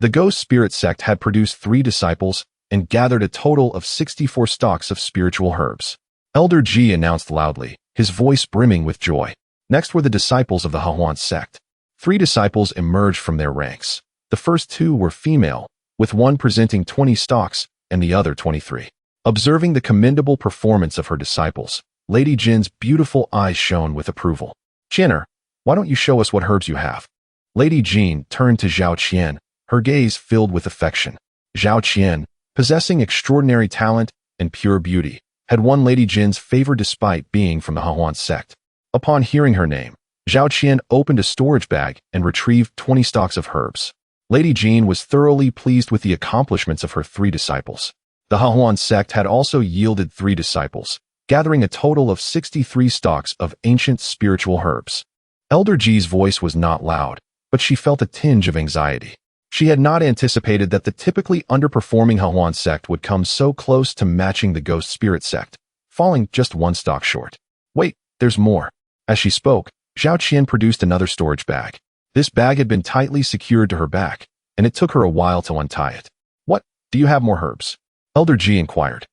The Ghost Spirit sect had produced 3 disciples and gathered a total of 64 stalks of spiritual herbs. Elder Ji announced loudly, his voice brimming with joy. Next were the disciples of the Hahuan sect. 3 disciples emerged from their ranks. The first 2 were female, with one presenting 20 stalks and the other 23. Observing the commendable performance of her disciples, Lady Jin's beautiful eyes shone with approval. Qianer, why don't you show us what herbs you have? Lady Jin turned to Zhao Qian, her gaze filled with affection. Zhao Qian, possessing extraordinary talent and pure beauty, had won Lady Jin's favor despite being from the Hahuan sect. Upon hearing her name, Zhao Qian opened a storage bag and retrieved 20 stalks of herbs. Lady Jin was thoroughly pleased with the accomplishments of her 3 disciples. The Xuan sect had also yielded 3 disciples, gathering a total of 63 stalks of ancient spiritual herbs. Elder Ji's voice was not loud, but she felt a tinge of anxiety. She had not anticipated that the typically underperforming Xuan sect would come so close to matching the Ghost Spirit sect, falling just 1 stalk short. Wait, there's more. As she spoke, Zhao Qian produced another storage bag. This bag had been tightly secured to her back, and it took her a while to untie it. What, do you have more herbs? Elder Ji inquired.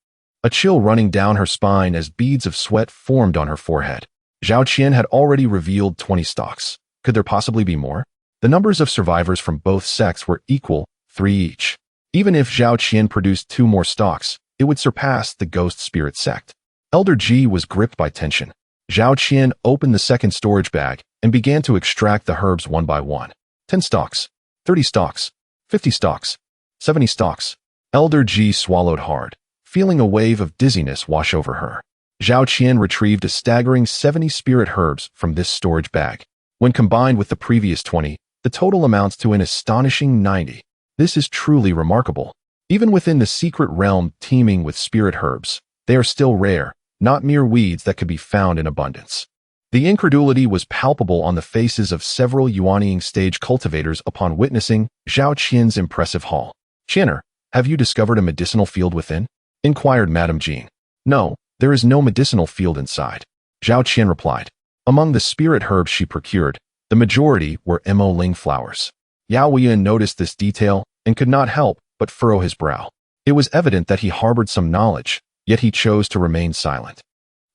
A chill running down her spine as beads of sweat formed on her forehead. Zhao Qian had already revealed 20 stalks. Could there possibly be more? The numbers of survivors from both sects were equal, 3 each. Even if Zhao Qian produced 2 more stalks, it would surpass the Ghost Spirit sect. Elder Ji was gripped by tension. Zhao Qian opened the second storage bag and began to extract the herbs one by one. 10 stalks, 30 stalks, 50 stalks, 70 stalks. Elder Ji swallowed hard, feeling a wave of dizziness wash over her. Zhao Qian retrieved a staggering 70 spirit herbs from this storage bag. When combined with the previous 20, the total amounts to an astonishing 90. This is truly remarkable. Even within the secret realm teeming with spirit herbs, they are still rare, not mere weeds that could be found in abundance. The incredulity was palpable on the faces of several Yuanying stage cultivators upon witnessing Zhao Qian's impressive haul. "Qianer, have you discovered a medicinal field within?" inquired Madame Jean. "No, there is no medicinal field inside," Zhao Qian replied. Among the spirit herbs she procured, the majority were Mo Ling flowers. Yao Wuyan noticed this detail and could not help but furrow his brow. It was evident that he harbored some knowledge, yet he chose to remain silent.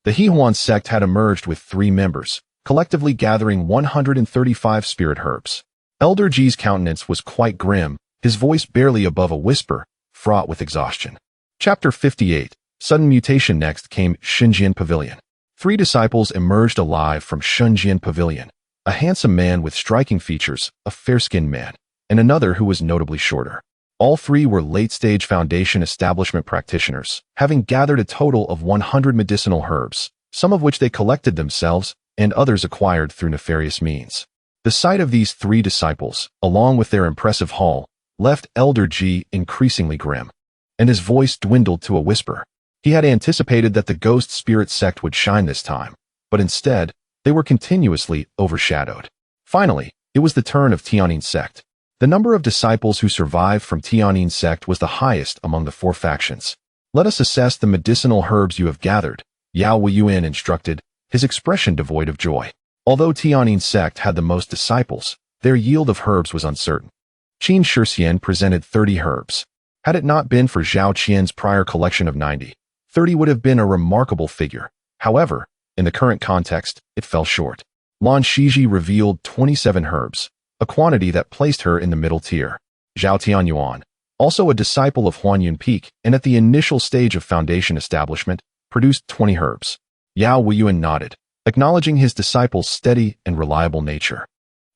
The Xuan sect had emerged with 3 members, collectively gathering 135 spirit herbs. Elder Ji's countenance was quite grim, his voice barely above a whisper, fraught with exhaustion. Chapter 58. Sudden mutation. Next came Shunjian Pavilion. 3 disciples emerged alive from Shunjian Pavilion. A handsome man with striking features, a fair-skinned man, and another who was notably shorter. All 3 were late-stage foundation establishment practitioners, having gathered a total of 100 medicinal herbs, some of which they collected themselves and others acquired through nefarious means. The sight of these 3 disciples, along with their impressive haul, left Elder Ji increasingly grim, and his voice dwindled to a whisper. He had anticipated that the Ghost Spirit sect would shine this time, but instead, they were continuously overshadowed. Finally, it was the turn of Tianyin sect. The number of disciples who survived from Tianyin sect was the highest among the 4 factions. "Let us assess the medicinal herbs you have gathered," Yao Wuyan instructed, his expression devoid of joy. Although Tianyin sect had the most disciples, their yield of herbs was uncertain. Qin Shixian presented 30 herbs. Had it not been for Zhao Qian's prior collection of 90, 30 would have been a remarkable figure. However, in the current context, it fell short. Lan Shiji revealed 27 herbs, a quantity that placed her in the middle tier. Zhao Tianyuan, also a disciple of Huanyun Peak and at the initial stage of foundation establishment, produced 20 herbs. Yao Wuyuan nodded, acknowledging his disciple's steady and reliable nature,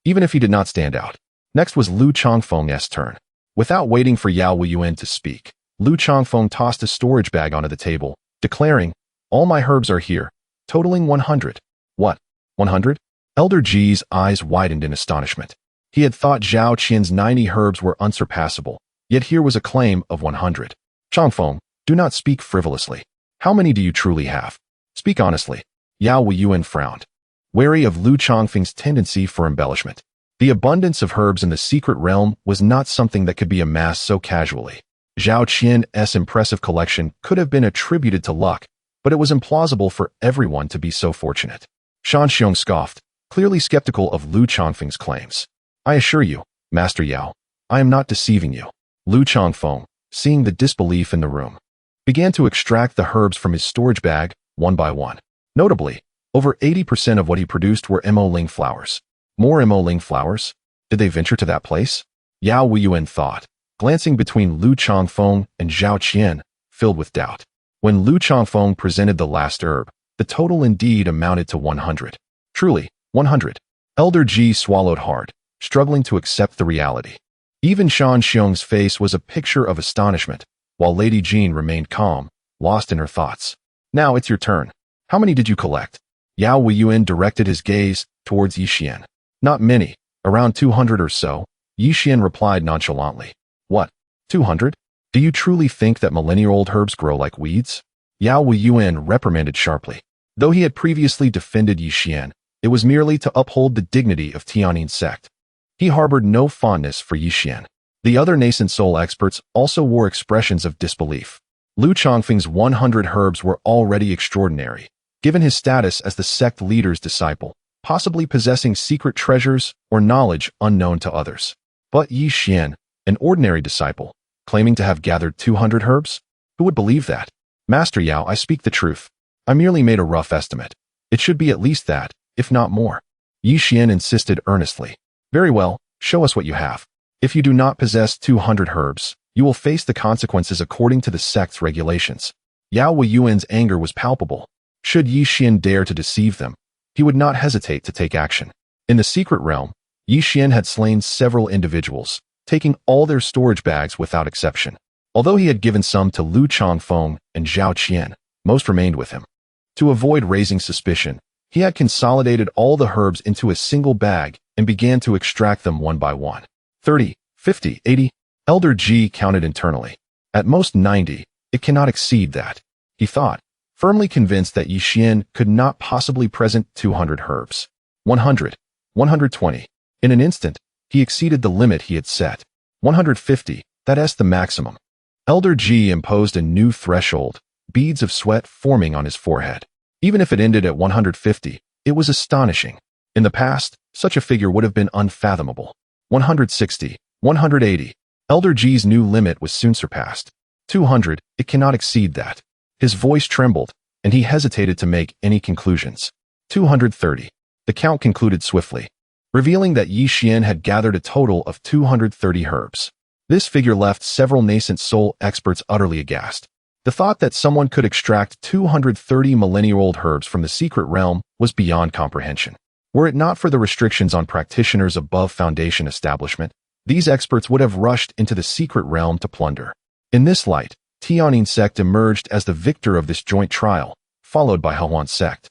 even if he did not stand out. Next was Lu Chongfeng's turn. Without waiting for Yao Wuyuan to speak, Lu Chongfeng tossed a storage bag onto the table, declaring, "All my herbs are here, totaling 100. "What? 100? Elder Ji's eyes widened in astonishment. He had thought Zhao Qian's 90 herbs were unsurpassable, yet here was a claim of 100. "Chongfeng, do not speak frivolously. How many do you truly have? Speak honestly." Yao Wuyuan frowned, wary of Lu Chongfeng's tendency for embellishment. The abundance of herbs in the secret realm was not something that could be amassed so casually. Zhao Qian's impressive collection could have been attributed to luck, but it was implausible for everyone to be so fortunate. Shan Xiong scoffed, clearly skeptical of Lu Chongfeng's claims. "I assure you, Master Yao, I am not deceiving you." Lu Chongfeng, seeing the disbelief in the room, began to extract the herbs from his storage bag, one by one. Notably, over 80% of what he produced were Mo Ling flowers. More Mo Ling flowers? Did they venture to that place? Yao Wuyuan thought, glancing between Lu Chongfeng and Zhao Qian, filled with doubt. When Lu Chongfeng presented the last herb, the total indeed amounted to 100. Truly, 100. Elder Ji swallowed hard, struggling to accept the reality. Even Shan Xiong's face was a picture of astonishment, while Lady Jean remained calm, lost in her thoughts. "Now it's your turn. How many did you collect?" Yao Wuyuan directed his gaze towards Yixian. "Not many, around 200 or so," Yixian replied nonchalantly. "What? 200? Do you truly think that millennia-old herbs grow like weeds? Yao Weiyuan reprimanded sharply. Though he had previously defended Yi Xian, it was merely to uphold the dignity of Tianyin sect. He harbored no fondness for Yi Xian. The other Nascent Soul experts also wore expressions of disbelief. Lu Chongfeng's 100 herbs were already extraordinary, given his status as the sect leader's disciple, possibly possessing secret treasures or knowledge unknown to others. But Yi Xian, an ordinary disciple, claiming to have gathered 200 herbs? Who would believe that? Master Yao, I speak the truth. I merely made a rough estimate. It should be at least that, if not more. Yi Xian insisted earnestly. Very well, show us what you have. If you do not possess 200 herbs, you will face the consequences according to the sect's regulations. Yao Weiyuan's anger was palpable. Should Yi Xian dare to deceive them, he would not hesitate to take action. In the secret realm, Yi Xian had slain several individuals, taking all their storage bags without exception. Although he had given some to Lu Chongfeng and Zhao Qian, most remained with him. To avoid raising suspicion, he had consolidated all the herbs into a single bag and began to extract them one by one. 30, 50, 80. Elder Ji counted internally. At most 90, it cannot exceed that, he thought, firmly convinced that Yi Xian could not possibly present 200 herbs. 100, 120. In an instant, he exceeded the limit he had set. 150, that's the maximum. Elder Ji imposed a new threshold, beads of sweat forming on his forehead. Even if it ended at 150, it was astonishing. In the past, such a figure would have been unfathomable. 160, 180. Elder Ji's new limit was soon surpassed. 200, it cannot exceed that. His voice trembled, and he hesitated to make any conclusions. 230. The count concluded swiftly, revealing that Yi Xian had gathered a total of 230 herbs. This figure left several Nascent Soul experts utterly aghast. The thought that someone could extract 230 millennia-old herbs from the secret realm was beyond comprehension. Were it not for the restrictions on practitioners above Foundation establishment, these experts would have rushed into the secret realm to plunder. In this light, Tianyin sect emerged as the victor of this joint trial, followed by Xuan sect,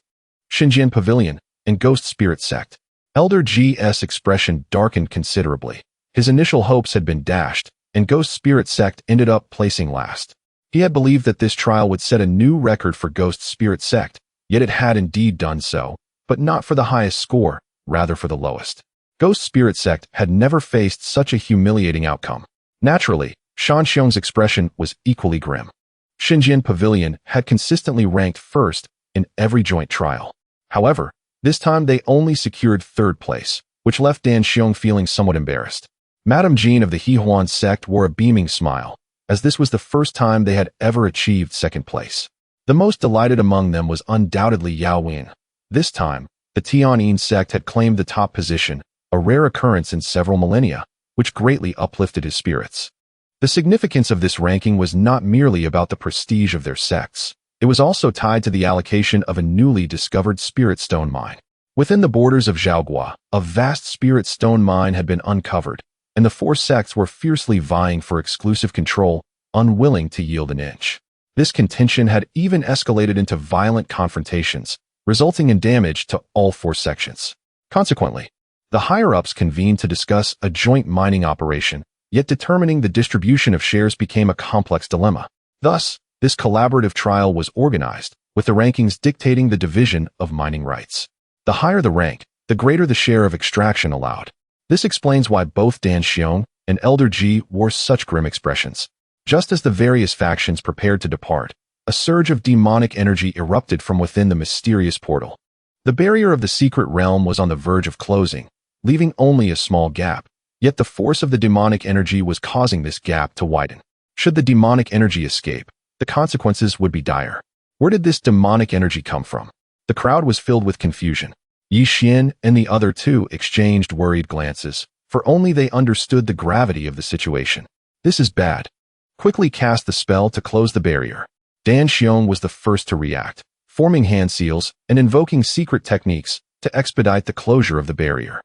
Xinjian Pavilion, and Ghost Spirit sect. Elder G's expression darkened considerably. His initial hopes had been dashed, and Ghost Spirit sect ended up placing last. He had believed that this trial would set a new record for Ghost Spirit sect, yet it had indeed done so, but not for the highest score, rather for the lowest. Ghost Spirit sect had never faced such a humiliating outcome. Naturally, Shan Xiong's expression was equally grim. Xinjian Pavilion had consistently ranked first in every joint trial. However, this time they only secured third place, which left Dan Xiong feeling somewhat embarrassed. Madame Jean of the Xuan sect wore a beaming smile, as this was the first time they had ever achieved second place. The most delighted among them was undoubtedly Yao Weiyuan. This time, the Tianyin sect had claimed the top position, a rare occurrence in several millennia, which greatly uplifted his spirits. The significance of this ranking was not merely about the prestige of their sects. It was also tied to the allocation of a newly discovered spirit stone mine. Within the borders of Zhaogua, a vast spirit stone mine had been uncovered, and the four sects were fiercely vying for exclusive control, unwilling to yield an inch. This contention had even escalated into violent confrontations, resulting in damage to all four sections. Consequently, the higher-ups convened to discuss a joint mining operation, yet determining the distribution of shares became a complex dilemma. Thus, this collaborative trial was organized, with the rankings dictating the division of mining rights. The higher the rank, the greater the share of extraction allowed. This explains why both Dan Xiong and Elder Ji wore such grim expressions. Just as the various factions prepared to depart, a surge of demonic energy erupted from within the mysterious portal. The barrier of the secret realm was on the verge of closing, leaving only a small gap, yet the force of the demonic energy was causing this gap to widen. Should the demonic energy escape, the consequences would be dire. Where did this demonic energy come from? The crowd was filled with confusion. Yi Xian and the other two exchanged worried glances, for only they understood the gravity of the situation. This is bad. Quickly cast the spell to close the barrier. Dan Xiong was the first to react, forming hand seals and invoking secret techniques to expedite the closure of the barrier.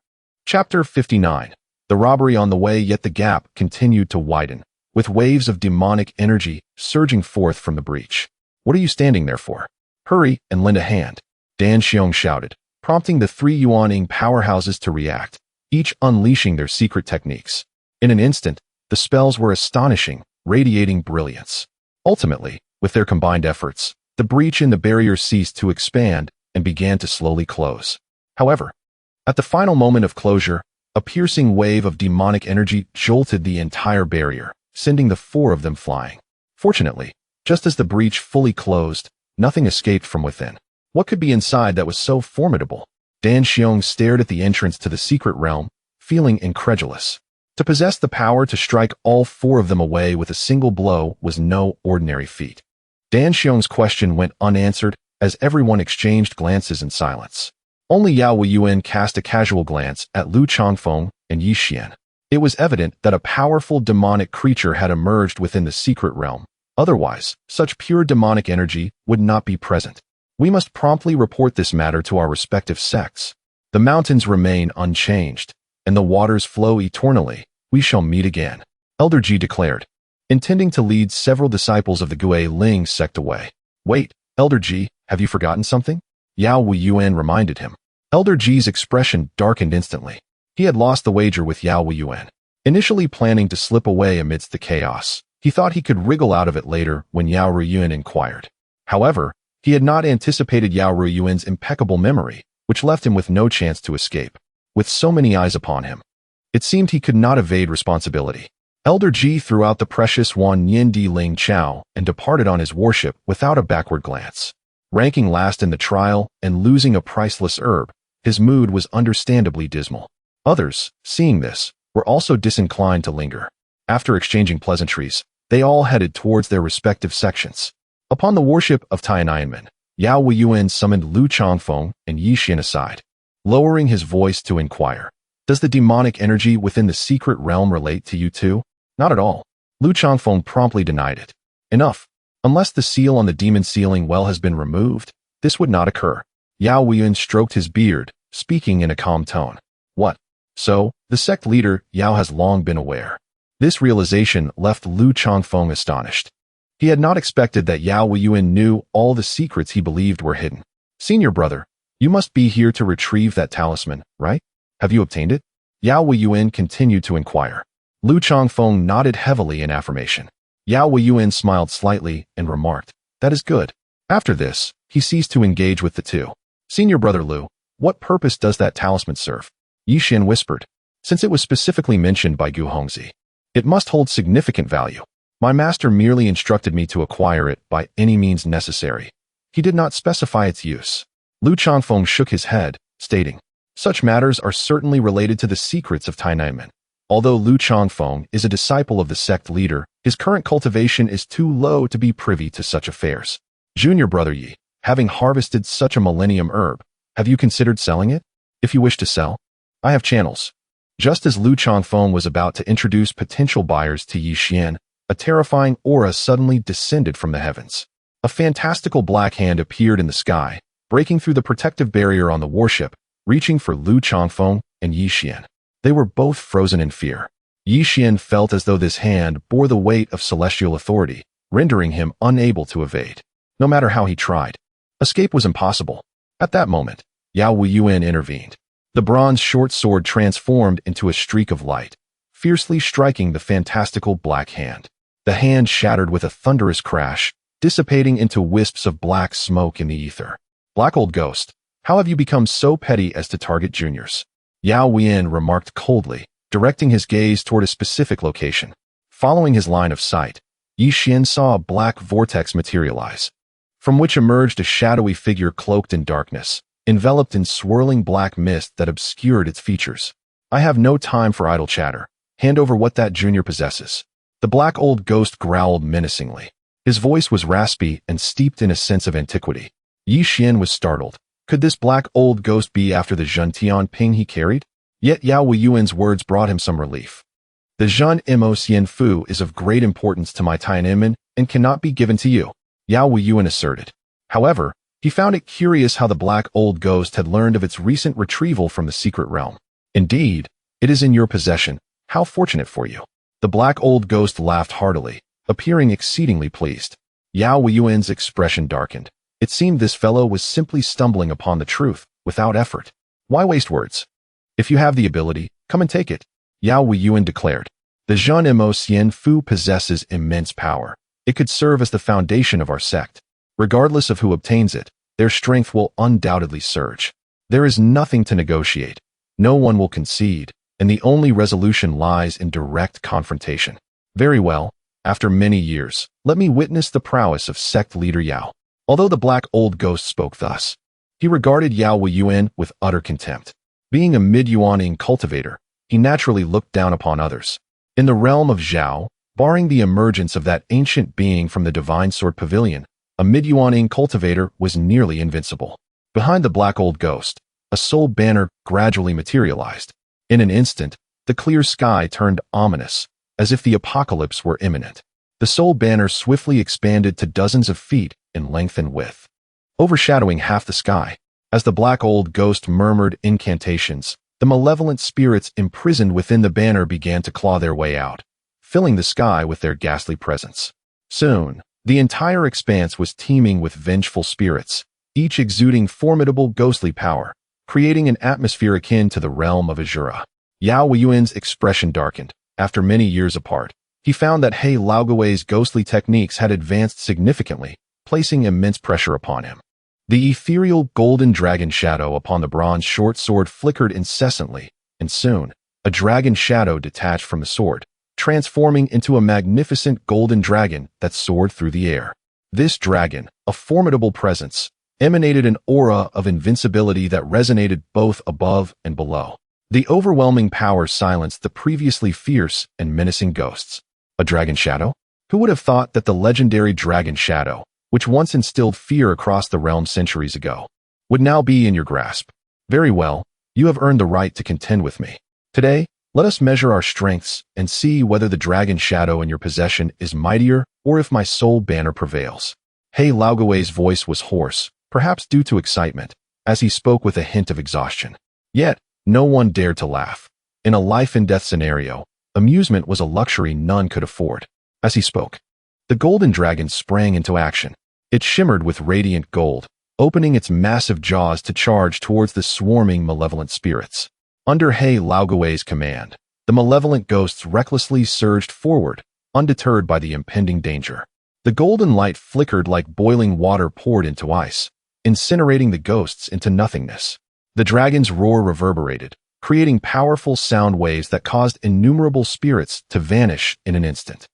Chapter 59. The robbery on the way, yet the gap continued to widen, with waves of demonic energy surging forth from the breach. What are you standing there for? Hurry and lend a hand, Dan Xiong shouted, prompting the three Yuaning powerhouses to react, each unleashing their secret techniques. In an instant, the spells were astonishing, radiating brilliance. Ultimately, with their combined efforts, the breach in the barrier ceased to expand and began to slowly close. However, at the final moment of closure, a piercing wave of demonic energy jolted the entire barrier, sending the four of them flying. Fortunately, just as the breach fully closed, nothing escaped from within. What could be inside that was so formidable? Dan Xiong stared at the entrance to the secret realm, feeling incredulous. To possess the power to strike all four of them away with a single blow was no ordinary feat. Dan Xiong's question went unanswered as everyone exchanged glances in silence. Only Yao Weiyuan cast a casual glance at Lu Changfeng and Yi Xian. It was evident that a powerful demonic creature had emerged within the secret realm. Otherwise, such pure demonic energy would not be present. We must promptly report this matter to our respective sects. The mountains remain unchanged, and the waters flow eternally. We shall meet again, Elder Ji declared, intending to lead several disciples of the Gui Ling sect away. Wait, Elder Ji, have you forgotten something? Yao Weiyuan reminded him. Elder Ji's expression darkened instantly. He had lost the wager with Yao Weiyuan. Initially planning to slip away amidst the chaos, he thought he could wriggle out of it later when Yao Weiyuan inquired. However, he had not anticipated Yao Weiyuan's impeccable memory, which left him with no chance to escape. With so many eyes upon him, it seemed he could not evade responsibility. Elder Ji threw out the precious Wan Yin Di Ling Chao and departed on his worship without a backward glance. Ranking last in the trial and losing a priceless herb, his mood was understandably dismal. Others, seeing this, were also disinclined to linger. After exchanging pleasantries, they all headed towards their respective sections. Upon the worship of Tiananmen, Yao Weiyuan summoned Lu Changfeng and Yi Xian aside, lowering his voice to inquire, "Does the demonic energy within the secret realm relate to you too?" "Not at all." Lu Changfeng promptly denied it. "Enough. Unless the seal on the demon sealing well has been removed, this would not occur." Yao Weiyuan stroked his beard, speaking in a calm tone. "What? So, the sect leader, Yao, has long been aware." This realization left Lu Changfeng astonished. He had not expected that Yao Weiyuan knew all the secrets he believed were hidden. "Senior brother, you must be here to retrieve that talisman, right? Have you obtained it?" Yao Weiyuan continued to inquire. Lu Changfeng nodded heavily in affirmation. Yao Weiyuan smiled slightly and remarked, "That is good." After this, he ceased to engage with the two. "Senior brother Lu, what purpose does that talisman serve?" Yi Xian whispered. "Since it was specifically mentioned by Gu Hongzi, it must hold significant value. My master merely instructed me to acquire it by any means necessary. He did not specify its use." Lu Changfeng shook his head, stating, "Such matters are certainly related to the secrets of Tiananmen. Although Lu Changfeng is a disciple of the sect leader, his current cultivation is too low to be privy to such affairs. Junior brother Yi, having harvested such a millennium herb, have you considered selling it? If you wish to sell, I have channels." Just as Lu Changfeng was about to introduce potential buyers to Yi Xian, a terrifying aura suddenly descended from the heavens. A fantastical black hand appeared in the sky, breaking through the protective barrier on the warship, reaching for Lu Changfeng and Yi Xian. They were both frozen in fear. Yi Xian felt as though this hand bore the weight of celestial authority, rendering him unable to evade. No matter how he tried, escape was impossible. At that moment, Yao Weiyuan intervened. The bronze short sword transformed into a streak of light, fiercely striking the fantastical black hand. The hand shattered with a thunderous crash, dissipating into wisps of black smoke in the ether. "Black old ghost, how have you become so petty as to target juniors?" Yao Weiyuan remarked coldly, directing his gaze toward a specific location. Following his line of sight, Yi Xian saw a black vortex materialize, from which emerged a shadowy figure cloaked in darkness, enveloped in swirling black mist that obscured its features. "I have no time for idle chatter. Hand over what that junior possesses." The black old ghost growled menacingly. His voice was raspy and steeped in a sense of antiquity. Yi Xian was startled. Could this black old ghost be after the Zhentian ping he carried? Yet Yao Weiyuan's words brought him some relief. "The Zhen Mo Xian Fu is of great importance to my Tiananmen and cannot be given to you," Yao Weiyuan asserted. However, he found it curious how the black old ghost had learned of its recent retrieval from the secret realm. "Indeed, it is in your possession. How fortunate for you." The black old ghost laughed heartily, appearing exceedingly pleased. Yao Weiyuan's expression darkened. It seemed this fellow was simply stumbling upon the truth, without effort. Why waste words? "If you have the ability, come and take it," Yao Weiyuan declared. The Xuan Mo Xian Fu possesses immense power. It could serve as the foundation of our sect. Regardless of who obtains it, their strength will undoubtedly surge. There is nothing to negotiate. No one will concede, and the only resolution lies in direct confrontation. Very well, after many years, let me witness the prowess of sect leader Yao. Although the black old ghost spoke thus, he regarded Yao Weiyuan with utter contempt. Being a mid-Yuaning cultivator, he naturally looked down upon others. In the realm of Zhao, barring the emergence of that ancient being from the Divine Sword Pavilion, a mid-Yuaning cultivator was nearly invincible. Behind the black old ghost, a soul banner gradually materialized. In an instant, the clear sky turned ominous, as if the apocalypse were imminent. The soul banner swiftly expanded to dozens of feet in length and width, overshadowing half the sky. As the black old ghost murmured incantations, the malevolent spirits imprisoned within the banner began to claw their way out, filling the sky with their ghastly presence. Soon, the entire expanse was teeming with vengeful spirits, each exuding formidable ghostly power, creating an atmosphere akin to the realm of Azura. Yao Weiyuan's expression darkened. After many years apart, he found that He Laogui's ghostly techniques had advanced significantly, placing immense pressure upon him. The ethereal golden dragon shadow upon the bronze short sword flickered incessantly, and soon, a dragon shadow detached from the sword, transforming into a magnificent golden dragon that soared through the air. This dragon, a formidable presence, emanated an aura of invincibility that resonated both above and below. The overwhelming power silenced the previously fierce and menacing ghosts. A dragon shadow? Who would have thought that the legendary dragon shadow, which once instilled fear across the realm centuries ago, would now be in your grasp? Very well, you have earned the right to contend with me. Today, let us measure our strengths and see whether the dragon shadow in your possession is mightier or if my soul banner prevails. He Laogui's voice was hoarse, perhaps due to excitement, as he spoke with a hint of exhaustion. Yet, no one dared to laugh. In a life-and-death scenario, amusement was a luxury none could afford. As he spoke, the golden dragon sprang into action. It shimmered with radiant gold, opening its massive jaws to charge towards the swarming malevolent spirits. Under He Laogui's command, the malevolent ghosts recklessly surged forward, undeterred by the impending danger. The golden light flickered like boiling water poured into ice, incinerating the ghosts into nothingness. The dragon's roar reverberated, creating powerful sound waves that caused innumerable spirits to vanish in an instant.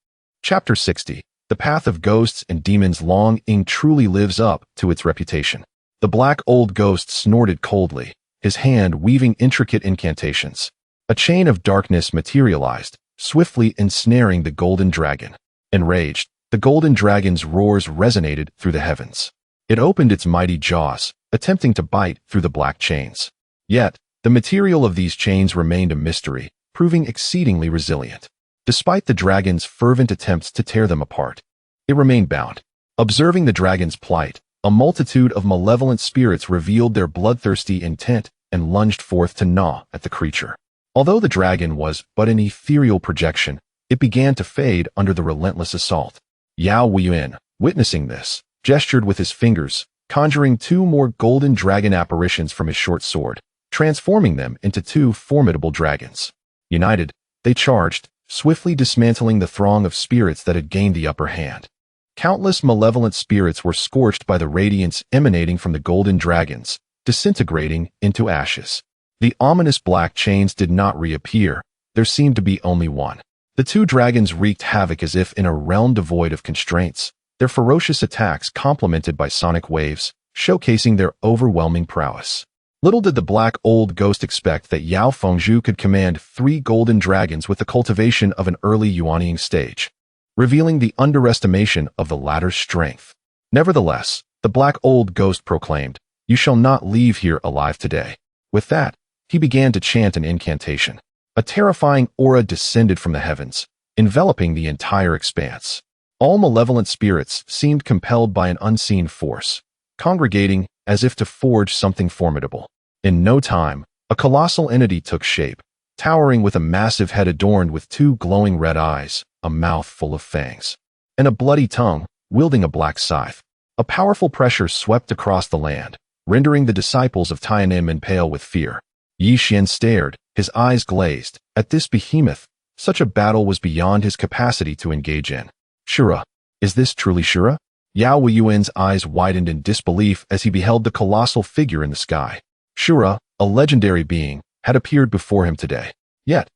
Chapter 60. The Path of Ghosts and Demons. Long Ing truly lives up to its reputation. The black old ghost snorted coldly, his hand weaving intricate incantations. A chain of darkness materialized, swiftly ensnaring the golden dragon. Enraged, the golden dragon's roars resonated through the heavens. It opened its mighty jaws, attempting to bite through the black chains. Yet, the material of these chains remained a mystery, proving exceedingly resilient. Despite the dragon's fervent attempts to tear them apart, it remained bound. Observing the dragon's plight, a multitude of malevolent spirits revealed their bloodthirsty intent and lunged forth to gnaw at the creature. Although the dragon was but an ethereal projection, it began to fade under the relentless assault. Yao Weiyuan, witnessing this, gestured with his fingers, conjuring two more golden dragon apparitions from his short sword, transforming them into two formidable dragons. United, they charged, swiftly dismantling the throng of spirits that had gained the upper hand. Countless malevolent spirits were scorched by the radiance emanating from the golden dragons, disintegrating into ashes. The ominous black chains did not reappear. There seemed to be only one. The two dragons wreaked havoc as if in a realm devoid of constraints, their ferocious attacks complemented by sonic waves, showcasing their overwhelming prowess. Little did the black old ghost expect that Yao Fengzhu could command 3 golden dragons with the cultivation of an early Yuanying stage, revealing the underestimation of the latter's strength. Nevertheless, the black old ghost proclaimed, "You shall not leave here alive today." With that, he began to chant an incantation. A terrifying aura descended from the heavens, enveloping the entire expanse. All malevolent spirits seemed compelled by an unseen force, congregating as if to forge something formidable. In no time, a colossal entity took shape, towering with a massive head adorned with 2 glowing red eyes, a mouth full of fangs, and a bloody tongue, wielding a black scythe. A powerful pressure swept across the land, rendering the disciples of Tiananmen pale with fear. Yi Xian stared, his eyes glazed, at this behemoth, Such a battle was beyond his capacity to engage in. Shura. Is this truly Shura? Yao Weiyuan's eyes widened in disbelief as he beheld the colossal figure in the sky. Shura, a legendary being, had appeared before him today. Yet,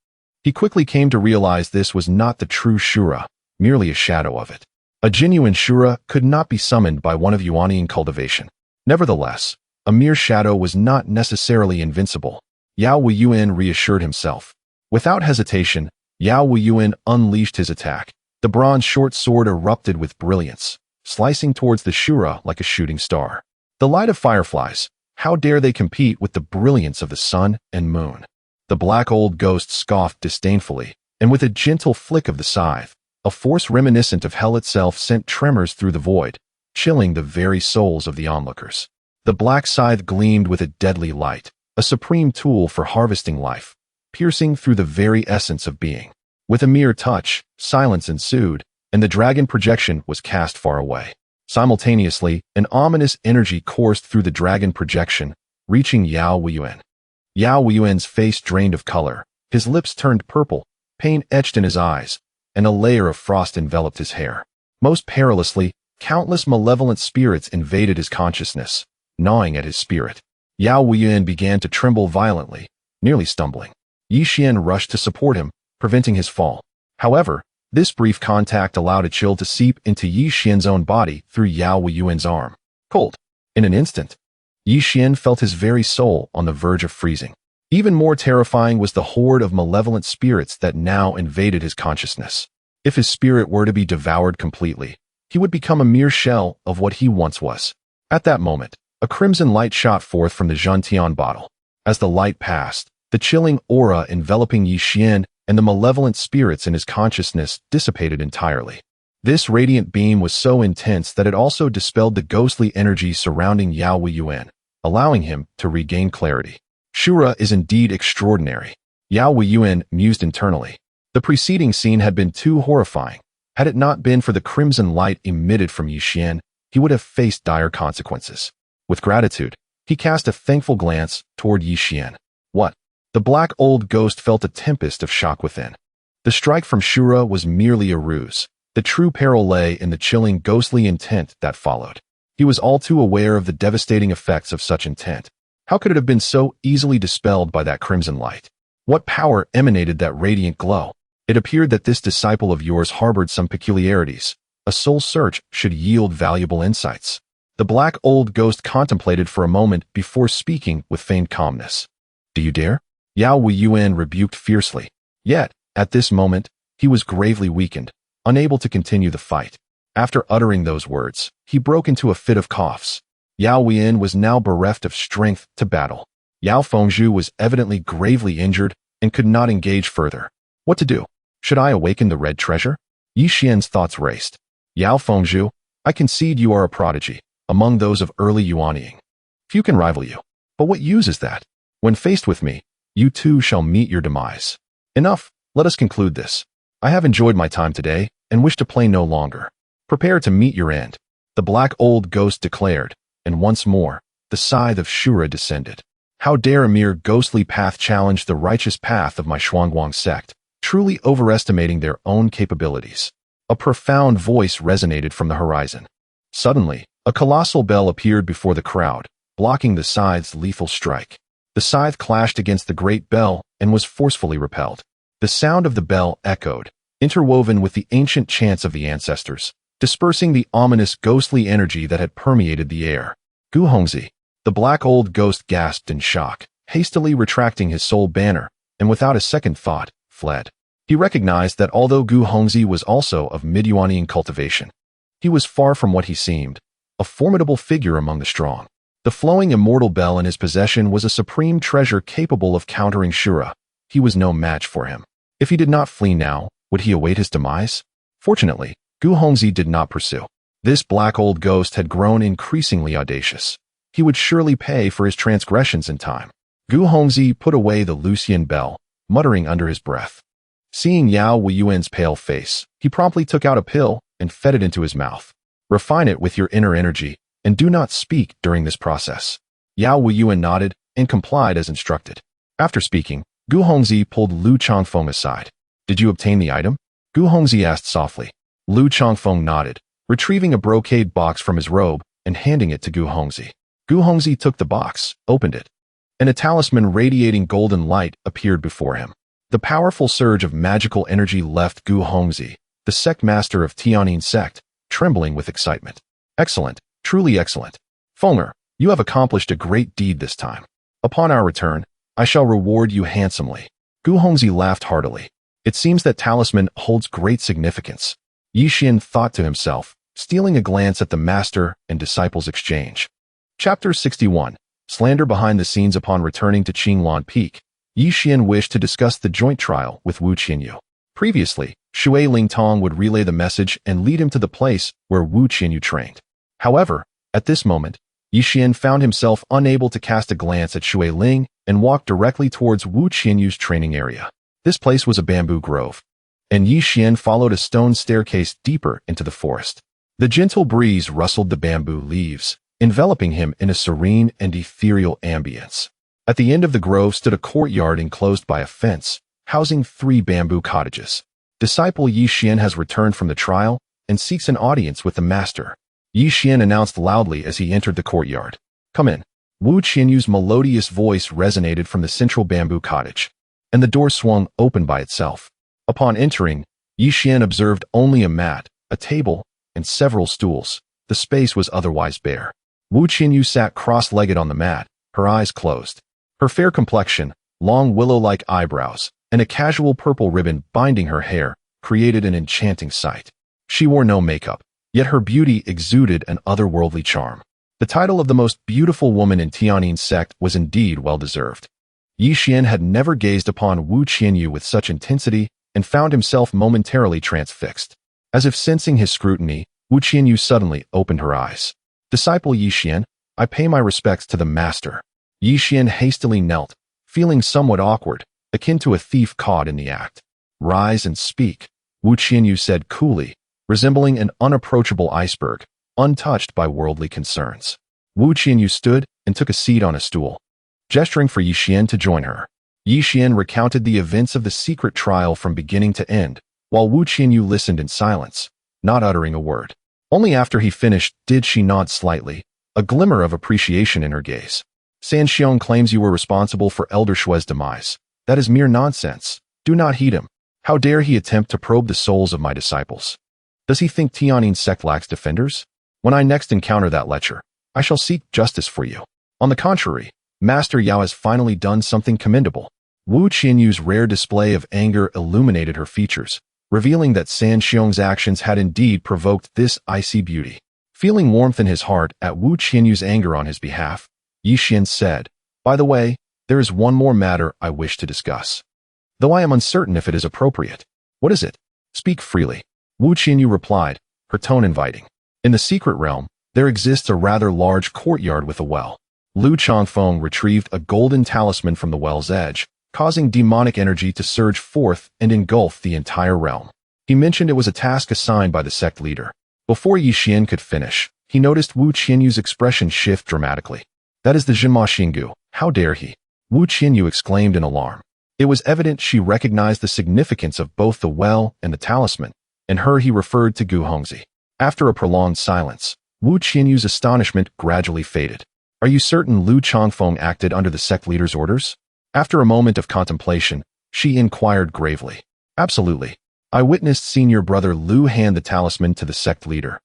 he quickly came to realize this was not the true Shura, merely a shadow of it. A genuine Shura could not be summoned by one of Yuanian cultivation. Nevertheless, a mere shadow was not necessarily invincible. Yao Weiyuan reassured himself. Without hesitation, Yao Weiyuan unleashed his attack. The bronze short sword erupted with brilliance, slicing towards the Shura like a shooting star. The light of fireflies, how dare they compete with the brilliance of the sun and moon? The black old ghost scoffed disdainfully, and with a gentle flick of the scythe, a force reminiscent of hell itself sent tremors through the void, chilling the very souls of the onlookers. The black scythe gleamed with a deadly light, a supreme tool for harvesting life, piercing through the very essence of being. With a mere touch, silence ensued, and the dragon projection was cast far away. Simultaneously, an ominous energy coursed through the dragon projection, reaching Yao Weiyuan. Yao Weiyuan's face drained of color, his lips turned purple, pain etched in his eyes, and a layer of frost enveloped his hair. Most perilously, countless malevolent spirits invaded his consciousness, gnawing at his spirit. Yao Weiyuan began to tremble violently, nearly stumbling. Yi Xian rushed to support him, preventing his fall. However, this brief contact allowed a chill to seep into Yi Xian's own body through Yao Weiyuan's arm. Cold. In an instant, Yi Xian felt his very soul on the verge of freezing. Even more terrifying was the horde of malevolent spirits that now invaded his consciousness. If his spirit were to be devoured completely, he would become a mere shell of what he once was. At that moment, a crimson light shot forth from the Zhantian bottle. As the light passed, the chilling aura enveloping Yi Xian and the malevolent spirits in his consciousness dissipated entirely. This radiant beam was so intense that it also dispelled the ghostly energy surrounding Yao Weiyuan, allowing him to regain clarity. Shura is indeed extraordinary. Yao Weiyuan mused internally. The preceding scene had been too horrifying. Had it not been for the crimson light emitted from Yi Xian, he would have faced dire consequences. With gratitude, he cast a thankful glance toward Yi Xian. What? The black old ghost felt a tempest of shock within. The strike from Shura was merely a ruse. The true peril lay in the chilling ghostly intent that followed. He was all too aware of the devastating effects of such intent. How could it have been so easily dispelled by that crimson light? What power emanated that radiant glow? It appeared that this disciple of yours harbored some peculiarities. A soul search should yield valuable insights. The black old ghost contemplated for a moment before speaking with feigned calmness. Do you dare? Yao Weiyuan rebuked fiercely. Yet, at this moment, he was gravely weakened, unable to continue the fight. After uttering those words, he broke into a fit of coughs. Yao Weiyuan was now bereft of strength to battle. Yao Fengzhu was evidently gravely injured and could not engage further. What to do? Should I awaken the red treasure? Yi Xian's thoughts raced. Yao Fengzhu, I concede you are a prodigy, among those of early Yuanying. Few can rival you. But what use is that? When faced with me, you too shall meet your demise. Enough, let us conclude this. I have enjoyed my time today, and wish to play no longer. Prepare to meet your end. The black old ghost declared, and once more, the scythe of Shura descended. How dare a mere ghostly path challenge the righteous path of my Xuanguang sect, truly overestimating their own capabilities. A profound voice resonated from the horizon. Suddenly, a colossal bell appeared before the crowd, blocking the scythe's lethal strike. The scythe clashed against the great bell and was forcefully repelled. The sound of the bell echoed, interwoven with the ancient chants of the ancestors, dispersing the ominous ghostly energy that had permeated the air. Gu Hongzi, the black old ghost gasped in shock, hastily retracting his soul banner, and without a second thought, fled. He recognized that although Gu Hongzi was also of mid-Yuanian cultivation, he was far from what he seemed, a formidable figure among the strong. The flowing immortal bell in his possession was a supreme treasure capable of countering Shura. He was no match for him. If he did not flee now, would he await his demise? Fortunately, Gu Hongzi did not pursue. This black old ghost had grown increasingly audacious. He would surely pay for his transgressions in time. Gu Hongzi put away the Lucian bell, muttering under his breath. Seeing Yao Weiyuan's pale face, he promptly took out a pill and fed it into his mouth. Refine it with your inner energy, and do not speak during this process. Yao Weiyuan nodded and complied as instructed. After speaking, Gu Hongzi pulled Lu Changfeng aside. Did you obtain the item? Gu Hongzi asked softly. Lu Chongfeng nodded, retrieving a brocade box from his robe and handing it to Gu Hongzi. Gu Hongzi took the box, opened it, and a talisman radiating golden light appeared before him. The powerful surge of magical energy left Gu Hongzi, the sect master of Tianyin sect, trembling with excitement. Excellent, truly excellent. Fenger, you have accomplished a great deed this time. Upon our return, I shall reward you handsomely. Gu Hongzi laughed heartily. It seems that talisman holds great significance. Yi Xian thought to himself, stealing a glance at the master and disciples' exchange. Chapter 61. Slander behind the scenes. Upon returning to Qinglan Peak, Yi Xian wished to discuss the joint trial with Wu Qianyu. Previously, Shui Lingtong would relay the message and lead him to the place where Wu Qianyu trained. However, at this moment, Yi Xian found himself unable to cast a glance at Shui Ling and walked directly towards Wu Qianyu's training area. This place was a bamboo grove, and Yi Xian followed a stone staircase deeper into the forest. The gentle breeze rustled the bamboo leaves, enveloping him in a serene and ethereal ambience. At the end of the grove stood a courtyard enclosed by a fence, housing 3 bamboo cottages. Disciple Yi Xian has returned from the trial and seeks an audience with the master. Yi Xian announced loudly as he entered the courtyard. Come in. Wu Qianyu's melodious voice resonated from the central bamboo cottage, and the door swung open by itself. Upon entering, Yi Xian observed only a mat, a table, and several stools. The space was otherwise bare. Wu Qianyu sat cross-legged on the mat, her eyes closed. Her fair complexion, long willow-like eyebrows, and a casual purple ribbon binding her hair created an enchanting sight. She wore no makeup, yet her beauty exuded an otherworldly charm. The title of the most beautiful woman in Tianyin sect was indeed well-deserved. Yi Xian had never gazed upon Wu Qianyu with such intensity and found himself momentarily transfixed. As if sensing his scrutiny, Wu Qianyu suddenly opened her eyes. Disciple Yi Xian, I pay my respects to the master. Yi Xian hastily knelt, feeling somewhat awkward, akin to a thief caught in the act. Rise and speak, Wu Qianyu said coolly, resembling an unapproachable iceberg, untouched by worldly concerns. Wu Qianyu stood and took a seat on a stool, gesturing for Yi Xian to join her. Yi Xian recounted the events of the secret trial from beginning to end, while Wu Qianyu listened in silence, not uttering a word. Only after he finished did she nod slightly, a glimmer of appreciation in her gaze. San Xiong claims you were responsible for Elder Shui's demise. That is mere nonsense. Do not heed him. How dare he attempt to probe the souls of my disciples? Does he think Tianyin sect lacks defenders? When I next encounter that lecher, I shall seek justice for you. On the contrary, Master Yao has finally done something commendable. Wu Qianyu's rare display of anger illuminated her features, revealing that San Xiong's actions had indeed provoked this icy beauty. Feeling warmth in his heart at Wu Qianyu's anger on his behalf, Yi Xian said, By the way, there is one more matter I wish to discuss, though I am uncertain if it is appropriate. What is it? Speak freely. Wu Qianyu replied, her tone inviting. In the secret realm, there exists a rather large courtyard with a well. Lu Chongfeng retrieved a golden talisman from the well's edge, causing demonic energy to surge forth and engulf the entire realm. He mentioned it was a task assigned by the sect leader. Before Yi Xian could finish, he noticed Wu Qianyu's expression shift dramatically. That is the Jinma Xinggu. How dare he? Wu Qianyu exclaimed in alarm. It was evident she recognized the significance of both the well and the talisman, and her he referred to Gu Hongzi. After a prolonged silence, Wu Qianyu's astonishment gradually faded. Are you certain Lu Chongfeng acted under the sect leader's orders? After a moment of contemplation, she inquired gravely. Absolutely. I witnessed senior brother Lu hand the talisman to the sect leader,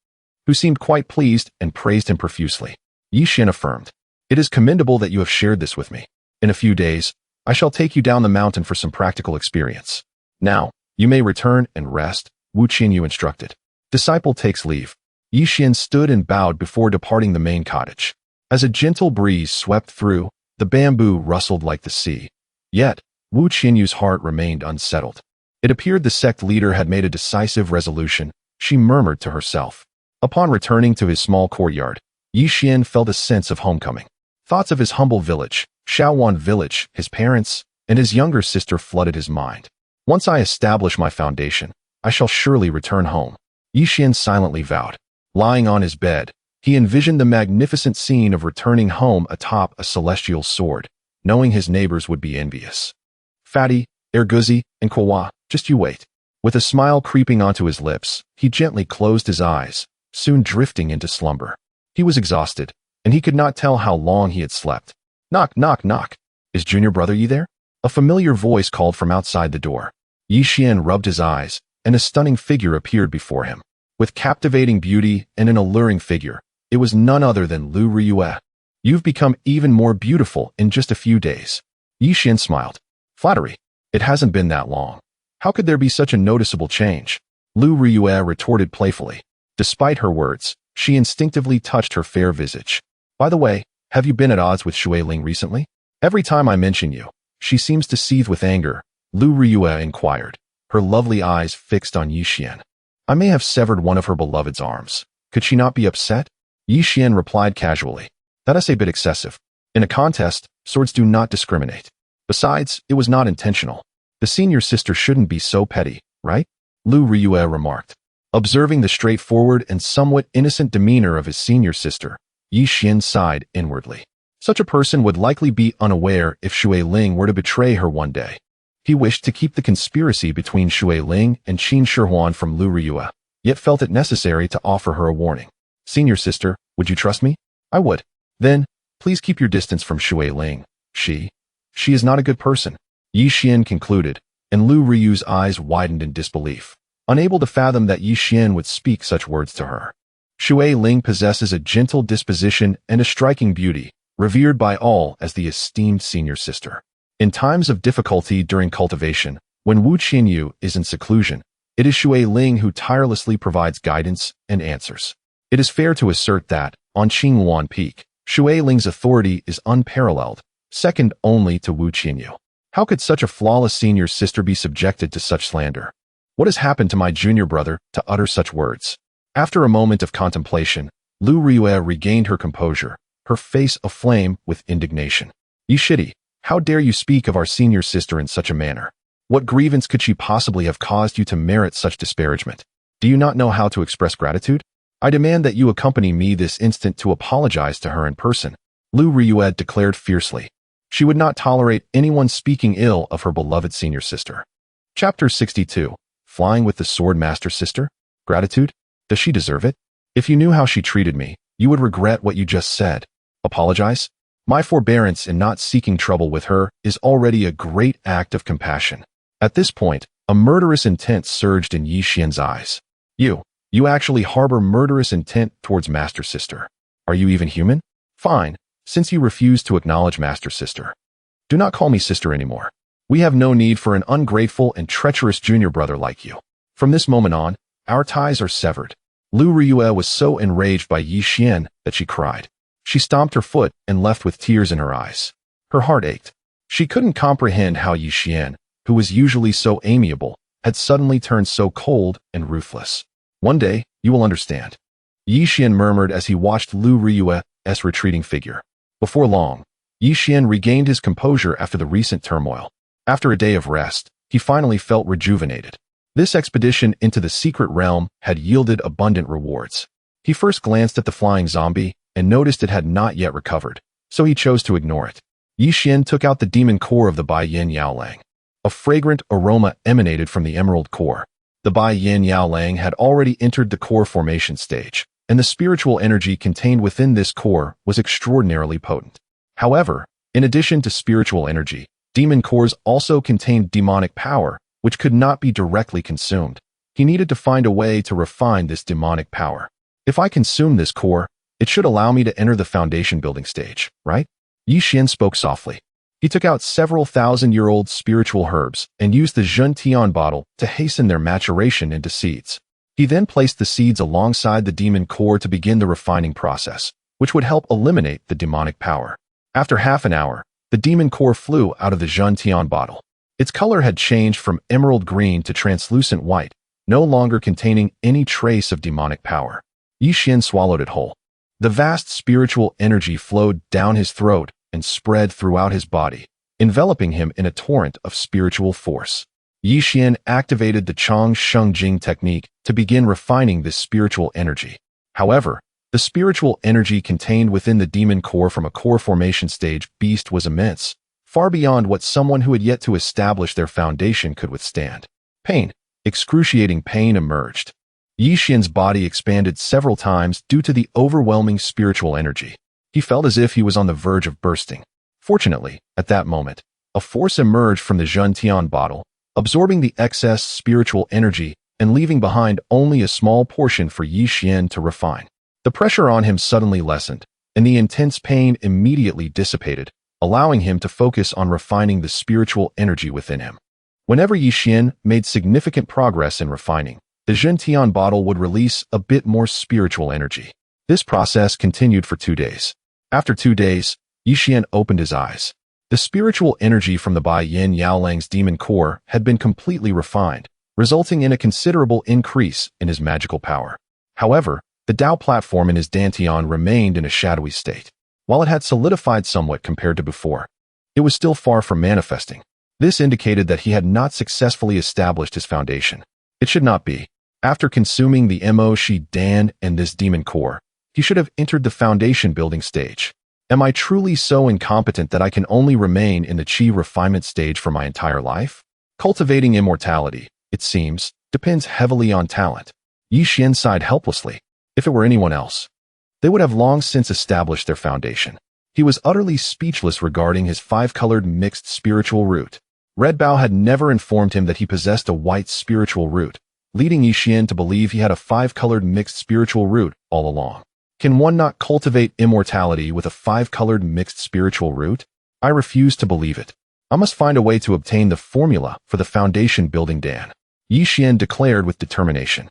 who seemed quite pleased and praised him profusely. Yi Xian affirmed. It is commendable that you have shared this with me. In a few days, I shall take you down the mountain for some practical experience. Now, you may return and rest, Wu Qianyu instructed. Disciple takes leave. Yi Xian stood and bowed before departing the main cottage. As a gentle breeze swept through, the bamboo rustled like the sea. Yet, Wu Qianyu's heart remained unsettled. It appeared the sect leader had made a decisive resolution, she murmured to herself. Upon returning to his small courtyard, Yi Xian felt a sense of homecoming. Thoughts of his humble village, Xuan village, his parents, and his younger sister flooded his mind. Once I establish my foundation, I shall surely return home. Yi Xian silently vowed. Lying on his bed, he envisioned the magnificent scene of returning home atop a celestial sword, knowing his neighbors would be envious. Fatty, Erguzi, and Kwa, Just you wait. With a smile creeping onto his lips, he gently closed his eyes, soon drifting into slumber. He was exhausted, and he could not tell how long he had slept. Knock, knock, knock. Is junior brother Yi there? A familiar voice called from outside the door. Yi Xian rubbed his eyes, and a stunning figure appeared before him. With captivating beauty and an alluring figure, it was none other than Lu Riyue. You've become even more beautiful in just a few days. Yi Xian smiled. Flattery. It hasn't been that long. How could there be such a noticeable change? Lu Riyue retorted playfully. Despite her words, she instinctively touched her fair visage. By the way, have you been at odds with Shui Ling recently? Every time I mention you, she seems to seethe with anger, Lu Riyue inquired, her lovely eyes fixed on Yi Xian. I may have severed one of her beloved's arms. Could she not be upset? Yi Xian replied casually. That is a bit excessive. In a contest, swords do not discriminate. Besides, it was not intentional. The senior sister shouldn't be so petty, right? Lu Riyue remarked. Observing the straightforward and somewhat innocent demeanor of his senior sister, Yi Xian sighed inwardly. Such a person would likely be unaware if Shui Ling were to betray her one day. He wished to keep the conspiracy between Shui Ling and Qin Shihuan from Lu Riyue, yet felt it necessary to offer her a warning. Senior sister, would you trust me? I would. Then, please keep your distance from Shui Ling. She is not a good person. Yi Xian concluded, and Lu Riyue's eyes widened in disbelief, unable to fathom that Yi Xian would speak such words to her. Shui Ling possesses a gentle disposition and a striking beauty, revered by all as the esteemed senior sister. In times of difficulty during cultivation, when Wu Qinyu is in seclusion, it is Shui Ling who tirelessly provides guidance and answers. It is fair to assert that, on Qinghuan Peak, Shui Ling's authority is unparalleled, second only to Wu Qinyu. How could such a flawless senior sister be subjected to such slander? What has happened to my junior brother to utter such words? After a moment of contemplation, Lu Riyue regained her composure, her face aflame with indignation. Yi Shidi, how dare you speak of our senior sister in such a manner? What grievance could she possibly have caused you to merit such disparagement? Do you not know how to express gratitude? I demand that you accompany me this instant to apologize to her in person, Lu Riyue declared fiercely. She would not tolerate anyone speaking ill of her beloved senior sister. Chapter 62. Flying with the Sword Master Sister? Gratitude? Does she deserve it? If you knew how she treated me, you would regret what you just said. Apologize? My forbearance in not seeking trouble with her is already a great act of compassion. At this point, a murderous intent surged in Yi Xian's eyes. You actually harbor murderous intent towards Master Sister. Are you even human? Fine, since you refuse to acknowledge Master Sister. Do not call me sister anymore. We have no need for an ungrateful and treacherous junior brother like you. From this moment on, our ties are severed. Lu Riyue was so enraged by Yi Xian that she cried. She stomped her foot and left with tears in her eyes. Her heart ached. She couldn't comprehend how Yi Xian, who was usually so amiable, had suddenly turned so cold and ruthless. One day, you will understand. Yi Xian murmured as he watched Lu Riyue's retreating figure. Before long, Yi Xian regained his composure after the recent turmoil. After a day of rest, he finally felt rejuvenated. This expedition into the secret realm had yielded abundant rewards. He first glanced at the flying zombie and noticed it had not yet recovered, so he chose to ignore it. Yi Xian took out the demon core of the Bai Yin Yaolang. A fragrant aroma emanated from the emerald core. The Bai Yin Yaolang had already entered the core formation stage, and the spiritual energy contained within this core was extraordinarily potent. However, in addition to spiritual energy, demon cores also contained demonic power, which could not be directly consumed. He needed to find a way to refine this demonic power. If I consume this core, it should allow me to enter the foundation building stage, right? Yi Xian spoke softly. He took out several thousand-year-old spiritual herbs and used the Zhentian bottle to hasten their maturation into seeds. He then placed the seeds alongside the demon core to begin the refining process, which would help eliminate the demonic power. After half an hour, the demon core flew out of the Zhentian bottle. Its color had changed from emerald green to translucent white, no longer containing any trace of demonic power. Yi Xian swallowed it whole. The vast spiritual energy flowed down his throat and spread throughout his body, enveloping him in a torrent of spiritual force. Yi Xian activated the Chang Sheng Jing technique to begin refining this spiritual energy. However, the spiritual energy contained within the demon core from a core formation stage beast was immense, far beyond what someone who had yet to establish their foundation could withstand. Pain, excruciating pain emerged. Yi Xian's body expanded several times due to the overwhelming spiritual energy. He felt as if he was on the verge of bursting. Fortunately, at that moment, a force emerged from the Zhentian bottle, absorbing the excess spiritual energy and leaving behind only a small portion for Yi Xian to refine. The pressure on him suddenly lessened, and the intense pain immediately dissipated, allowing him to focus on refining the spiritual energy within him. Whenever Yi Xian made significant progress in refining, the Zhentian bottle would release a bit more spiritual energy. This process continued for 2 days. After 2 days, Yi Xian opened his eyes. The spiritual energy from the Bai Yin Yaolang's demon core had been completely refined, resulting in a considerable increase in his magical power. However, the Dao platform in his Dantian remained in a shadowy state. While it had solidified somewhat compared to before, it was still far from manifesting. This indicated that he had not successfully established his foundation. It should not be. After consuming the Mo Shi Dan and this demon core, he should have entered the foundation building stage. Am I truly so incompetent that I can only remain in the Qi refinement stage for my entire life? Cultivating immortality, it seems, depends heavily on talent. Yi Xian sighed helplessly. If it were anyone else, they would have long since established their foundation. He was utterly speechless regarding his 5-colored mixed spiritual root. Red Bao had never informed him that he possessed a white spiritual root, leading Yi Xian to believe he had a 5-colored mixed spiritual root all along. Can one not cultivate immortality with a 5-colored mixed spiritual root? I refuse to believe it. I must find a way to obtain the formula for the foundation building Dan, Yi Xian declared with determination.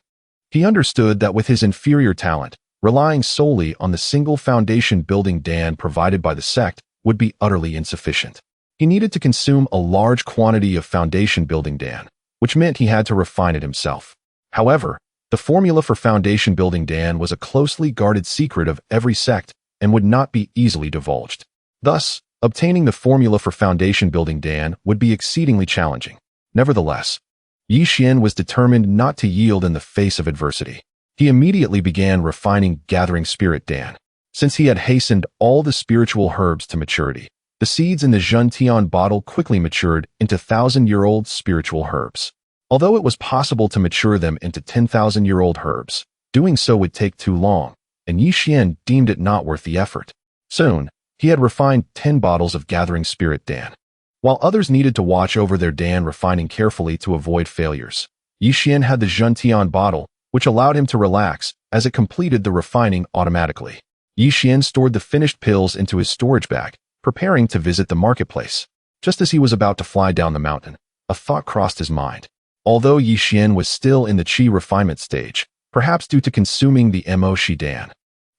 He understood that with his inferior talent, relying solely on the single foundation building Dan provided by the sect would be utterly insufficient. He needed to consume a large quantity of foundation building Dan, which meant he had to refine it himself. However, the formula for foundation building Dan was a closely guarded secret of every sect and would not be easily divulged. Thus, obtaining the formula for foundation building Dan would be exceedingly challenging. Nevertheless, Yi Xian was determined not to yield in the face of adversity. He immediately began refining Gathering Spirit Dan. Since he had hastened all the spiritual herbs to maturity, the seeds in the Zhentian bottle quickly matured into 1,000-year-old spiritual herbs. Although it was possible to mature them into 10,000-year-old herbs, doing so would take too long, and Yi Xian deemed it not worth the effort. Soon, he had refined 10 bottles of Gathering Spirit Dan. While others needed to watch over their Dan refining carefully to avoid failures, Yi Xian had the Zhentian bottle, which allowed him to relax as it completed the refining automatically. Yi Xian stored the finished pills into his storage bag, preparing to visit the marketplace. Just as he was about to fly down the mountain, a thought crossed his mind. Although Yi Xian was still in the Qi refinement stage, perhaps due to consuming the Mo Shi Dan,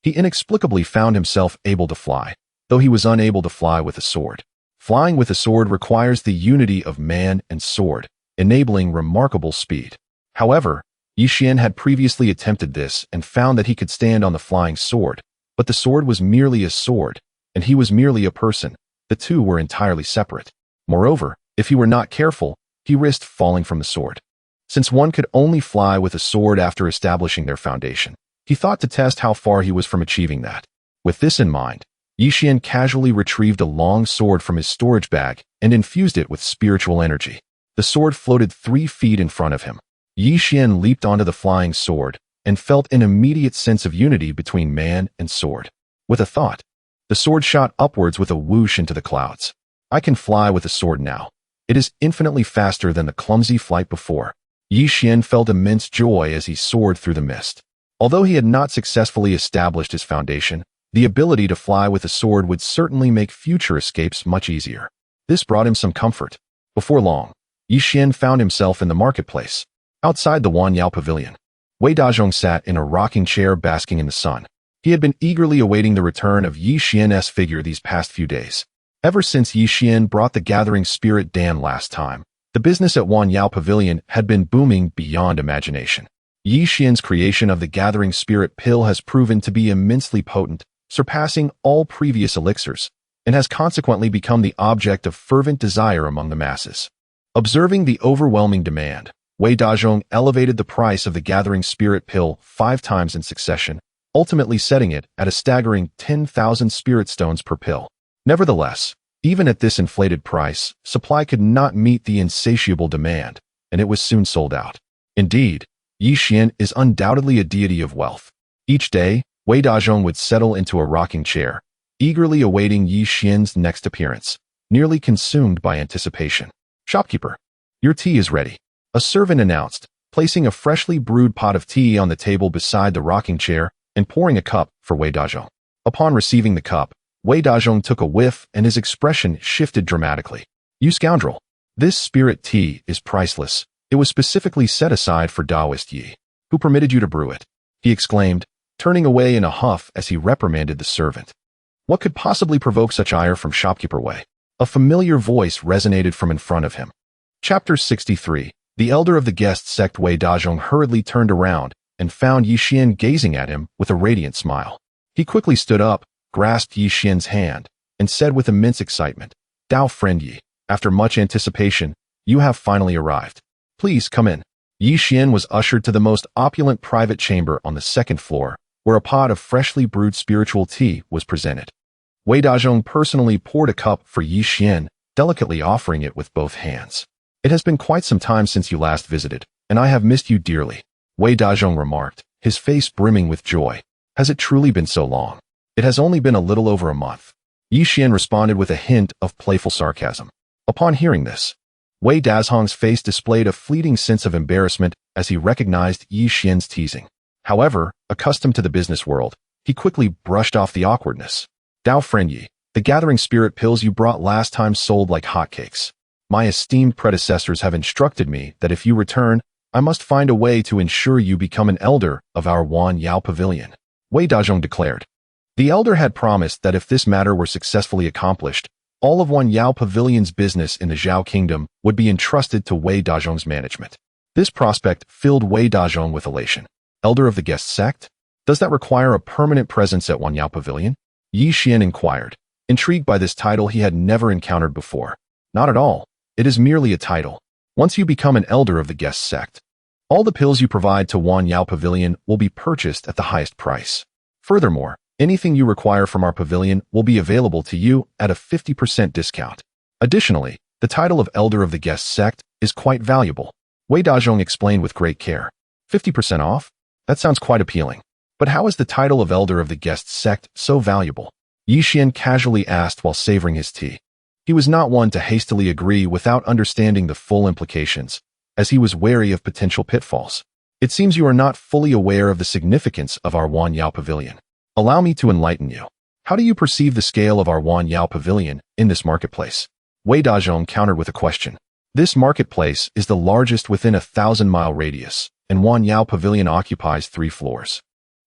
he inexplicably found himself able to fly, though he was unable to fly with a sword. Flying with a sword requires the unity of man and sword, enabling remarkable speed. However, Yi Xian had previously attempted this and found that he could stand on the flying sword, but the sword was merely a sword, and he was merely a person. The two were entirely separate. Moreover, if he were not careful, he risked falling from the sword. Since one could only fly with a sword after establishing their foundation, he thought to test how far he was from achieving that. With this in mind, Yi Xian casually retrieved a long sword from his storage bag and infused it with spiritual energy. The sword floated 3 feet in front of him. Yi Xian leaped onto the flying sword and felt an immediate sense of unity between man and sword. With a thought, the sword shot upwards with a whoosh into the clouds. I can fly with a sword now. It is infinitely faster than the clumsy flight before. Yi Xian felt immense joy as he soared through the mist. Although he had not successfully established his foundation, the ability to fly with a sword would certainly make future escapes much easier. This brought him some comfort. Before long, Yi Xian found himself in the marketplace, outside the Wanyao Pavilion. Wei Dazhong sat in a rocking chair basking in the sun. He had been eagerly awaiting the return of Yi Xian's figure these past few days. Ever since Yi Xian brought the Gathering Spirit Dan last time, the business at Wanyao Pavilion had been booming beyond imagination. Yi Xian's creation of the Gathering Spirit pill has proven to be immensely potent, surpassing all previous elixirs, and has consequently become the object of fervent desire among the masses. Observing the overwhelming demand, Wei Dazhong elevated the price of the Gathering Spirit pill 5 times in succession, ultimately setting it at a staggering 10,000 spirit stones per pill. Nevertheless, even at this inflated price, supply could not meet the insatiable demand, and it was soon sold out. Indeed, Yi Xian is undoubtedly a deity of wealth. Each day, Wei Dazhong would settle into a rocking chair, eagerly awaiting Yi Xian's next appearance, nearly consumed by anticipation. "Shopkeeper, your tea is ready," a servant announced, placing a freshly brewed pot of tea on the table beside the rocking chair and pouring a cup for Wei Dazhong. Upon receiving the cup, Wei Dazhong took a whiff and his expression shifted dramatically. "You scoundrel! This spirit tea is priceless. It was specifically set aside for Taoist Yi. Who permitted you to brew it?" he exclaimed, turning away in a huff as he reprimanded the servant. What could possibly provoke such ire from shopkeeper Wei? A familiar voice resonated from in front of him. Chapter 63. The elder of the guest sect. Wei Dazhong hurriedly turned around and found Yi Xian gazing at him with a radiant smile. He quickly stood up, grasped Yi Xian's hand, and said with immense excitement, "Dao friend Yi, after much anticipation, you have finally arrived. Please come in." Yi Xian was ushered to the most opulent private chamber on the second floor, where a pot of freshly brewed spiritual tea was presented. Wei Dazhong personally poured a cup for Yi Xian, delicately offering it with both hands. "It has been quite some time since you last visited, and I have missed you dearly," Wei Dazhong remarked, his face brimming with joy. "Has it truly been so long?" "It has only been a little over a month," Yi Xian responded with a hint of playful sarcasm. Upon hearing this, Wei Dazhong's face displayed a fleeting sense of embarrassment as he recognized Yi Xian's teasing. However, accustomed to the business world, he quickly brushed off the awkwardness. "Dao friend Yi, the gathering spirit pills you brought last time sold like hotcakes. My esteemed predecessors have instructed me that if you return, I must find a way to ensure you become an elder of our Wan Yao Pavilion," Wei Dazhong declared. The elder had promised that if this matter were successfully accomplished, all of Wan Yao Pavilion's business in the Zhao Kingdom would be entrusted to Wei Dazhong's management. This prospect filled Wei Dazhong with elation. "Elder of the guest sect? Does that require a permanent presence at Wan Yao Pavilion?" Yi Xian inquired, intrigued by this title he had never encountered before. "Not at all. It is merely a title. Once you become an elder of the guest sect, all the pills you provide to Wan Yao Pavilion will be purchased at the highest price. Furthermore, anything you require from our pavilion will be available to you at a 50% discount. Additionally, the title of elder of the guest sect is quite valuable," Wei Dazhong explained with great care. 50% off? That sounds quite appealing. But how is the title of elder of the guest sect so valuable? Yi Xian casually asked while savoring his tea. He was not one to hastily agree without understanding the full implications, as he was wary of potential pitfalls. "It seems you are not fully aware of the significance of our Wan Yao Pavilion. Allow me to enlighten you. How do you perceive the scale of our Wan Yao Pavilion in this marketplace?" Wei Dazhong countered with a question. "This marketplace is the largest within a 1,000-mile radius, and Wan Yao Pavilion occupies 3 floors,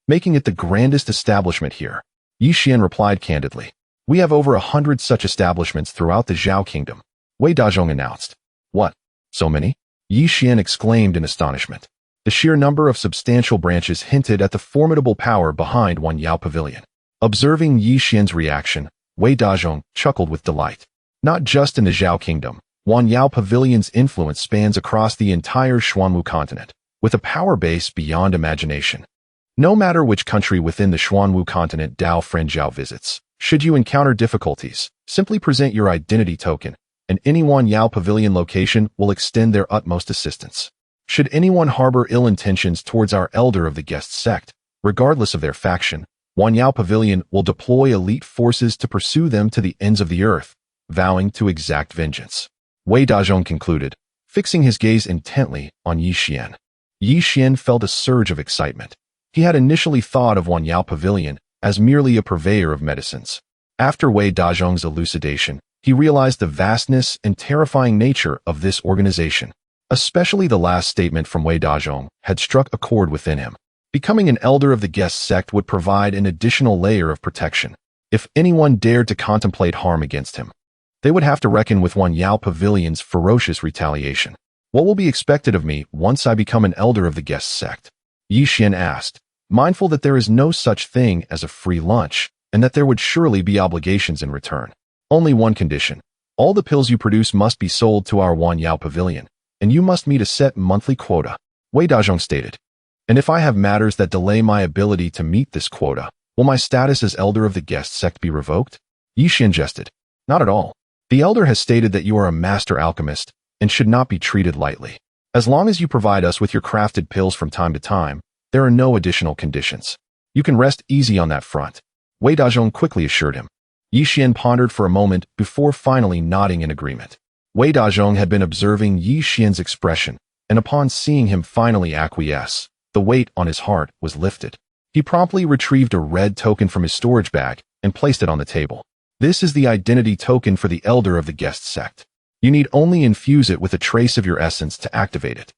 making it the grandest establishment here," Yi Xian replied candidly. "We have over 100 such establishments throughout the Zhao Kingdom," Wei Dazhong announced. "What? So many?" Yi Xian exclaimed in astonishment. The sheer number of substantial branches hinted at the formidable power behind Wan Yao Pavilion. Observing Yi Xian's reaction, Wei Dazhong chuckled with delight. Not just in the Zhao Kingdom, Wan Yao Pavilion's influence spans across the entire Xuanwu continent, with a power base beyond imagination. No matter which country within the Xuanwu continent Dao Friend Zhao visits, should you encounter difficulties, simply present your identity token, and any Wan Yao Pavilion location will extend their utmost assistance. Should anyone harbor ill intentions towards our elder of the guest sect, regardless of their faction, Wan Yao Pavilion will deploy elite forces to pursue them to the ends of the earth, vowing to exact vengeance," Wei Dazhong concluded, fixing his gaze intently on Yi Xian. Yi Xian felt a surge of excitement. He had initially thought of Wan Yao Pavilion as merely a purveyor of medicines. After Wei Dazhong's elucidation, he realized the vastness and terrifying nature of this organization. Especially the last statement from Wei Dazhong had struck a chord within him. Becoming an elder of the guest sect would provide an additional layer of protection. If anyone dared to contemplate harm against him, they would have to reckon with Wan Yao Pavilion's ferocious retaliation. "What will be expected of me once I become an elder of the guest sect?" Yi Xian asked, mindful that there is no such thing as a free lunch, and that there would surely be obligations in return. "Only one condition. All the pills you produce must be sold to our Wan Yao Pavilion, and you must meet a set monthly quota," Wei Dazhong stated. "And if I have matters that delay my ability to meet this quota, will my status as elder of the guest sect be revoked?" Yi Xian jested. "Not at all. The elder has stated that you are a master alchemist and should not be treated lightly. As long as you provide us with your crafted pills from time to time, there are no additional conditions. You can rest easy on that front, Wei Dazhong quickly assured him. Yi Xian pondered for a moment before finally nodding in agreement. Wei Dazhong had been observing Yi Xian's expression, and upon seeing him finally acquiesce, the weight on his heart was lifted. He promptly retrieved a red token from his storage bag and placed it on the table. This is the identity token for the elder of the guest sect. You need only infuse it with a trace of your essence to activate it.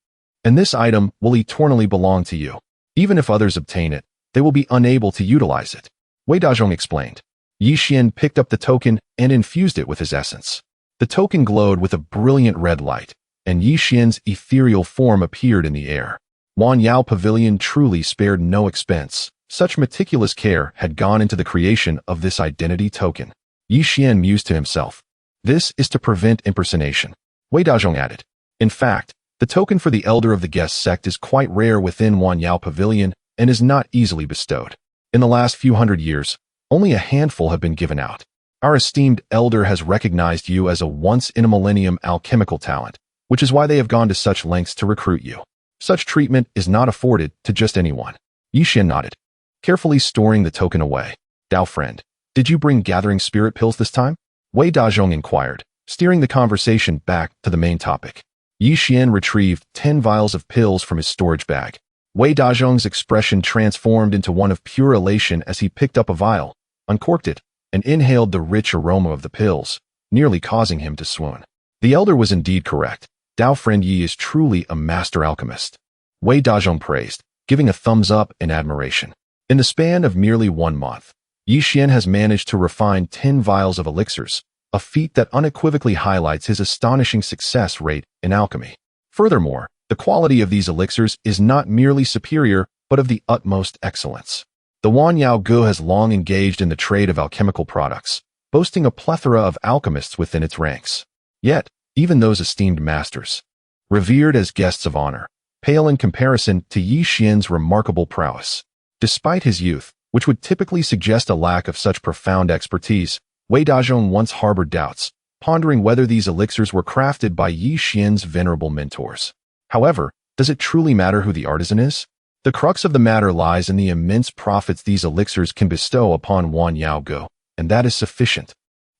And this item will eternally belong to you. Even if others obtain it, they will be unable to utilize it, Wei Dazhong explained. Yi Xian picked up the token and infused it with his essence. The token glowed with a brilliant red light, and Yi Xian's ethereal form appeared in the air. Huanyao Pavilion truly spared no expense. Such meticulous care had gone into the creation of this identity token. Yi Xian mused to himself. This is to prevent impersonation, Wei Dazhong added. In fact, the token for the elder of the guest sect is quite rare within Huanyao Pavilion and is not easily bestowed. In the last few hundred years, only a handful have been given out. Our esteemed elder has recognized you as a once-in-a-millennium alchemical talent, which is why they have gone to such lengths to recruit you. Such treatment is not afforded to just anyone. Yi Xian nodded, carefully storing the token away. Dao friend, did you bring gathering spirit pills this time? Wei Dazhong inquired, steering the conversation back to the main topic. Yi Xian retrieved 10 vials of pills from his storage bag. Wei Dazhong's expression transformed into one of pure elation as he picked up a vial, uncorked it, and inhaled the rich aroma of the pills, nearly causing him to swoon. The elder was indeed correct. Dao friend Yi is truly a master alchemist, Wei Dazhong praised, giving a thumbs up in admiration. In the span of merely 1 month, Yi Xian has managed to refine 10 vials of elixirs, a feat that unequivocally highlights his astonishing success rate in alchemy. Furthermore, the quality of these elixirs is not merely superior, but of the utmost excellence. The Huanyao Gu has long engaged in the trade of alchemical products, boasting a plethora of alchemists within its ranks. Yet, even those esteemed masters, revered as guests of honor, pale in comparison to Yi Xian's remarkable prowess. Despite his youth, which would typically suggest a lack of such profound expertise, Wei Dazhong once harbored doubts, pondering whether these elixirs were crafted by Yi Xian's venerable mentors. However, does it truly matter who the artisan is? The crux of the matter lies in the immense profits these elixirs can bestow upon Huanyao Gu, and that is sufficient.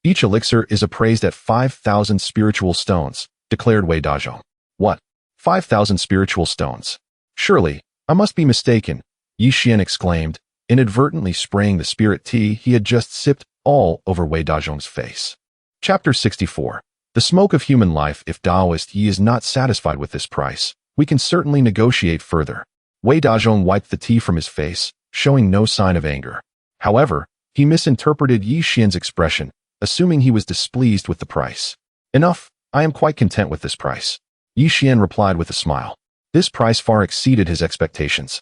Each elixir is appraised at 5,000 spiritual stones, declared Wei Dazhong. What? 5,000 spiritual stones? Surely, I must be mistaken, Yi Xian exclaimed, inadvertently spraying the spirit tea he had just sipped all over Wei Dazhong's face. Chapter 64. The smoke of human life. If Taoist Yi is not satisfied with this price, we can certainly negotiate further. Wei Dazhong wiped the tea from his face, showing no sign of anger. However, he misinterpreted Yi Xian's expression, assuming he was displeased with the price. Enough, I am quite content with this price, Yi Xian replied with a smile. This price far exceeded his expectations,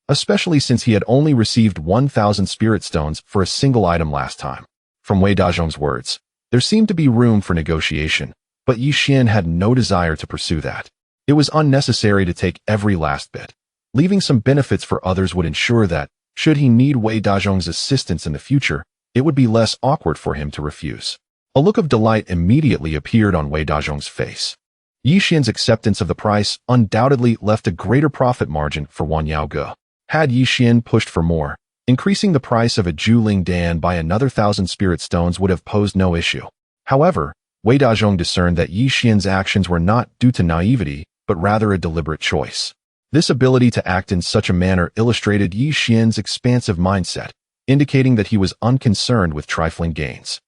especially since he had only received 1,000 spirit stones for a single item last time. From Wei Dazhong's words, there seemed to be room for negotiation, but Yi Xian had no desire to pursue that. It was unnecessary to take every last bit. Leaving some benefits for others would ensure that, should he need Wei Dazhong's assistance in the future, it would be less awkward for him to refuse. A look of delight immediately appeared on Wei Dazhong's face. Yi Xian's acceptance of the price undoubtedly left a greater profit margin for Huanyao Gu. Had Yi Xian pushed for more, increasing the price of a Juling Dan by another 1,000 spirit stones would have posed no issue. However, Wei Dazhong discerned that Yi Xian's actions were not due to naivety, but rather a deliberate choice. This ability to act in such a manner illustrated Yi Xian's expansive mindset, indicating that he was unconcerned with trifling gains.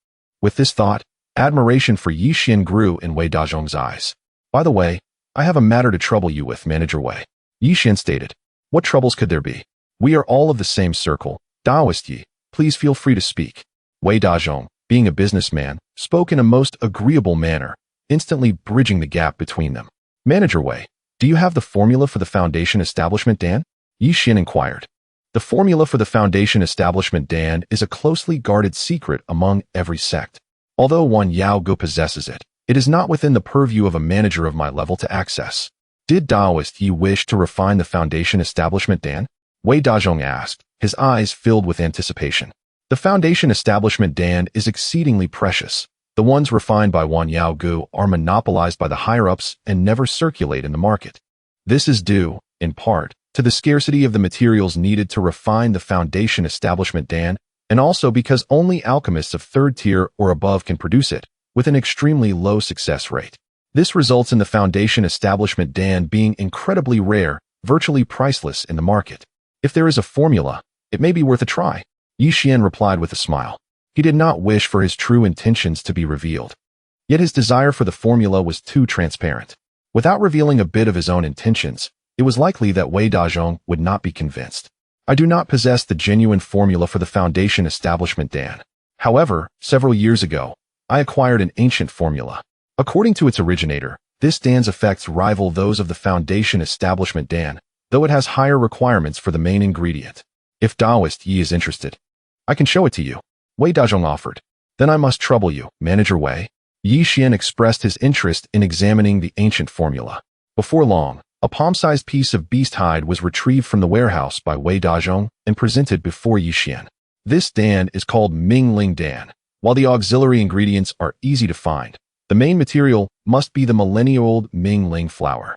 With this thought, admiration for Yi Xian grew in Wei Dazhong's eyes. By the way, I have a matter to trouble you with, Manager Wei, Yi Xian stated. What troubles could there be? We are all of the same circle. Taoist Yi, please feel free to speak. Wei Dazhong, being a businessman, spoke in a most agreeable manner, instantly bridging the gap between them. Manager Wei, do you have the formula for the Foundation Establishment Dan? Yi Xian inquired. The formula for the Foundation Establishment Dan is a closely guarded secret among every sect. Although Huanyao Gu possesses it, it is not within the purview of a manager of my level to access. Did Taoist Yi wish to refine the Foundation Establishment Dan? Wei Dazhong asked, his eyes filled with anticipation. The Foundation Establishment Dan is exceedingly precious. The ones refined by Huanyao Gu are monopolized by the higher-ups and never circulate in the market. This is due, in part, to the scarcity of the materials needed to refine the foundation establishment Dan, and also because only alchemists of third tier or above can produce it, with an extremely low success rate. This results in the foundation establishment Dan being incredibly rare, virtually priceless in the market. If there is a formula, it may be worth a try, Xuan replied with a smile. He did not wish for his true intentions to be revealed. Yet his desire for the formula was too transparent. Without revealing a bit of his own intentions, it was likely that Wei Dazhong would not be convinced. I do not possess the genuine formula for the foundation establishment Dan. However, several years ago, I acquired an ancient formula. According to its originator, this Dan's effects rival those of the foundation establishment Dan, though it has higher requirements for the main ingredient. If Taoist Yi is interested, I can show it to you, Wei Dazhong offered. Then I must trouble you, Manager Wei. Xuan expressed his interest in examining the ancient formula. Before long, a palm-sized piece of beast hide was retrieved from the warehouse by Wei Dazhong and presented before Xuan. This Dan is called Mingling Dan. While the auxiliary ingredients are easy to find, the main material must be the millennia-old Mingling flower.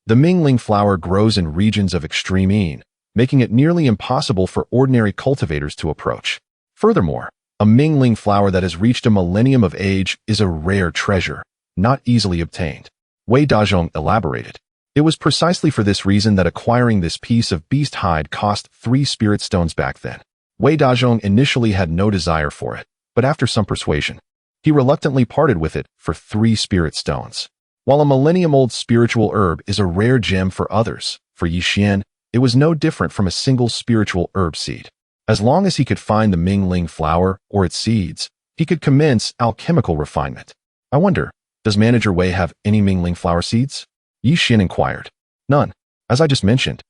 The Mingling flower grows in regions of extreme Yin, making it nearly impossible for ordinary cultivators to approach. Furthermore, a Mingling flower that has reached a millennium of age is a rare treasure, not easily obtained. Wei Dazhong elaborated. It was precisely for this reason that acquiring this piece of beast hide cost 3 spirit stones back then. Wei Dazhong initially had no desire for it, but after some persuasion, he reluctantly parted with it for 3 spirit stones. While a millennium-old spiritual herb is a rare gem for others, for Xuan, it was no different from a single spiritual herb seed. As long as he could find the Mingling flower or its seeds, he could commence alchemical refinement. I wonder, does Manager Wei have any Mingling flower seeds? Xuan inquired. None. As I just mentioned,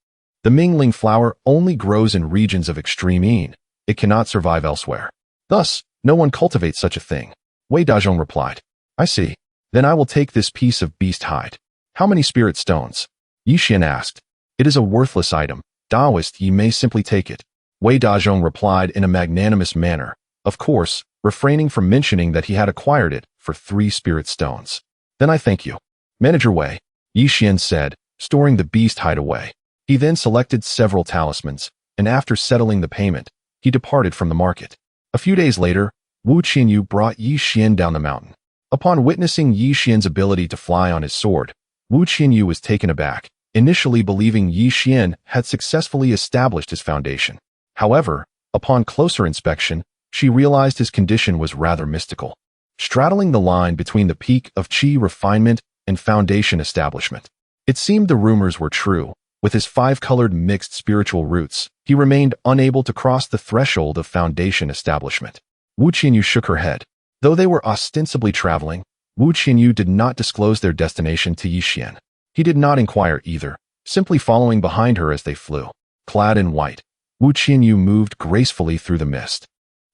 the Mingling flower only grows in regions of extreme Yin. It cannot survive elsewhere. Thus, no one cultivates such a thing. Wei Dazhong replied. I see. Then I will take this piece of beast hide. How many spirit stones? Xuan asked. It is a worthless item. Taoist Yi may simply take it. Wei Dazhong replied in a magnanimous manner, of course, refraining from mentioning that he had acquired it for 3 spirit stones. Then I thank you, Manager Wei, Xuan said, storing the beast hide away. He then selected several talismans, and after settling the payment, he departed from the market. A few days later, Wu Qinyu brought Xuan down the mountain. Upon witnessing Xuan's ability to fly on his sword, Wu Qinyu was taken aback, initially believing Xuan had successfully established his foundation. However, upon closer inspection, she realized his condition was rather mystical, straddling the line between the peak of qi refinement and foundation establishment. It seemed the rumors were true. With his 5-colored mixed spiritual roots, he remained unable to cross the threshold of foundation establishment. Wu Qinyu shook her head. Though they were ostensibly traveling, Wu Qinyu did not disclose their destination to Xuan. He did not inquire either, simply following behind her as they flew. Clad in white, Wu Qinyu moved gracefully through the mist,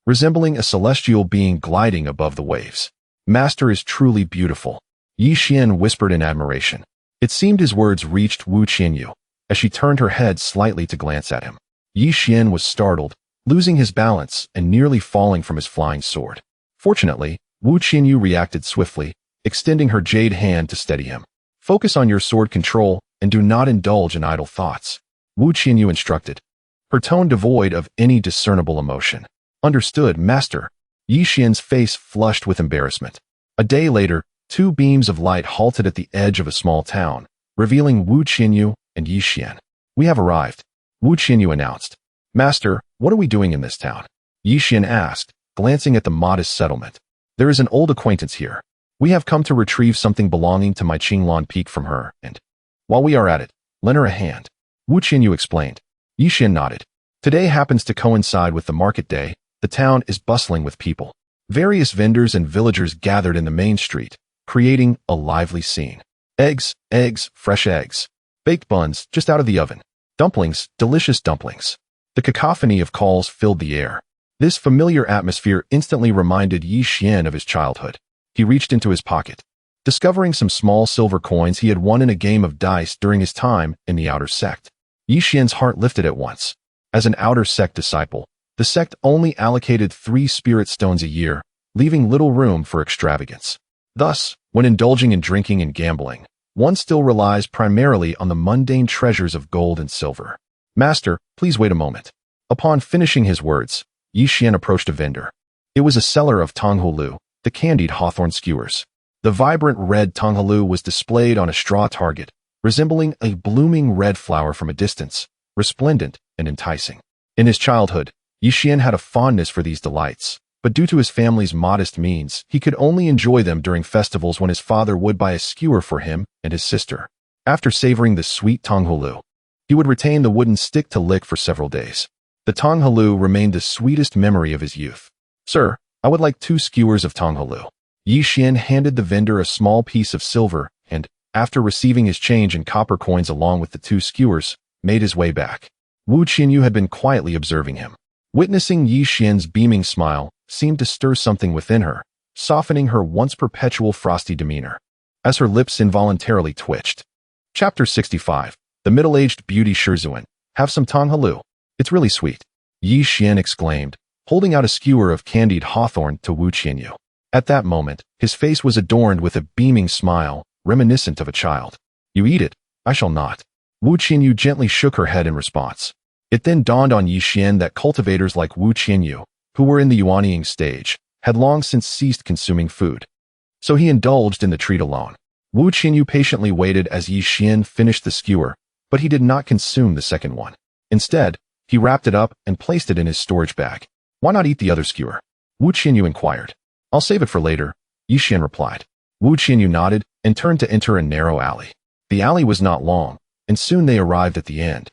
resembling a celestial being gliding above the waves. Master is truly beautiful, Xuan whispered in admiration. It seemed his words reached Wu Qinyu, as she turned her head slightly to glance at him. Xuan was startled, losing his balance and nearly falling from his flying sword. Fortunately, Wu Qinyu reacted swiftly, extending her jade hand to steady him. Focus on your sword control and do not indulge in idle thoughts, Wu Qinyu instructed, her tone devoid of any discernible emotion. Understood, Master. Xuan's face flushed with embarrassment. A day later, 2 beams of light halted at the edge of a small town, revealing Wu Qinyu and Xuan. We have arrived, Wu Qinyu announced. Master, what are we doing in this town? Xuan asked, glancing at the modest settlement. There is an old acquaintance here. We have come to retrieve something belonging to my Qinglan Peak from her, and while we are at it, lend her a hand, Wu Qinyu explained. Xuan nodded. Today happens to coincide with the market day. The town is bustling with people. Various vendors and villagers gathered in the main street, creating a lively scene. Eggs, fresh eggs. Baked buns, just out of the oven. Dumplings, delicious dumplings. The cacophony of calls filled the air. This familiar atmosphere instantly reminded Xuan of his childhood. He reached into his pocket, discovering some small silver coins he had won in a game of dice during his time in the outer sect. Xuan's heart lifted at once. As an outer sect disciple, the sect only allocated 3 spirit stones a year, leaving little room for extravagance. Thus, when indulging in drinking and gambling, one still relies primarily on the mundane treasures of gold and silver. Master, please wait a moment. Upon finishing his words, Yi Xian approached a vendor. It was a seller of Tonghu, the candied hawthorn skewers. The vibrant red Tonghu was displayed on a straw target, resembling a blooming red flower from a distance, resplendent and enticing. In his childhood, Yi Xian had a fondness for these delights, but due to his family's modest means, he could only enjoy them during festivals when his father would buy a skewer for him and his sister. After savoring the sweet Tonghu, he would retain the wooden stick to lick for several days. The Tonghu remained the sweetest memory of his youth. Sir, I would like 2 skewers of Tonghu. Yi Xian handed the vendor a small piece of silver and, after receiving his change in copper coins along with the 2 skewers, made his way back. Wu Qianyu had been quietly observing him. Witnessing Yi Xian's beaming smile seemed to stir something within her, softening her once perpetual frosty demeanor, as her lips involuntarily twitched. Chapter 65. The middle-aged beauty Xuan. Have some Tonghu. It's really sweet. Yi Xian exclaimed, holding out a skewer of candied hawthorn to Wu Qianyu. At that moment, his face was adorned with a beaming smile, reminiscent of a child. You eat it, I shall not. Wu Qianyu gently shook her head in response. It then dawned on Yi Xian that cultivators like Wu Qianyu, who were in the yuanying stage, had long since ceased consuming food. So he indulged in the treat alone. Wu Qianyu patiently waited as Yi Xian finished the skewer, but he did not consume the second one. Instead, he wrapped it up and placed it in his storage bag. Why not eat the other skewer? Wu Qianyu inquired. I'll save it for later, Yi Xian replied. Wu Qianyu nodded and turned to enter a narrow alley. The alley was not long, and soon they arrived at the end.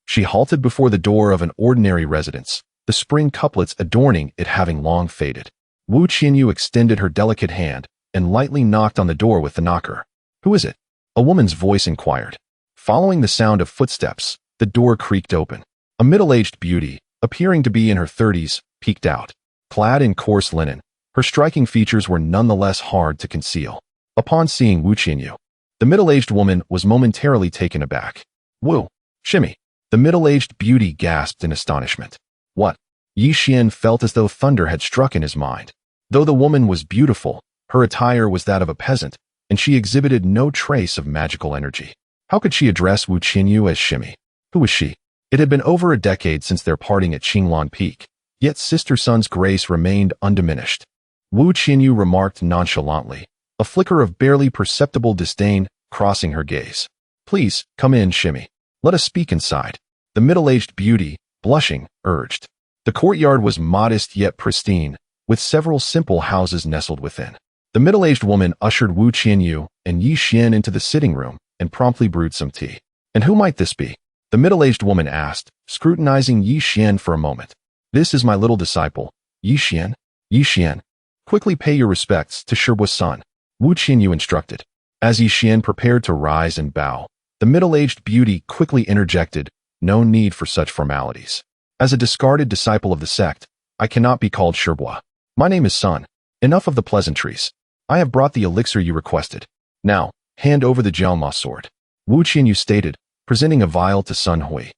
She halted before the door of an ordinary residence, the spring couplets adorning it having long faded. Wu Qianyu extended her delicate hand and lightly knocked on the door with the knocker. Who is it? A woman's voice inquired. Following the sound of footsteps, the door creaked open. A middle-aged beauty, appearing to be in her 30s, peeked out. Clad in coarse linen, her striking features were nonetheless hard to conceal. Upon seeing Wu Qianyu, the middle-aged woman was momentarily taken aback. Wu, shimmy. The middle-aged beauty gasped in astonishment. What? Yi Xian felt as though thunder had struck in his mind. Though the woman was beautiful, her attire was that of a peasant, and she exhibited no trace of magical energy. How could she address Wu Qianyu as shimmy? Who was she? It had been over a decade since their parting at Qinglan Peak, yet Sister Sun's grace remained undiminished. Wu Qianyu remarked nonchalantly, a flicker of barely perceptible disdain crossing her gaze. Please, come in, shimmy. Let us speak inside. The middle-aged beauty, blushing, urged. The courtyard was modest yet pristine, with several simple houses nestled within. The middle-aged woman ushered Wu Qianyu and Yi Xian into the sitting room and promptly brewed some tea. And who might this be? The middle-aged woman asked, scrutinizing Yi Xian for a moment. This is my little disciple, Yi Xian. Yi Xian, quickly pay your respects to Shibua's son, Wu Qianyu instructed. As Yi Xian prepared to rise and bow, the middle-aged beauty quickly interjected, no need for such formalities. As a discarded disciple of the sect, I cannot be called Shibua. My name is Sun. Enough of the pleasantries. I have brought the elixir you requested. Now, hand over the Jiaoma sword. Wu Qianyu stated, presenting a vial to Sun Hui.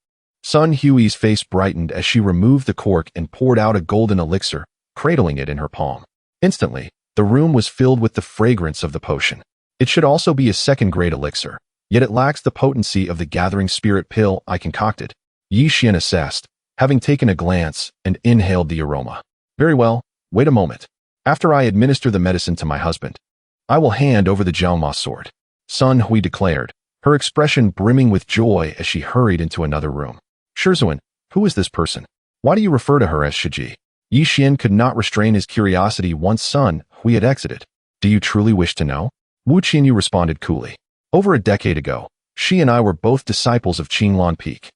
Sun Hui's face brightened as she removed the cork and poured out a golden elixir, cradling it in her palm. Instantly, the room was filled with the fragrance of the potion. It should also be a second-grade elixir, yet it lacks the potency of the gathering spirit pill I concocted. Yi Xian assessed, having taken a glance and inhaled the aroma. Very well, wait a moment. After I administer the medicine to my husband, I will hand over the Jiaoma sword, Sun Hui declared, her expression brimming with joy as she hurried into another room. Xuan, who is this person? Why do you refer to her as Shiji? Yi Xian could not restrain his curiosity once Sun Hui had exited. Do you truly wish to know? Wu Qianyu responded coolly. Over a decade ago, she and I were both disciples of Qinglan Peak.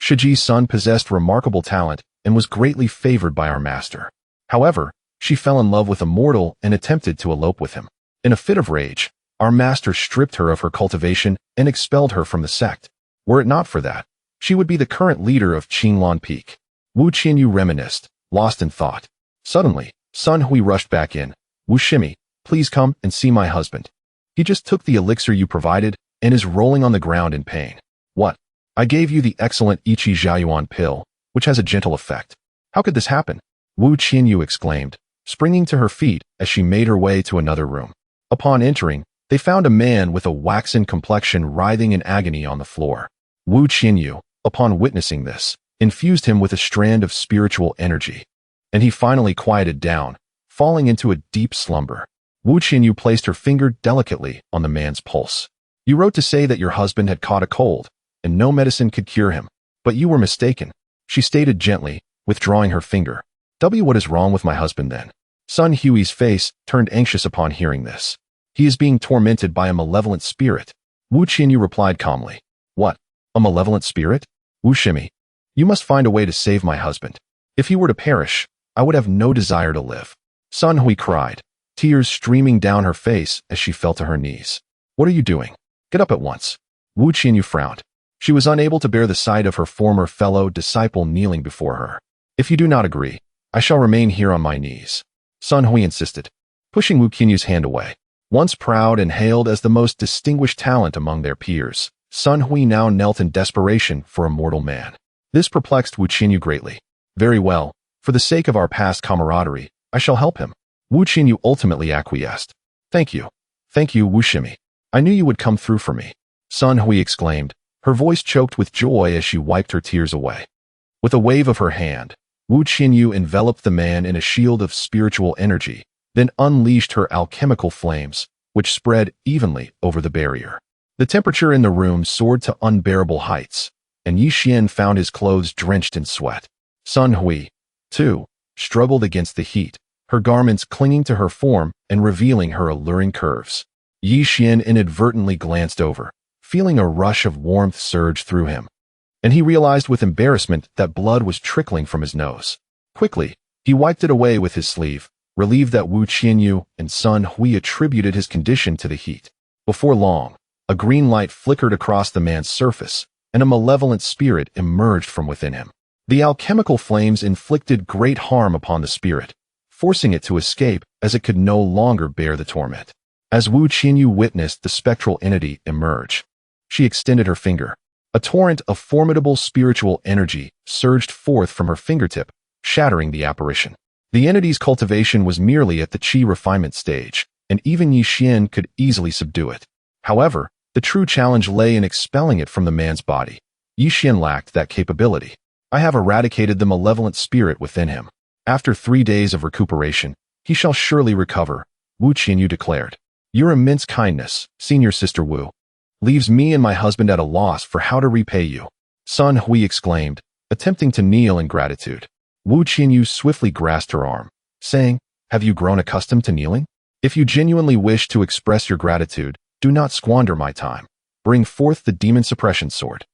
Shiji's son possessed remarkable talent and was greatly favored by our master. However, she fell in love with a mortal and attempted to elope with him. In a fit of rage, our master stripped her of her cultivation and expelled her from the sect. Were it not for that, she would be the current leader of Qinglan Peak. Wu Qianyu reminisced, lost in thought. Suddenly, Sun Hui rushed back in. Wu Shimi, please come and see my husband. He just took the elixir you provided and is rolling on the ground in pain. What? I gave you the excellent Ichi Jiayuan pill, which has a gentle effect. How could this happen? Wu Qianyu exclaimed, springing to her feet as she made her way to another room. Upon entering, They found a man with a waxen complexion writhing in agony on the floor. Wu Qianyu, upon witnessing this, infused him with a strand of spiritual energy, and he finally quieted down, falling into a deep slumber. Wu Qianyu placed her finger delicately on the man's pulse. You wrote to say that your husband had caught a cold, and no medicine could cure him. But you were mistaken, she stated gently, withdrawing her finger. What is wrong with my husband then? Sun Hui's face turned anxious upon hearing this. He is being tormented by a malevolent spirit. Wu Qianyu replied calmly. What? A malevolent spirit? Wu Shimi, you must find a way to save my husband. If he were to perish, I would have no desire to live. Sun Hui cried, tears streaming down her face as she fell to her knees. What are you doing? Get up at once. Wu Qianyu frowned. She was unable to bear the sight of her former fellow disciple kneeling before her. If you do not agree, I shall remain here on my knees. Sun Hui insisted, pushing Wu Qianyu's hand away. Once proud and hailed as the most distinguished talent among their peers, Sun Hui now knelt in desperation for a mortal man. This perplexed Wu Qianyu greatly. Very well, for the sake of our past camaraderie, I shall help him. Wu Qianyu ultimately acquiesced. Thank you, Wu Shimi. I knew you would come through for me. Sun Hui exclaimed, her voice choked with joy as she wiped her tears away. With a wave of her hand, Wu Qianyu enveloped the man in a shield of spiritual energy, then unleashed her alchemical flames, which spread evenly over the barrier. The temperature in the room soared to unbearable heights, and Yi Xian found his clothes drenched in sweat. Sun Hui, too, struggled against the heat, her garments clinging to her form and revealing her alluring curves. Yi Xian inadvertently glanced over, feeling a rush of warmth surge through him, and he realized with embarrassment that blood was trickling from his nose. Quickly, he wiped it away with his sleeve, relieved that Wu Qianyu and Sun Hui attributed his condition to the heat. Before long, a green light flickered across the man's surface, and a malevolent spirit emerged from within him. The alchemical flames inflicted great harm upon the spirit, forcing it to escape as it could no longer bear the torment. As Wu Qianyu witnessed the spectral entity emerge, she extended her finger. A torrent of formidable spiritual energy surged forth from her fingertip, shattering the apparition. The entity's cultivation was merely at the qi refinement stage, and even Yi Xian could easily subdue it. However, the true challenge lay in expelling it from the man's body. Yi Xian lacked that capability. I have eradicated the malevolent spirit within him. After 3 days of recuperation, he shall surely recover, Wu Qianyu declared. Your immense kindness, senior sister Wu, leaves me and my husband at a loss for how to repay you. Sun Hui exclaimed, attempting to kneel in gratitude. Wu Qianyu swiftly grasped her arm, saying, have you grown accustomed to kneeling? If you genuinely wish to express your gratitude, do not squander my time. Bring forth the demon suppression sword.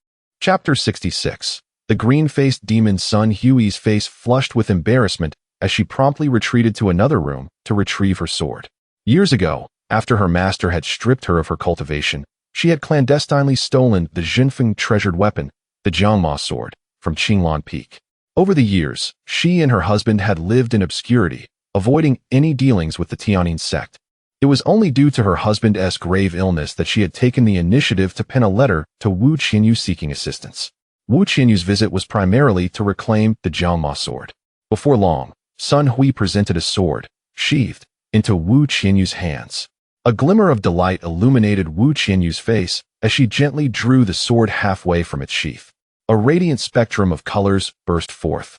Chapter 66. The green-faced demon Sun Hui's face flushed with embarrassment as she promptly retreated to another room to retrieve her sword. Years ago, after her master had stripped her of her cultivation, she had clandestinely stolen the Jinfeng treasured weapon, the Jiangma sword, from Qinglan Peak. Over the years, she and her husband had lived in obscurity, avoiding any dealings with the Tianyin sect. It was only due to her husband's grave illness that she had taken the initiative to pen a letter to Wu Qianyu seeking assistance. Wu Qianyu's visit was primarily to reclaim the Jiangma sword. Before long, Sun Hui presented a sword, sheathed, into Wu Qianyu's hands. A glimmer of delight illuminated Wu Qianyu's face as she gently drew the sword halfway from its sheath. A radiant spectrum of colors burst forth,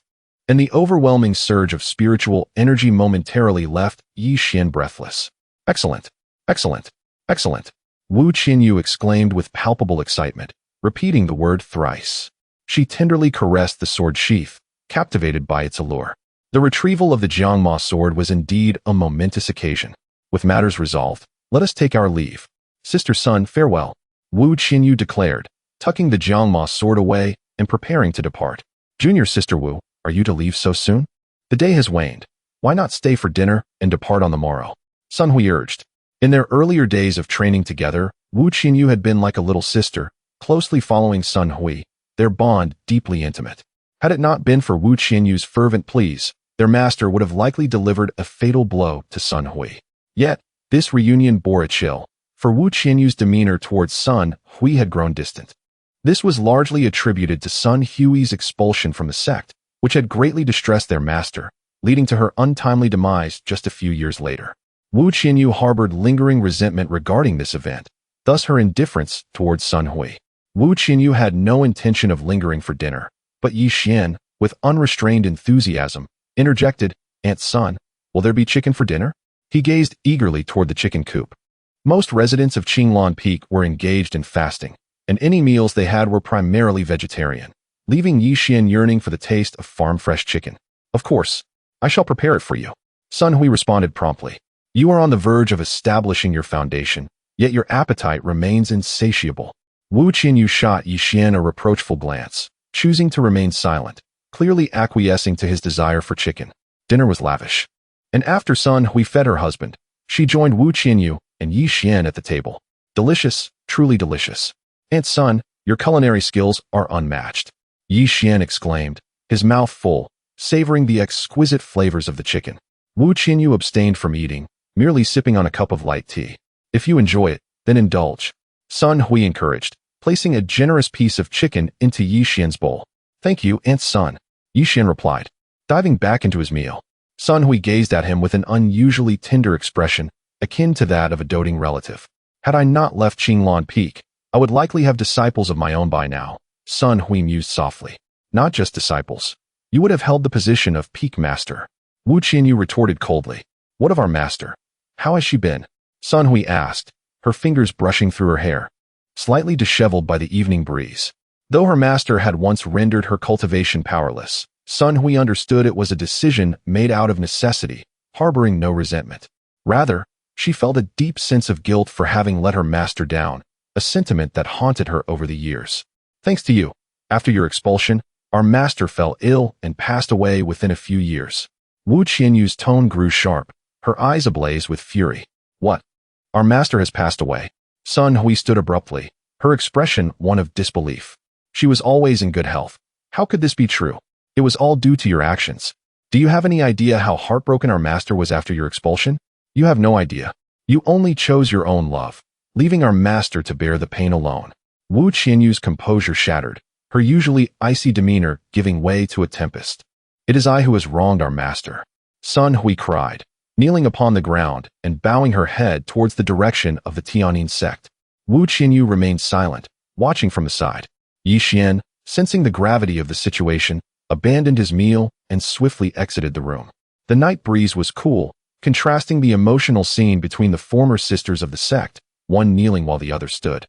and the overwhelming surge of spiritual energy momentarily left Yi Xian breathless. Excellent, excellent, excellent, Wu Qianyu exclaimed with palpable excitement, repeating the word thrice. She tenderly caressed the sword sheath, captivated by its allure. The retrieval of the Jiangma sword was indeed a momentous occasion. With matters resolved, let us take our leave. Sister Sun, farewell, Wu Qianyu declared, tucking the Jiangma sword away and preparing to depart. Junior sister Wu, are you to leave so soon? The day has waned. Why not stay for dinner and depart on the morrow? Sun Hui urged. In their earlier days of training together, Wu Qianyu had been like a little sister, closely following Sun Hui, their bond deeply intimate. Had it not been for Wu Qianyu's fervent pleas, their master would have likely delivered a fatal blow to Sun Hui. Yet, this reunion bore a chill, for Wu Qianyu's demeanor towards Sun Hui had grown distant. This was largely attributed to Sun Hui's expulsion from the sect, which had greatly distressed their master, leading to her untimely demise just a few years later. Wu Qianyu harbored lingering resentment regarding this event, thus her indifference towards Sun Hui. Wu Qianyu had no intention of lingering for dinner, but Yi Xian, with unrestrained enthusiasm, interjected, "Aunt Sun, will there be chicken for dinner?" He gazed eagerly toward the chicken coop. Most residents of Qinglan Peak were engaged in fasting, and any meals they had were primarily vegetarian, leaving Yi Xian yearning for the taste of farm-fresh chicken. "Of course, I shall prepare it for you," Sun Hui responded promptly. "You are on the verge of establishing your foundation, yet your appetite remains insatiable." Wu Qianyu shot Yi Xian a reproachful glance, choosing to remain silent, clearly acquiescing to his desire for chicken. Dinner was lavish. And after Sun Hui fed her husband, she joined Wu Qianyu and Yi Xian at the table. "Delicious, truly delicious. Aunt Sun, your culinary skills are unmatched," Yi Xian exclaimed, his mouth full, savoring the exquisite flavors of the chicken. Wu Qianyu abstained from eating, merely sipping on a cup of light tea. "If you enjoy it, then indulge," Sun Hui encouraged, placing a generous piece of chicken into Yi Xian's bowl. "Thank you, Aunt Sun," Yi Xian replied, diving back into his meal. Sun Hui gazed at him with an unusually tender expression, akin to that of a doting relative. "Had I not left Qinglan Peak, I would likely have disciples of my own by now," Sun Hui mused softly. "Not just disciples. You would have held the position of Peak Master." Wu Qianyu retorted coldly. "What of our master? How has she been?" Sun Hui asked, her fingers brushing through her hair, slightly disheveled by the evening breeze. Though her master had once rendered her cultivation powerless, Sun Hui understood it was a decision made out of necessity, harboring no resentment. Rather, she felt a deep sense of guilt for having let her master down, a sentiment that haunted her over the years. "Thanks to you, after your expulsion, our master fell ill and passed away within a few years." Wu Qianyu's tone grew sharp, her eyes ablaze with fury. "What? Our master has passed away?" Sun Hui stood abruptly, her expression one of disbelief. "She was always in good health. How could this be true?" "It was all due to your actions. Do you have any idea how heartbroken our master was after your expulsion?" "You have no idea. You only chose your own love, leaving our master to bear the pain alone." Wu Qianyu's composure shattered, her usually icy demeanor giving way to a tempest. "It is I who has wronged our master," Sun Hui cried, kneeling upon the ground and bowing her head towards the direction of the Tianyin sect. Wu Qianyu remained silent, watching from the side. Yi Xian, sensing the gravity of the situation, abandoned his meal and swiftly exited the room. The night breeze was cool, contrasting the emotional scene between the former sisters of the sect, one kneeling while the other stood,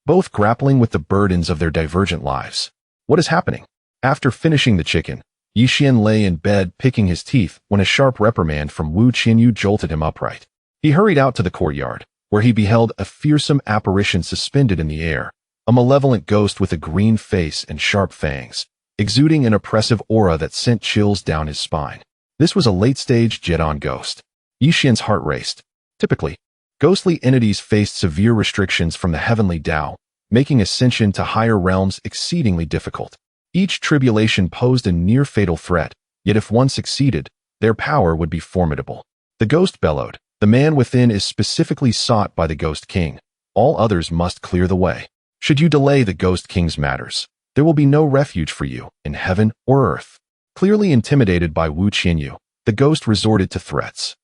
both grappling with the burdens of their divergent lives. "What is happening?" After finishing the chicken, Yi Xian lay in bed picking his teeth when a sharp reprimand from Wu Qianyu jolted him upright. He hurried out to the courtyard, where he beheld a fearsome apparition suspended in the air, a malevolent ghost with a green face and sharp fangs, exuding an oppressive aura that sent chills down his spine. This was a late-stage Jedon ghost. Yi Xian's heart raced. Typically, ghostly entities faced severe restrictions from the heavenly Tao, making ascension to higher realms exceedingly difficult. Each tribulation posed a near-fatal threat, yet if one succeeded, their power would be formidable. The ghost bellowed, "The man within is specifically sought by the Ghost King. All others must clear the way. Should you delay the Ghost King's matters, there will be no refuge for you, in heaven or earth." Clearly intimidated by Wu Qianyu, the ghost resorted to threats.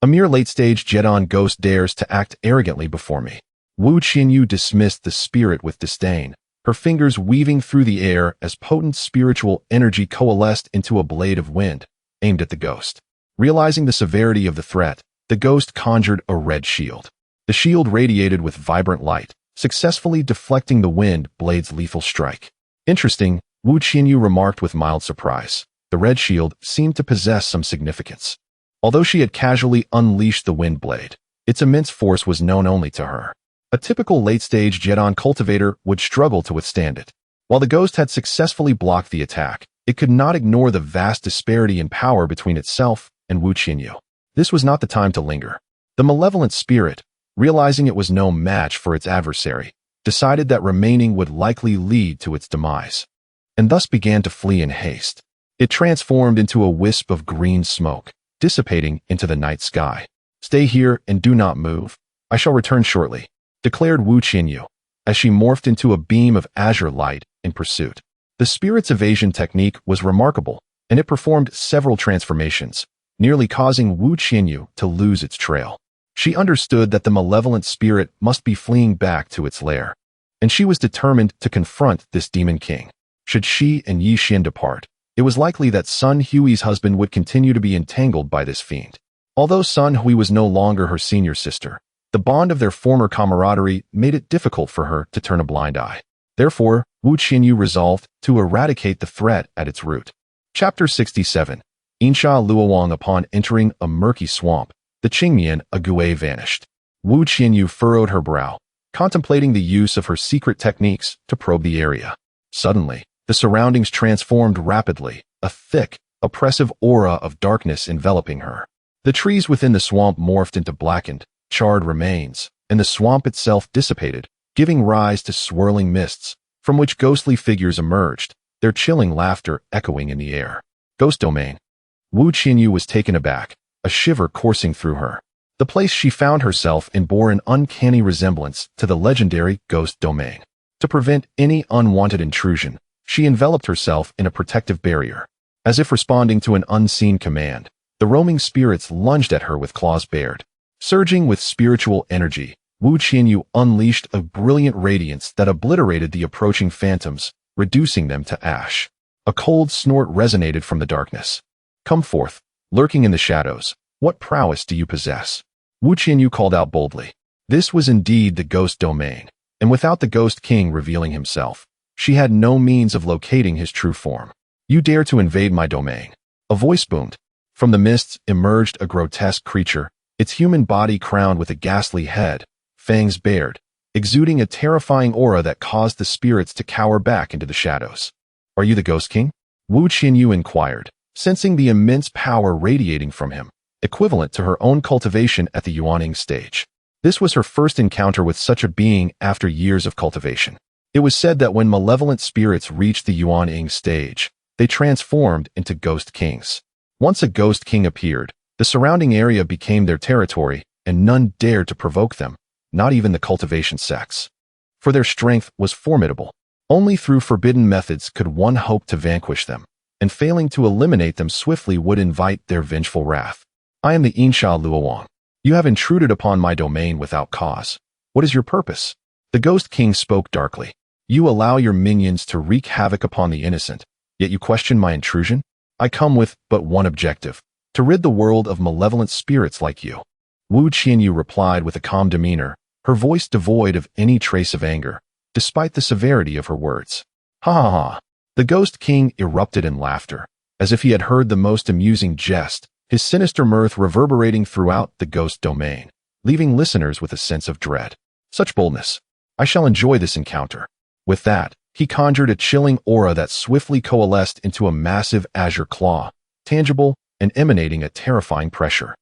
"A mere late-stage Jedon ghost dares to act arrogantly before me." Wu Qianyu dismissed the spirit with disdain, her fingers weaving through the air as potent spiritual energy coalesced into a blade of wind, aimed at the ghost. Realizing the severity of the threat, the ghost conjured a red shield. The shield radiated with vibrant light, successfully deflecting the wind blade's lethal strike. "Interesting," Wu Qianyu remarked with mild surprise. The red shield seemed to possess some significance. Although she had casually unleashed the wind blade, its immense force was known only to her. A typical late-stage Jedon cultivator would struggle to withstand it. While the ghost had successfully blocked the attack, it could not ignore the vast disparity in power between itself and Wu Qianyu. This was not the time to linger. The malevolent spirit, realizing it was no match for its adversary, decided that remaining would likely lead to its demise, and thus began to flee in haste. It transformed into a wisp of green smoke, dissipating into the night sky. "Stay here and do not move. I shall return shortly," declared Wu Qianyu, as she morphed into a beam of azure light in pursuit. The spirit's evasion technique was remarkable, and it performed several transformations, nearly causing Wu Qianyu to lose its trail. She understood that the malevolent spirit must be fleeing back to its lair, and she was determined to confront this demon king. Should she and Yi Xian depart, it was likely that Sun Hui's husband would continue to be entangled by this fiend. Although Sun Hui was no longer her senior sister, the bond of their former camaraderie made it difficult for her to turn a blind eye. Therefore, Wu Qianyu resolved to eradicate the threat at its root. Chapter 67. Insha Luowang. Upon entering a murky swamp, the Qingmian Ague vanished. Wu Qianyu furrowed her brow, contemplating the use of her secret techniques to probe the area. Suddenly, the surroundings transformed rapidly, a thick, oppressive aura of darkness enveloping her. The trees within the swamp morphed into blackened, charred remains, and the swamp itself dissipated, giving rise to swirling mists, from which ghostly figures emerged, their chilling laughter echoing in the air. Ghost domain. Wu Qianyu was taken aback, a shiver coursing through her. The place she found herself in bore an uncanny resemblance to the legendary ghost domain. To prevent any unwanted intrusion, she enveloped herself in a protective barrier. As if responding to an unseen command, the roaming spirits lunged at her with claws bared. Surging with spiritual energy, Wu Qianyu unleashed a brilliant radiance that obliterated the approaching phantoms, reducing them to ash. A cold snort resonated from the darkness. Come forth, lurking in the shadows. What prowess do you possess? Wu Qianyu called out boldly. This was indeed the ghost domain, and without the ghost king revealing himself, she had no means of locating his true form. You dare to invade my domain? A voice boomed. From the mists emerged a grotesque creature, its human body crowned with a ghastly head, fangs bared, exuding a terrifying aura that caused the spirits to cower back into the shadows. Are you the Ghost King? Wu Qianyu inquired, sensing the immense power radiating from him, equivalent to her own cultivation at the Yuaning stage. This was her first encounter with such a being after years of cultivation. It was said that when malevolent spirits reached the Yuaning stage, they transformed into Ghost Kings. Once a Ghost King appeared, the surrounding area became their territory, and none dared to provoke them, not even the cultivation sects. For their strength was formidable. Only through forbidden methods could one hope to vanquish them, and failing to eliminate them swiftly would invite their vengeful wrath. I am the Insha Luowang. You have intruded upon my domain without cause. What is your purpose? The Ghost King spoke darkly. You allow your minions to wreak havoc upon the innocent, yet you question my intrusion? I come with but one objective, to rid the world of malevolent spirits like you. Wu Qianyu replied with a calm demeanor, her voice devoid of any trace of anger, despite the severity of her words. Ha ha ha. The Ghost King erupted in laughter, as if he had heard the most amusing jest, his sinister mirth reverberating throughout the ghost domain, leaving listeners with a sense of dread. Such boldness. I shall enjoy this encounter. With that, he conjured a chilling aura that swiftly coalesced into a massive azure claw, tangible and emanating a terrifying pressure.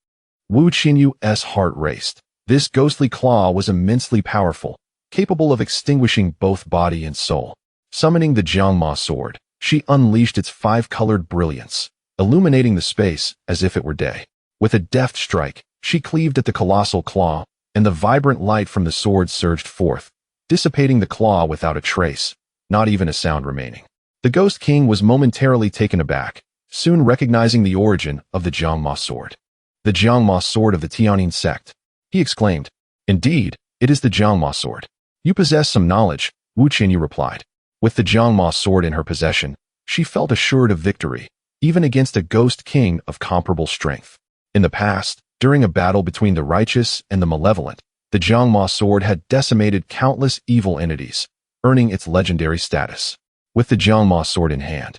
Wu Qianyu's heart raced. This ghostly claw was immensely powerful, capable of extinguishing both body and soul. Summoning the Jiangma sword, she unleashed its five-colored brilliance, illuminating the space as if it were day. With a deft strike, she cleaved at the colossal claw, and the vibrant light from the sword surged forth, dissipating the claw without a trace, not even a sound remaining. The Ghost King was momentarily taken aback, soon recognizing the origin of the Jiangma sword. The Jiangma sword of the Tianyin sect. He exclaimed. Indeed, it is the Jiangma sword. You possess some knowledge, Wu Qianyu replied. With the Jiangma sword in her possession, she felt assured of victory, even against a Ghost King of comparable strength. In the past, during a battle between the righteous and the malevolent, the Jiangma sword had decimated countless evil entities, earning its legendary status. With the Jiangma sword in hand,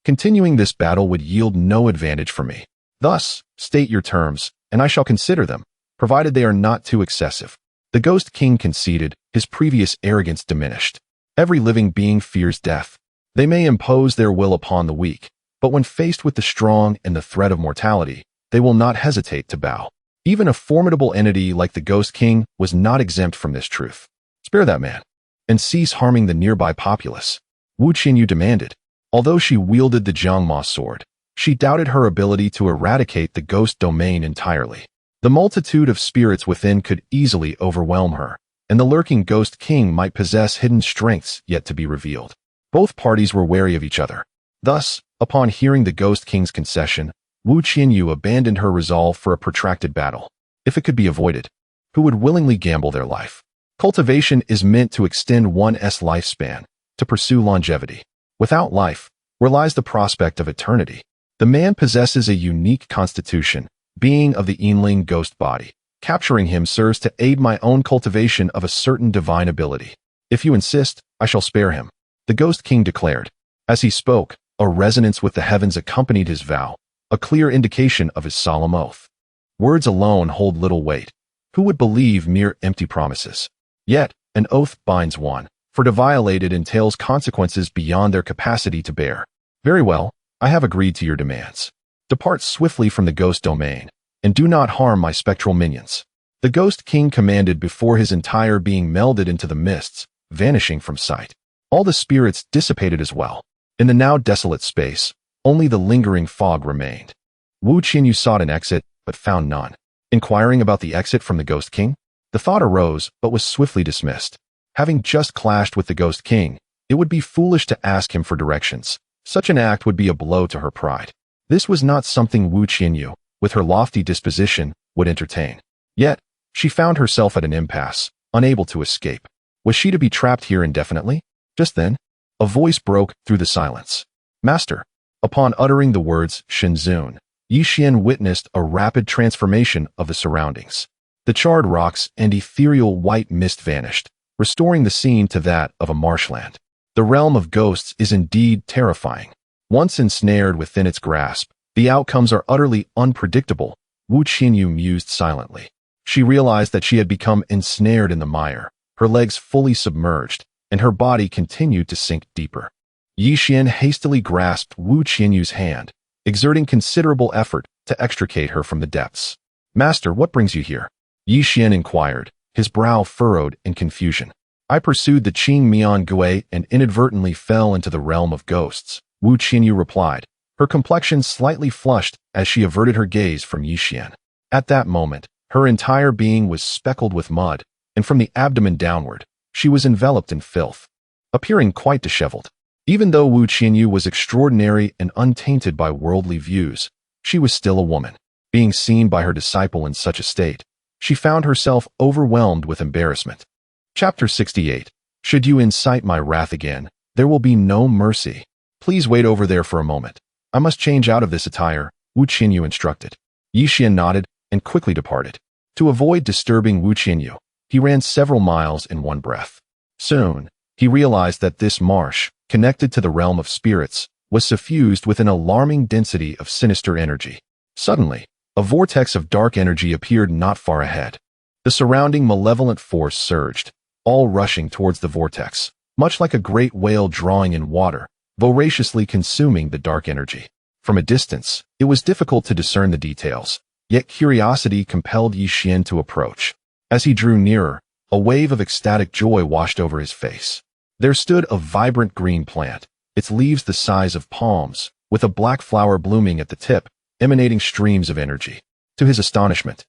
continuing this battle would yield no advantage for me. Thus, state your terms, and I shall consider them, provided they are not too excessive. The Ghost King conceded, his previous arrogance diminished. Every living being fears death. They may impose their will upon the weak, but when faced with the strong and the threat of mortality, they will not hesitate to bow. Even a formidable entity like the Ghost King was not exempt from this truth. Spare that man, and cease harming the nearby populace, Wu Qianyu demanded. Although she wielded the Jiangma sword, she doubted her ability to eradicate the ghost domain entirely. The multitude of spirits within could easily overwhelm her, and the lurking Ghost King might possess hidden strengths yet to be revealed. Both parties were wary of each other. Thus, upon hearing the Ghost King's concession, Wu Qianyu abandoned her resolve for a protracted battle. If it could be avoided, who would willingly gamble their life. Cultivation is meant to extend one's lifespan, to pursue longevity. Without life, where lies the prospect of eternity? The man possesses a unique constitution, being of the Yinling ghost body. Capturing him serves to aid my own cultivation of a certain divine ability. If you insist, I shall spare him, the Ghost King declared. As he spoke, a resonance with the heavens accompanied his vow, a clear indication of his solemn oath. Words alone hold little weight. Who would believe mere empty promises? Yet, an oath binds one, for to violate it entails consequences beyond their capacity to bear. Very well, I have agreed to your demands. Depart swiftly from the ghost domain, and do not harm my spectral minions. The Ghost King commanded before his entire being melded into the mists, vanishing from sight. All the spirits dissipated as well. In the now desolate space, only the lingering fog remained. Wu Qinyu sought an exit, but found none. Inquiring about the exit from the Ghost King, the thought arose, but was swiftly dismissed. Having just clashed with the Ghost King, it would be foolish to ask him for directions. Such an act would be a blow to her pride. This was not something Wu Qinyu, with her lofty disposition, would entertain. Yet, she found herself at an impasse, unable to escape. Was she to be trapped here indefinitely? Just then, a voice broke through the silence. Master. Upon uttering the words Shenzun, Yixuan witnessed a rapid transformation of the surroundings. The charred rocks and ethereal white mist vanished, restoring the scene to that of a marshland. The realm of ghosts is indeed terrifying. Once ensnared within its grasp, the outcomes are utterly unpredictable, Wu Qinyu mused silently. She realized that she had become ensnared in the mire, her legs fully submerged, and her body continued to sink deeper. Yixuan hastily grasped Wu Qinyu's hand, exerting considerable effort to extricate her from the depths. Master, what brings you here? Yixuan inquired, his brow furrowed in confusion. I pursued the Qing Mian Gui and inadvertently fell into the realm of ghosts, Wu Qinyu replied, her complexion slightly flushed as she averted her gaze from Yixuan. At that moment, her entire being was speckled with mud, and from the abdomen downward, she was enveloped in filth, appearing quite disheveled. Even though Wu Qinyu was extraordinary and untainted by worldly views, she was still a woman. Being seen by her disciple in such a state, she found herself overwhelmed with embarrassment. Chapter 68. Should you incite my wrath again, there will be no mercy. Please wait over there for a moment. I must change out of this attire, Wu Qinyu instructed. Yixuan nodded and quickly departed. To avoid disturbing Wu Qinyu, he ran several miles in one breath. Soon, he realized that this marsh, connected to the realm of spirits, was suffused with an alarming density of sinister energy. Suddenly, a vortex of dark energy appeared not far ahead. The surrounding malevolent force surged, all rushing towards the vortex, much like a great whale drawing in water, voraciously consuming the dark energy. From a distance, it was difficult to discern the details, yet curiosity compelled Yixuan to approach. As he drew nearer, a wave of ecstatic joy washed over his face. There stood a vibrant green plant, its leaves the size of palms, with a black flower blooming at the tip, emanating streams of energy. To his astonishment,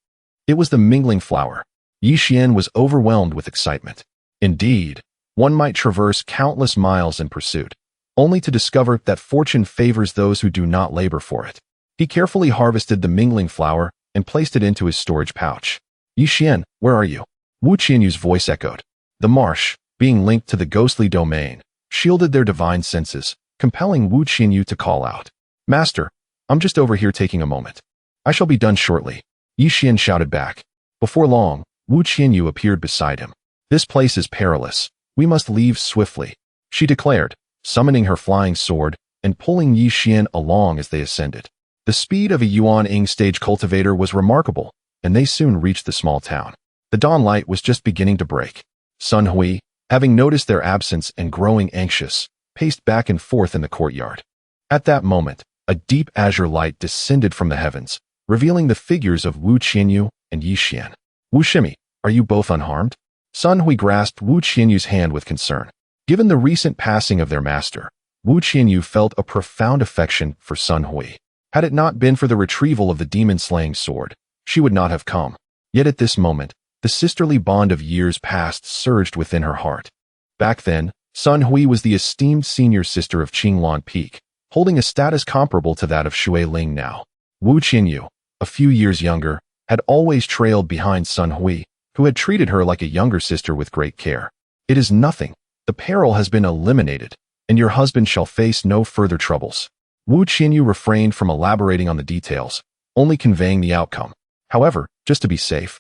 it was the mingling flower. Yixuan was overwhelmed with excitement. Indeed, one might traverse countless miles in pursuit, only to discover that fortune favors those who do not labor for it. He carefully harvested the mingling flower and placed it into his storage pouch. Yixuan, where are you? Wu Qinyu's voice echoed. The marsh, being linked to the ghostly domain, shielded their divine senses, compelling Wu Qinyu to call out. Master, I'm just over here taking a moment. I shall be done shortly. Yixuan shouted back. Before long, Wu Qinyu appeared beside him. This place is perilous. We must leave swiftly, she declared, summoning her flying sword and pulling Yixuan along as they ascended. The speed of a Yuan-Ing stage cultivator was remarkable, and they soon reached the small town. The dawn light was just beginning to break. Sun Hui, having noticed their absence and growing anxious, paced back and forth in the courtyard. At that moment, a deep azure light descended from the heavens, revealing the figures of Wu Qinyu and Yixuan. Wu Shimi, are you both unharmed? Sun Hui grasped Wu Qinyu's hand with concern. Given the recent passing of their master, Wu Qinyu felt a profound affection for Sun Hui. Had it not been for the retrieval of the demon-slaying sword, she would not have come. Yet at this moment, the sisterly bond of years past surged within her heart. Back then, Sun Hui was the esteemed senior sister of Qinglan Peak, holding a status comparable to that of Shui Ling now. Wu Qinyu, a few years younger, had always trailed behind Sun Hui, who had treated her like a younger sister with great care. "It is nothing. The peril has been eliminated, and your husband shall face no further troubles." Wu Qianyu refrained from elaborating on the details, only conveying the outcome. "However, just to be safe,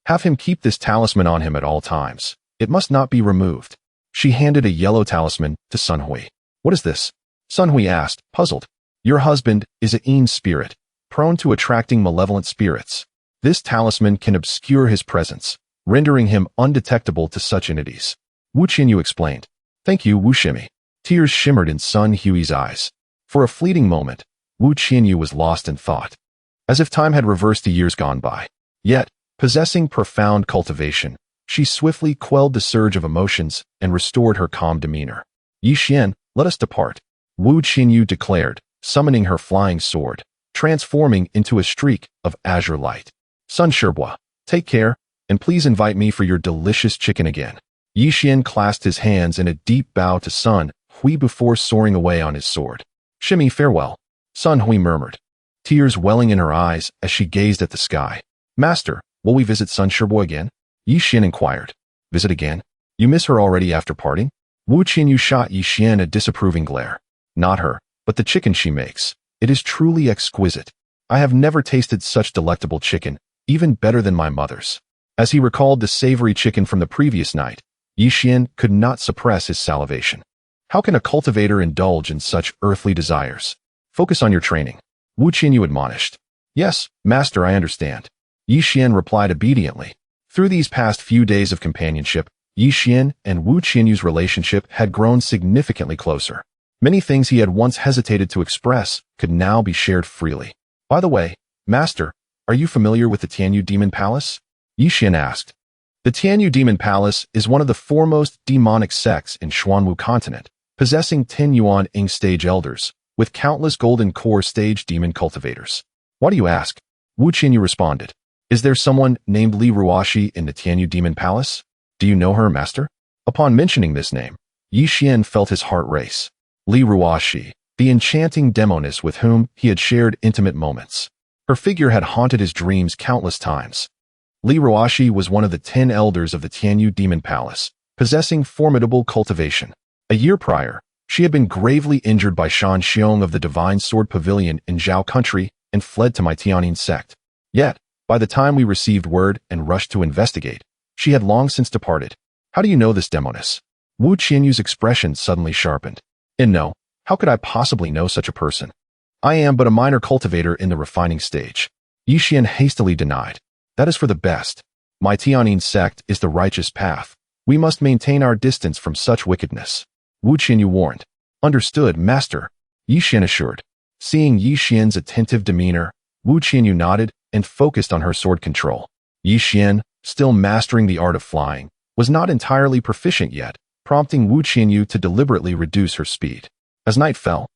have him keep this talisman on him at all times. It must not be removed." She handed a yellow talisman to Sun Hui. "What is this?" Sun Hui asked, puzzled. "Your husband is a Yin spirit, prone to attracting malevolent spirits. This talisman can obscure his presence, rendering him undetectable to such entities." Wu Qianyu explained. "Thank you, Wu Shimi." Tears shimmered in Sun Hui's eyes. For a fleeting moment, Wu Qianyu was lost in thought, as if time had reversed the years gone by. Yet, possessing profound cultivation, she swiftly quelled the surge of emotions and restored her calm demeanor. "Yi Xian, let us depart," Wu Qianyu declared, summoning her flying sword, transforming into a streak of azure light. "Sun Shibua, take care, and please invite me for your delicious chicken again." Yi Xian clasped his hands in a deep bow to Sun Hui before soaring away on his sword. "Shimi, farewell," Sun Hui murmured, tears welling in her eyes as she gazed at the sky. "Master, will we visit Sun Shibua again?" Yi Xian inquired. "Visit again? You miss her already after parting?" Wu Qianyu shot Yi Xian a disapproving glare. "Not her, but the chicken she makes. It is truly exquisite. I have never tasted such delectable chicken, even better than my mother's." As he recalled the savory chicken from the previous night, Yi Xian could not suppress his salivation. How can a cultivator indulge in such earthly desires? "Focus on your training," Wu Qianyu admonished. "Yes, master, I understand," Yi Xian replied obediently. Through these past few days of companionship, Yi Xian and Wu Qianyu's relationship had grown significantly closer. Many things he had once hesitated to express could now be shared freely. "By the way, master, are you familiar with the Tianyu Demon Palace?" Yi Xian asked. The Tianyu Demon Palace is one of the foremost demonic sects in Xuanwu continent, possessing 10 Yuan Ing stage elders, with countless golden core stage demon cultivators. "Why do you ask?" Wu Qianyu responded. "Is there someone named Li Ruoxi in the Tianyu Demon Palace? Do you know her, master?" Upon mentioning this name, Yi Xian felt his heart race. Li Ruoxi, the enchanting demoness with whom he had shared intimate moments. Her figure had haunted his dreams countless times. Li Ruoxi was one of the 10 elders of the Tianyu Demon Palace, possessing formidable cultivation. A year prior, she had been gravely injured by Shan Xiong of the Divine Sword Pavilion in Zhao Country and fled to my Tianyin sect. Yet, by the time we received word and rushed to investigate, she had long since departed. "How do you know this demoness?" Wu Qianyu's expression suddenly sharpened. "And no, how could I possibly know such a person? I am but a minor cultivator in the refining stage," Yi Xian hastily denied. "That is for the best. My Tianyin sect is the righteous path. We must maintain our distance from such wickedness," Wu Qianyu warned. "Understood, master," Yi Xian assured. Seeing Yi Xian's attentive demeanor, Wu Qianyu nodded and focused on her sword control. Yi Xian, still mastering the art of flying, was not entirely proficient yet, prompting Wu Qianyu to deliberately reduce her speed. As night fell,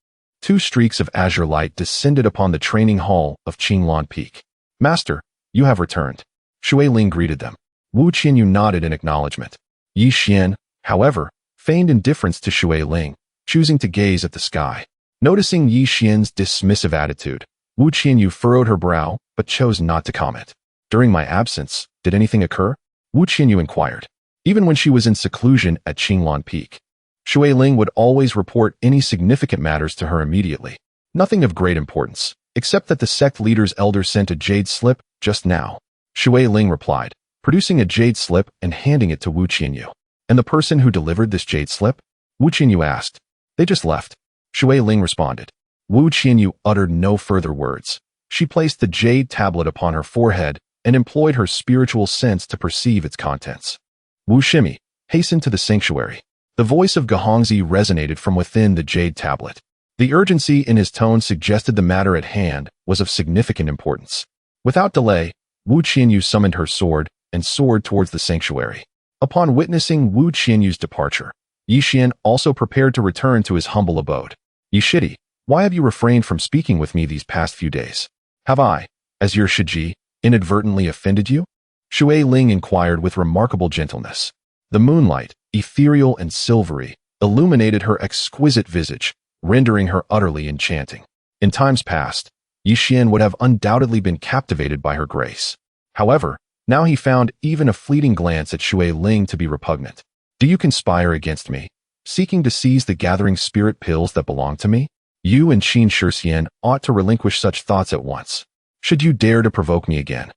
2 streaks of azure light descended upon the training hall of Qinglan Peak. "Master, you have returned," Shui Ling greeted them. Wu Qianyu nodded in acknowledgement. Yi Xian, however, feigned indifference to Shui Ling, choosing to gaze at the sky. Noticing Yi Xian's dismissive attitude, Wu Qianyu furrowed her brow but chose not to comment. "During my absence, did anything occur?" Wu Qianyu inquired. Even when she was in seclusion at Qinglan Peak, Shui Ling would always report any significant matters to her immediately. "Nothing of great importance, except that the sect leader's elder sent a jade slip just now," Shui Ling replied, producing a jade slip and handing it to Wu Qianyu. "And the person who delivered this jade slip?" Wu Qianyu asked. "They just left," Shui Ling responded. Wu Qianyu uttered no further words. She placed the jade tablet upon her forehead and employed her spiritual sense to perceive its contents. "Wu Shimi, hasten to the sanctuary." The voice of Gahongzi resonated from within the jade tablet. The urgency in his tone suggested the matter at hand was of significant importance. Without delay, Wu Qianyu summoned her sword and soared towards the sanctuary. Upon witnessing Wu Qianyu's departure, Yi Xian also prepared to return to his humble abode. "Yi Shidi, why have you refrained from speaking with me these past few days? Have I, as your Shiji, inadvertently offended you?" Shui Ling inquired with remarkable gentleness. The moonlight, ethereal and silvery, illuminated her exquisite visage, rendering her utterly enchanting. In times past, Yi Xian would have undoubtedly been captivated by her grace. However, Now he found even a fleeting glance at Shui Ling to be repugnant. Do you conspire against me, seeking to seize the gathering spirit pills that belong to me? You and Qin Shixian ought to relinquish such thoughts at once. Should you dare to provoke me again,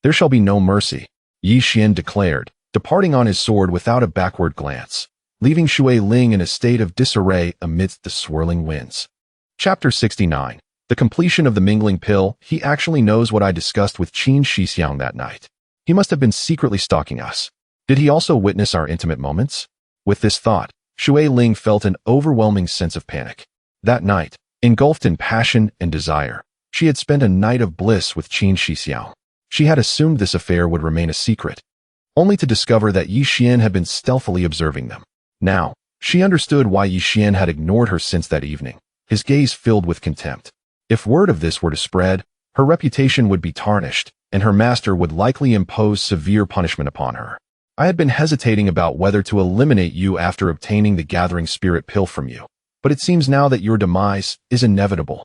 there shall be no mercy, Yi Xian declared, departing on his sword without a backward glance, leaving Shui Ling in a state of disarray amidst the swirling winds. Chapter 69. The completion of the mingling pill. He actually knows what I discussed with Qin Shixiang that night. He must have been secretly stalking us. Did he also witness our intimate moments? With this thought, Shui Ling felt an overwhelming sense of panic. That night, engulfed in passion and desire, she had spent a night of bliss with Qin Shixiang. She had assumed this affair would remain a secret, only to discover that Yi Xian had been stealthily observing them. Now, she understood why Yi Xian had ignored her since that evening, his gaze filled with contempt. If word of this were to spread, her reputation would be tarnished, and her master would likely impose severe punishment upon her. I had been hesitating about whether to eliminate you after obtaining the gathering spirit pill from you, but it seems now that your demise is inevitable.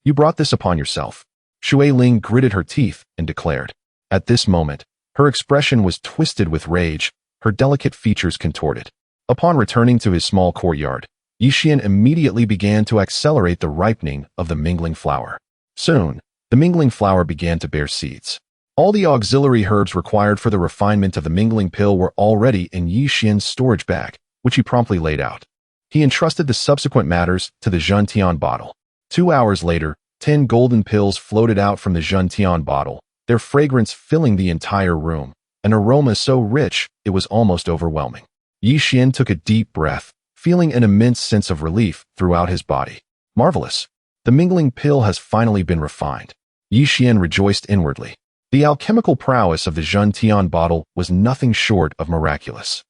You brought this upon yourself. Shui Ling gritted her teeth and declared. At this moment, her expression was twisted with rage, her delicate features contorted. Upon returning to his small courtyard, Yi Xian immediately began to accelerate the ripening of the mingling flower. Soon, the mingling flower began to bear seeds. All the auxiliary herbs required for the refinement of the mingling pill were already in Yi Xian's storage bag, which he promptly laid out. He entrusted the subsequent matters to the Zhentian bottle. 2 hours later, 10 golden pills floated out from the Zhentian bottle, their fragrance filling the entire room, an aroma so rich it was almost overwhelming. Yi Xian took a deep breath, feeling an immense sense of relief throughout his body. Marvelous! The mingling pill has finally been refined. Yi Xian rejoiced inwardly. The alchemical prowess of the Zhentian bottle was nothing short of miraculous.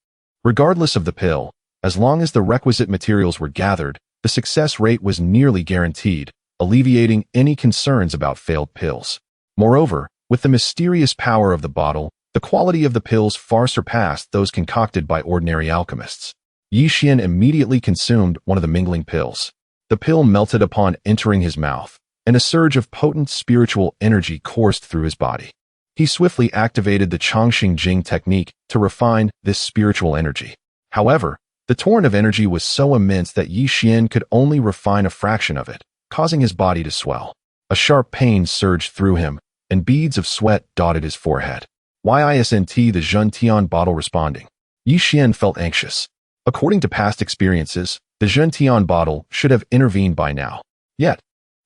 Regardless of the pill, as long as the requisite materials were gathered, the success rate was nearly guaranteed, alleviating any concerns about failed pills. Moreover, with the mysterious power of the bottle, the quality of the pills far surpassed those concocted by ordinary alchemists. Yi Xian immediately consumed one of the mingling pills. The pill melted upon entering his mouth, and a surge of potent spiritual energy coursed through his body. He swiftly activated the Changxing Jing technique to refine this spiritual energy. However, the torrent of energy was so immense that Yi Xian could only refine a fraction of it, causing his body to swell. A sharp pain surged through him, and beads of sweat dotted his forehead. Isn't the Zhentian bottle responding? Yi Xian felt anxious. According to past experiences, the Zhentian bottle should have intervened by now. Yet,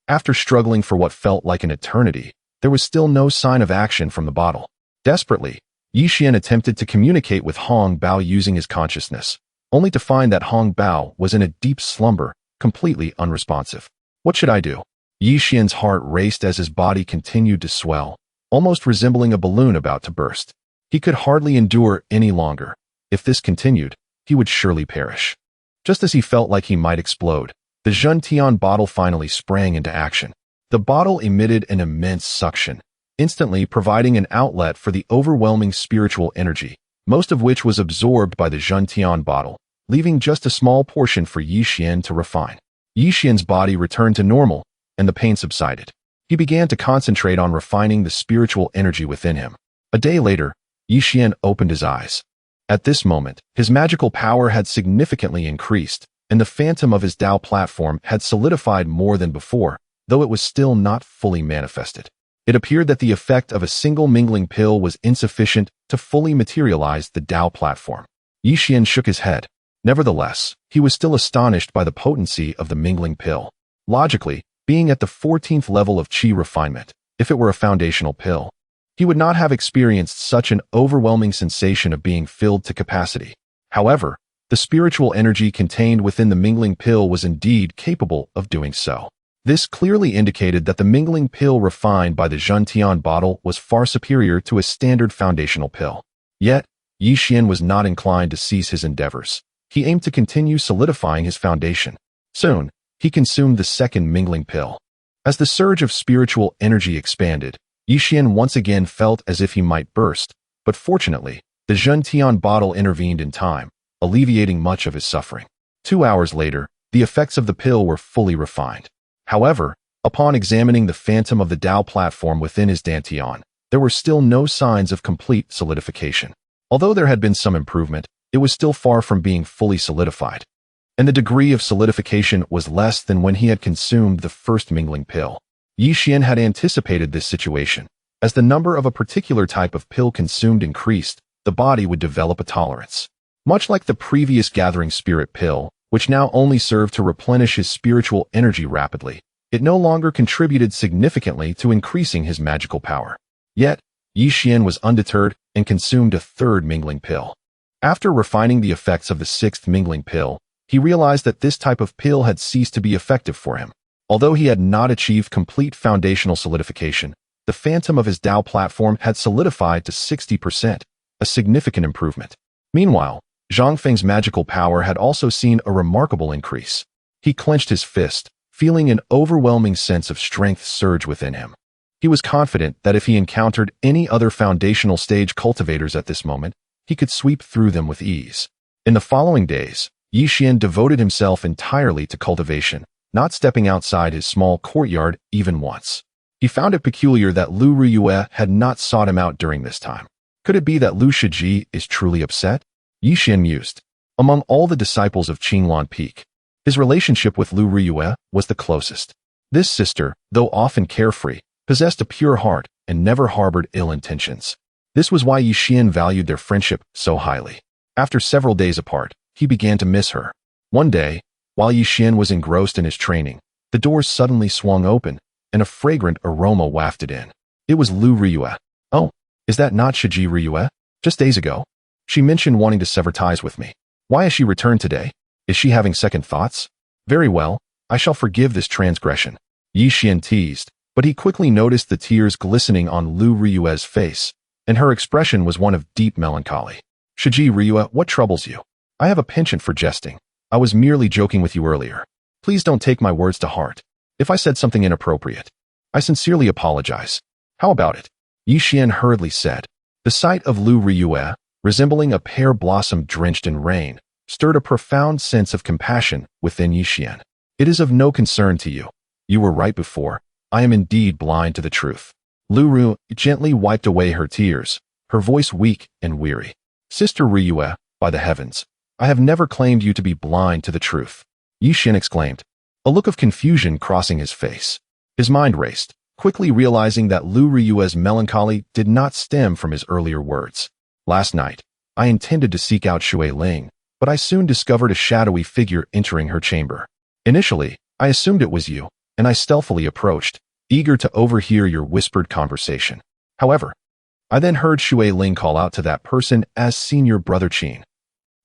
after struggling for what felt like an eternity, there was still no sign of action from the bottle. Desperately, Yi Xian attempted to communicate with Hong Bao using his consciousness, only to find that Hong Bao was in a deep slumber, completely unresponsive. What should I do? Yi Xian's heart raced as his body continued to swell, almost resembling a balloon about to burst. He could hardly endure any longer. If this continued, he would surely perish. Just as he felt like he might explode, the Zhentian bottle finally sprang into action. The bottle emitted an immense suction, instantly providing an outlet for the overwhelming spiritual energy, most of which was absorbed by the Zhentian bottle, leaving just a small portion for Yi Xian to refine. Yi Xian's body returned to normal, and the pain subsided. He began to concentrate on refining the spiritual energy within him. A day later, Yi Xian opened his eyes. At this moment, his magical power had significantly increased, and the phantom of his Tao platform had solidified more than before, though it was still not fully manifested. It appeared that the effect of a single mingling pill was insufficient to fully materialize the Tao platform. Yi Xian shook his head. Nevertheless, he was still astonished by the potency of the mingling pill. Logically, being at the 14th level of qi refinement, if it were a foundational pill, he would not have experienced such an overwhelming sensation of being filled to capacity. However, the spiritual energy contained within the mingling pill was indeed capable of doing so. This clearly indicated that the mingling pill refined by the Zhentian bottle was far superior to a standard foundational pill. Yet, Yi Xian was not inclined to cease his endeavors. He aimed to continue solidifying his foundation. Soon, he consumed the second mingling pill. As the surge of spiritual energy expanded, Yi Xian once again felt as if he might burst, but fortunately, the Zhentian bottle intervened in time, alleviating much of his suffering. 2 hours later, the effects of the pill were fully refined. However, upon examining the phantom of the Tao platform within his dantian, there were still no signs of complete solidification. Although there had been some improvement, it was still far from being fully solidified, and the degree of solidification was less than when he had consumed the first mingling pill. Yi Xian had anticipated this situation. As the number of a particular type of pill consumed increased, the body would develop a tolerance. Much like the previous gathering spirit pill, which now only served to replenish his spiritual energy rapidly, it no longer contributed significantly to increasing his magical power. Yet, Yi Xian was undeterred and consumed a third mingling pill. After refining the effects of the sixth mingling pill, he realized that this type of pill had ceased to be effective for him. Although he had not achieved complete foundational solidification, the phantom of his Dao platform had solidified to 60%, a significant improvement. Meanwhile, Zhang Feng's magical power had also seen a remarkable increase. He clenched his fist, feeling an overwhelming sense of strength surge within him. He was confident that if he encountered any other foundational stage cultivators at this moment, he could sweep through them with ease. In the following days, Yi Xian devoted himself entirely to cultivation, not stepping outside his small courtyard even once. He found it peculiar that Lu Riyue had not sought him out during this time. Could it be that Lu Shiji is truly upset? Yi Xian mused. Among all the disciples of Qinglan Peak, his relationship with Lu Riyue was the closest. This sister, though often carefree, possessed a pure heart and never harbored ill intentions. This was why Yi Xian valued their friendship so highly. After several days apart, he began to miss her. One day, while Yi Xian was engrossed in his training, the doors suddenly swung open, and a fragrant aroma wafted in. It was Lu Riyue. Oh, is that not Shiji Riyue? Just days ago, she mentioned wanting to sever ties with me. Why has she returned today? Is she having second thoughts? Very well, I shall forgive this transgression. Yi Xian teased, but he quickly noticed the tears glistening on Lu Riyue's face, and her expression was one of deep melancholy. Shiji Riyue, what troubles you? I have a penchant for jesting. I was merely joking with you earlier. Please don't take my words to heart. If I said something inappropriate, I sincerely apologize. How about it? Yi Xian hurriedly said. The sight of Lu Riyue, resembling a pear blossom drenched in rain, stirred a profound sense of compassion within Yi Xian. It is of no concern to you. You were right before. I am indeed blind to the truth. Lu Riyue gently wiped away her tears, her voice weak and weary. Sister Riyue, by the heavens, I have never claimed you to be blind to the truth. Yi Xian exclaimed, a look of confusion crossing his face. His mind raced, quickly realizing that Lu Riyue's melancholy did not stem from his earlier words. Last night, I intended to seek out Shui Ling, but I soon discovered a shadowy figure entering her chamber. Initially, I assumed it was you, and I stealthily approached, eager to overhear your whispered conversation. However, I then heard Shui Ling call out to that person as Senior Brother Qin.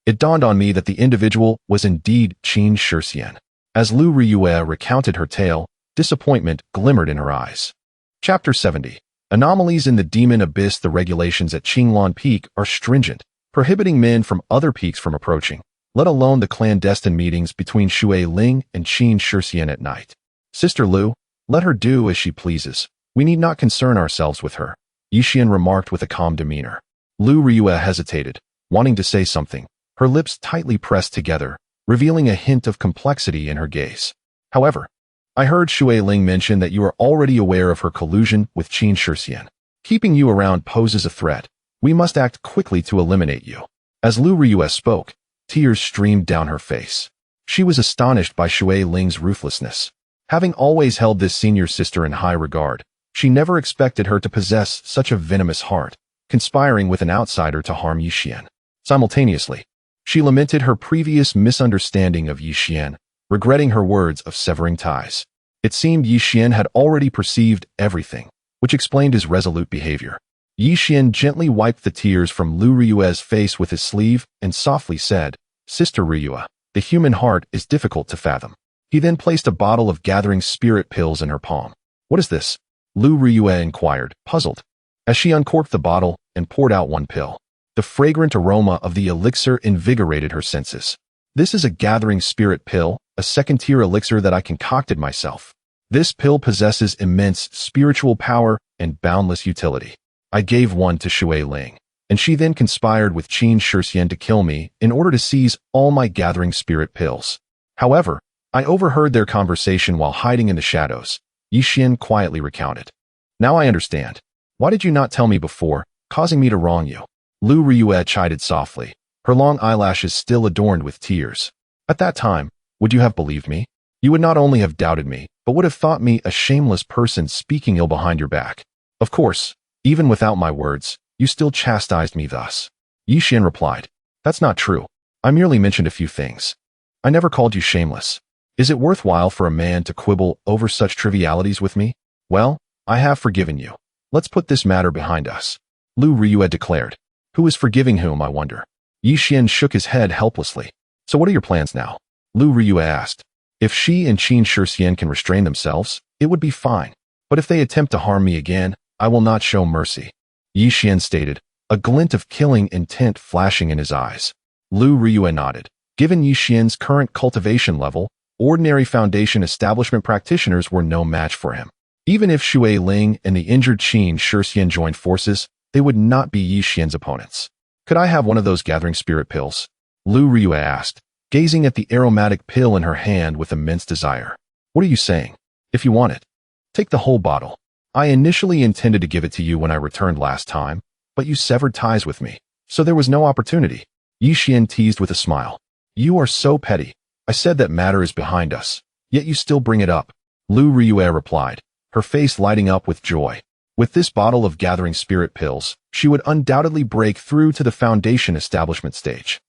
It dawned on me that the individual was indeed Qin Shixian. As Lu Riyue recounted her tale, disappointment glimmered in her eyes. Chapter 70. Anomalies in the Demon Abyss. The regulations at Qinglan Peak are stringent, prohibiting men from other peaks from approaching, let alone the clandestine meetings between Shui Ling and Qin Shixian at night. Sister Lu, let her do as she pleases. We need not concern ourselves with her, Yi Xian remarked with a calm demeanor. Lu Riyue hesitated, wanting to say something, her lips tightly pressed together, revealing a hint of complexity in her gaze. However, I heard Shui Ling mention that you are already aware of her collusion with Qin Shixian. Keeping you around poses a threat. We must act quickly to eliminate you. As Lu Riyue spoke, tears streamed down her face. She was astonished by Shui Ling's ruthlessness. Having always held this senior sister in high regard, she never expected her to possess such a venomous heart, conspiring with an outsider to harm Yi Xian. Simultaneously, she lamented her previous misunderstanding of Yi Xian, regretting her words of severing ties. It seemed Yi Xian had already perceived everything, which explained his resolute behavior. Yi Xian gently wiped the tears from Lu Riyue's face with his sleeve and softly said, Sister Riyue, the human heart is difficult to fathom. He then placed a bottle of gathering spirit pills in her palm. What is this? Lu Riyue inquired, puzzled, as she uncorked the bottle and poured out one pill. The fragrant aroma of the elixir invigorated her senses. This is a gathering spirit pill, a second-tier elixir that I concocted myself. This pill possesses immense spiritual power and boundless utility. I gave one to Shui Ling, and she then conspired with Qin Shixian to kill me in order to seize all my gathering spirit pills. However, I overheard their conversation while hiding in the shadows, Yi Xian quietly recounted. Now I understand. Why did you not tell me before, causing me to wrong you? Lu Ryue chided softly, her long eyelashes still adorned with tears. At that time, would you have believed me? You would not only have doubted me, but would have thought me a shameless person speaking ill behind your back. Of course, even without my words, you still chastised me thus. Yixian replied, That's not true. I merely mentioned a few things. I never called you shameless. Is it worthwhile for a man to quibble over such trivialities with me? Well, I have forgiven you. Let's put this matter behind us. Lu Ryue declared. Who is forgiving whom, I wonder? Yixian shook his head helplessly. So what are your plans now? Lu Ryue asked. If she and Qin Shixian can restrain themselves, it would be fine. But if they attempt to harm me again, I will not show mercy. Yixian stated, a glint of killing intent flashing in his eyes. Lu Ryue nodded. Given Yixian's current cultivation level, ordinary foundation establishment practitioners were no match for him. Even if Shui Ling and the injured Qin Shixian joined forces, they would not be Yixian's opponents. Could I have one of those gathering spirit pills? Lu Ryue asked, gazing at the aromatic pill in her hand with immense desire. What are you saying? If you want it, take the whole bottle. I initially intended to give it to you when I returned last time, but you severed ties with me, so there was no opportunity. Yixian teased with a smile. You are so petty. I said that matter is behind us, yet you still bring it up. Lu Ryue replied, her face lighting up with joy. With this bottle of gathering spirit pills, she would undoubtedly break through to the foundation establishment stage.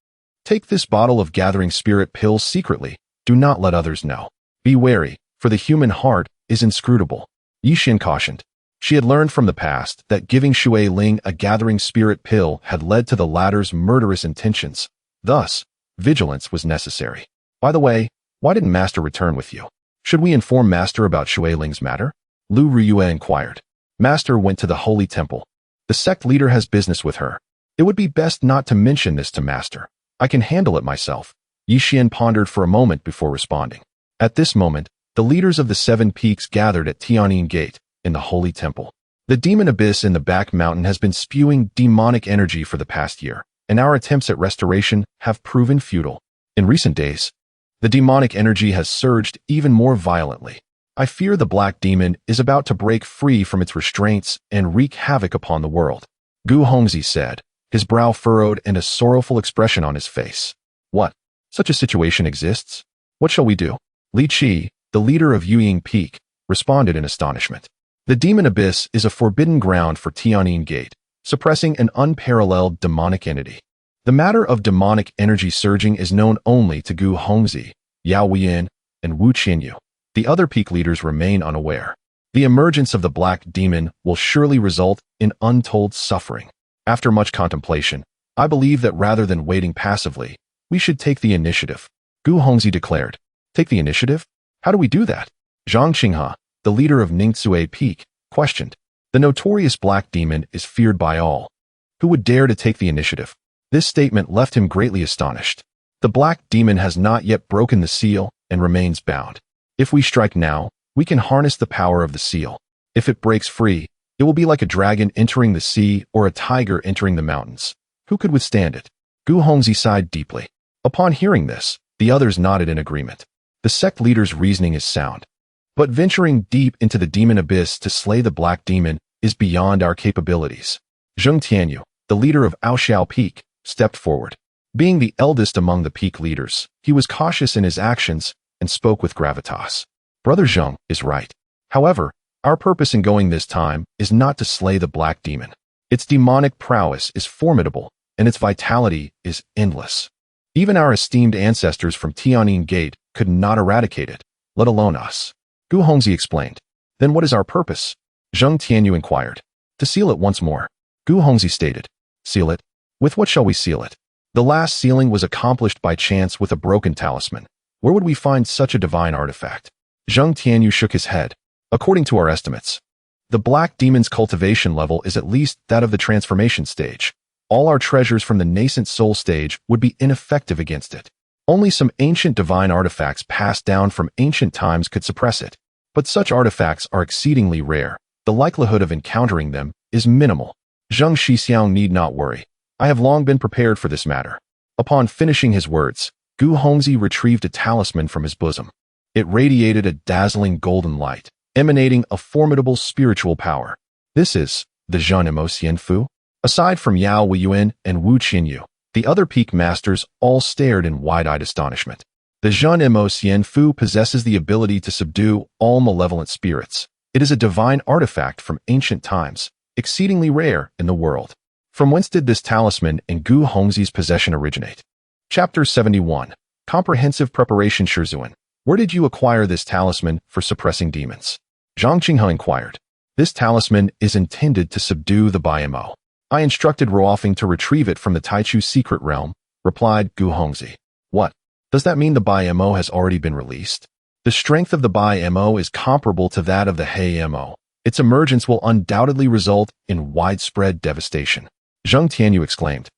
Take this bottle of gathering spirit pills secretly. Do not let others know. Be wary, for the human heart is inscrutable. Yixian cautioned. She had learned from the past that giving Shui Ling a gathering spirit pill had led to the latter's murderous intentions. Thus, vigilance was necessary. By the way, why didn't Master return with you? Should we inform Master about Shui Ling's matter? Lu Ryue inquired. Master went to the holy temple. The sect leader has business with her. It would be best not to mention this to Master. I can handle it myself. Yixian pondered for a moment before responding. At this moment, the leaders of the 7 peaks gathered at Tianyin Gate, in the holy temple. The demon abyss in the back mountain has been spewing demonic energy for the past year, and our attempts at restoration have proven futile. In recent days, the demonic energy has surged even more violently. I fear the black demon is about to break free from its restraints and wreak havoc upon the world. Gu Hongzi said, his brow furrowed and a sorrowful expression on his face. What? Such a situation exists? What shall we do? Li Qi, the leader of Yuying Peak, responded in astonishment. The demon abyss is a forbidden ground for Tianyin Gate, suppressing an unparalleled demonic entity. The matter of demonic energy surging is known only to Gu Hongzi, Yao Weiyan, and Wu Qinyu. The other peak leaders remain unaware. The emergence of the black demon will surely result in untold suffering. After much contemplation, I believe that rather than waiting passively, we should take the initiative. Gu Hongzi declared. Take the initiative? How do we do that? Zhang Qinghe, the leader of Ningxue Peak, questioned. The notorious black demon is feared by all. Who would dare to take the initiative? This statement left him greatly astonished. The black demon has not yet broken the seal and remains bound. If we strike now, we can harness the power of the seal. If it breaks free, it will be like a dragon entering the sea or a tiger entering the mountains. Who could withstand it? Gu Hongzi sighed deeply. Upon hearing this, the others nodded in agreement. The sect leader's reasoning is sound. But venturing deep into the demon abyss to slay the black demon is beyond our capabilities. Zheng Tianyu, the leader of Aoxiao Peak, stepped forward. Being the eldest among the peak leaders, he was cautious in his actions and spoke with gravitas. Brother Zheng is right. However, our purpose in going this time is not to slay the black demon. Its demonic prowess is formidable, and its vitality is endless. Even our esteemed ancestors from Tianyin Gate could not eradicate it, let alone us. Gu Hongzi explained. Then what is our purpose? Zheng Tianyu inquired. To seal it once more. Gu Hongzi stated. Seal it? With what shall we seal it? The last sealing was accomplished by chance with a broken talisman. Where would we find such a divine artifact? Zheng Tianyu shook his head. According to our estimates, the black demon's cultivation level is at least that of the transformation stage. All our treasures from the Nascent Soul stage would be ineffective against it. Only some ancient divine artifacts passed down from ancient times could suppress it. But such artifacts are exceedingly rare. The likelihood of encountering them is minimal. Zheng Shixiang need not worry. I have long been prepared for this matter. Upon finishing his words, Gu Hongzi retrieved a talisman from his bosom. It radiated a dazzling golden light, emanating a formidable spiritual power. This is the Zhen Mo Xian Fu? Aside from Yao Weiyuan and Wu Qinyu, the other peak masters all stared in wide-eyed astonishment. The Zhen Mo Xian Fu possesses the ability to subdue all malevolent spirits. It is a divine artifact from ancient times, exceedingly rare in the world. From whence did this talisman in Gu Hongxi's possession originate? Chapter 71. Comprehensive Preparation. Xuan, where did you acquire this talisman for suppressing demons? Zhang Qinghe inquired. This talisman is intended to subdue the Baimo. I instructed Ruoxi to retrieve it from the Taichu secret realm, replied Gu Hongxi. What? Does that mean the Baimo has already been released? The strength of the Baimo is comparable to that of the Heimo. Its emergence will undoubtedly result in widespread devastation. Zheng Tianyu exclaimed,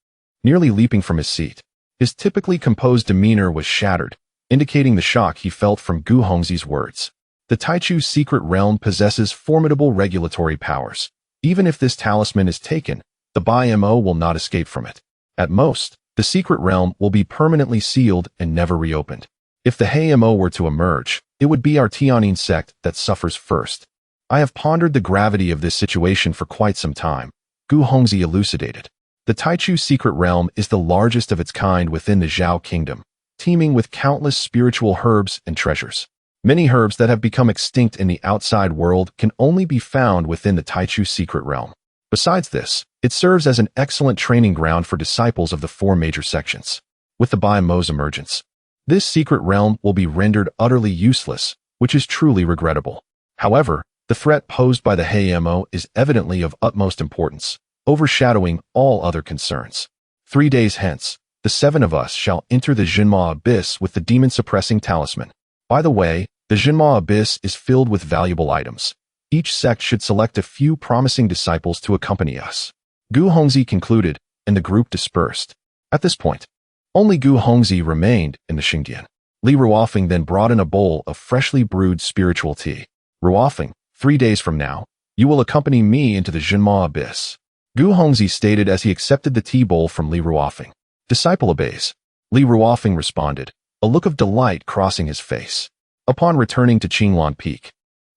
nearly leaping from his seat. His typically composed demeanor was shattered, indicating the shock he felt from Gu Hongxi's words. The Taichu secret realm possesses formidable regulatory powers. Even if this talisman is taken, the Baimo will not escape from it. At most, the secret realm will be permanently sealed and never reopened. If the Heimo were to emerge, it would be our Tianyin sect that suffers first. I have pondered the gravity of this situation for quite some time, Gu Hongxi elucidated. The Taichu secret realm is the largest of its kind within the Zhao kingdom, teeming with countless spiritual herbs and treasures. Many herbs that have become extinct in the outside world can only be found within the Taichu secret realm. Besides this, it serves as an excellent training ground for disciples of the four major sections. With the Baimo's emergence, this secret realm will be rendered utterly useless, which is truly regrettable. However, the threat posed by the Heimo is evidently of utmost importance, overshadowing all other concerns. 3 days hence, the 7 of us shall enter the Jinma Abyss with the demon-suppressing talisman. By the way, the Jinma Abyss is filled with valuable items. Each sect should select a few promising disciples to accompany us. Gu Hongxi concluded, and the group dispersed. At this point, only Gu Hongxi remained in the Xingdian. Li Ruoxi then brought in a bowl of freshly brewed spiritual tea. Ruoxi, 3 days from now, you will accompany me into the Jinma Abyss. Gu Hongxi stated as he accepted the tea bowl from Li Ruoxi. Disciple obeys. Li Ruoxi responded, a look of delight crossing his face. Upon returning to Qinglan Peak,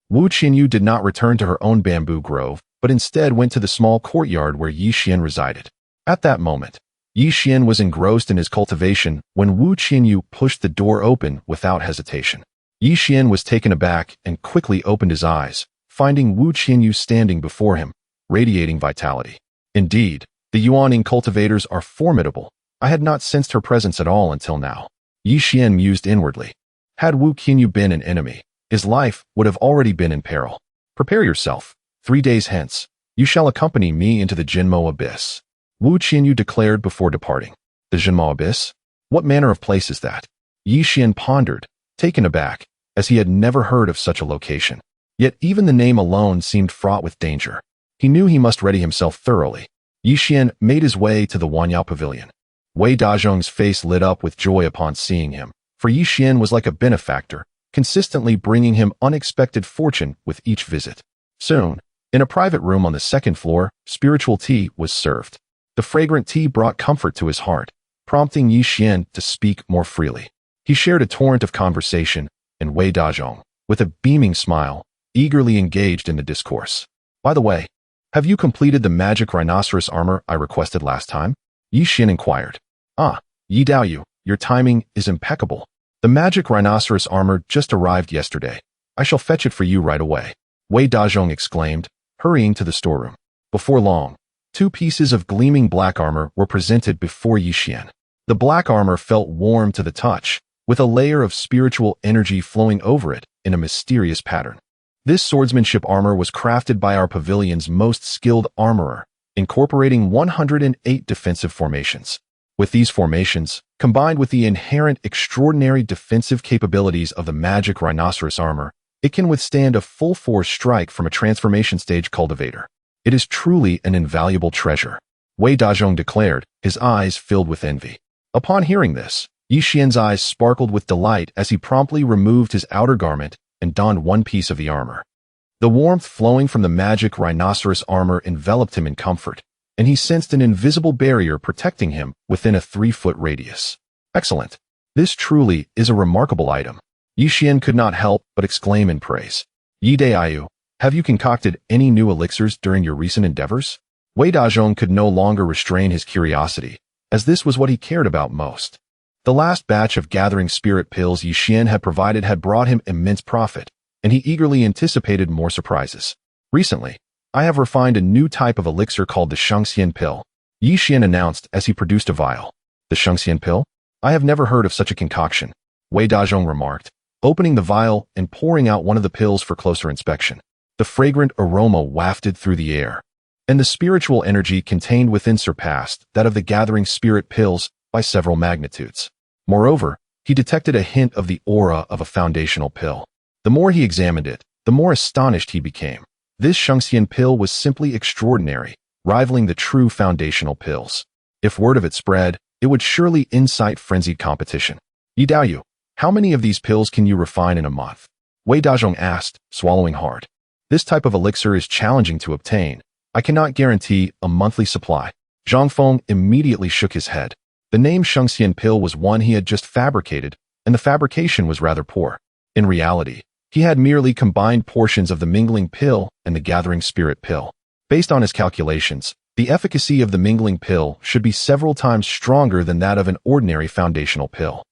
Wu Qinyu did not return to her own bamboo grove, but instead went to the small courtyard where Yi Xian resided. At that moment, Yi Xian was engrossed in his cultivation when Wu Qinyu pushed the door open without hesitation. Yi Xian was taken aback and quickly opened his eyes, finding Wu Qinyu standing before him, radiating vitality. Indeed, the Yuaning cultivators are formidable. I had not sensed her presence at all until now. Yi Xian mused inwardly. Had Wu Qinyu been an enemy, his life would have already been in peril. Prepare yourself. 3 days hence, you shall accompany me into the Jinmo Abyss. Wu Qinyu declared before departing. The Jinmo Abyss? What manner of place is that? Yi Xian pondered, taken aback, as he had never heard of such a location. Yet even the name alone seemed fraught with danger. He knew he must ready himself thoroughly. Yi Xian made his way to the Wanyao Pavilion. Wei Dazhong's face lit up with joy upon seeing him, for Yi Xian was like a benefactor, consistently bringing him unexpected fortune with each visit. Soon, in a private room on the 2nd floor, spiritual tea was served. The fragrant tea brought comfort to his heart, prompting Yi Xian to speak more freely. He shared a torrent of conversation, and Wei Dazhong, with a beaming smile, eagerly engaged in the discourse. By the way, have you completed the magic rhinoceros armor I requested last time? Yi Xian inquired. Ah, Yi Daoyu, your timing is impeccable. The magic rhinoceros armor just arrived yesterday. I shall fetch it for you right away. Wei Dazhong exclaimed, hurrying to the storeroom. Before long, 2 pieces of gleaming black armor were presented before Yi Xian. The black armor felt warm to the touch, with a layer of spiritual energy flowing over it in a mysterious pattern. This swordsmanship armor was crafted by our pavilion's most skilled armorer, incorporating 108 defensive formations. With these formations, combined with the inherent extraordinary defensive capabilities of the magic rhinoceros armor, it can withstand a full-force strike from a transformation stage cultivator. It is truly an invaluable treasure, Wei Dazhong declared, his eyes filled with envy. Upon hearing this, Yi Xian's eyes sparkled with delight as he promptly removed his outer garment and donned one piece of the armor. The warmth flowing from the magic rhinoceros armor enveloped him in comfort, and he sensed an invisible barrier protecting him within a 3-foot radius. Excellent. This truly is a remarkable item. Yi Xian could not help but exclaim in praise. Yi Daoyu, Have you concocted any new elixirs during your recent endeavors? Wei Dazhong could no longer restrain his curiosity, as this was what he cared about most. The last batch of gathering spirit pills Yi Xian had provided had brought him immense profit, and he eagerly anticipated more surprises. Recently, I have refined a new type of elixir called the Shengxian pill, Yi Xian announced as he produced a vial. The Shengxian pill? I have never heard of such a concoction, Wei Dazhong remarked, opening the vial and pouring out one of the pills for closer inspection. The fragrant aroma wafted through the air, and the spiritual energy contained within surpassed that of the gathering spirit pills by several magnitudes. Moreover, he detected a hint of the aura of a foundational pill. The more he examined it, the more astonished he became. This Shengxian pill was simply extraordinary, rivaling the true foundational pills. If word of it spread, it would surely incite frenzied competition. Yi Daoyu, how many of these pills can you refine in a month? Wei Dazhong asked, swallowing hard. This type of elixir is challenging to obtain. I cannot guarantee a monthly supply. Zhang Feng immediately shook his head. The name Shengxian pill was one he had just fabricated, and the fabrication was rather poor. In reality, he had merely combined portions of the mingling pill and the gathering spirit pill. Based on his calculations, the efficacy of the mingling pill should be several times stronger than that of an ordinary foundational pill.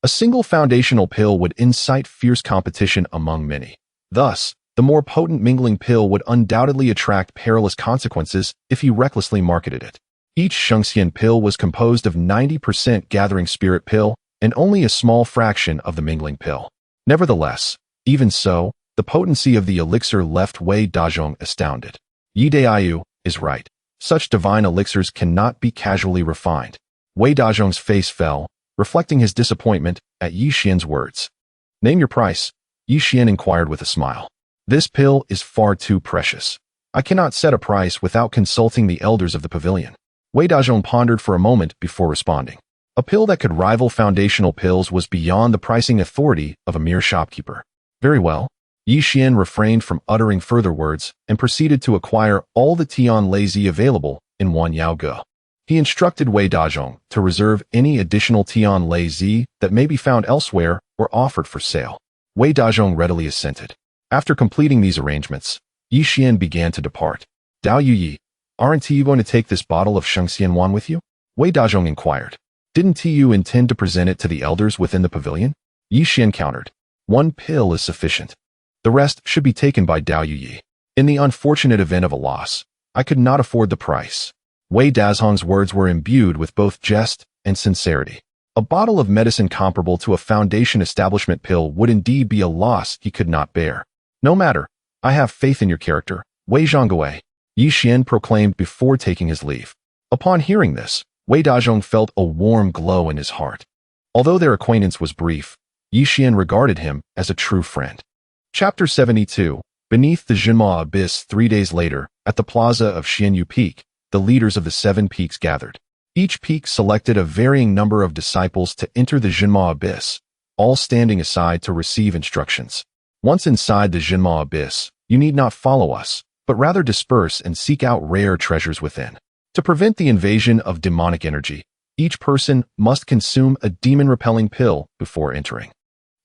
A single foundational pill would incite fierce competition among many. Thus, the more potent mingling pill would undoubtedly attract perilous consequences if he recklessly marketed it. Each Shengxian pill was composed of 90% gathering spirit pill and only a small fraction of the mingling pill. Nevertheless, even so, the potency of the elixir left Wei Dazhong astounded. Yi Daoyu is right. Such divine elixirs cannot be casually refined. Wei Dazhong's face fell, reflecting his disappointment at Yi Xian's words. Name your price, Yi Xian inquired with a smile. This pill is far too precious. I cannot set a price without consulting the elders of the pavilion. Wei Dazhong pondered for a moment before responding. A pill that could rival foundational pills was beyond the pricing authority of a mere shopkeeper. Very well. Yi Xian refrained from uttering further words and proceeded to acquire all the Tian Lazy available in one Yao Ge. He instructed Wei Dazhong to reserve any additional Tian Lazy that may be found elsewhere or offered for sale. Wei Dazhong readily assented. After completing these arrangements, Yi Xian began to depart. Daoyu Yi, aren't you going to take this bottle of Shengxian Wan with you? Wei Dazhong inquired. Didn't you intend to present it to the elders within the pavilion? Yi Xian countered. One pill is sufficient. The rest should be taken by Daoyu Yi. In the unfortunate event of a loss, I could not afford the price. Wei Dazhong's words were imbued with both jest and sincerity. A bottle of medicine comparable to a foundation establishment pill would indeed be a loss he could not bear. No matter, I have faith in your character, Wei Zhongguo, Yi Xian proclaimed before taking his leave. Upon hearing this, Wei Dazhong felt a warm glow in his heart. Although their acquaintance was brief, Yi Xian regarded him as a true friend. Chapter 72. Beneath the Jinma Abyss 3 days later, at the plaza of Xianyu Peak, the leaders of the 7 peaks gathered. Each peak selected a varying number of disciples to enter the Jinma Abyss, all standing aside to receive instructions. Once inside the Jinma Abyss, you need not follow us, but rather disperse and seek out rare treasures within. To prevent the invasion of demonic energy, each person must consume a demon-repelling pill before entering.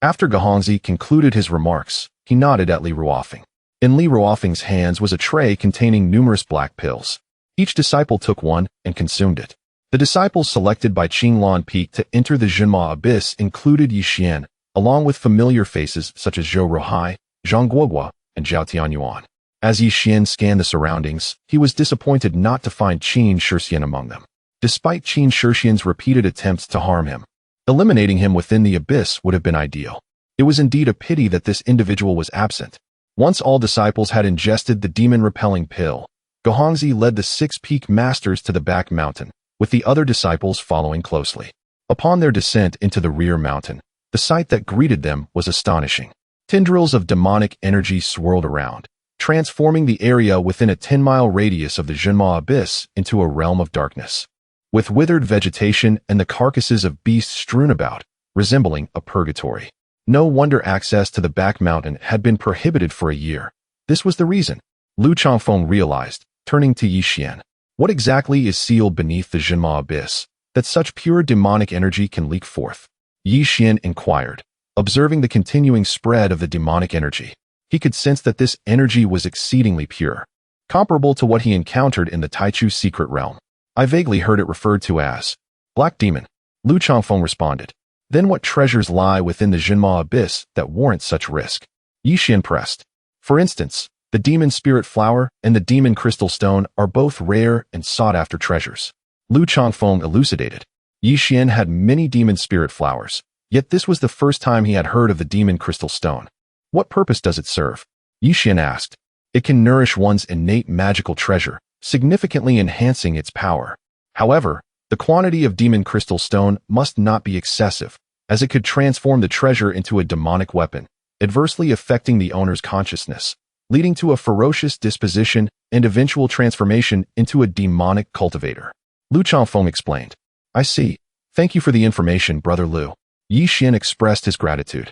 After Gehongzi concluded his remarks, he nodded at Li Ruofing. In Li Ruofing's hands was a tray containing numerous black pills. Each disciple took one and consumed it. The disciples selected by Qinglan Peak to enter the Jinma Abyss included Yi Xian, along with familiar faces such as Zhou Ruhai, Zhang Guogua, and Zhao Tianyuan. As Yi Xian scanned the surroundings, he was disappointed not to find Qin Shixian among them. Despite Qin Shixian's repeated attempts to harm him, eliminating him within the abyss would have been ideal. It was indeed a pity that this individual was absent. Once all disciples had ingested the demon-repelling pill, Gehongzi led the 6 peak masters to the back mountain, with the other disciples following closely. Upon their descent into the rear mountain, the sight that greeted them was astonishing. Tendrils of demonic energy swirled around, transforming the area within a 10-mile radius of the Jinma Abyss into a realm of darkness. With withered vegetation and the carcasses of beasts strewn about, resembling a purgatory. No wonder access to the back mountain had been prohibited for a year. This was the reason, Lu Changfeng realized, turning to Yi Xian. What exactly is sealed beneath the Jinma Abyss, that such pure demonic energy can leak forth? Yi Xian inquired, observing the continuing spread of the demonic energy. He could sense that this energy was exceedingly pure, comparable to what he encountered in the Taichu secret realm. I vaguely heard it referred to as Black Demon. Lu Changfeng responded. Then what treasures lie within the Jinma abyss that warrant such risk? Yi Xian pressed. For instance, the Demon Spirit Flower and the Demon Crystal Stone are both rare and sought-after treasures. Lu Changfeng elucidated. Yi Xian had many Demon Spirit Flowers, yet this was the first time he had heard of the Demon Crystal Stone. What purpose does it serve? Yi Xian asked. It can nourish one's innate magical treasure, significantly enhancing its power. However, the quantity of Demon Crystal Stone must not be excessive, as it could transform the treasure into a demonic weapon, adversely affecting the owner's consciousness, leading to a ferocious disposition and eventual transformation into a demonic cultivator. Lu Changfeng explained. I see. Thank you for the information, Brother Lu. Yi Xian expressed his gratitude.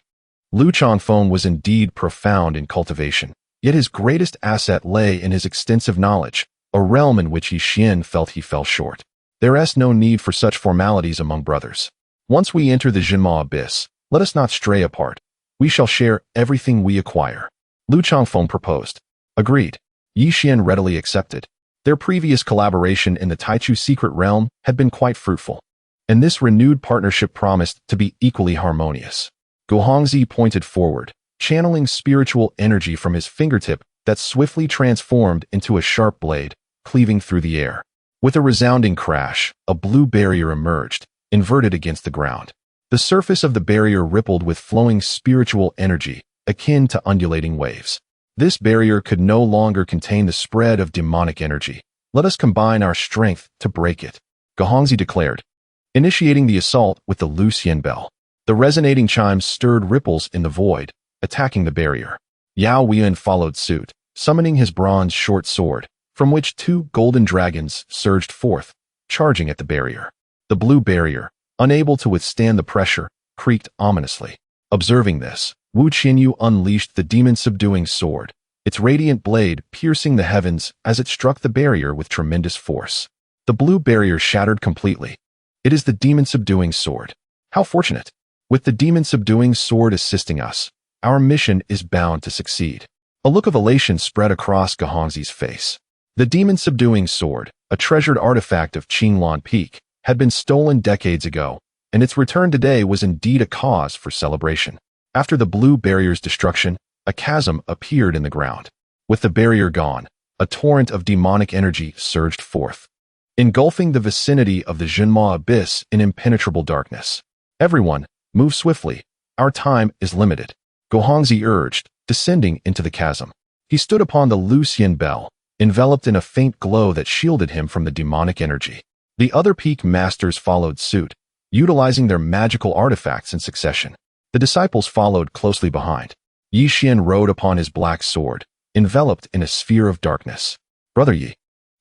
Lu Changfeng was indeed profound in cultivation, yet his greatest asset lay in his extensive knowledge, a realm in which Yi Xian felt he fell short. There is no need for such formalities among brothers. Once we enter the Jinma abyss, let us not stray apart. We shall share everything we acquire. Lu Changfeng proposed. Agreed. Yi Xian readily accepted. Their previous collaboration in the Taichu secret realm had been quite fruitful, and this renewed partnership promised to be equally harmonious. Guhongzi pointed forward, channeling spiritual energy from his fingertip that swiftly transformed into a sharp blade, cleaving through the air. With a resounding crash, a blue barrier emerged, inverted against the ground. The surface of the barrier rippled with flowing spiritual energy, akin to undulating waves. This barrier could no longer contain the spread of demonic energy. Let us combine our strength to break it, Guhongzi declared, initiating the assault with the Lu Xian bell. The resonating chimes stirred ripples in the void, attacking the barrier. Yao Weian followed suit, summoning his bronze short sword, from which two golden dragons surged forth, charging at the barrier. The blue barrier, unable to withstand the pressure, creaked ominously. Observing this, Wu Qinyu unleashed the demon-subduing sword, its radiant blade piercing the heavens as it struck the barrier with tremendous force. The blue barrier shattered completely. It is the demon-subduing sword. How fortunate! With the demon-subduing sword assisting us, our mission is bound to succeed. A look of elation spread across Guhongzi's face. The demon-subduing sword, a treasured artifact of Qinglan Peak, had been stolen decades ago, and its return today was indeed a cause for celebration. After the blue barrier's destruction, a chasm appeared in the ground. With the barrier gone, a torrent of demonic energy surged forth, engulfing the vicinity of the Jinma abyss in impenetrable darkness. Everyone, move swiftly. Our time is limited, Guhongzi urged, descending into the chasm. He stood upon the Lu Xian bell, enveloped in a faint glow that shielded him from the demonic energy. The other peak masters followed suit, utilizing their magical artifacts in succession. The disciples followed closely behind. Yi Xian rode upon his black sword, enveloped in a sphere of darkness. Brother Yi,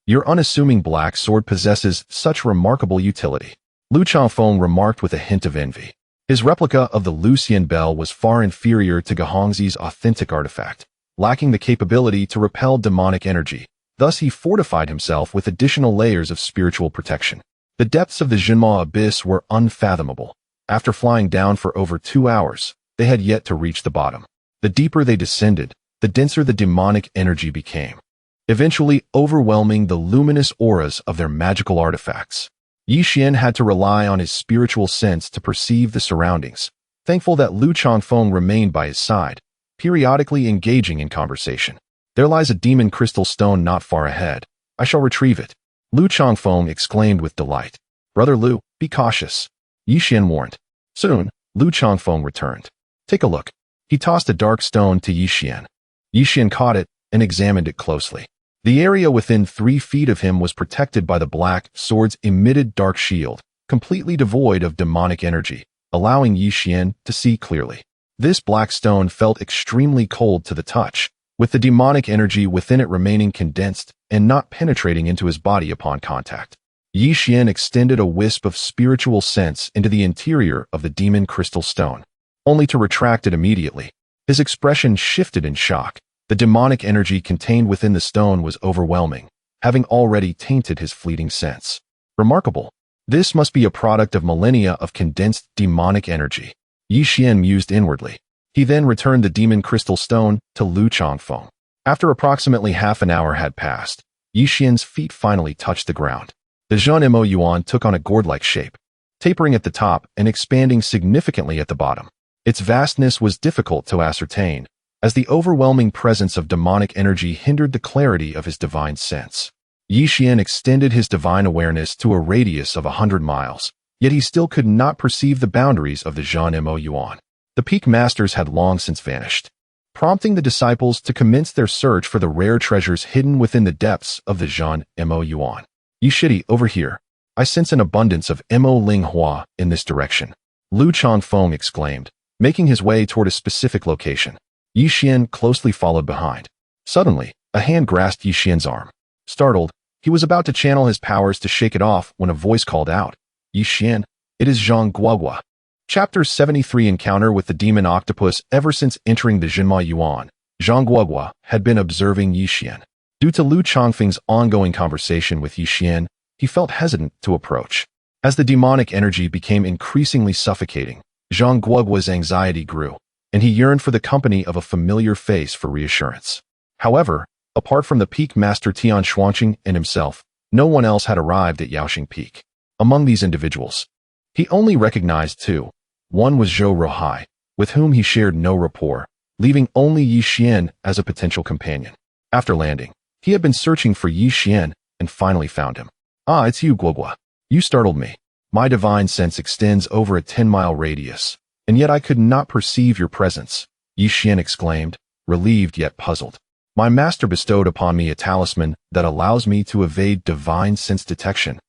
your unassuming black sword possesses such remarkable utility, Lu Changfeng remarked with a hint of envy. His replica of the Lu Xian bell was far inferior to Guhongzi's authentic artifact, lacking the capability to repel demonic energy. Thus he fortified himself with additional layers of spiritual protection. The depths of the Jinma abyss were unfathomable. After flying down for over 2 hours, they had yet to reach the bottom. The deeper they descended, the denser the demonic energy became, eventually overwhelming the luminous auras of their magical artifacts. Yi Xian had to rely on his spiritual sense to perceive the surroundings, thankful that Lu Changfeng remained by his side, periodically engaging in conversation. There lies a demon crystal stone not far ahead. I shall retrieve it, Lu Changfeng exclaimed with delight. Brother Lu, be cautious, Yi Xian warned. Soon, Lu Changfeng returned. Take a look. He tossed a dark stone to Yi Xian. Yi Xian caught it and examined it closely. The area within 3 feet of him was protected by the black sword's emitted dark shield, completely devoid of demonic energy, allowing Yi Xian to see clearly. This black stone felt extremely cold to the touch, with the demonic energy within it remaining condensed and not penetrating into his body upon contact. Yi Xian extended a wisp of spiritual sense into the interior of the demon crystal stone, only to retract it immediately. His expression shifted in shock. The demonic energy contained within the stone was overwhelming, having already tainted his fleeting sense. Remarkable. This must be a product of millennia of condensed demonic energy, Yi Xian mused inwardly. He then returned the demon crystal stone to Lu Changfeng. After approximately half an hour had passed, Yi Xian's feet finally touched the ground. The Xuan Mo Yuan took on a gourd-like shape, tapering at the top and expanding significantly at the bottom. Its vastness was difficult to ascertain, as the overwhelming presence of demonic energy hindered the clarity of his divine sense. Yi Xian extended his divine awareness to a radius of 100 miles, yet he still could not perceive the boundaries of the Xuan Mo Yuan. The peak masters had long since vanished, prompting the disciples to commence their search for the rare treasures hidden within the depths of the Xuan Mo Yuan. Yi Shidi, over here. I sense an abundance of Mo Ling Hua in this direction. Lu Changfeng exclaimed, making his way toward a specific location. Yi Xian closely followed behind. Suddenly, a hand grasped Yi Xian's arm. Startled, he was about to channel his powers to shake it off when a voice called out, Yi Xian, it is Zhang Guogua. Chapter 73 Encounter with the Demon Octopus. Ever since entering the Jinma Yuan, Zhang Guogua had been observing Yi Xian. Due to Lu Changfeng's ongoing conversation with Yi Xian, he felt hesitant to approach. As the demonic energy became increasingly suffocating, Zhang Guogua's anxiety grew, and he yearned for the company of a familiar face for reassurance. However, apart from the Peak Master Tian Xuanqing and himself, no one else had arrived at Yaoxing Peak. Among these individuals, he only recognized two. One was Zhou Ruoxi, with whom he shared no rapport, leaving only Yi Xian as a potential companion. After landing, he had been searching for Yi Xian and finally found him. Ah, it's you, Guogua. You startled me. My divine sense extends over a 10-mile radius, and yet I could not perceive your presence, Yi Xian exclaimed, relieved yet puzzled. My master bestowed upon me a talisman that allows me to evade divine sense detection.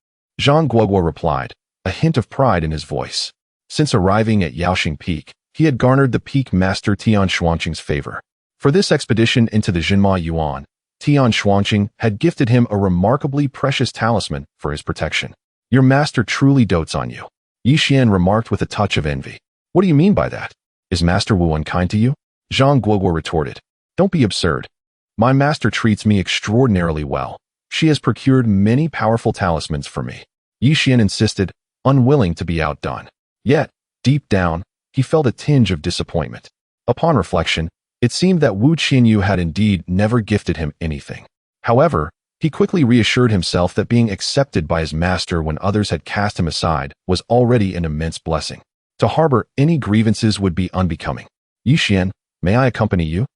Zhang Guogua replied, a hint of pride in his voice. Since arriving at Yaoxing Peak, he had garnered the Peak Master Tian Xuanqing's favor. For this expedition into the Jinma Yuan, Tian Xuanqing had gifted him a remarkably precious talisman for his protection. Your master truly dotes on you, Yi Xian remarked with a touch of envy. What do you mean by that? Is Master Wu unkind to you? Zhang Guogua retorted. Don't be absurd. My master treats me extraordinarily well. She has procured many powerful talismans for me. Yi Xian insisted, unwilling to be outdone. Yet, deep down, he felt a tinge of disappointment. Upon reflection, it seemed that Wu Qinyu had indeed never gifted him anything. However, he quickly reassured himself that being accepted by his master when others had cast him aside was already an immense blessing. To harbor any grievances would be unbecoming. Yi Xian, may I accompany you?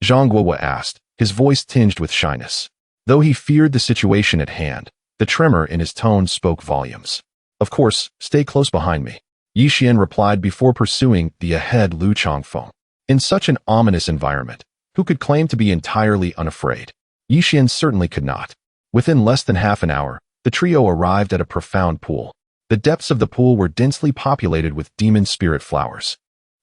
Zhang Guogua asked, his voice tinged with shyness. Though he feared the situation at hand, the tremor in his tone spoke volumes. Of course, stay close behind me, Yi Xian replied before pursuing the ahead Lu Changfeng. In such an ominous environment, who could claim to be entirely unafraid? Yi Xian certainly could not. Within less than half an hour, the trio arrived at a profound pool. The depths of the pool were densely populated with demon spirit flowers.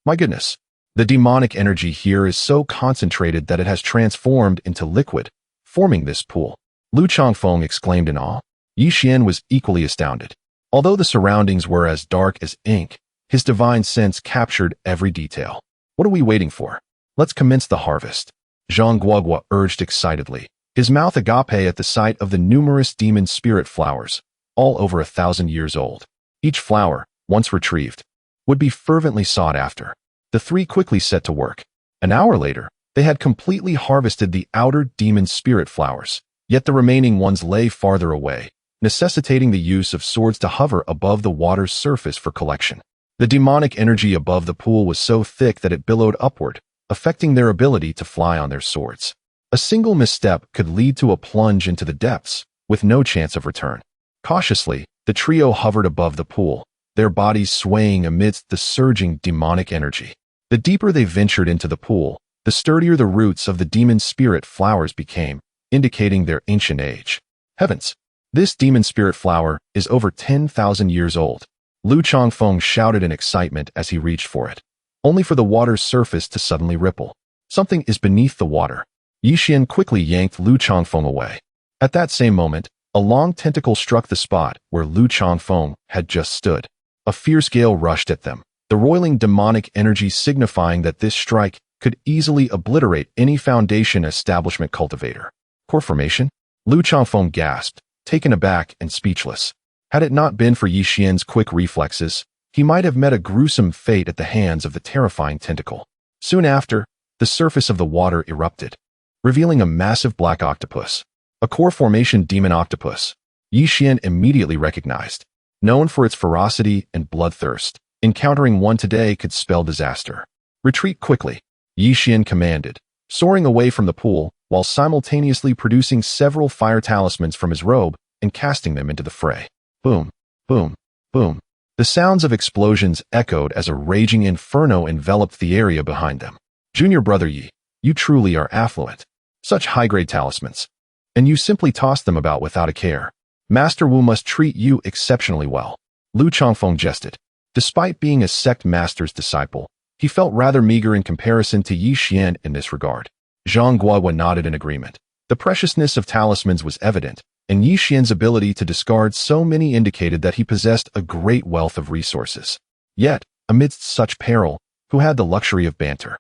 My goodness, the demonic energy here is so concentrated that it has transformed into liquid, forming this pool. Lu Changfeng exclaimed in awe. Yi Xian was equally astounded. Although the surroundings were as dark as ink, his divine sense captured every detail. What are we waiting for? Let's commence the harvest, Zhang Guogua urged excitedly, his mouth agape at the sight of the numerous demon spirit flowers, all over 1,000 years old. Each flower, once retrieved, would be fervently sought after. The three quickly set to work. An hour later, they had completely harvested the outer demon spirit flowers, yet the remaining ones lay farther away, necessitating the use of swords to hover above the water's surface for collection. The demonic energy above the pool was so thick that it billowed upward, affecting their ability to fly on their swords. A single misstep could lead to a plunge into the depths, with no chance of return. Cautiously, the trio hovered above the pool, their bodies swaying amidst the surging demonic energy. The deeper they ventured into the pool, the sturdier the roots of the demon spirit flowers became, indicating their ancient age. Heavens! This demon spirit flower is over 10,000 years old. Lu Changfeng shouted in excitement as he reached for it, only for the water's surface to suddenly ripple. Something is beneath the water. Yi Xian quickly yanked Lu Changfeng away. At that same moment, a long tentacle struck the spot where Lu Changfeng had just stood. A fierce gale rushed at them, the roiling demonic energy signifying that this strike could easily obliterate any Foundation establishment cultivator. Core formation? Lu Changfeng gasped, taken aback and speechless. Had it not been for Yi Xian's quick reflexes, he might have met a gruesome fate at the hands of the terrifying tentacle. Soon after, the surface of the water erupted, revealing a massive black octopus, a core formation demon octopus. Yi Xian immediately recognized. Known for its ferocity and bloodthirst, encountering one today could spell disaster. Retreat quickly, Yi Xian commanded, soaring away from the pool while simultaneously producing several fire talismans from his robe and casting them into the fray. Boom, boom, boom. The sounds of explosions echoed as a raging inferno enveloped the area behind them. Junior brother Yi, you truly are affluent. Such high-grade talismans. And you simply toss them about without a care. Master Wu must treat you exceptionally well. Lu Changfeng jested. Despite being a sect master's disciple, he felt rather meager in comparison to Yi Xian in this regard. Zhang Guohua nodded in agreement. The preciousness of talismans was evident, and Yi Xian's ability to discard so many indicated that he possessed a great wealth of resources. Yet, amidst such peril, who had the luxury of banter?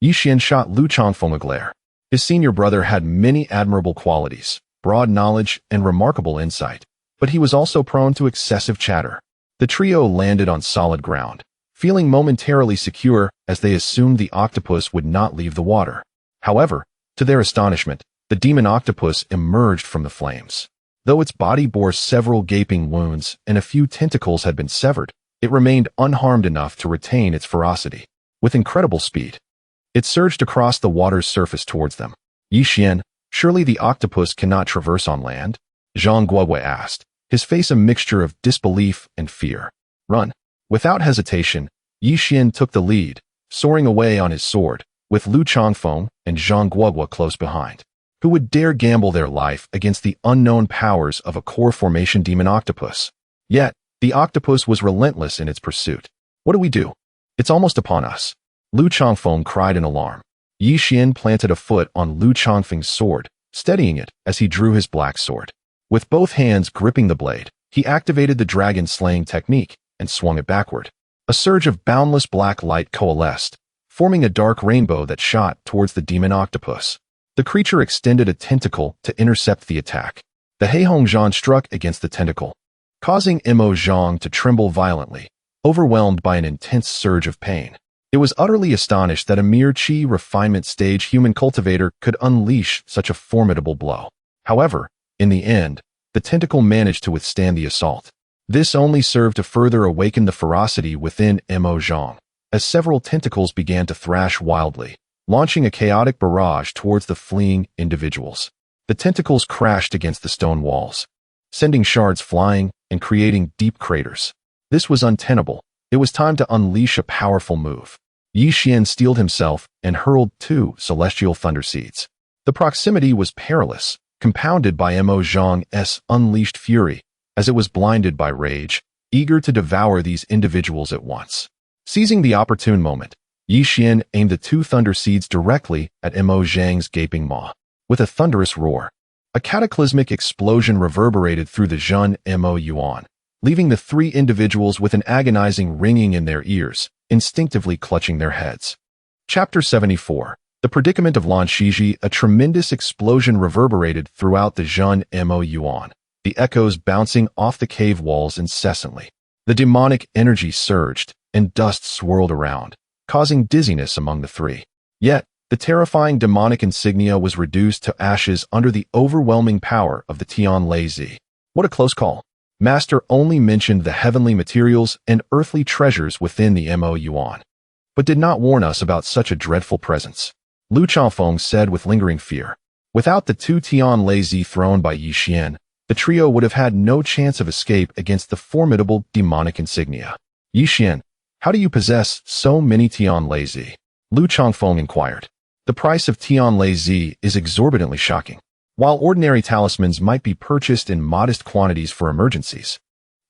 Yi Xian shot Lu Changfeng a glare. His senior brother had many admirable qualities, broad knowledge, and remarkable insight, but he was also prone to excessive chatter. The trio landed on solid ground, feeling momentarily secure as they assumed the octopus would not leave the water. However, to their astonishment, the demon octopus emerged from the flames. Though its body bore several gaping wounds and a few tentacles had been severed, it remained unharmed enough to retain its ferocity. With incredible speed, it surged across the water's surface towards them. Yi Xian, surely the octopus cannot traverse on land? Zhang Guohua asked, his face a mixture of disbelief and fear. Run. Without hesitation, Yi Xian took the lead, soaring away on his sword, with Lu Changfeng and Zhang Guohua close behind. Who would dare gamble their life against the unknown powers of a core formation demon octopus? Yet, the octopus was relentless in its pursuit. What do we do? It's almost upon us. Lu Changfeng cried in alarm. Yi Xian planted a foot on Lu Changfeng's sword, steadying it as he drew his black sword. With both hands gripping the blade, he activated the dragon-slaying technique and swung it backward. A surge of boundless black light coalesced, forming a dark rainbow that shot towards the demon octopus. The creature extended a tentacle to intercept the attack. The Heihong Zhang struck against the tentacle, causing Mo Zhang to tremble violently, overwhelmed by an intense surge of pain. It was utterly astonished that a mere Qi refinement stage human cultivator could unleash such a formidable blow. However, in the end, the tentacle managed to withstand the assault. This only served to further awaken the ferocity within Mo Zhang, as several tentacles began to thrash wildly, launching a chaotic barrage towards the fleeing individuals. The tentacles crashed against the stone walls, sending shards flying and creating deep craters. This was untenable. It was time to unleash a powerful move. Yi Xian steeled himself and hurled 2 celestial thunder seeds. The proximity was perilous, compounded by Mo Zhang's unleashed fury, as it was blinded by rage, eager to devour these individuals at once. Seizing the opportune moment, Yi Xian aimed the 2 thunder seeds directly at Mo Zhang's gaping maw. With a thunderous roar, a cataclysmic explosion reverberated through the Zhun Mo Yuan, leaving the 3 individuals with an agonizing ringing in their ears, instinctively clutching their heads. Chapter 74. The Predicament of Lan Shiji. A tremendous explosion reverberated throughout the Zhun Mo Yuan, the echoes bouncing off the cave walls incessantly. The demonic energy surged, and dust swirled around, causing dizziness among the 3. Yet, the terrifying demonic insignia was reduced to ashes under the overwhelming power of the Tian Lei Zi. What a close call. Master only mentioned the heavenly materials and earthly treasures within the Mo Yuan, but did not warn us about such a dreadful presence. Lu Changfeng said with lingering fear. Without the 2 Tian Lei Zi thrown by Yi Xian, the trio would have had no chance of escape against the formidable demonic insignia. Yi Xian, how do you possess so many Tian Lei Zi? Lu Changfeng inquired. The price of Tian Lei Zi is exorbitantly shocking. While ordinary talismans might be purchased in modest quantities for emergencies,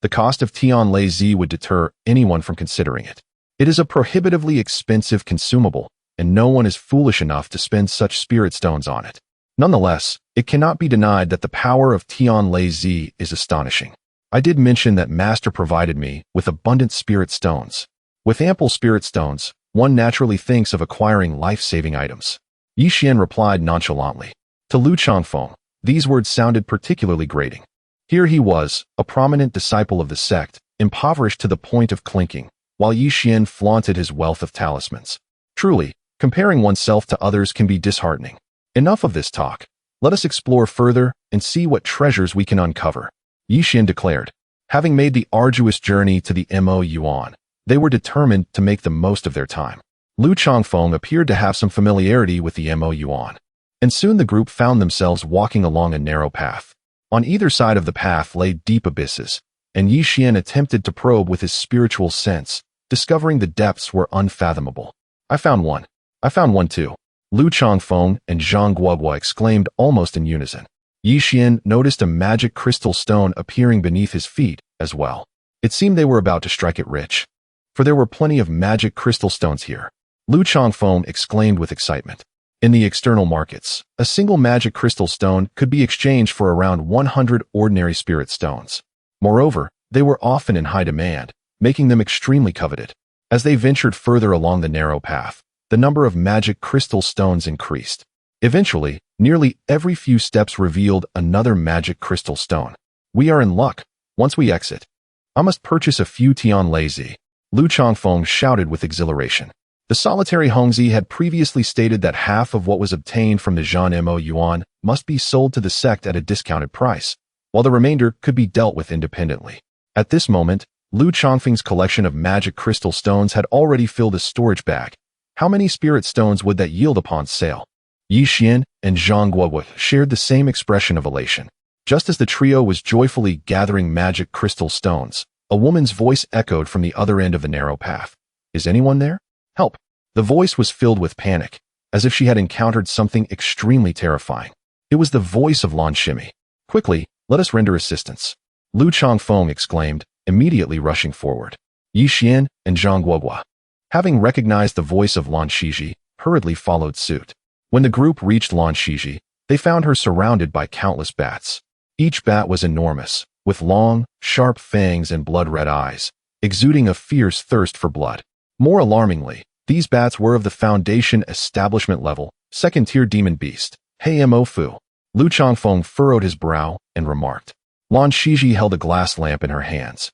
the cost of Tian Lei Zi would deter anyone from considering it. It is a prohibitively expensive consumable, and no one is foolish enough to spend such spirit stones on it. Nonetheless, it cannot be denied that the power of Tian Lei Zi is astonishing. I did mention that Master provided me with abundant spirit stones. With ample spirit stones, one naturally thinks of acquiring life-saving items. Yi Xian replied nonchalantly. To Lu Changfeng, these words sounded particularly grating. Here he was, a prominent disciple of the sect, impoverished to the point of clinking, while Yi Xian flaunted his wealth of talismans. Truly, Comparing oneself to others can be disheartening. Enough of this talk. Let us explore further and see what treasures we can uncover, Yixian declared. Having made the arduous journey to the Mo Yuan, they were determined to make the most of their time. Lu Changfeng appeared to have some familiarity with the Mo Yuan, and soon the group found themselves walking along a narrow path. On either side of the path lay deep abysses, and Yixian attempted to probe with his spiritual sense, discovering the depths were unfathomable. I found one too. Lu Changfeng and Zhang Guoguo exclaimed almost in unison. Yixian noticed a magic crystal stone appearing beneath his feet as well. It seemed they were about to strike it rich, for there were plenty of magic crystal stones here. Lu Changfeng exclaimed with excitement. In the external markets, a single magic crystal stone could be exchanged for around 100 ordinary spirit stones. Moreover, they were often in high demand, making them extremely coveted. As they ventured further along the narrow path, the number of magic crystal stones increased. Eventually, nearly every few steps revealed another magic crystal stone. We are in luck. Once we exit, I must purchase a few Tian Lazy, Lu Changfeng shouted with exhilaration. The solitary Hongzi had previously stated that half of what was obtained from the Zhan Mo Yuan must be sold to the sect at a discounted price, while the remainder could be dealt with independently. At this moment, Lu Changfeng's collection of magic crystal stones had already filled a storage bag. How many spirit stones would that yield upon sale? Yixian and Zhang Guoguo shared the same expression of elation. Just as the trio was joyfully gathering magic crystal stones, a woman's voice echoed from the other end of the narrow path. Is anyone there? Help! The voice was filled with panic, as if she had encountered something extremely terrifying. It was the voice of Lan Shimi. Quickly, let us render assistance, Lu Changfeng exclaimed, immediately rushing forward. Yixian and Zhang Guoguo, having recognized the voice of Lan Shiji, hurriedly followed suit. When the group reached Lan Shiji, they found her surrounded by countless bats. Each bat was enormous, with long, sharp fangs and blood-red eyes, exuding a fierce thirst for blood. More alarmingly, these bats were of the Foundation establishment level, second-tier demon beast, Mo Fu. Lu Changfeng furrowed his brow and remarked. Lan Shiji held a glass lamp in her hands,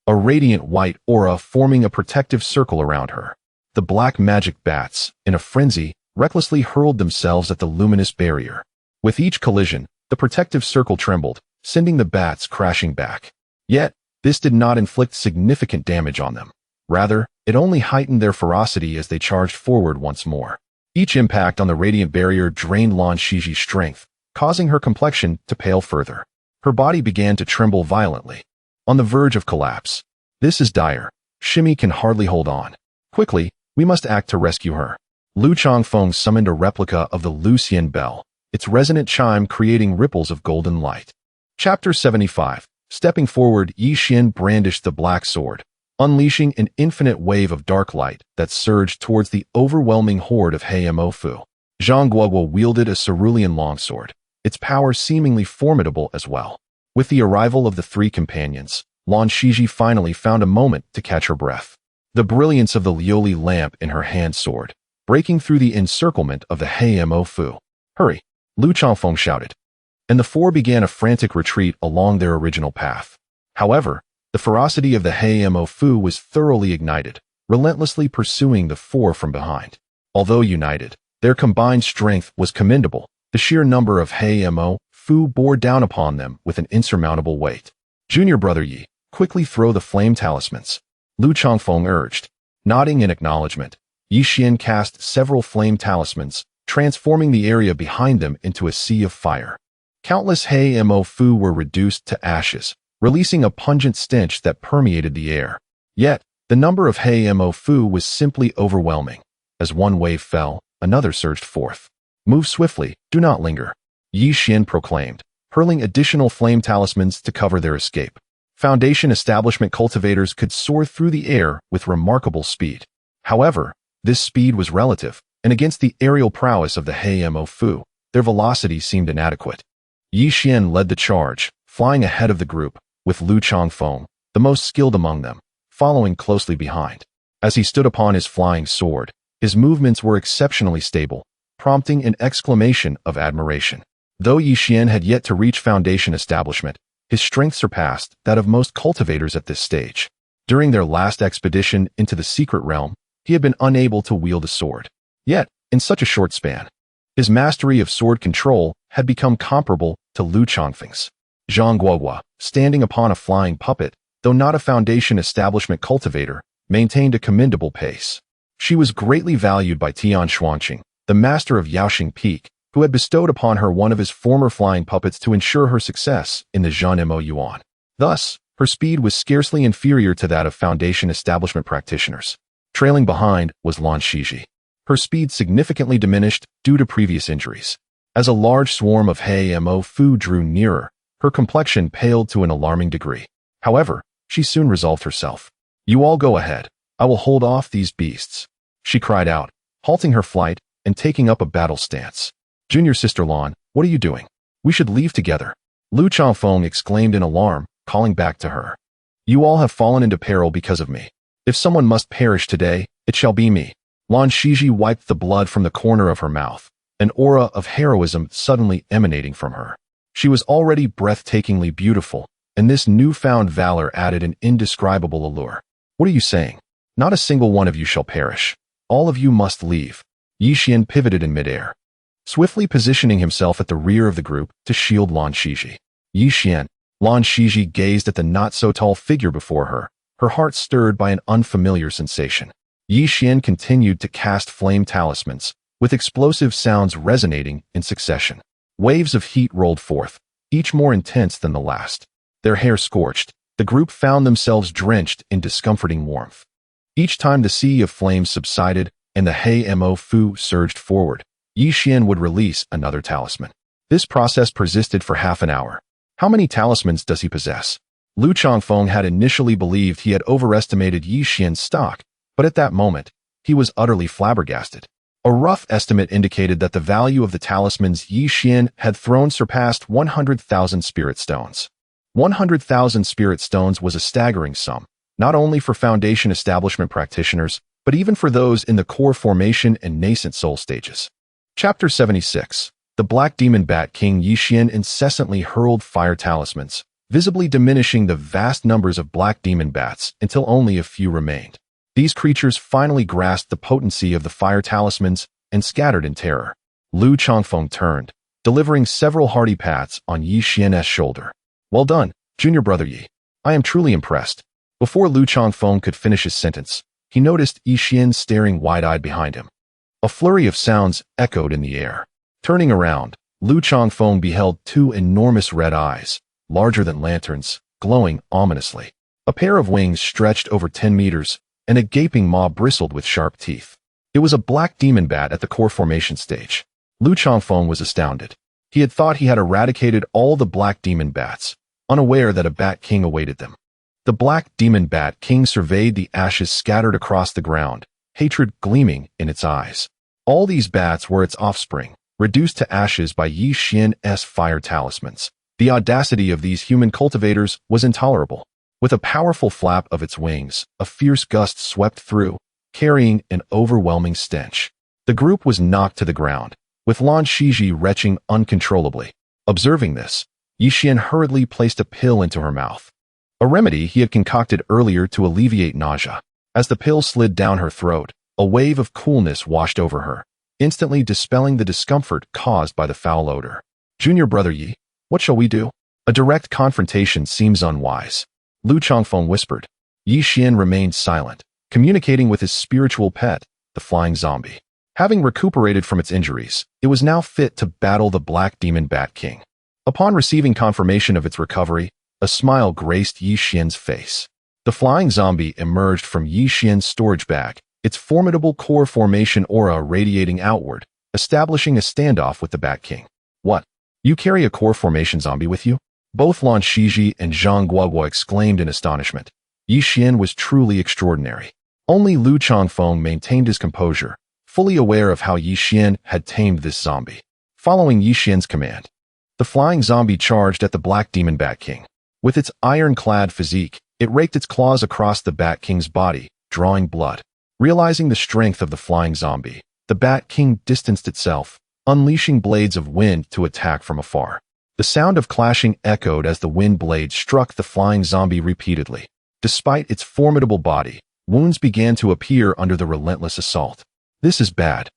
a radiant white aura forming a protective circle around her. The black magic bats, in a frenzy, recklessly hurled themselves at the luminous barrier. With each collision, the protective circle trembled, sending the bats crashing back. Yet, this did not inflict significant damage on them. Rather, it only heightened their ferocity as they charged forward once more. Each impact on the radiant barrier drained Lan Shiji's strength, causing her complexion to pale further. Her body began to tremble violently, on the verge of collapse. This is dire. Shimi can hardly hold on. Quickly, we must act to rescue her. Lu Changfeng summoned a replica of the Lucian bell, its resonant chime creating ripples of golden light. Chapter 75. Stepping forward, Yixian brandished the black sword, unleashing an infinite wave of dark light that surged towards the overwhelming horde of Mo Fu. Zhang Guoguo wielded a cerulean longsword, its power seemingly formidable as well. With the arrival of the three companions, Lan Shiji finally found a moment to catch her breath. The brilliance of the Lioli lamp in her hand soared, breaking through the encirclement of the Mo Fu. Hurry! Lu Changfeng shouted. And the four began a frantic retreat along their original path. However, the ferocity of the Mo Fu was thoroughly ignited, relentlessly pursuing the four from behind. Although united, their combined strength was commendable. The sheer number of Mo Fu bore down upon them with an insurmountable weight. Junior brother Yi, quickly throw the flame talismans, Lu Changfeng urged. Nodding in acknowledgement, Yixian cast several flame talismans, transforming the area behind them into a sea of fire. Countless Mo Fu were reduced to ashes, releasing a pungent stench that permeated the air. Yet, the number of Mo Fu was simply overwhelming. As one wave fell, another surged forth. Move swiftly, do not linger, Yixian proclaimed, hurling additional flame talismans to cover their escape. Foundation establishment cultivators could soar through the air with remarkable speed. However, this speed was relative, and against the aerial prowess of the Mo Fu, their velocity seemed inadequate. Yixian led the charge, flying ahead of the group, with Lu Changfeng, the most skilled among them, following closely behind. As he stood upon his flying sword, his movements were exceptionally stable, prompting an exclamation of admiration. Though Yixian had yet to reach Foundation establishment, his strength surpassed that of most cultivators at this stage. During their last expedition into the secret realm, he had been unable to wield a sword. Yet, in such a short span, his mastery of sword control had become comparable to Lu Chongfeng's. Zhang Guohua, standing upon a flying puppet, though not a foundation establishment cultivator, maintained a commendable pace. She was greatly valued by Tian Xuanqing, the master of Yaoxing Peak, who had bestowed upon her one of his former flying puppets to ensure her success in the Zhanmo Yuan. Thus, her speed was scarcely inferior to that of foundation establishment practitioners. Trailing behind was Lan Shiji. Her speed significantly diminished due to previous injuries. As a large swarm of Mo Fu drew nearer, her complexion paled to an alarming degree. However, she soon resolved herself. "You all go ahead. I will hold off these beasts," she cried out, halting her flight and taking up a battle stance. "Junior sister Lan, what are you doing? We should leave together," Lu Changfeng exclaimed in alarm, calling back to her. "You all have fallen into peril because of me. If someone must perish today, it shall be me." Lan Shiji wiped the blood from the corner of her mouth, an aura of heroism suddenly emanating from her. She was already breathtakingly beautiful, and this newfound valor added an indescribable allure. "What are you saying? Not a single one of you shall perish. All of you must leave." Yi Xian pivoted in midair, swiftly positioning himself at the rear of the group to shield Lan Shiji. "Yi Xian." Lan Shiji gazed at the not-so-tall figure before her, her heart stirred by an unfamiliar sensation. Yi Xian continued to cast flame talismans, with explosive sounds resonating in succession. Waves of heat rolled forth, each more intense than the last. Their hair scorched, the group found themselves drenched in discomforting warmth. Each time the sea of flames subsided and the Mo Fu surged forward, Yi Xian would release another talisman. This process persisted for half an hour. How many talismans does he possess? Lu Changfeng had initially believed he had overestimated Yi Xian's stock, but at that moment, he was utterly flabbergasted. A rough estimate indicated that the value of the talismans Yi Xian had thrown surpassed 100,000 spirit stones. 100,000 spirit stones was a staggering sum, not only for foundation establishment practitioners, but even for those in the core formation and nascent soul stages. Chapter 76. The Black Demon Bat King Yi Xian incessantly hurled fire talismans, visibly diminishing the vast numbers of black demon bats until only a few remained. These creatures finally grasped the potency of the fire talismans and scattered in terror. Lu Changfeng turned, delivering several hearty pats on Yi Xian's shoulder. "Well done, junior brother Yi. I am truly impressed." Before Lu Changfeng could finish his sentence, he noticed Yi Xian staring wide-eyed behind him. A flurry of sounds echoed in the air. Turning around, Lu Changfeng beheld two enormous red eyes, larger than lanterns, glowing ominously. A pair of wings stretched over 10 meters, and a gaping maw bristled with sharp teeth. It was a black demon bat at the core formation stage. Lu Changfeng was astounded. He had thought he had eradicated all the black demon bats, unaware that a bat king awaited them. The black demon bat king surveyed the ashes scattered across the ground, hatred gleaming in its eyes. All these bats were its offspring, reduced to ashes by Yi Xian's fire talismans. The audacity of these human cultivators was intolerable. With a powerful flap of its wings, a fierce gust swept through, carrying an overwhelming stench. The group was knocked to the ground, with Lan Shiji retching uncontrollably. Observing this, Yi Xian hurriedly placed a pill into her mouth. A remedy he had concocted earlier to alleviate nausea. As the pill slid down her throat, a wave of coolness washed over her, instantly dispelling the discomfort caused by the foul odor. "Junior brother Yi, what shall we do? A direct confrontation seems unwise," Lu Changfeng whispered. Yi Xian remained silent, communicating with his spiritual pet, the flying zombie. Having recuperated from its injuries, it was now fit to battle the Black Demon Bat King. Upon receiving confirmation of its recovery, a smile graced Yi Xian's face. The flying zombie emerged from Yi Xian's storage bag, its formidable core formation aura radiating outward, establishing a standoff with the Bat King. "What? You carry a core formation zombie with you?" Both Lan Shiji and Zhang Guohua exclaimed in astonishment. Yi Xian was truly extraordinary. Only Lu Changfeng maintained his composure, fully aware of how Yi Xian had tamed this zombie. Following Yi Xian's command, the flying zombie charged at the Black Demon Bat King. With its iron-clad physique, it raked its claws across the Bat King's body, drawing blood. Realizing the strength of the flying zombie, the Bat King distanced itself, unleashing blades of wind to attack from afar. The sound of clashing echoed as the wind blades struck the flying zombie repeatedly. Despite its formidable body, wounds began to appear under the relentless assault. "This is bad."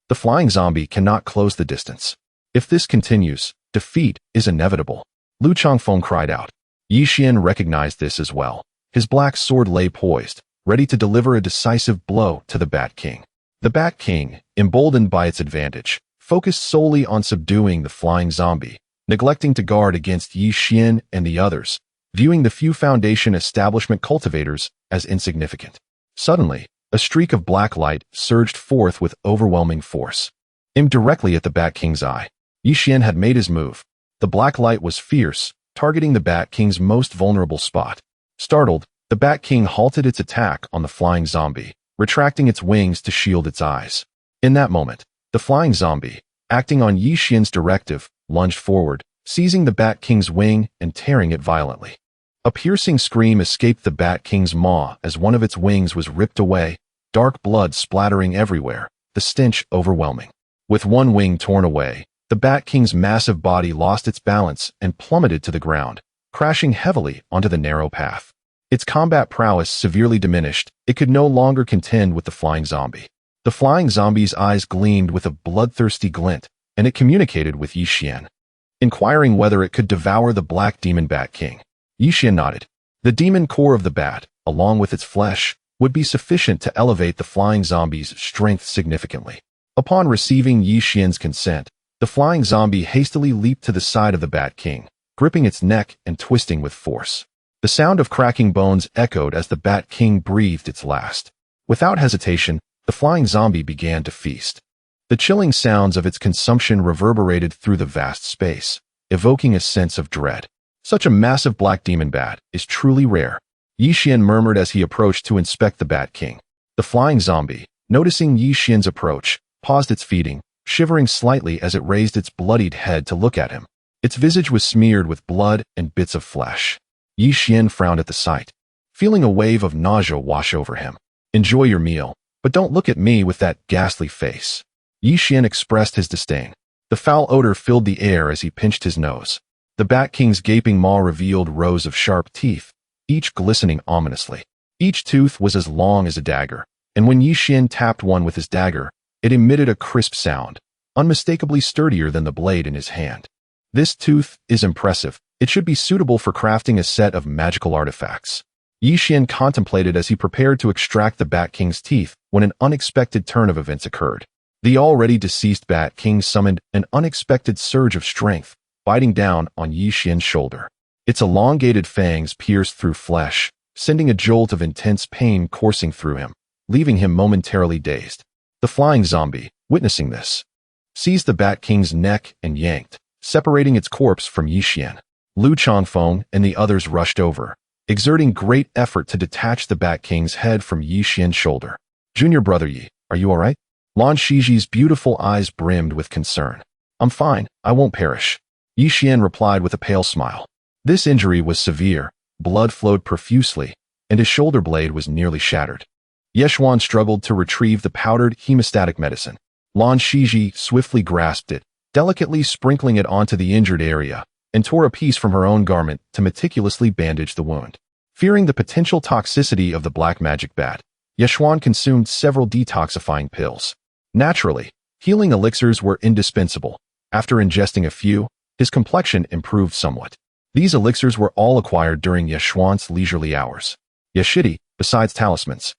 The flying zombie cannot close the distance. If this continues, defeat is inevitable. Lu Changfeng cried out. Yi Xian recognized this as well. His black sword lay poised, ready to deliver a decisive blow to the Bat King. The Bat King, emboldened by its advantage, focused solely on subduing the flying zombie, neglecting to guard against Yi Xian and the others, viewing the few Foundation establishment cultivators as insignificant. Suddenly, a streak of black light surged forth with overwhelming force. Aimed directly at the Bat King's eye, Yi Xian had made his move. The black light was fierce, targeting the Bat King's most vulnerable spot. Startled, the Bat King halted its attack on the flying zombie, retracting its wings to shield its eyes. In that moment, the flying zombie, acting on Yi Xian's directive, lunged forward, seizing the Bat King's wing and tearing it violently. A piercing scream escaped the Bat King's maw as one of its wings was ripped away, dark blood splattering everywhere, the stench overwhelming. With one wing torn away, the Bat King's massive body lost its balance and plummeted to the ground, crashing heavily onto the narrow path. Its combat prowess severely diminished, it could no longer contend with the flying zombie. The flying zombie's eyes gleamed with a bloodthirsty glint, and it communicated with Yi Xian, inquiring whether it could devour the Black Demon Bat King. Yi Xian nodded. The demon core of the bat, along with its flesh, would be sufficient to elevate the flying zombie's strength significantly. Upon receiving Yi Xian's consent, the flying zombie hastily leaped to the side of the Bat King, gripping its neck and twisting with force. The sound of cracking bones echoed as the Bat King breathed its last. Without hesitation, the flying zombie began to feast. The chilling sounds of its consumption reverberated through the vast space, evoking a sense of dread. Such a massive black demon bat is truly rare, Yi Xian murmured as he approached to inspect the Bat King. The flying zombie, noticing Yi Xian's approach, paused its feeding, shivering slightly as it raised its bloodied head to look at him. Its visage was smeared with blood and bits of flesh. Yi Xian frowned at the sight, feeling a wave of nausea wash over him. Enjoy your meal, but don't look at me with that ghastly face. Yi Xian expressed his disdain. The foul odor filled the air as he pinched his nose. The Bat King's gaping maw revealed rows of sharp teeth, each glistening ominously. Each tooth was as long as a dagger, and when Yi Xian tapped one with his dagger, it emitted a crisp sound, unmistakably sturdier than the blade in his hand. This tooth is impressive. It should be suitable for crafting a set of magical artifacts. Yi Xian contemplated as he prepared to extract the Bat King's teeth when an unexpected turn of events occurred. The already deceased Bat King summoned an unexpected surge of strength, biting down on Yi Xian's shoulder. Its elongated fangs pierced through flesh, sending a jolt of intense pain coursing through him, leaving him momentarily dazed. The flying zombie, witnessing this, seized the Bat King's neck and yanked, separating its corpse from Yi Xian. Lu Changfeng and the others rushed over, exerting great effort to detach the Bat King's head from Yi Xian's shoulder. Junior brother Yi, are you all right? Lan Shiji's beautiful eyes brimmed with concern. I'm fine, I won't perish. Yi Xian replied with a pale smile. This injury was severe, blood flowed profusely, and his shoulder blade was nearly shattered. Xuan struggled to retrieve the powdered hemostatic medicine. Lan Shiji swiftly grasped it, delicately sprinkling it onto the injured area, and tore a piece from her own garment to meticulously bandage the wound. Fearing the potential toxicity of the black magic bat, Xuan consumed several detoxifying pills. Naturally, healing elixirs were indispensable. After ingesting a few, his complexion improved somewhat. These elixirs were all acquired during Xuan's leisurely hours. Yashidi, besides talismans.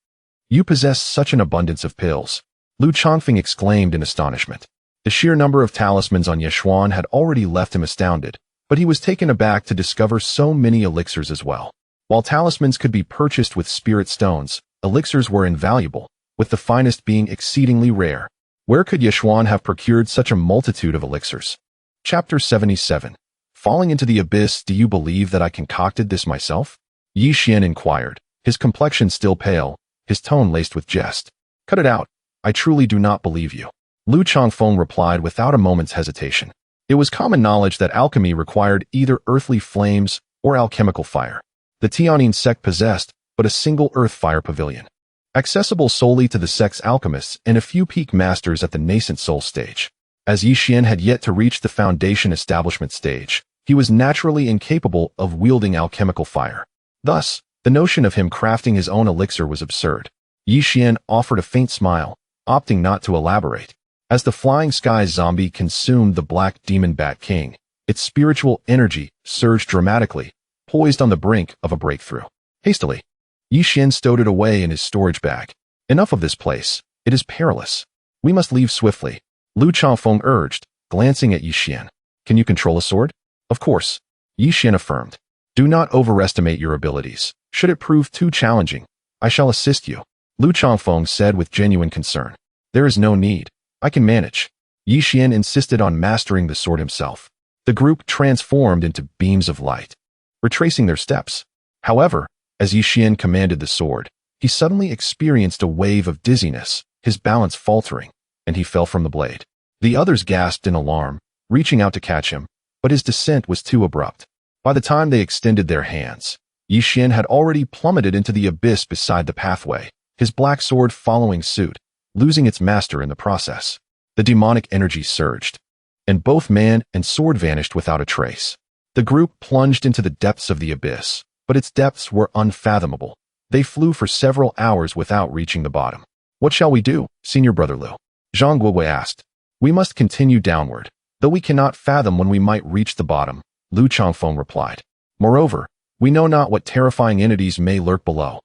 You possess such an abundance of pills, Lu Changfeng exclaimed in astonishment. The sheer number of talismans on Xuan had already left him astounded, but he was taken aback to discover so many elixirs as well. While talismans could be purchased with spirit stones, elixirs were invaluable, with the finest being exceedingly rare. Where could Xuan have procured such a multitude of elixirs? Chapter 77. Falling into the abyss, do you believe that I concocted this myself? Yi Xian inquired, his complexion still pale, his tone laced with jest. Cut it out. I truly do not believe you. Lu Changfeng replied without a moment's hesitation. It was common knowledge that alchemy required either earthly flames or alchemical fire. The Tianyin sect possessed but a single earth fire pavilion, accessible solely to the sect's alchemists and a few peak masters at the Nascent Soul stage. As Yi Xian had yet to reach the Foundation establishment stage, he was naturally incapable of wielding alchemical fire. Thus, the notion of him crafting his own elixir was absurd. Yi Xian offered a faint smile, opting not to elaborate. As the flying sky zombie consumed the black demon bat king, its spiritual energy surged dramatically, poised on the brink of a breakthrough. Hastily, Yi Xian stowed it away in his storage bag. Enough of this place. It is perilous. We must leave swiftly, Lu Changfeng urged, glancing at Yi Xian. Can you control a sword? Of course, Yi Xian affirmed. Do not overestimate your abilities. Should it prove too challenging, I shall assist you, Lu Changfeng said with genuine concern. There is no need. I can manage. Yi Xian insisted on mastering the sword himself. The group transformed into beams of light, retracing their steps. However, as Yi Xian commanded the sword, he suddenly experienced a wave of dizziness, his balance faltering, and he fell from the blade. The others gasped in alarm, reaching out to catch him, but his descent was too abrupt. By the time they extended their hands, Yi Xian had already plummeted into the abyss beside the pathway, his black sword following suit, losing its master in the process. The demonic energy surged, and both man and sword vanished without a trace. The group plunged into the depths of the abyss, but its depths were unfathomable. They flew for several hours without reaching the bottom. What shall we do, Senior Brother Lu? Zhang Guowei asked. We must continue downward, though we cannot fathom when we might reach the bottom, Lu Changfeng replied. Moreover, we know not what terrifying entities may lurk below.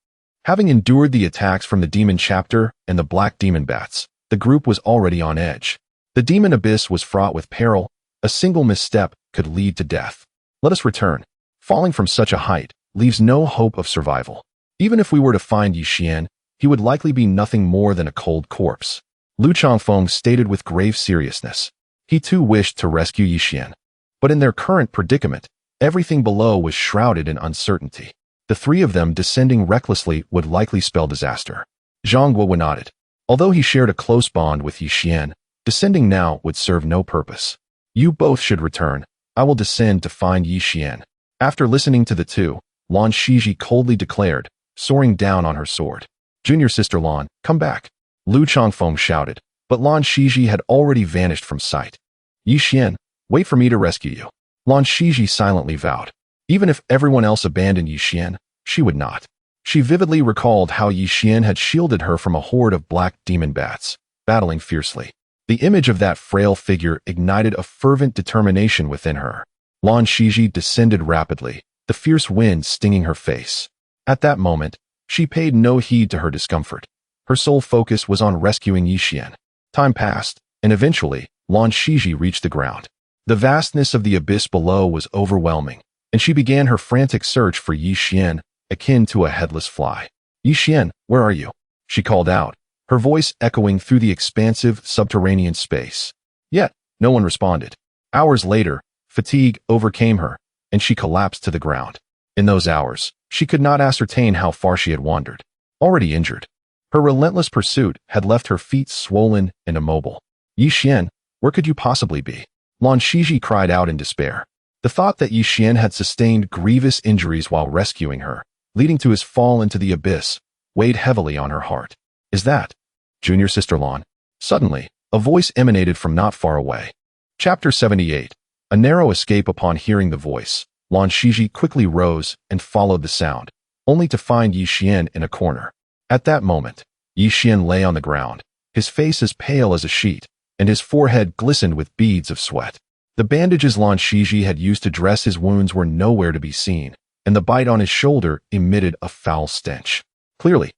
Having endured the attacks from the demon chapter and the black demon bats, the group was already on edge. The demon abyss was fraught with peril. A single misstep could lead to death. Let us return. Falling from such a height leaves no hope of survival. Even if we were to find Yi Xian, he would likely be nothing more than a cold corpse, Lu Changfeng stated with grave seriousness. He too wished to rescue Yi Xian. But in their current predicament, everything below was shrouded in uncertainty. The three of them descending recklessly would likely spell disaster. Zhang Guowei nodded. Although he shared a close bond with Yi Xian, descending now would serve no purpose. You both should return. I will descend to find Yi Xian. After listening to the two, Lan Shiji coldly declared, soaring down on her sword. Junior sister Lan, come back. Lu Changfeng shouted, but Lan Shiji had already vanished from sight. Yi Xian, wait for me to rescue you. Lan Shiji silently vowed. Even if everyone else abandoned Yi Xian, she would not. She vividly recalled how Yi Xian had shielded her from a horde of black demon bats, battling fiercely. The image of that frail figure ignited a fervent determination within her. Lan Shiji descended rapidly, the fierce wind stinging her face. At that moment, she paid no heed to her discomfort. Her sole focus was on rescuing Yi Xian. Time passed, and eventually, Lan Shiji reached the ground. The vastness of the abyss below was overwhelming, and she began her frantic search for Yi Xian, akin to a headless fly. Yi Xian, where are you? She called out, her voice echoing through the expansive subterranean space. Yet, no one responded. Hours later, fatigue overcame her, and she collapsed to the ground. In those hours, she could not ascertain how far she had wandered. Already injured, her relentless pursuit had left her feet swollen and immobile. Yi Xian, where could you possibly be? Lan Shiji cried out in despair. The thought that Yi Xian had sustained grievous injuries while rescuing her, leading to his fall into the abyss, weighed heavily on her heart. Is that Junior Sister Lan? Suddenly, a voice emanated from not far away. Chapter 78. A narrow escape. Upon hearing the voice, Lan Shiji quickly rose and followed the sound, only to find Yi Xian in a corner. At that moment, Yi Xian lay on the ground, his face as pale as a sheet, and his forehead glistened with beads of sweat. The bandages Lan Shiji had used to dress his wounds were nowhere to be seen, and the bite on his shoulder emitted a foul stench. Clearly,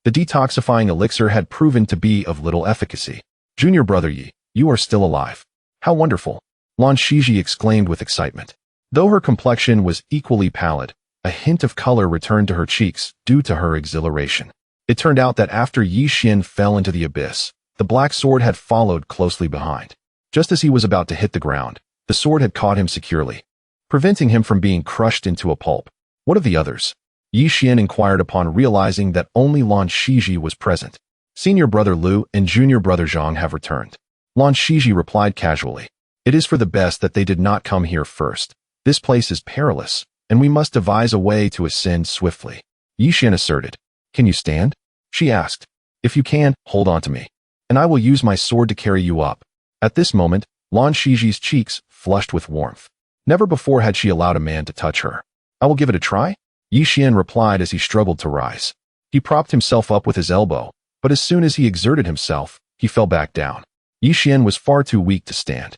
the detoxifying elixir had proven to be of little efficacy. Junior Brother Yi, you are still alive. How wonderful! Lan Shiji exclaimed with excitement. Though her complexion was equally pallid, a hint of color returned to her cheeks due to her exhilaration. It turned out that after Yi Xian fell into the abyss, the black sword had followed closely behind. Just as he was about to hit the ground, the sword had caught him securely, preventing him from being crushed into a pulp. What of the others? Yi Xian inquired upon realizing that only Lan Shiji was present. Senior Brother Lu and Junior Brother Zhang have returned. Lan Shiji replied casually. It is for the best that they did not come here first. This place is perilous, and we must devise a way to ascend swiftly. Yi Xian asserted. Can you stand? She asked. If you can, hold on to me, and I will use my sword to carry you up. At this moment, Lan Shiji's cheeks flushed with warmth. Never before had she allowed a man to touch her. I will give it a try, Yi Xian replied as he struggled to rise. He propped himself up with his elbow, but as soon as he exerted himself, he fell back down. Yi Xian was far too weak to stand.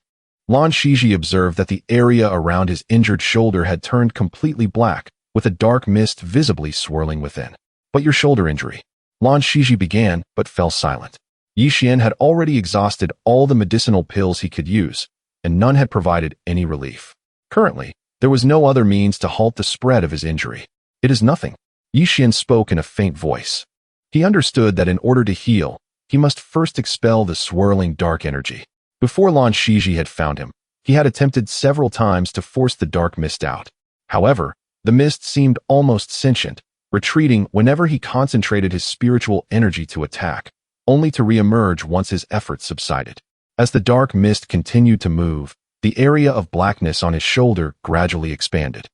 Lan Shiji observed that the area around his injured shoulder had turned completely black, with a dark mist visibly swirling within. But your shoulder injury. Lan Shiji began, but fell silent. Yi Xian had already exhausted all the medicinal pills he could use, and none had provided any relief. Currently, there was no other means to halt the spread of his injury. It is nothing. Yi Xian spoke in a faint voice. He understood that in order to heal, he must first expel the swirling dark energy. Before Lan Shiji had found him, he had attempted several times to force the dark mist out. However, the mist seemed almost sentient, retreating whenever he concentrated his spiritual energy to attack, only to re-emerge once his efforts subsided. As the dark mist continued to move, the area of blackness on his shoulder gradually expanded.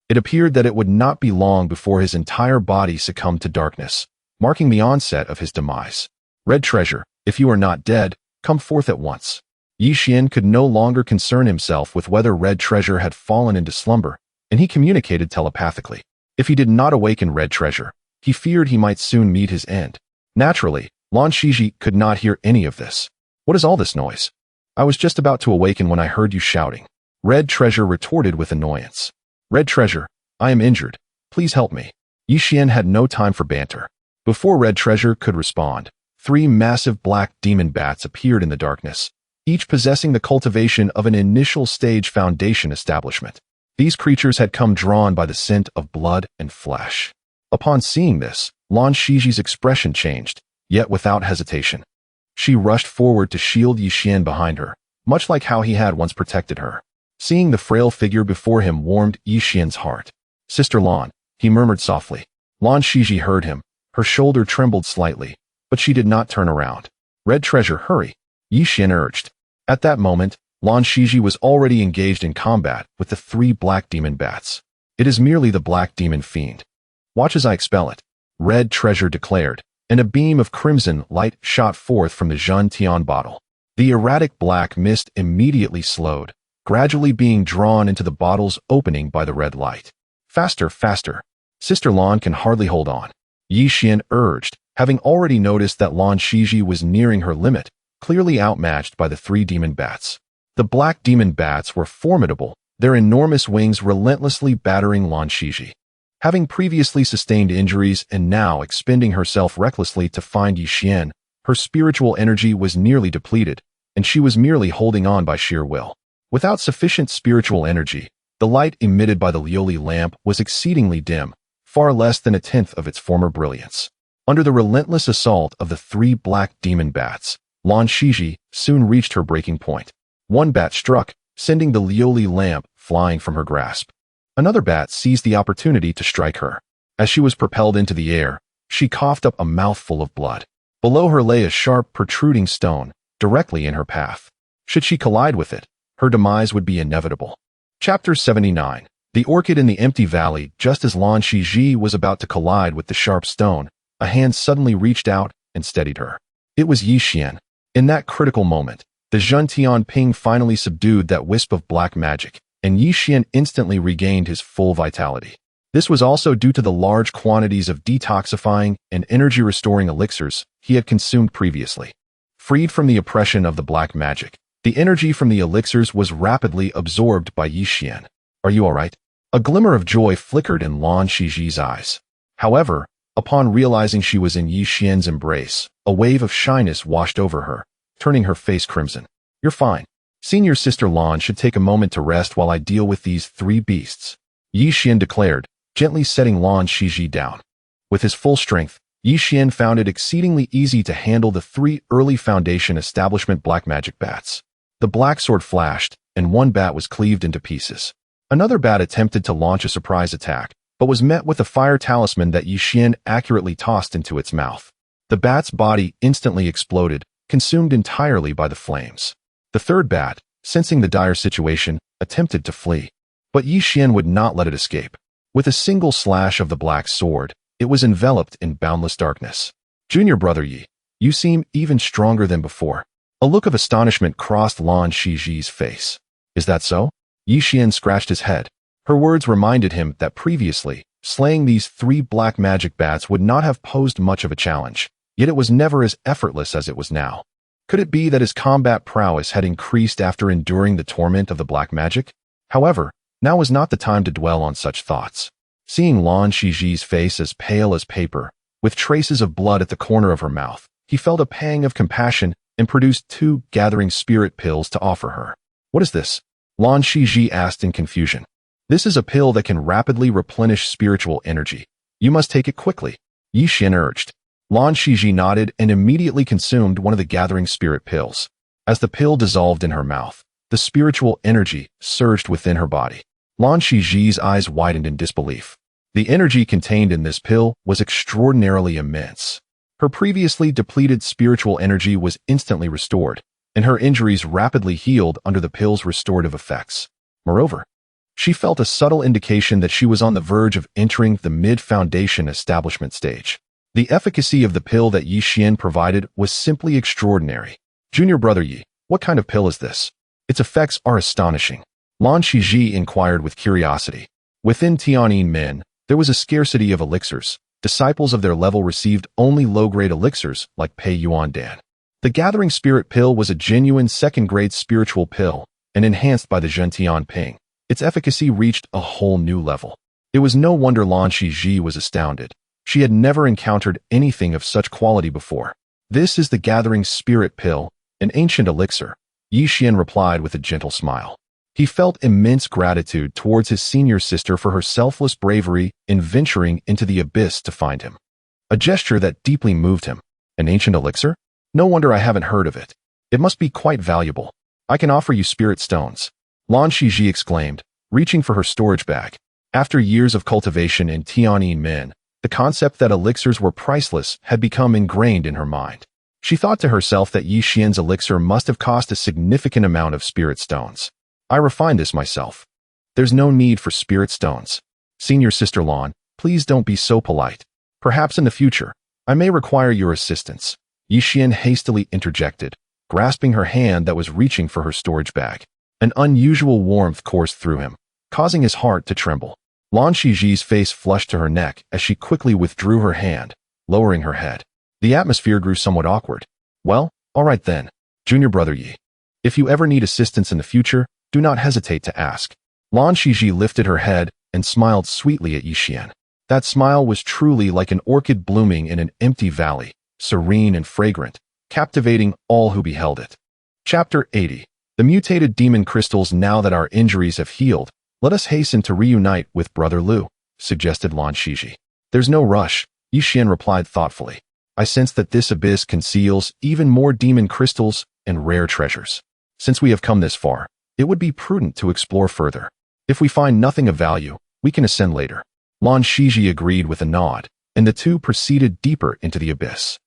It appeared that it would not be long before his entire body succumbed to darkness, marking the onset of his demise. Red treasure, if you are not dead, come forth at once. Yi Xian could no longer concern himself with whether Red Treasure had fallen into slumber, and he communicated telepathically. If he did not awaken Red Treasure, he feared he might soon meet his end. Naturally, Lan Shiji could not hear any of this. What is all this noise? I was just about to awaken when I heard you shouting. Red Treasure retorted with annoyance. Red Treasure, I am injured. Please help me. Yi Xian had no time for banter. Before Red Treasure could respond, 3 massive black demon bats appeared in the darkness, each possessing the cultivation of an initial stage foundation establishment. These creatures had come drawn by the scent of blood and flesh. Upon seeing this, Lan Shiji's expression changed, yet without hesitation. She rushed forward to shield Yi Xian behind her, much like how he had once protected her. Seeing the frail figure before him warmed Yi Xian's heart. Sister Lan, he murmured softly. Lan Shiji heard him. Her shoulder trembled slightly, but she did not turn around. Red Treasure, hurry, Yi Xian urged. At that moment, Lan Shiji was already engaged in combat with the 3 black demon bats. It is merely the black demon fiend. Watch as I expel it, Red Treasure declared, and a beam of crimson light shot forth from the Xuan Tian bottle. The erratic black mist immediately slowed, gradually being drawn into the bottle's opening by the red light. Faster, faster. Sister Lan can hardly hold on, Yi Xian urged, having already noticed that Lan Shiji was nearing her limit, clearly outmatched by the 3 demon bats. The black demon bats were formidable, their enormous wings relentlessly battering Lan Shiji. Having previously sustained injuries and now expending herself recklessly to find Yi Xian, her spiritual energy was nearly depleted, and she was merely holding on by sheer will. Without sufficient spiritual energy, the light emitted by the Lioli lamp was exceedingly dim, far less than 1/10 of its former brilliance. Under the relentless assault of the 3 black demon bats, Lan Shiji soon reached her breaking point. One bat struck, sending the Lioli lamp flying from her grasp. Another bat seized the opportunity to strike her. As she was propelled into the air, she coughed up a mouthful of blood. Below her lay a sharp, protruding stone, directly in her path. Should she collide with it, her demise would be inevitable. Chapter 79. The Orchid in the Empty Valley. Just as Lan Shiji was about to collide with the sharp stone, a hand suddenly reached out and steadied her. It was Yi Xian. In that critical moment, the Xuan Tian Ping finally subdued that wisp of black magic, and Yi Xian instantly regained his full vitality. This was also due to the large quantities of detoxifying and energy-restoring elixirs he had consumed previously. Freed from the oppression of the black magic, the energy from the elixirs was rapidly absorbed by Yi Xian. Are you all right? A glimmer of joy flickered in Lan Shiji's eyes. However, upon realizing she was in Yi Xian's embrace, a wave of shyness washed over her, turning her face crimson. You're fine. Senior Sister Lan should take a moment to rest while I deal with these 3 beasts, Yi Xian declared, gently setting Lan Shiji down. With his full strength, Yi Xian found it exceedingly easy to handle the 3 early Foundation Establishment black magic bats. The black sword flashed, and one bat was cleaved into pieces. Another bat attempted to launch a surprise attack, but was met with a fire talisman that Yi Xian accurately tossed into its mouth. The bat's body instantly exploded, consumed entirely by the flames. The third bat, sensing the dire situation, attempted to flee. But Yi Xian would not let it escape. With a single slash of the black sword, it was enveloped in boundless darkness. Junior brother Yi, you seem even stronger than before. A look of astonishment crossed Lan Shiji's face. Is that so? Yi Xian scratched his head. Her words reminded him that previously, slaying these 3 black magic bats would not have posed much of a challenge, yet it was never as effortless as it was now. Could it be that his combat prowess had increased after enduring the torment of the black magic? However, now was not the time to dwell on such thoughts. Seeing Lan Shiji's face as pale as paper, with traces of blood at the corner of her mouth, he felt a pang of compassion and produced 2 gathering spirit pills to offer her. What is this? Lan Shiji asked in confusion. This is a pill that can rapidly replenish spiritual energy. You must take it quickly, Yi Xian urged. Lan Shiji nodded and immediately consumed one of the gathering spirit pills. As the pill dissolved in her mouth, the spiritual energy surged within her body. Lan Shiji's eyes widened in disbelief. The energy contained in this pill was extraordinarily immense. Her previously depleted spiritual energy was instantly restored, and her injuries rapidly healed under the pill's restorative effects. Moreover, she felt a subtle indication that she was on the verge of entering the mid-foundation establishment stage. The efficacy of the pill that Yi Xian provided was simply extraordinary. Junior brother Yi, what kind of pill is this? Its effects are astonishing. Lan Shiji inquired with curiosity. Within Tianyin men, there was a scarcity of elixirs. Disciples of their level received only low-grade elixirs like Pei Yuan Dan. The Gathering Spirit Pill was a genuine second-grade spiritual pill and enhanced by the Zhentian Ping. Its efficacy reached a whole new level. It was no wonder Lan Shiji was astounded. She had never encountered anything of such quality before. This is the Gathering Spirit Pill, an ancient elixir, Yi Xian replied with a gentle smile. He felt immense gratitude towards his senior sister for her selfless bravery in venturing into the abyss to find him. A gesture that deeply moved him. An ancient elixir? No wonder I haven't heard of it. It must be quite valuable. I can offer you spirit stones. Lan Shiji exclaimed, reaching for her storage bag. After years of cultivation in Tianyin men, the concept that elixirs were priceless had become ingrained in her mind. She thought to herself that Yi Xian's elixir must have cost a significant amount of spirit stones. I refined this myself. There's no need for spirit stones. Senior Sister Lan, please don't be so polite. Perhaps in the future, I may require your assistance. Yi Xian hastily interjected, grasping her hand that was reaching for her storage bag. An unusual warmth coursed through him, causing his heart to tremble. Lan Shiji's face flushed to her neck as she quickly withdrew her hand, lowering her head. The atmosphere grew somewhat awkward. Well, all right then, Junior brother Yi. If you ever need assistance in the future, do not hesitate to ask. Lan Shiji lifted her head and smiled sweetly at Yi Xian. That smile was truly like an orchid blooming in an empty valley, serene and fragrant, captivating all who beheld it. Chapter 80. The mutated demon crystals. Now that our injuries have healed, let us hasten to reunite with Brother Lu, suggested Lan Shiji. There's no rush, Yi Xian replied thoughtfully. I sense that this abyss conceals even more demon crystals and rare treasures. Since we have come this far, it would be prudent to explore further. If we find nothing of value, we can ascend later. Lan Shiji agreed with a nod, and the two proceeded deeper into the abyss.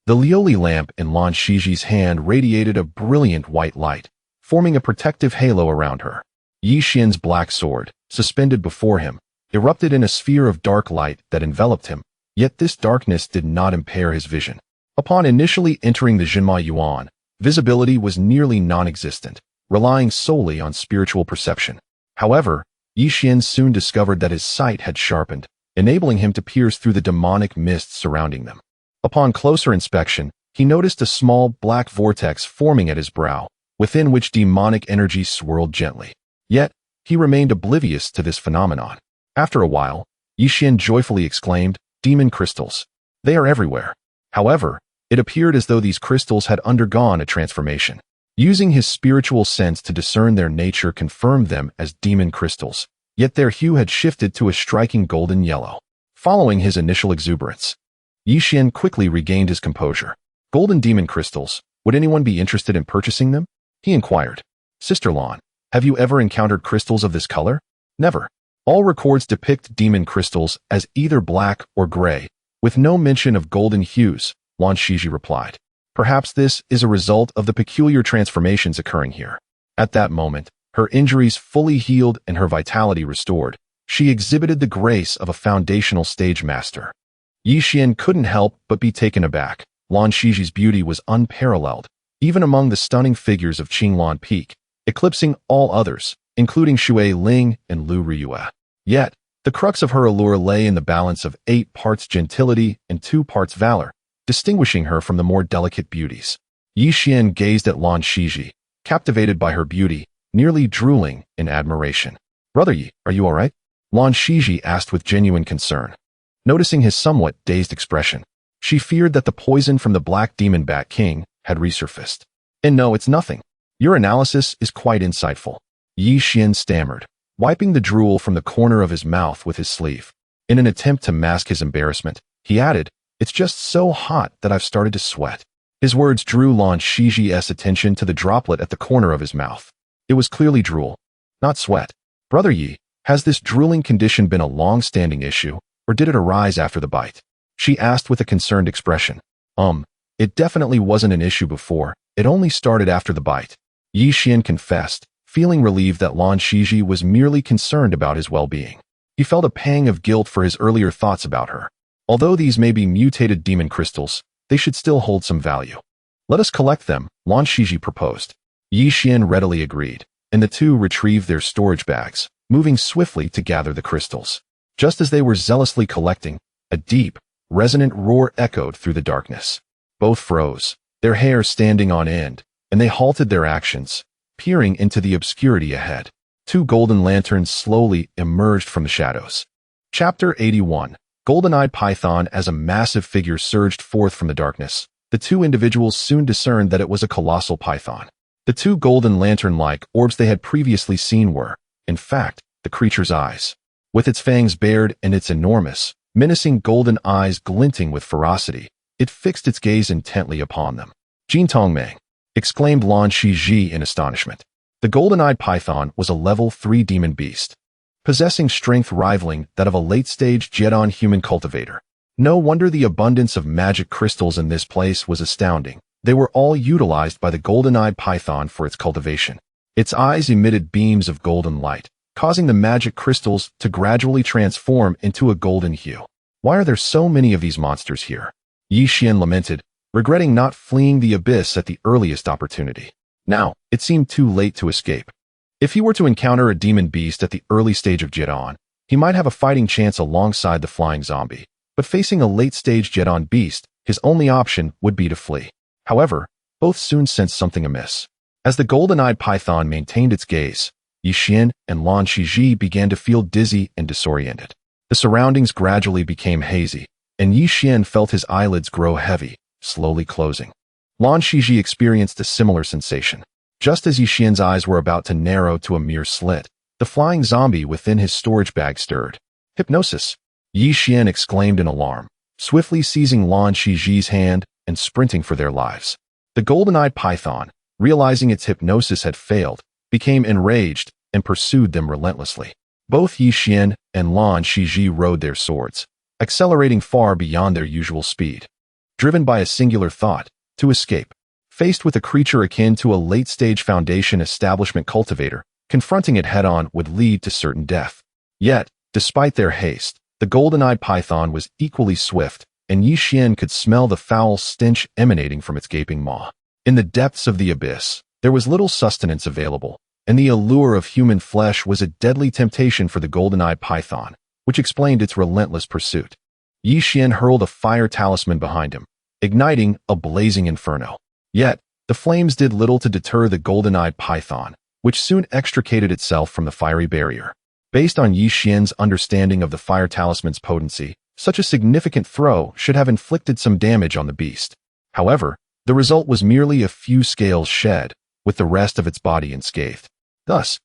The Lioli lamp in Lan Shiji's hand radiated a brilliant white light, forming a protective halo around her. Yi Xian's black sword, suspended before him, erupted in a sphere of dark light that enveloped him, yet this darkness did not impair his vision. Upon initially entering the Jinma Yuan, visibility was nearly non-existent, relying solely on spiritual perception. However, Yi Xian soon discovered that his sight had sharpened, enabling him to pierce through the demonic mists surrounding them. Upon closer inspection, he noticed a small black vortex forming at his brow, within which demonic energy swirled gently. Yet, he remained oblivious to this phenomenon. After a while, Yi Xian joyfully exclaimed, "Demon crystals. They are everywhere." However, it appeared as though these crystals had undergone a transformation. Using his spiritual sense to discern their nature confirmed them as demon crystals, yet their hue had shifted to a striking golden yellow. Following his initial exuberance, Yi Xian quickly regained his composure. Golden demon crystals, would anyone be interested in purchasing them? He inquired. Sister Lan, have you ever encountered crystals of this color? Never. All records depict demon crystals as either black or gray, with no mention of golden hues, Lan Shiji replied. Perhaps this is a result of the peculiar transformations occurring here. At that moment, her injuries fully healed and her vitality restored. She exhibited the grace of a foundational stage master. Yi Xian couldn't help but be taken aback. Lan Shiji's beauty was unparalleled, even among the stunning figures of Qinglan Peak, eclipsing all others, including Shui Ling and Lu Riyue. Yet, the crux of her allure lay in the balance of 8 parts gentility and 2 parts valor, distinguishing her from the more delicate beauties. Yi Xian gazed at Lan Shiji, captivated by her beauty, nearly drooling in admiration. "Brother Yi, are you all right?" Lan Shiji asked with genuine concern. Noticing his somewhat dazed expression, she feared that the poison from the Black Demon Bat King had resurfaced. "And no, it's nothing. Your analysis is quite insightful," Yi Xian stammered, wiping the drool from the corner of his mouth with his sleeve. In an attempt to mask his embarrassment, he added, "It's just so hot that I've started to sweat." His words drew Lan Shiji's attention to the droplet at the corner of his mouth. It was clearly drool, not sweat. "Brother Yi, has this drooling condition been a long-standing issue, or did it arise after the bite?" she asked with a concerned expression. It definitely wasn't an issue before. It only started after the bite," Yi Xian confessed, feeling relieved that Lan Shiji was merely concerned about his well-being. He felt a pang of guilt for his earlier thoughts about her. Although these may be mutated demon crystals, they should still hold some value. "Let us collect them," Lan Shiji proposed. Yi Xian readily agreed, and the two retrieved their storage bags, moving swiftly to gather the crystals. Just as they were zealously collecting, a deep, resonant roar echoed through the darkness. Both froze, their hair standing on end, and they halted their actions, peering into the obscurity ahead. Two golden lanterns slowly emerged from the shadows. Chapter 81. Golden-eyed Python. As a massive figure surged forth from the darkness, the two individuals soon discerned that it was a colossal python. The two golden lantern-like orbs they had previously seen were, in fact, the creature's eyes. With its fangs bared and its enormous, menacing golden eyes glinting with ferocity, it fixed its gaze intently upon them. "Jin Tongmeng," exclaimed Lan Shiji in astonishment. The golden-eyed python was a level 3 demon beast, possessing strength rivaling that of a late-stage Jedon human cultivator. No wonder the abundance of magic crystals in this place was astounding. They were all utilized by the golden-eyed python for its cultivation. Its eyes emitted beams of golden light, causing the magic crystals to gradually transform into a golden hue. "Why are there so many of these monsters here?" Yi Xian lamented, regretting not fleeing the abyss at the earliest opportunity. Now, it seemed too late to escape. If he were to encounter a demon beast at the early stage of Jedon, he might have a fighting chance alongside the flying zombie. But facing a late-stage Jedon beast, his only option would be to flee. However, both soon sensed something amiss. As the golden-eyed python maintained its gaze, Yi Xian and Lan Shiji began to feel dizzy and disoriented. The surroundings gradually became hazy, and Yi Xian felt his eyelids grow heavy, slowly closing. Lan Shiji experienced a similar sensation. Just as Yi Xian's eyes were about to narrow to a mere slit, the flying zombie within his storage bag stirred. "Hypnosis!" Yi Xian exclaimed in alarm, swiftly seizing Lan Shiji's hand and sprinting for their lives. The golden-eyed python, realizing its hypnosis had failed, became enraged and pursued them relentlessly. Both Yi Xian and Lan Shiji rode their swords, accelerating far beyond their usual speed. Driven by a singular thought, to escape. Faced with a creature akin to a late-stage Foundation establishment cultivator, confronting it head-on would lead to certain death. Yet, despite their haste, the golden-eyed python was equally swift, and Yi Xian could smell the foul stench emanating from its gaping maw. In the depths of the abyss, there was little sustenance available, and the allure of human flesh was a deadly temptation for the golden-eyed python, which explained its relentless pursuit. Yi Xian hurled a fire talisman behind him, igniting a blazing inferno. Yet, the flames did little to deter the golden-eyed python, which soon extricated itself from the fiery barrier. Based on Yi Xian's understanding of the fire talisman's potency, such a significant throw should have inflicted some damage on the beast. However, the result was merely a few scales shed, with the rest of its body unscathed. Thus,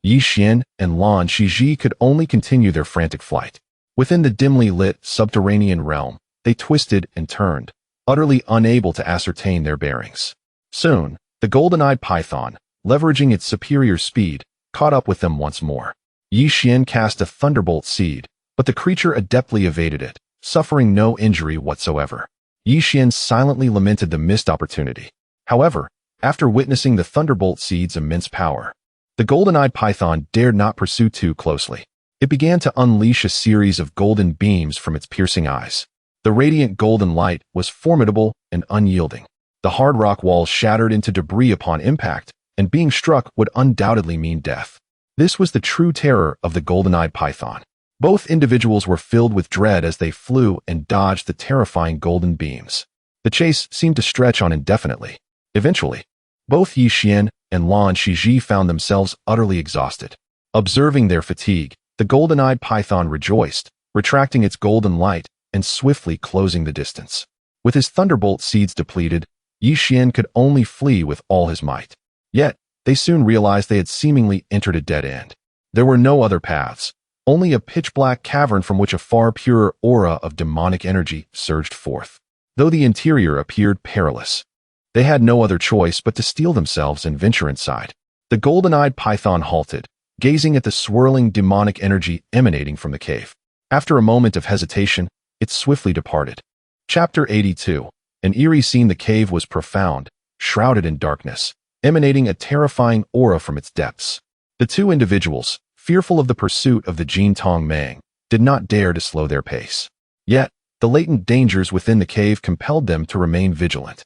Yi Xian and Lan Shiji could only continue their frantic flight. Within the dimly lit subterranean realm, they twisted and turned, utterly unable to ascertain their bearings. Soon, the golden-eyed python, leveraging its superior speed, caught up with them once more. Yi Xian cast a thunderbolt seed, but the creature adeptly evaded it, suffering no injury whatsoever. Yi Xian silently lamented the missed opportunity. However, after witnessing the thunderbolt seed's immense power, the golden-eyed python dared not pursue too closely. It began to unleash a series of golden beams from its piercing eyes. The radiant golden light was formidable and unyielding. The hard rock walls shattered into debris upon impact, and being struck would undoubtedly mean death. This was the true terror of the golden-eyed python. Both individuals were filled with dread as they flew and dodged the terrifying golden beams. The chase seemed to stretch on indefinitely. Eventually, both Yi Xian and Lan Shiji found themselves utterly exhausted. Observing their fatigue, the golden-eyed python rejoiced, retracting its golden light and swiftly closing the distance. With his thunderbolt seeds depleted, Yi Xian could only flee with all his might. Yet, they soon realized they had seemingly entered a dead end. There were no other paths, only a pitch-black cavern from which a far purer aura of demonic energy surged forth. Though the interior appeared perilous, they had no other choice but to steel themselves and venture inside. The golden-eyed python halted, gazing at the swirling demonic energy emanating from the cave. After a moment of hesitation, it swiftly departed. Chapter 82. An eerie scene. The cave was profound, shrouded in darkness, emanating a terrifying aura from its depths. The two individuals, fearful of the pursuit of the Jin Tong Mang, did not dare to slow their pace. Yet, the latent dangers within the cave compelled them to remain vigilant.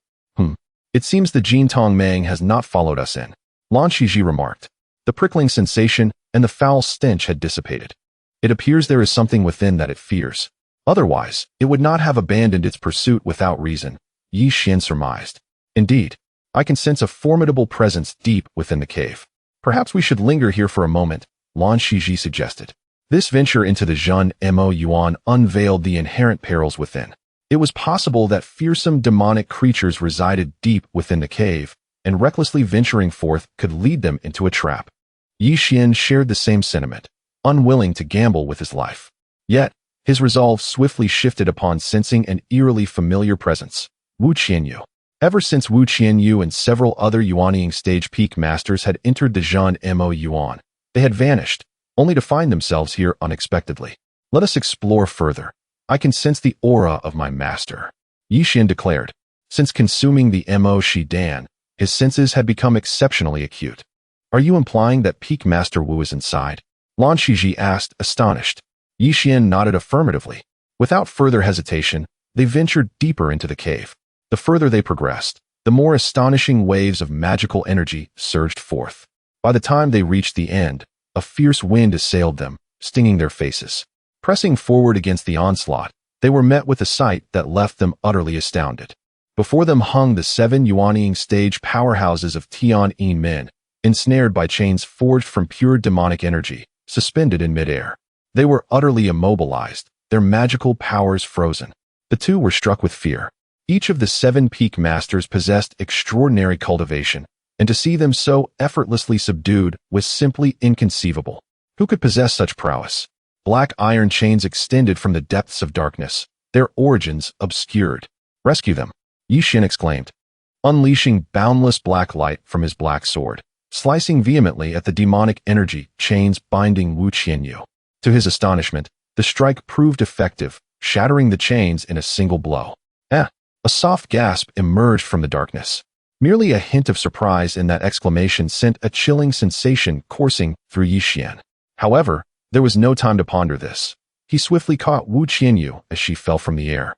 It seems the Jin Tong Mang has not followed us in, Lan Shiji remarked. The prickling sensation and the foul stench had dissipated. It appears there is something within that it fears. Otherwise, it would not have abandoned its pursuit without reason, Yi Xian surmised. Indeed, I can sense a formidable presence deep within the cave. Perhaps we should linger here for a moment, Lan Shiji suggested. This venture into the Zhen Mo Yuan unveiled the inherent perils within. It was possible that fearsome demonic creatures resided deep within the cave, and recklessly venturing forth could lead them into a trap. Yi Xian shared the same sentiment, unwilling to gamble with his life. Yet, his resolve swiftly shifted upon sensing an eerily familiar presence, Wu Qianyu. Ever since Wu Qianyu and several other Yuanying stage peak masters had entered the Zhen Mo Yuan, they had vanished, only to find themselves here unexpectedly. Let us explore further. I can sense the aura of my master, Yi Xian declared. Since consuming the Mo Shi Dan, his senses had become exceptionally acute. Are you implying that peak master Wu is inside? Lan Shiji asked, astonished. Yi Xian nodded affirmatively. Without further hesitation, they ventured deeper into the cave. The further they progressed, the more astonishing waves of magical energy surged forth. By the time they reached the end, a fierce wind assailed them, stinging their faces. Pressing forward against the onslaught, they were met with a sight that left them utterly astounded. Before them hung the 7 Yuanying stage powerhouses of Tian'in men, ensnared by chains forged from pure demonic energy, suspended in midair. They were utterly immobilized, their magical powers frozen. The two were struck with fear. Each of the 7 peak masters possessed extraordinary cultivation, and to see them so effortlessly subdued was simply inconceivable. Who could possess such prowess? Black iron chains extended from the depths of darkness, their origins obscured. Rescue them, Yi Xian exclaimed, unleashing boundless black light from his black sword, slicing vehemently at the demonic energy chains binding Wu Qianyu. To his astonishment, the strike proved effective, shattering the chains in a single blow. A soft gasp emerged from the darkness. Merely a hint of surprise in that exclamation sent a chilling sensation coursing through Yi Xian. However, there was no time to ponder this. He swiftly caught Wu Qianyu as she fell from the air.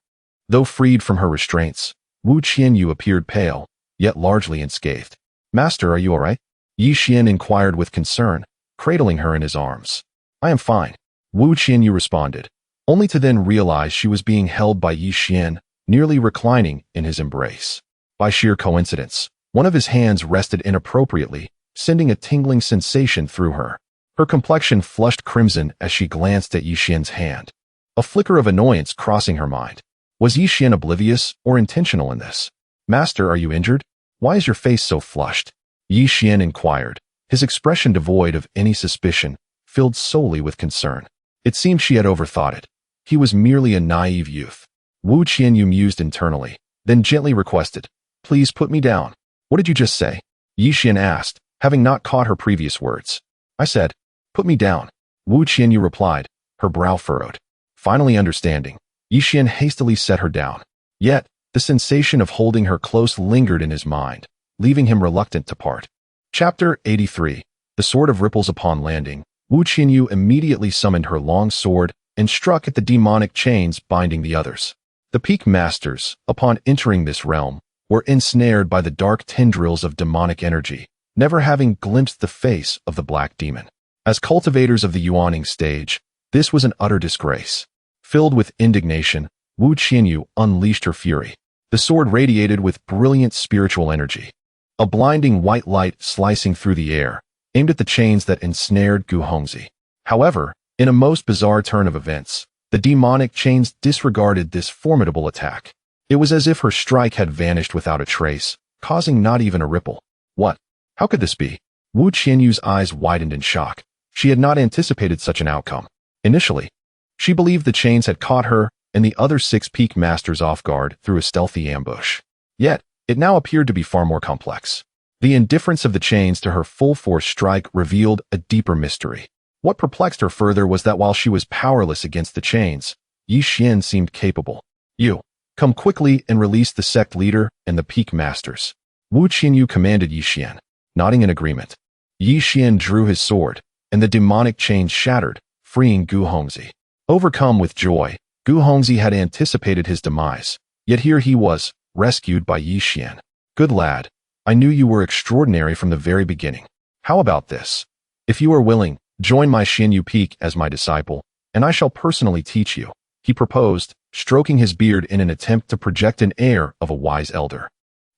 Though freed from her restraints, Wu Qianyu appeared pale, yet largely unscathed. Master, are you all right? Yi Xian inquired with concern, cradling her in his arms. I am fine, Wu Qianyu responded, only to then realize she was being held by Yi Xian, nearly reclining in his embrace. By sheer coincidence, one of his hands rested inappropriately, sending a tingling sensation through her. Her complexion flushed crimson as she glanced at Yi Xian's hand. A flicker of annoyance crossing her mind. Was Yi Xian oblivious or intentional in this? Master, are you injured? Why is your face so flushed? Yi Xian inquired, his expression devoid of any suspicion, filled solely with concern. It seemed she had overthought it. He was merely a naive youth. Wu Qianyu mused internally, then gently requested, please put me down. What did you just say? Yi Xian asked, having not caught her previous words. I said, put me down, Wu Qianyu replied, her brow furrowed. Finally understanding, Yi Xian hastily set her down. Yet, the sensation of holding her close lingered in his mind, leaving him reluctant to part. Chapter 83. The Sword of Ripples. Upon landing, Wu Qianyu immediately summoned her long sword and struck at the demonic chains binding the others. The peak masters, upon entering this realm, were ensnared by the dark tendrils of demonic energy, never having glimpsed the face of the black demon. As cultivators of the Yuanying stage, this was an utter disgrace. Filled with indignation, Wu Qianyu unleashed her fury. The sword radiated with brilliant spiritual energy, A blinding white light slicing through the air, aimed at the chains that ensnared Gu Hongzi. However, in a most bizarre turn of events, the demonic chains disregarded this formidable attack. It was as if her strike had vanished without a trace, causing not even a ripple. What? How could this be? Wu Qianyu's eyes widened in shock. She had not anticipated such an outcome. Initially, she believed the chains had caught her and the other 6 peak masters off guard through a stealthy ambush. Yet, it now appeared to be far more complex. The indifference of the chains to her full-force strike revealed a deeper mystery. What perplexed her further was that while she was powerless against the chains, Yi Xian seemed capable. You, come quickly and release the sect leader and the peak masters. Wu Qianyu commanded Yi Xian, nodding in agreement. Yi Xian drew his sword, and the demonic chains shattered, freeing Gu Hongzi. Overcome with joy, Gu Hongzi had anticipated his demise, yet here he was, rescued by Yi Xian. Good lad, I knew you were extraordinary from the very beginning. How about this? If you are willing, join my Xianyu Peak as my disciple, and I shall personally teach you, he proposed, stroking his beard in an attempt to project an air of a wise elder.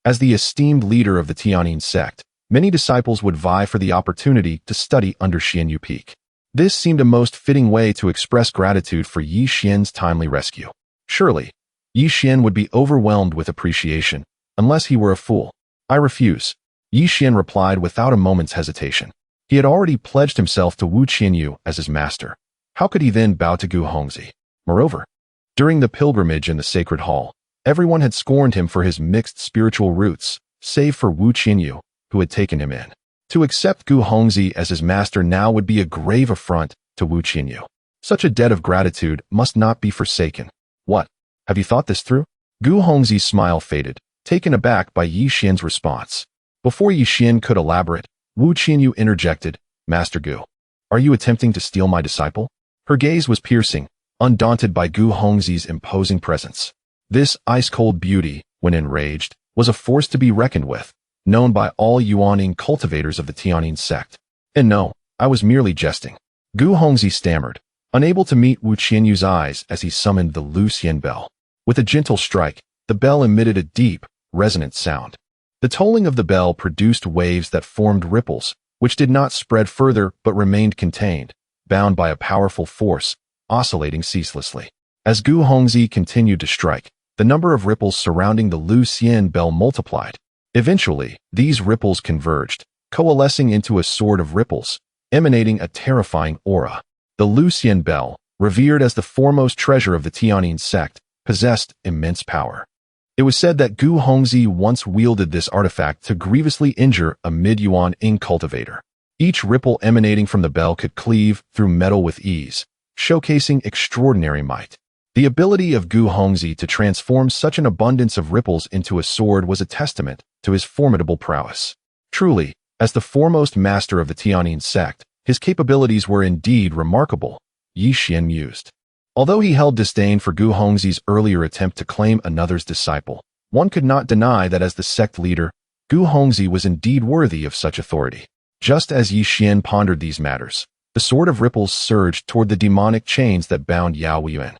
As the esteemed leader of the Tianyin sect, many disciples would vie for the opportunity to study under Xianyu Peak. This seemed a most fitting way to express gratitude for Yi Xian's timely rescue. Surely, Yi Xian would be overwhelmed with appreciation, unless he were a fool. I refuse, Yi Xian replied without a moment's hesitation. He had already pledged himself to Wu Qianyu as his master. How could he then bow to Gu Hongzi? Moreover, during the pilgrimage in the sacred hall, everyone had scorned him for his mixed spiritual roots, save for Wu Qianyu, who had taken him in. To accept Gu Hongzi as his master now would be a grave affront to Wu Qianyu. Such a debt of gratitude must not be forsaken. What? Have you thought this through? Gu Hongzi's smile faded, taken aback by Yi Xian's response. Before Yi Xian could elaborate, Wu Qianyu interjected, Master Gu, are you attempting to steal my disciple? Her gaze was piercing, undaunted by Gu Hongzi's imposing presence. This ice-cold beauty, when enraged, was a force to be reckoned with, known by all Yuaning cultivators of the Tianyin sect. And no, I was merely jesting. Gu Hongzi stammered, unable to meet Wu Qianyu's eyes as he summoned the Lu Xian bell. With a gentle strike, the bell emitted a deep, resonant sound. The tolling of the bell produced waves that formed ripples, which did not spread further but remained contained, bound by a powerful force, oscillating ceaselessly. As Gu Hongzi continued to strike, the number of ripples surrounding the Lu Xian bell multiplied. Eventually, these ripples converged, coalescing into a sword of ripples, emanating a terrifying aura. The Lu Xian bell, revered as the foremost treasure of the Tianyin sect, possessed immense power. It was said that Gu Hongzi once wielded this artifact to grievously injure a mid-Yuan cultivator. Each ripple emanating from the bell could cleave through metal with ease, showcasing extraordinary might. The ability of Gu Hongzi to transform such an abundance of ripples into a sword was a testament to his formidable prowess. Truly, as the foremost master of the Tianyin sect, his capabilities were indeed remarkable, Yi Xian mused. Although he held disdain for Gu Hongzi's earlier attempt to claim another's disciple, one could not deny that as the sect leader, Gu Hongzi was indeed worthy of such authority. Just as Yi Xian pondered these matters, the sword of ripples surged toward the demonic chains that bound Yao Yuan.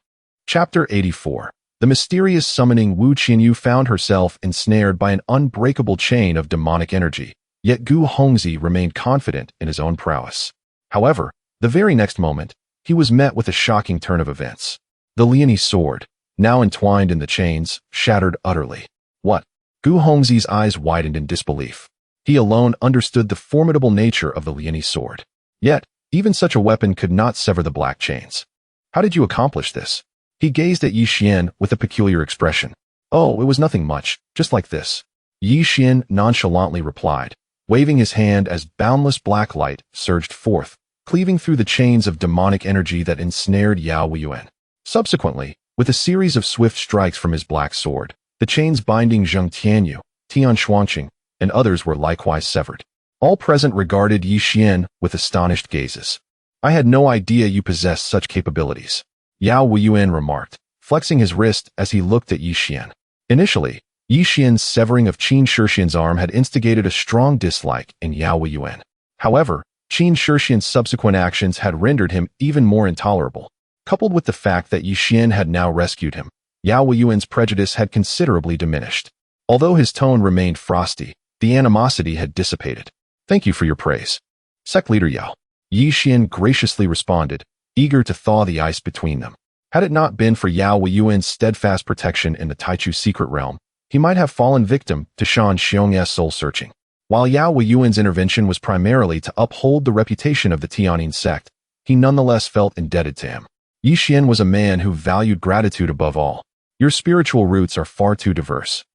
Chapter 84. The mysterious summoning Wu Qianyu found herself ensnared by an unbreakable chain of demonic energy, yet Gu Hongzi remained confident in his own prowess. However, the very next moment, he was met with a shocking turn of events. The Liani sword, now entwined in the chains, shattered utterly. What? Gu Hongzi's eyes widened in disbelief. He alone understood the formidable nature of the Liani sword. Yet, even such a weapon could not sever the black chains. How did you accomplish this? He gazed at Yi Xian with a peculiar expression. Oh, it was nothing much, just like this. Yi Xian nonchalantly replied, waving his hand as boundless black light surged forth, cleaving through the chains of demonic energy that ensnared Yao Yuan. Subsequently, with a series of swift strikes from his black sword, the chains binding Zheng Tianyu, Tian Shuangqing, and others were likewise severed. All present regarded Yi Xian with astonished gazes. I had no idea you possessed such capabilities, Yao Yuan remarked, flexing his wrist as he looked at Yi Xian. Initially, Yi Xian's severing of Qin Shixian's arm had instigated a strong dislike in Yao Yuan. However, Qin Shixian's subsequent actions had rendered him even more intolerable. Coupled with the fact that Yi Xian had now rescued him, Yao Yuan's prejudice had considerably diminished. Although his tone remained frosty, The animosity had dissipated. Thank you for your praise. Sect leader Yao. Yixian graciously responded, eager to thaw the ice between them. Had it not been for Yao Weiyuan's steadfast protection in the Taichu secret realm, he might have fallen victim to Xuan Xiong's soul-searching. While Yao Weiyuan's intervention was primarily to uphold the reputation of the Tianyin sect, he nonetheless felt indebted to him. Yixian was a man who valued gratitude above all. Your spiritual roots are far too diverse.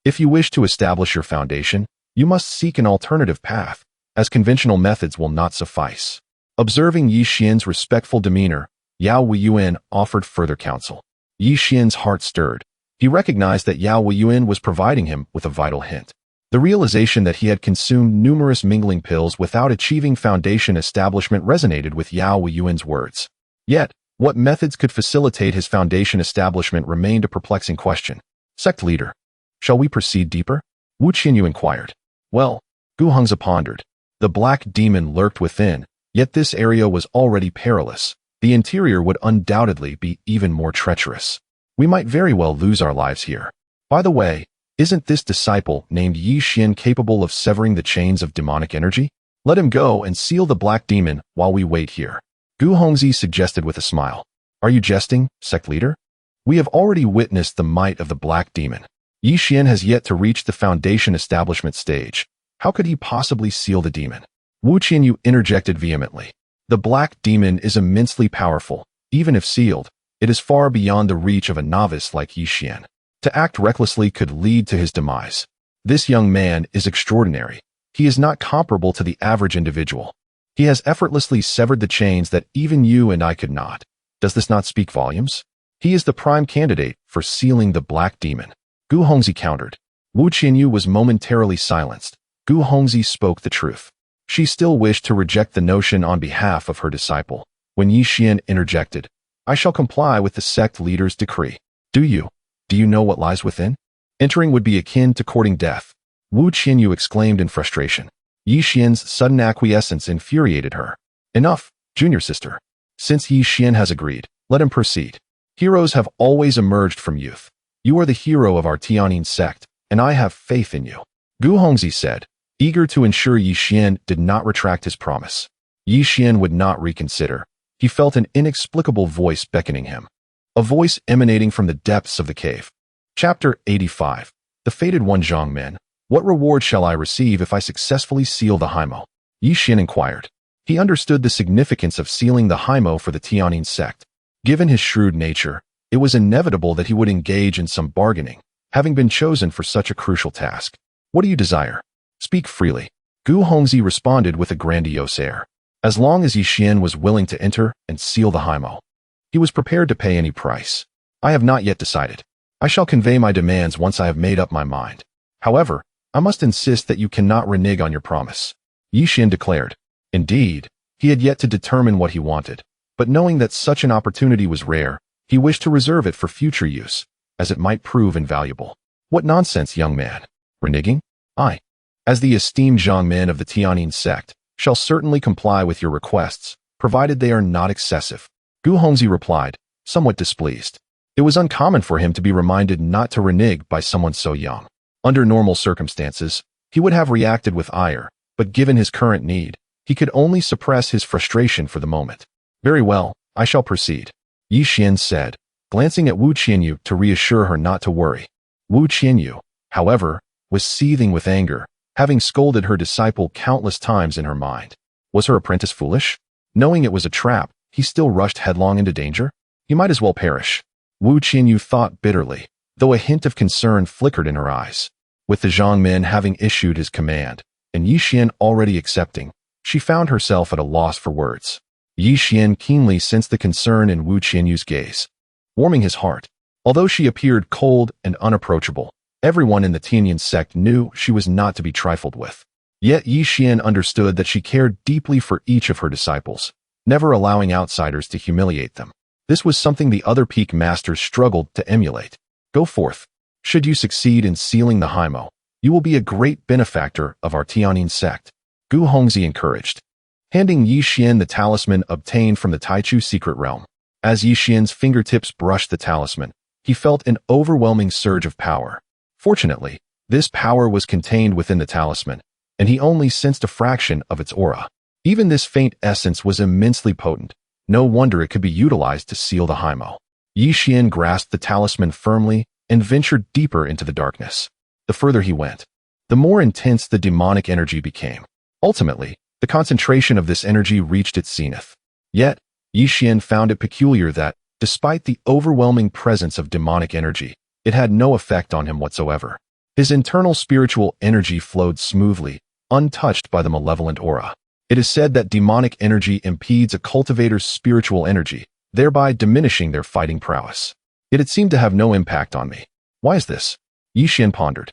If you wish to establish your foundation, you must seek an alternative path, as conventional methods will not suffice. Observing Yixian's respectful demeanor, Yao Weiyuan offered further counsel. Yixian's heart stirred. He recognized that Yao Weiyuan was providing him with a vital hint. The realization that he had consumed numerous mingling pills without achieving foundation establishment resonated with Yao Weiyuan's words. Yet, what methods could facilitate his foundation establishment remained a perplexing question. Sect leader, shall we proceed deeper? Wu Qianyu inquired. Well, Gu Hongzi pondered. The black demon lurked within, yet this area was already perilous. The interior would undoubtedly be even more treacherous. We might very well lose our lives here. By the way, isn't this disciple named Yixian capable of severing the chains of demonic energy? Let him go and seal the black demon while we wait here. Gu Hongzi suggested with a smile. Are you jesting, sect leader? We have already witnessed the might of the black demon. Yixian has yet to reach the foundation establishment stage. How could he possibly seal the demon? Wu Qianyu interjected vehemently. The black demon is immensely powerful. Even if sealed, it is far beyond the reach of a novice like Yixian. To act recklessly could lead to his demise. This young man is extraordinary. He is not comparable to the average individual. He has effortlessly severed the chains that even you and I could not. Does this not speak volumes? He is the prime candidate for sealing the black demon. Gu Hongzi countered. Wu Qianyu was momentarily silenced. Gu Hongzi spoke the truth. She still wished to reject the notion on behalf of her disciple. When Yixian interjected, I shall comply with the sect leader's decree. Do you? Do you know what lies within? Entering would be akin to courting death. Wu Qianyu exclaimed in frustration. Yixian's sudden acquiescence infuriated her. Enough, junior sister. Since Yixian has agreed, let him proceed. Heroes have always emerged from youth. You are the hero of our Tianyin sect, and I have faith in you. Gu Hongzi said, eager to ensure Yixian did not retract his promise. Yixian would not reconsider. He felt an inexplicable voice beckoning him. A voice emanating from the depths of the cave. Chapter 85. The Fated One Zhongmen. What reward shall I receive if I successfully seal the Haimo? Yixian inquired. He understood the significance of sealing the Haimo for the Tianyin sect. Given his shrewd nature, it was inevitable that he would engage in some bargaining, having been chosen for such a crucial task. What do you desire? Speak freely. Gu Hongzi responded with a grandiose air. As long as Yixian was willing to enter and seal the Haimo, he was prepared to pay any price. I have not yet decided. I shall convey my demands once I have made up my mind. However, I must insist that you cannot renege on your promise. Yixian declared. Indeed, he had yet to determine what he wanted, but knowing that such an opportunity was rare, he wished to reserve it for future use, as it might prove invaluable. What nonsense, young man. Reneging? I, as the esteemed Zhongmen of the Tianyin sect, shall certainly comply with your requests, provided they are not excessive. Gu Hongzi replied, somewhat displeased. It was uncommon for him to be reminded not to renege by someone so young. Under normal circumstances, he would have reacted with ire, but given his current need, he could only suppress his frustration for the moment. Very well, I shall proceed, Yixian said, glancing at Wu Qianyu to reassure her not to worry. Wu Qianyu, however, was seething with anger, having scolded her disciple countless times in her mind. Was her apprentice foolish? Knowing it was a trap, he still rushed headlong into danger? He might as well perish. Wu Qianyu thought bitterly, though a hint of concern flickered in her eyes. With the Zhongmen having issued his command, and Yixian already accepting, she found herself at a loss for words. Yixian keenly sensed the concern in Wu Qianyu's gaze, warming his heart. Although she appeared cold and unapproachable, everyone in the Tianyin sect knew she was not to be trifled with. Yet Yixian understood that she cared deeply for each of her disciples, never allowing outsiders to humiliate them. This was something the other peak masters struggled to emulate. Go forth. Should you succeed in sealing the Haimo, you will be a great benefactor of our Tianyin sect. Gu Hongzi encouraged, handing Yixian the talisman obtained from the Taichu secret realm. As Yixian's fingertips brushed the talisman, he felt an overwhelming surge of power. Fortunately, This power was contained within the talisman, and he only sensed a fraction of its aura. Even this faint essence was immensely potent. No wonder it could be utilized to seal the Haimo. Yi Xian grasped the talisman firmly and ventured deeper into the darkness. The further he went, the more intense the demonic energy became. Ultimately, the concentration of this energy reached its zenith. Yet, Yi Xian found it peculiar that, despite the overwhelming presence of demonic energy, it had no effect on him whatsoever. His internal spiritual energy flowed smoothly, untouched by the malevolent aura. It is said that demonic energy impedes a cultivator's spiritual energy, thereby diminishing their fighting prowess. Yet it seemed to have no impact on me. Why is this? Yi Xian pondered.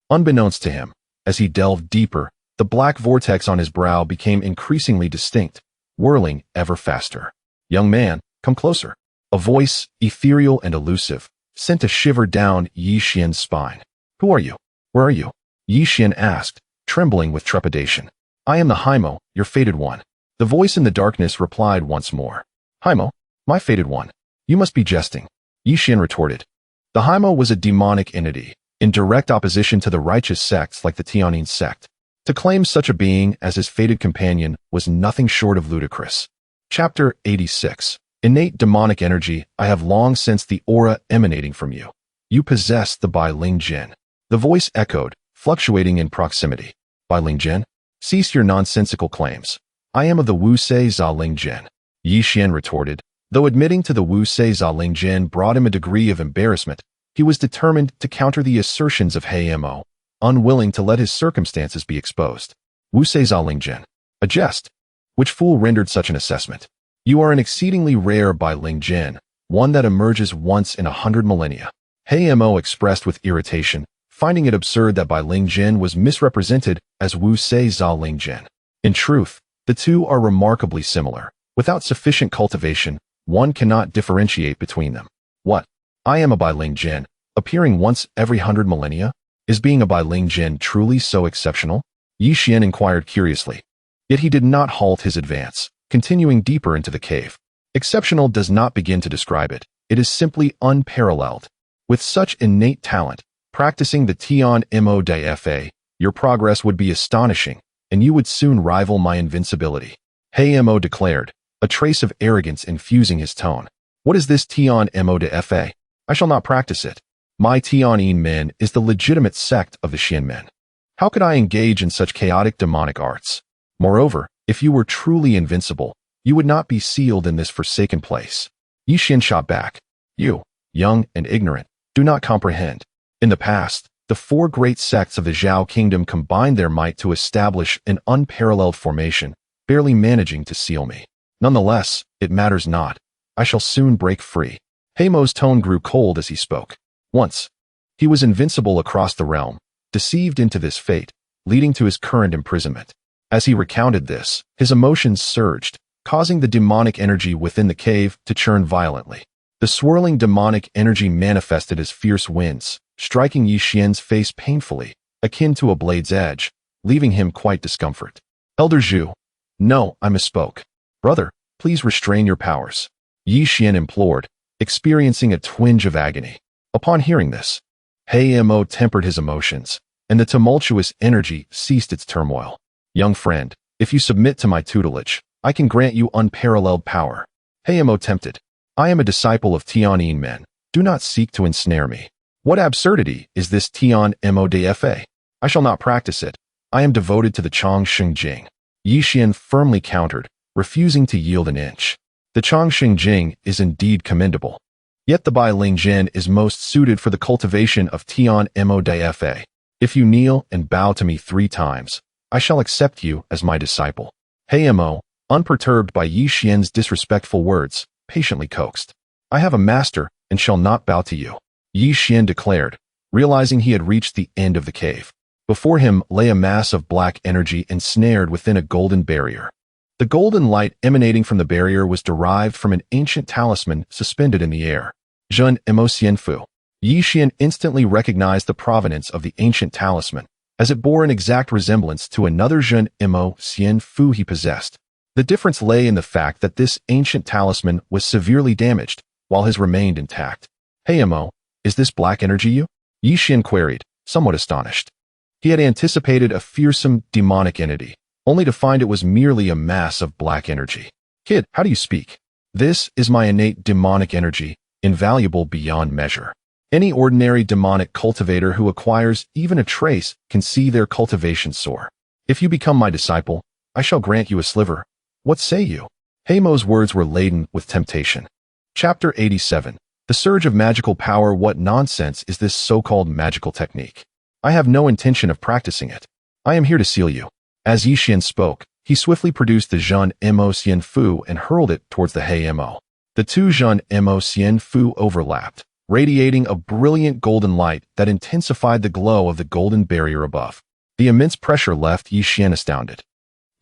Unbeknownst to him, as he delved deeper, the black vortex on his brow became increasingly distinct, whirling ever faster. Young man, come closer. A voice, ethereal and elusive, sent a shiver down Yi Xian's spine. Who are you? Where are you? Yi Xian asked, trembling with trepidation. I am the Haimo, your fated one. The voice in the darkness replied once more. Haimo? My fated one? You must be jesting. Yi Xian retorted. The Haimo was a demonic entity, in direct opposition to the righteous sects like the Tianyin sect. To claim such a being as his fated companion was nothing short of ludicrous. Chapter 86. Innate demonic energy, I have long sensed the aura emanating from you. You possess the Bai Ling Jin. The voice echoed, fluctuating in proximity. Bai Ling Jin? Cease your nonsensical claims. I am of the Wu Se Za Ling Jin. Yi Xian retorted. Though admitting to the Wu Se Za Ling Jin brought him a degree of embarrassment, he was determined to counter the assertions of Hei Mo, unwilling to let his circumstances be exposed. Wu Se Za Ling Jin. A jest. Which fool rendered such an assessment? You are an exceedingly rare Bai Ling Jin, one that emerges once in 100 millennia. Hei Mo expressed with irritation, finding it absurd that Bai Ling Jin was misrepresented as Wu Se Za Ling Jin. In truth, the two are remarkably similar. Without sufficient cultivation, one cannot differentiate between them. What? I am a Bai Ling Jin, appearing once every 100 millennia? Is being a Bai Ling Jin truly so exceptional? Yi Xian inquired curiously. Yet he did not halt his advance, continuing deeper into the cave. Exceptional does not begin to describe it. It is simply unparalleled. With such innate talent, practicing the Tian Mo De Fa, your progress would be astonishing, and you would soon rival my invincibility. Hei Mo declared, a trace of arrogance infusing his tone. What is this Tian Mo De Fa? I shall not practice it. My Tianyin men is the legitimate sect of the Xian men. How could I engage in such chaotic demonic arts? Moreover, if you were truly invincible, you would not be sealed in this forsaken place. Yi Xian shot back. You, young and ignorant, do not comprehend. In the past, the four great sects of the Zhao kingdom combined their might to establish an unparalleled formation, barely managing to seal me. Nonetheless, it matters not. I shall soon break free. Hei Mo's tone grew cold as he spoke. Once, he was invincible across the realm, deceived into this fate, leading to his current imprisonment. As he recounted this, his emotions surged, causing the demonic energy within the cave to churn violently. The swirling demonic energy manifested as fierce winds, striking Yi Xian's face painfully, akin to a blade's edge, leaving him quite discomfort. Elder Zhu. No, I misspoke. Brother, please restrain your powers. Yi Xian implored, experiencing a twinge of agony. Upon hearing this, Hei Mo tempered his emotions, and the tumultuous energy ceased its turmoil. Young friend, if you submit to my tutelage, I can grant you unparalleled power. Hei Mo tempted. I am a disciple of Tianyin men. Do not seek to ensnare me. What absurdity is this Tian Mo De Fa? I shall not practice it. I am devoted to the Changsheng Jing. Yi Xian firmly countered, refusing to yield an inch. The Changsheng Jing is indeed commendable. Yet the Bai Ling Jin is most suited for the cultivation of Tian Mo De Fa. If you kneel and bow to me 3 times, I shall accept you as my disciple. Hei Mo, unperturbed by Yi Xian's disrespectful words, patiently coaxed. I have a master and shall not bow to you. Yi Xian declared, realizing he had reached the end of the cave. Before him lay a mass of black energy ensnared within a golden barrier. The golden light emanating from the barrier was derived from an ancient talisman suspended in the air. Zhen Mo Xianfu. Yi Xian instantly recognized the provenance of the ancient talisman, as it bore an exact resemblance to another Zhen Mo Xianfu he possessed. The difference lay in the fact that this ancient talisman was severely damaged, while his remained intact. Hei Mo, is this black energy you? Yi Xian queried, somewhat astonished. He had anticipated a fearsome, demonic entity, only to find it was merely a mass of black energy. Kid, how do you speak? This is my innate demonic energy, invaluable beyond measure. Any ordinary demonic cultivator who acquires even a trace can see their cultivation soar. If you become my disciple, I shall grant you a sliver. What say you? Heimo's words were laden with temptation. Chapter 87. The surge of magical power. What nonsense is this so-called magical technique? I have no intention of practicing it. I am here to seal you. As Yixian spoke, he swiftly produced the Zhen Mo Xian Fu and hurled it towards the Hei Mo. The two Zhen Mo Xian Fu overlapped, radiating a brilliant golden light that intensified the glow of the golden barrier above. The immense pressure left Yixian astounded.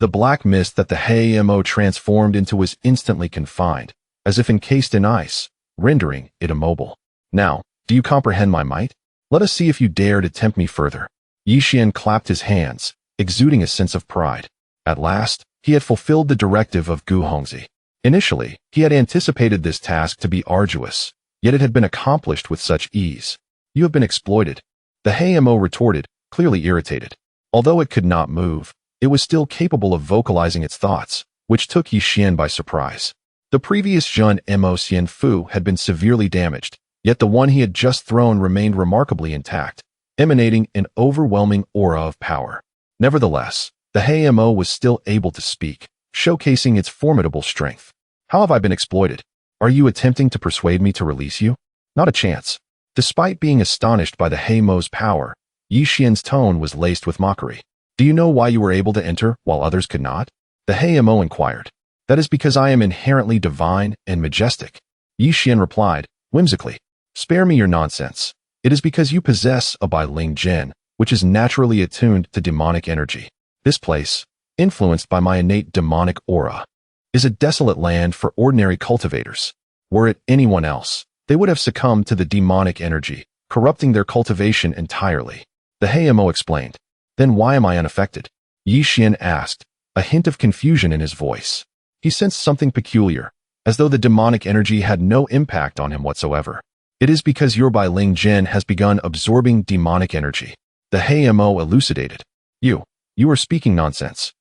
The black mist that the Hei Mo transformed into was instantly confined, as if encased in ice, rendering it immobile. Now, do you comprehend my might? Let us see if you dare to tempt me further. Yixian clapped his hands, exuding a sense of pride. At last, he had fulfilled the directive of Gu Hongzi. Initially, he had anticipated this task to be arduous, yet it had been accomplished with such ease. You have been exploited. The Hei Mo retorted, clearly irritated. Although it could not move, it was still capable of vocalizing its thoughts, which took Yixian by surprise. The previous Zhen Mo Xian Fu had been severely damaged, yet the one he had just thrown remained remarkably intact, emanating an overwhelming aura of power. Nevertheless, the Hei Mo was still able to speak, showcasing its formidable strength. How have I been exploited? Are you attempting to persuade me to release you? Not a chance. Despite being astonished by the Hei Mo's power, Yixian's tone was laced with mockery. Do you know why you were able to enter while others could not? The Hei Mo inquired. That is because I am inherently divine and majestic. Yixian replied, whimsically. Spare me your nonsense. It is because you possess a Bai Ling Jin, which is naturally attuned to demonic energy. This place, influenced by my innate demonic aura, is a desolate land for ordinary cultivators. Were it anyone else, they would have succumbed to the demonic energy, corrupting their cultivation entirely. The Hei Mo explained. Then why am I unaffected? Yixian asked, a hint of confusion in his voice. He sensed something peculiar, as though the demonic energy had no impact on him whatsoever. It is because your Bai Ling Jin has begun absorbing demonic energy. The Hei Mo elucidated. You are speaking nonsense.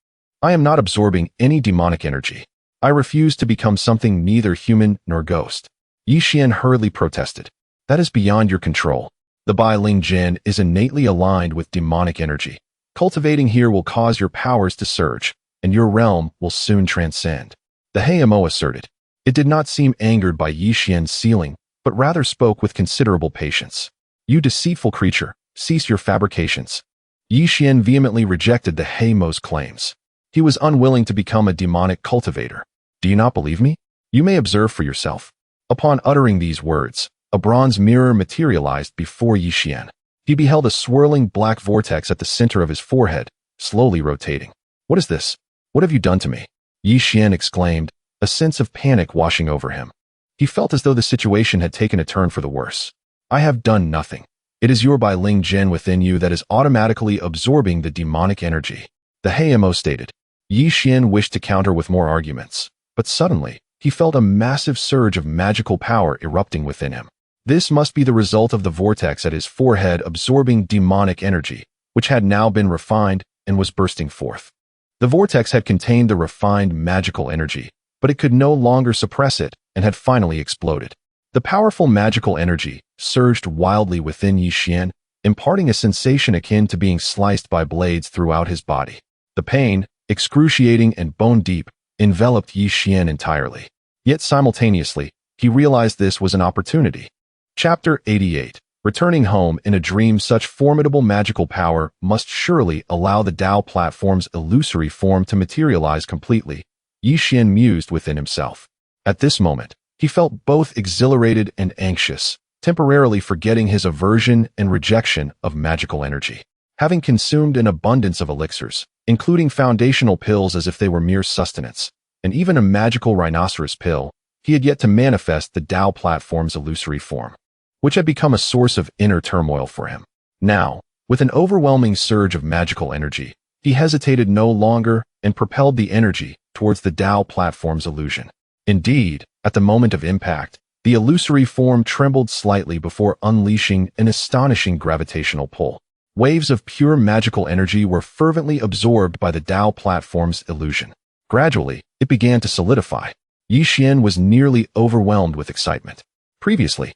I am not absorbing any demonic energy. I refuse to become something neither human nor ghost. Yixian hurriedly protested. That is beyond your control. The Bai Ling Jin is innately aligned with demonic energy. Cultivating here will cause your powers to surge, and your realm will soon transcend. The Hei Mo asserted. It did not seem angered by Yixian's sealing, but rather spoke with considerable patience. You deceitful creature, cease your fabrications. Yixian vehemently rejected the Hei Mo's claims. He was unwilling to become a demonic cultivator. Do you not believe me? You may observe for yourself. Upon uttering these words, a bronze mirror materialized before Yixian. He beheld a swirling black vortex at the center of his forehead, slowly rotating. What is this? What have you done to me? Yixian exclaimed, a sense of panic washing over him. He felt as though the situation had taken a turn for the worse. I have done nothing. It is your Bai Ling Jin within you that is automatically absorbing the demonic energy. The Hei Mo stated. Yixian wished to counter with more arguments, but suddenly, he felt a massive surge of magical power erupting within him. This must be the result of the vortex at his forehead absorbing demonic energy, which had now been refined and was bursting forth. The vortex had contained the refined magical energy, but it could no longer suppress it and had finally exploded. The powerful magical energy surged wildly within Yixian, imparting a sensation akin to being sliced by blades throughout his body. The pain, excruciating and bone-deep, enveloped Yixian entirely. Yet simultaneously, he realized this was an opportunity. Chapter 88. Returning home in a dream. Such formidable magical power must surely allow the Tao platform's illusory form to materialize completely, Yixian mused within himself. At this moment, he felt both exhilarated and anxious, temporarily forgetting his aversion and rejection of magical energy. Having consumed an abundance of elixirs, including foundational pills as if they were mere sustenance, and even a magical rhinoceros pill, he had yet to manifest the Tao platform's illusory form, which had become a source of inner turmoil for him. Now, with an overwhelming surge of magical energy, he hesitated no longer and propelled the energy towards the Tao platform's illusion. Indeed, at the moment of impact, the illusory form trembled slightly before unleashing an astonishing gravitational pull. Waves of pure magical energy were fervently absorbed by the Tao platform's illusion. Gradually, it began to solidify. Yi Xian was nearly overwhelmed with excitement. Previously,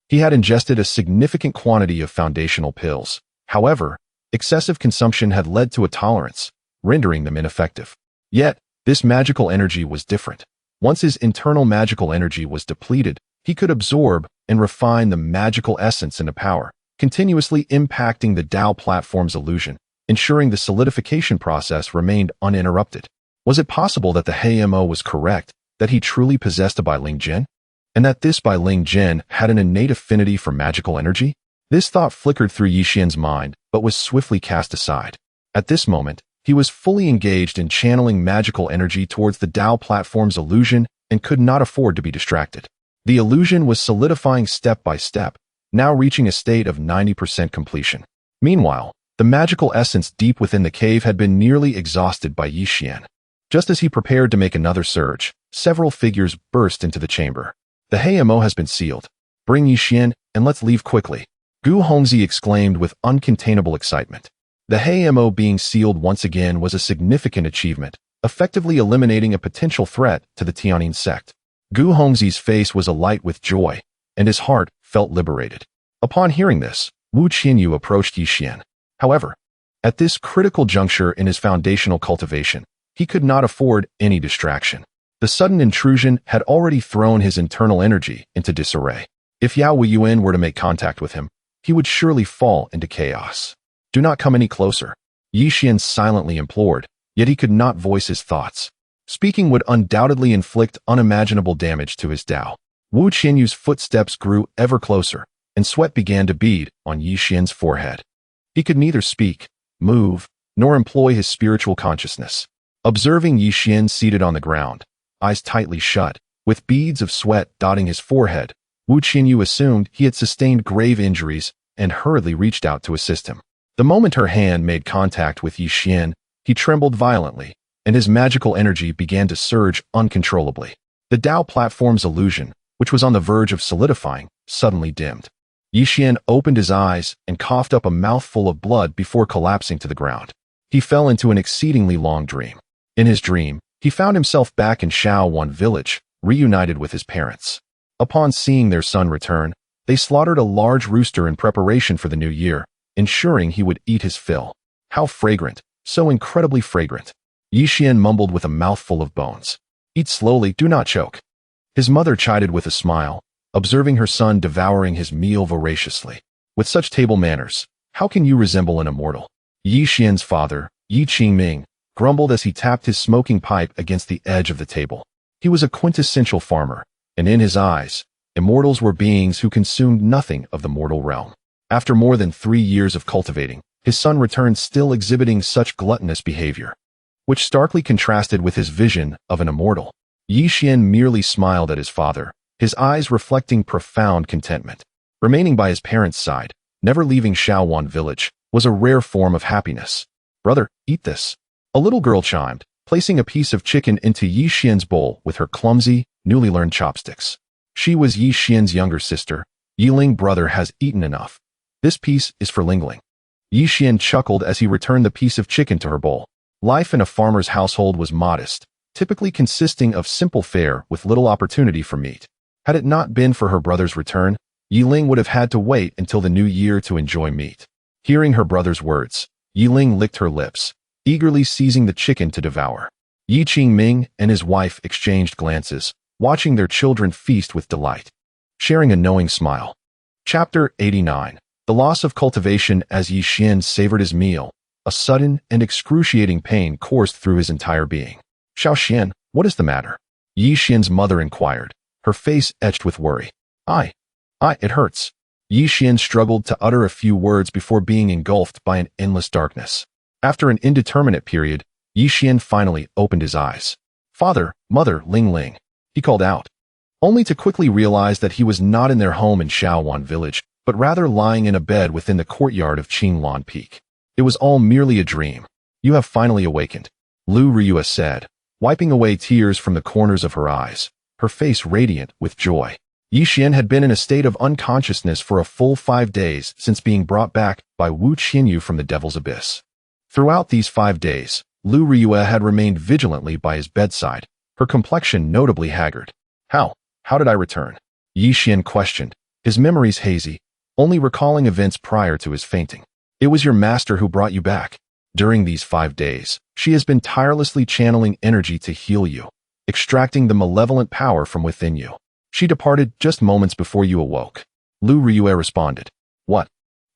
he had ingested a significant quantity of foundational pills. However, excessive consumption had led to a tolerance, rendering them ineffective. Yet, this magical energy was different. Once his internal magical energy was depleted, he could absorb and refine the magical essence into power, continuously impacting the Tao platform's illusion, ensuring the solidification process remained uninterrupted. Was it possible that the Heimo was correct, that he truly possessed a Bailing Jin? And that this Bailing Jin had an innate affinity for magical energy? This thought flickered through Yi Xian's mind, but was swiftly cast aside. At this moment, he was fully engaged in channeling magical energy towards the Tao platform's illusion and could not afford to be distracted. The illusion was solidifying step by step, now reaching a state of 90% completion. Meanwhile, the magical essence deep within the cave had been nearly exhausted by Yi Xian. Just as he prepared to make another surge, several figures burst into the chamber. The Heimo has been sealed. Bring Yi Xian, and let's leave quickly. Gu Hongzi exclaimed with uncontainable excitement. The Heimo being sealed once again was a significant achievement, effectively eliminating a potential threat to the Tianyin sect. Gu Hongzi's face was alight with joy, and his heart felt liberated. Upon hearing this, Wu Qianyu approached Yi Xian. However, at this critical juncture in his foundational cultivation, he could not afford any distraction. The sudden intrusion had already thrown his internal energy into disarray. If Yao Weiyuan were to make contact with him, he would surely fall into chaos. Do not come any closer, Yi Xian silently implored, yet he could not voice his thoughts. Speaking would undoubtedly inflict unimaginable damage to his Tao. Wu Qianyu's footsteps grew ever closer, and sweat began to bead on Yi Xian's forehead. He could neither speak, move, nor employ his spiritual consciousness. Observing Yi Xian seated on the ground, eyes tightly shut, with beads of sweat dotting his forehead, Wu Qianyu assumed he had sustained grave injuries and hurriedly reached out to assist him. The moment her hand made contact with Yi Xian, he trembled violently, and his magical energy began to surge uncontrollably. The Tao platform's illusion, which was on the verge of solidifying, suddenly dimmed. Yi Xian opened his eyes and coughed up a mouthful of blood before collapsing to the ground. He fell into an exceedingly long dream. In his dream, he found himself back in Xuan village, reunited with his parents. Upon seeing their son return, they slaughtered a large rooster in preparation for the new year, ensuring he would eat his fill. How fragrant, so incredibly fragrant. Yi Xian mumbled with a mouthful of bones. Eat slowly, do not choke. His mother chided with a smile, observing her son devouring his meal voraciously. With such table manners, how can you resemble an immortal? Yi Xian's father, Yi Qingming, grumbled as he tapped his smoking pipe against the edge of the table. He was a quintessential farmer, and in his eyes, immortals were beings who consumed nothing of the mortal realm. After more than 3 years of cultivating, his son returned still exhibiting such gluttonous behavior, which starkly contrasted with his vision of an immortal. Yi Xian merely smiled at his father, his eyes reflecting profound contentment. Remaining by his parents' side, never leaving Xuan village, was a rare form of happiness. Brother, eat this. A little girl chimed, placing a piece of chicken into Yi Xian's bowl with her clumsy, newly learned chopsticks. She was Yi Xian's younger sister. Yi Ling brother has eaten enough. This piece is for Lingling. Yi Xian chuckled as he returned the piece of chicken to her bowl. Life in a farmer's household was modest, typically consisting of simple fare with little opportunity for meat. Had it not been for her brother's return, Yi Ling would have had to wait until the new year to enjoy meat. Hearing her brother's words, Yi Ling licked her lips, eagerly seizing the chicken to devour. Yi Qingming and his wife exchanged glances, watching their children feast with delight, sharing a knowing smile. Chapter 89. The loss of cultivation. As Yi Xian savored his meal, a sudden and excruciating pain coursed through his entire being. Xiao Xian, what is the matter? Yi Xian's mother inquired, her face etched with worry. It hurts. Yi Xian struggled to utter a few words before being engulfed by an endless darkness. After an indeterminate period, Yi Xian finally opened his eyes. Father, mother, Ling Ling, he called out, only to quickly realize that he was not in their home in Xuan village, but rather lying in a bed within the courtyard of Qinglan Peak. It was all merely a dream. You have finally awakened, Lu Ryua said, wiping away tears from the corners of her eyes, her face radiant with joy. Yi Xian had been in a state of unconsciousness for a full 5 days since being brought back by Wu Qianyu from the Devil's Abyss. Throughout these 5 days, Lu Riyue had remained vigilantly by his bedside, her complexion notably haggard. How did I return? Yi Xian questioned, his memories hazy, only recalling events prior to his fainting. It was your master who brought you back. During these 5 days, she has been tirelessly channeling energy to heal you, extracting the malevolent power from within you. She departed just moments before you awoke. Lu Riyue responded. What?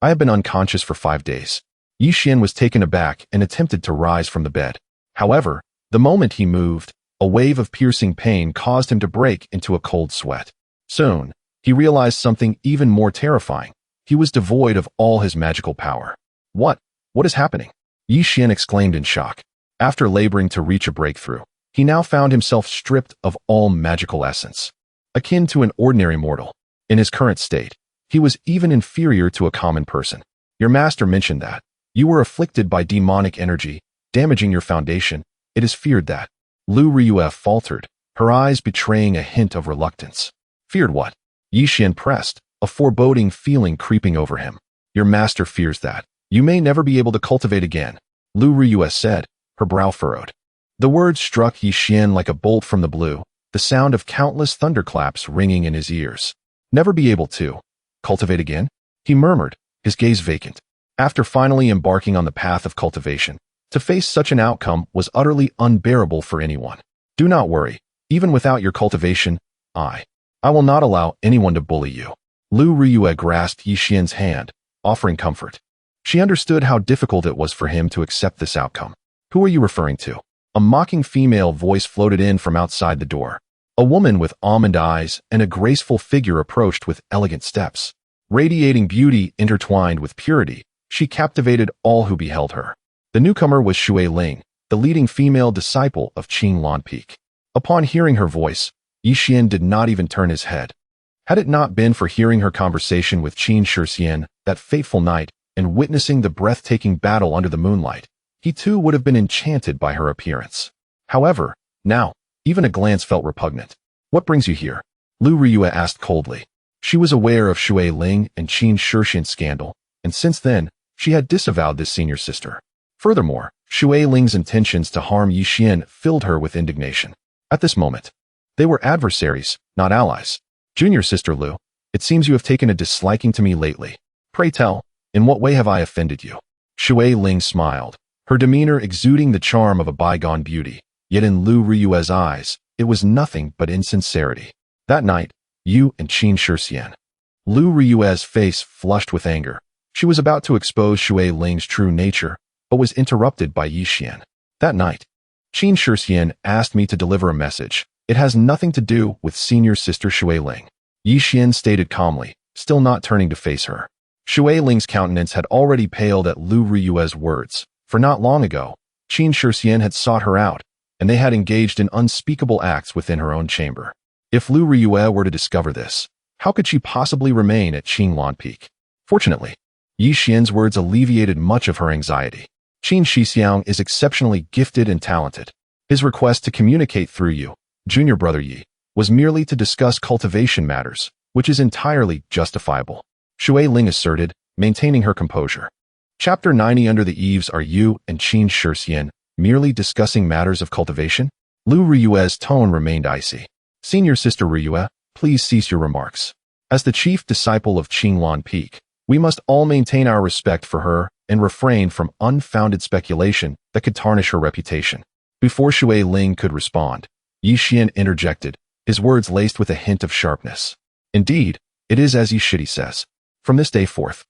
I have been unconscious for 5 days. Yi Xian was taken aback and attempted to rise from the bed. However, the moment he moved, a wave of piercing pain caused him to break into a cold sweat. Soon, he realized something even more terrifying. He was devoid of all his magical power. What is happening? Yi Xian exclaimed in shock. After laboring to reach a breakthrough, he now found himself stripped of all magical essence. Akin to an ordinary mortal. In his current state, he was even inferior to a common person. Your master mentioned that you were afflicted by demonic energy, damaging your foundation. It is feared that. Lu Riyue faltered, her eyes betraying a hint of reluctance. Feared what? Yi Xian pressed, a foreboding feeling creeping over him. Your master fears that you may never be able to cultivate again, Lu Riyue said, her brow furrowed. The words struck Yi Xian like a bolt from the blue, the sound of countless thunderclaps ringing in his ears. Never be able to cultivate again? He murmured, his gaze vacant. After finally embarking on the path of cultivation, to face such an outcome was utterly unbearable for anyone. Do not worry, even without your cultivation, I will not allow anyone to bully you. Lu Riyue grasped Yi Xian's hand, offering comfort. She understood how difficult it was for him to accept this outcome. Who are you referring to? A mocking female voice floated in from outside the door. A woman with almond eyes and a graceful figure approached with elegant steps. Radiating beauty intertwined with purity, she captivated all who beheld her. The newcomer was Xue Ling, the leading female disciple of Qinglan Peak. Upon hearing her voice, Yi Xian did not even turn his head. Had it not been for hearing her conversation with Qin Shixian that fateful night and witnessing the breathtaking battle under the moonlight, he too would have been enchanted by her appearance. However, now, even a glance felt repugnant. What brings you here? Lu Riyue asked coldly. She was aware of Xue Ling and Qin Shixian's scandal, and since then, she had disavowed this senior sister. Furthermore, Xue Ling's intentions to harm Yi Xian filled her with indignation. At this moment, they were adversaries, not allies. Junior sister Lu, it seems you have taken a disliking to me lately. Pray tell, in what way have I offended you? Xue Ling smiled, her demeanor exuding the charm of a bygone beauty, yet in Lu Riyue's eyes, it was nothing but insincerity. That night, you and Qin Shixian. Lu Riyue's face flushed with anger. She was about to expose Xue Ling's true nature, but was interrupted by Yi Xian. That night, Qin Shixian asked me to deliver a message. It has nothing to do with senior sister Xue Ling. Yi Xian stated calmly, still not turning to face her. Xue Ling's countenance had already paled at Lu Riyue's words, for not long ago, Qin Shixian had sought her out, and they had engaged in unspeakable acts within her own chamber. If Lu Riyue were to discover this, how could she possibly remain at Qinglan Peak? Fortunately, Yi Xian's words alleviated much of her anxiety. Qin Shixiang is exceptionally gifted and talented. His request to communicate through you, junior brother Yi, was merely to discuss cultivation matters, which is entirely justifiable, Xue Ling asserted, maintaining her composure. Chapter 90. Under the eaves are you and Qin Shixian merely discussing matters of cultivation? Lu Riyue's tone remained icy. Senior sister Riyue, please cease your remarks. As the chief disciple of Qinglan Peak, we must all maintain our respect for her and refrain from unfounded speculation that could tarnish her reputation. Before Xue Ling could respond, Yi Xian interjected, his words laced with a hint of sharpness. Indeed, it is as Yi Shidi says. From this day forth,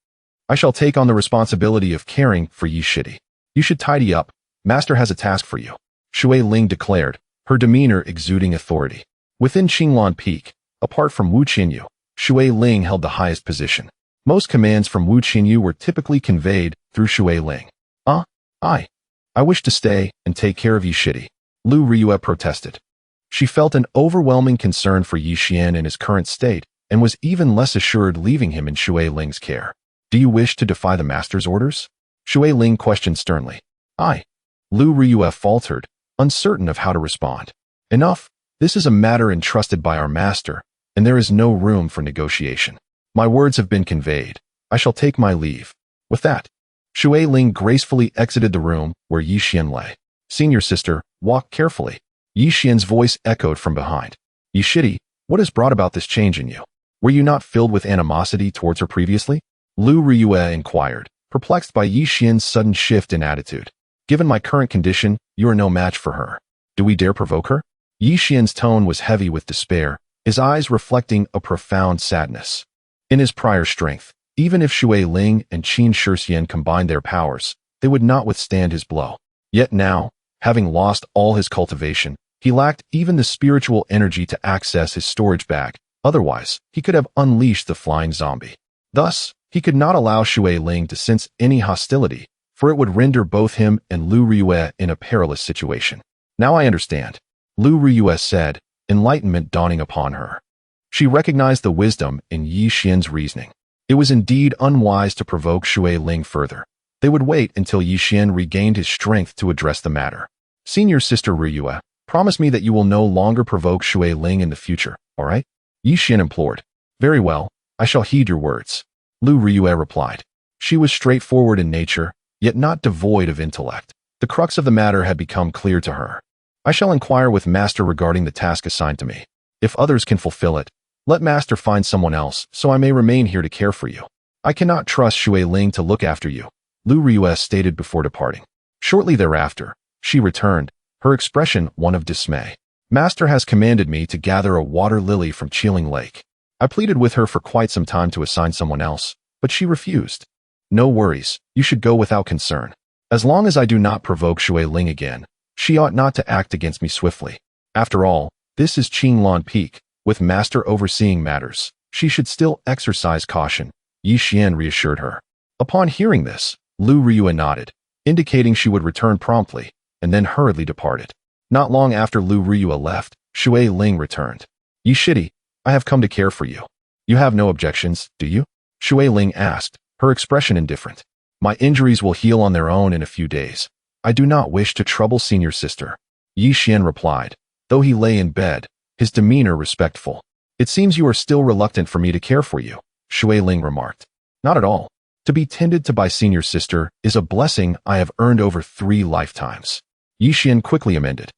I shall take on the responsibility of caring for Yi Shidi. You should tidy up. Master has a task for you, Xue Ling declared, her demeanor exuding authority. Within Qinglan Peak, apart from Wu Qianyu, Xue Ling held the highest position. Most commands from Wu Qianyu were typically conveyed through Xue Ling. I wish to stay and take care of Yi Shidi, Lu Riyue protested. She felt an overwhelming concern for Yi Xian in his current state and was even less assured leaving him in Xue Ling's care. Do you wish to defy the master's orders? Xue Ling questioned sternly. Lu Riyue faltered, uncertain of how to respond. Enough, this is a matter entrusted by our master, and there is no room for negotiation. My words have been conveyed. I shall take my leave. With that, Shui Ling gracefully exited the room where Yi Xian lay. Senior sister, walk carefully. Yi Xian's voice echoed from behind. Yi Shidi, what has brought about this change in you? Were you not filled with animosity towards her previously? Lu Riyue inquired, perplexed by Yi Xian's sudden shift in attitude. Given my current condition, you are no match for her. Do we dare provoke her? Yi Xian's tone was heavy with despair, his eyes reflecting a profound sadness. In his prior strength, even if Shui Ling and Qin Shixian combined their powers, they would not withstand his blow. Yet now, having lost all his cultivation, he lacked even the spiritual energy to access his storage bag. Otherwise, he could have unleashed the flying zombie. Thus, he could not allow Shui Ling to sense any hostility, for it would render both him and Lu Riyue in a perilous situation. Now I understand, Lu Riyue said, enlightenment dawning upon her. She recognized the wisdom in Yi Xian's reasoning. It was indeed unwise to provoke Shui Ling further. They would wait until Yi Xian regained his strength to address the matter. Senior sister Riyue, promise me that you will no longer provoke Shui Ling in the future, all right? Yi Xian implored. Very well, I shall heed your words. Lu Riyue replied. She was straightforward in nature, yet not devoid of intellect. The crux of the matter had become clear to her. I shall inquire with Master regarding the task assigned to me. If others can fulfill it, let Master find someone else so I may remain here to care for you. I cannot trust Shui Ling to look after you, Lu Riyue stated before departing. Shortly thereafter, she returned, her expression one of dismay. Master has commanded me to gather a water lily from Qiling Lake. I pleaded with her for quite some time to assign someone else, but she refused. No worries, you should go without concern. As long as I do not provoke Shui Ling again, she ought not to act against me swiftly. After all, this is Qinglan Peak, with Master overseeing matters. She should still exercise caution, Yi Xian reassured her. Upon hearing this, Lu Riyue nodded, indicating she would return promptly, and then hurriedly departed. Not long after Lu Riyue left, Shui Ling returned. Yi Shidi, I have come to care for you. You have no objections, do you? Shui Ling asked, her expression indifferent. My injuries will heal on their own in a few days. I do not wish to trouble senior sister. Yi Xian replied, though he lay in bed, his demeanor respectful. It seems you are still reluctant for me to care for you, Shui Ling remarked. Not at all. To be tended to by senior sister is a blessing I have earned over 3 lifetimes. Yi Xian quickly amended,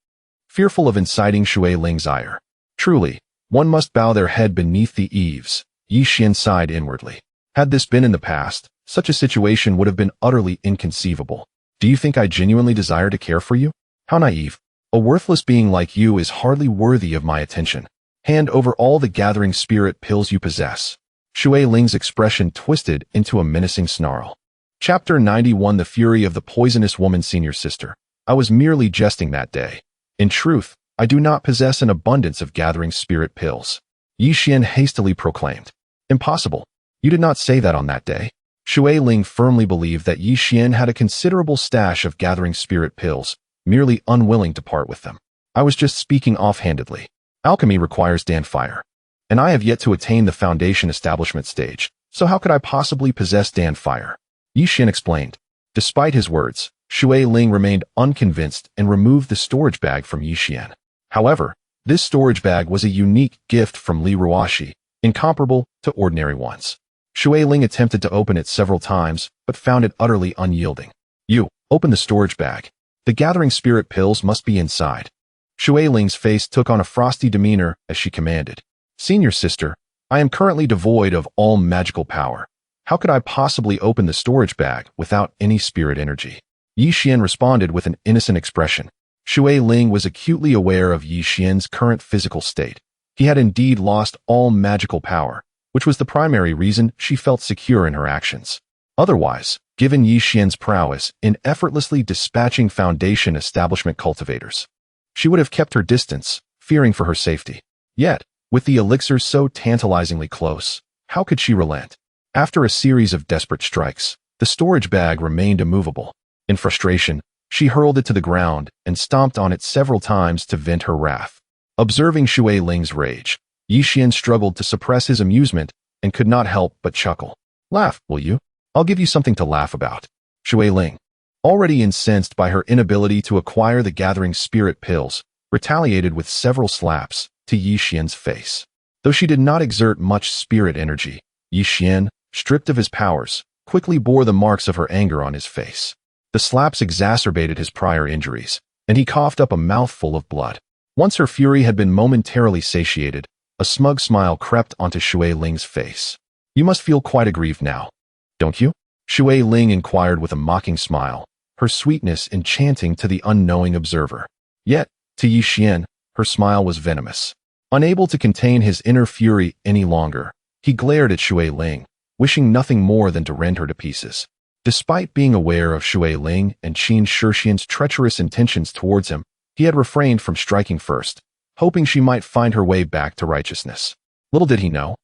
fearful of inciting Shui Ling's ire. Truly, one must bow their head beneath the eaves, Yi Xian sighed inwardly. Had this been in the past, such a situation would have been utterly inconceivable. Do you think I genuinely desire to care for you? How naive. A worthless being like you is hardly worthy of my attention. Hand over all the gathering spirit pills you possess. Shui Ling's expression twisted into a menacing snarl. Chapter 91 The Fury of the Poisonous Woman Senior Sister. I was merely jesting that day. In truth, I do not possess an abundance of gathering spirit pills. Yi Xian hastily proclaimed. Impossible. You did not say that on that day. Shui Ling firmly believed that Yi Xian had a considerable stash of gathering spirit pills, merely unwilling to part with them. I was just speaking offhandedly. Alchemy requires danfire, and I have yet to attain the foundation establishment stage, so how could I possibly possess danfire? Yi Xian explained. Despite his words, Shui Ling remained unconvinced and removed the storage bag from Yi Xian. However, this storage bag was a unique gift from Li Ruoxi, incomparable to ordinary ones. Shui Ling attempted to open it several times, but found it utterly unyielding. You, open the storage bag. The gathering spirit pills must be inside. Shui Ling's face took on a frosty demeanor as she commanded. Senior sister, I am currently devoid of all magical power. How could I possibly open the storage bag without any spirit energy? Yi Xian responded with an innocent expression. Shui Ling was acutely aware of Yi Xian's current physical state. He had indeed lost all magical power, which was the primary reason she felt secure in her actions. Otherwise, given Yi Xian's prowess in effortlessly dispatching foundation establishment cultivators, she would have kept her distance, fearing for her safety. Yet, with the elixir so tantalizingly close, how could she relent? After a series of desperate strikes, the storage bag remained immovable. In frustration, she hurled it to the ground and stomped on it several times to vent her wrath. Observing Shui Ling's rage, Yi Xian struggled to suppress his amusement and could not help but chuckle. Laugh, will you? I'll give you something to laugh about. Shui Ling, already incensed by her inability to acquire the gathering spirit pills, retaliated with several slaps to Yi Xian's face. Though she did not exert much spirit energy, Yi Xian, stripped of his powers, quickly bore the marks of her anger on his face. The slaps exacerbated his prior injuries, and he coughed up a mouthful of blood. Once her fury had been momentarily satiated, a smug smile crept onto Shui Ling's face. You must feel quite aggrieved now, don't you? Shui Ling inquired with a mocking smile, her sweetness enchanting to the unknowing observer. Yet, to Yi Xian, her smile was venomous. Unable to contain his inner fury any longer, he glared at Shui Ling, wishing nothing more than to rend her to pieces. Despite being aware of Shui Ling and Qin Shixian's treacherous intentions towards him, he had refrained from striking first, hoping she might find her way back to righteousness. Little did he know,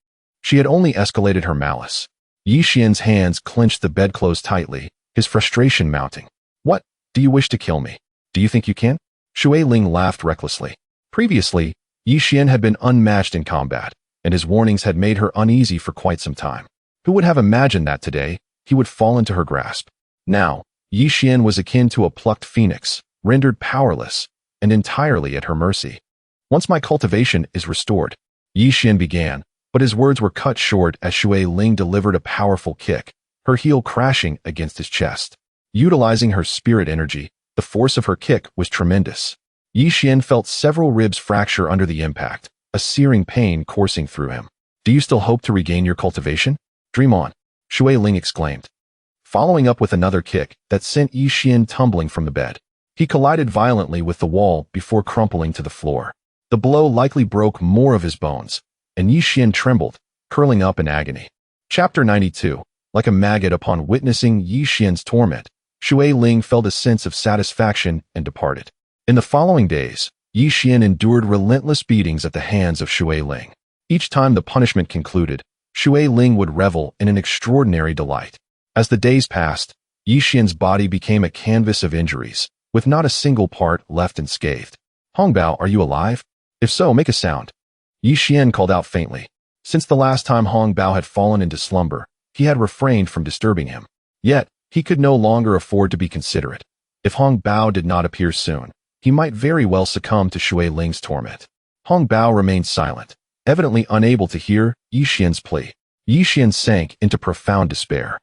she had only escalated her malice. Yi Xian's hands clenched the bedclothes tightly, his frustration mounting. What? Do you wish to kill me? Do you think you can? Shui Ling laughed recklessly. Previously, Yi Xian had been unmatched in combat, and his warnings had made her uneasy for quite some time. Who would have imagined that today he would fall into her grasp? Now, Yi Xian was akin to a plucked phoenix, rendered powerless, and entirely at her mercy. Once my cultivation is restored, Yi Xian began, but his words were cut short as Shui Ling delivered a powerful kick, her heel crashing against his chest. Utilizing her spirit energy, the force of her kick was tremendous. Yi Xian felt several ribs fracture under the impact, a searing pain coursing through him. Do you still hope to regain your cultivation? Dream on, Shui Ling exclaimed, following up with another kick that sent Yi Xian tumbling from the bed. He collided violently with the wall before crumpling to the floor. The blow likely broke more of his bones, and Yi Xian trembled, curling up in agony. Chapter 92. Like a maggot upon witnessing Yi Xian's torment, Shui Ling felt a sense of satisfaction and departed. In the following days, Yi Xian endured relentless beatings at the hands of Shui Ling. Each time the punishment concluded, Shui Ling would revel in an extraordinary delight. As the days passed, Yi Xian's body became a canvas of injuries, with not a single part left unscathed. Hongbao, are you alive? If so, make a sound. Yi Xian called out faintly. Since the last time Hongbao had fallen into slumber, he had refrained from disturbing him. Yet, he could no longer afford to be considerate. If Hongbao did not appear soon, he might very well succumb to Shui Ling's torment. Hongbao remained silent, evidently unable to hear Yi Xian's plea. Yi Xian sank into profound despair.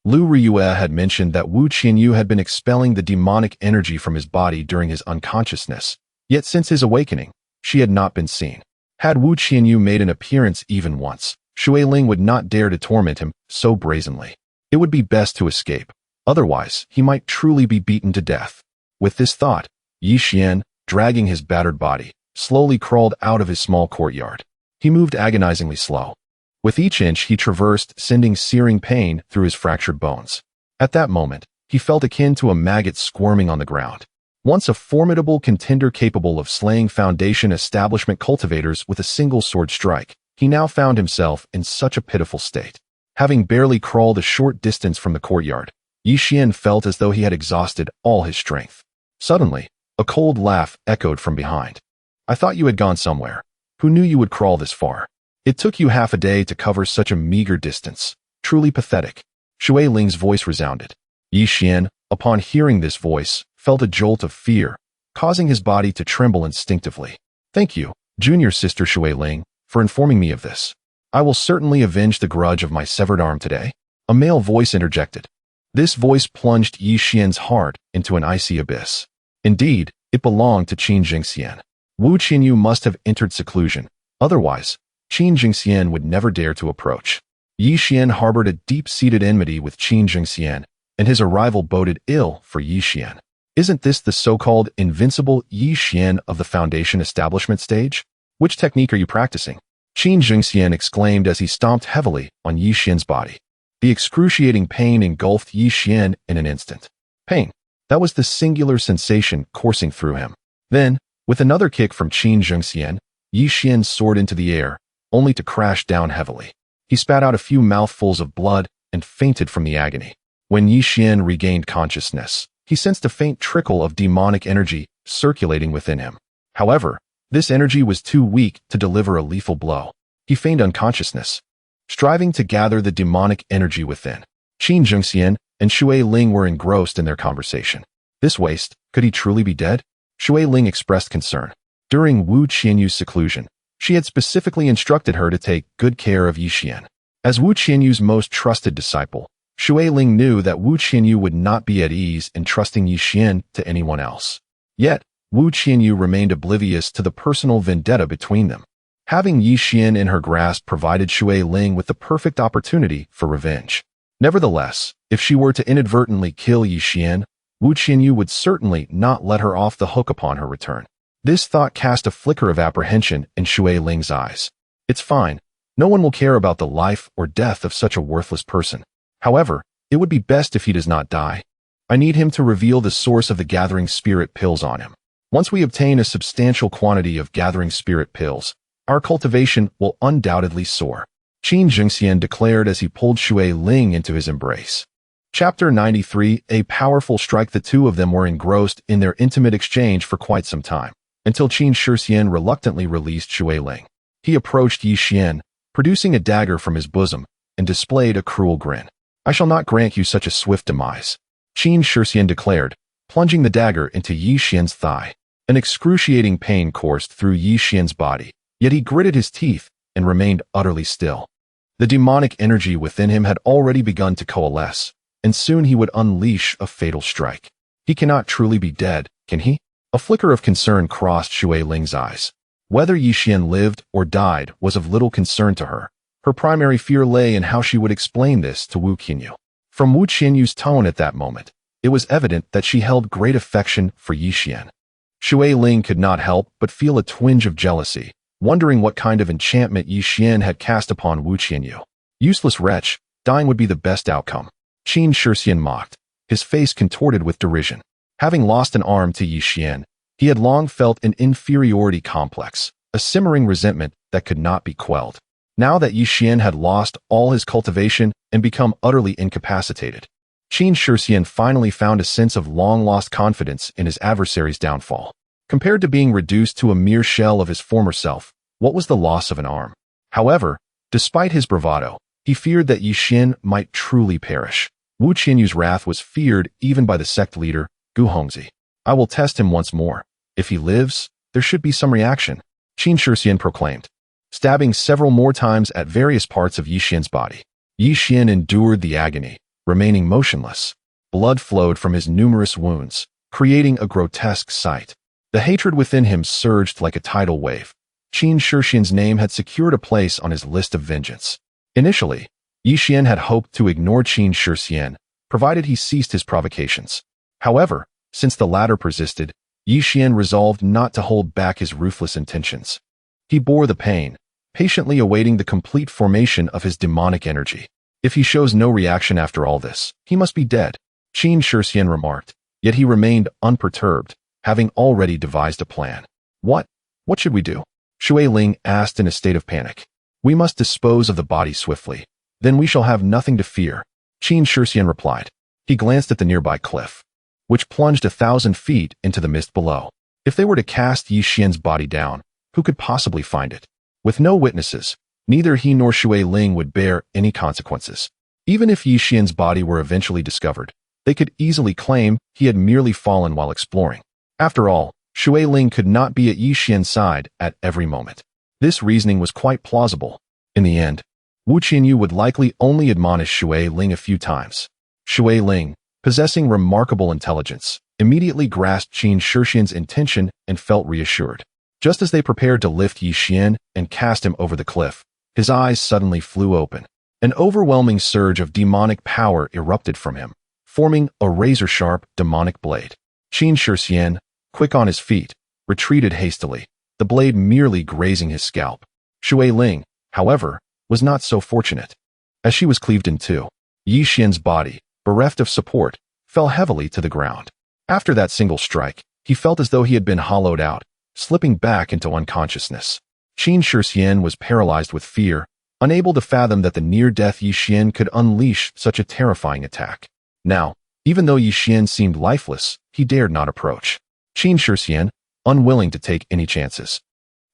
Lu Riyue had mentioned that Wu Qianyu had been expelling the demonic energy from his body during his unconsciousness, yet since his awakening, she had not been seen. Had Wu Qianyu made an appearance even once, Shui Ling would not dare to torment him so brazenly. It would be best to escape. Otherwise, he might truly be beaten to death. With this thought, Yi Xian, dragging his battered body, slowly crawled out of his small courtyard. He moved agonizingly slow. With each inch he traversed, sending searing pain through his fractured bones. At that moment, he felt akin to a maggot squirming on the ground. Once a formidable contender capable of slaying Foundation establishment cultivators with a single sword strike, he now found himself in such a pitiful state. Having barely crawled a short distance from the courtyard, Yi Xian felt as though he had exhausted all his strength. Suddenly, a cold laugh echoed from behind. I thought you had gone somewhere. Who knew you would crawl this far? It took you half a day to cover such a meager distance. Truly pathetic. Shui Ling's voice resounded. Yi Xian, upon hearing this voice, felt a jolt of fear, causing his body to tremble instinctively. Thank you, junior sister Shui Ling, for informing me of this. I will certainly avenge the grudge of my severed arm today. A male voice interjected. This voice plunged Yi Xian's heart into an icy abyss. Indeed, it belonged to Qin Jingxian. Wu Qianyu must have entered seclusion. Otherwise, Qin Jingxian would never dare to approach. Yi Xian harbored a deep-seated enmity with Qin Jingxian, and his arrival boded ill for Yi Xian. Isn't this the so-called invincible Yi Xian of the Foundation establishment stage? Which technique are you practicing? Qin Jingxian exclaimed as he stomped heavily on Yi Xian's body. The excruciating pain engulfed Yi Xian in an instant. Pain. That was the singular sensation coursing through him. Then, with another kick from Qin Jingxian, Yi Xian soared into the air, only to crash down heavily. He spat out a few mouthfuls of blood and fainted from the agony. When Yi Xian regained consciousness, he sensed a faint trickle of demonic energy circulating within him. However, this energy was too weak to deliver a lethal blow. He feigned unconsciousness, striving to gather the demonic energy within. Qin Jingxian and Shui Ling were engrossed in their conversation. This waste, could he truly be dead? Shui Ling expressed concern. During Wu Qianyu's seclusion, She had specifically instructed her to take good care of Yixian. As Wu Qianyu's most trusted disciple, Shui Ling knew that Wu Qianyu would not be at ease in trusting Yixian to anyone else. Yet, Wu Qianyu remained oblivious to the personal vendetta between them. Having Yixian in her grasp provided Shui Ling with the perfect opportunity for revenge. Nevertheless, if she were to inadvertently kill Yixian, Wu Qianyu would certainly not let her off the hook upon her return. This thought cast a flicker of apprehension in Shui Ling's eyes. It's fine. No one will care about the life or death of such a worthless person. However, it would be best if he does not die. I need him to reveal the source of the gathering spirit pills on him. Once we obtain a substantial quantity of gathering spirit pills, our cultivation will undoubtedly soar, Qin Jingxian declared as he pulled Shui Ling into his embrace. Chapter 93. A powerful strike. The two of them were engrossed in their intimate exchange for quite some time, until Qin Shixian reluctantly released Shui Ling. He approached Yixian, producing a dagger from his bosom, and displayed a cruel grin. I shall not grant you such a swift demise, Qin Shixian declared, plunging the dagger into Yixian's thigh. An excruciating pain coursed through Yixian's body, yet he gritted his teeth and remained utterly still. The demonic energy within him had already begun to coalesce, and soon he would unleash a fatal strike. He cannot truly be dead, can he? A flicker of concern crossed Shui Ling's eyes. Whether Yixian lived or died was of little concern to her. Her primary fear lay in how she would explain this to Wu Qianyu. From Wu Qianyu's tone at that moment, it was evident that she held great affection for Yixian. Shui Ling could not help but feel a twinge of jealousy, wondering what kind of enchantment Yixian had cast upon Wu Qianyu. Useless wretch, dying would be the best outcome, Qin Shixian mocked, his face contorted with derision. Having lost an arm to Yixian, he had long felt an inferiority complex, a simmering resentment that could not be quelled. Now that Yixian had lost all his cultivation and become utterly incapacitated, Qin Shixian finally found a sense of long-lost confidence in his adversary's downfall. Compared to being reduced to a mere shell of his former self, what was the loss of an arm? However, despite his bravado, he feared that Yixian might truly perish. Wu Qianyu's wrath was feared even by the sect leader, Gu Hongzi. I will test him once more. If he lives, there should be some reaction, Qin Shixian proclaimed, stabbing several more times at various parts of Yixian's body. Yixian endured the agony, remaining motionless. Blood flowed from his numerous wounds, creating a grotesque sight. The hatred within him surged like a tidal wave. Qin Shixian's name had secured a place on his list of vengeance. Initially, Yixian had hoped to ignore Qin Shixian, provided he ceased his provocations. However, since the latter persisted, Yixian resolved not to hold back his ruthless intentions. He bore the pain, patiently awaiting the complete formation of his demonic energy. If he shows no reaction after all this, he must be dead, Qin Shixian remarked, yet he remained unperturbed, having already devised a plan. What should we do? Shui Ling asked in a state of panic. We must dispose of the body swiftly. Then we shall have nothing to fear, Qin Shixian replied. He glanced at the nearby cliff, which plunged 1,000 feet into the mist below. If they were to cast Yixian's body down, who could possibly find it? With no witnesses, neither he nor Shui Ling would bear any consequences. Even if Yixian's body were eventually discovered, they could easily claim he had merely fallen while exploring. After all, Shui Ling could not be at Yixian's side at every moment. This reasoning was quite plausible. In the end, Wu Qianyu would likely only admonish Shui Ling a few times. Shui Ling, possessing remarkable intelligence, immediately grasped Qin Shixian's intention and felt reassured. Just as they prepared to lift Yixian and cast him over the cliff, his eyes suddenly flew open. An overwhelming surge of demonic power erupted from him, forming a razor-sharp demonic blade. Qin Shixian, quick on his feet, retreated hastily, the blade merely grazing his scalp. Shui Ling, however, was not so fortunate. As she was cleaved in two, Yixian's body, bereft of support, fell heavily to the ground. After that single strike, he felt as though he had been hollowed out, slipping back into unconsciousness. Qin Shixian was paralyzed with fear, unable to fathom that the near-death Yixian could unleash such a terrifying attack. Now, even though Yixian seemed lifeless, he dared not approach. Qin Shixian, unwilling to take any chances,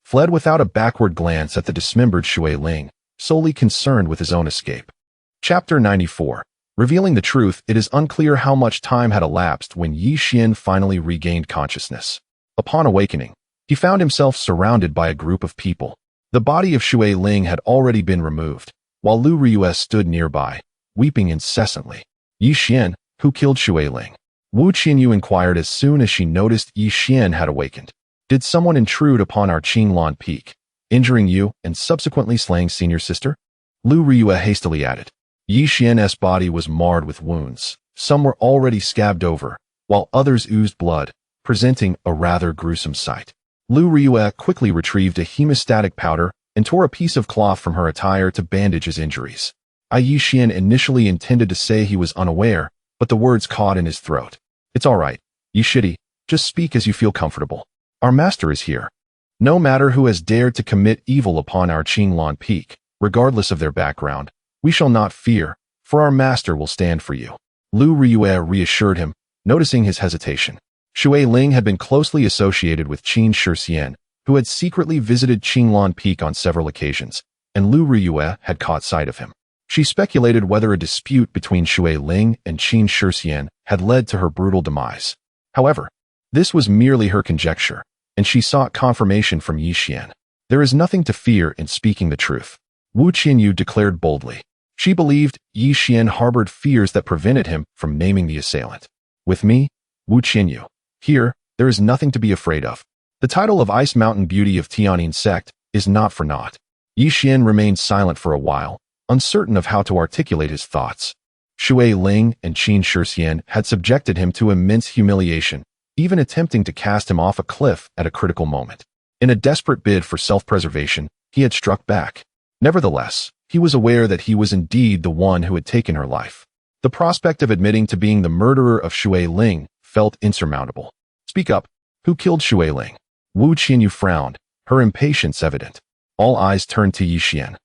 fled without a backward glance at the dismembered Shui Ling, solely concerned with his own escape. Chapter 94. Revealing the truth, it is unclear how much time had elapsed when Yixian finally regained consciousness. Upon awakening, he found himself surrounded by a group of people. The body of Shui Ling had already been removed, while Lu Riyue stood nearby, weeping incessantly. Yi Xian, who killed Shui Ling? Wu Qianyu inquired as soon as she noticed Yi Xian had awakened. Did someone intrude upon our Qinglan Peak, injuring you and subsequently slaying senior sister? Lu Riyue hastily added. Yi Xian's body was marred with wounds. Some were already scabbed over, while others oozed blood, presenting a rather gruesome sight. Lu Riyue quickly retrieved a hemostatic powder and tore a piece of cloth from her attire to bandage his injuries. Yi Xian initially intended to say he was unaware, but the words caught in his throat. It's all right, Yi Shidi, just speak as you feel comfortable. Our master is here. No matter who has dared to commit evil upon our Qinglan Peak, regardless of their background, we shall not fear, for our master will stand for you. Lu Riyue reassured him, noticing his hesitation. Shui Ling had been closely associated with Qin Shixian, who had secretly visited Qinglan Peak on several occasions, and Lu Riyue had caught sight of him. She speculated whether a dispute between Shui Ling and Qin Shixian had led to her brutal demise. However, this was merely her conjecture, and she sought confirmation from Yi Xian. There is nothing to fear in speaking the truth, Wu Qianyu declared boldly. She believed Yi Xian harbored fears that prevented him from naming the assailant. With me, Wu Qianyu, here, there is nothing to be afraid of. The title of Ice Mountain Beauty of Tianyin sect is not for naught. Yi Xian remained silent for a while, uncertain of how to articulate his thoughts. Shui Ling and Qin Shixian had subjected him to immense humiliation, even attempting to cast him off a cliff at a critical moment. In a desperate bid for self-preservation, he had struck back. Nevertheless, he was aware that he was indeed the one who had taken her life. The prospect of admitting to being the murderer of Shui Ling felt insurmountable. Speak up. Who killed Shui Ling? Wu Qianyu frowned, her impatience evident. All eyes turned to Yi Xian,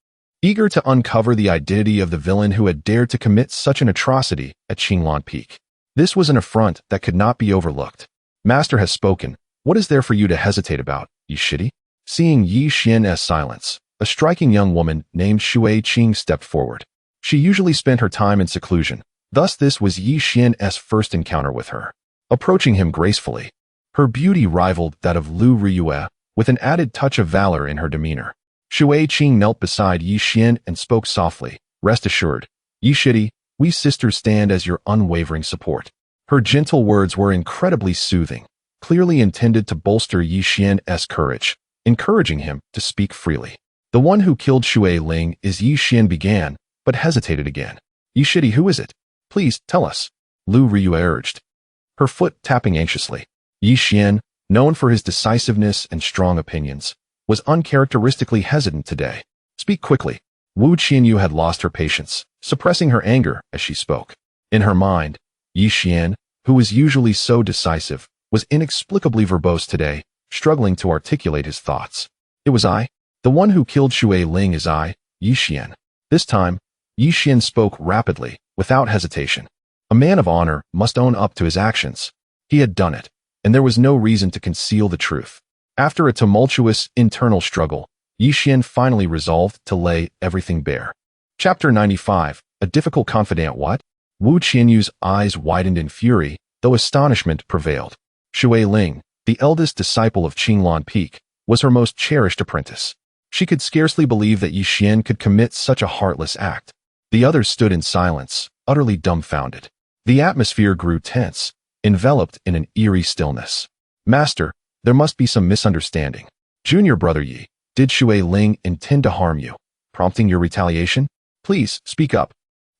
eager to uncover the identity of the villain who had dared to commit such an atrocity at Qinglan Peak. This was an affront that could not be overlooked. Master has spoken. What is there for you to hesitate about, Yi Shidi? Seeing Yi Xian's silence, a striking young woman named Shui Qing stepped forward. She usually spent her time in seclusion, thus this was Yi Xian's first encounter with her. Approaching him gracefully, her beauty rivaled that of Lu Riyue, with an added touch of valor in her demeanor. Shui Qing knelt beside Yi Xian and spoke softly. Rest assured, Yi Shidi, we sisters stand as your unwavering support. Her gentle words were incredibly soothing, clearly intended to bolster Yi Xian's courage, encouraging him to speak freely. The one who killed Shui Ling is Yi Xian began, but hesitated again. Yi Shidi, who is it? Please, tell us, Lu Riyue urged, her foot tapping anxiously. Yi Xian, known for his decisiveness and strong opinions, was uncharacteristically hesitant today. Speak quickly. Wu Qianyu had lost her patience, suppressing her anger as she spoke. In her mind, Yi Xian, who was usually so decisive, was inexplicably verbose today, struggling to articulate his thoughts. It was I. The one who killed Shui Ling is I, Yi Xian. This time, Yi Xian spoke rapidly, without hesitation. A man of honor must own up to his actions. He had done it, and there was no reason to conceal the truth. After a tumultuous internal struggle, Yi Xian finally resolved to lay everything bare. Chapter 95, A Difficult Confidant. What? Wu Qianyu's eyes widened in fury, though astonishment prevailed. Shui Ling, the eldest disciple of Qinglan Peak, was her most cherished apprentice. She could scarcely believe that Yi Xian could commit such a heartless act. The others stood in silence, utterly dumbfounded. The atmosphere grew tense, enveloped in an eerie stillness. Master, there must be some misunderstanding. Junior brother Yi, did Shui Ling intend to harm you, prompting your retaliation? Please, speak up.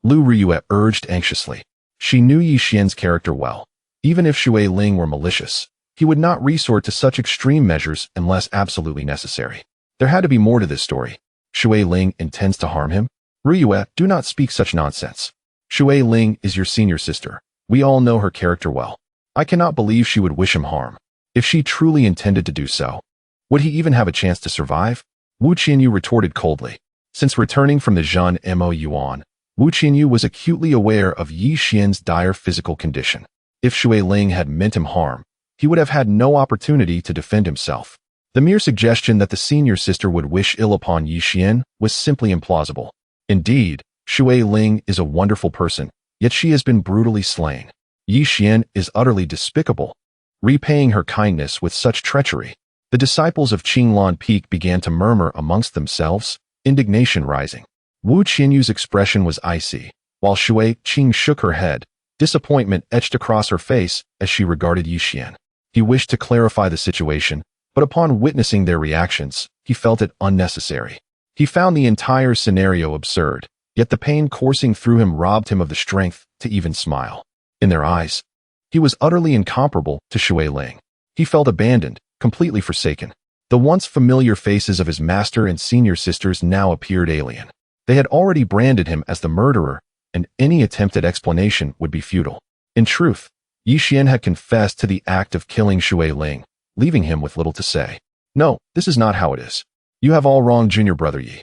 Lu Riyue urged anxiously. She knew Yi Xian's character well. Even if Shui Ling were malicious, he would not resort to such extreme measures unless absolutely necessary. There had to be more to this story. Shui Ling intends to harm him? Riyue, do not speak such nonsense. Shui Ling is your senior sister. We all know her character well. I cannot believe she would wish him harm. If she truly intended to do so, would he even have a chance to survive? Wu Qianyu retorted coldly. Since returning from the Zhan Mo Yuan, Wu Qianyu was acutely aware of Yi Xian's dire physical condition. If Shui Ling had meant him harm, he would have had no opportunity to defend himself. The mere suggestion that the senior sister would wish ill upon Yi Xian was simply implausible. Indeed, Shui Ling is a wonderful person, yet she has been brutally slain. Yi Xian is utterly despicable, repaying her kindness with such treachery. The disciples of Qinglan Peak began to murmur amongst themselves, indignation rising. Wu Qianyu's expression was icy, while Shui Qing shook her head. Disappointment etched across her face as she regarded Yixian. He wished to clarify the situation, but upon witnessing their reactions, he felt it unnecessary. He found the entire scenario absurd, yet the pain coursing through him robbed him of the strength to even smile. In their eyes, he was utterly incomparable to Shui Ling. He felt abandoned, completely forsaken. The once familiar faces of his master and senior sisters now appeared alien. They had already branded him as the murderer, and any attempt at explanation would be futile. In truth, Yixian had confessed to the act of killing Shui Ling, leaving him with little to say. No, this is not how it is. You have all wronged junior brother Yi.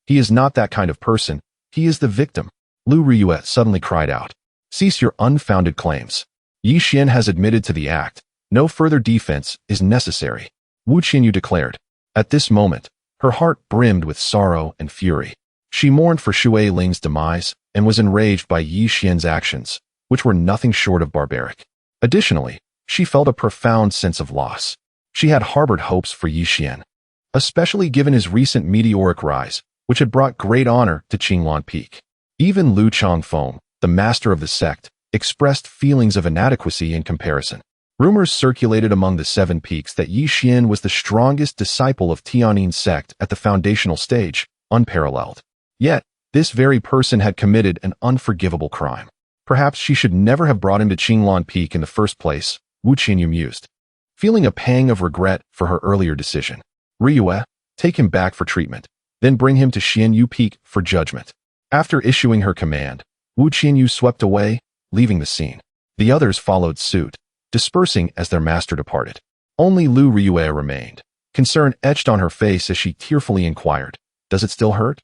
He is not that kind of person. He is the victim. Lu Riyue suddenly cried out. Cease your unfounded claims. Yixian has admitted to the act. No further defense is necessary. Wu Qianyu declared. At this moment, her heart brimmed with sorrow and fury. She mourned for Shui Ling's demise and was enraged by Yixian's actions, which were nothing short of barbaric. Additionally, she felt a profound sense of loss. She had harbored hopes for Yixian, especially given his recent meteoric rise, which had brought great honor to Qinglan Peak. Even Lu Changfeng, the master of the sect, expressed feelings of inadequacy in comparison. Rumors circulated among the 7 peaks that Yixian was the strongest disciple of Tianyin sect at the foundational stage, unparalleled. Yet, this very person had committed an unforgivable crime. Perhaps she should never have brought him to Qinglan Peak in the first place, Wu Qianyu mused, feeling a pang of regret for her earlier decision. Riyue, take him back for treatment, then bring him to Xianyu Peak for judgment. After issuing her command, Wu Qianyu swept away, leaving the scene. The others followed suit, dispersing as their master departed. Only Lu Riyue remained, concern etched on her face as she tearfully inquired, Does it still hurt?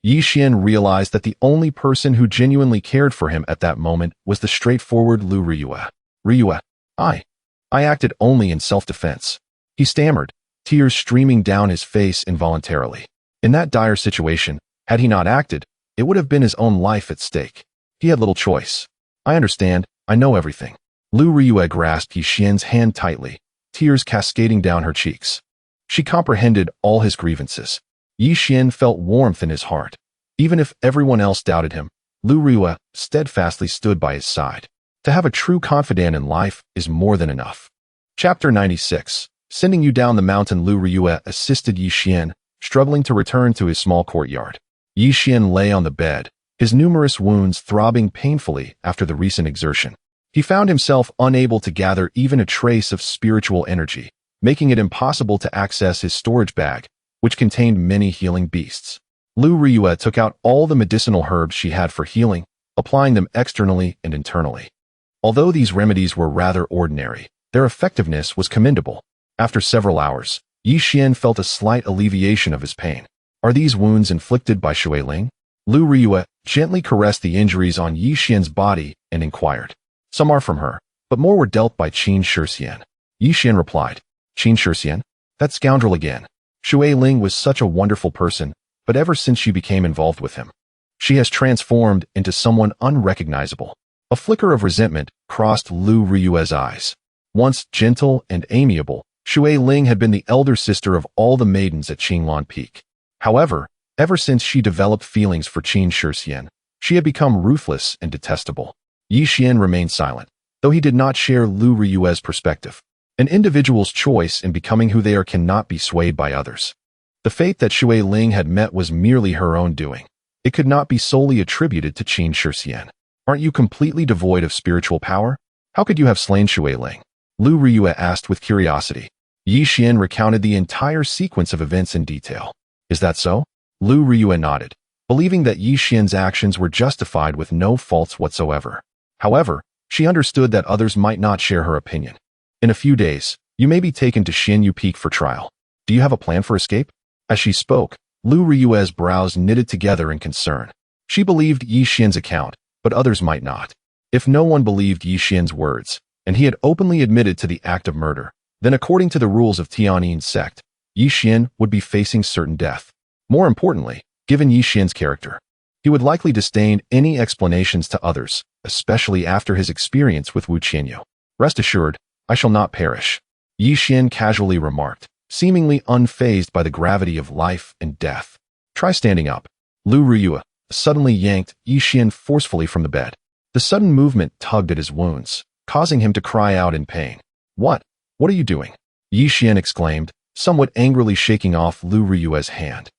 Yixian realized that the only person who genuinely cared for him at that moment was the straightforward Lu Riyue. Riyue, I acted only in self-defense. He stammered, tears streaming down his face involuntarily. In that dire situation, had he not acted, it would have been his own life at stake. He had little choice. I understand, I know everything. Lu Riyue grasped Yixian's hand tightly, tears cascading down her cheeks. She comprehended all his grievances. Yixian felt warmth in his heart. Even if everyone else doubted him, Lu Riyue steadfastly stood by his side. To have a true confidant in life is more than enough. Chapter 96. Sending you down the mountain. Lu Riyue assisted Yixian, struggling to return to his small courtyard. Yixian lay on the bed, his numerous wounds throbbing painfully after the recent exertion. He found himself unable to gather even a trace of spiritual energy, making it impossible to access his storage bag, which contained many healing beasts. Lu Riyue took out all the medicinal herbs she had for healing, applying them externally and internally. Although these remedies were rather ordinary, their effectiveness was commendable. After several hours, Yixian felt a slight alleviation of his pain. Are these wounds inflicted by Shui Ling? Lu Riyue gently caressed the injuries on Yixian's body and inquired. Some are from her, but more were dealt by Qin Shixian. Yixian replied, Qin Shixian? That scoundrel again. Shui Ling was such a wonderful person, but ever since she became involved with him, she has transformed into someone unrecognizable. A flicker of resentment crossed Lu Riyue's eyes. Once gentle and amiable, Shui Ling had been the elder sister of all the maidens at Qinglan Peak. However, ever since she developed feelings for Qin Shixian, she had become ruthless and detestable. Yixian remained silent, though he did not share Lu Riyue's perspective. An individual's choice in becoming who they are cannot be swayed by others. The fate that Shui Ling had met was merely her own doing. It could not be solely attributed to Qin Shixian. Aren't you completely devoid of spiritual power? How could you have slain Shui Ling? Lu Riyue asked with curiosity. Yixian recounted the entire sequence of events in detail. Is that so? Lu Riyue nodded, believing that Yixian's actions were justified with no faults whatsoever. However, she understood that others might not share her opinion. In a few days, you may be taken to Xianyu Peak for trial. Do you have a plan for escape? As she spoke, Lu Riyue's brows knitted together in concern. She believed Yixian's account, but others might not. If no one believed Yixian's words, and he had openly admitted to the act of murder, then according to the rules of Tianyin sect, Yixian would be facing certain death. More importantly, given Yixian's character, he would likely disdain any explanations to others, especially after his experience with Wu Qianyu. Rest assured, I shall not perish. Yixian casually remarked, seemingly unfazed by the gravity of life and death. Try standing up. Lu Riyue suddenly yanked Yi Xian forcefully from the bed. The sudden movement tugged at his wounds, causing him to cry out in pain. What? What are you doing? Yi Xian exclaimed, somewhat angrily shaking off Lu Riyue's hand.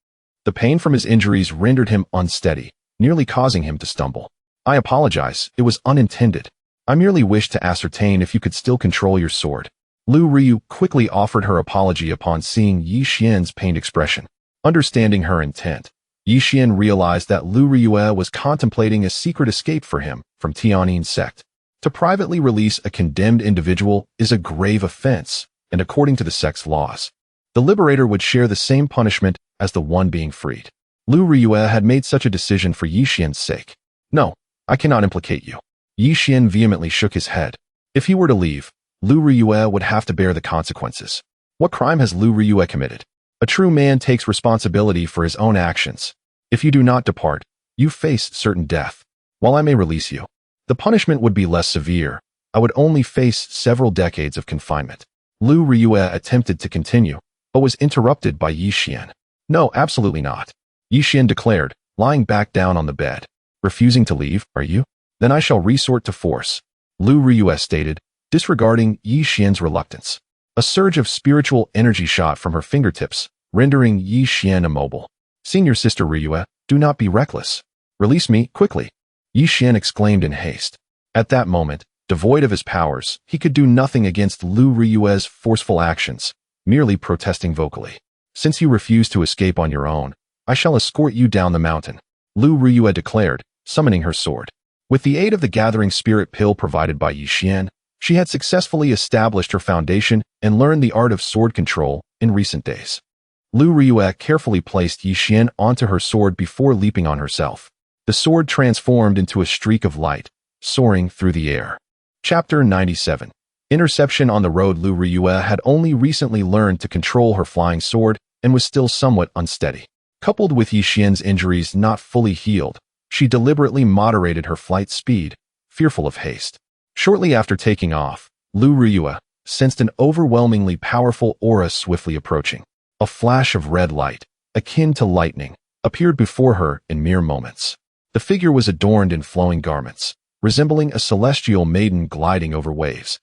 The pain from his injuries rendered him unsteady, nearly causing him to stumble. I apologize, it was unintended. I merely wished to ascertain if you could still control your sword. Lu Riyue quickly offered her apology upon seeing Yi Xian's pained expression. Understanding her intent, Yi Xian realized that Lu Riyue was contemplating a secret escape for him from Tianyin sect. To privately release a condemned individual is a grave offense, and according to the sect's laws, the liberator would share the same punishment as the one being freed. Lu Riyue had made such a decision for Yi Xian's sake. No, I cannot implicate you. Yi Xian vehemently shook his head. If he were to leave, Lu Riyue would have to bear the consequences. What crime has Lu Riyue committed? A true man takes responsibility for his own actions. If you do not depart, you face certain death. While I may release you, the punishment would be less severe. I would only face several decades of confinement. Lu Riyue attempted to continue, but was interrupted by Yi Xian. No, absolutely not. Yi Xian declared, lying back down on the bed. Refusing to leave, are you? Then I shall resort to force. Lu Riyue stated, disregarding Yi Xian's reluctance. A surge of spiritual energy shot from her fingertips, rendering Yi Xian immobile. Senior Sister Riyue, do not be reckless. Release me, quickly. Yi Xian exclaimed in haste. At that moment, devoid of his powers, he could do nothing against Lu Riyue's forceful actions, merely protesting vocally. Since you refuse to escape on your own, I shall escort you down the mountain, Lu Riyue declared, summoning her sword. With the aid of the gathering spirit pill provided by Yi Xian, she had successfully established her foundation and learned the art of sword control in recent days. Lu Riyue carefully placed Yi Xian onto her sword before leaping on herself. The sword transformed into a streak of light, soaring through the air. Chapter 97. Interception on the road. Lu Riyue had only recently learned to control her flying sword and was still somewhat unsteady. Coupled with Yi Xian's injuries not fully healed, she deliberately moderated her flight speed, fearful of haste. Shortly after taking off, Lu Riyue sensed an overwhelmingly powerful aura swiftly approaching. A flash of red light, akin to lightning, appeared before her in mere moments. The figure was adorned in flowing garments, resembling a celestial maiden gliding over waves,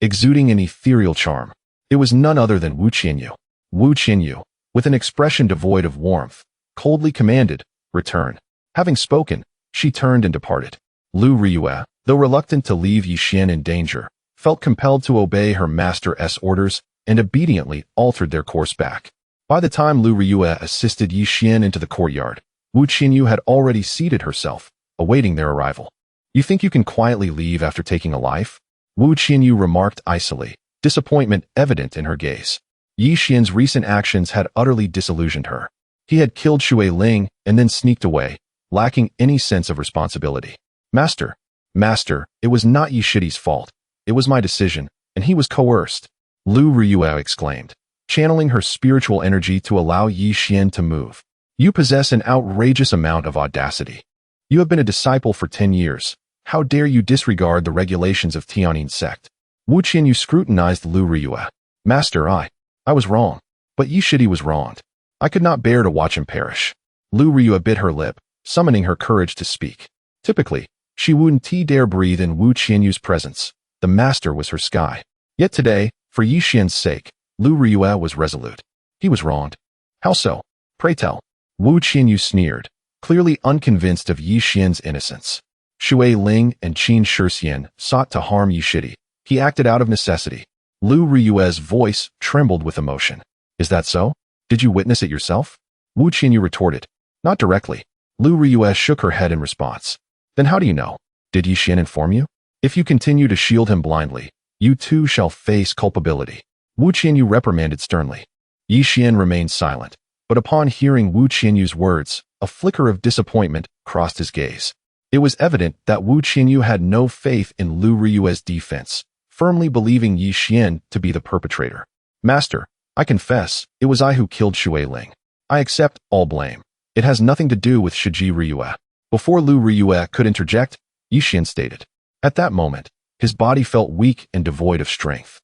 exuding an ethereal charm. It was none other than Wu Qianyu. Wu Qianyu, with an expression devoid of warmth, coldly commanded, return. Having spoken, she turned and departed. Lu Riyue, though reluctant to leave Yi Xian in danger, felt compelled to obey her master's orders and obediently altered their course back. By the time Lu Riyue assisted Yi Xian into the courtyard, Wu Qianyu had already seated herself, awaiting their arrival. You think you can quietly leave after taking a life? Wu Qianyu remarked icily, disappointment evident in her gaze. Yi Xian's recent actions had utterly disillusioned her. He had killed Shui Ling and then sneaked away, lacking any sense of responsibility. Master, it was not Yi Shidi's fault. It was my decision, and he was coerced. Lu Riyue exclaimed, channeling her spiritual energy to allow Yi Xian to move. You possess an outrageous amount of audacity. You have been a disciple for 10 years. How dare you disregard the regulations of Tianyin sect? Wu Qianyu scrutinized Lu Riyue. Master, I was wrong. But Yi Shidi was wronged. I could not bear to watch him perish. Lu Riyue bit her lip, summoning her courage to speak. Typically, she wouldn't dare breathe in Wu Qianyu's presence. The master was her sky. Yet today, for Yi Xian's sake, Lu Riyue was resolute. He was wronged. How so? Pray tell. Wu Qianyu sneered, clearly unconvinced of Yi Xian's innocence. Shui Ling and Qin Shixian sought to harm Yi Shidi. He acted out of necessity. Lu Riyue's voice trembled with emotion. Is that so? Did you witness it yourself? Wu Qianyu retorted. Not directly. Lu Riyue shook her head in response. Then how do you know? Did Yi Xian inform you? If you continue to shield him blindly, you too shall face culpability. Wu Qianyu reprimanded sternly. Yi Xian remained silent, but upon hearing Wu Qianyu's words, a flicker of disappointment crossed his gaze. It was evident that Wu Qianyu had no faith in Lu Riyue's defense, firmly believing Yi Xian to be the perpetrator. Master, I confess, it was I who killed Shui Ling. I accept all blame. It has nothing to do with Shiji Riyue. Before Lu Riyue could interject, Yi Xian stated. At that moment, his body felt weak and devoid of strength.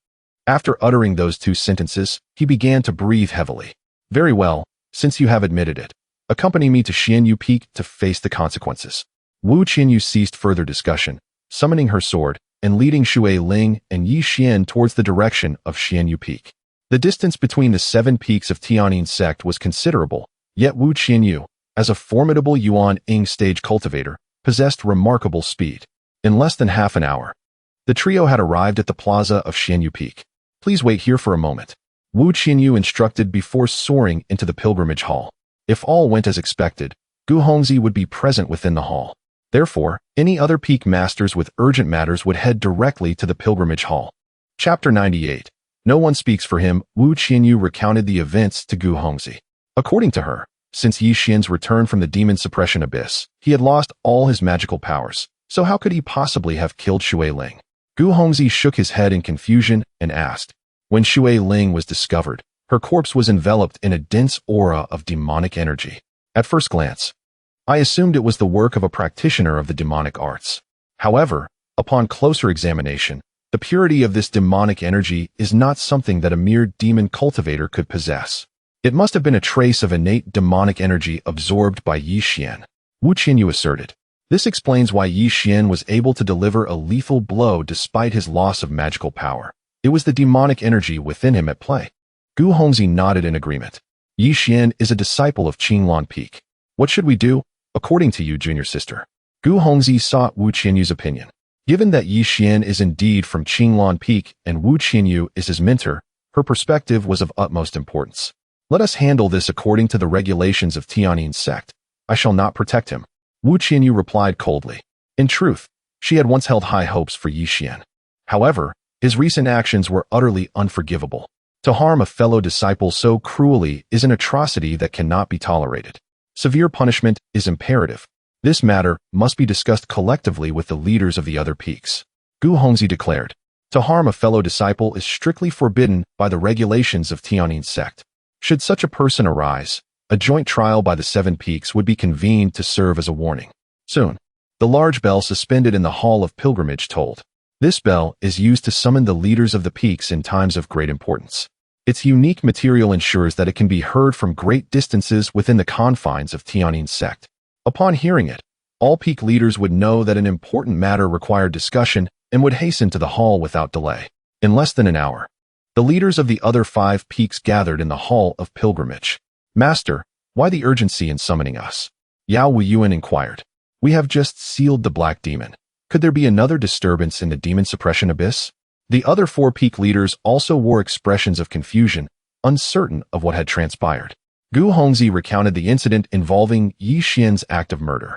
After uttering those 2 sentences, he began to breathe heavily. Very well, since you have admitted it. Accompany me to Xianyu Peak to face the consequences. Wu Qianyu ceased further discussion, summoning her sword, and leading Shui Ling and Yi Xian towards the direction of Xianyu Peak. The distance between the 7 peaks of Tianyin sect was considerable, yet Wu Qianyu, as a formidable Yuan Ing stage cultivator, possessed remarkable speed. In less than half an hour, the trio had arrived at the plaza of Xianyu Peak. Please wait here for a moment, Wu Qianyu instructed before soaring into the pilgrimage hall. If all went as expected, Gu Hongzi would be present within the hall. Therefore, any other peak masters with urgent matters would head directly to the pilgrimage hall. Chapter 98. No one speaks for him. Wu Qianyu recounted the events to Gu Hongzi. According to her, since Yi Xian's return from the demon suppression abyss, he had lost all his magical powers, so how could he possibly have killed Shui Ling? Gu Hongzi shook his head in confusion and asked. When Shui Ling was discovered, her corpse was enveloped in a dense aura of demonic energy. At first glance, I assumed it was the work of a practitioner of the demonic arts. However, upon closer examination, the purity of this demonic energy is not something that a mere demon cultivator could possess. It must have been a trace of innate demonic energy absorbed by Yi Xian, Wu Qianyu asserted. This explains why Yi Xian was able to deliver a lethal blow despite his loss of magical power. It was the demonic energy within him at play. Gu Hongzi nodded in agreement. Yi Xian is a disciple of Qinglan Peak. What should we do, according to you, junior sister? Gu Hongzi sought Wu Qianyu's opinion. Given that Yi Xian is indeed from Qinglan Peak and Wu Qianyu is his mentor, her perspective was of utmost importance. Let us handle this according to the regulations of Tianyin sect. I shall not protect him. Wu Qianyu replied coldly. In truth, she had once held high hopes for Yi Xian. However, his recent actions were utterly unforgivable. To harm a fellow disciple so cruelly is an atrocity that cannot be tolerated. Severe punishment is imperative. This matter must be discussed collectively with the leaders of the other peaks. Gu Hongzi declared. To harm a fellow disciple is strictly forbidden by the regulations of Tianyin sect. Should such a person arise, a joint trial by the 7 peaks would be convened to serve as a warning. Soon, the large bell suspended in the Hall of Pilgrimage tolled. This bell is used to summon the leaders of the peaks in times of great importance. Its unique material ensures that it can be heard from great distances within the confines of Tianyin sect. Upon hearing it, all peak leaders would know that an important matter required discussion and would hasten to the hall without delay. In less than an hour, the leaders of the other 5 peaks gathered in the Hall of Pilgrimage. Master, why the urgency in summoning us? Yao Wuyuan inquired. We have just sealed the Black Demon. Could there be another disturbance in the demon suppression abyss? The other 4 peak leaders also wore expressions of confusion, uncertain of what had transpired. Gu Hongzi recounted the incident involving Yi Xian's act of murder.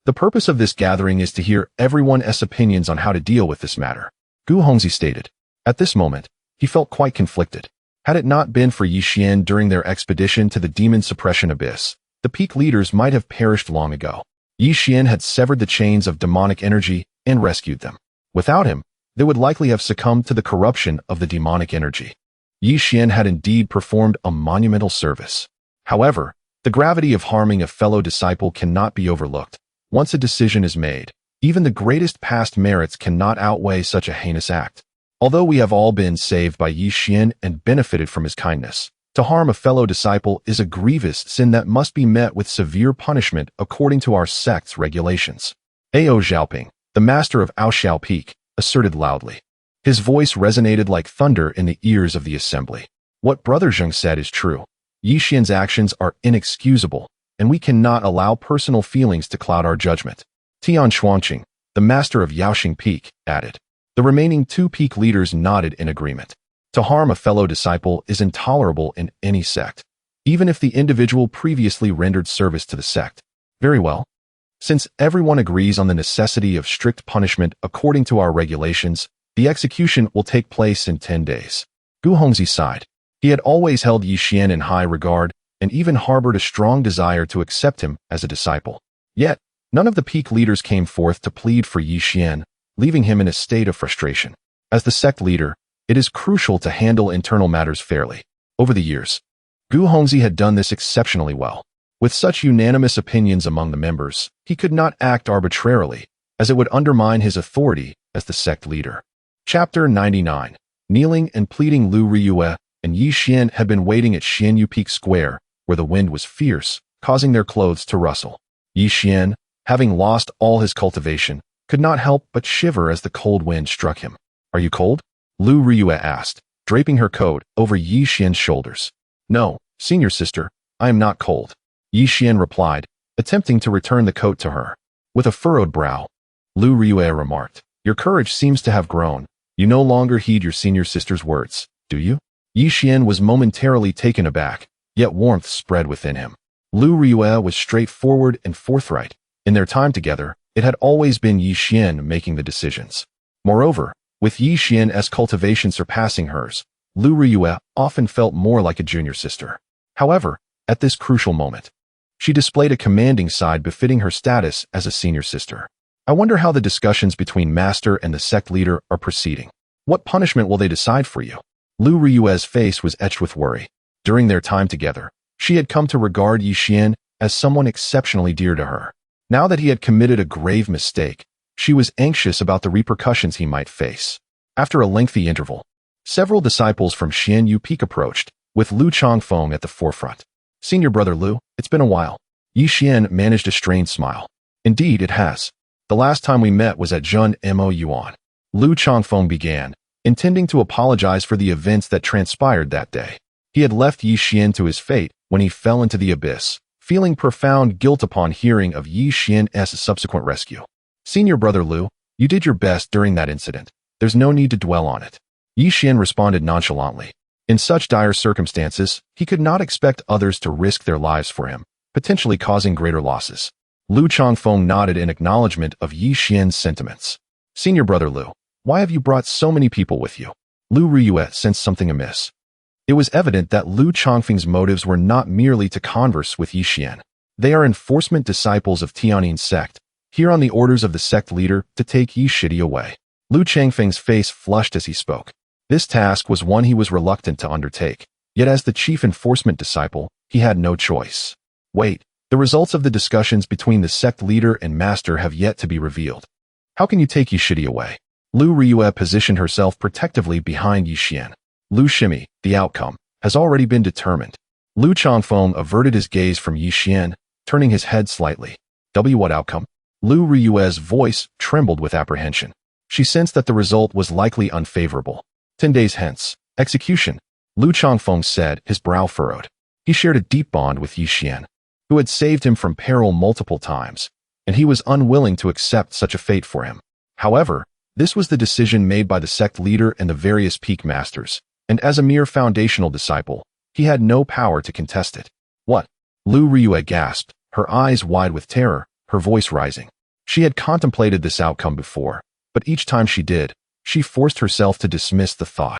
The purpose of this gathering is to hear everyone's opinions on how to deal with this matter, Gu Hongzi stated. At this moment, he felt quite conflicted. Had it not been for Yi Xian during their expedition to the demon suppression abyss, the peak leaders might have perished long ago. Yi Xian had severed the chains of demonic energy and rescued them. Without him, they would likely have succumbed to the corruption of the demonic energy. Yi Xian had indeed performed a monumental service. However, the gravity of harming a fellow disciple cannot be overlooked. Once a decision is made, even the greatest past merits cannot outweigh such a heinous act. Although we have all been saved by Yi Xian and benefited from his kindness, to harm a fellow disciple is a grievous sin that must be met with severe punishment according to our sect's regulations. Ao Xiaoping, the master of Aoxiao Peak, asserted loudly. His voice resonated like thunder in the ears of the assembly. What Brother Zheng said is true. Yi Xian's actions are inexcusable, and we cannot allow personal feelings to cloud our judgment. Tian Xuanqing, the master of Yaoxing Peak, added. The remaining 2 peak leaders nodded in agreement. To harm a fellow disciple is intolerable in any sect, even if the individual previously rendered service to the sect. Very well. Since everyone agrees on the necessity of strict punishment according to our regulations, the execution will take place in 10 days. Gu Hongzi sighed. He had always held Yi Xian in high regard and even harbored a strong desire to accept him as a disciple. Yet, none of the peak leaders came forth to plead for Yi Xian, leaving him in a state of frustration. As the sect leader, it is crucial to handle internal matters fairly. Over the years, Gu Hongzi had done this exceptionally well. With such unanimous opinions among the members, he could not act arbitrarily, as it would undermine his authority as the sect leader. Chapter 99. Kneeling and pleading, Lu Riyue and Yi Xian had been waiting at Xianyu Peak Square, where the wind was fierce, causing their clothes to rustle. Yi Xian, having lost all his cultivation, could not help but shiver as the cold wind struck him. "Are you cold?" Lu Riyue asked, draping her coat over Yi Xian's shoulders. "No, senior sister, I am not cold," Yi Xian replied, attempting to return the coat to her. With a furrowed brow, Lu Riyue remarked, "Your courage seems to have grown. You no longer heed your senior sister's words, do you?" Yi Xian was momentarily taken aback, yet warmth spread within him. Lu Riyue was straightforward and forthright. In their time together, it had always been Yi Xian making the decisions. Moreover, with Yi Xian's cultivation surpassing hers, Lu Riyue often felt more like a junior sister. However, at this crucial moment, she displayed a commanding side befitting her status as a senior sister. "I wonder how the discussions between Master and the sect leader are proceeding. What punishment will they decide for you?" Lu Riyue's face was etched with worry. During their time together, she had come to regard Yi Xian as someone exceptionally dear to her. Now that he had committed a grave mistake, she was anxious about the repercussions he might face. After a lengthy interval, several disciples from Xianyu Peak approached, with Lu Changfeng at the forefront. "Senior brother Lu, it's been a while." Yi Xian managed a strained smile. "Indeed, it has. The last time we met was at Zhun Mo Yuan." Lu Changfeng began, intending to apologize for the events that transpired that day. He had left Yi Xian to his fate when he fell into the abyss, feeling profound guilt upon hearing of Yi Xian's subsequent rescue. "Senior brother Lu, you did your best during that incident. There's no need to dwell on it." Yi Xian responded nonchalantly. In such dire circumstances, he could not expect others to risk their lives for him, potentially causing greater losses. Lu Changfeng nodded in acknowledgement of Yi Xian's sentiments. "Senior brother Lu, why have you brought so many people with you?" Lu Riyue sensed something amiss. It was evident that Lu Changfeng's motives were not merely to converse with Yi Xian. They are enforcement disciples of Tianyin sect, here on the orders of the sect leader to take Yi Shidi away. Lu Changfeng's face flushed as he spoke. This task was one he was reluctant to undertake, yet as the chief enforcement disciple, he had no choice. "Wait, the results of the discussions between the sect leader and master have yet to be revealed. How can you take Yi Shidi away?" Lu Riyue positioned herself protectively behind Yi Xian. "Lu Shimi, the outcome, has already been determined." Lu Changfeng averted his gaze from Yi Xian, turning his head slightly. What outcome?" Lu Riyue's voice trembled with apprehension. She sensed that the result was likely unfavorable. 10 days hence, execution," Lu Changfeng said, his brow furrowed. He shared a deep bond with Yi Xian, who had saved him from peril multiple times, and he was unwilling to accept such a fate for him. However, this was the decision made by the sect leader and the various peak masters, and as a mere foundational disciple, he had no power to contest it. "What?" Lu Riyue gasped, her eyes wide with terror, her voice rising. She had contemplated this outcome before, but each time she did, she forced herself to dismiss the thought.